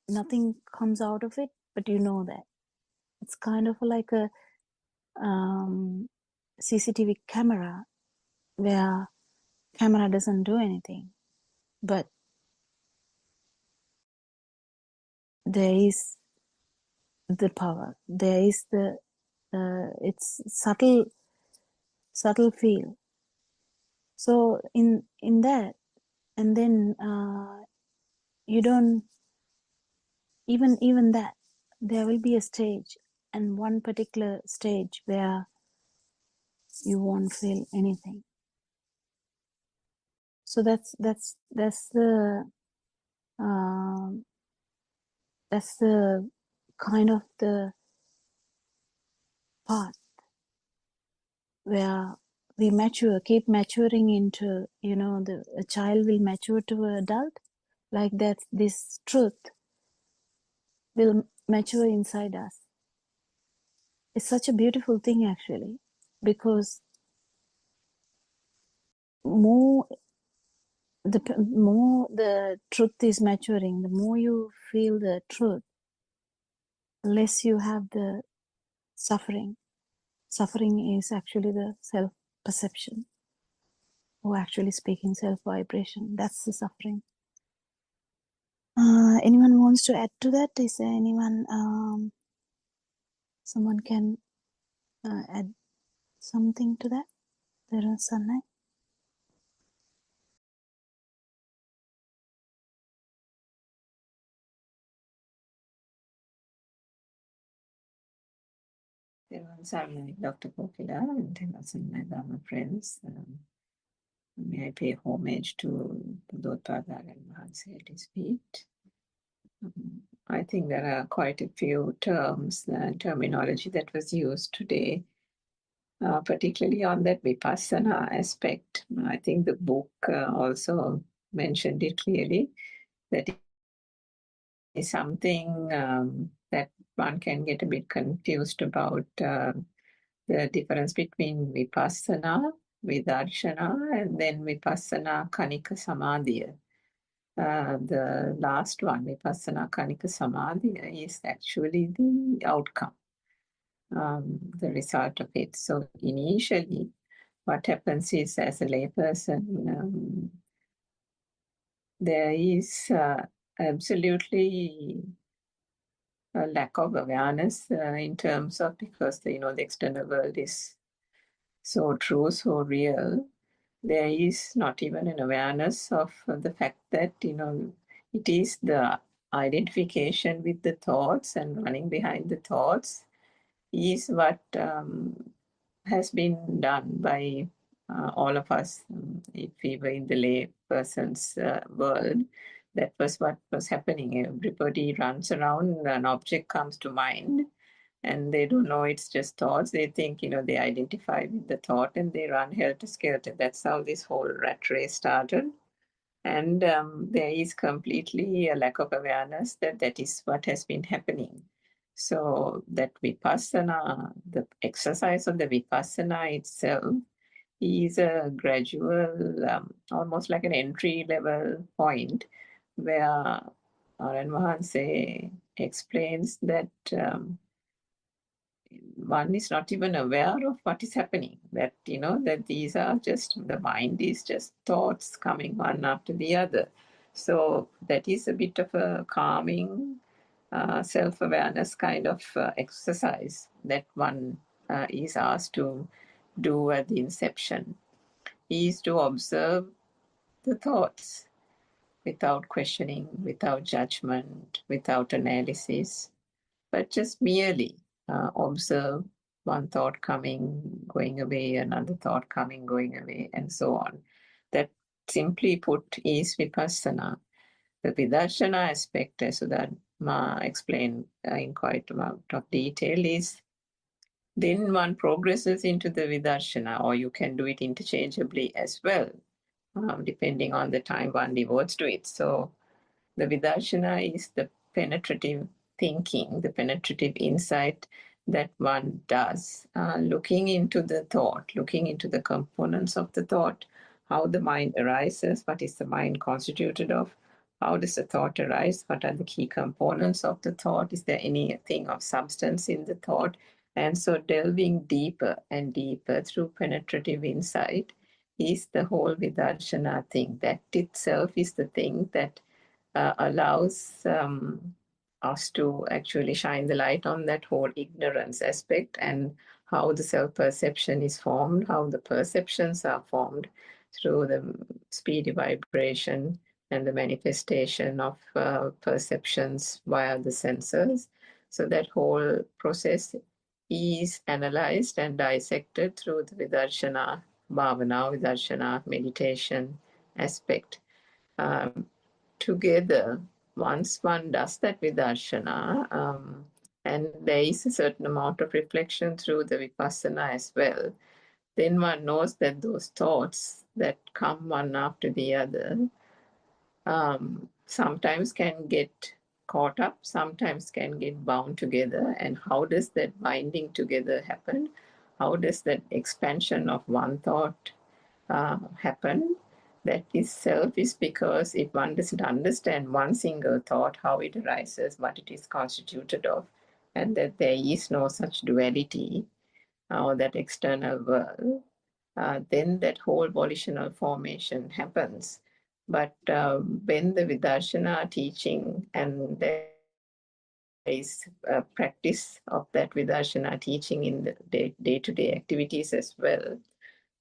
nothing comes out of it, but you know that. It's kind of like a CCTV camera, where camera doesn't do anything, but there is the power. There is the it's subtle feel. So in that, and then you don't even that, there will be a stage, and one particular stage where you won't feel anything. So that's the kind of the path where we mature, keep maturing into, a child will mature to an adult. Like that, this truth will mature inside us. It's such a beautiful thing, actually, because more the truth is maturing, the more you feel the truth, the less you have the suffering. Suffering is actually the self-perception, or actually speaking, self-vibration. That's the suffering. Anyone wants to add to that? Is there anyone, someone can add something to that? There is Sanai. Dr. Kokila, and my Dharma friends. May I pay homage to Buddothpado and at his feet. I think there are quite a few terms and terminology that was used today, particularly on that Vipassana aspect. I think the book also mentioned it clearly, that is something that one can get a bit confused about the difference between Vipassana, Vidarshana, and then Vipassana Kanika Samadhiya. The last one, Vipassana Kanika Samadhiya, is actually the outcome, the result of it. So initially, what happens is, as a layperson, there is absolutely a lack of awareness in terms of, because the external world is so true, so real. There is not even an awareness of the fact that it is the identification with the thoughts and running behind the thoughts is what has been done by all of us. If we were in the lay person's world, that was what was happening. Everybody runs around, an object comes to mind, and they don't know it's just thoughts. They think, they identify with the thought and they run helter-skelter. That's how this whole rat race started. And there is completely a lack of awareness that that is what has been happening. So that Vipassana, the exercise of the Vipassana itself, is a gradual, almost like an entry-level point where Aran Mahanse explains that one is not even aware of what is happening, that that these are just, the mind is just thoughts coming one after the other. So that is a bit of a calming self-awareness kind of exercise that one is asked to do at the inception, is to observe the thoughts without questioning, without judgment, without analysis, but just merely observe one thought coming, going away, another thought coming, going away, and so on. That, simply put, is Vipassana. The Vidarshana aspect, as Sudharma explained in quite a amount of detail, is then one progresses into the Vidarshana, or you can do it interchangeably as well, depending on the time one devotes to it. So the Vidarshana is the penetrative thinking, the penetrative insight that one does, looking into the thought, looking into the components of the thought, how the mind arises, what is the mind constituted of, how does the thought arise, what are the key components of the thought, is there anything of substance in the thought, and so delving deeper and deeper through penetrative insight is the whole Vidarshana thing. That itself is the thing that allows us to actually shine the light on that whole ignorance aspect and how the self-perception is formed, how the perceptions are formed through the speedy vibration and the manifestation of perceptions via the senses. So that whole process is analyzed and dissected through the Vidarshana Bhavana, Vidarshana meditation aspect. Together, once one does that Vidarshana, and there is a certain amount of reflection through the Vipassana as well, then one knows that those thoughts that come one after the other sometimes can get caught up, sometimes can get bound together. And how does that binding together happen? How does that expansion of one thought happen? That itself is because if one doesn't understand one single thought, how it arises, what it is constituted of, and that there is no such duality or that external world, then that whole volitional formation happens. But when the Vidarshana teaching, and there is a practice of that Vidarshana teaching in the day-to-day activities as well,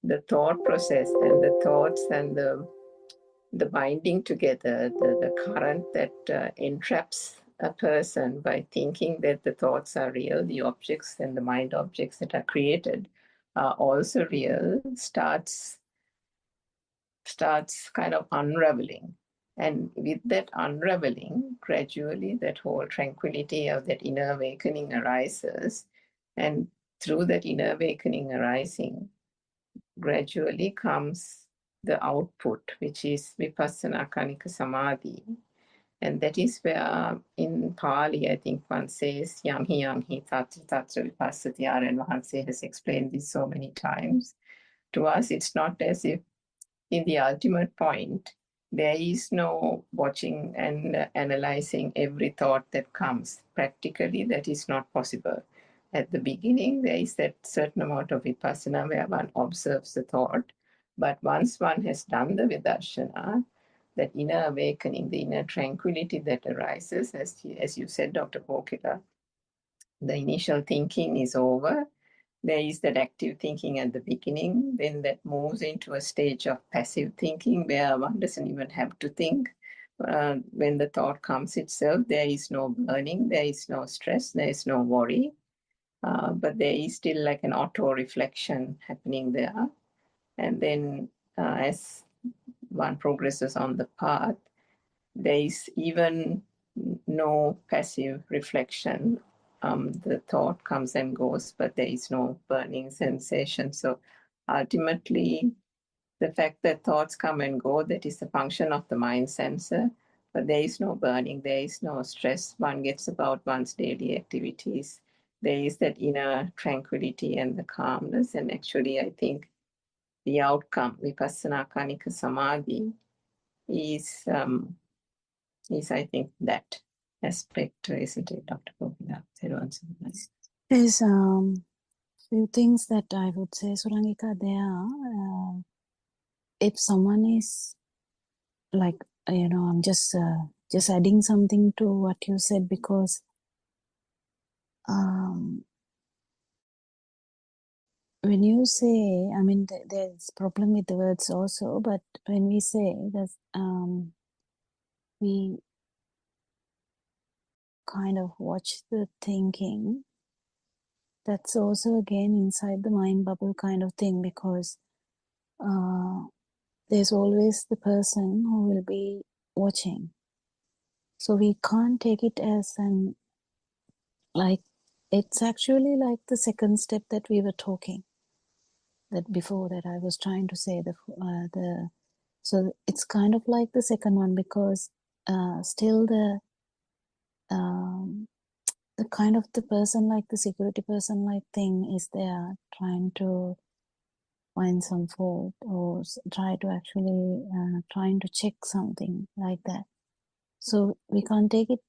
the thought process and the thoughts and the binding together, the current that entraps a person by thinking that the thoughts are real, the objects and the mind objects that are created are also real, starts kind of unraveling. And with that unraveling, gradually that whole tranquility of that inner awakening arises. And through that inner awakening arising, gradually comes the output, which is Vipassana Kanika Samadhi. And that is where in Pali, I think one says, Yang hi tatra tatra vipassati. Aryan Mahanse has explained this so many times. To us, it's not as if in the ultimate point, there is no watching and analyzing every thought that comes. Practically, that is not possible. At the beginning, there is that certain amount of vipassana where one observes the thought. But once one has done the vidarshana, that inner awakening, the inner tranquility that arises, as you said, Dr. Kokila, the initial thinking is over. There is that active thinking at the beginning, then that moves into a stage of passive thinking where one doesn't even have to think. When the thought comes itself, there is no burning, there is no stress, there is no worry, but there is still like an auto-reflection happening there. And then as one progresses on the path, there is even no passive reflection. The thought comes and goes, but there is no burning sensation. So ultimately, the fact that thoughts come and go, that is a function of the mind sensor, but there is no burning, there is no stress. One gets about one's daily activities. There is that inner tranquility and the calmness. And actually, I think the outcome, Vipassana Kanika Samadhi, is I think that aspect, isn't it, Dr. Gopinath? There's few things that I would say, Surangika, there. If someone is like, I'm just adding something to what you said, because when you say, I mean, there's problem with the words also, but when we say that we kind of watch the thinking, that's also again inside the mind bubble kind of thing, because there's always the person who will be watching. So we can't take it as it's actually like the second step that we were talking, that before that I was trying to say so it's kind of like the second one, because still the kind of the person, like the security person like thing is there trying to find some fault, or try to actually trying to check something like that. So we can't take it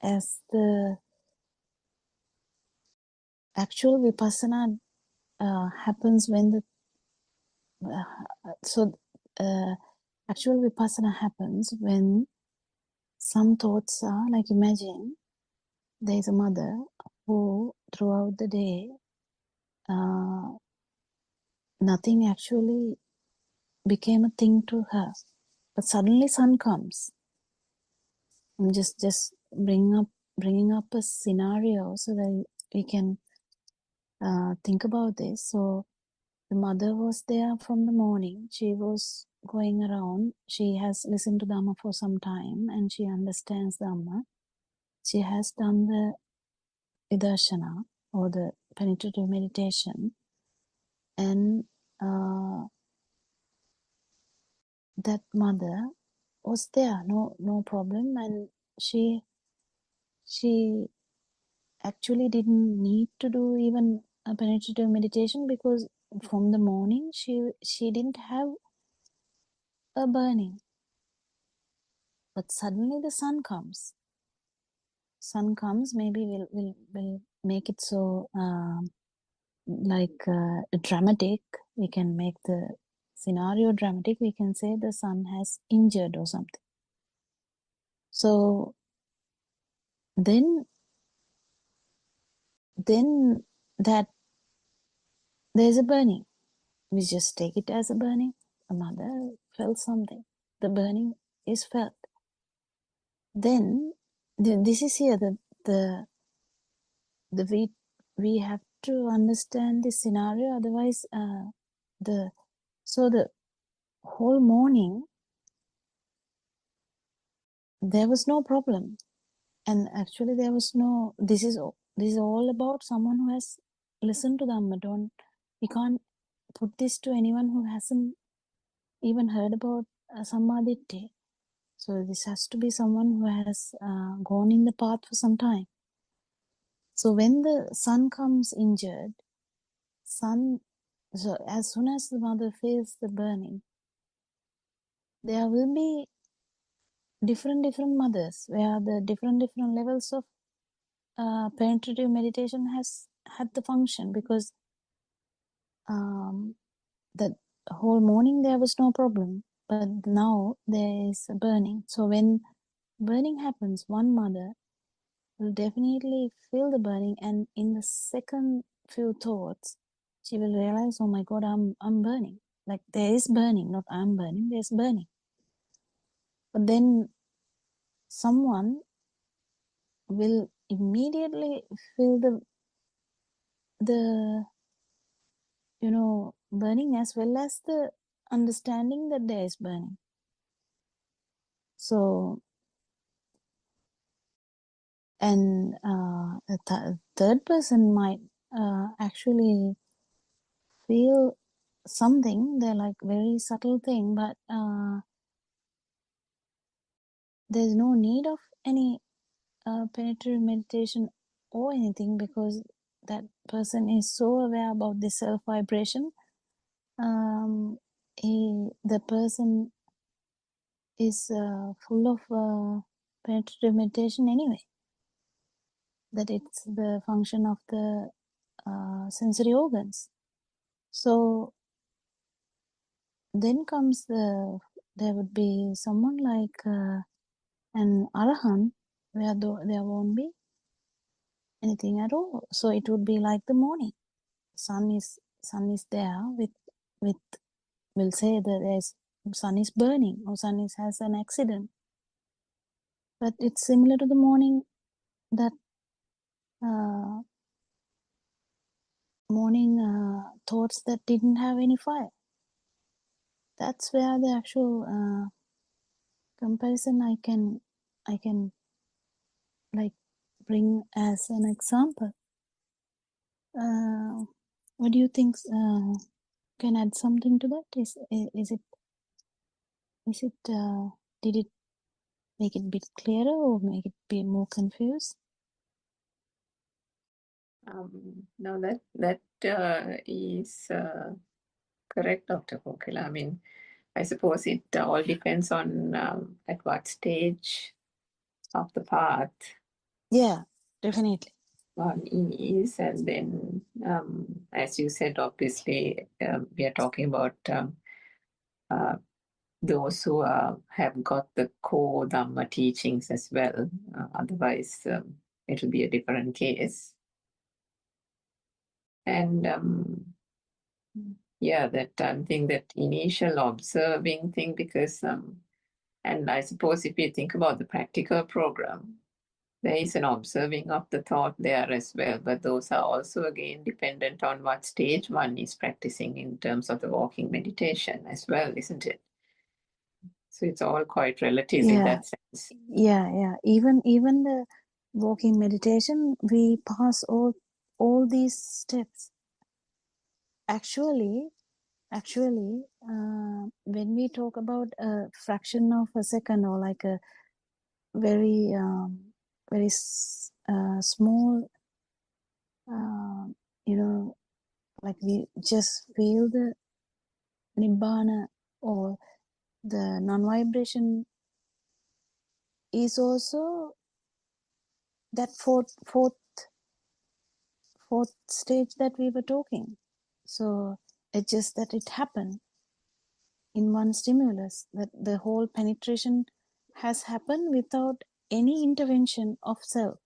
as the actual vipassana happens when actual vipassana happens when some thoughts are like, imagine there's a mother who throughout the day nothing actually became a thing to her, but suddenly sun comes and just bring up bringing up a scenario so that we can think about this. So the mother was there from the morning. She was going around. She has listened to Dhamma for some time and she understands Dhamma. She has done the vidarshana or the penetrative meditation, and that mother was there, no problem, and she actually didn't need to do even a penetrative meditation because from the morning she didn't have a burning. But suddenly the sun comes. Maybe we'll make it so dramatic. We can make the scenario dramatic. We can say the sun has injured or something. So then that there's a burning. We just take it as a burning. A mother felt something. The burning is felt. Then this is here we have to understand this scenario. Otherwise, the whole morning there was no problem, and actually there was no. This is all about someone who has listened to Dhamma. We can't put this to anyone who hasn't even heard about Sammaditthi. So this has to be someone who has gone in the path for some time. So when the son comes injured, so as soon as the mother feels the burning, there will be different mothers where the different levels of penetrative meditation has had the function, because the whole morning there was no problem, but now there is a burning. So when burning happens, one mother will definitely feel the burning, and in the second few thoughts she will realize, oh my god, I'm burning. Like there is burning, not I'm burning, there's burning. But then someone will immediately feel the burning as well as the understanding that there is burning. So and a third person might actually feel something. They're like very subtle thing, but there's no need of any penetrative meditation or anything, because that person is so aware about the self vibration. The person is full of penetrative meditation anyway, that it's the function of the sensory organs. So then comes there would be someone like an arahant, where there won't be anything at all. So it would be like the morning. Sun is there with we'll say that sun is burning or sun has an accident, but it's similar to the morning, that morning thoughts that didn't have any fire. That's where the actual comparison I can like bring as an example. What do you think? Can add something to that? Is it did it make it a bit clearer or make it be more confused? No, that is correct, Dr. Kokila. I mean, I suppose it all depends on at what stage of the path. Yeah, definitely. One is, and then, as you said, obviously, we are talking about those who have got the core Dhamma teachings as well. Otherwise, it will be a different case. And yeah, that I think that initial observing thing, because and I suppose if you think about the practical program, There is an observing of the thought there as well, but those are also again dependent on what stage one is practicing in terms of the walking meditation as well, isn't it? So it's all quite relative in Yeah, that sense. yeah. Even the walking meditation, we pass all these steps. Actually, when we talk about a fraction of a second or like a very small, like we just feel the nibbana or the non-vibration is also that fourth stage that we were talking. So it's just that it happened in one stimulus, that the whole penetration has happened without any intervention of self.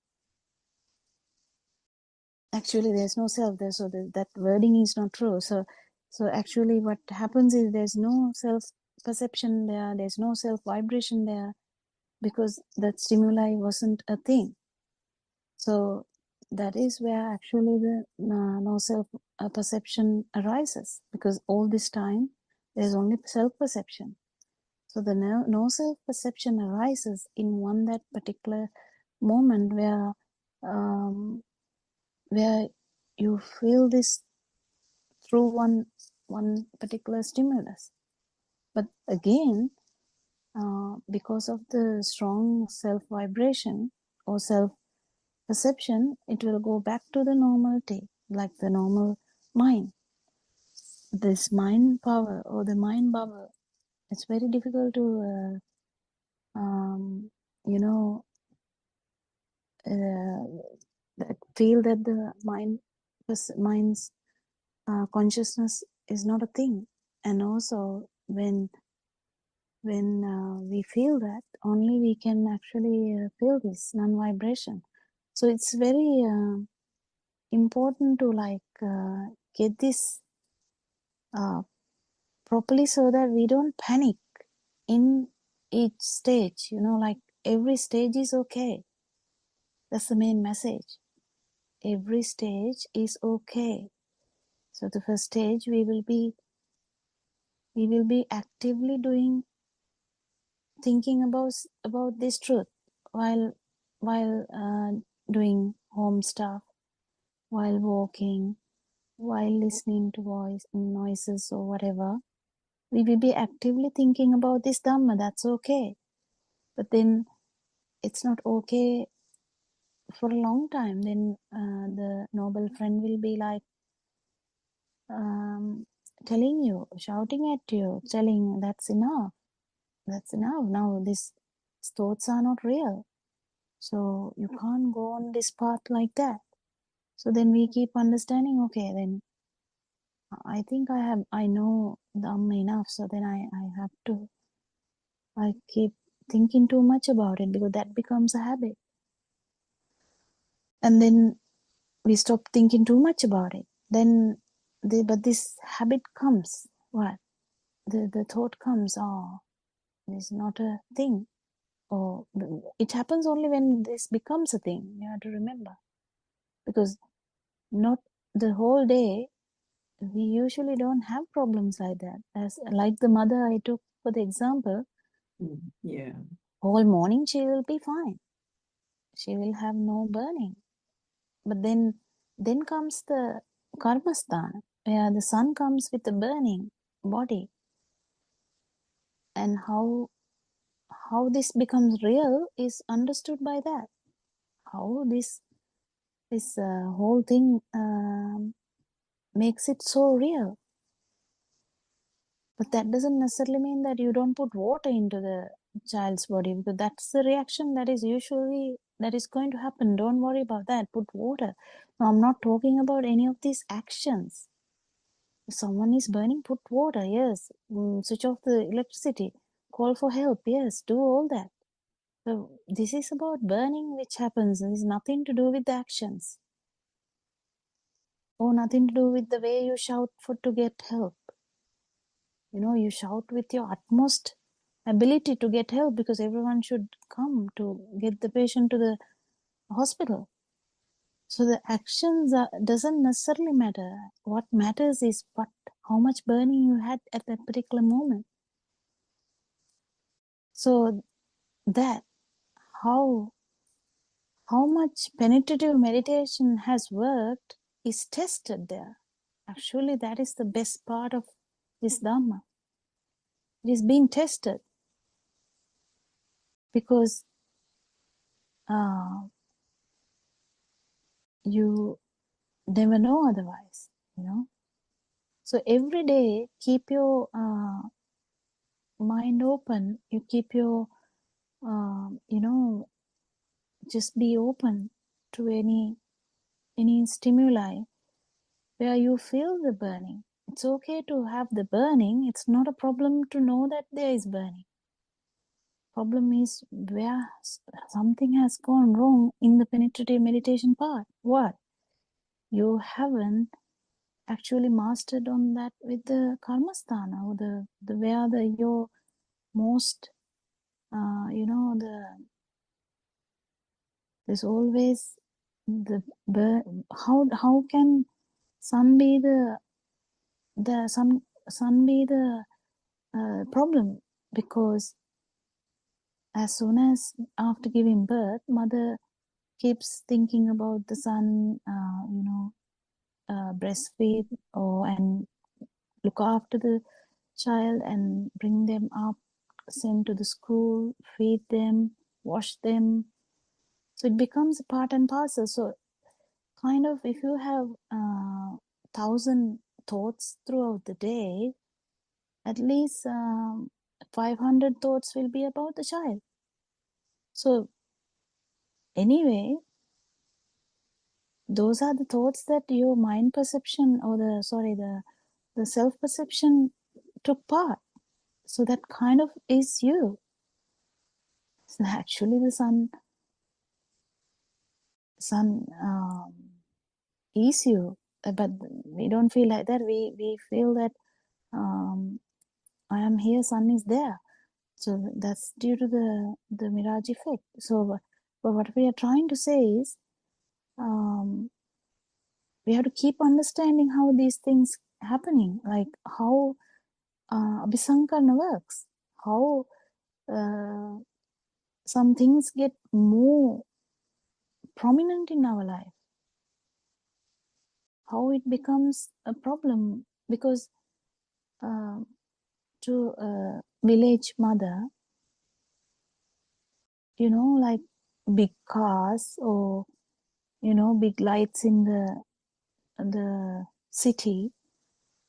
Actually, there's no self there, so that wording is not true. So actually what happens is there's no self perception there, there's no self vibration there, because that stimuli wasn't a thing. So that is where actually the no self perception arises, because all this time there's only self perception. So the no self perception arises in one that particular moment where you feel this through one particular stimulus. But again, because of the strong self vibration or self perception, it will go back to the normality, like the normal mind. This mind power or the mind bubble, it's very difficult to feel that the mind's consciousness is not a thing. And also when we feel that, only we can actually feel this non-vibration. So it's very important to get this properly, so that we don't panic in each stage. Like every stage is okay. That's the main message. Every stage is okay. So the first stage, we will be actively thinking about this truth while doing home stuff, while walking, while listening to noises or whatever. We will be actively thinking about this Dhamma. That's okay. But then it's not okay for a long time. Then the noble friend will be like telling you, shouting at you, telling that's enough. That's enough. Now these thoughts are not real. So you can't go on this path like that. So then we keep understanding, okay, then I think I know Dhamma enough. So then I keep thinking too much about it, because that becomes a habit. And then we stop thinking too much about it. But this habit comes. What? The thought comes, oh, it's not a thing. Or it happens only when this becomes a thing. You have to remember. Because not the whole day, we usually don't have problems like that. Like the mother I took for the example, Yeah. whole morning she will be fine. She will have no burning. But then comes the karmasthana, where the sun comes with the burning body. And how this becomes real is understood by that. How this whole thing makes it so real. But that doesn't necessarily mean that you don't put water into the child's body, because that's the reaction that is going to happen. Don't worry about that. Put water. Now, I'm not talking about any of these actions. If someone is burning, put water. Yes. Switch off the electricity. Call for help. Yes. Do all that. So this is about burning, which happens. It has nothing to do with the actions, or nothing to do with the way you shout to get help. You shout with your utmost ability to get help, because everyone should come to get the patient to the hospital. So the actions doesn't necessarily matter. What matters is how much burning you had at that particular moment. So that how much penetrative meditation has worked is tested there. Actually, that is the best part of this Dhamma. It is being tested because you never know otherwise, you know. So every day, keep your mind open. You keep your, just be open to any stimuli where you feel the burning. It's okay to have the burning. It's not a problem to know that there is burning. Problem is where something has gone wrong in the penetrative meditation part. What? You haven't actually mastered on that with the karmasthana, or the where your most there's always the how can sun be the sun be the problem? Because as soon as after giving birth, mother keeps thinking about the son, breastfeed and look after the child and bring them up, send to the school, feed them, wash them. So it becomes a part and parcel. So kind of if you have 1,000 thoughts throughout the day, at least 500 thoughts will be about the child. So anyway, those are the thoughts that your mind perception or the self-perception took part. So that kind of is you. So actually the sun is you, but we don't feel like that. We feel that I am here, sun is there. So that's due to the mirage effect. So but what we are trying to say is we have to keep understanding how these things happening, like how Abhisankarana works, how some things get more prominent in our life, how it becomes a problem. Because to a village mother, like big cars or big lights in the city,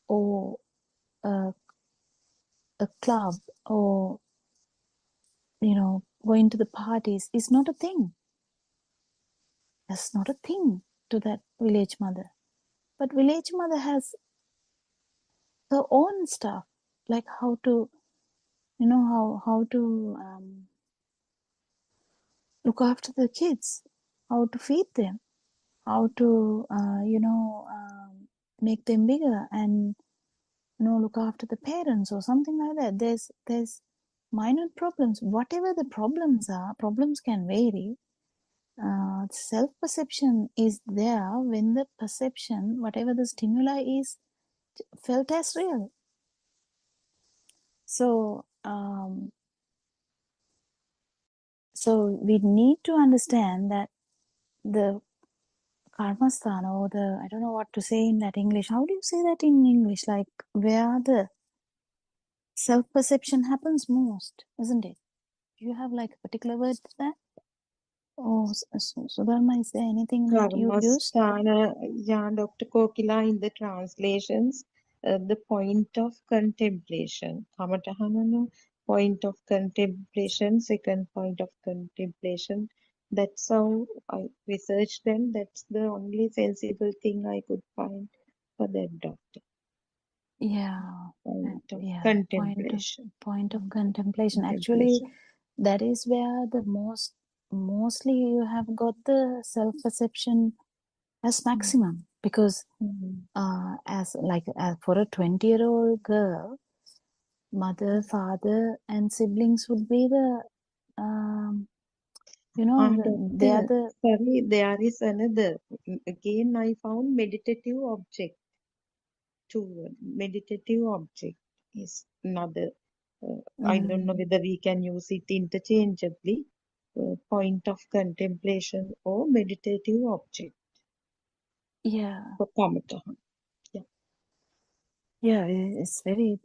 or a club, or going to the parties is not a thing. That's not a thing to that village mother. But village mother has her own stuff, like how to how to look after the kids, how to feed them, how to make them bigger, and look after the parents or something like that. There's minor problems. Whatever the problems are, problems can vary. Self-perception is there when the perception, whatever the stimuli is, felt as real. So so we need to understand that the karmasthana, or I don't know what to say in that English. How do you say that in English? Like where the self-perception happens most, isn't it? Do you have like a particular word for that? Oh, Sudharma, is there anything that you used? Karmasthana, yeah, Dr. Kokila, in the translations, the point of contemplation. Kamatahanano, point of contemplation, second point of contemplation. That's how I researched them. That's the only sensible thing I could find for that, doctor. Yeah. Point of Yeah. contemplation. Point of contemplation. Actually, that is where the mostly you have got the self-perception as maximum, because as for a 20-year-old girl, mother, father, and siblings would be the You know, they are Doctor, the sorry, there is another. Again, I found meditative object. Meditative object is another. I don't know whether we can use it interchangeably. Point of contemplation or meditative object yeah. for Kamataha. Yeah. Yeah, it's very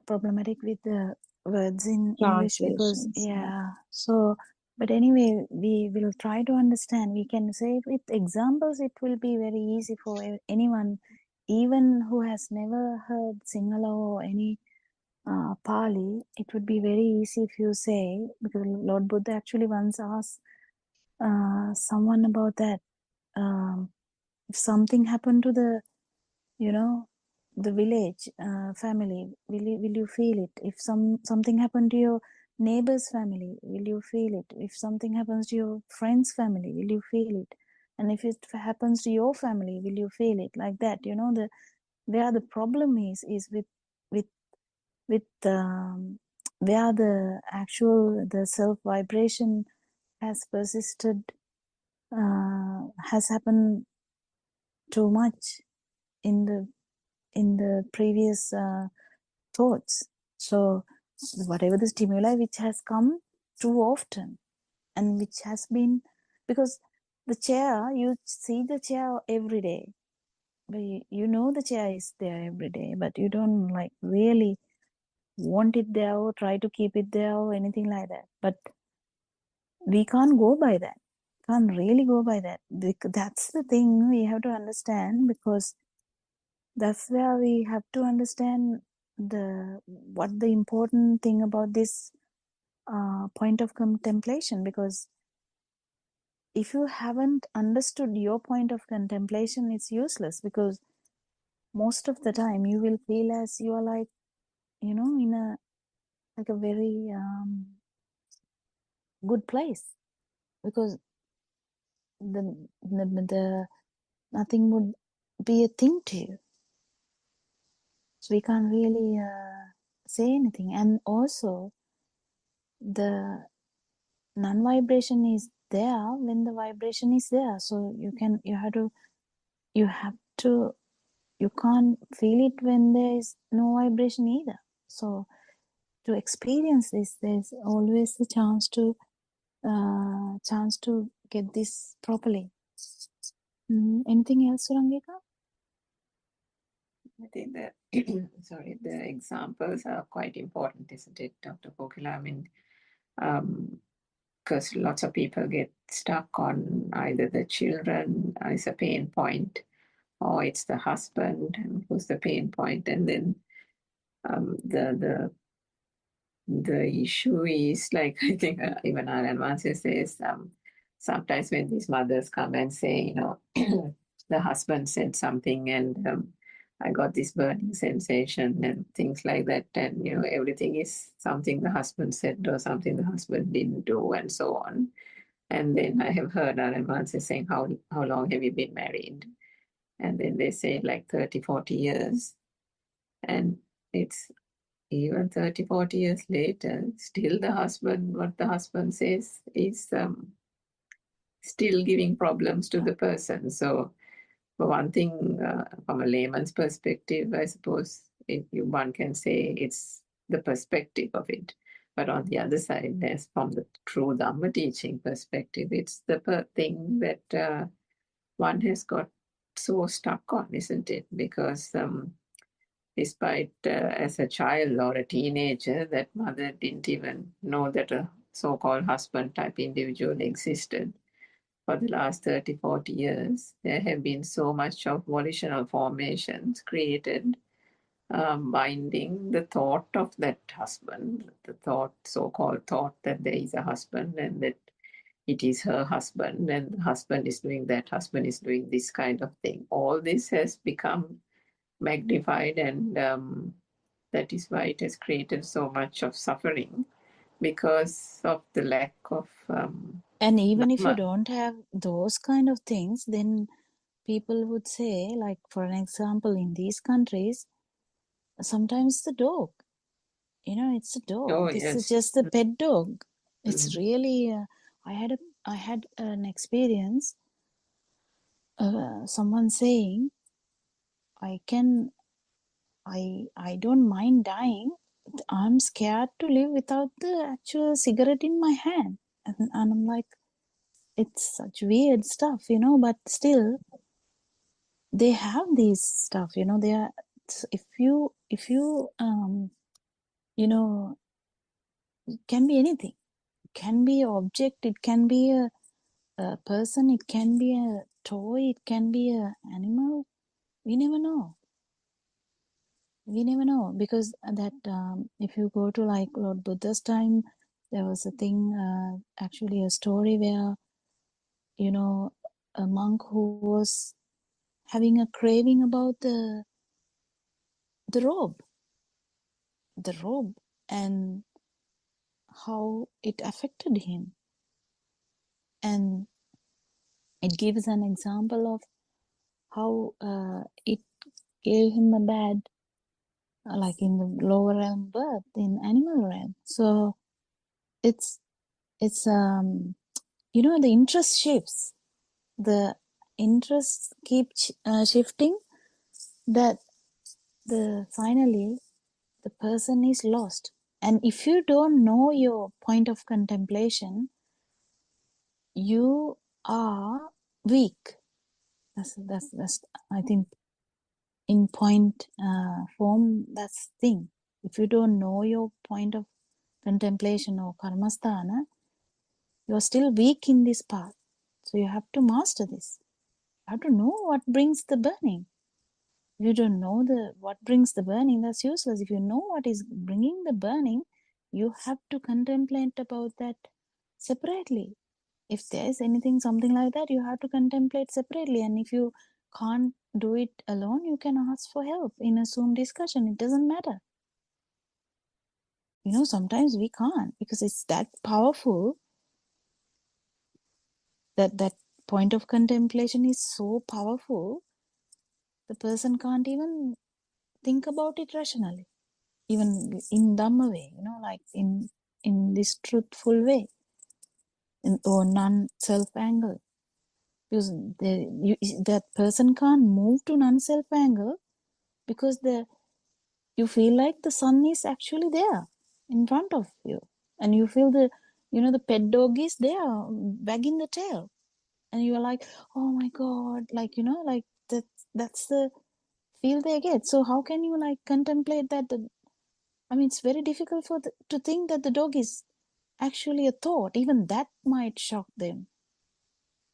problematic with the words in English because, Translations. yeah. So, but anyway, we will try to understand. We can say with examples, it will be very easy for anyone, even who has never heard Sinhala or any Pali. It would be very easy if you say, because Lord Buddha actually once asked someone about that. If something happened to the the village family, will you feel it? If something happened to your neighbor's family, will you feel it? If something happens to your friend's family, will you feel it? And if it happens to your family, will you feel it? Like that, the where the problem is with where the self vibration has persisted, has happened too much in the previous thoughts. So whatever the stimuli which has come too often, and which has been, because the chair, you see the chair every day, but you know the chair is there every day, but you don't like really want it there or try to keep it there or anything like that. But we can't go by that, can't really go by that. That's the thing we have to understand, because that's where we have to understand what the important thing about this point of contemplation. Because if you haven't understood your point of contemplation, it's useless, because most of the time you will feel as you are like, in a very good place, because the nothing would be a thing to you. So we can't really say anything. And also the non-vibration is there when the vibration is there. So you can't feel it when there is no vibration either. So to experience this, there's always a chance to get this properly. Anything else, Surangika? I think that sorry, the examples are quite important, isn't it, Dr. Kokila? I mean, because lots of people get stuck on either the children is a pain point, or it's the husband who's the pain point, and then the issue is like, I think even our advances says sometimes when these mothers come and say, the husband said something and I got this burning sensation and things like that, and everything is something the husband said or something the husband didn't do and so on. And then I have heard our advances saying, how long have you been married? And then they say like 30-40 years, and it's even 30-40 years later, still what the husband says is still giving problems to the person. So for one thing, from a layman's perspective, I suppose one can say it's the perspective of it. But on the other side, there's from the true Dhamma teaching perspective, it's the thing that one has got so stuck on, isn't it? Because despite as a child or a teenager, that mother didn't even know that a so-called husband type individual existed. For the last 30-40 years, there have been so much of volitional formations created, binding the thought of that husband, the so-called thought that there is a husband and that it is her husband and the husband is doing that, husband is doing this kind of thing. All this has become magnified, and that is why it has created so much of suffering, because of the lack of And even if you Dhamma. don't have those kind of things, then people would say, like for an example, in these countries, sometimes the dog, it's a dog. Oh, This is yes. just a pet dog. It's really, I had a I had an experience, someone saying, I don't mind dying. I'm scared to live without the actual cigarette in my hand. And I'm like, it's such weird stuff, but still they have these stuff, they are, if you it can be anything. It can be an object, it can be a person, it can be a toy, it can be an animal. We never know. Because that if you go to like Lord Buddha's time, there was a thing, actually a story where a monk who was having a craving about the robe, and how it affected him, and it gives an example of how it gave him a bad, like in the lower realm birth in animal realm. So it's the interest shifts, the interests keep shifting, that the finally the person is lost. And if you don't know your point of contemplation, you are weak. That's I think in point form, that's the thing. If you don't know your point of contemplation or karmasthana, you're still weak in this path. So you have to master this. You have to know what brings the burning. If you don't know what brings the burning, that's useless. If you know what is bringing the burning, you have to contemplate about that separately. If there's anything, something like that, you have to contemplate separately. And if you can't do it alone, you can ask for help in a Zoom discussion. It doesn't matter. Sometimes we can't, because it's that powerful, that point of contemplation is so powerful, the person can't even think about it rationally, even in Dhamma way, like in this truthful way, or non-self angle. Because that person can't move to non-self angle, because you feel like the sun is actually there in front of you, and you feel the pet dog is there wagging the tail, and you're like, oh my god, like like that's the feel they get. So how can you like contemplate that? It's very difficult to think that the dog is actually a thought. Even that might shock them.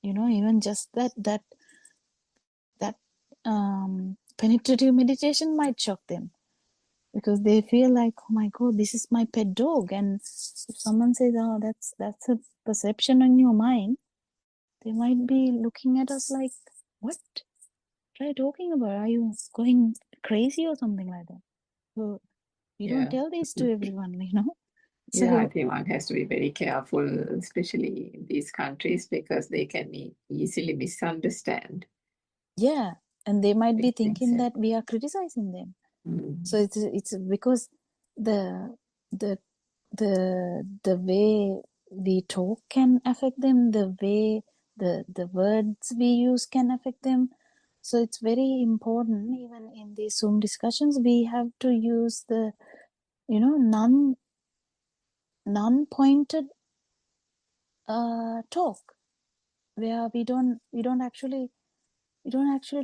Even just that penetrative meditation might shock them, because they feel like, oh my god, this is my pet dog. And if someone says, oh, that's a perception in your mind, they might be looking at us like, what are you talking about? Are you going crazy or something like that? So we don't tell this to everyone, So Yeah, I think one has to be very careful, especially in these countries, because they can easily misunderstand. Yeah, and they might be Big things, thinking yeah. that we are criticizing them. Mm. So it's because the way we talk can affect them, the way the words we use can affect them. So it's very important, even in these Zoom discussions, we have to use the non-pointed talk, where we don't actually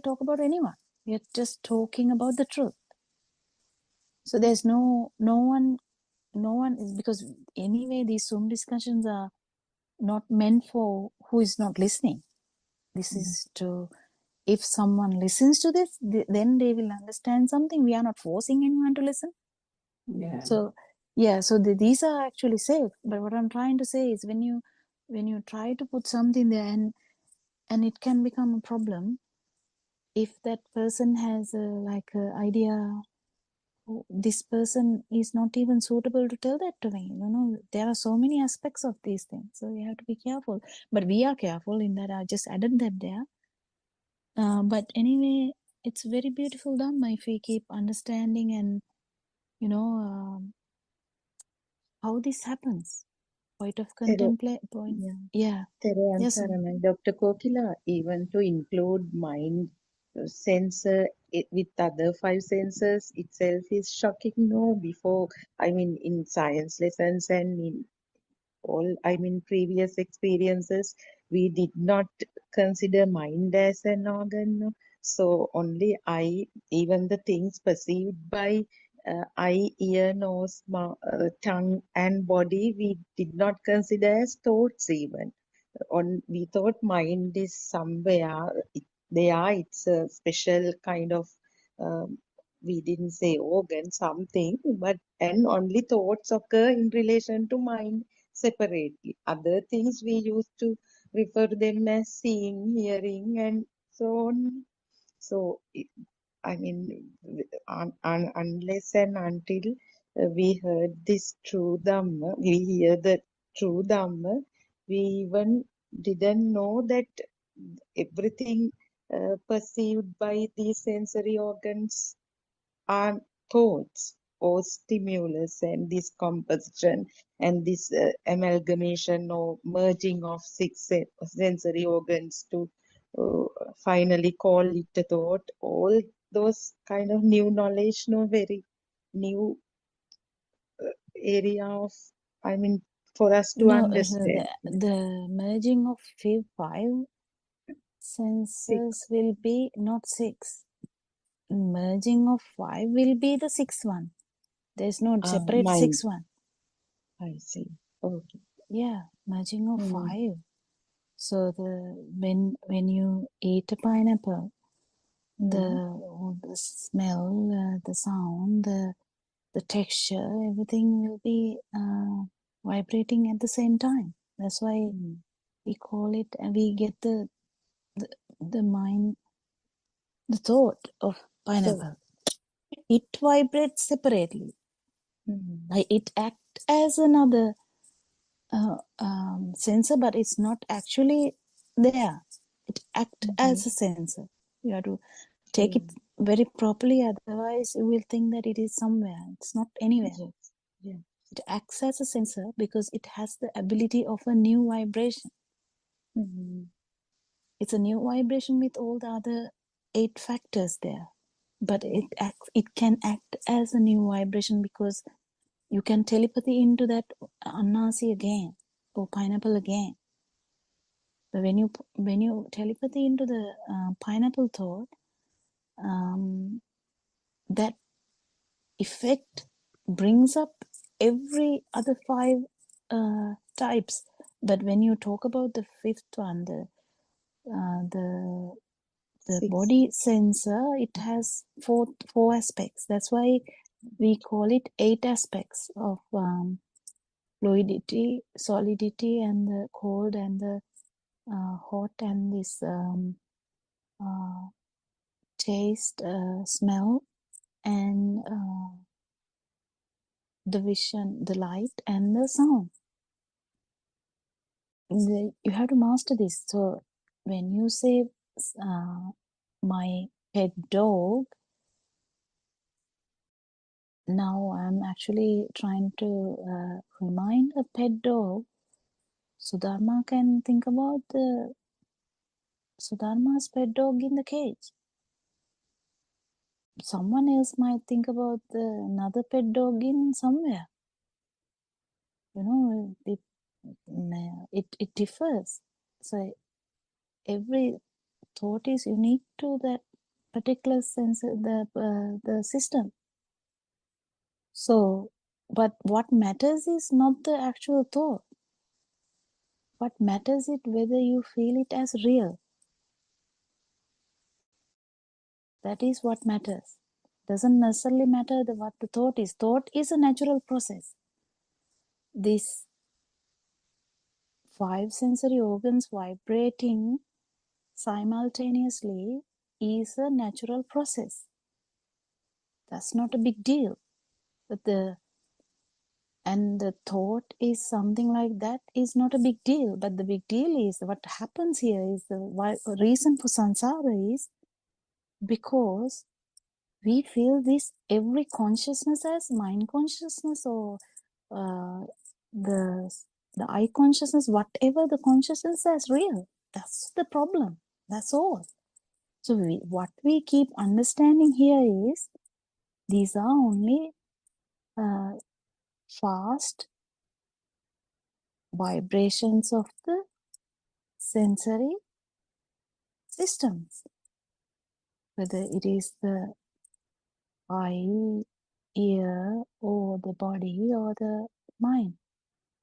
talk about anyone. We are just talking about the truth. So there's no one is, because anyway these Zoom discussions are not meant for who is not listening. This is to, if someone listens to this, then they will understand something. We are not forcing anyone to listen. Yeah. So yeah, so these are actually safe. But what I'm trying to say is, when you try to put something there, and it can become a problem if that person has like a idea, "Oh, this person is not even suitable to tell that to me." There are so many aspects of these things, so we have to be careful. But we are careful in that. I just added that there. But anyway, it's very beautiful Dhamma if we keep understanding, and how this happens. point of Thero, point. yeah, Yeah. Thero Yes. and Dr. Kokila, even to include mind sensor with other five senses itself is shocking. No, before, I mean, in science lessons and in previous experiences, we did not consider mind as an organ. No. So only eye, even the things perceived by eye, ear, nose, tongue, and body, we did not consider as thoughts even. We thought mind is somewhere there. It's a special kind of. We didn't say organ, something, but and only thoughts occur in relation to mind separately. Other things we used to refer them as seeing, hearing, and so on. So, I mean, unless and until we heard this true Dhamma, we hear the true Dhamma, we even didn't know that everything perceived by these sensory organs are thoughts or stimulus, and this composition and this amalgamation or merging of six sensory organs to uh, finally call it a thought. All those kind of new knowledge, no, very new area of, I mean, for us to No, understand. the merging of five senses will be not six. Merging of five will be the sixth one. There's no separate Mind. sixth one. I see. Okay. Yeah, merging of five. So when you eat a pineapple, the smell, the sound, the texture, everything will be vibrating at the same time. That's why we call it, and we get the mind, the thought of pineapple. It vibrates separately. Like it acts as another sensor, but it's not actually there. It acts as a sensor. You have to take it very properly, otherwise you will think that it is somewhere. It's not anywhere. Yes. It acts as a sensor because it has the ability of a new vibration. It's a new vibration with all the other 8 factors there, but it can act as a new vibration because you can telepathy into that ananasi again or pineapple again. But when you telepathy into the pineapple thought, that effect brings up every other 5 types. But when you talk about the 5th one, the body sensor, it has four aspects. That's why we call it 8 aspects of fluidity, solidity, and the cold, and the hot, and this taste, smell, and the vision, the light, and the sound. You have to master this. So when you say my pet dog, now I'm actually trying to remind a pet dog. Sudharma can think about Sudharma's pet dog in the cage. Someone else might think about another pet dog in somewhere. You know, it differs. So every thought is unique to that particular sense, the system. So, but what matters is not the actual thought. What matters is whether you feel it as real. That is what matters. Doesn't necessarily matter what the thought is. Thought is a natural process. These 5 sensory organs vibrating simultaneously is a natural process. That's not a big deal. But the thought is something like that is not a big deal. But the big deal is what happens here is the reason for samsara is because we feel this every consciousness as mind consciousness or the The I consciousness, whatever the consciousness is real. That's the problem. That's all. So what we keep understanding here is these are only fast vibrations of the sensory systems, whether it is the eye, ear, or the body, or the mind.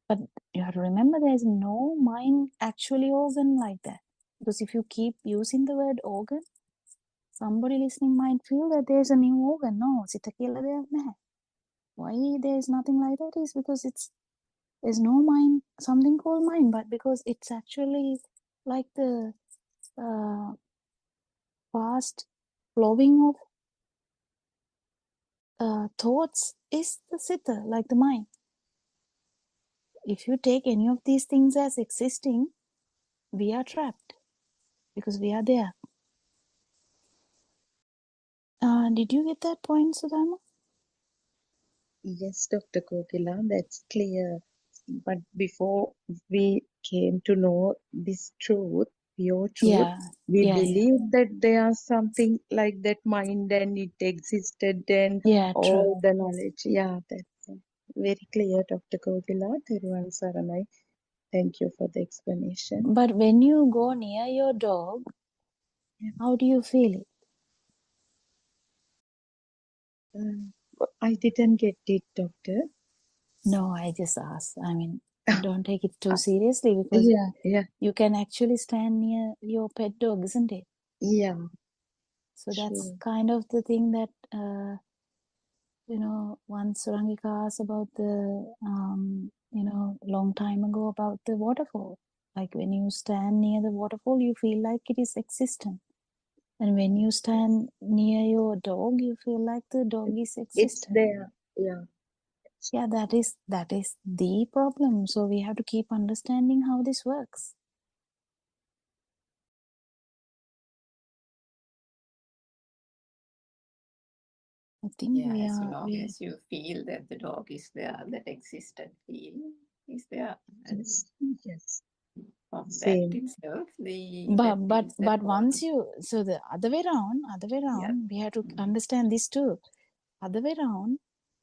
But you have to remember there's no mind actually organ like that. Because if you keep using the word organ, somebody listening might feel that there's a new organ. No, සිත කියලා දෙයක් නැහැ. Why there's nothing like that is because there's no mind, something called mind, but because it's actually like the fast flowing of thoughts is the sitter, like the mind. If you take any of these things as existing, we are trapped because we are there. Did you get that point, Sudama? Yes, Dr. Kokila, that's clear. But before we came to know this truth, pure truth, Yeah, we yeah, believe that there's something like that mind and it existed and yeah, true. all the knowledge. Yeah, that's very clear, Dr. Kokila. Thiruvan Saranai. Thank you for the explanation. But when you go near your dog, how do you feel it? I didn't get it, Doctor. No, I just asked. I mean, don't take it too seriously because Yeah. you can actually stand near your pet dog, isn't it? Yeah. So that's Sure. kind of the thing that, once Surangika asked about the, long time ago about the waterfall. Like when you stand near the waterfall, you feel like it is existent. And when you stand near your dog, you feel like the dog is It's existent. there. Yeah. Yeah, that is the problem. So we have to keep understanding how this works. I think Yeah, as long as you feel that the dog is there, that existent feel is there. And Yes. from that Same. itself, But once you, so the other way around, we have to understand this too. Other way around,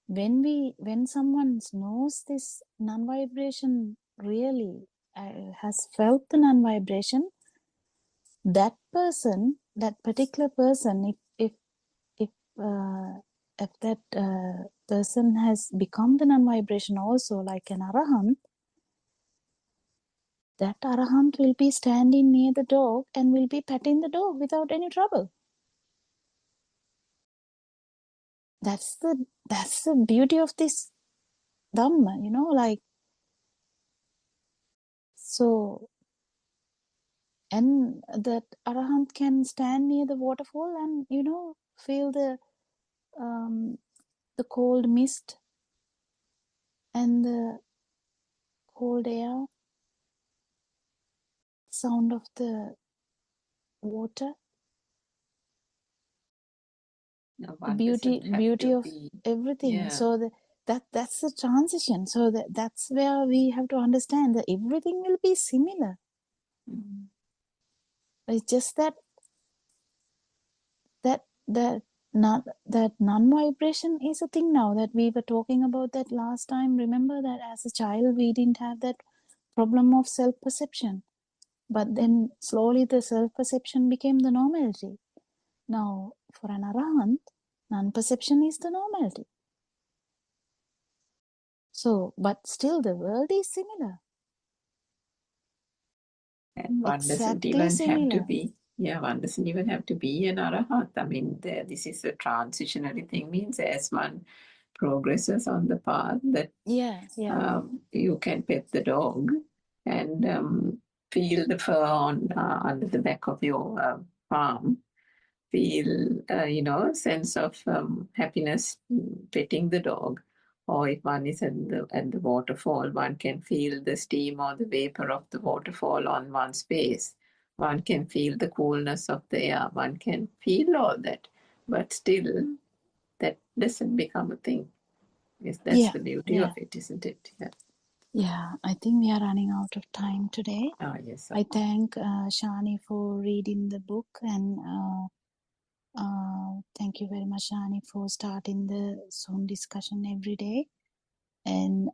when someone knows this non-vibration really has felt the non-vibration, that particular person, if that person has become the non-vibration also, like an arahant, that arahant will be standing near the dog and will be petting the dog without any trouble. That's the beauty of this Dhamma, like, so, and that arahant can stand near the waterfall and, feel the cold mist and the cold air, sound of the water, no, the one beauty doesn't have to of be, everything. yeah. So that's the transition. So that's where we have to understand that everything will be similar. It's just that non-vibration is a thing now, that we were talking about that last time. Remember that as a child we didn't have that problem of self-perception, but then slowly the self-perception became the normality. Now for an arahant, non-perception is the normality. So, but still the world is similar. And one doesn't Exactly even have to similar. be, one doesn't even have to be an arahat. I mean, this is a transitionary thing, means as one progresses on the path that you can pet the dog and feel the fur on under the back of your palm, feel sense of happiness petting the dog. Or if one is at the waterfall, one can feel the steam or the vapor of the waterfall on one's face. One can feel the coolness of the air. One can feel all that, but still that doesn't become a thing. Yes, that's the beauty of it, isn't it? Yeah. Yeah, I think we are running out of time today. Yes. I thank Shani for reading the book, and thank you very much, Shani, for starting the Zoom discussion every day. And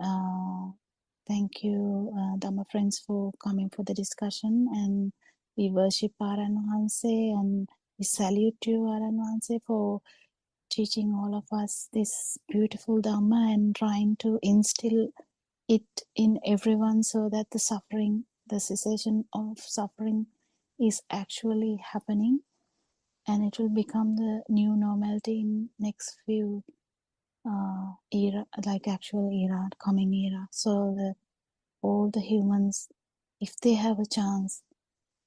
thank you, Dhamma friends, for coming for the discussion. And we worship Aran Wahanse, and we salute you, Aran Wahanse, for teaching all of us this beautiful Dhamma and trying to instill it in everyone so that the cessation of suffering is actually happening, and it will become the new normality in next few era, like actual era, coming era. So all the humans, if they have a chance,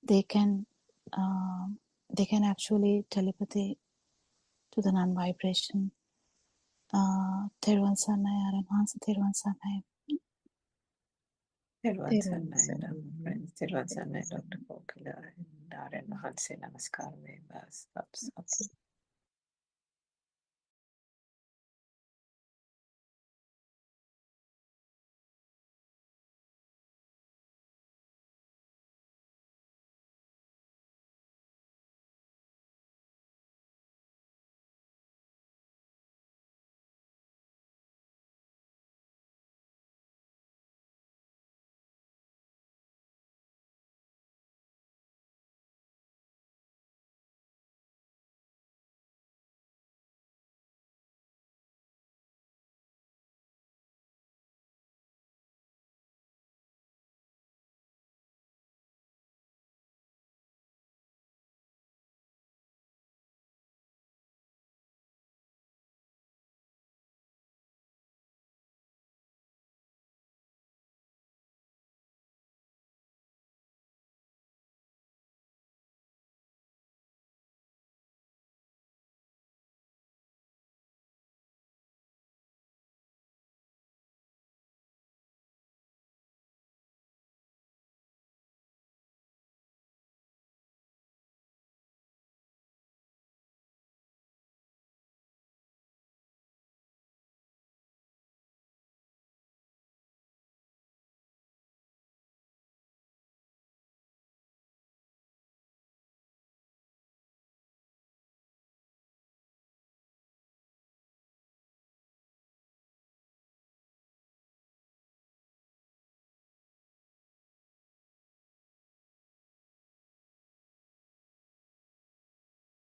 they can actually telepathy to the non-vibration. Therwan Sarnai, Aran Wahanse, Therwan Sarnai. Therwan Sarnai, friends. Therwan Sarnai, Dr. Kokila, and Aryan Mahanse, Namaskar, Vebas,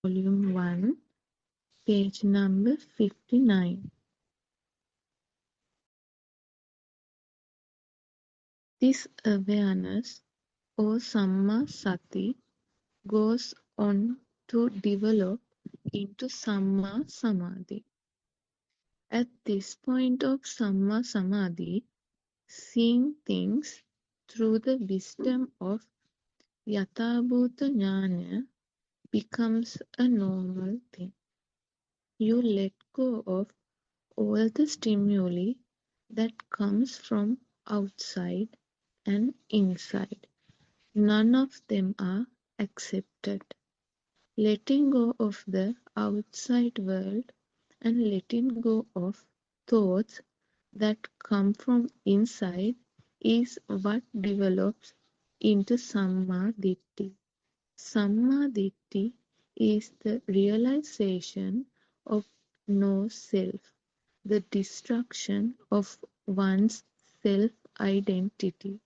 Volume 1, page number 59. This awareness, or Samma Sati, goes on to develop into Samma Samadhi. At this point of Samma Samadhi, seeing things through the wisdom of Yathabhuta Jnana becomes a normal thing. You let go of all the stimuli that comes from outside and inside. None of them are accepted. Letting go of the outside world and letting go of thoughts that come from inside is what develops into Samma Ditti. Samma Ditti is the realization of no self, the destruction of one's self-identity.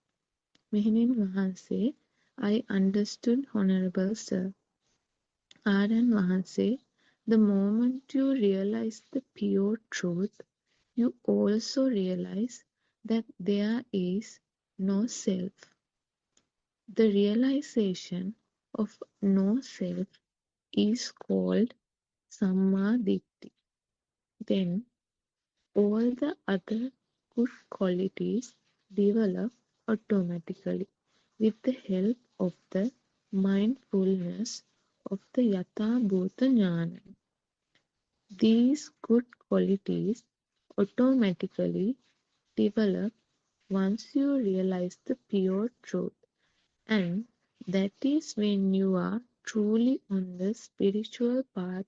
Mehenin Wahanse, I understood, Honorable Sir. Aryan Wahanse, the moment you realize the pure truth, you also realize that there is no self. The realization of no self is called Sammaditthi. Then all the other good qualities develop automatically with the help of the mindfulness of the Yatha Bhuta Jnana. These good qualities automatically develop once you realize the pure truth, and that is when you are truly on the spiritual path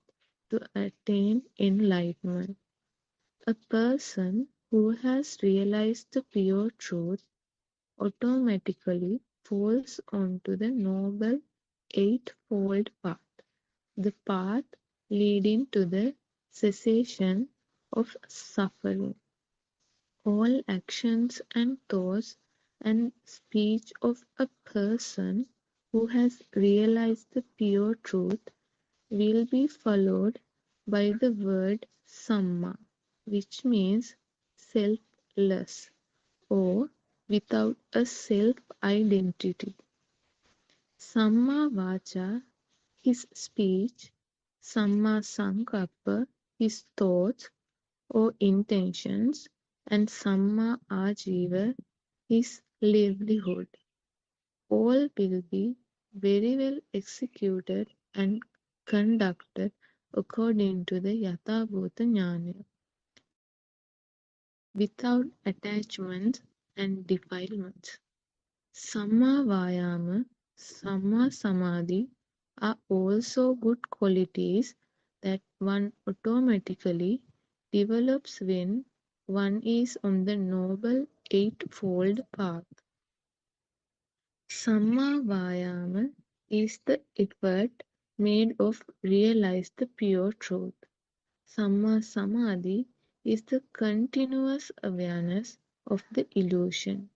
to attain enlightenment. A person who has realized the pure truth automatically falls onto the noble eightfold path, the path leading to the cessation of suffering. All actions and thoughts and speech of a person who has realized the pure truth will be followed by the word Samma, which means selfless or without a self-identity. Samma Vacha, his speech, Samma Sankappa, his thoughts or intentions, and Samma Ajiva, his livelihood. All will be very well executed and conducted according to the Yathabhuta Jnana, without attachments and defilements. Samma Vayama, Samma Samadhi are also good qualities that one automatically develops when one is on the noble eightfold path. Samma Vayama is the effort made of realize the pure truth. Samma Samadhi is the continuous awareness of the illusion,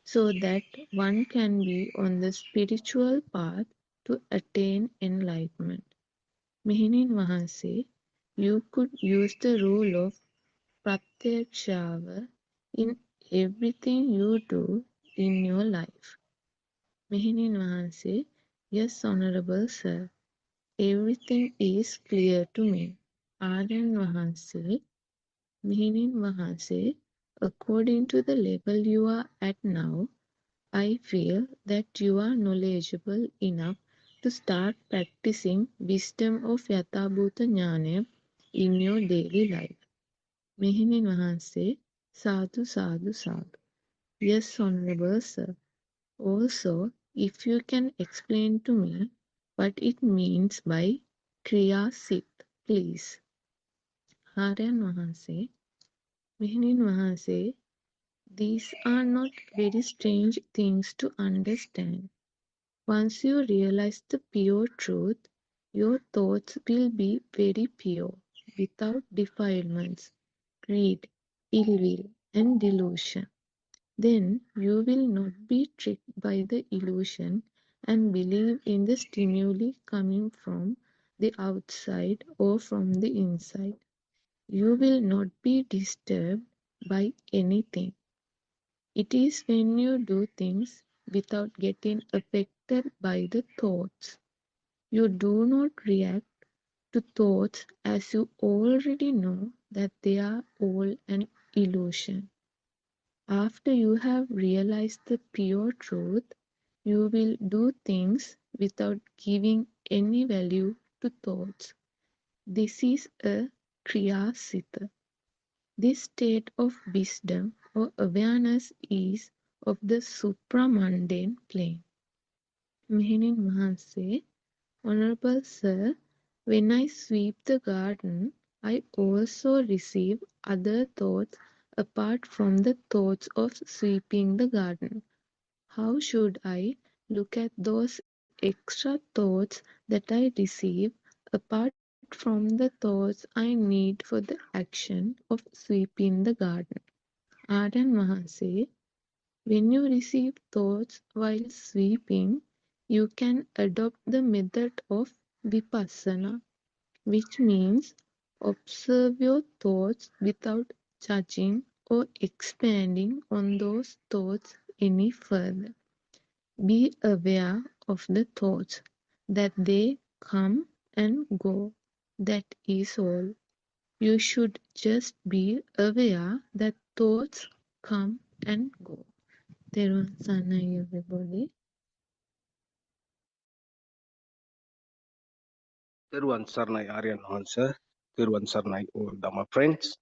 so that one can be on the spiritual path to attain enlightenment. Mehanin Wahanse, you could use the rule of Pratyakshava in everything you do in your life. Mehanin Wahanse, yes, Honorable Sir, everything is clear to me. Aryan Wahanse, Mehanin Wahanse, according to the level you are at now, I feel that you are knowledgeable enough to start practicing wisdom of Yathabhuta Jnana in your daily life. Mehanin Wahanse, Sadhu, Sadhu, Sadhu. Yes, Honorable Sir. Also, if you can explain to me what it means by Kriya Sit, please. Aryan Wahanse, Mehanin Wahanse, these are not very strange things to understand. Once you realize the pure truth, your thoughts will be very pure, without defilements, greed, ill will, and delusion. Then you will not be tricked by the illusion and believe in the stimuli coming from the outside or from the inside. You will not be disturbed by anything. It is when you do things without getting affected by the thoughts. You do not react to thoughts as you already know that they are all an illusion. After you have realized the pure truth, you will do things without giving any value to thoughts. This is a Kriyasita. This state of wisdom or awareness is of the supramundane plane. Mehanin Mahanse, Honorable Sir, when I sweep the garden, I also receive other thoughts apart from the thoughts of sweeping the garden. How should I look at those extra thoughts that I receive apart from the thoughts I need for the action of sweeping the garden? Aryan Mahanse, when you receive thoughts while sweeping, you can adopt the method of vipassana, which means observe your thoughts without judging or expanding on those thoughts any further. Be aware of the thoughts, that they come and go. That is all. You should just be aware that thoughts come and go. Therun Sanai, everybody. Thirvan Sarnai Aryan answer. Thirvan Sarnai all Dhamma friends.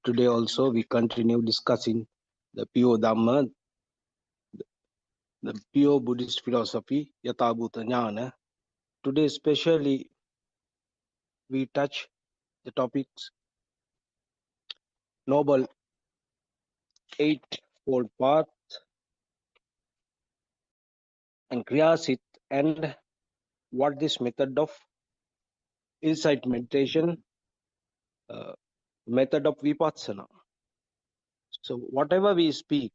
Today also we continue discussing the pure Dhamma, the pure Buddhist philosophy, Yathabhuta Jnana. Today especially we touch the topics Noble eightfold path and Kriyasit, and what this method of insight meditation, uh, method of vipassana. So whatever we speak,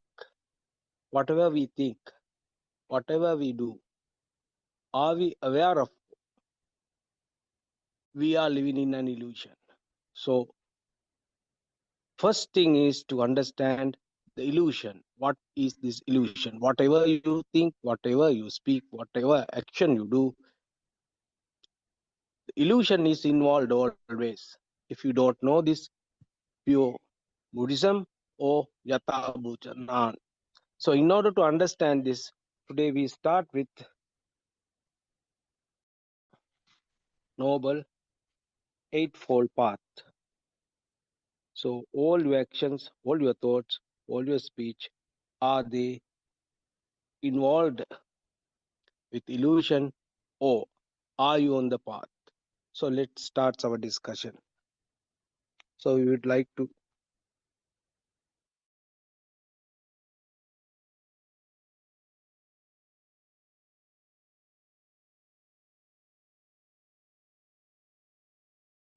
whatever we think, whatever we do, are we aware of we are living in an illusion? So first thing is to understand the illusion. What is this illusion? Whatever you think, whatever you speak, whatever action you do, the illusion is involved always. If you don't know this pure Buddhism or Yatha Bhujanan. So in order to understand this, today we start with Noble Eightfold Path. So all your actions, all your thoughts, all your speech, are they involved with illusion or are you on the path? So let's start our discussion. So we would like to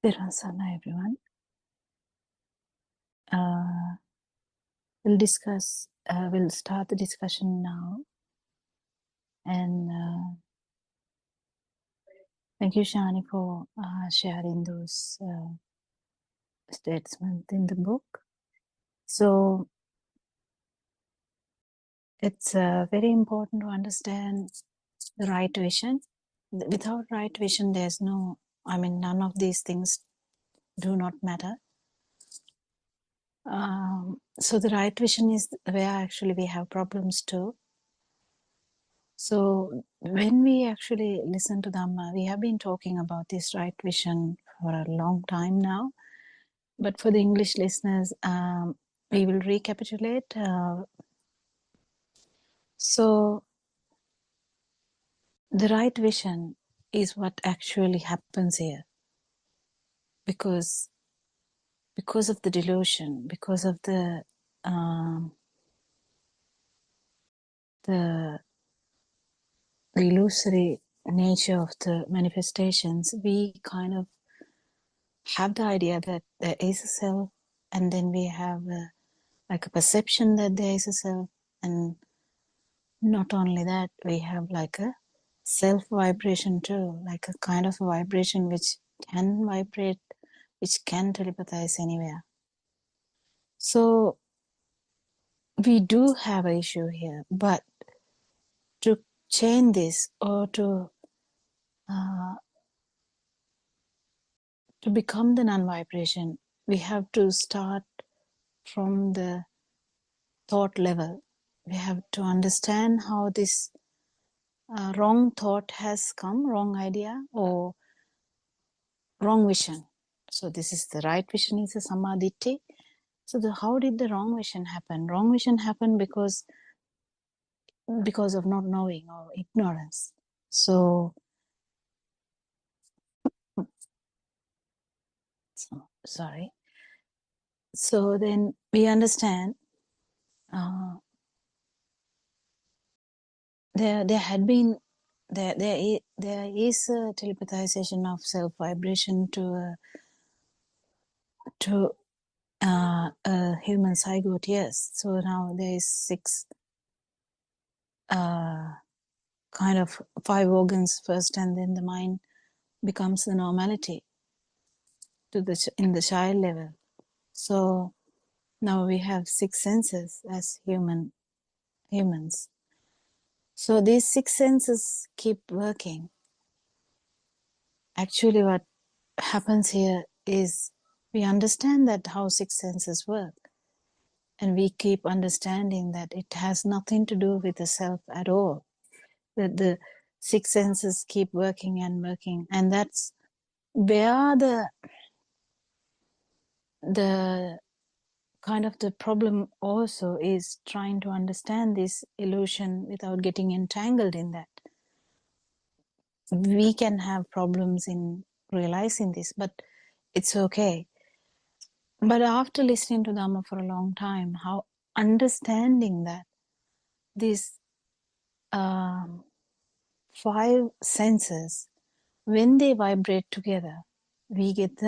Tirasana, everyone. We'll start the discussion now. And thank you, Shani, for sharing those statements in the book. So it's very important to understand the right vision. Without right vision, there's none of these things do not matter. So the right vision is where actually we have problems too. So when we actually listen to Dhamma, we have been talking about this right vision for a long time now. But for the English listeners, we will recapitulate. So the right vision is what actually happens here, because of the delusion, because of the illusory nature of the manifestations, we kind of have the idea that there is a self, and then we have like a perception that there is a self, and not only that, we have like a self vibration too, like a kind of a vibration which can vibrate, which can telepathize anywhere. So we do have an issue here, but to change this or to become the non-vibration, we have to start from the thought level. We have to understand how this wrong thought has come, wrong idea or wrong vision. So this is the right vision, is a samadhi. So how did the wrong vision happen? Wrong vision happened because of not knowing or ignorance. So sorry. So then we understand there is a telepathization of self vibration to a human zygote, yes. So now there is 6 kind of 5 organs first, and then the mind becomes the normality in the child level. So now we have 6 senses as humans. So these 6 senses keep working. Actually, what happens here is we understand that how 6 senses work, and we keep understanding that it has nothing to do with the self at all. That the 6 senses keep working and working, and that's where the kind of the problem also is, trying to understand this illusion without getting entangled in that. We can have problems in realizing this, but it's okay. But after listening to Dhamma for a long time, understanding that these 5 senses, when they vibrate together, we get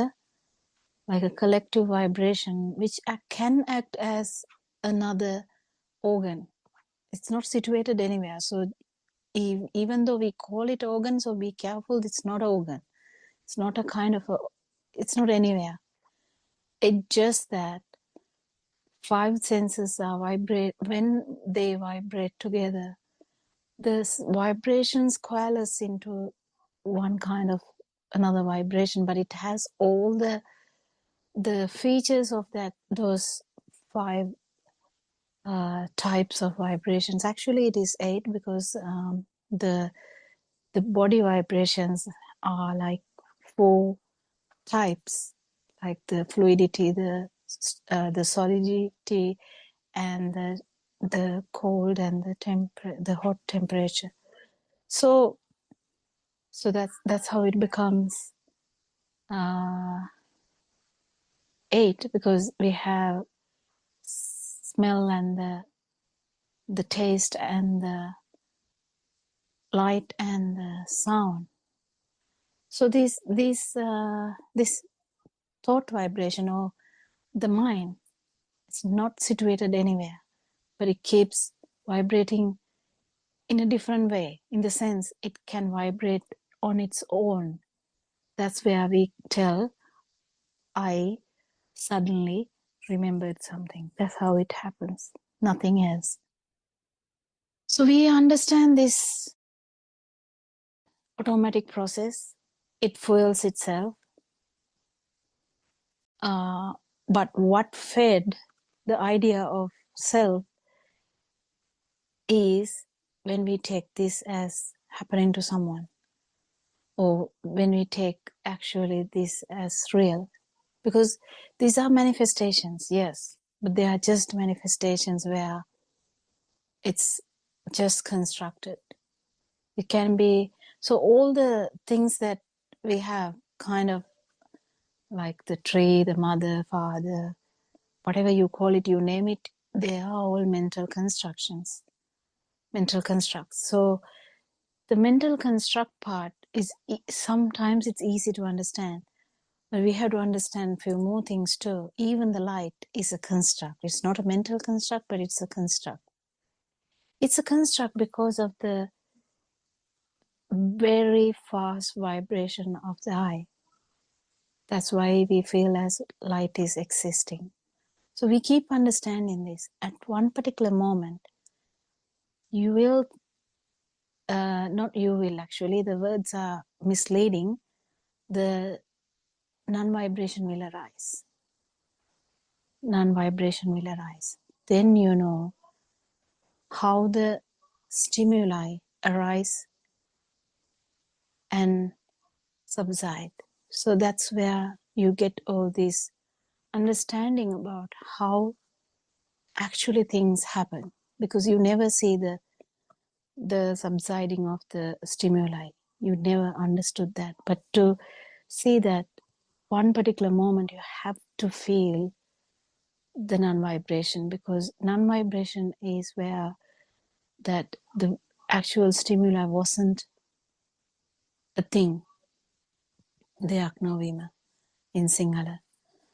like a collective vibration which can act as another organ. It's not situated anywhere. So even though we call it organ, so be careful, it's not an organ. It's not a kind of it's not anywhere. It's just that 5 senses are vibrate. When they vibrate together, the vibrations coalesce into one kind of another vibration, but it has all the features of those 5 types of vibrations. Actually, it is 8 because the body vibrations are like 4 types, like the fluidity, the solidity, and the cold and the hot temperature. So that's how it becomes 8, because we have smell and the taste and the light and the sound. So this thought vibration, or the mind, it's not situated anywhere, but it keeps vibrating in a different way, in the sense it can vibrate on its own. That's where we tell, I suddenly remembered something. That's how it happens, nothing else. So we understand this automatic process. It fuels itself. But what fed the idea of self is when we take this as happening to someone, or when we take actually this as real. Because these are manifestations, yes, but they are just manifestations where it's just constructed. It can be, so all the things that we have, kind of like the tree, the mother, father, whatever you call it, you name it, they are all mental constructions, mental constructs. So the mental construct part is sometimes it's easy to understand, but we have to understand a few more things too. Even the light is a construct. It's not a mental construct, but it's a construct. It's a construct because of the very fast vibration of the eye. That's why we feel as light is existing. So we keep understanding this. At one particular moment, you will, not you will actually, the words are misleading, the non-vibration will arise. Non-vibration will arise. Then you know how the stimuli arise and subside. So that's where you get all this understanding about how actually things happen, because you never see the subsiding of the stimuli. You never understood that. But to see that one particular moment, you have to feel the non-vibration, because non-vibration is where that the actual stimuli wasn't a thing. Deyak novima in Sinhala.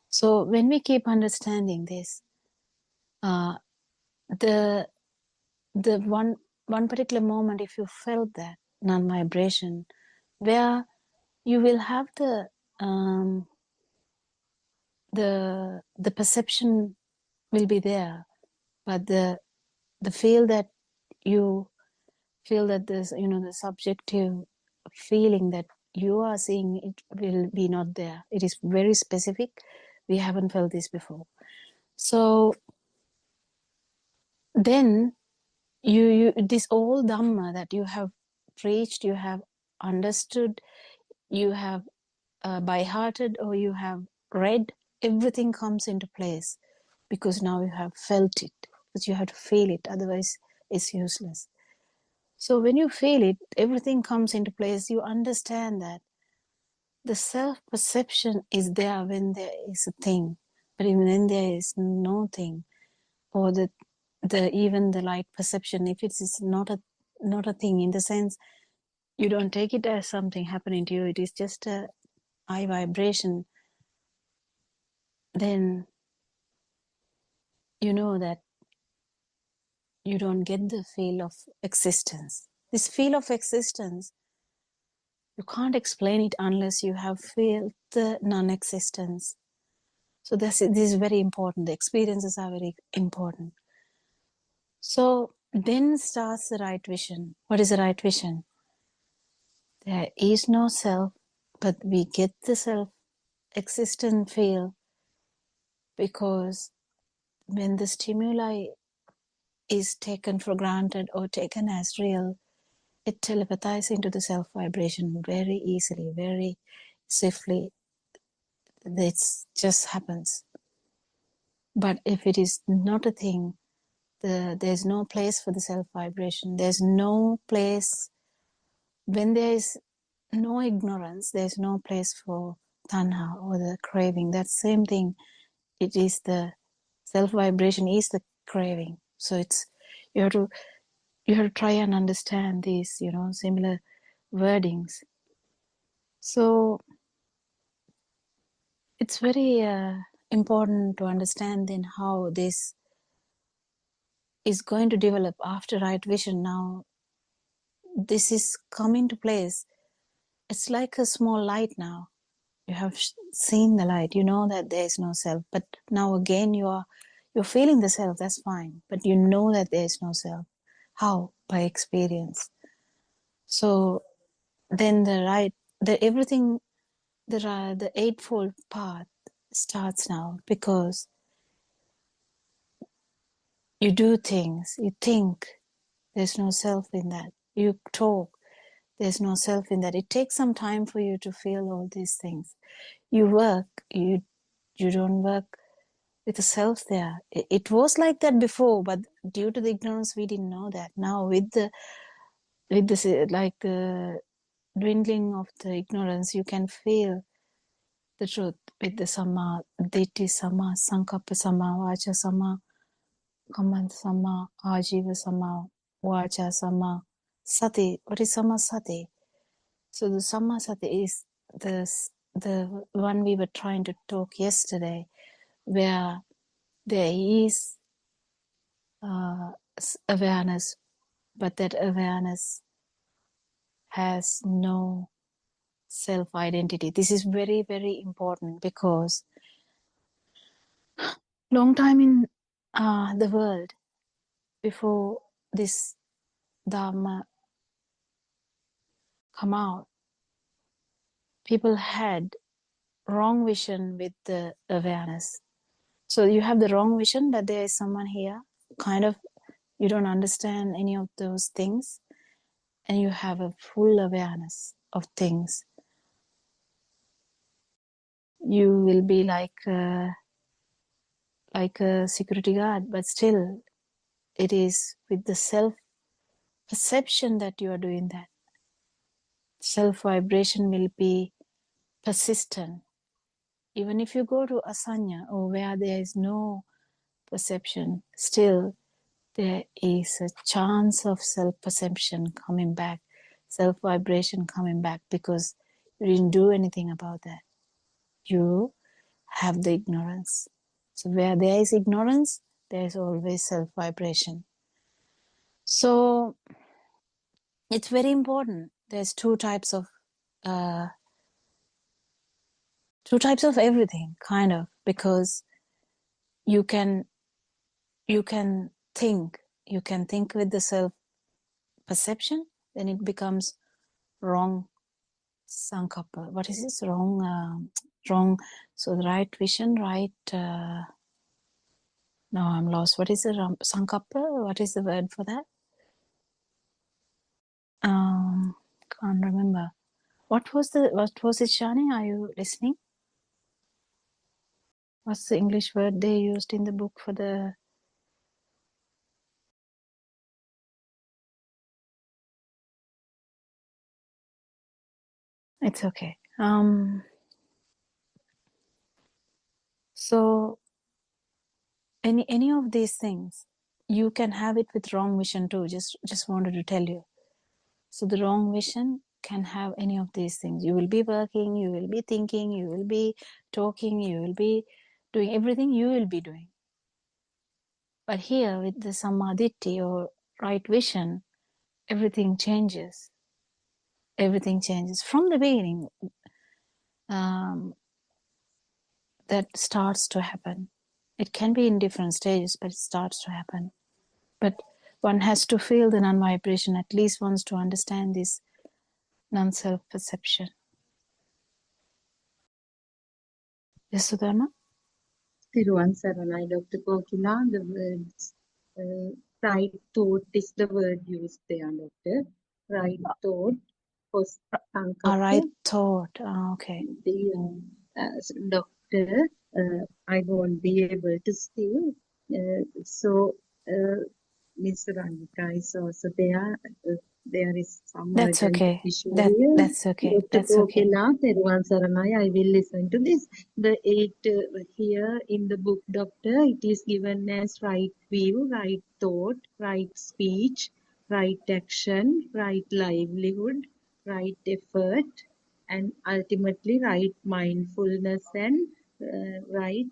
So when we keep understanding this, the one particular moment, if you felt that non-vibration, where you will have the perception will be there, but the feel that you feel that there's, the subjective feeling that you are seeing, it will be not there. It is very specific. We haven't felt this before. So then you this all Dhamma that you have preached, you have understood, you have by hearted, or you have read, everything comes into place, because now you have felt it, because you have to feel it, otherwise it's useless. So when you feel it, everything comes into place. You understand that the self-perception is there when there is a thing, but even when there is no thing, or the even the light perception, if it is not a thing, in the sense you don't take it as something happening to you, it is just a high vibration, then you know that you don't get the feel of existence. This feel of existence, you can't explain it unless you have felt the non-existence. So this is very important. The experiences are very important. So then starts the right vision. What is the right vision? There is no self, but we get the self-existent feel because when the stimuli is taken for granted or taken as real, it telepathizes into the self vibration very easily, very swiftly. It just happens. But if it is not a thing, there's no place for the self vibration. There's no place when there is no ignorance. There's no place for tanha or the craving. That same thing. It is the self vibration is the craving. So it's you have to try and understand these similar wordings. So it's very important to understand then how this is going to develop after right vision. Now this is coming to place. It's like a small light now. You have seen the light. You know that there is no self. But now again you're feeling the self. That's fine. But you know that there is no self. How? By experience. So then the eightfold path starts now, because you do things, you think, there's no self in that. You talk, there's no self in that. It takes some time for you to feel all these things. You work, you don't work with the self there. It was like that before, but due to the ignorance, we didn't know that. Now with the dwindling of the ignorance, you can feel the truth with the Sama, Ditti Sama, Sankappa Sama, Vacha Sama, Kamanta Sama, Ajiva Sama, Vacha Sama, Sati. What is Sama Sati? So the Sama Sati is the one we were trying to talk yesterday, where there is awareness, but that awareness has no self-identity. This is very, very important, because long time in the world, before this Dharma come out, people had wrong vision with the awareness. So you have the wrong vision that there is someone here, kind of you don't understand any of those things, and you have a full awareness of things. You will be like a security guard, but still it is with the self perception that you are doing that. Self vibration will be persistent. Even if you go to asanya, or where there is no perception, still there is a chance of self-perception coming back, self-vibration coming back, because you didn't do anything about that. You have the ignorance. So where there is ignorance, there is always self-vibration. So it's very important. There's two types of everything, kind of, because you can think with the self perception, then it becomes wrong sankappa. What is this? Wrong. So the right vision, right. Now I'm lost. What is the sankappa? What is the word for that? Can't remember. What was it, Shani? Are you listening? What's the English word they used in the book for the? It's okay. So any of these things, you can have it with wrong vision too. Just wanted to tell you. So the wrong vision can have any of these things. You will be working, you will be thinking, you will be talking, you will be doing everything you will be doing. But here with the samadhi or right vision, everything changes. Everything changes from the beginning. That starts to happen. It can be in different stages, but it starts to happen. But one has to feel the non-vibration at least once to understand this non-self perception. Yes, Sudharma? Thiruvan Saranai, Dr. Kokila, the words right thought is the word used there, Doctor. Right thought, post All right, sankappa. thought. Okay. The doctor, I won't be able to steal. So, Miss Rangika is also there. There is some That's urgent okay. issue here. That's okay. Dr. That's okay. Kokila, Theruvan Saranai, I will listen to this. The 8 here in the book, Doctor, it is given as right view, right thought, right speech, right action, right livelihood, right effort, and ultimately right mindfulness and right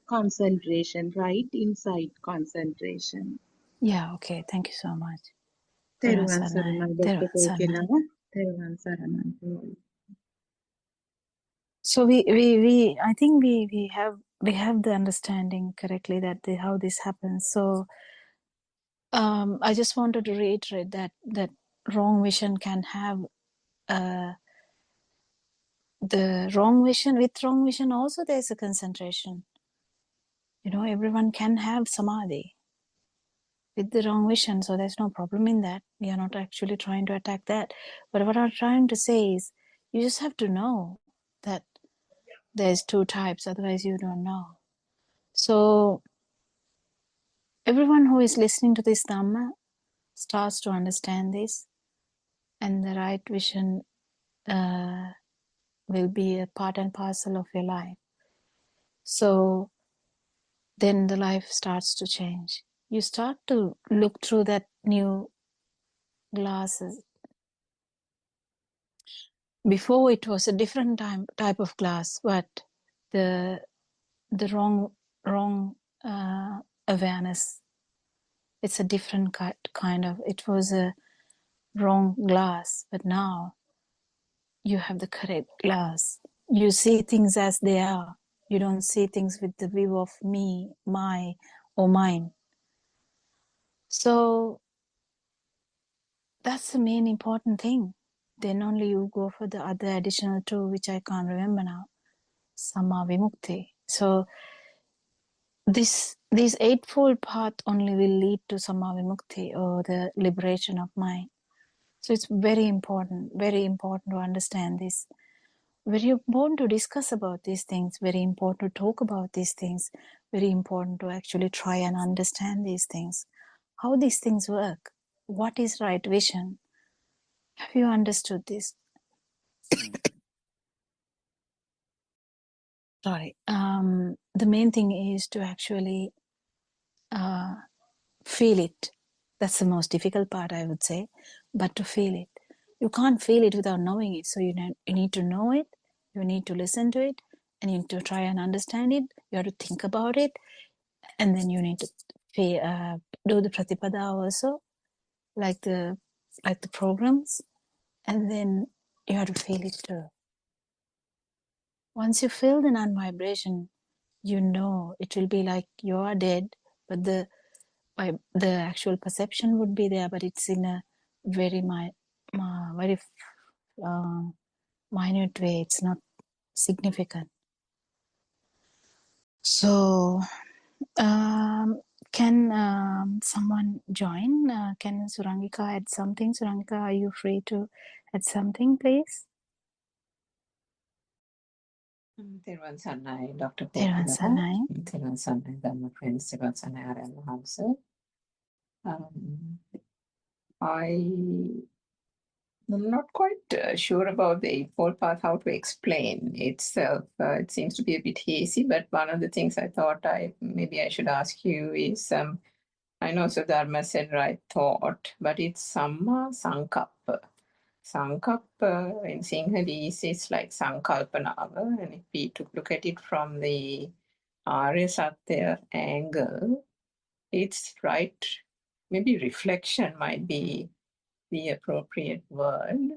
concentration, right insight concentration. Yeah, okay. Thank you so much. Theruvan Saranai, Dr. Theruvan Kokila. Saranai. Theruvan Saranai. So we I think we have the understanding correctly that how this happens. So I just wanted to reiterate that wrong vision can have the wrong vision. With wrong vision also there's a concentration. You know, everyone can have samadhi with the wrong vision, so there's no problem in that. We are not actually trying to attack that. But what I'm trying to say is you just have to know that there's two types, otherwise you don't know. So everyone who is listening to this Dhamma starts to understand this, and the right vision will be a part and parcel of your life. So then the life starts to change. You start to look through that new glasses. Before it was a different type of glass, but the wrong awareness. It's a different kind of. It was a wrong glass, but now you have the correct glass. You see things as they are. You don't see things with the view of me, my, or mine. So that's the main important thing. Then only you go for the other additional two, which I can't remember now. Sama Vimukti. So this eightfold path only will lead to Sama Vimukti, or the liberation of mind. So it's very important to understand this. Very important to discuss about these things, very important to talk about these things, very important to actually try and understand these things. How these things work. What is right vision? Have you understood this? Sorry. The main thing is to actually feel it. That's the most difficult part, I would say, but to feel it. You can't feel it without knowing it. So you need to know it, you need to listen to it, and you need to try and understand it. You have to think about it, and then you need to do the pratipada also, like the programs, and then you have to feel it too. Once you feel the non-vibration, you know it will be like you are dead, but the actual perception would be there, but it's in a very minute way. It's not significant. So can someone join? Can Surangika add something? Surangika, are you free to add something, please? Theruvan Saranai, Dr. Theruvan Kokila. Saranai. Theruvan Saranai, Dhamma Prince. Theruvan Saranai, Aryan Mahamsa. I I'm not quite sure about the Eightfold Path, how to explain itself. It seems to be a bit hazy, but one of the things I thought maybe I should ask you is, I know Sudharma said right thought, but it's Samma Sankappa. Sankappa in Sinhalese is like Sankalpanava, and if we look at it from the Arya Satya angle, it's right, maybe reflection might be the appropriate word.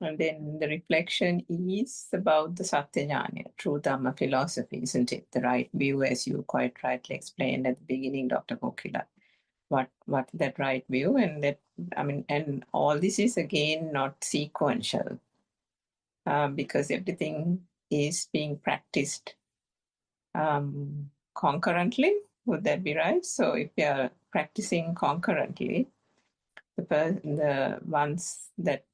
And then the reflection is about the Satyajnana, true Dhamma philosophy, isn't it? The right view, as you quite rightly explained at the beginning, Dr. Kokila. What that right view, and that, I mean, and all this is again not sequential, because everything is being practiced concurrently. Would that be right? So if we are practicing concurrently, the ones that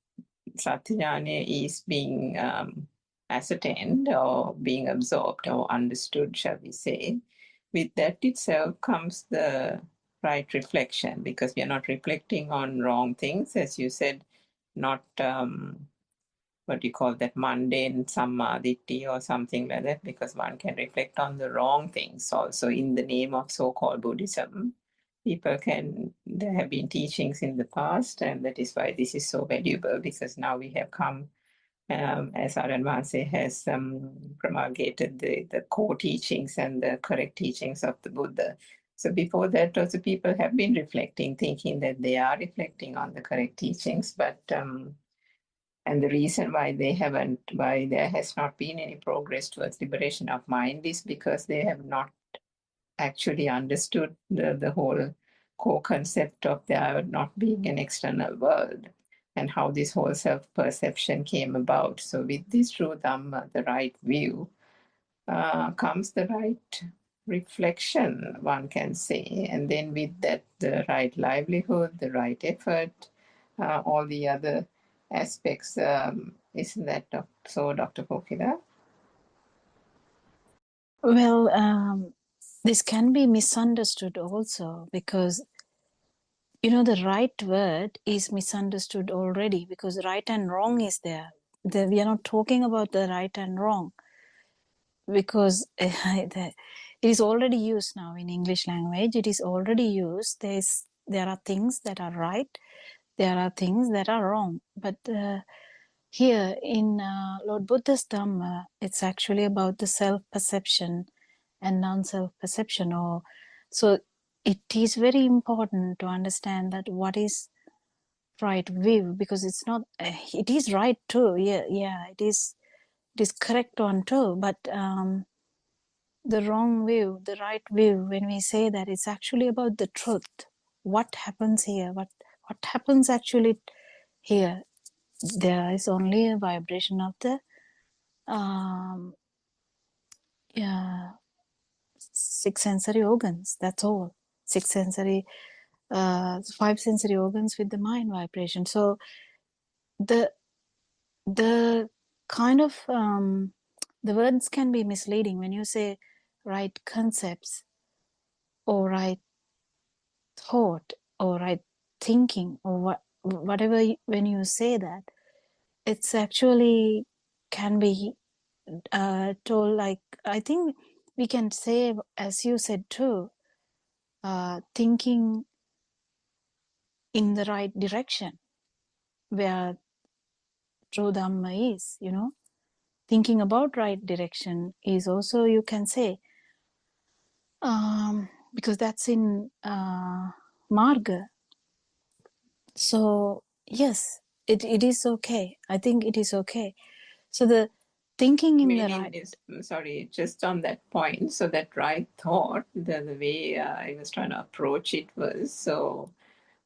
Satyajnana is being ascertained or being absorbed or understood, shall we say, with that itself comes the right reflection, because we are not reflecting on wrong things, as you said, not what do you call that, mundane sammaditthi or something like that, because one can reflect on the wrong things also in the name of so-called Buddhism. There have been teachings in the past, and that is why this is so valuable, because now we have come, as Aran Vase has promulgated the core teachings and the correct teachings of the Buddha. So before that, also people have been reflecting, thinking that they are reflecting on the correct teachings, but and the reason why there has not been any progress towards liberation of mind is because they have not actually understood the whole core concept of there not being an external world, and how this whole self-perception came about. So with this true Dhamma, the right view, comes the right reflection, one can say. And then with that, the right livelihood, the right effort, all the other aspects. Isn't that so, Dr. Kokila? Well, this can be misunderstood also, because the right word is misunderstood already, because right and wrong is there. We are not talking about the right and wrong, because it is already used now in English language. It is already used. There are things that are right, there are things that are wrong. But here in Lord Buddha's Dhamma, it's actually about the self-perception and non-self-perception. So it is very important to understand that what is right view, because it's not, it is right too. Yeah, it is correct one too. But the wrong view, the right view, when we say that, it's actually about the truth. What happens here? What happens actually here? There is only a vibration of the six sensory organs. That's all. Five sensory organs with the mind vibration. So the kind of the words can be misleading when you say right concepts or right thought or right thinking or whatever. When you say that, it's actually can be told like, I think we can say, as you said too, thinking in the right direction, where true Dhamma is, thinking about right direction is also, you can say, because that's in Marga. So yes, it is okay. I think it is okay. So the thinking in the right. Sorry, just on that point. So that right thought, the way I was trying to approach it was, so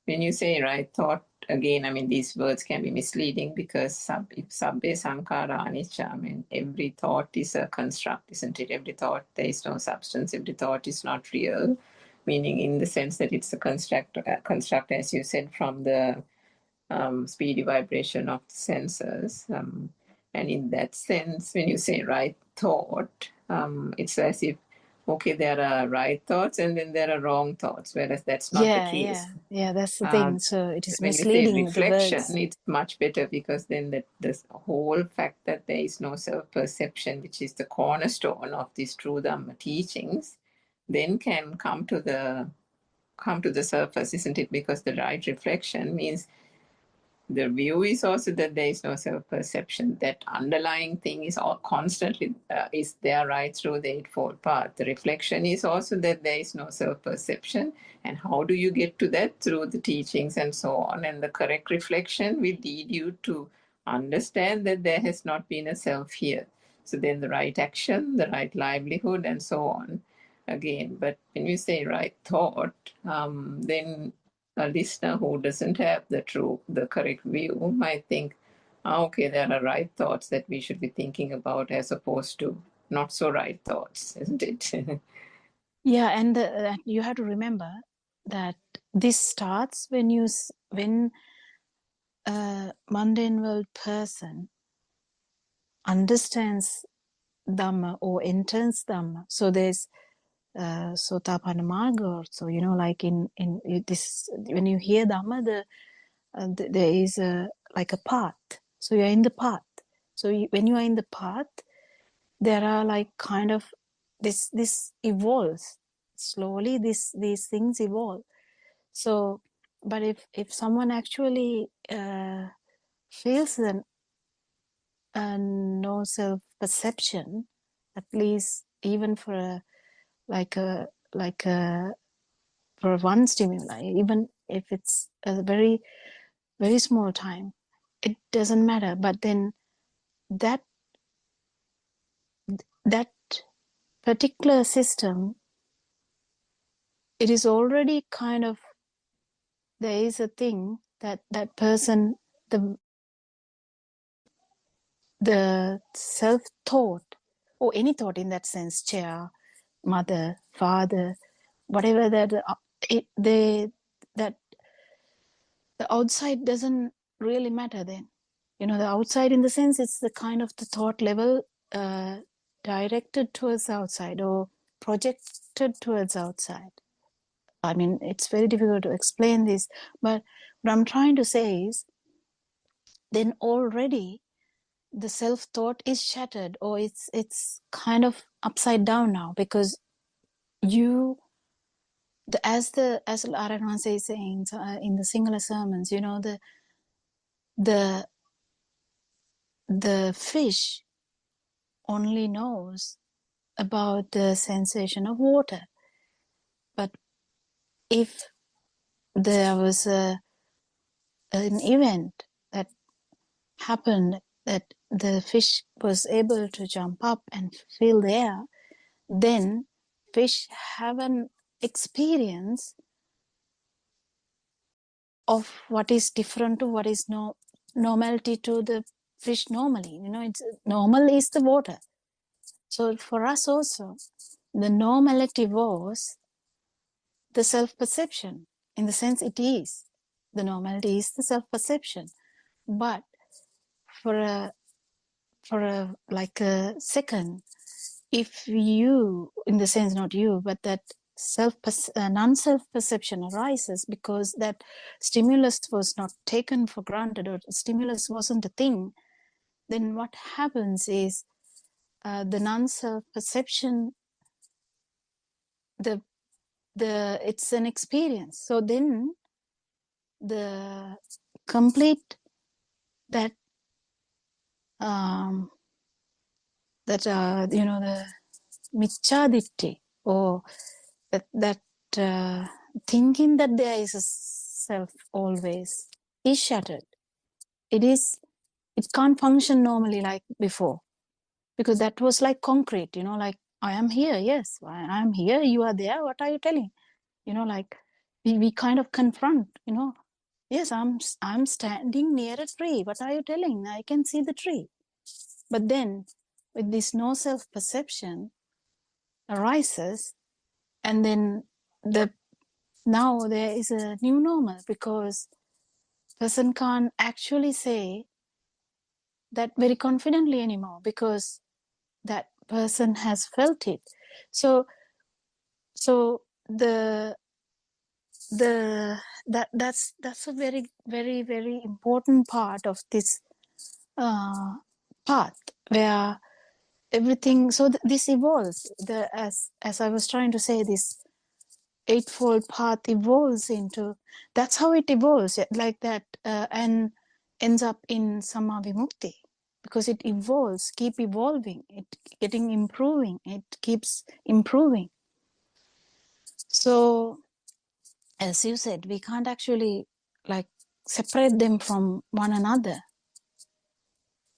when you say right thought, again, I mean, these words can be misleading, because if sabbe sankhara anicca, I mean, every thought is a construct, isn't it? Every thought, there is no substance. Every thought is not real, meaning in the sense that it's a construct, as you said, from the speedy vibration of the senses. And in that sense, when you say right thought, it's as if okay, there are right thoughts and then there are wrong thoughts, whereas that's not the case. That's the thing. So it is When we say misleading, the reflection, words. it's much better because then this whole fact that there is no self-perception, which is the cornerstone of these true Dhamma teachings, then can come to the surface, isn't it? Because the right reflection means the view is also that there is no self-perception. That underlying thing is all constantly is there right through the Eightfold Path. The reflection is also that there is no self-perception. And how do you get to that? Through the teachings and so on. And the correct reflection will lead you to understand that there has not been a self here. So then the right action, the right livelihood, and so on. Again, but when you say right thought, then a listener who doesn't have the correct view might think, okay, there are right thoughts that we should be thinking about as opposed to not so right thoughts, isn't it? Yeah, and you have to remember that this starts when a mundane world person understands Dhamma or enters Dhamma. So there's Sotapanna Marga also, like in this, when you hear Dhamma, there is like a path. So you're in the path. So when you are in the path, there are like kind of this evolves slowly. These things evolve. So, but if someone actually feels no self perception, at least even for for one stimuli, even if it's a very very small time, it doesn't matter. But then that particular system, it is already kind of, there is a thing that person, the self thought, or any thought in that sense, chair, mother, father, whatever, that that the outside doesn't really matter then. The outside, in the sense, it's the kind of the thought level directed towards the outside or projected towards outside. I mean, it's very difficult to explain this, but what I'm trying to say is, then already the self-thought is shattered, or it's kind of upside down now, because as Aranwanse is saying in the Sinhala sermons, the fish only knows about the sensation of water. But if there was an event that happened, that the fish was able to jump up and feel the air, then fish have an experience of what is different to what is normality to the fish normally. It's normal is the water. So for us also, the normality was the self-perception. In the sense, it is. The normality is the self-perception. But for a like a second, if you, in the sense not you, but that non-self-perception arises because that stimulus was not taken for granted, or stimulus wasn't a thing, then what happens is the non-self-perception, it's an experience. So then the complete the michaditti, or that thinking that there is a self always, is shattered. It can't function normally like before, because that was like concrete, like, I am here, yes, I am here, you are there, what are you telling? Like we kind of confront, yes, I'm standing near a tree, what are you telling? I can see the tree. But then with this no self-perception arises, and then now there is a new normal, because person can't actually say that very confidently anymore, because that person has felt it. So So that's a very, very, very important part of this path, where everything, so this evolves, as I was trying to say, this eightfold path evolves into, that's how it evolves, like that, and ends up in Sama Vimukti, because it evolves, keep evolving, it getting improving, it keeps improving. So as you said, we can't actually like separate them from one another,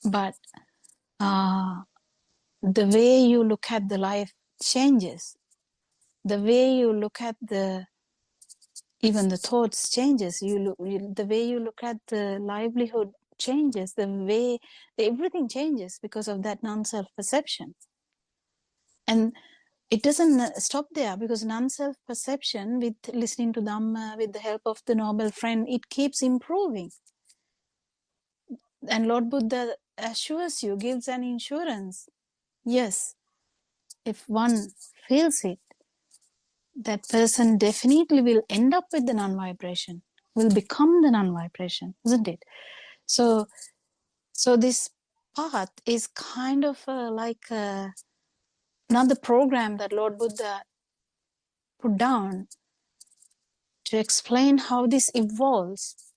but the way you look at the life changes, the way you look at even the thoughts changes, the way you look at the livelihood changes, the way everything changes because of that non-self perception. And it doesn't stop there, because non-self perception, with listening to Dhamma, with the help of the noble friend, it keeps improving. And Lord Buddha assures you, gives an insurance. Yes, if one feels it, that person definitely will end up with the non-vibration, will become the non-vibration, isn't it? So this path is kind of like another program that Lord Buddha put down to explain how this evolves,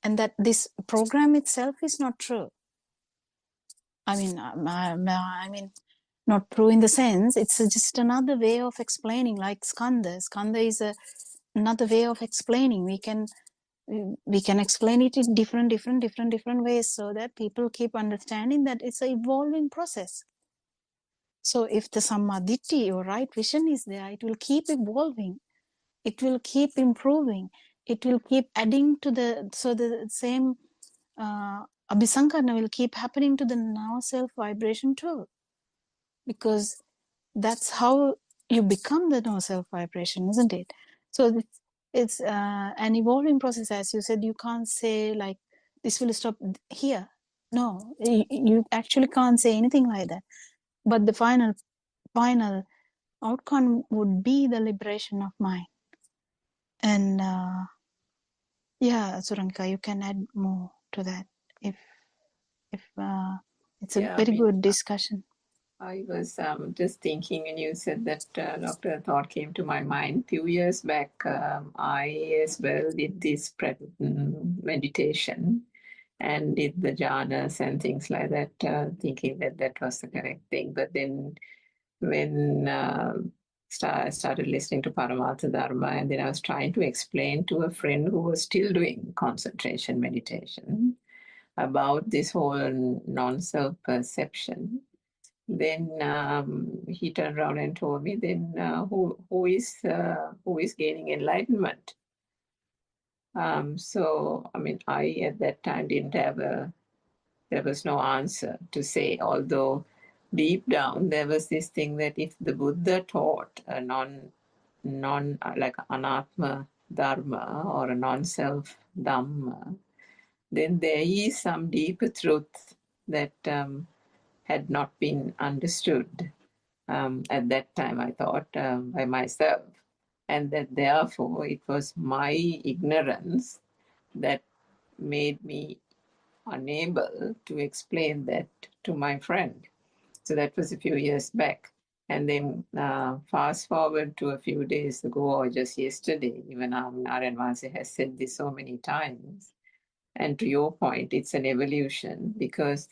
and that this program itself is not true. I mean, not true in the sense, it's just another way of explaining, like skandha. Skandha is another way of explaining. We can explain it in different ways, so that people keep understanding that it's an evolving process. So if the sammaditthi or right vision is there, it will keep evolving, it will keep improving, it will keep adding to the same abhisankarana will keep happening to the now self vibration too, because that's how you become the no self vibration, isn't it? So it's an evolving process. As you said, you can't say like this will stop here. No, you actually can't say anything like that. But the final outcome would be the liberation of mind. And yeah, Suranka, you can add more to that if it's a Yeah, very good discussion. I was just thinking when you said that, Dr. Thought came to my mind. Few years back, I as well did this meditation and did the jhanas and things like that, thinking that that was the correct thing. But then when I started listening to Paramartha Dharma, and then I was trying to explain to a friend who was still doing concentration meditation about this whole non-self perception. Then he turned around and told me, then who is gaining enlightenment? So I mean, I at that time didn't have there was no answer to say, although deep down there was this thing that if the Buddha taught a non like anatma dharma or a non-self dhamma, then there is some deeper truth that had not been understood at that time, I thought, by myself. And that therefore it was my ignorance that made me unable to explain that to my friend. So that was a few years back. And then fast forward to a few days ago, or just yesterday, even Narayan Vasi has said this so many times. And to your point, it's an evolution because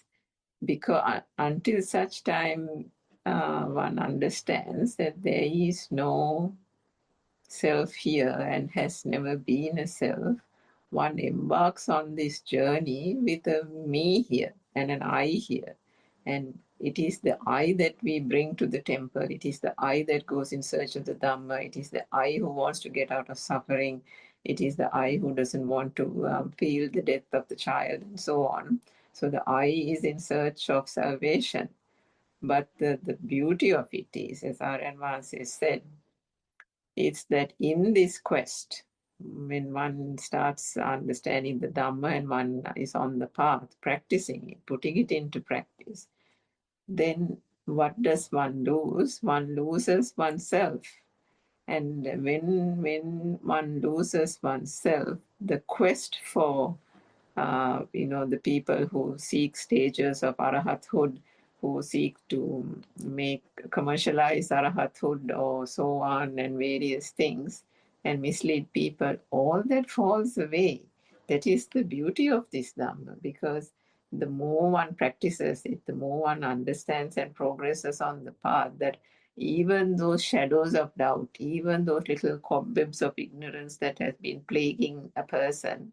until such time one understands that there is no self here and has never been a self, one embarks on this journey with a me here and an I here. And it is the I that we bring to the temple. It is the I that goes in search of the Dhamma. It is the I who wants to get out of suffering. It is the I who doesn't want to feel the death of the child and so on. So the I is in search of salvation. But the beauty of it is, as Aryan Vasi said, it's that in this quest, when one starts understanding the Dhamma and one is on the path, practicing it, putting it into practice, then what does one lose? One loses oneself. And when one loses oneself, the quest for the people who seek stages of arahathood, who seek to commercialize arahathood or so on and various things and mislead people, all that falls away. That is the beauty of this Dhamma, because the more one practices it, the more one understands and progresses on the path, that even those shadows of doubt, even those little cobwebs of ignorance that has been plaguing a person,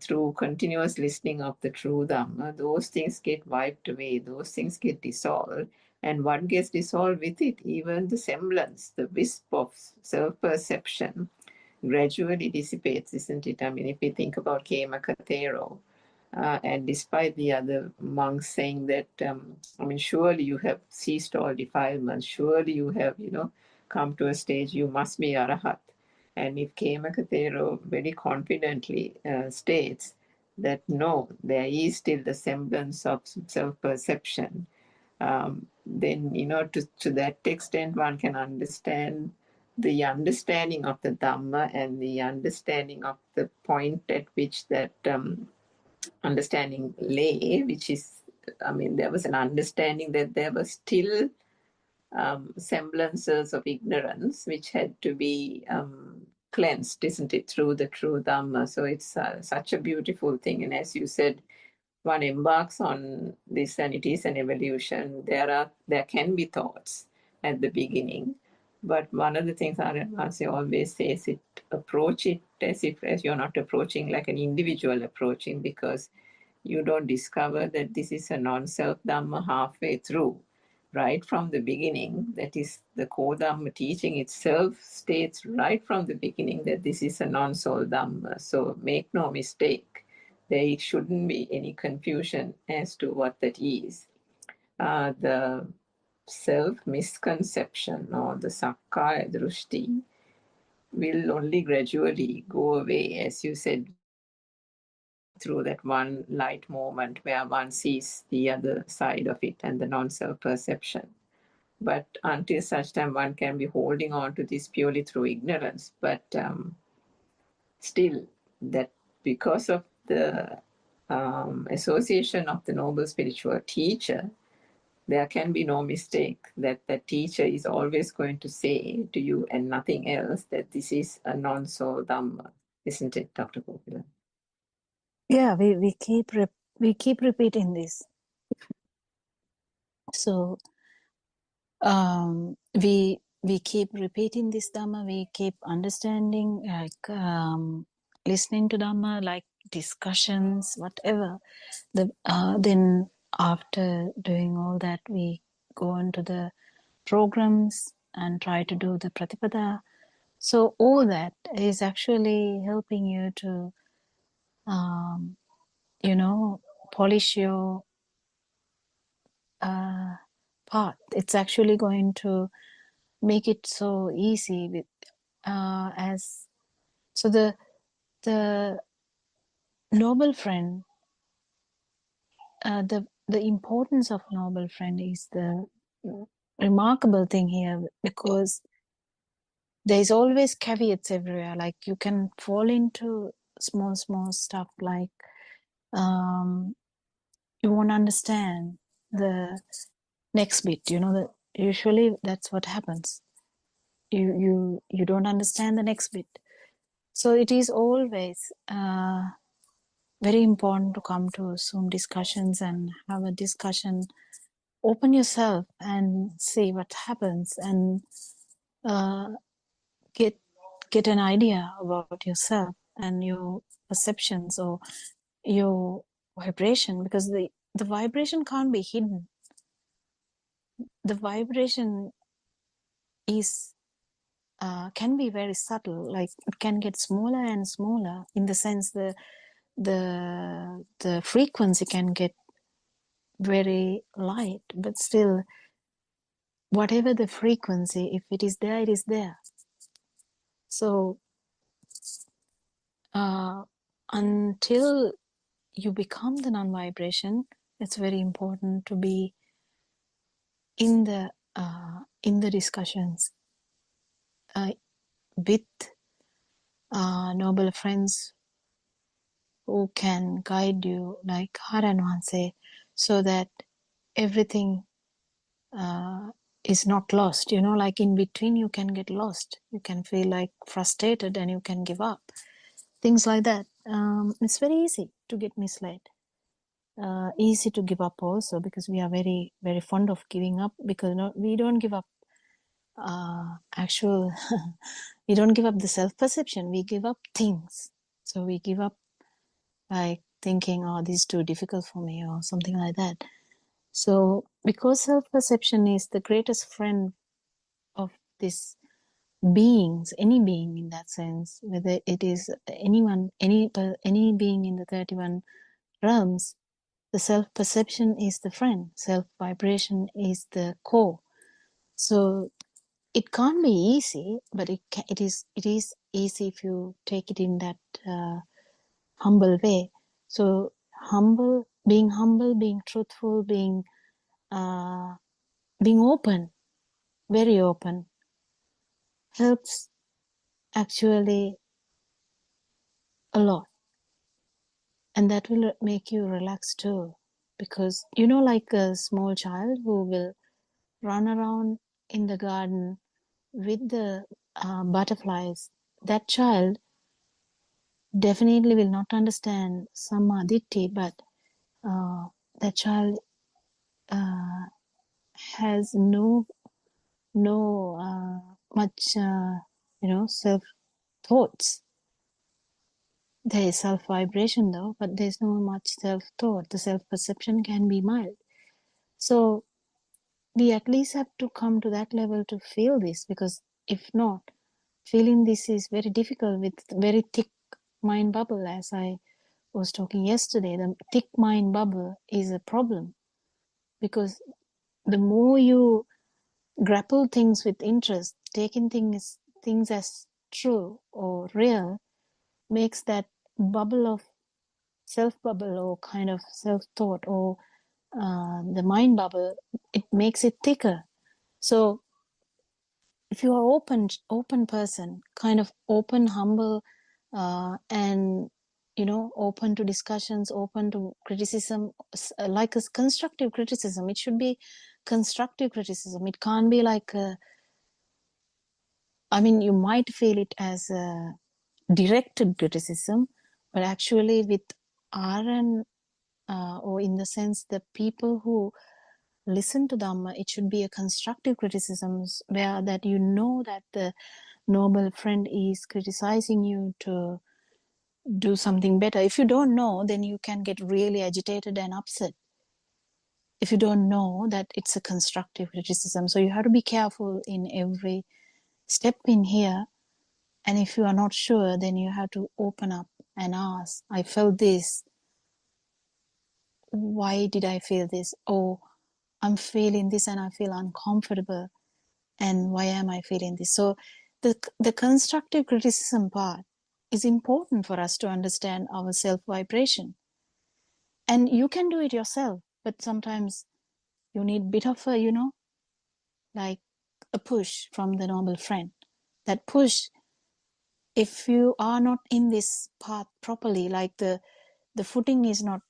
through continuous listening of the true Dhamma, those things get wiped away, those things get dissolved. And what gets dissolved with it? Even the semblance, the wisp of self-perception gradually dissipates, isn't it? I mean, if we think about Kema Kathero, and despite the other monks saying that, surely you have ceased all defilements, surely you have, come to a stage, you must be Arahat. And if Kema Kathero very confidently states that no, there is still the semblance of self-perception, then, to that extent one can understand the understanding of the Dhamma and the understanding of the point at which that understanding lay, which is, there was an understanding that there were still semblances of ignorance which had to be cleansed, isn't it, through the true Dhamma. So it's such a beautiful thing. And as you said, one embarks on this and it is an evolution. There can be thoughts at the beginning, but one of the things Arya always says, approach it as you're not approaching like an individual approaching, because you don't discover that this is a non-self Dhamma halfway through. Right from the beginning, that is the core Dhamma teaching itself states right from the beginning that this is a non-soul Dhamma. So make no mistake, there shouldn't be any confusion as to what that is. The self-misconception or the sakkaya drushti will only gradually go away, as you said, through that one light moment where one sees the other side of it and the non-self perception. But until such time, one can be holding on to this purely through ignorance. But still, that because of the association of the noble spiritual teacher, there can be no mistake that the teacher is always going to say to you and nothing else that this is a non-soul Dhamma. Isn't it, Dr. Kokila? Yeah, we keep repeating this. So we keep repeating this Dhamma, we keep understanding, like listening to Dhamma, like discussions, whatever. Then after doing all that, we go on to the programs and try to do the Pratipada. So all that is actually helping you to, polish your path. It's actually going to make it so easy with so the noble friend, the importance of noble friend is the remarkable thing here, because there's always caveats everywhere. Like you can fall into small stuff, like you won't understand the next bit, that usually that's what happens. You don't understand the next bit. So it is always very important to come to Zoom discussions and have a discussion. Open yourself and see what happens, and get an idea about yourself and your perceptions or your vibration, because the vibration can't be hidden. The vibration is can be very subtle, like it can get smaller and smaller, in the sense the frequency can get very light, but still, whatever the frequency, if it is there, it is there. So until you become the non-vibration, it's very important to be in the discussions, with noble friends who can guide you, like Haran Wanse, so that everything is not lost. You know, like in between, you can get lost. You can feel like frustrated and you can give up. Things like that. It's very easy to get misled. Easy to give up also, because we are very, very fond of giving up, because we don't give up actual, we don't give up the self-perception. We give up things. So we give up like thinking, oh, this is too difficult for me or something like that. So because self-perception is the greatest friend of this beings, any being in that sense, whether it is anyone, any being in the 31 realms, the self-perception is the friend, self-vibration is the core. So it can't be easy, but it is easy if you take it in that humble way. So humble, being truthful, being open, very open, helps actually a lot. And that will make you relax too, because you know, like a small child who will run around in the garden with the butterflies, that child definitely will not understand Sammaditthi, but that child has no much self thoughts. There is self vibration though, but there's no much self thought. The self perception can be mild. So we at least have to come to that level to feel this, because if not, feeling this is very difficult with very thick mind bubble. As I was talking yesterday, the thick mind bubble is a problem, because the more you grapple things with interest, taking things as true or real, makes that bubble of self bubble or kind of self thought or the mind bubble, it makes it thicker. So if you are open person, kind of open, humble, and open to discussions, open to criticism, like a constructive criticism, it should be constructive criticism. It can't be like you might feel it as a directed criticism, but actually with RN, or in the sense the people who listen to Dhamma, it should be a constructive criticism, where that that the noble friend is criticizing you to do something better. If you don't know, then you can get really agitated and upset if you don't know that it's a constructive criticism. So you have to be careful in every step in here. And if you are not sure, then you have to open up and ask, I felt this. Why did I feel this? Oh, I'm feeling this and I feel uncomfortable. And why am I feeling this? So the constructive criticism part is important for us to understand our self vibration. And you can do it yourself, but sometimes you need a bit of a, like a push from the noble friend. That push, if you are not in this path properly, like the footing is not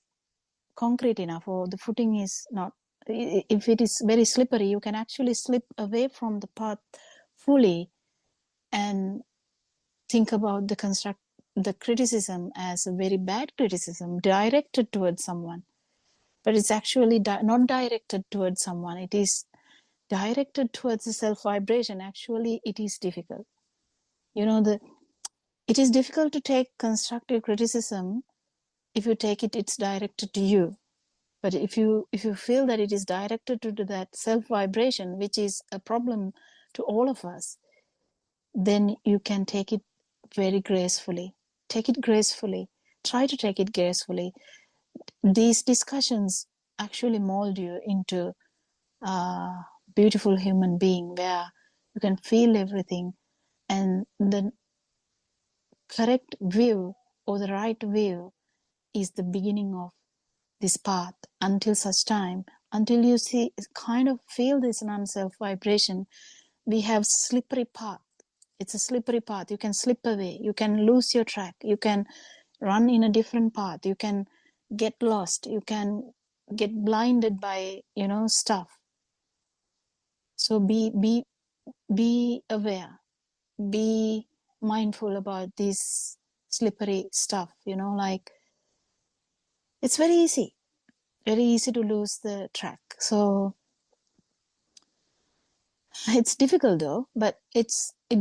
concrete enough, or the footing is not, if it is very slippery, you can actually slip away from the path fully and think about the criticism as a very bad criticism directed towards someone. But it's actually not directed towards someone. It is directed towards the self vibration. Actually, it is difficult. It is difficult to take constructive criticism. If you take it, it's directed to you. But if you feel that it is directed to that self vibration, which is a problem to all of us, then you can take it very gracefully. Take it gracefully. Try to take it gracefully. These discussions actually mold you into a beautiful human being, where you can feel everything, and the correct view or the right view is the beginning of this path. Until such time, until you kind of feel this non-self vibration, we have slippery path. It's a slippery path. You can slip away. You can lose your track. You can run in a different path. You can get lost. You can get blinded by, stuff. So be aware. Be mindful about this slippery stuff. Like it's very easy to lose the track. So it's difficult though, but it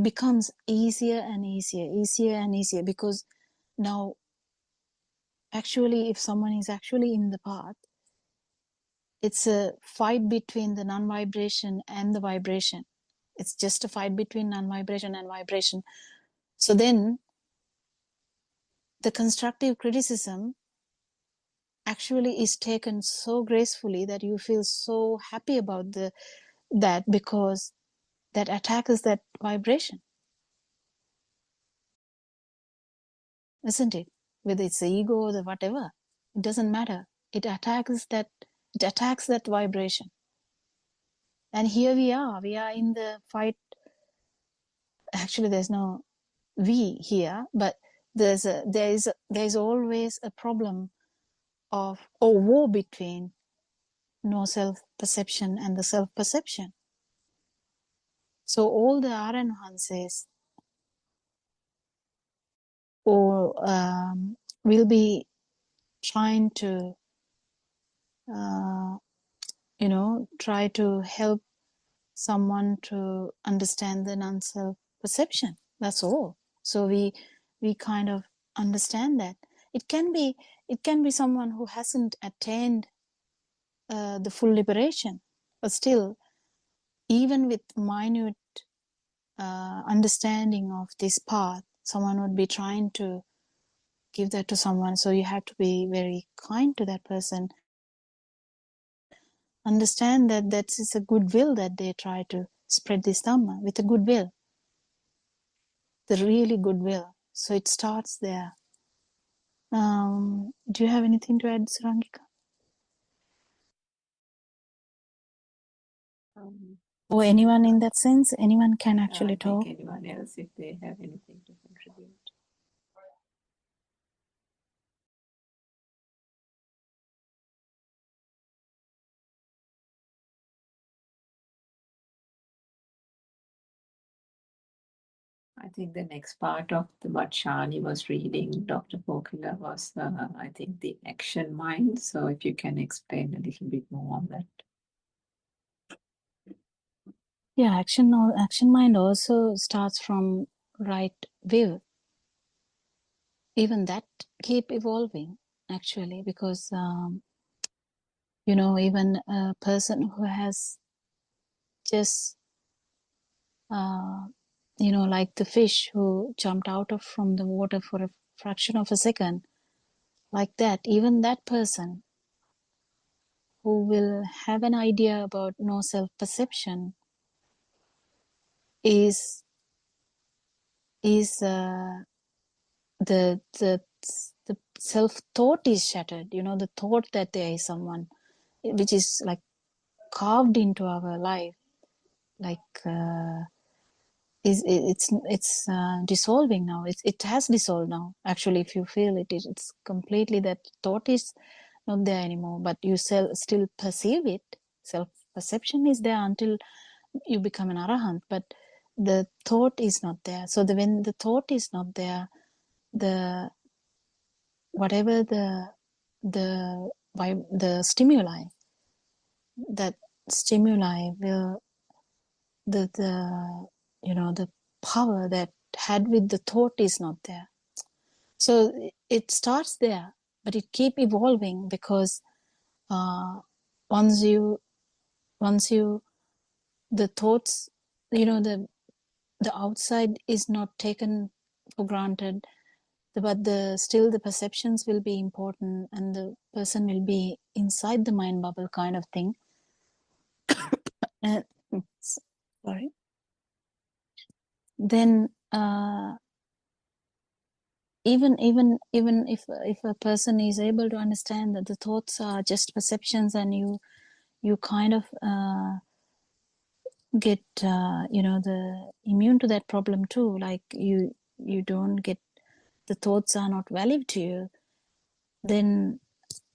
becomes easier and easier because now actually if someone is actually in the path, it's a fight between the non-vibration and the vibration. It's just a fight between non-vibration and vibration. So then the constructive criticism actually is taken so gracefully that you feel so happy about that because that attacks that vibration, isn't it? Whether it's the ego or the whatever, it doesn't matter. It attacks that vibration. And here we are in the fight. Actually, there's no we here, but there is always a problem of or war between no self-perception and the self-perception. So all the Aranhanses will be trying to try to help someone to understand the non-self perception. That's all. So we kind of understand that it can be someone who hasn't attained the full liberation, but still, even with minute understanding of this path, someone would be trying to give that to someone. So you have to be very kind to that person. Understand that is a goodwill that they try to spread this Dhamma with a goodwill, the really goodwill. So it starts there. Do you have anything to add, Sarangika? Or anyone in that sense? Anyone can actually talk. Anyone else if they have anything to contribute. I think the next part of what Shani was reading, Dr. Pokila, was, I think, the action mind. So if you can explain a little bit more on that. Yeah, action mind also starts from right view. Even that keep evolving, actually, because, even a person who has just, like the fish who jumped out from the water for a fraction of a second, like that, even that person who will have an idea about no self-perception is the self-thought is shattered. The thought that there is someone, which is like carved into our life, like it's dissolving now. It has dissolved now. Actually, if you feel it, it's completely, that thought is not there anymore. But you still perceive it. Self-perception is there until you become an arahant, but the thought is not there. So when the thought is not there, whatever the stimuli, that stimuli will the power that had with the thought is not there. So it starts there, but it keep evolving because once you the thoughts, the outside is not taken for granted, but still the perceptions will be important, and the person will be inside the mind bubble kind of thing. And sorry. Then even if a person is able to understand that the thoughts are just perceptions, and you kind of get the immune to that problem too. Like you don't get, the thoughts are not valid to you, then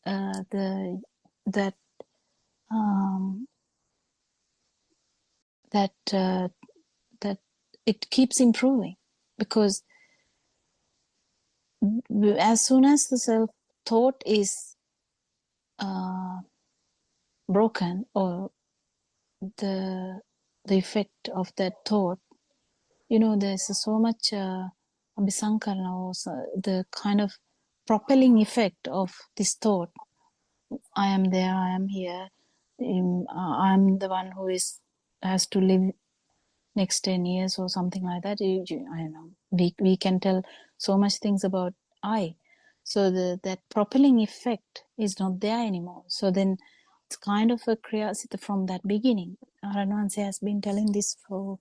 that it keeps improving, because as soon as the self thought is broken, or the effect of that thought, there's so much abhisankarana, or the kind of propelling effect of this thought. I am there, I am here, I'm the one who has to live next 10 years or something like that. I don't know, we can tell so much things about I. So that propelling effect is not there anymore. So then it's kind of a curiosity from that beginning. Ranwansi has been telling this for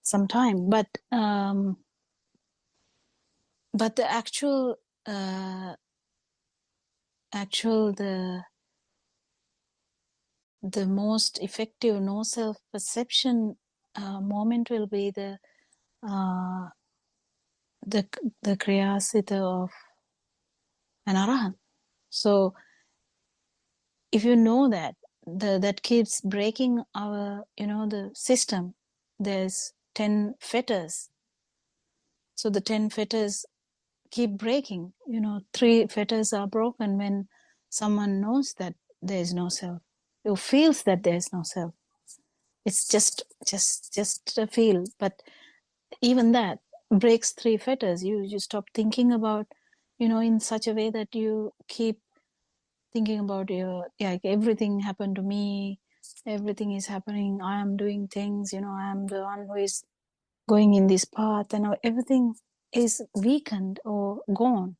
some time, but the actual the most effective no self perception moment will be the kriyasita of an arahant. So if you know that that keeps breaking our the system, there's 10 fetters. So the 10 fetters keep breaking. 3 fetters are broken when someone knows that there is no self, who feels that there is no self. It's just a feel, but even that breaks 3 fetters. You stop thinking about in such a way that you keep thinking about everything happened to me, everything is happening, I am doing things, I am the one who is going in this path, and everything is weakened or gone.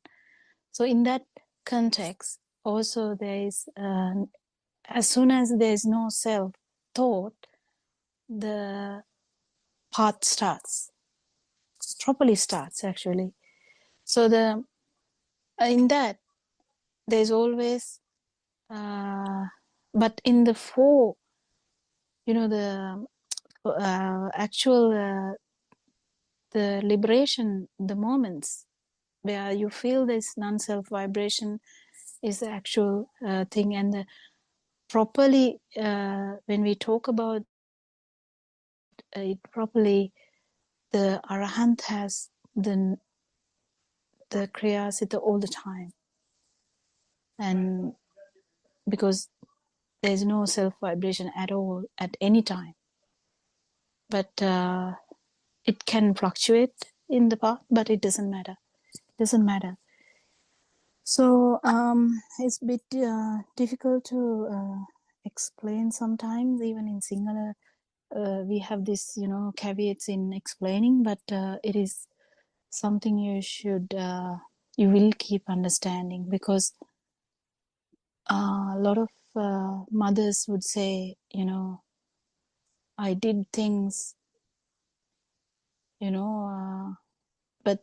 So in that context also, there is as soon as there is no self thought, the path properly starts actually. So in that there's always but in the 4, the actual the liberation, the moments where you feel this non-self vibration is the actual thing. And properly when we talk about it properly, the arahant has the kriyasita all the time, and because there's no self vibration at all at any time, but it can fluctuate in the path, but it doesn't matter. So it's a bit difficult to explain sometimes. Even in Sinhala we have this caveats in explaining, but it is something you will keep understanding, because a lot of mothers would say, I did things, but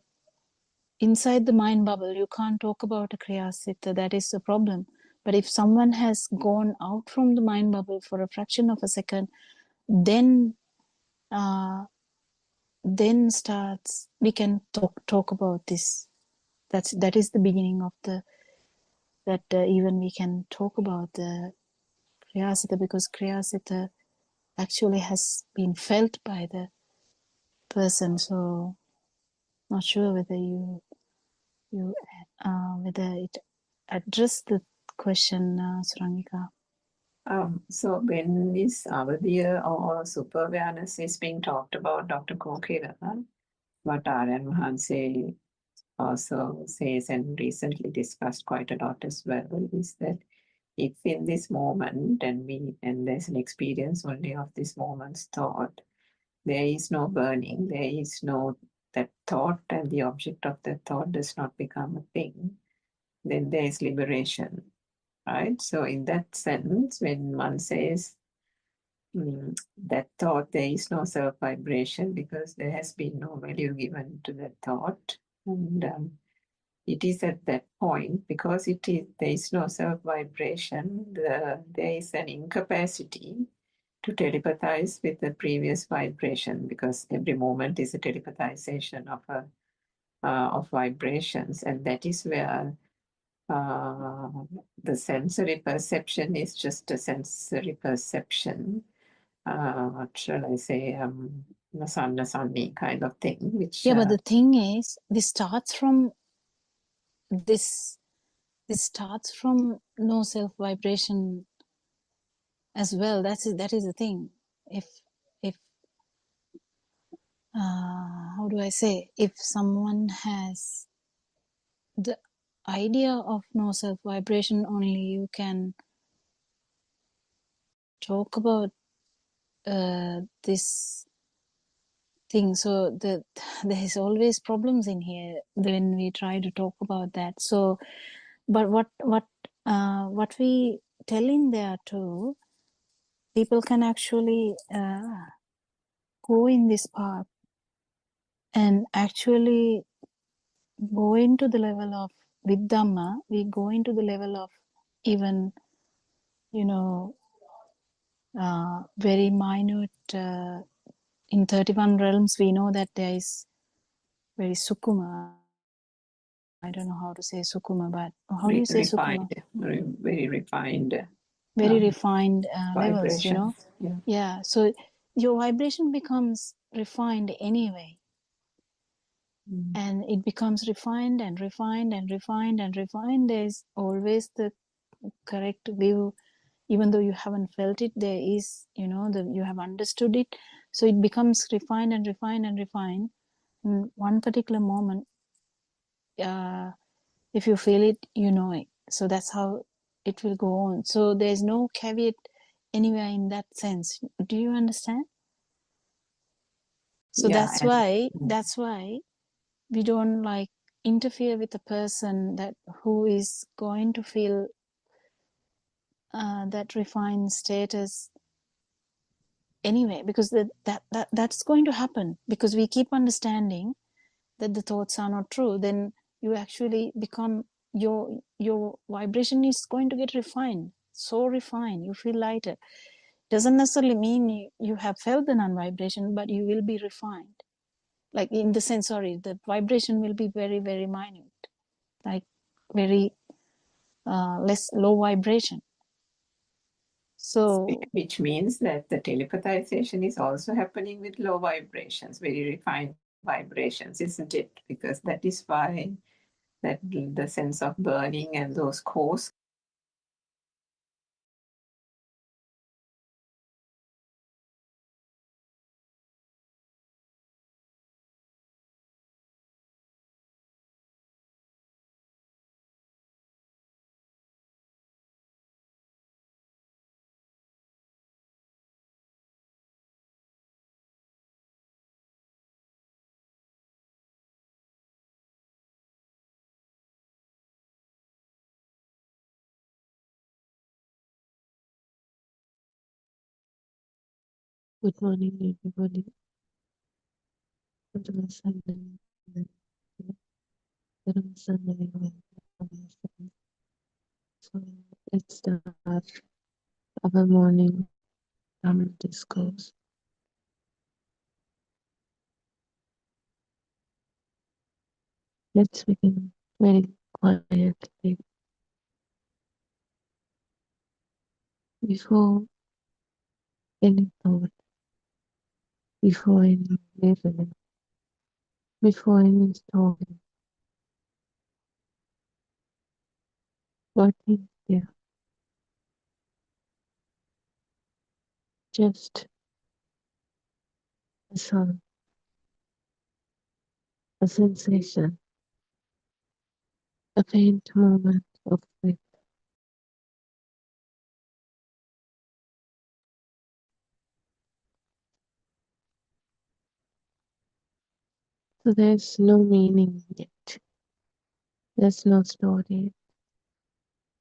inside the mind bubble you can't talk about a kriyasita. That is the problem. But if someone has gone out from the mind bubble for a fraction of a second, then starts, we can talk about this. That is the beginning of even we can talk about the kriyasita, because kriyasita actually has been felt by the person. So not sure whether you whether it addressed the question, Surangika. So when this avadiya or super awareness is being talked about, Dr. Kokila, what Aryan Mahanse also says and recently discussed quite a lot as well, is that if in this moment and there's an experience only of this moment's thought, there is no burning, there is no that thought, and the object of that thought does not become a thing, then there is liberation, right? So in that sense, when one says that thought, there is no self vibration, because there has been no value given to that thought, and it is at that point, because there is no self vibration, there is an incapacity to telepathize with the previous vibration, because every moment is a telepathization of vibrations, and that is where the sensory perception is just a sensory perception. What shall I say? Nasanni kind of thing, which Yeah, but the thing is, this starts from no self vibration as well. That is the thing. If how do I say? If someone has the idea of no self vibration, only you can talk about this thing. So there is always problems in here when we try to talk about that. So, but what we tell in there too, people can actually go in this path and actually go into the level of, with Dhamma, we go into the level of even, very minute, in 31 realms, we know that there is very sukuma. I don't know how to say sukuma, but how do you say sukuma? very refined. Very refined levels, Vibrations. Yeah. So your vibration becomes refined anyway. And it becomes refined and refined and refined and refined. There's always the correct view, even though you haven't felt it. There is, you have understood it. So it becomes refined and refined and refined. In one particular moment, if you feel it, you know it. So that's how it will go on. So there's no caveat anywhere in that sense. Do you understand? So that's why we don't like interfere with a person that who is going to feel that refined status anyway, because that's going to happen, because we keep understanding that the thoughts are not true. Then you actually become, your vibration is going to get refined, so refined, you feel lighter. Doesn't necessarily mean you have felt the non-vibration, but you will be refined, like in the sense, the vibration will be very, very minute, like very less low vibration. So which means that the telepathization is also happening with low vibrations, very refined vibrations, isn't it? Because that is why that the sense of burning and those coarse Good morning, everybody. So let's start our morning discourse. Let's begin very quietly. Before any thought, before any labeling, before any story, what is there? Just a sound, a sensation, a faint moment of breath. So there's no meaning yet. There's no story.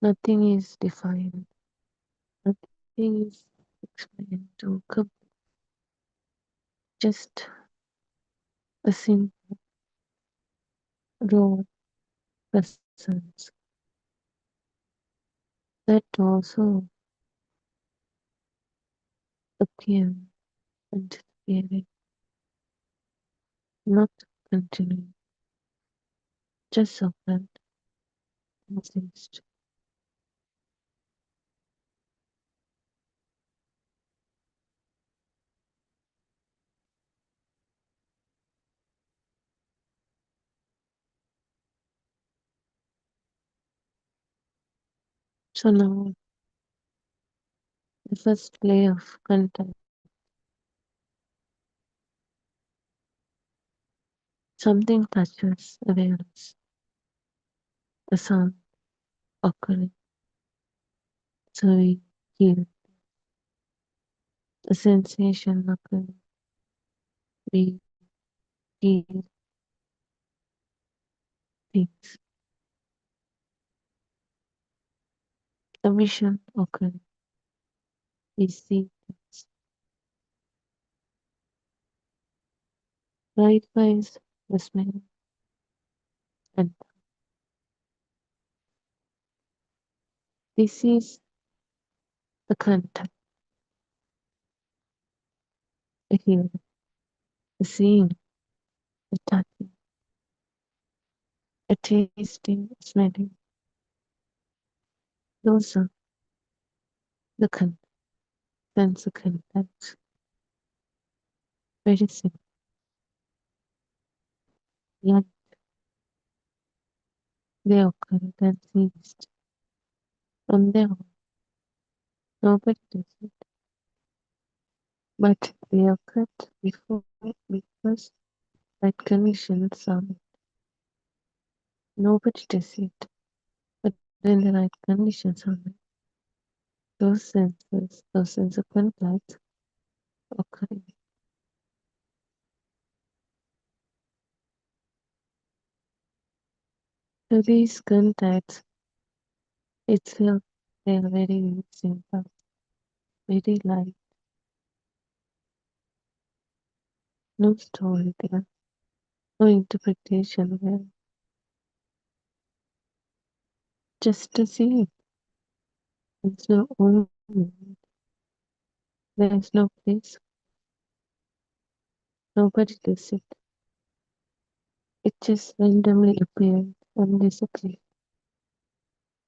Nothing is defined. Nothing is explained to come. Just a simple, raw presence that also appear and disappearing, not continuing, just open and ceased. So now the first layer of contact. Something touches awareness, the sound occurring, so we hear the sensation occurring, we feel things, the vision occurring, we see things. Likewise, the smell and this is the contact, the hearing, the seeing, the touching, the tasting, smelling. Those are the sense contacts. Very simple. Yet they occur and ceased. From there on, nobody does it. But they occurred before because right conditions are met. Nobody does it. But when the right conditions are met, those senses, those sense of contact occurring. So these contacts itself, they are very simple, very light. No story there, no interpretation there. Just to see it. There's no owning it. There's no place. Nobody does it. It just randomly appeared and disappeared.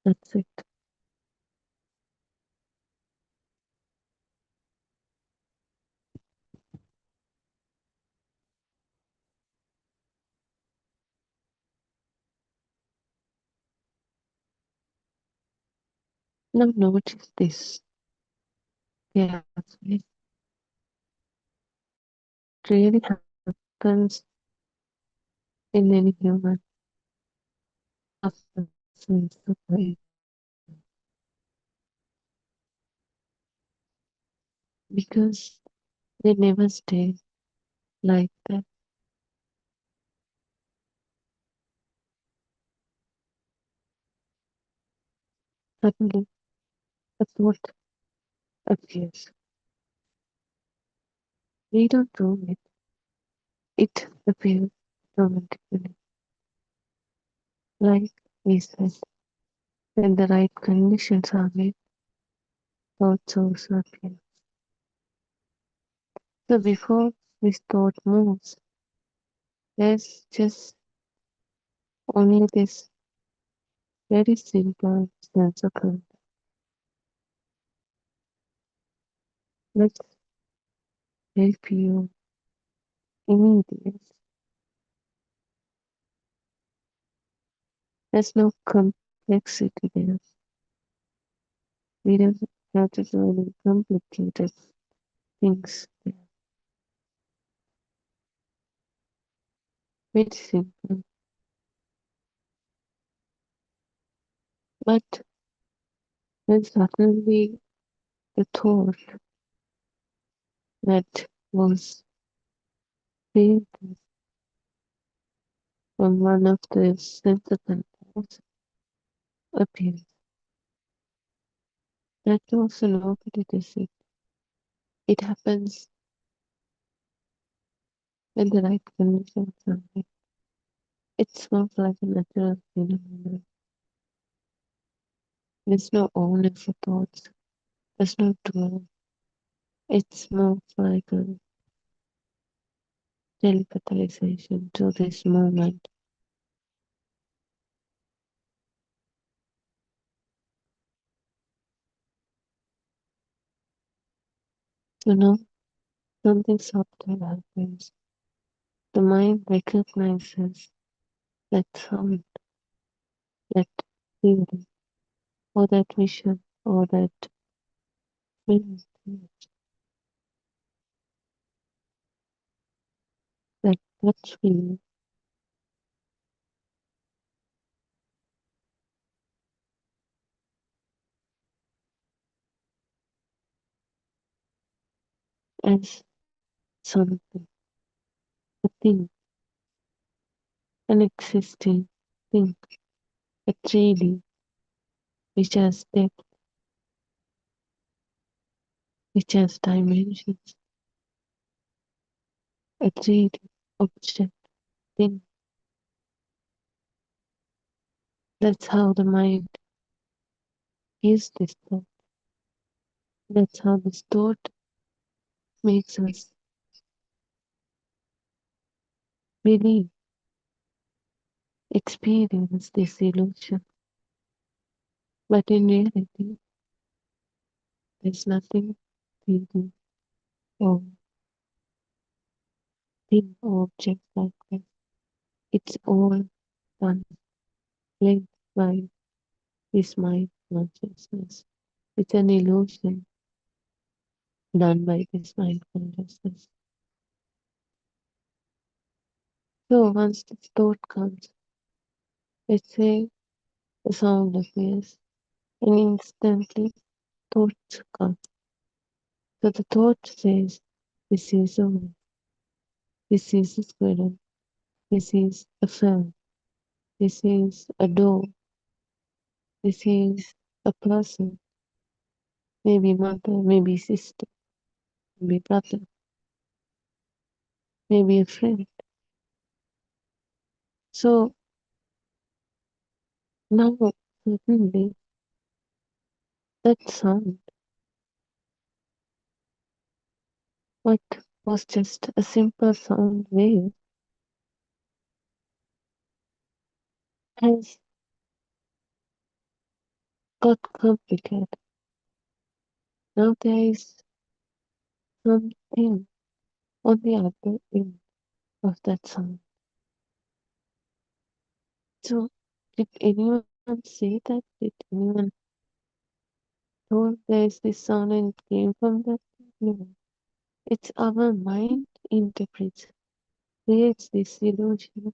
That's it. Now notice this carefully. It really happens in any human sense of life. Because they never stay like that. Suddenly, a thought appears. We don't do it. It appears automatically. Like we said, when the right conditions are met, thoughts also appear. So before this thought moves, there's just only this very simple sense of contact. Let's help you immediately. There's no complexity there. We don't have to do any complicated things there. Very simple. But then suddenly the thought that was created from one of the center contacts appears. That also nobody does it. It happens when the right conditions are met. It's not like a natural phenomenon. There's no owner for thoughts. There's no doer. It's more like a telepathization to this moment. You know, something subtle happens. The mind recognizes that sound, that feeling, or that vision, or that feeling, that touch feeling as something, a thing, an existing thing, a 3D, which has depth, which has dimensions, a 3D object thing. That's how the mind is this thought. That's how this thought makes us believe, experience this illusion. But in reality, there's nothing 3D or thing or object like that. It's all done, linked by this mind consciousness. It's an illusion done by this mind consciousness. So once this thought comes, let's say the sound appears, and instantly thoughts come. So the thought says, this is a wood, this is a squirrel, this is a fan, this is a door, this is a person, maybe mother, maybe sister, maybe brother, maybe a friend. So now suddenly that sound, what was just a simple sound wave, has got complicated. Now there is something on the other end of that sound. So did anyone say that? Did anyone told there is this sound and it came from that? No. It's our mind interprets, creates this illusion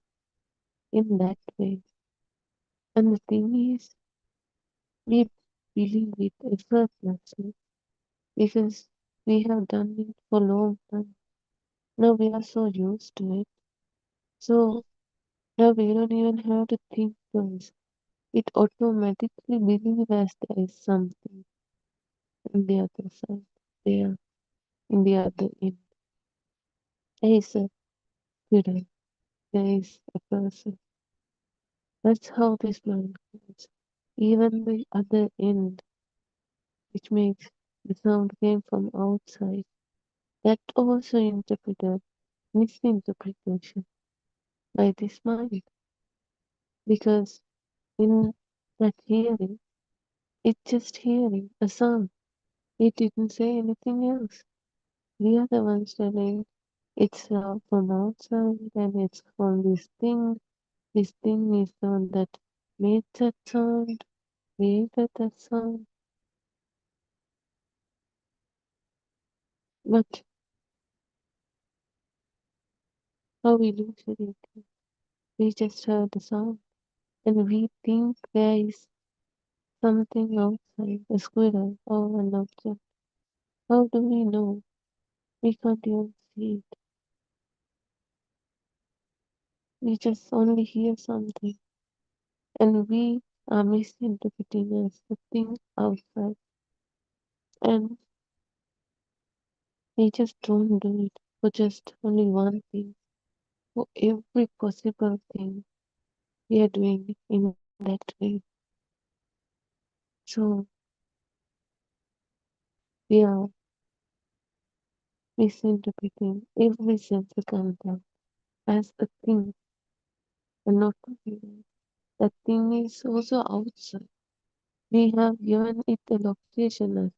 in that way. And the thing is, we believe it effortlessly because we have done it for a long time. Now we are so used to it. So now we don't even have to think twice. It automatically believes as there is something on the other side, there, in the other end. There is a squirrel, there is a person. That's how this mind goes. Even the other end, which makes the sound came from outside, that also interpreted misinterpretation by this mind. Because in that hearing, it's just hearing a sound. It didn't say anything else. We are the ones telling it's from outside and it's from this thing. This thing is the one that made that sound, created that sound. But how we look at it, we just heard the sound and we think there is something outside, a squirrel or an object. How do we know? We can't even see it. We just only hear something and we are misinterpreting as the thing outside. And we just don't do it for just only one thing. For every possible thing, we are doing in that way. So we are is interpreting every sense of contact as a thing and not a feeling. That thing is also outside. We have given it a location as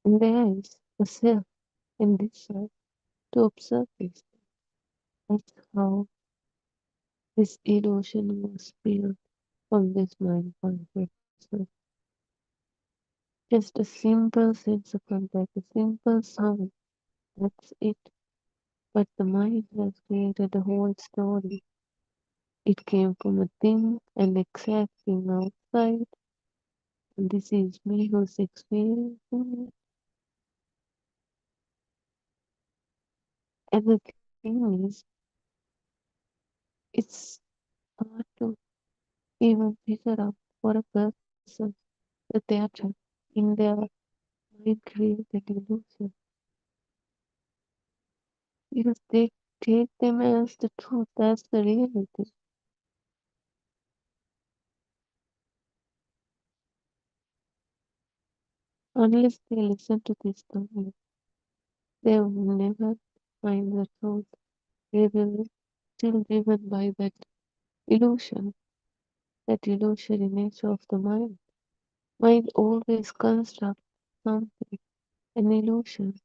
and there is a self and desire to observe this. That's how this illusion was built from this mind consciousness. Just a simple sense of contact, a simple sound. That's it. But the mind has created a whole story. It came from a thing, an exact thing outside. And this is me who's experiencing it. And the thing is, it's hard to even figure out for a person that they are trapped in their mind created illusion. Because they take them as the truth, as the reality. Unless they listen to this story, they will never find the truth. They will still driven by that illusory nature of the mind. Mind always constructs something, an illusion.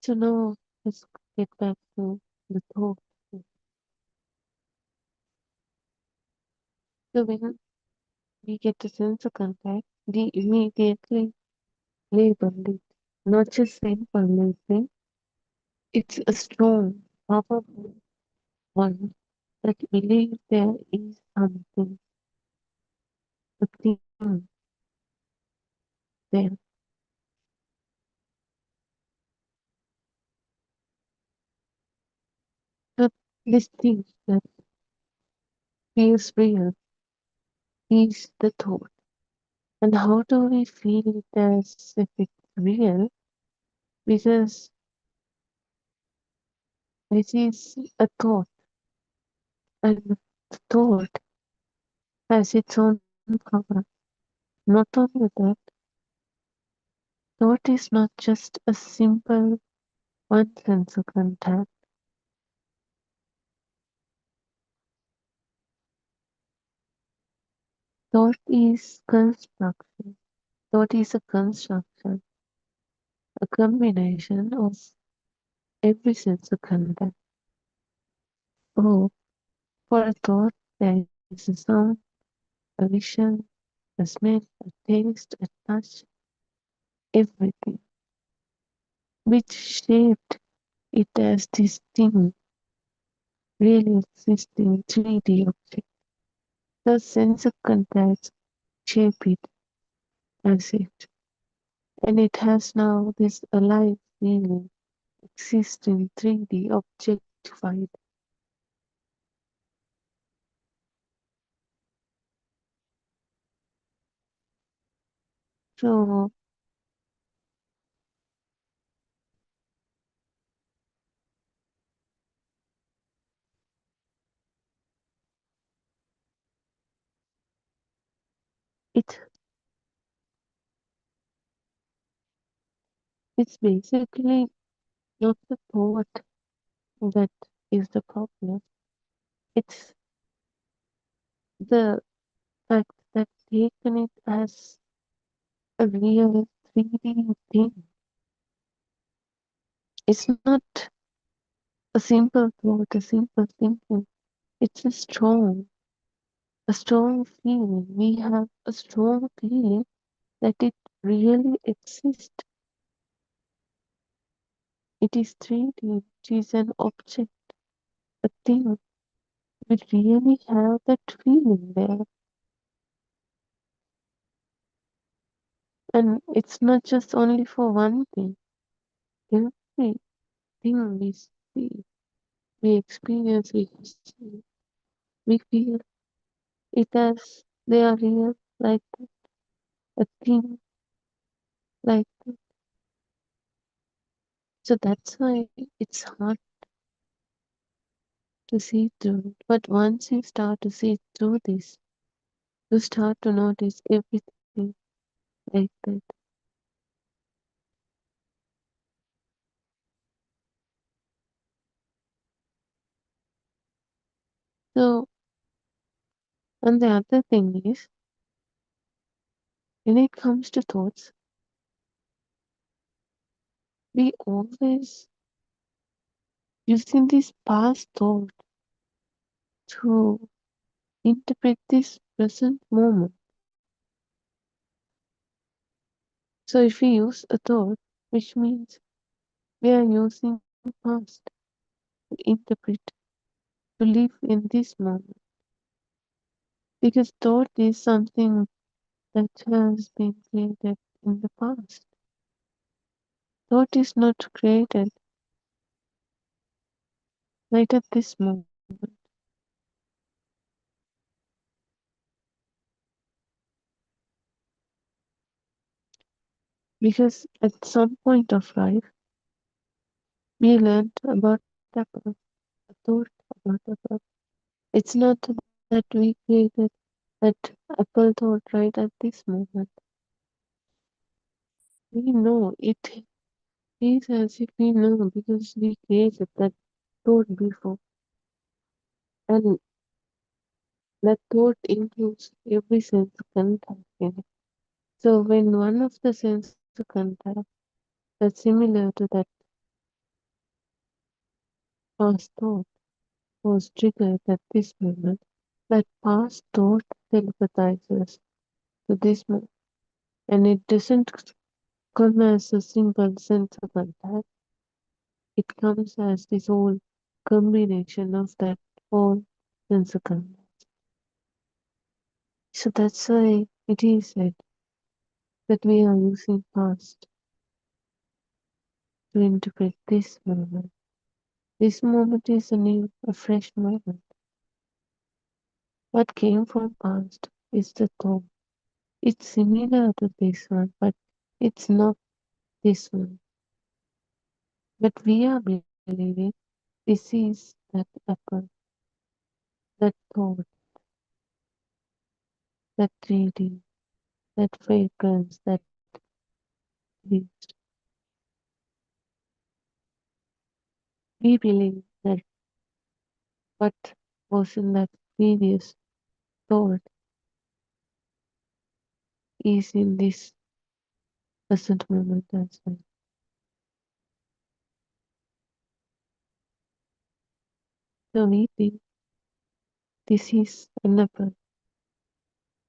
So now let's get back to the thought. So when we get a sense of contact, we immediately label it. Not just simple labeling, it's a strong, powerful one that believes there is something, a thing there. So this thing that feels real is the thought. And how do we feel it as if it's real? Because this is a thought, and the thought has its own power. Not only that, thought is not just a simple one sense of contact. Thought is construction. Thought is a construction, a combination of every sense of contact. Oh, for a thought, there is a sound, a vision, a smell, a taste, a touch, everything, which shaped it as this thing really existing 3D object. The sense of contact shape it as it, and it has now this alive feeling, existing 3D objectified. So it it's basically not the thought that is the problem. It's the fact that taken it as a real 3D thing. It's not a simple thought, a simple thinking. It's a strong feeling. We have a strong feeling that it really exists. It is 3D. It is an object, a thing. We really have that feeling there. And it's not just only for one thing. Everything we see, we experience, we see, we feel it as they are real, like that, a thing like that. So that's why it's hard to see through. But once you start to see through this, you start to notice everything like that. So, and the other thing is, when it comes to thoughts, we always using this past thought to interpret this present moment. So if we use a thought, which means we are using past to interpret, to live in this moment. Because thought is something that has been created in the past. Thought is not created right at this moment. Because at some point of life, we learned about apple, a thought about apple. It's not that we created that apple thought right at this moment. We know it is as if we know because we created that thought before. And that thought includes every sense contact in it. So when one of the sense contact that's similar to that past thought was triggered at this moment, that past thought telepathizes to this moment. And it doesn't come as a single sense of contact. It comes as this whole combination of that whole sense of contact. So that's why it is said that we are using past to interpret this moment. This moment is a fresh moment. What came from past is the thought. It's similar to this one, but it's not this one. But we are believing this is that apple, that thought, that 3D, that fragrance, that taste. We believe that what was in that previous thought is in this present moment as well. So we think this is an apple,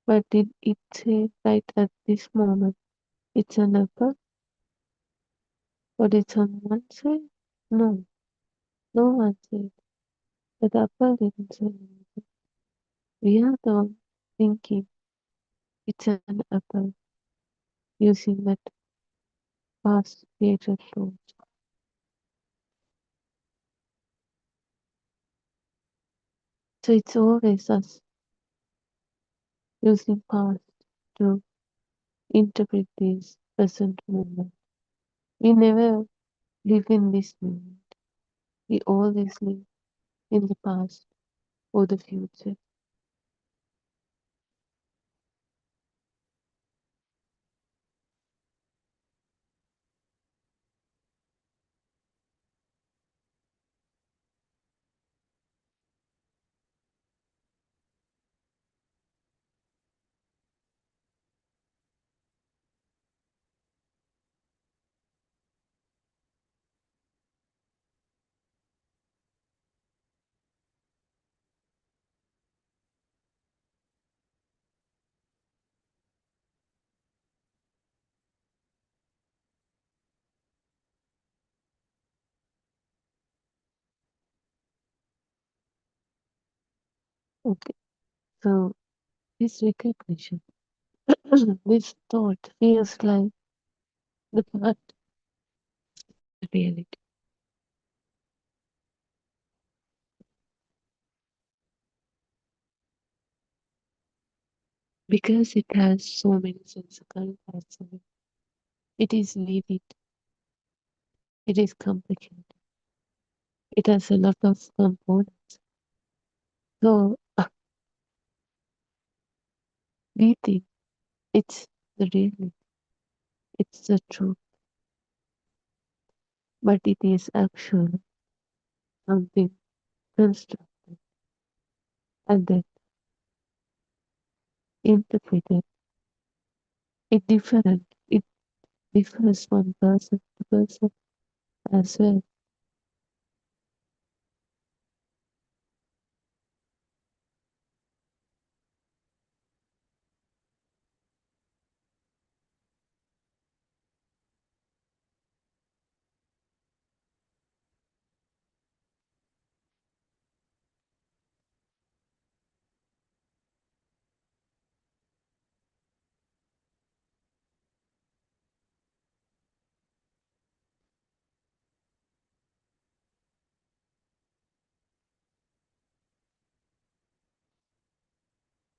but did it say right at this moment it's an apple? But it's on one side? No, no one said. But the apple didn't say anything. We are the one thinking it's an apple using that past created thought. So it's always us using past to interpret this present moment. We never live in this moment. We always live in the past or the future. Okay, so this recognition, this thought feels like the part of reality. Because it has so many sensible parts of it. It is vivid, It is complicated. It has a lot of components. So we think it's the reality, it's the truth, but it is actually something constructed and then interpreted. It different. It differs from person to person as well.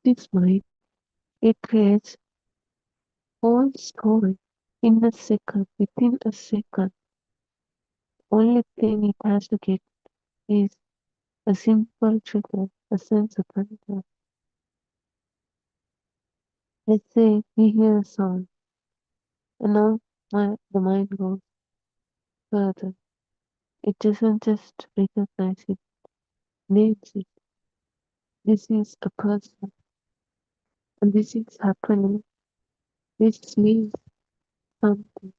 This mind, it creates whole story in a second, within a second. Only thing it has to get is a simple trigger, a sense of control. Let's say we hear a sound, and now the mind goes further. It doesn't just recognize it, names it. This is a person, and this is happening. This means something.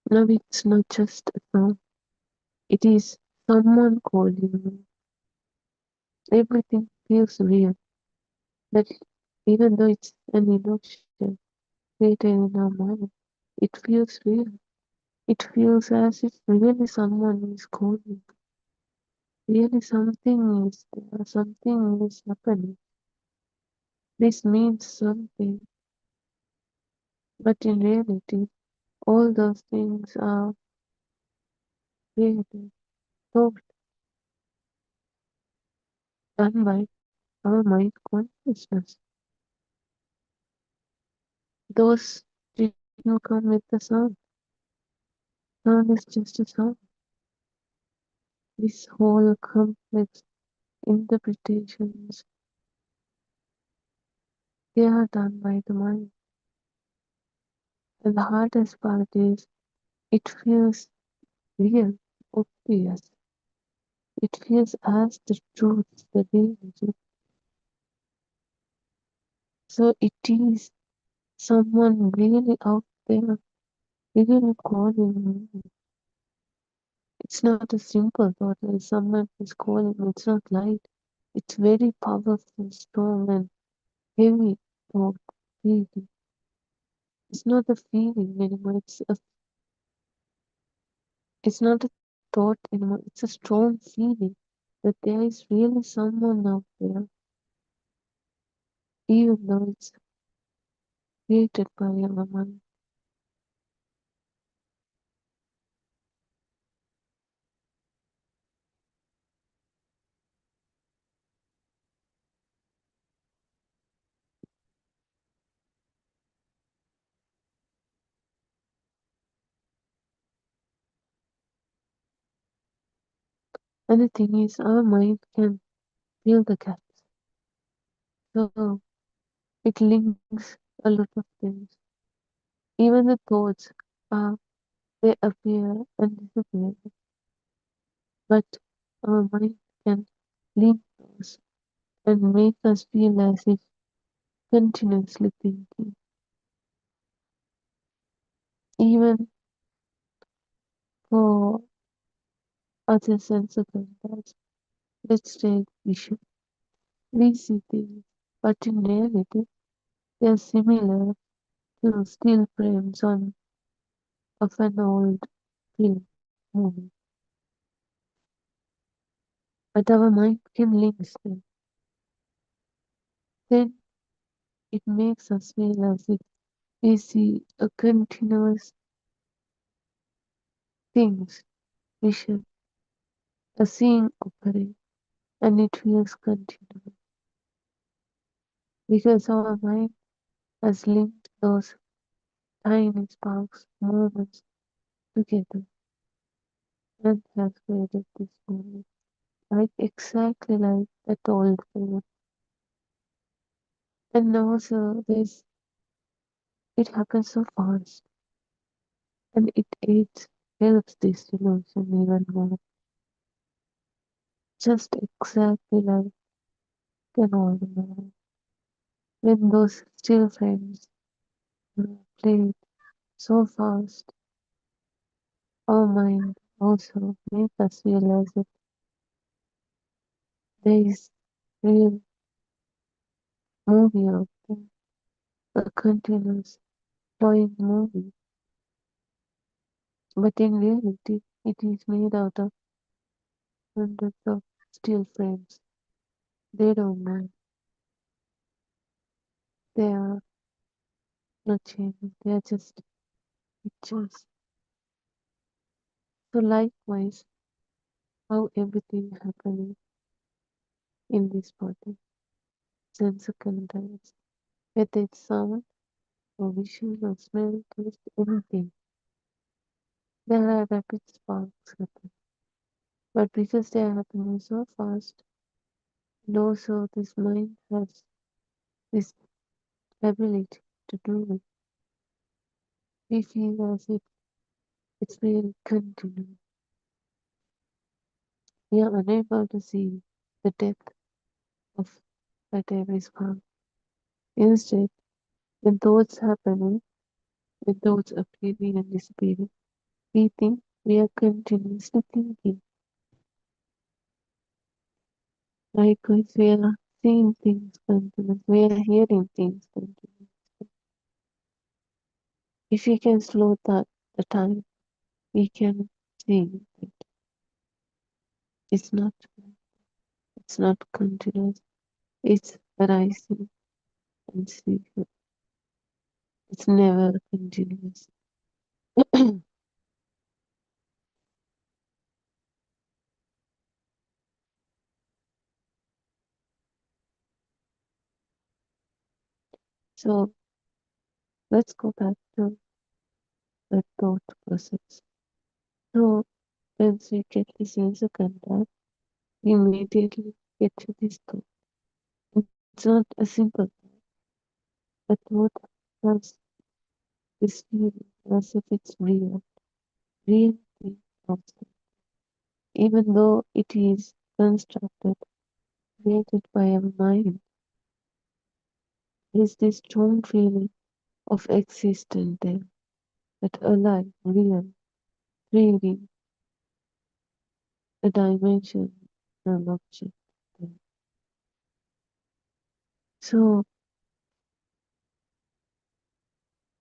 Now it's not just a sound, it is someone calling you. Everything feels real, but even though it's an illusion created in our mind, it feels real. It feels as if really someone is calling. Really something is there, something is happening. This means something, but in reality, all those things are created, thought, done by our mind consciousness. Those didn't come with the sound. Sound is just a sound. This whole complex interpretations, they are done by the mind. And the hardest part is it feels real, obvious. It feels as the truth, the reality. So it is someone really out there, really calling me. It's not a simple thought like someone is calling me. It's not light. It's very powerful, strong, and heavy thought, feeling. It's not a feeling anymore. It's not a thought anymore. It's a strong feeling that there is really someone out there, even though it's created by our mind. And the thing is, our mind can fill the gaps. So it links a lot of things. Even the thoughts they appear and disappear. But our mind can link those and make us feel as if continuously thinking. Even for other sensible parts, let's take vision. We see things, but in reality, they are similar to still frames of an old film movie. But our mind can link them. Then it makes us feel as if we see a continuous things, vision, a scene operate, and it feels continuous because our mind has linked those tiny sparks, moments together, and has created this moment. Like exactly like that old film. And also this it happens so fast and it helps this emotion even more. Just exactly like an old man. When those still frames played so fast, our mind also make us realize that there is real movie out there, a continuous flowing movie. But in reality, it is made out of hundreds of steel frames. They don't move. They are not changing. They are just pictures. So likewise, how everything happening in this body, sense contains, whether it's sound or vision or smell, taste, anything. There are rapid sparks happen. But because they are happening so fast, and also this mind has this ability to do it, we feel as if it's really continuing. We are unable to see the depth of whatever is gone. Instead, when thoughts happening, when thoughts appearing and disappearing, we think we are continuously thinking. Likewise, we are seeing things continuously, we are hearing things continuously. If we can slow that the time, we can see that it's not continuous, it's arising and ceasing. It's never continuous. So let's go back to the thought process. So once we get this sense of contact, we immediately get to this thought. It's not a simple thought. The thought has this feeling as if it's real thing also. Even though it is constructed, created by our mind, there is this strong feeling of existence there, that alive, real, 3D, a dimension, an object there. So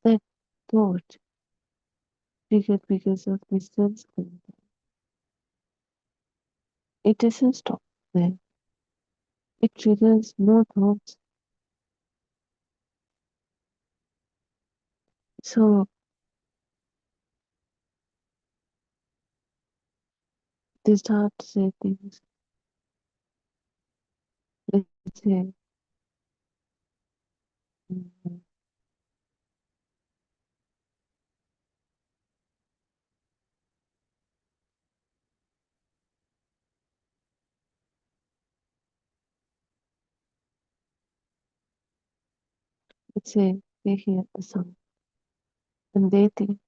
that thought triggered because of this sense contact. It doesn't stop there. It triggers more thoughts. So they start to say things. Let's say, mm, let's say they hear a sound and they think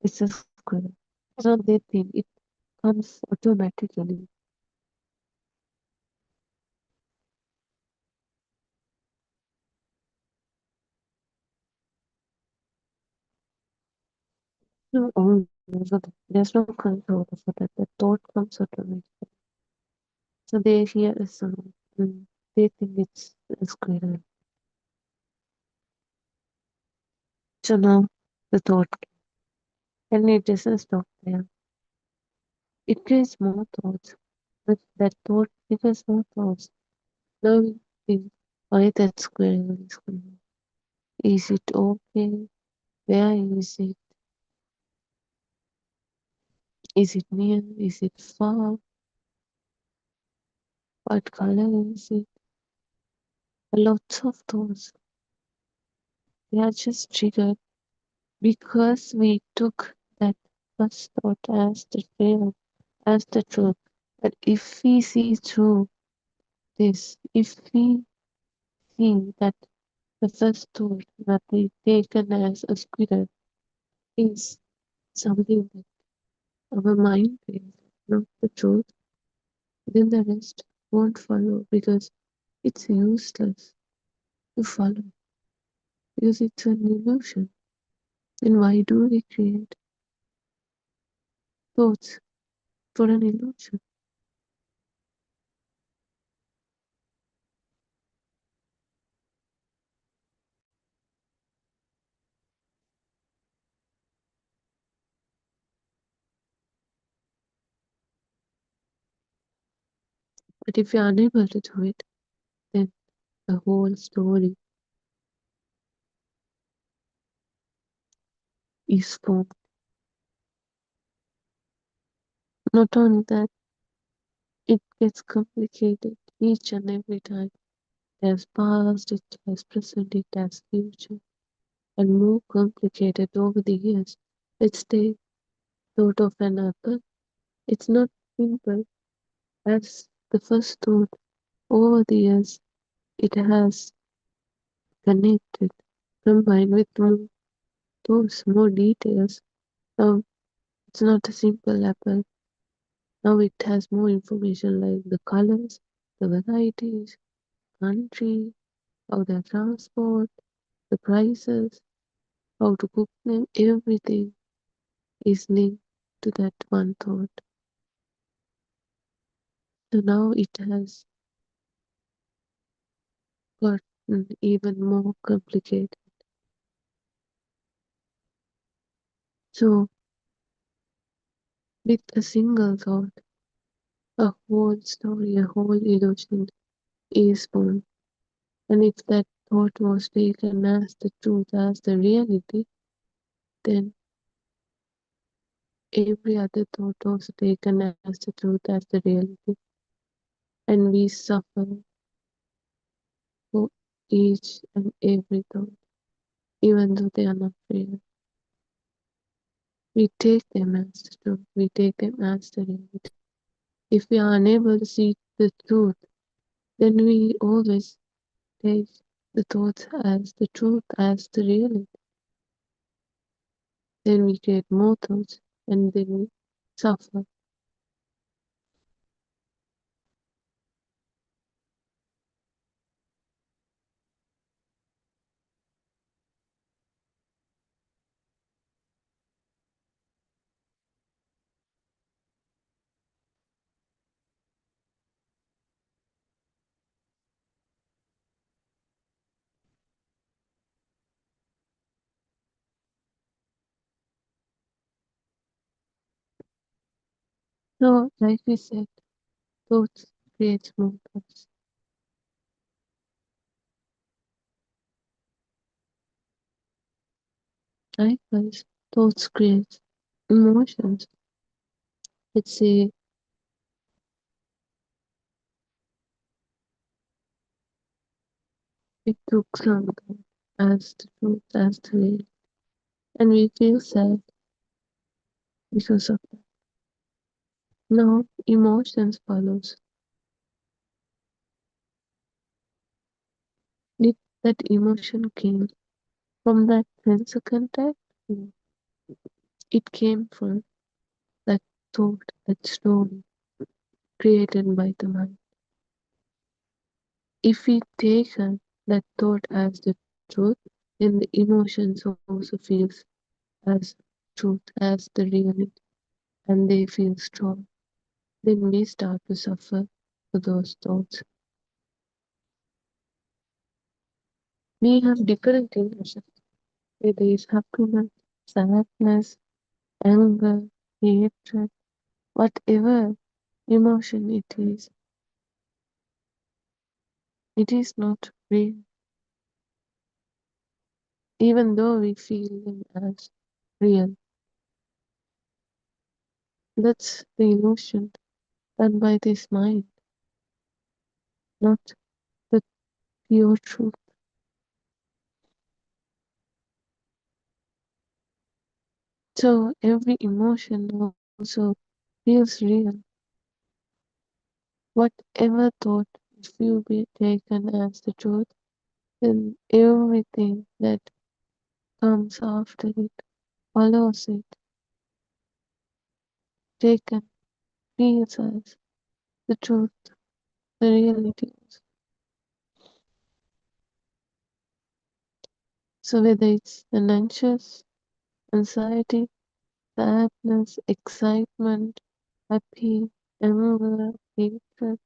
it's a squirrel. It's not they think, it comes automatically. No, oh, there's no control over that. The thought comes automatically. So they hear a sound and they think it's a squirrel. So now the thought, and it doesn't stop there. It creates more thoughts, but that thought triggers more thoughts. Now we think why that squirrel is coming. Is it okay? Where is it? Is it near? Is it far? What color is it? Lots of thoughts. They are just triggered because we took that first thought as the real, as the truth. But if we see through this, if we see that the first thought that we taken as a squirrel is something that our mind is not the truth, then the rest won't follow because it's useless to follow because it's an illusion. Then why do we create thoughts for an illusion? But if you're unable to do it, then the whole story is formed. Not only that, it gets complicated each and every time. It has past, it has present, it has future, and more complicated over the years. Let's take thought of an apple. It's not simple as the first thought. Over the years, it has connected, combined with more details. Now it's not a simple apple. Now it has more information like the colors, the varieties, country, how they transport, the prices, how to cook them, everything is linked to that one thought. So now it has gotten even more complicated. So with a single thought, a whole story, a whole illusion is born. And if that thought was taken as the truth, as the reality, then every other thought was taken as the truth, as the reality. And we suffer for each and every thought, even though they are not real. We take them as the truth, we take them as the reality. If we are unable to see the truth, then we always take the thoughts as the truth, as the reality. Then we create more thoughts and then we suffer. So, like we said, thoughts create more thoughts. Likewise, thoughts create emotions. Let's say we took something as the truth, as the real, and we feel sad because of that. Now, emotions follows. Did that emotion came from that sense of contact? No. It came from that thought, that story created by the mind. If we take that thought as the truth, then the emotions also feels as truth, as the reality, and they feel strong. Then we start to suffer for those thoughts. We have different emotions, whether it's happiness, sadness, anger, hatred, whatever emotion it is not real, even though we feel them as real. That's the illusion done by this mind, not the pure truth. So every emotion also feels real. Whatever thought, if you be taken as the truth, then everything that comes after it follows it, taken, feels as the truth, the reality. So whether it's an anxious, anxiety, sadness, excitement, happy, anger, hatred,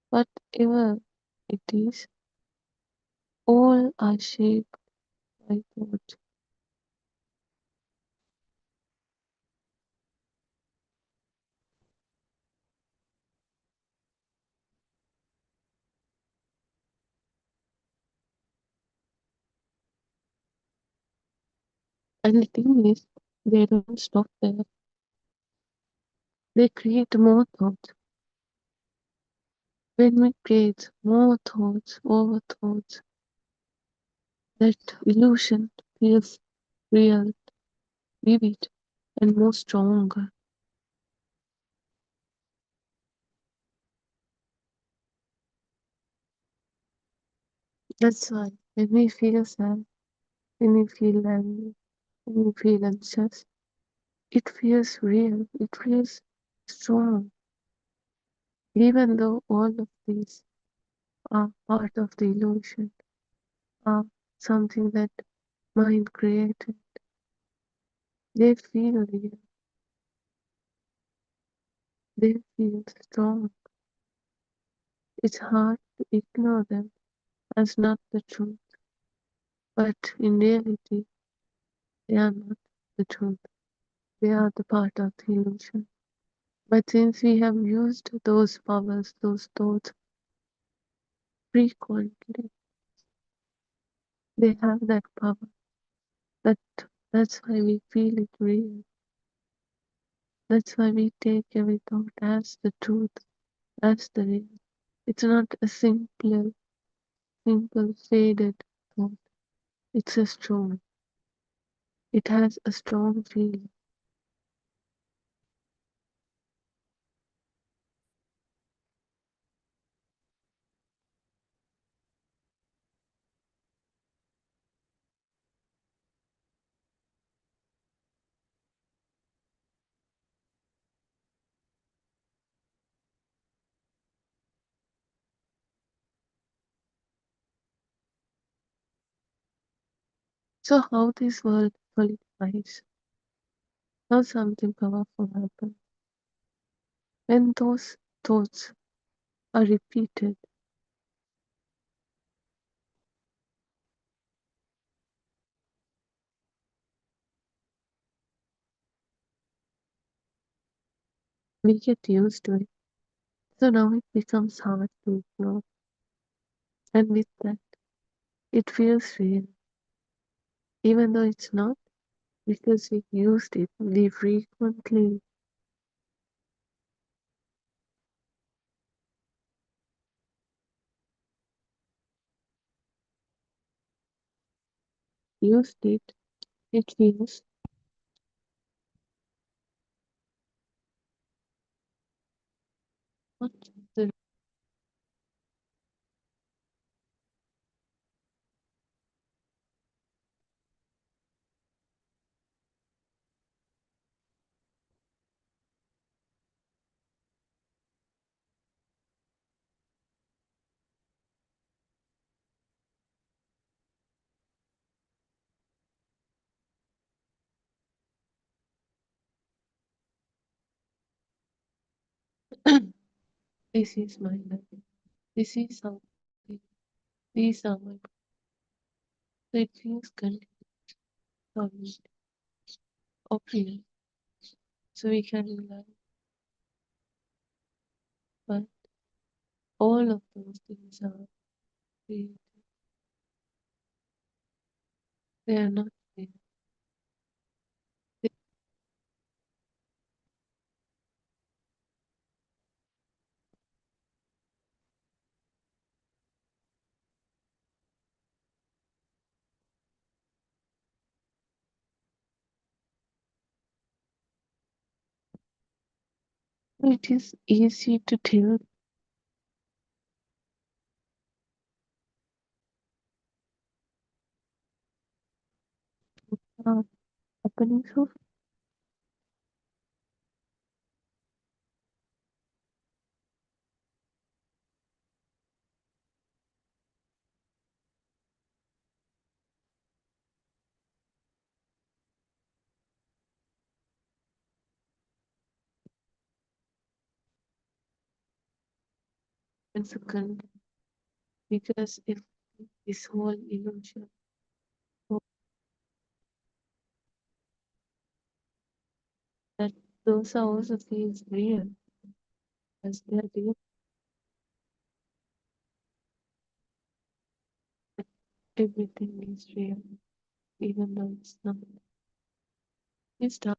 whatever it is, all are shaped by thought. And the thing is, they don't stop there. They create more thoughts. When we create more thoughts over thoughts, that illusion feels real, vivid, and more stronger. That's why when we feel sad, when we feel angry, when we feel anxious, it feels real, it feels strong, even though all of these are part of the illusion, are something that mind created. They feel real, they feel strong. It's hard to ignore them as not the truth, but in reality, they are not the truth. They are the part of the illusion. But since we have used those powers, those thoughts frequently, they have that power. That that's why we feel it real. That's why we take every thought as the truth, as the real. It's not a simple faded thought. It's a strong. It has a strong feeling. So how this world solidifies, how something powerful happens. When those thoughts are repeated, we get used to it. So now it becomes hard to ignore. And with that, it feels real, even though it's not, because we used it, we frequently used it, it feels not the this is my life. This is something. These are my so it feels good, solid, obvious, so we can rely. But all of those things are real. They are not real. They It is easy to tell happenings of a second, because if this whole illusion, that those are also feels real as they are real. Everything is real, even though it's not. It's not.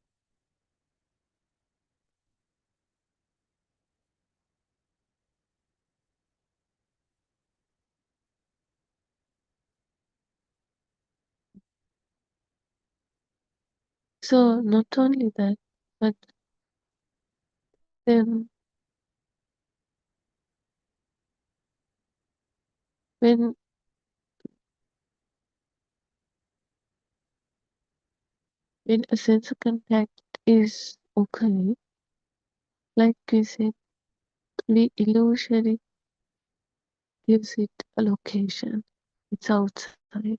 So not only that, but then when a sense of contact is occurring, like you said, we illusory gives it a location. It's outside.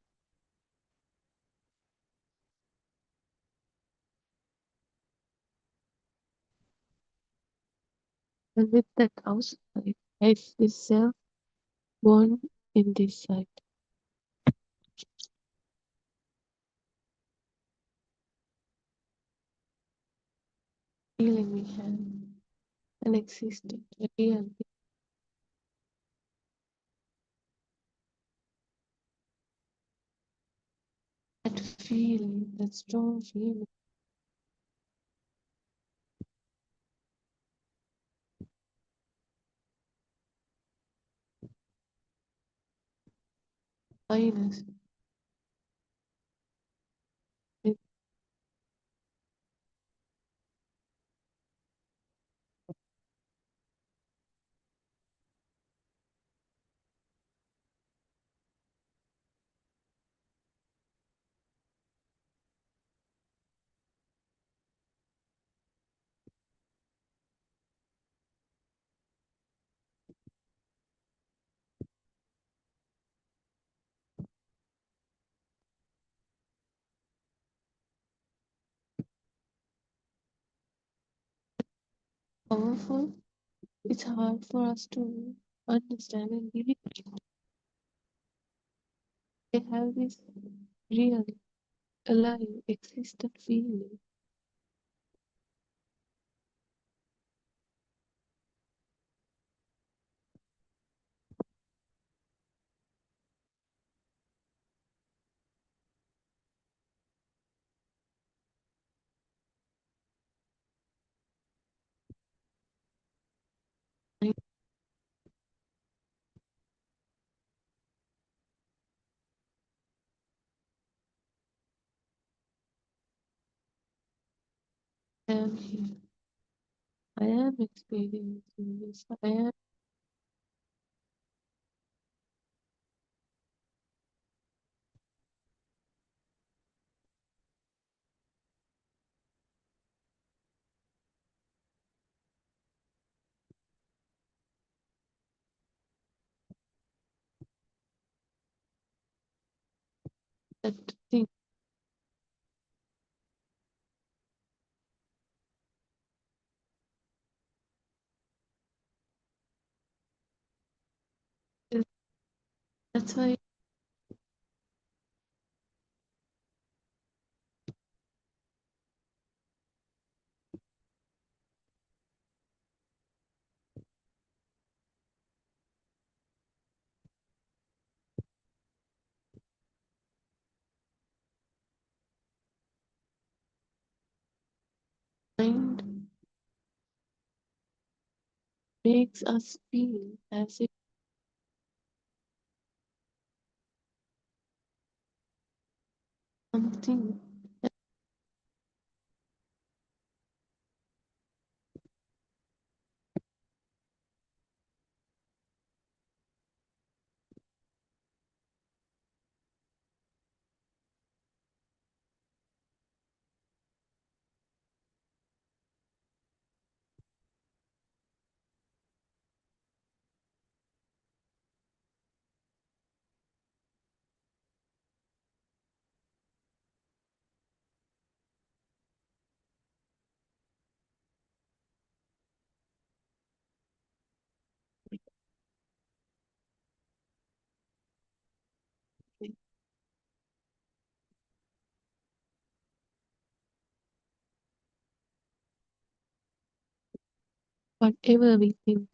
And with that outside, life is self born in this side. Feeling we have an existent, a real that feeling, that strong feeling. Minus it, powerful. It's hard for us to understand and believe. They have this real, alive, existent feeling. I am here. I am experiencing this. I am that thing. That's why mind makes us feel as if something whatever we think.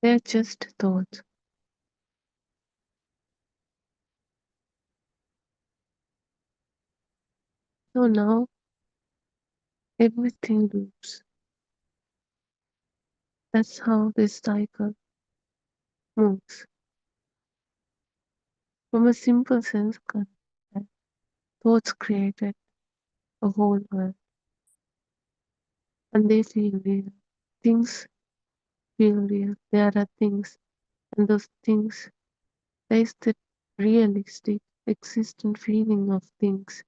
They're just thoughts. So now everything loops. That's how this cycle moves. From a simple sense concept, thoughts created a whole world, and they feel real. Things feel real. There are things, and those things, there is the realistic, existent feeling of things.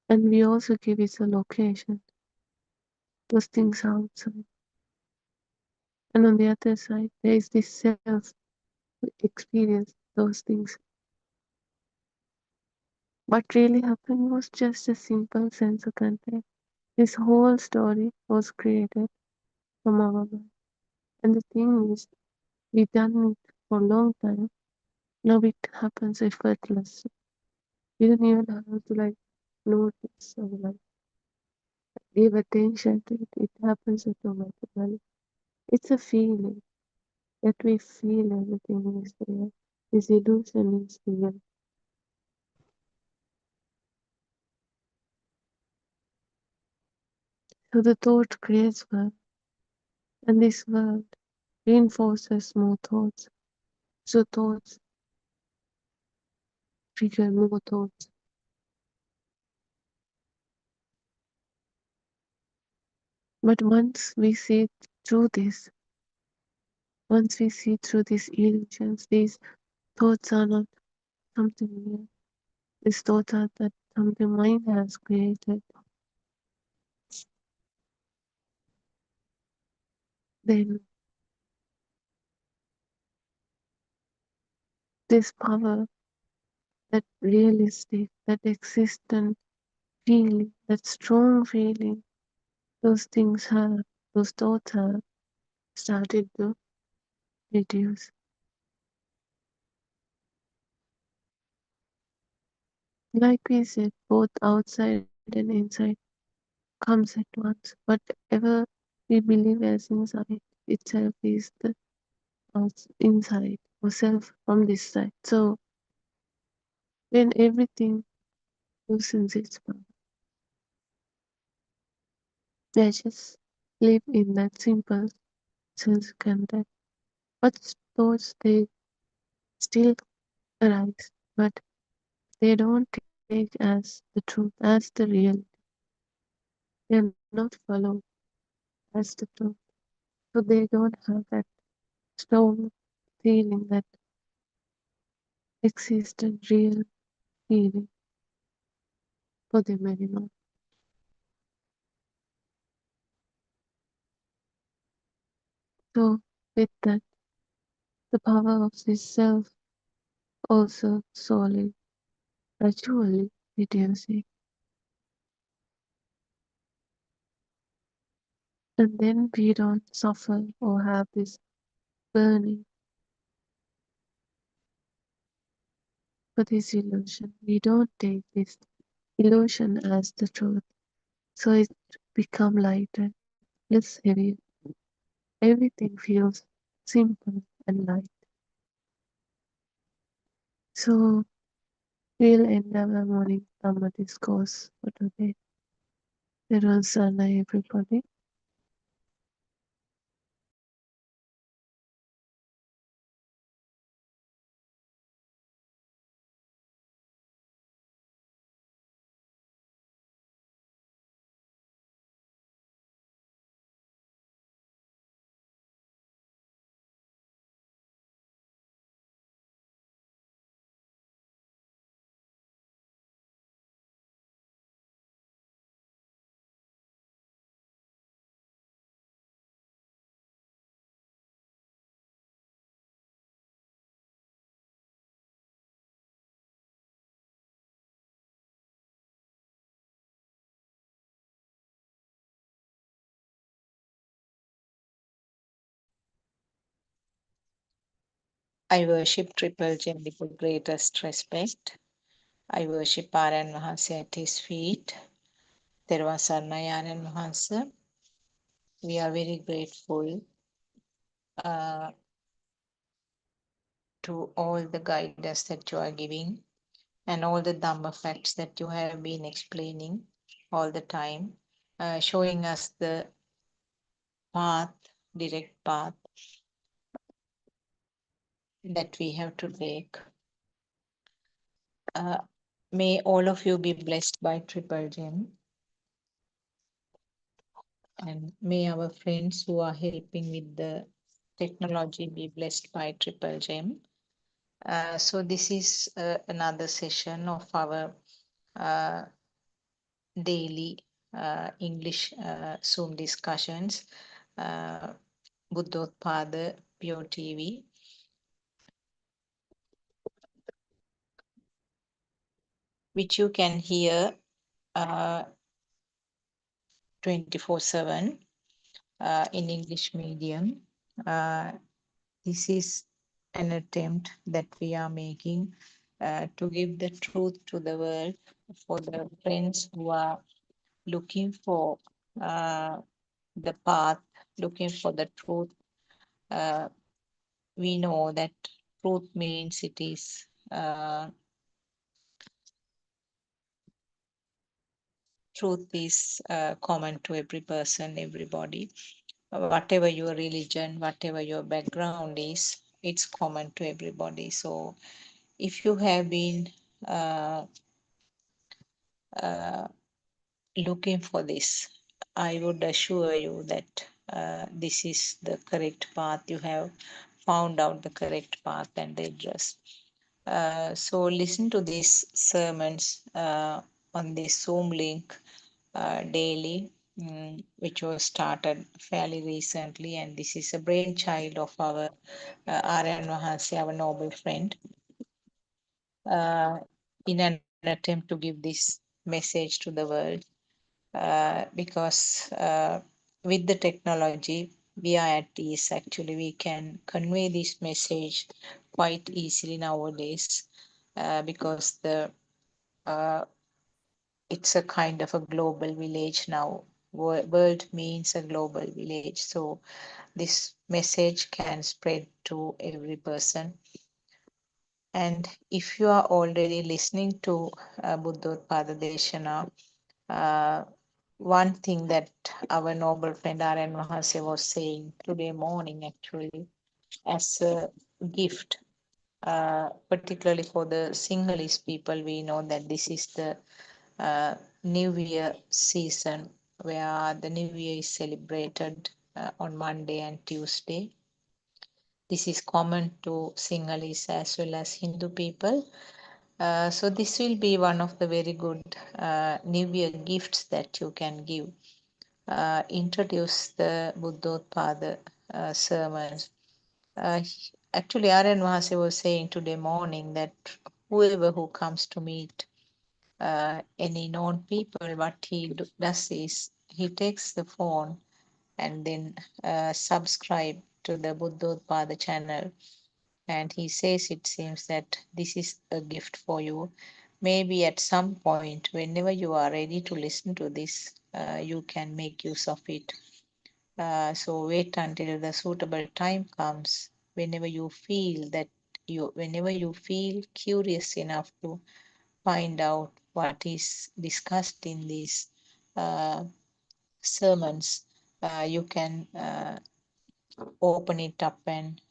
And we also give it a location. Those things are outside. And on the other side, there is this self who experience those things. What really happened was just a simple sense of content. This whole story was created from our mind. And the thing is, we've done it for a long time. Now it happens effortlessly. You don't even have to notice or give attention to it. It happens automatically. It's a feeling that we feel everything is real. This illusion is real. So the thought creates world, and this world reinforces more thoughts. So thoughts trigger more thoughts. But once we see through this, once we see through these illusions, these thoughts are not something real. These thoughts are that something mind has created. Then this power, that realistic, that existent feeling, that strong feeling, those things have, those thoughts have started to reduce. Like we said, both outside and inside comes at once. Whatever we believe as inside itself is the inside or self from this side. So when everything loosens its power, they just live in that simple sense contact. But thoughts they still arise, but they don't take as the truth, as the real. They are not followed as the truth. So they don't have that strong feeling, that existent real feeling for them anymore. So with that, the power of this self also slowly, gradually reducing. And then we don't suffer or have this burning for this illusion. We don't take this illusion as the truth. So it become lighter, less heavy. Everything feels simple and light. So we'll end our morning Dhamma discourse for today. Everyone, Sana, everybody. I worship Triple Gem with the greatest respect. I worship Aryan Mahansa at his feet. Therwan Saranai Aryan Mahansa. We are very grateful to all the guidance that you are giving and all the Dhamma facts that you have been explaining all the time, showing us the path, direct path that we have to take. May all of you be blessed by Triple Gem, and may our friends who are helping with the technology be blessed by Triple Gem. So this is another session of our daily English Zoom discussions, Buddothpado PeoTV, which you can hear 24/7 in English medium. This is an attempt that we are making to give the truth to the world for the friends who are looking for the path, looking for the truth. We know that truth means it is truth is common to every person, everybody. Whatever your religion, whatever your background is, it's common to everybody. So if you have been looking for this, I would assure you that this is the correct path. You have found out the correct path and the address. So listen to these sermons on this Zoom link daily, which was started fairly recently, and this is a brainchild of our Aryan Mahansi, our noble friend, in an attempt to give this message to the world. Because with the technology, we are at ease. Actually, we can convey this message quite easily nowadays because the it's a kind of a global village now. World means a global village. So this message can spread to every person. And if you are already listening to Buddothpado Deshana, one thing that our noble friend Aryan Mahase was saying today morning, actually, as a gift, particularly for the Sinhalese people, we know that this is the New Year season where the New Year is celebrated on Monday and Tuesday. This is common to Sinhalese as well as Hindu people. So this will be one of the very good New Year gifts that you can give. Introduce the Buddothpado sermons. Actually, Aryan Mahase was saying today morning that whoever who comes to meet any known people, what he does is he takes the phone and then subscribe to the Buddothpado channel. And he says it seems that this is a gift for you. Maybe at some point, whenever you are ready to listen to this, you can make use of it. So wait until the suitable time comes. Whenever you feel whenever you feel curious enough to find out what is discussed in these uh, sermons, you can open it up and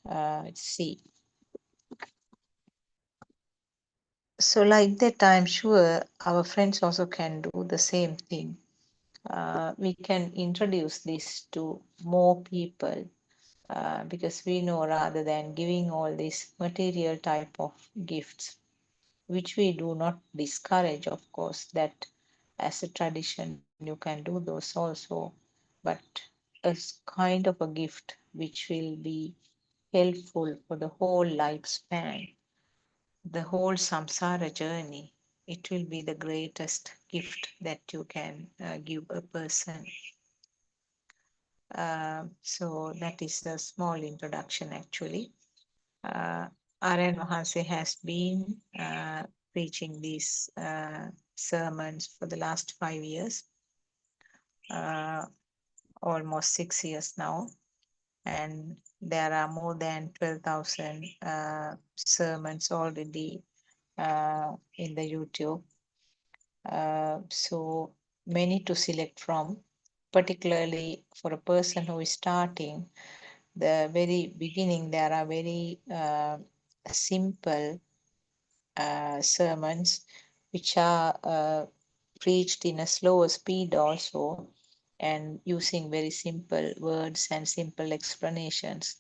see. So like that, I'm sure our friends also can do the same thing. We can introduce this to more people because we know rather than giving all these material type of gifts, which we do not discourage, of course, that as a tradition you can do those also, but as kind of a gift which will be helpful for the whole lifespan, the whole samsara journey. It will be the greatest gift that you can give a person. So that is a small introduction actually. Aryan Mahanse has been preaching these sermons for the last 5 years, almost 6 years now. And there are more than 12,000 sermons already in the YouTube. So many to select from, particularly for a person who is starting. The very beginning, there are very simple sermons which are preached in a slower speed also, and using very simple words and simple explanations.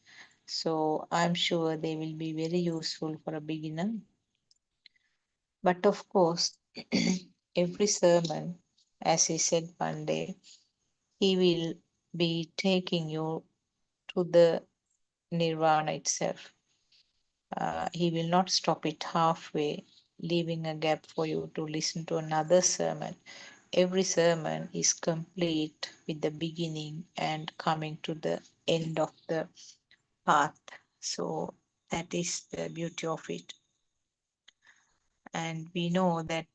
So I'm sure they will be very useful for a beginner. But of course, every sermon, as he said one day, he will be taking you to the nirvana itself. He will not stop it halfway, leaving a gap for you to listen to another sermon. Every sermon is complete with the beginning and coming to the end of the path. So that is the beauty of it. And we know that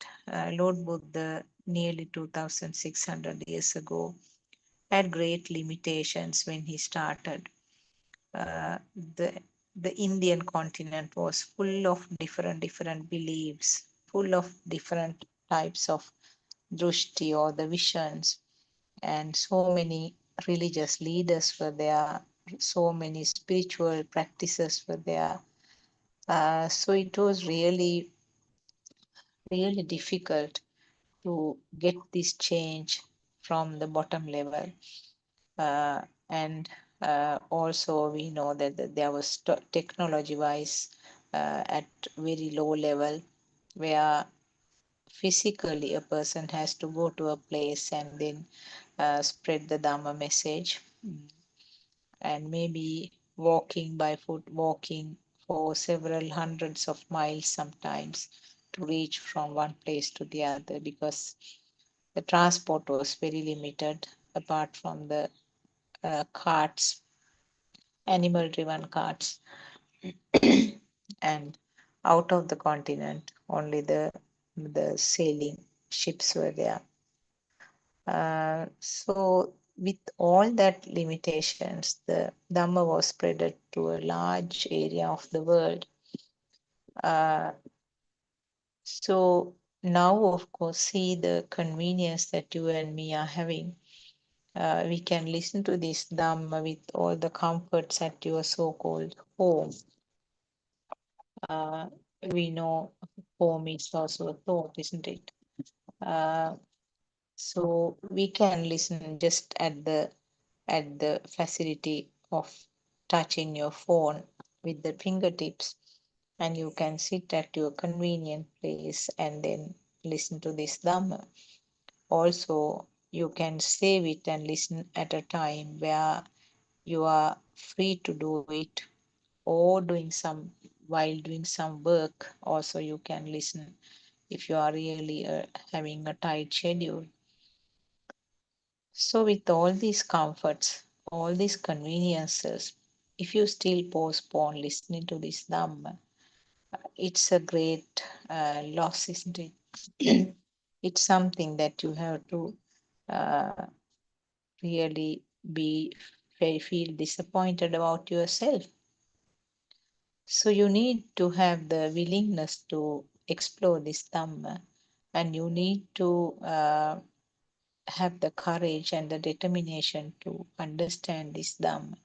Lord Buddha, nearly 2,600 years ago, had great limitations when he started. Uh, the the Indian continent was full of different beliefs, full of different types of drushti or the visions, and so many religious leaders were there, so many spiritual practices were there. So it was really difficult to get this change from the bottom level. And also we know that there was technology wise at very low level, where physically a person has to go to a place and then spread the Dhamma message. And maybe walking by foot, walking for several hundreds of miles sometimes to reach from one place to the other, because the transport was very limited apart from the carts, animal driven carts. And out of the continent, only the sailing ships were there. So with all that limitations, the Dhamma was spread to a large area of the world. So now, of course, see the convenience that you and me are having. We can listen to this Dhamma with all the comforts at your so-called home. We know home is also a thought, isn't it? So we can listen just at the facility of touching your phone with the fingertips, and you can sit at your convenient place and then listen to this Dhamma. Also, you can save it and listen at a time where you are free to do it, or while doing some work. Also, you can listen if you are really having a tight schedule. So with all these comforts, all these conveniences, if you still postpone listening to this Dhamma, it's a great loss, isn't it? It's something that you have to uh, really feel disappointed about yourself. So you need to have the willingness to explore this Dhamma, and you need to have the courage and the determination to understand this Dhamma.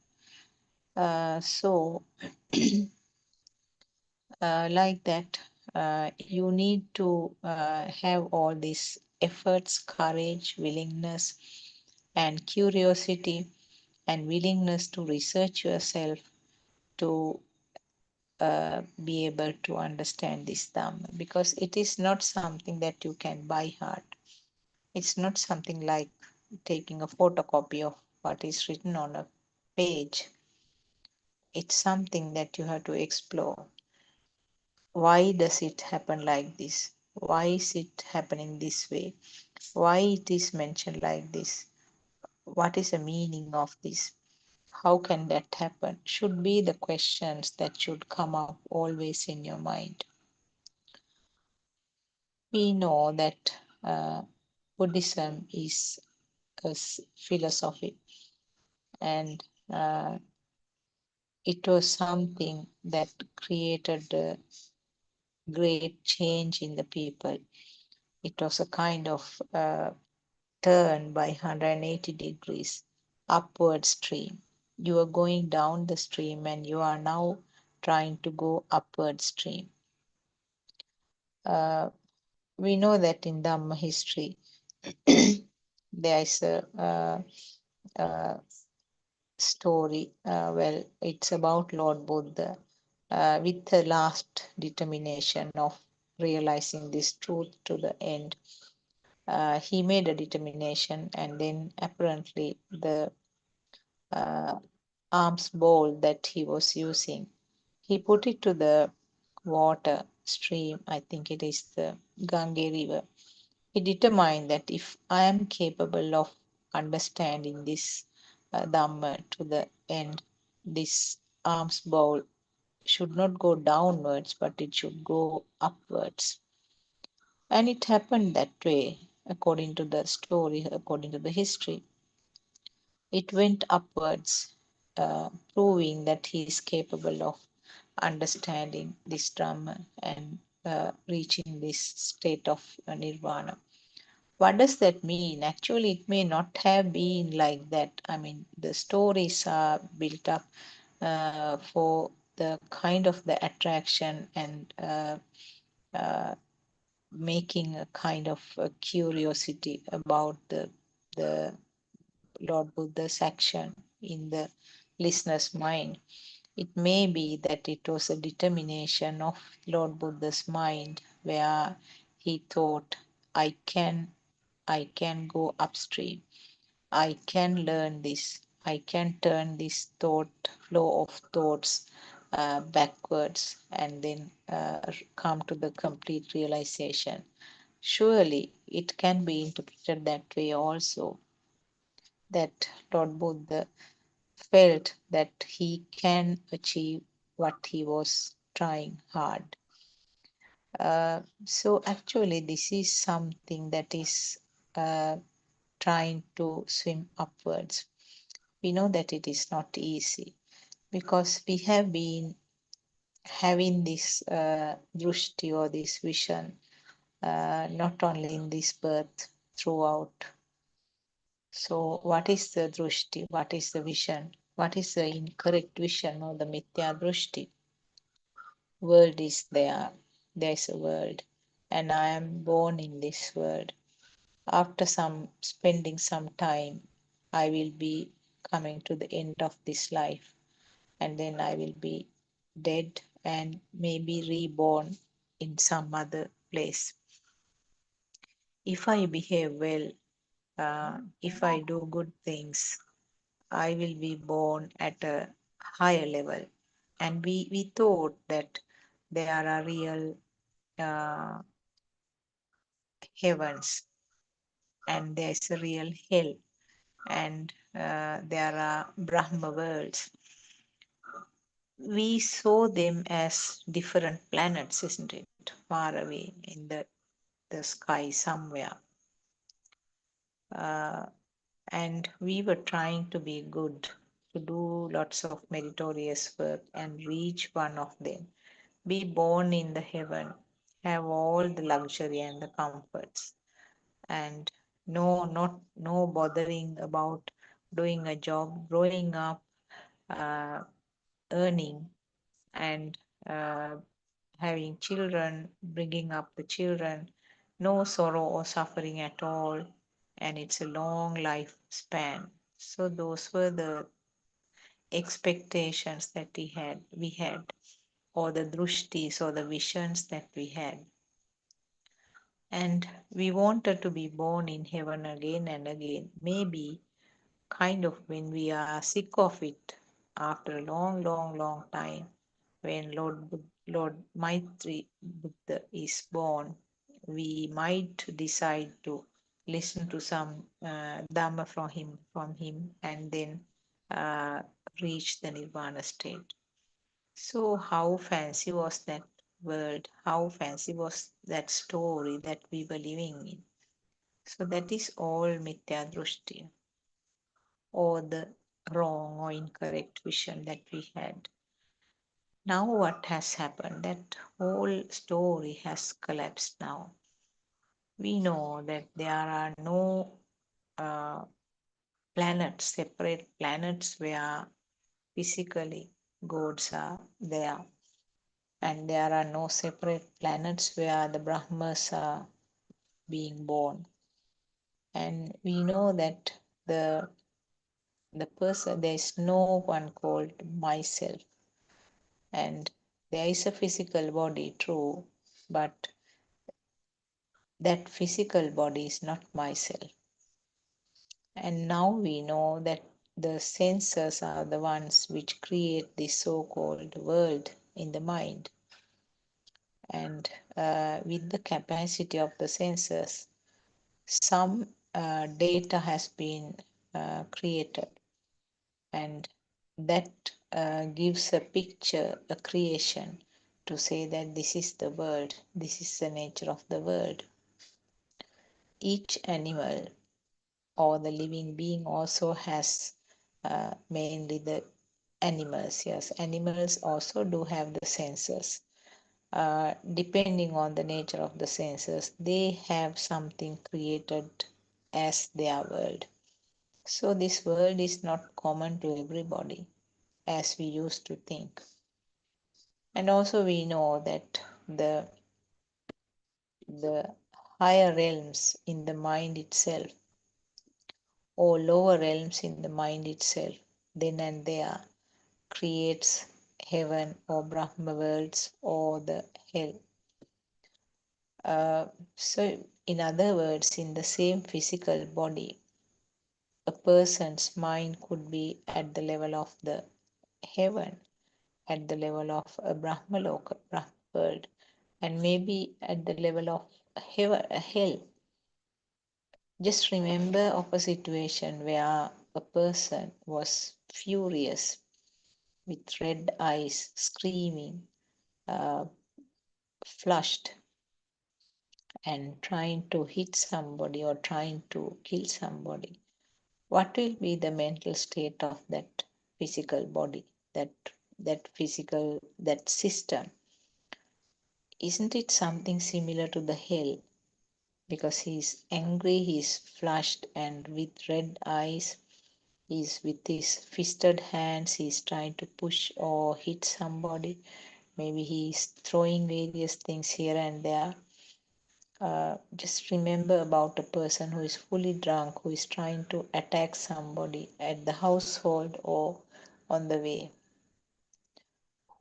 So, like that, you need to have all these efforts, courage, willingness, and curiosity, and willingness to research yourself to be able to understand this Dhamma, because it is not something that you can by heart. It's not something like taking a photocopy of what is written on a page. It's something that you have to explore. Why does it happen like this? Why is it happening this way? Why it is mentioned like this? What is the meaning of this? How can that happen? Should be the questions that should come up always in your mind. we know that Buddhism is a philosophy, and it was something that created a great change in the people. It was a kind of turn by 180 degrees upward stream. You are going down the stream and you are now trying to go upward stream. We know that in Dhamma history, there is a story. Well, it's about Lord Buddha with the last determination of realizing this truth to the end. He made a determination, and then apparently the alms bowl that he was using, he put it to the water stream. I think it is the Gange River. He determined that if I am capable of understanding this Dhamma to the end, this alms bowl should not go downwards, but it should go upwards. And it happened that way, according to the story, according to the history. It went upwards, proving that he is capable of understanding this Dhamma and reaching this state of nirvana. What does that mean? Actually, it may not have been like that. I mean, the stories are built up for the kind of the attraction and making a kind of a curiosity about the Lord Buddha's action in the listener's mind. It may be that it was a determination of Lord Buddha's mind where he thought, I can go upstream. I can learn this. I can turn this flow of thoughts backwards and then come to the complete realization. Surely it can be interpreted that way also, that Lord Buddha felt that he can achieve what he was trying hard. So actually this is something that is trying to swim upwards. We know that it is not easy because we have been having this drushti or this vision not only in this birth, throughout. So what is the drushti? What is the vision? What is the incorrect vision or the mithya drushti? World is there. There is a world, and I am born in this world. After spending some time, I will be coming to the end of this life, and then I will be dead and maybe reborn in some other place. If I behave well, if I do good things, I will be born at a higher level. And we thought that there are real heavens and there is a real hell, and there are Brahma worlds. We saw them as different planets, isn't it? Far away in the sky somewhere. And we were trying to be good, to do lots of meritorious work and reach one of them. Be born in the heaven, have all the luxury and the comforts, and no bothering about doing a job, growing up, earning, and having children, bringing up the children, no sorrow or suffering at all, and it's a long lifespan. So those were the expectations that we had, or the drushtis or the visions that we had. And we wanted to be born in heaven again and again. Maybe kind of when we are sick of it after a long time, when Lord Maitri Buddha is born, we might decide to listen to some Dhamma from him, and then reach the Nirvana state. So how fancy was that? world, how fancy was that story that we were living in. So that is all mithya drushti, or the wrong or incorrect vision that we had. Now what has happened? That whole story has collapsed now. We know that there are no uh, planets, separate planets where physically gods are there. And there are no separate planets where the Brahmas are being born. And we know that the person, there is no one called myself. And there is a physical body, true, but that physical body is not myself. And now we know that the senses are the ones which create this so-called world in the mind. And with the capacity of the senses, some data has been created, and that gives a picture, a creation, to say that this is the world, this is the nature of the world. Each animal or the living being also has mainly the animals. Yes, animals also do have the senses. Depending on the nature of the senses, they have something created as their world. So this world is not common to everybody, as we used to think. And also we know that the higher realms in the mind itself, or lower realms in the mind itself, then and there creates heaven or Brahma worlds or the hell. So in other words, in the same physical body, a person's mind could be at the level of the heaven, at the level of a Brahma Loka, Brahma world, and maybe at the level of heaven, hell. Just remember of a situation where a person was furious with red eyes, screaming, flushed, and trying to hit somebody or trying to kill somebody. What will be the mental state of that physical body, that physical, that system? Isn't it something similar to the hell? Because he's angry, he's flushed, and with red eyes, he's with his fisted hands, he's trying to push or hit somebody. Maybe he's throwing various things here and there. Just remember about a person who is fully drunk, who is trying to attack somebody at the household or on the way.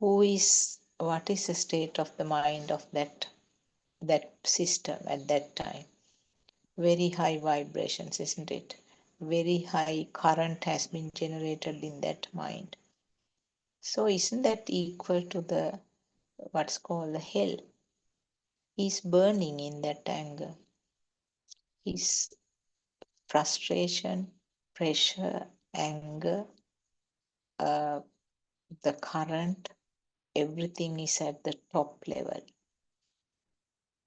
What is the state of the mind of that system at that time? Very high vibrations, isn't it? Very high current has been generated in that mind. So isn't that equal to the what's called the hell? He's burning in that anger. His frustration, pressure, anger, the current, everything is at the top level.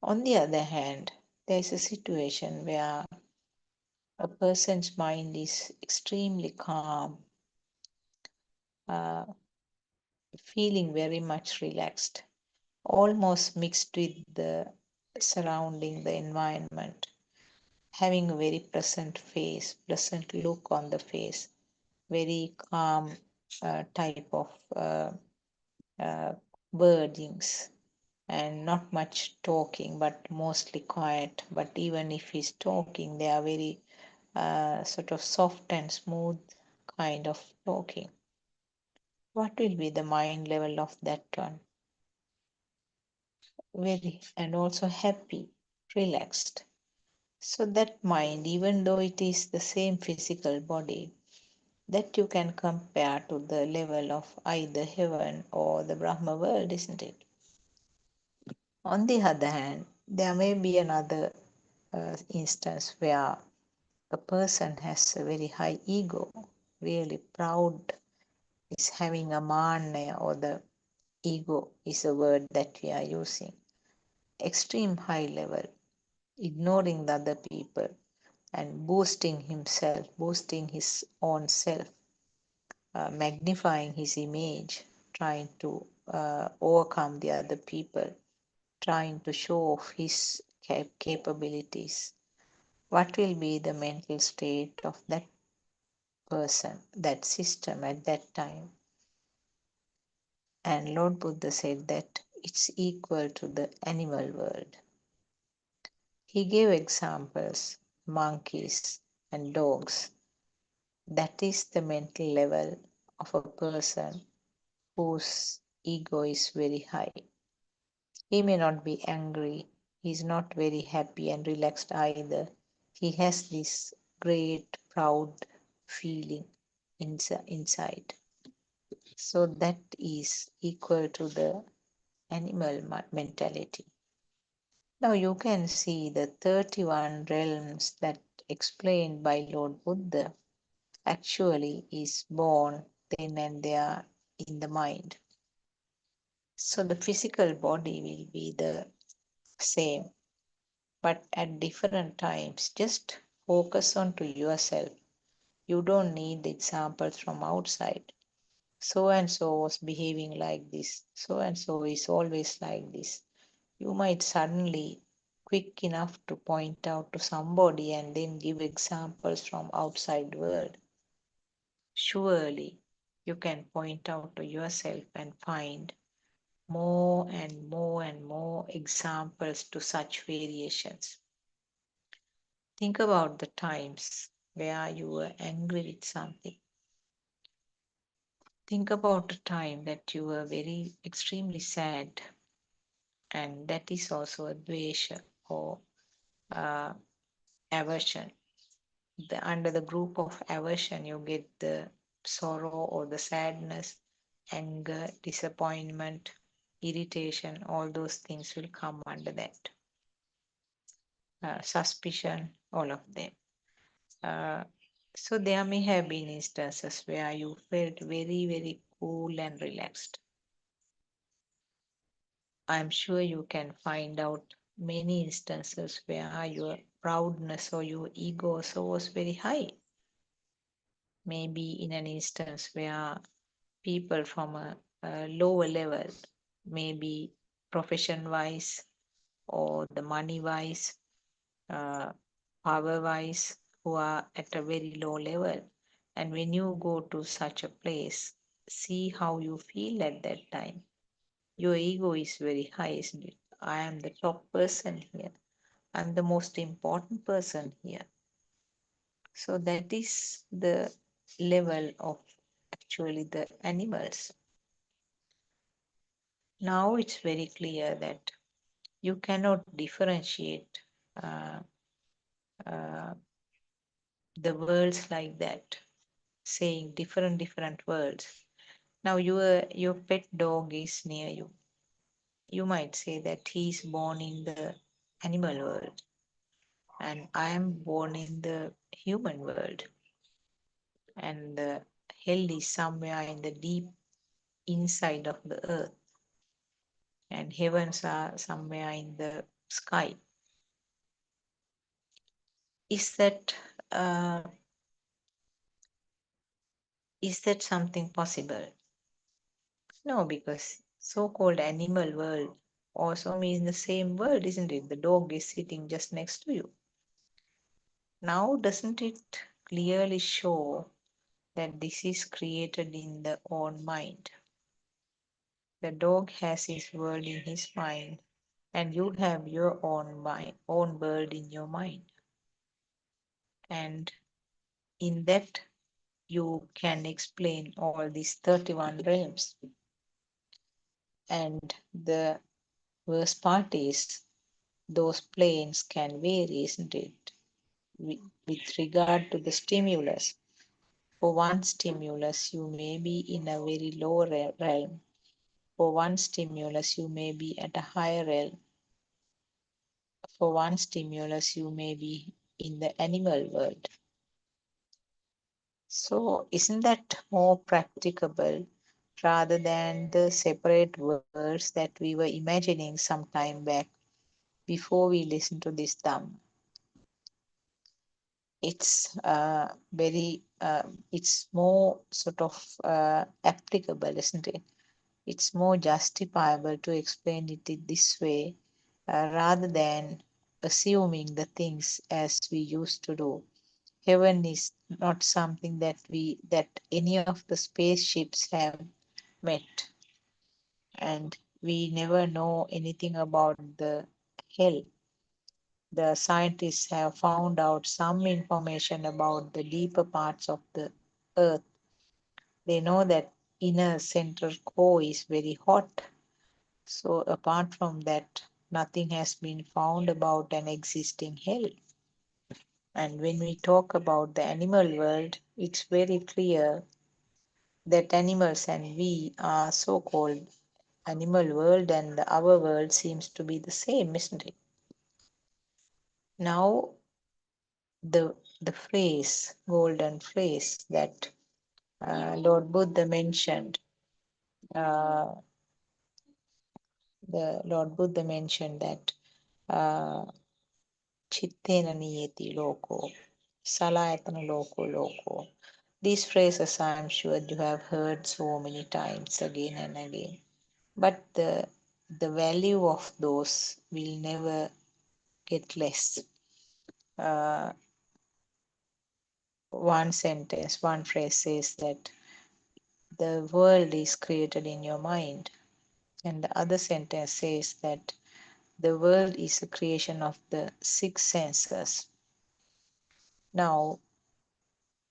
On the other hand, there is a situation where a person's mind is extremely calm, uh, feeling very much relaxed, almost mixed with the surrounding, the environment, having a very pleasant face, pleasant look on the face, very calm type of wordings, and not much talking, but mostly quiet. But even if he's talking, they are very sort of soft and smooth kind of talking. What will be the mind level of that one? Very, and also happy, relaxed. So that mind, even though it is the same physical body, that you can compare to the level of either heaven or the Brahma world, isn't it? On the other hand, there may be another instance where a person has a very high ego, really proud, is having a mania or the ego is a word that we are using. Extreme high level, ignoring the other people and boosting himself, boosting his own self, magnifying his image, trying to overcome the other people, trying to show off his capabilities. What will be the mental state of that person, that system at that time? And Lord Buddha said that it's equal to the animal world. He gave examples, monkeys and dogs. That is the mental level of a person whose ego is very high. He may not be angry, he's not very happy and relaxed either. He has this great proud feeling inside. So that is equal to the animal mentality. Now you can see the 31 realms that explained by Lord Buddha actually is born then and there in the mind. So the physical body will be the same, but at different times. Just focus on to yourself. You don't need the examples from outside. So and so was behaving like this. So and so is always like this. You might suddenly quick enough to point out to somebody and then give examples from outside world. Surely you can point out to yourself and find more and more and more examples to such variations. Think about the times where you were angry with something. Think about the time that you were very extremely sad, and that is also a dvesha or aversion. Under the group of aversion, you get the sorrow or the sadness, anger, disappointment, irritation, all those things will come under that. Suspicion, all of them. So there may have been instances where you felt very, very cool and relaxed. I'm sure you can find out many instances where your proudness or your ego also was very high. Maybe in an instance where people from a lower level, maybe profession-wise or the money-wise, power-wise, who are at a very low level. And when you go to such a place, see how you feel at that time. Your ego is very high, isn't it? I am the top person here. I'm the most important person here. So that is the level of actually the animals. Now it's very clear that you cannot differentiate the worlds like that, saying different worlds. Now your pet dog is near you. You might say that he is born in the animal world and I am born in the human world. And the hell is somewhere in the deep inside of the earth. And heavens are somewhere in the sky. Is that something possible? No, because so-called animal world also means the same world, isn't it? The dog is sitting just next to you. Now, doesn't it clearly show that this is created in the own mind? The dog has his world in his mind, and you have your own mind, own world in your mind. And in that, you can explain all these 31 realms. And the worst part is those planes can vary, isn't it? With regard to the stimulus. For one stimulus, you may be in a very low realm. For one stimulus, you may be at a higher realm. For one stimulus, you may be in the animal world. So isn't that more practicable rather than the separate words that we were imagining some time back before we listened to this Dhamma. It's it's more sort of applicable, isn't it? It's more justifiable to explain it in this way rather than assuming the things as we used to do. Heaven is not something that any of the spaceships have met, and we never know anything about the hell. The scientists have found out some information about the deeper parts of the earth. They know that inner central core is very hot. So apart from that, nothing has been found about an existing hell. And when we talk about the animal world, it's very clear that animals and we are so-called animal world, and our world seems to be the same, isn't it? Now, the phrase, golden phrase that Lord Buddha mentioned, uh, the Lord Buddha mentioned that chittena niyeti loko, salayatana loko. These phrases I'm sure you have heard so many times again and again. But the value of those will never get less. One sentence, one phrase says that the world is created in your mind, and the other sentence says that the world is a creation of the six senses. Now,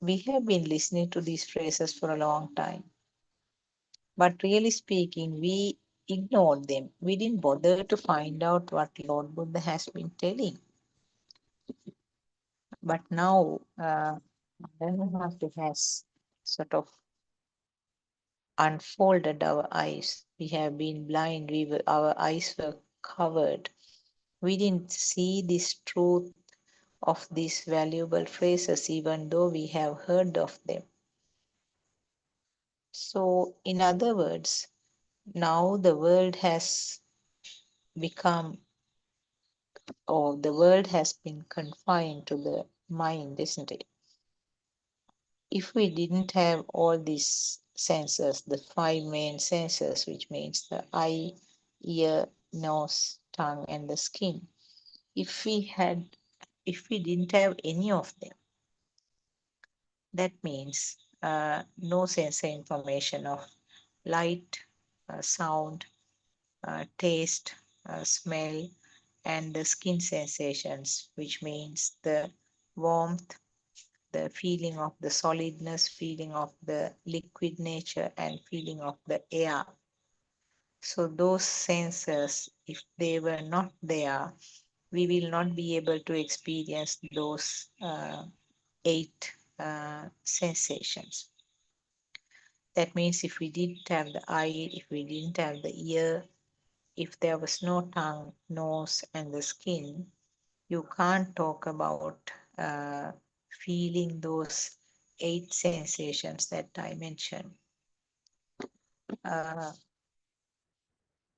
we have been listening to these phrases for a long time, but really speaking, we ignored them. We didn't bother to find out what Lord Buddha has been telling. But now, Maharaj has sort of unfolded our eyes. We have been blind. Our eyes were covered. We didn't see this truth of these valuable phrases, even though we have heard of them. So, in other words, now the world has become, or the world has been confined to the mind, isn't it? If we didn't have all these senses, the five main senses, which means the eye, ear, nose, tongue, and the skin, if we didn't have any of them, that means no sensory information of light, sound, taste, smell, and the skin sensations, which means the warmth, the feeling of the solidness, feeling of the liquid nature, and feeling of the air. So those senses, if they were not there, we will not be able to experience those eight sensations. That means if we didn't have the eye, if we didn't have the ear, if there was no tongue, nose, and the skin, you can't talk about feeling those eight sensations that I mentioned.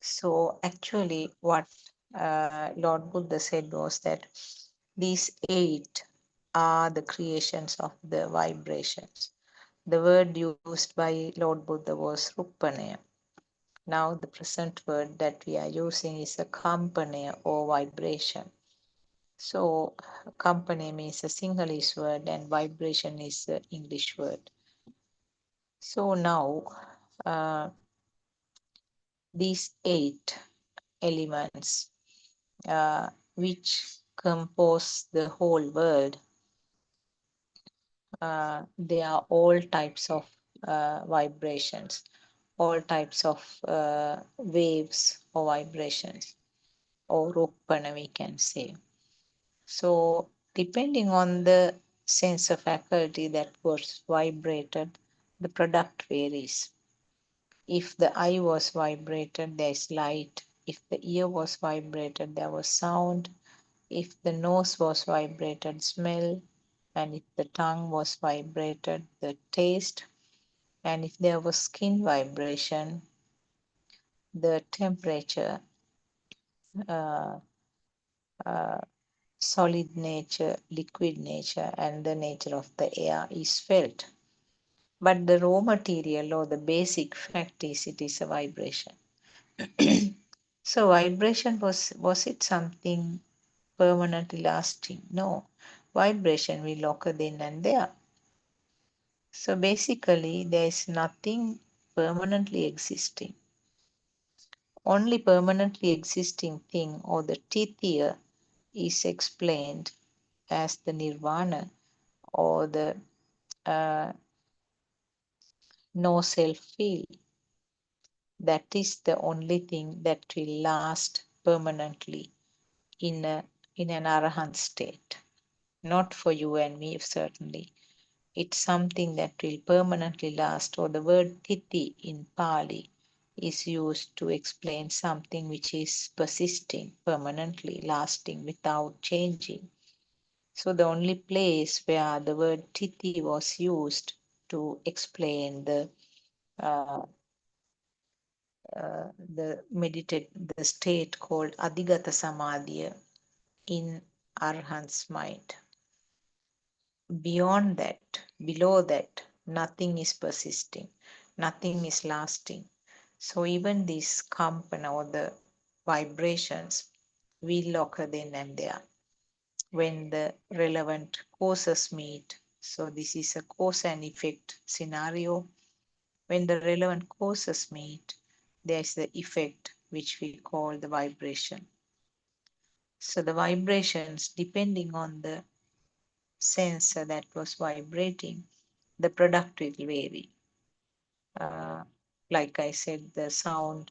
So actually what Lord Buddha said was that these eight are the creations of the vibrations. The word used by Lord Buddha was Ruppanaya. Now the present word that we are using is a kampanaya or vibration. So company means a Sinhalese word and vibration is an English word. So now these eight elements which compose the whole world, they are all types of vibrations, all types of waves or vibrations, or Ruppana we can say. So depending on the sensor faculty that was vibrated, the product varies. If the eye was vibrated, there is light. If the ear was vibrated, there was sound. If the nose was vibrated, smell. And if the tongue was vibrated, the taste. And if there was skin vibration, the temperature, uh, uh, solid nature, liquid nature, and the nature of the air is felt. But the raw material or the basic fact is it is a vibration. So vibration was it something permanently lasting? No. Vibration will occur then and there. So basically there is nothing permanently existing. Only permanently existing thing or the tithya is explained as the nirvana or the no self feel. That is the only thing that will last permanently in an arahant state. Not for you and me, certainly. It's something that will permanently last, or the word titi in Pali is used to explain something which is persisting, permanently lasting without changing. So the only place where the word titi was used to explain uh, the state called Adhigata Samadhiya in Arhan's mind. Beyond that, below that, nothing is persisting, nothing is lasting. So even this kampana or the vibrations will occur then and there when the relevant causes meet. So this is a cause and effect scenario. When the relevant causes meet, there's the effect which we call the vibration. So the vibrations, depending on the sensor that was vibrating, the product will vary. Like I said, the sound,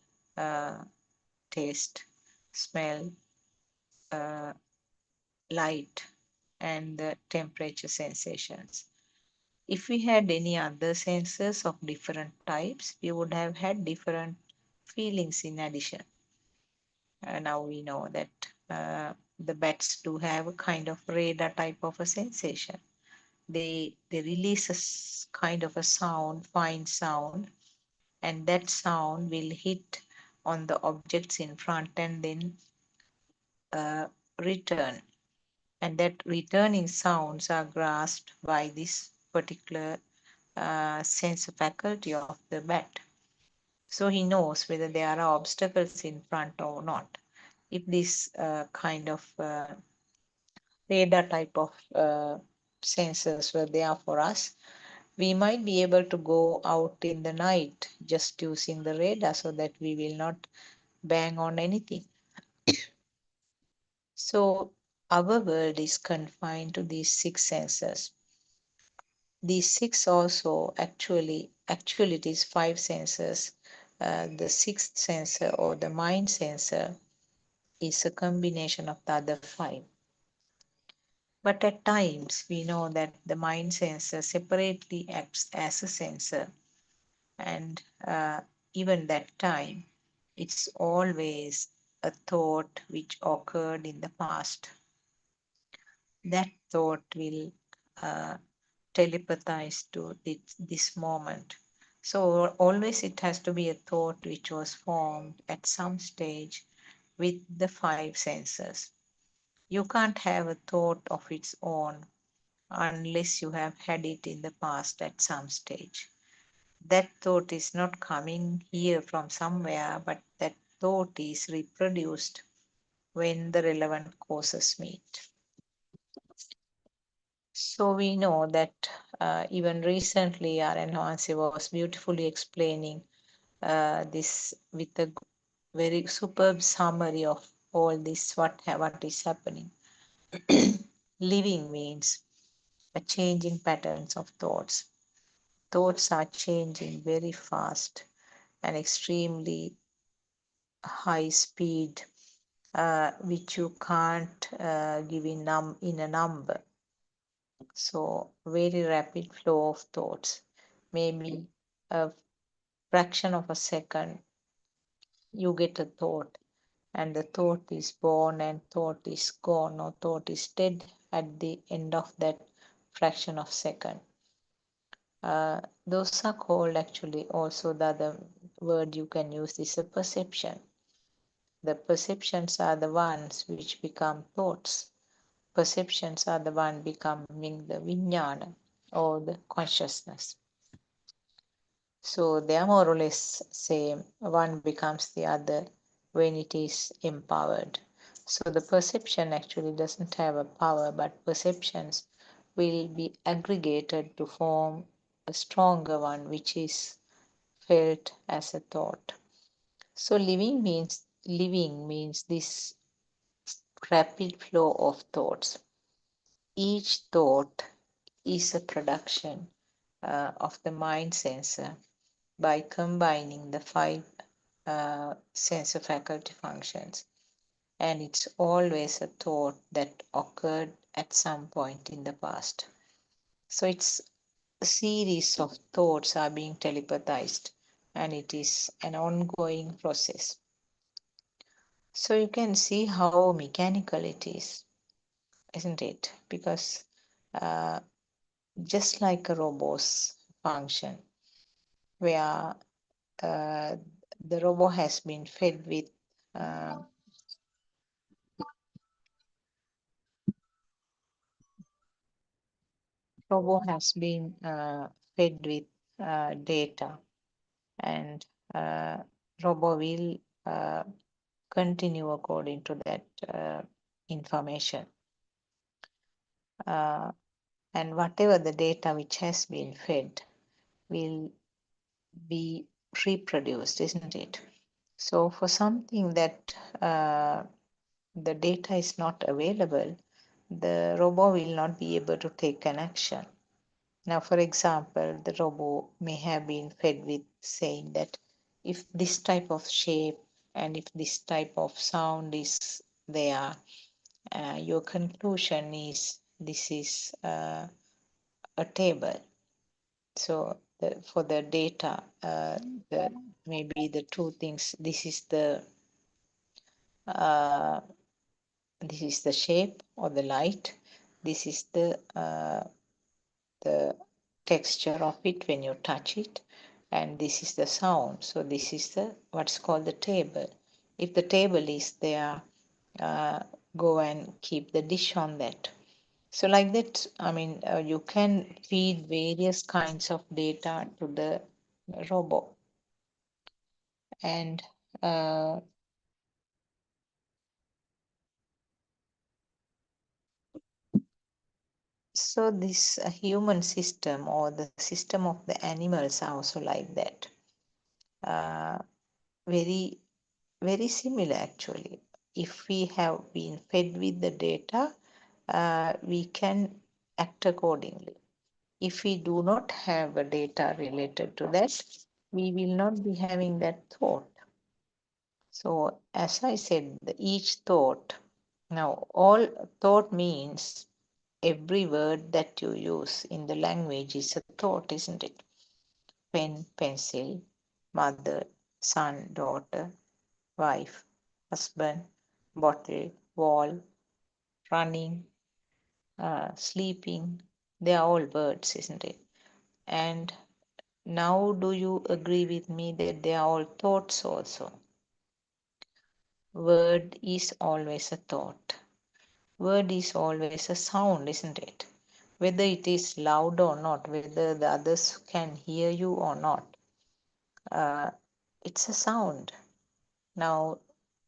taste, smell, uh, light, and the temperature sensations. If we had any other sensors of different types, we would have had different feelings in addition. Now we know that the bats do have a kind of radar type of a sensation. They release a kind of a sound, fine sound, and that sound will hit on the objects in front and then return. And that returning sounds are grasped by this particular sense faculty of the bat. So he knows whether there are obstacles in front or not. If this kind of radar type of sensors were there for us, we might be able to go out in the night just using the radar so that we will not bang on anything. So our world is confined to these 6 sensors. These 6 also actually it is 5 sensors. The 6th sensor or the mind sensor is a combination of the other 5. But at times we know that the mind sensor separately acts as a sensor, and even that time it's always a thought which occurred in the past. That thought will telepathize to this moment. So always it has to be a thought which was formed at some stage with the 5 senses. You can't have a thought of its own unless you have had it in the past at some stage. That thought is not coming here from somewhere, but that thought is reproduced when the relevant causes meet. So we know that even recently R.N. Hansi was beautifully explaining this with a very superb summary of all this, what is happening. Living means a changing patterns of thoughts. Thoughts are changing very fast and extremely high speed, which you can't give in a number. So very rapid flow of thoughts. Maybe a fraction of a second, you get a thought, and the thought is born and thought is gone or thought is dead at the end of that fraction of second. Those are called actually also the other word you can use is a perception. The perceptions are the ones which become thoughts. Perceptions are the one becoming the vijnana or the consciousness. So they are more or less same. One becomes the other when it is empowered. So the perception actually doesn't have a power, but perceptions will be aggregated to form a stronger one, which is felt as a thought. So living means this rapid flow of thoughts. Each thought is a production of the mind sensor by combining the five sensor faculty functions. And it's always a thought that occurred at some point in the past. So it's a series of thoughts are being telepathized, and it is an ongoing process. So you can see how mechanical it is, isn't it? Because just like a robot's function, where the robot has been fed with data, and robot will continue according to that information. And whatever the data which has been fed will be reproduced, isn't it? So for something that the data is not available, the robot will not be able to take an action. Now, for example, the robot may have been fed with saying that if this type of shape and if this type of sound is there, your conclusion is this is a table. So for the data, maybe the two things. This is the shape or the light. This is the texture of it when you touch it, and this is the sound. So this is the what's called the table. If the table is there, go and keep the dish on that. So like that, I mean, you can feed various kinds of data to the robot, and so this human system or the system of the animals are also like that. Very, very similar actually. If we have been fed with the data, we can act accordingly. If we do not have a data related to that, we will not be having that thought. So as I said, each thought, now all thought means every word that you use in the language is a thought, isn't it? Pen, pencil, mother, son, daughter, wife, husband, bottle, wall, running, sleeping. They are all words, isn't it? And now, do you agree with me that they are all thoughts also? Word is always a thought. Word is always a sound, isn't it? Whether it is loud or not, whether the others can hear you or not, it's a sound. Now,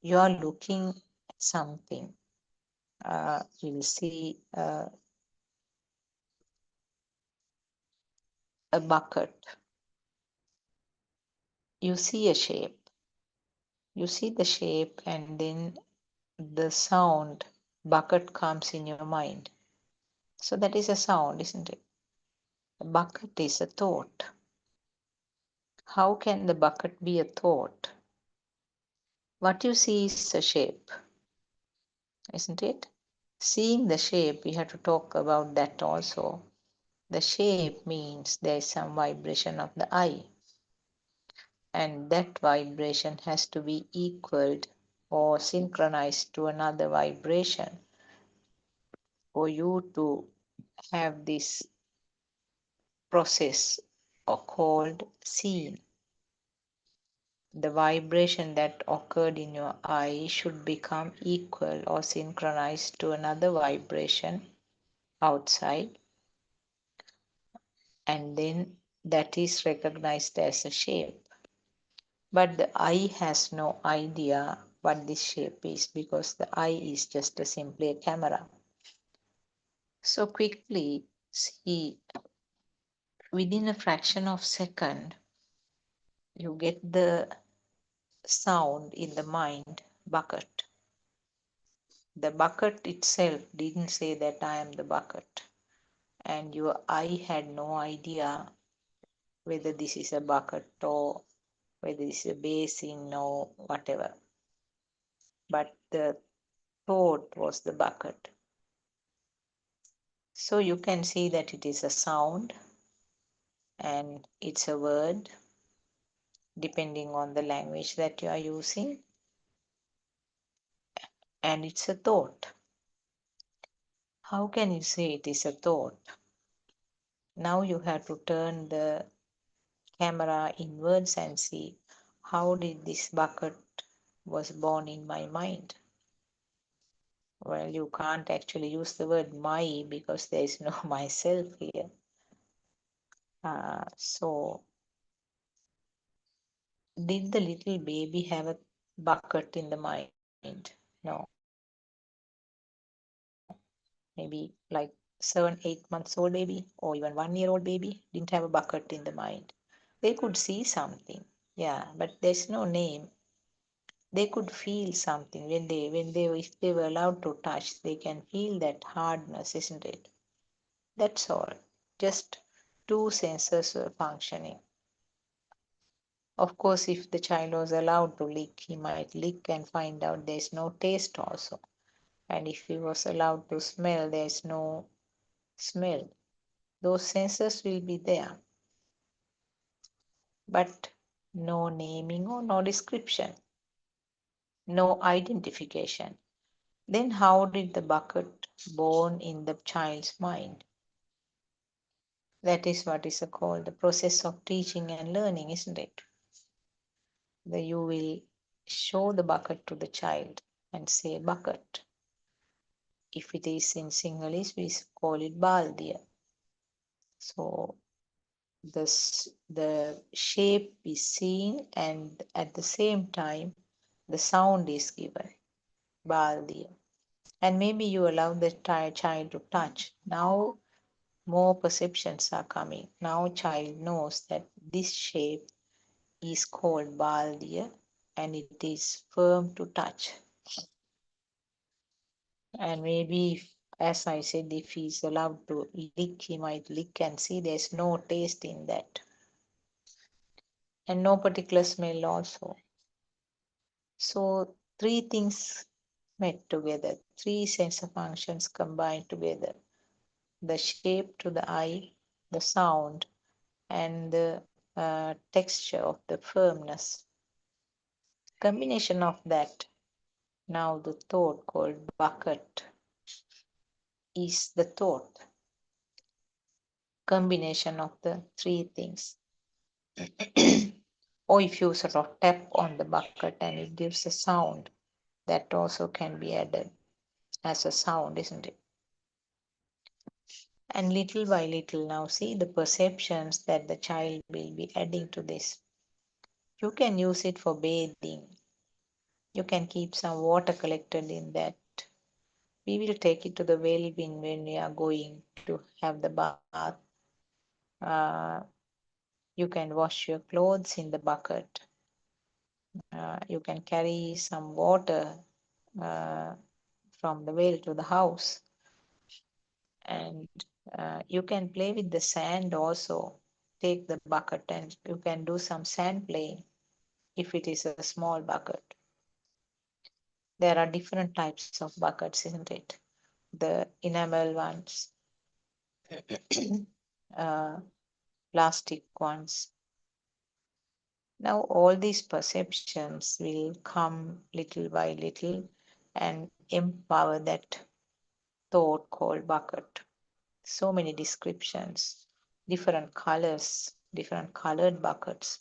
you are looking at something. You'll see a bucket. You see a shape. You see the shape, and then the sound bucket comes in your mind. So that is a sound, isn't it? A bucket is a thought. How can the bucket be a thought? What you see is a shape, isn't it? Seeing the shape, we have to talk about that also. The shape means there is some vibration of the eye, and that vibration has to be equaled or synchronized to another vibration for you to have this process called seeing. The vibration that occurred in your eye should become equal or synchronized to another vibration outside, and then that is recognized as a shape. But the eye has no idea what this shape is, because the eye is just simply a camera. So quickly see, within a fraction of a second, you get the sound in the mind, bucket. The bucket itself didn't say that I am the bucket, and your eye had no idea whether this is a bucket or whether this is a basin or whatever. But the thought was the bucket. So you can see that it is a sound and it's a word depending on the language that you are using, and it's a thought. How can you say it is a thought? Now you have to turn the camera inwards and see, how did this bucket was born in my mind? Well, you can't actually use the word my because there is no myself here. So did the little baby have a bucket in the mind? No. Maybe like 7, 8 months old baby or even 1 year old baby didn't have a bucket in the mind. They could see something, yeah, but there's no name. They could feel something if they were allowed to touch, they can feel that hardness, isn't it? That's all. Just 2 senses were functioning. Of course, if the child was allowed to lick, he might lick and find out there's no taste also. And if he was allowed to smell, there's no smell. Those senses will be there, but no naming or no description, no identification. Then how did the bucket born in the child's mind? That is what is called the process of teaching and learning, isn't it? That you will show the bucket to the child and say bucket. If it is in Sinhalese, we call it baldiya. So the shape is seen, and at the same time the sound is given, baldiya. And maybe you allow the child to touch. Now more perceptions are coming. Now child knows that this shape is called baldiya and it is firm to touch. And maybe, as I said, if he's allowed to lick, he might lick and see there's no taste in that. And no particular smell also. So 3 things met together, 3 sense of functions combined together. The shape to the eye, the sound, and the texture of the firmness. Combination of that, now the thought called bucket is the thought. Combination of the 3 things. Or if you sort of tap on the bucket and it gives a sound, that also can be added as a sound, isn't it? And little by little, now see the perceptions that the child will be adding to this. You can use it for bathing. You can keep some water collected in that. We will take it to the well bin when we are going to have the bath. You can wash your clothes in the bucket. You can carry some water from the well to the house. And you can play with the sand also. Take the bucket and you can do some sand playing if it is a small bucket. There are different types of buckets, isn't it? The enamel ones, plastic ones. Now all these perceptions will come little by little and empower that thought called bucket. So many descriptions. different colors, different colored buckets.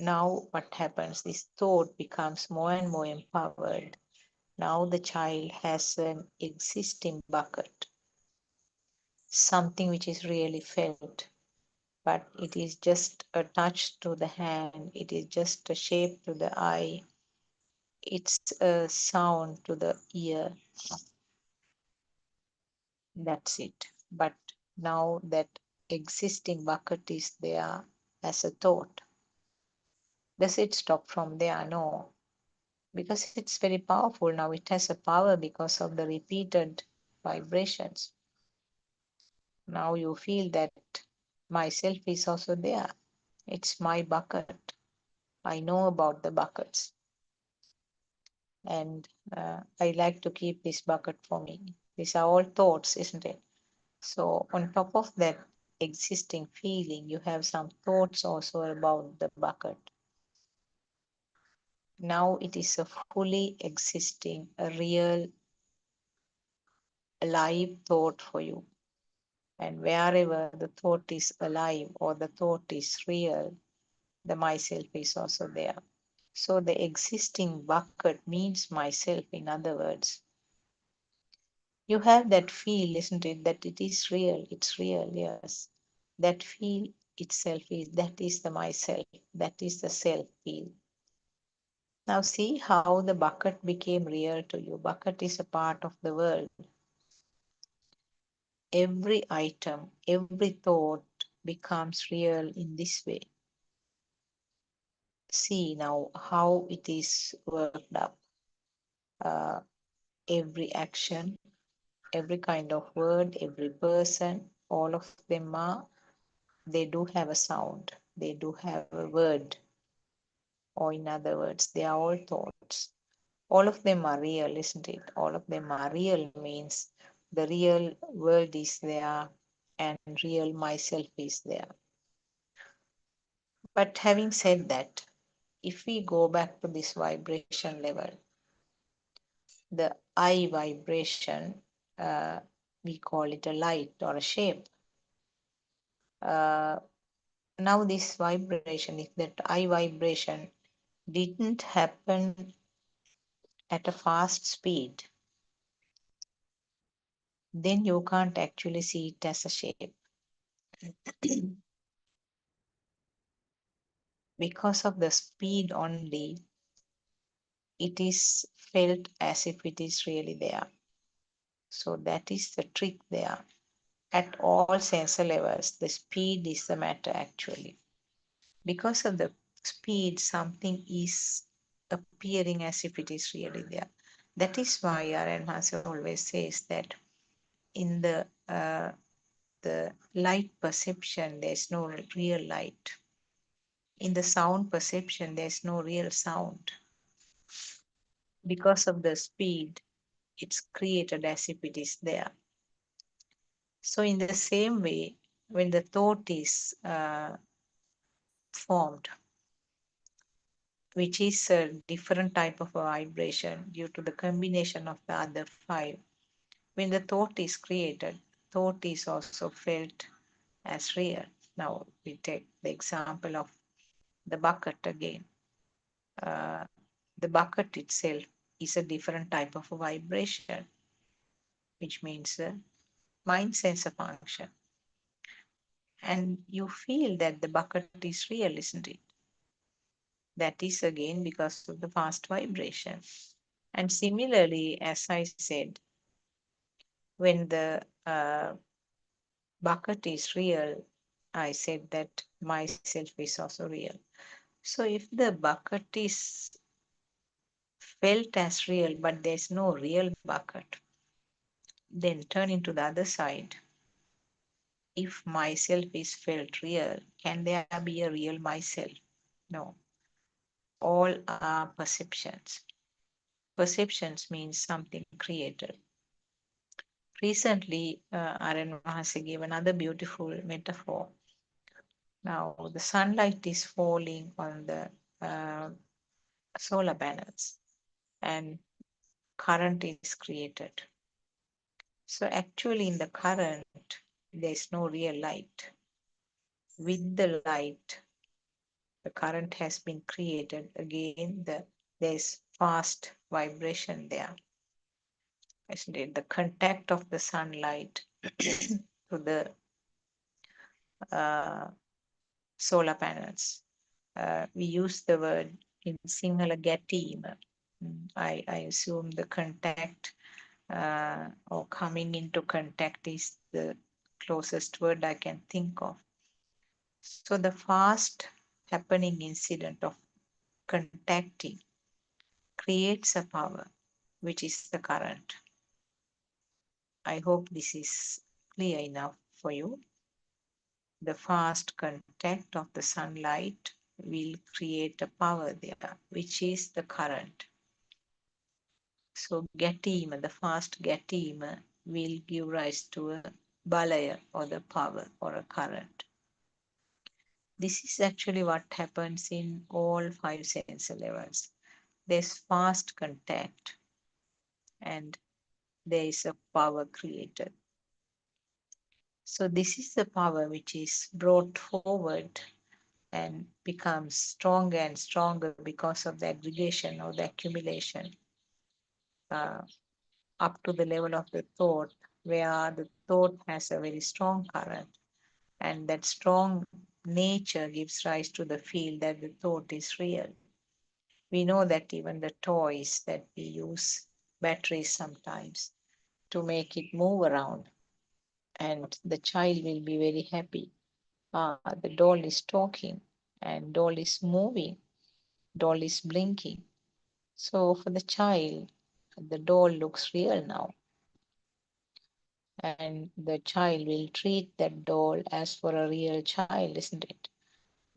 Now what happens? This thought becomes more and more empowered. Now the child has an existing bucket, something which is really felt, but it is just a touch to the hand, it is just a shape to the eye, it's a sound to the ear. That's it. But now that existing bucket is there as a thought. Does it stop from there? No. Because it's very powerful now. It has a power because of the repeated vibrations. Now you feel that myself is also there. It's my bucket. I know about the buckets. And I like to keep this bucket for me. These are all thoughts, isn't it? So on top of that existing feeling, you have some thoughts also about the bucket. Now it is a fully existing, a real, alive thought for you. And wherever the thought is alive or the thought is real, the myself is also there. So the existing bucket means myself, in other words. You have that feel, isn't it, that it is real, it's real, yes. That feel itself that is the myself, that is the self feel. Now see how the bucket became real to you. Bucket is a part of the world. Every item, every thought becomes real in this way. See now how it is worked up. Every action, every kind of word, every person, all of them they do have a sound. They do have a word. Or in other words, they are all thoughts. All of them are real, isn't it? All of them are real means the real world is there and real myself is there. But having said that, if we go back to this vibration level, the I vibration, we call it a light or a shape. Now this vibration, if that I vibration didn't happen at a fast speed, then you can't actually see it as a shape. Because of the speed only, it is felt as if it is really there. So that is the trick there. At all sensor levels, the speed is the matter actually. Because of the speed, something is appearing as if it is really there. That is why R.N. Hase always says that in the light perception, there's no real light. In the sound perception, there's no real sound. Because of the speed, it's created as if it is there. So in the same way, when the thought is formed, which is a different type of a vibration due to the combination of the other five, when the thought is created, thought is also felt as real. Now we take the example of the bucket again. The bucket itself is a different type of a vibration, which means a mind sensor function. And you feel that the bucket is real, isn't it? That is again because of the fast vibration. And similarly, as I said, when the bucket is real, I said that myself is also real. So if the bucket is felt as real, but there's no real bucket, then turn into the other side. If myself is felt real, can there be a real myself? No. All are perceptions. Perceptions means something created. Recently, R.N. Mahasi gave another beautiful metaphor. Now, the sunlight is falling on the solar panels and current is created. So actually in the current, there's no real light. With the light, the current has been created. Again, there's fast vibration there. Isn't it? The contact of the sunlight to the uh, solar panels. We use the word in Sinhala gatima. I assume the contact or coming into contact is the closest word I can think of. So the fast happening incident of contacting creates a power, which is the current. I hope this is clear enough for you. The fast contact of the sunlight will create a power there, which is the current. So gatima, the fast gatima, will give rise to a balaya or the power or a current. This is actually what happens in all 5 sense levels. There's fast contact and there is a power created. So this is the power which is brought forward and becomes stronger and stronger because of the aggregation or the accumulation up to the level of the thought, where the thought has a very strong current, and that strong nature gives rise to the feel that the thought is real. We know that even the toys that we use batteries sometimes to make it move around, and the child will be very happy. The doll is talking and doll is moving, doll is blinking. So for the child, the doll looks real now. And the child will treat that doll as for a real child, isn't it?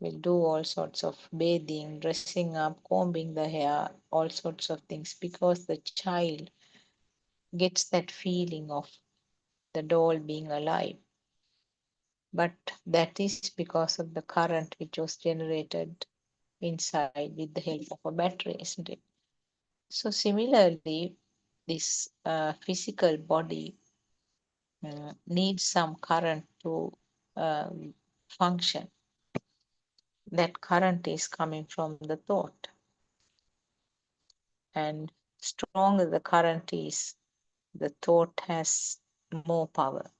Will do all sorts of bathing, dressing up, combing the hair, all sorts of things, because the child gets that feeling of the doll being alive. But that is because of the current which was generated inside with the help of a battery, isn't it? So similarly, this physical body needs some current to function. That current is coming from the thought. And stronger the current is, the thought has more power.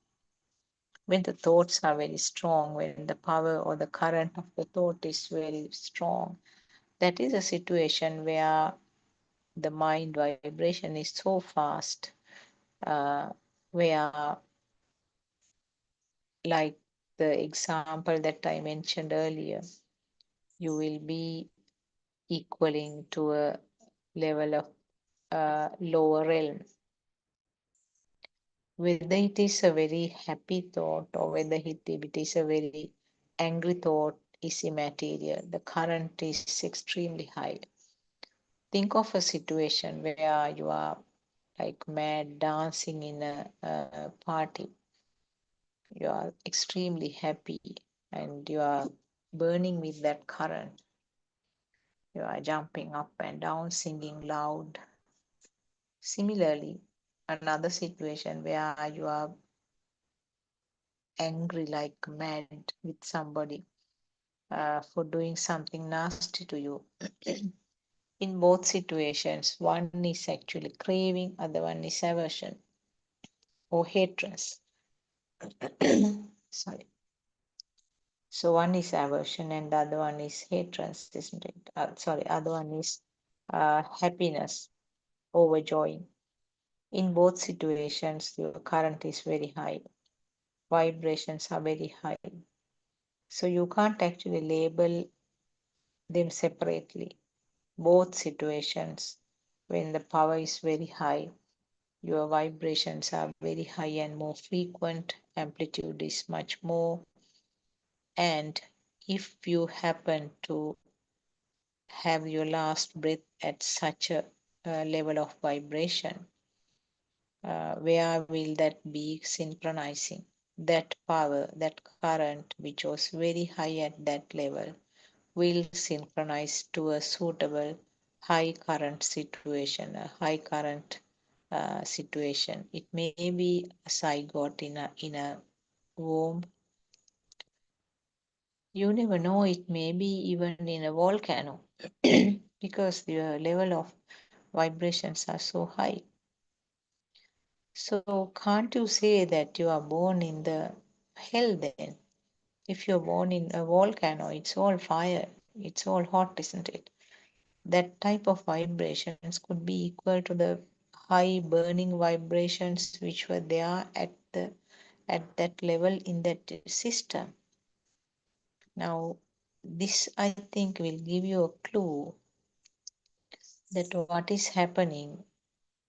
When the thoughts are very strong, when the power or the current of the thought is very strong, that is a situation where the mind vibration is so fast, where, like the example that I mentioned earlier, you will be equaling to a level of lower realm. Whether it is a very happy thought or whether it is a very angry thought is immaterial. The current is extremely high. Think of a situation where you are like mad dancing in a party. You are extremely happy and you are burning with that current. You are jumping up and down, singing loud. Similarly, another situation where you are angry like mad with somebody for doing something nasty to you. In both situations, one is actually craving, other one is aversion or hatred. Sorry. So one is aversion and the other one is hatred, isn't it? Other one is happiness, overjoying. In both situations, your current is very high. Vibrations are very high. So you can't actually label them separately. Both situations, when the power is very high, your vibrations are very high and more frequent, amplitude is much more. And if you happen to have your last breath at such a level of vibration, where will that be synchronizing? That power, that current, which was very high at that level, will synchronize to a suitable high current situation, a high current situation. It may be a zygote in a warm. You never know, it may be even in a volcano because the level of vibrations are so high. So can't you say that you are born in the hell then? If you're born in a volcano, it's all fire, it's all hot, isn't it? That type of vibrations could be equal to the high burning vibrations which were there at that level in that system. Now, this I think will give you a clue that what is happening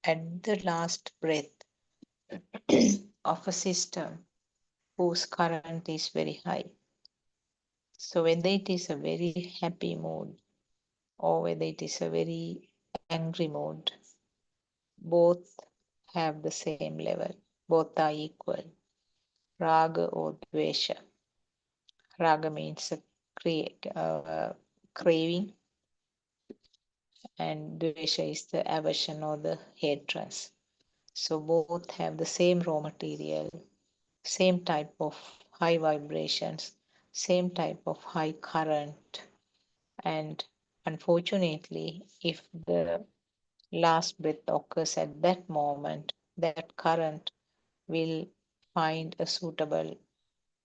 at the last breath of a system whose current is very high. So whether it is a very happy mood or whether it is a very angry mood, both have the same level, both are equal. Raga or dvesha. Raga means a craving, and dvesha is the aversion or the hatred. So both have the same raw material, same type of high vibrations, same type of high current. And unfortunately, if the last breath occurs at that moment, that current will find a suitable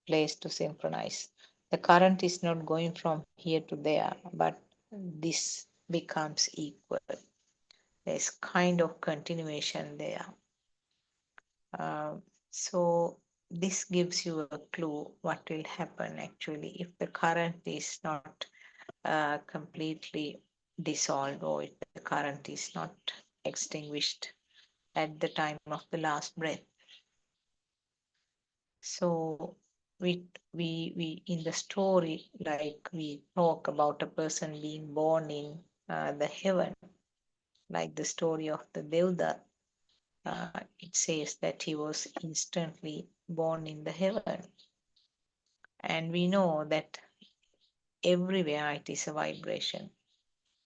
place to synchronize. The current is not going from here to there, but this becomes equal. There's kind of continuation there. So this gives you a clue what will happen actually if the current is not completely dissolved or if the current is not extinguished at the time of the last breath. So we in the story, like we talk about a person being born in the heaven, like the story of the Devda. It says that he was instantly born in the heaven. And we know that everywhere it is a vibration.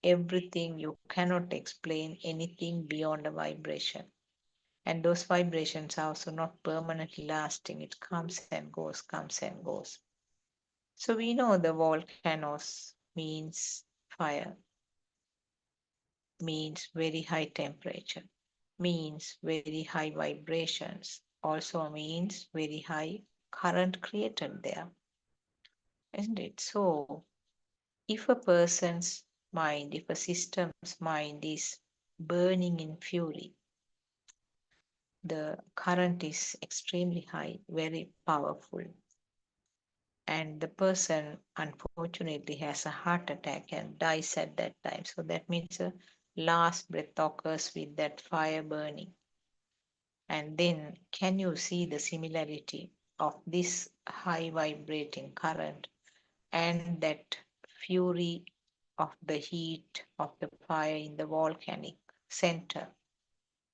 Everything, you cannot explain anything beyond a vibration. And those vibrations are also not permanently lasting. It comes and goes, comes and goes. So we know the volcanoes means fire, means very high temperature, means very high vibrations, also means very high current created there, isn't it? So if a person's mind, if a system's mind is burning in fury, the current is extremely high, very powerful, and the person unfortunately has a heart attack and dies at that time. So that means a last breath occurs with that fire burning. And then can you see the similarity of this high vibrating current and that fury of the heat of the fire in the volcanic center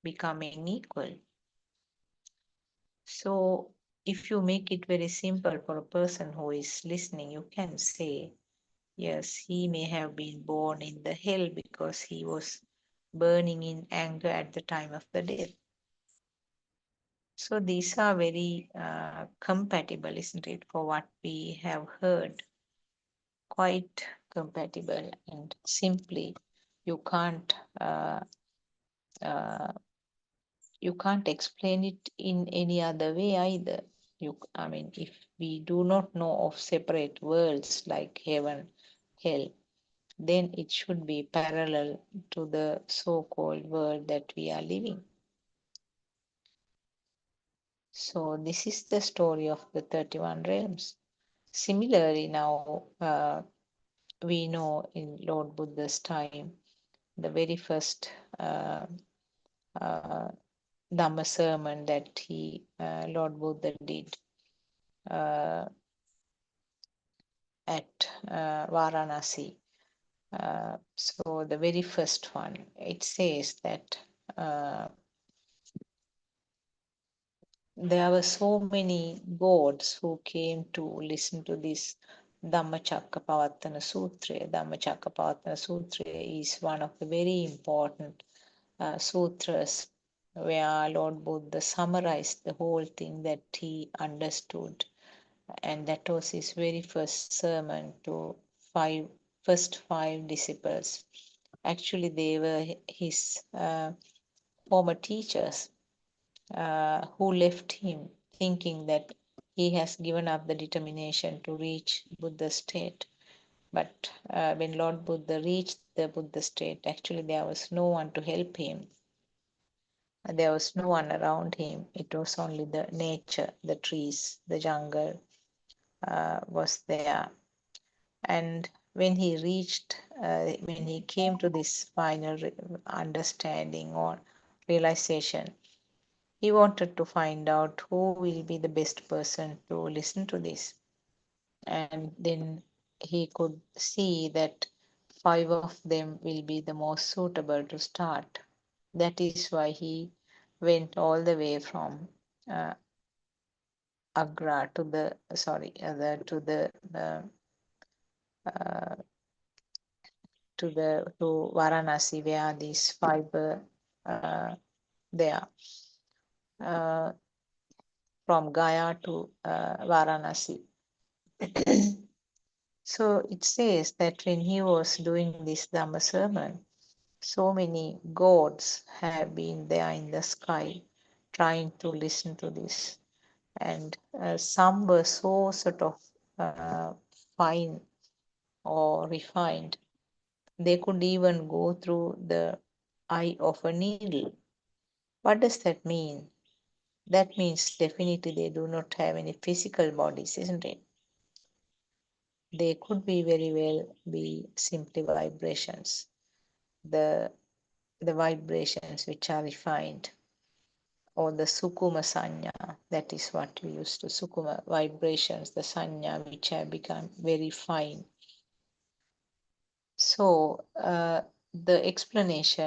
becoming equal? So if you make it very simple for a person who is listening, you can say, yes, he may have been born in the hell because he was burning in anger at the time of the death. So these are very compatible, isn't it, for what we have heard? Quite compatible, and simply you can't explain it in any other way either. I mean, if we do not know of separate worlds like heaven, hell, then it should be parallel to the so-called world that we are living. So this is the story of the 31 realms. Similarly, now we know in Lord Buddha's time, the very first Dhamma sermon that Lord Buddha did at Varanasi. So the very first one, it says that there were so many gods who came to listen to this Dhammacakkappavattana Sutra. Dhammacakkappavattana Sutra is one of the very important sutras where Lord Buddha summarized the whole thing that he understood and that was his very first sermon to first five disciples. Actually, they were his former teachers who left him thinking that he has given up the determination to reach Buddha state. But when Lord Buddha reached the Buddha state, actually there was no one to help him. There was no one around him. It was only the nature, the trees, the jungle was there. And when he reached, when he came to this final understanding or realization, he wanted to find out who will be the best person to listen to this. And then he could see that 5 of them will be the most suitable to start. That is why he went all the way from Agra to the to Varanasi, where these 5 were there. From Gaya to Varanasi. So it says that when he was doing this Dhamma sermon, so many gods have been there in the sky trying to listen to this. And some were so sort of fine or refined. They could even go through the eye of a needle. What does that mean? That means definitely they do not have any physical bodies, isn't it? They could be very well be simply vibrations. The vibrations which are refined, or the sukuma sanya, that is what we used to sukuma vibrations, the sanya which have become very fine. So the explanation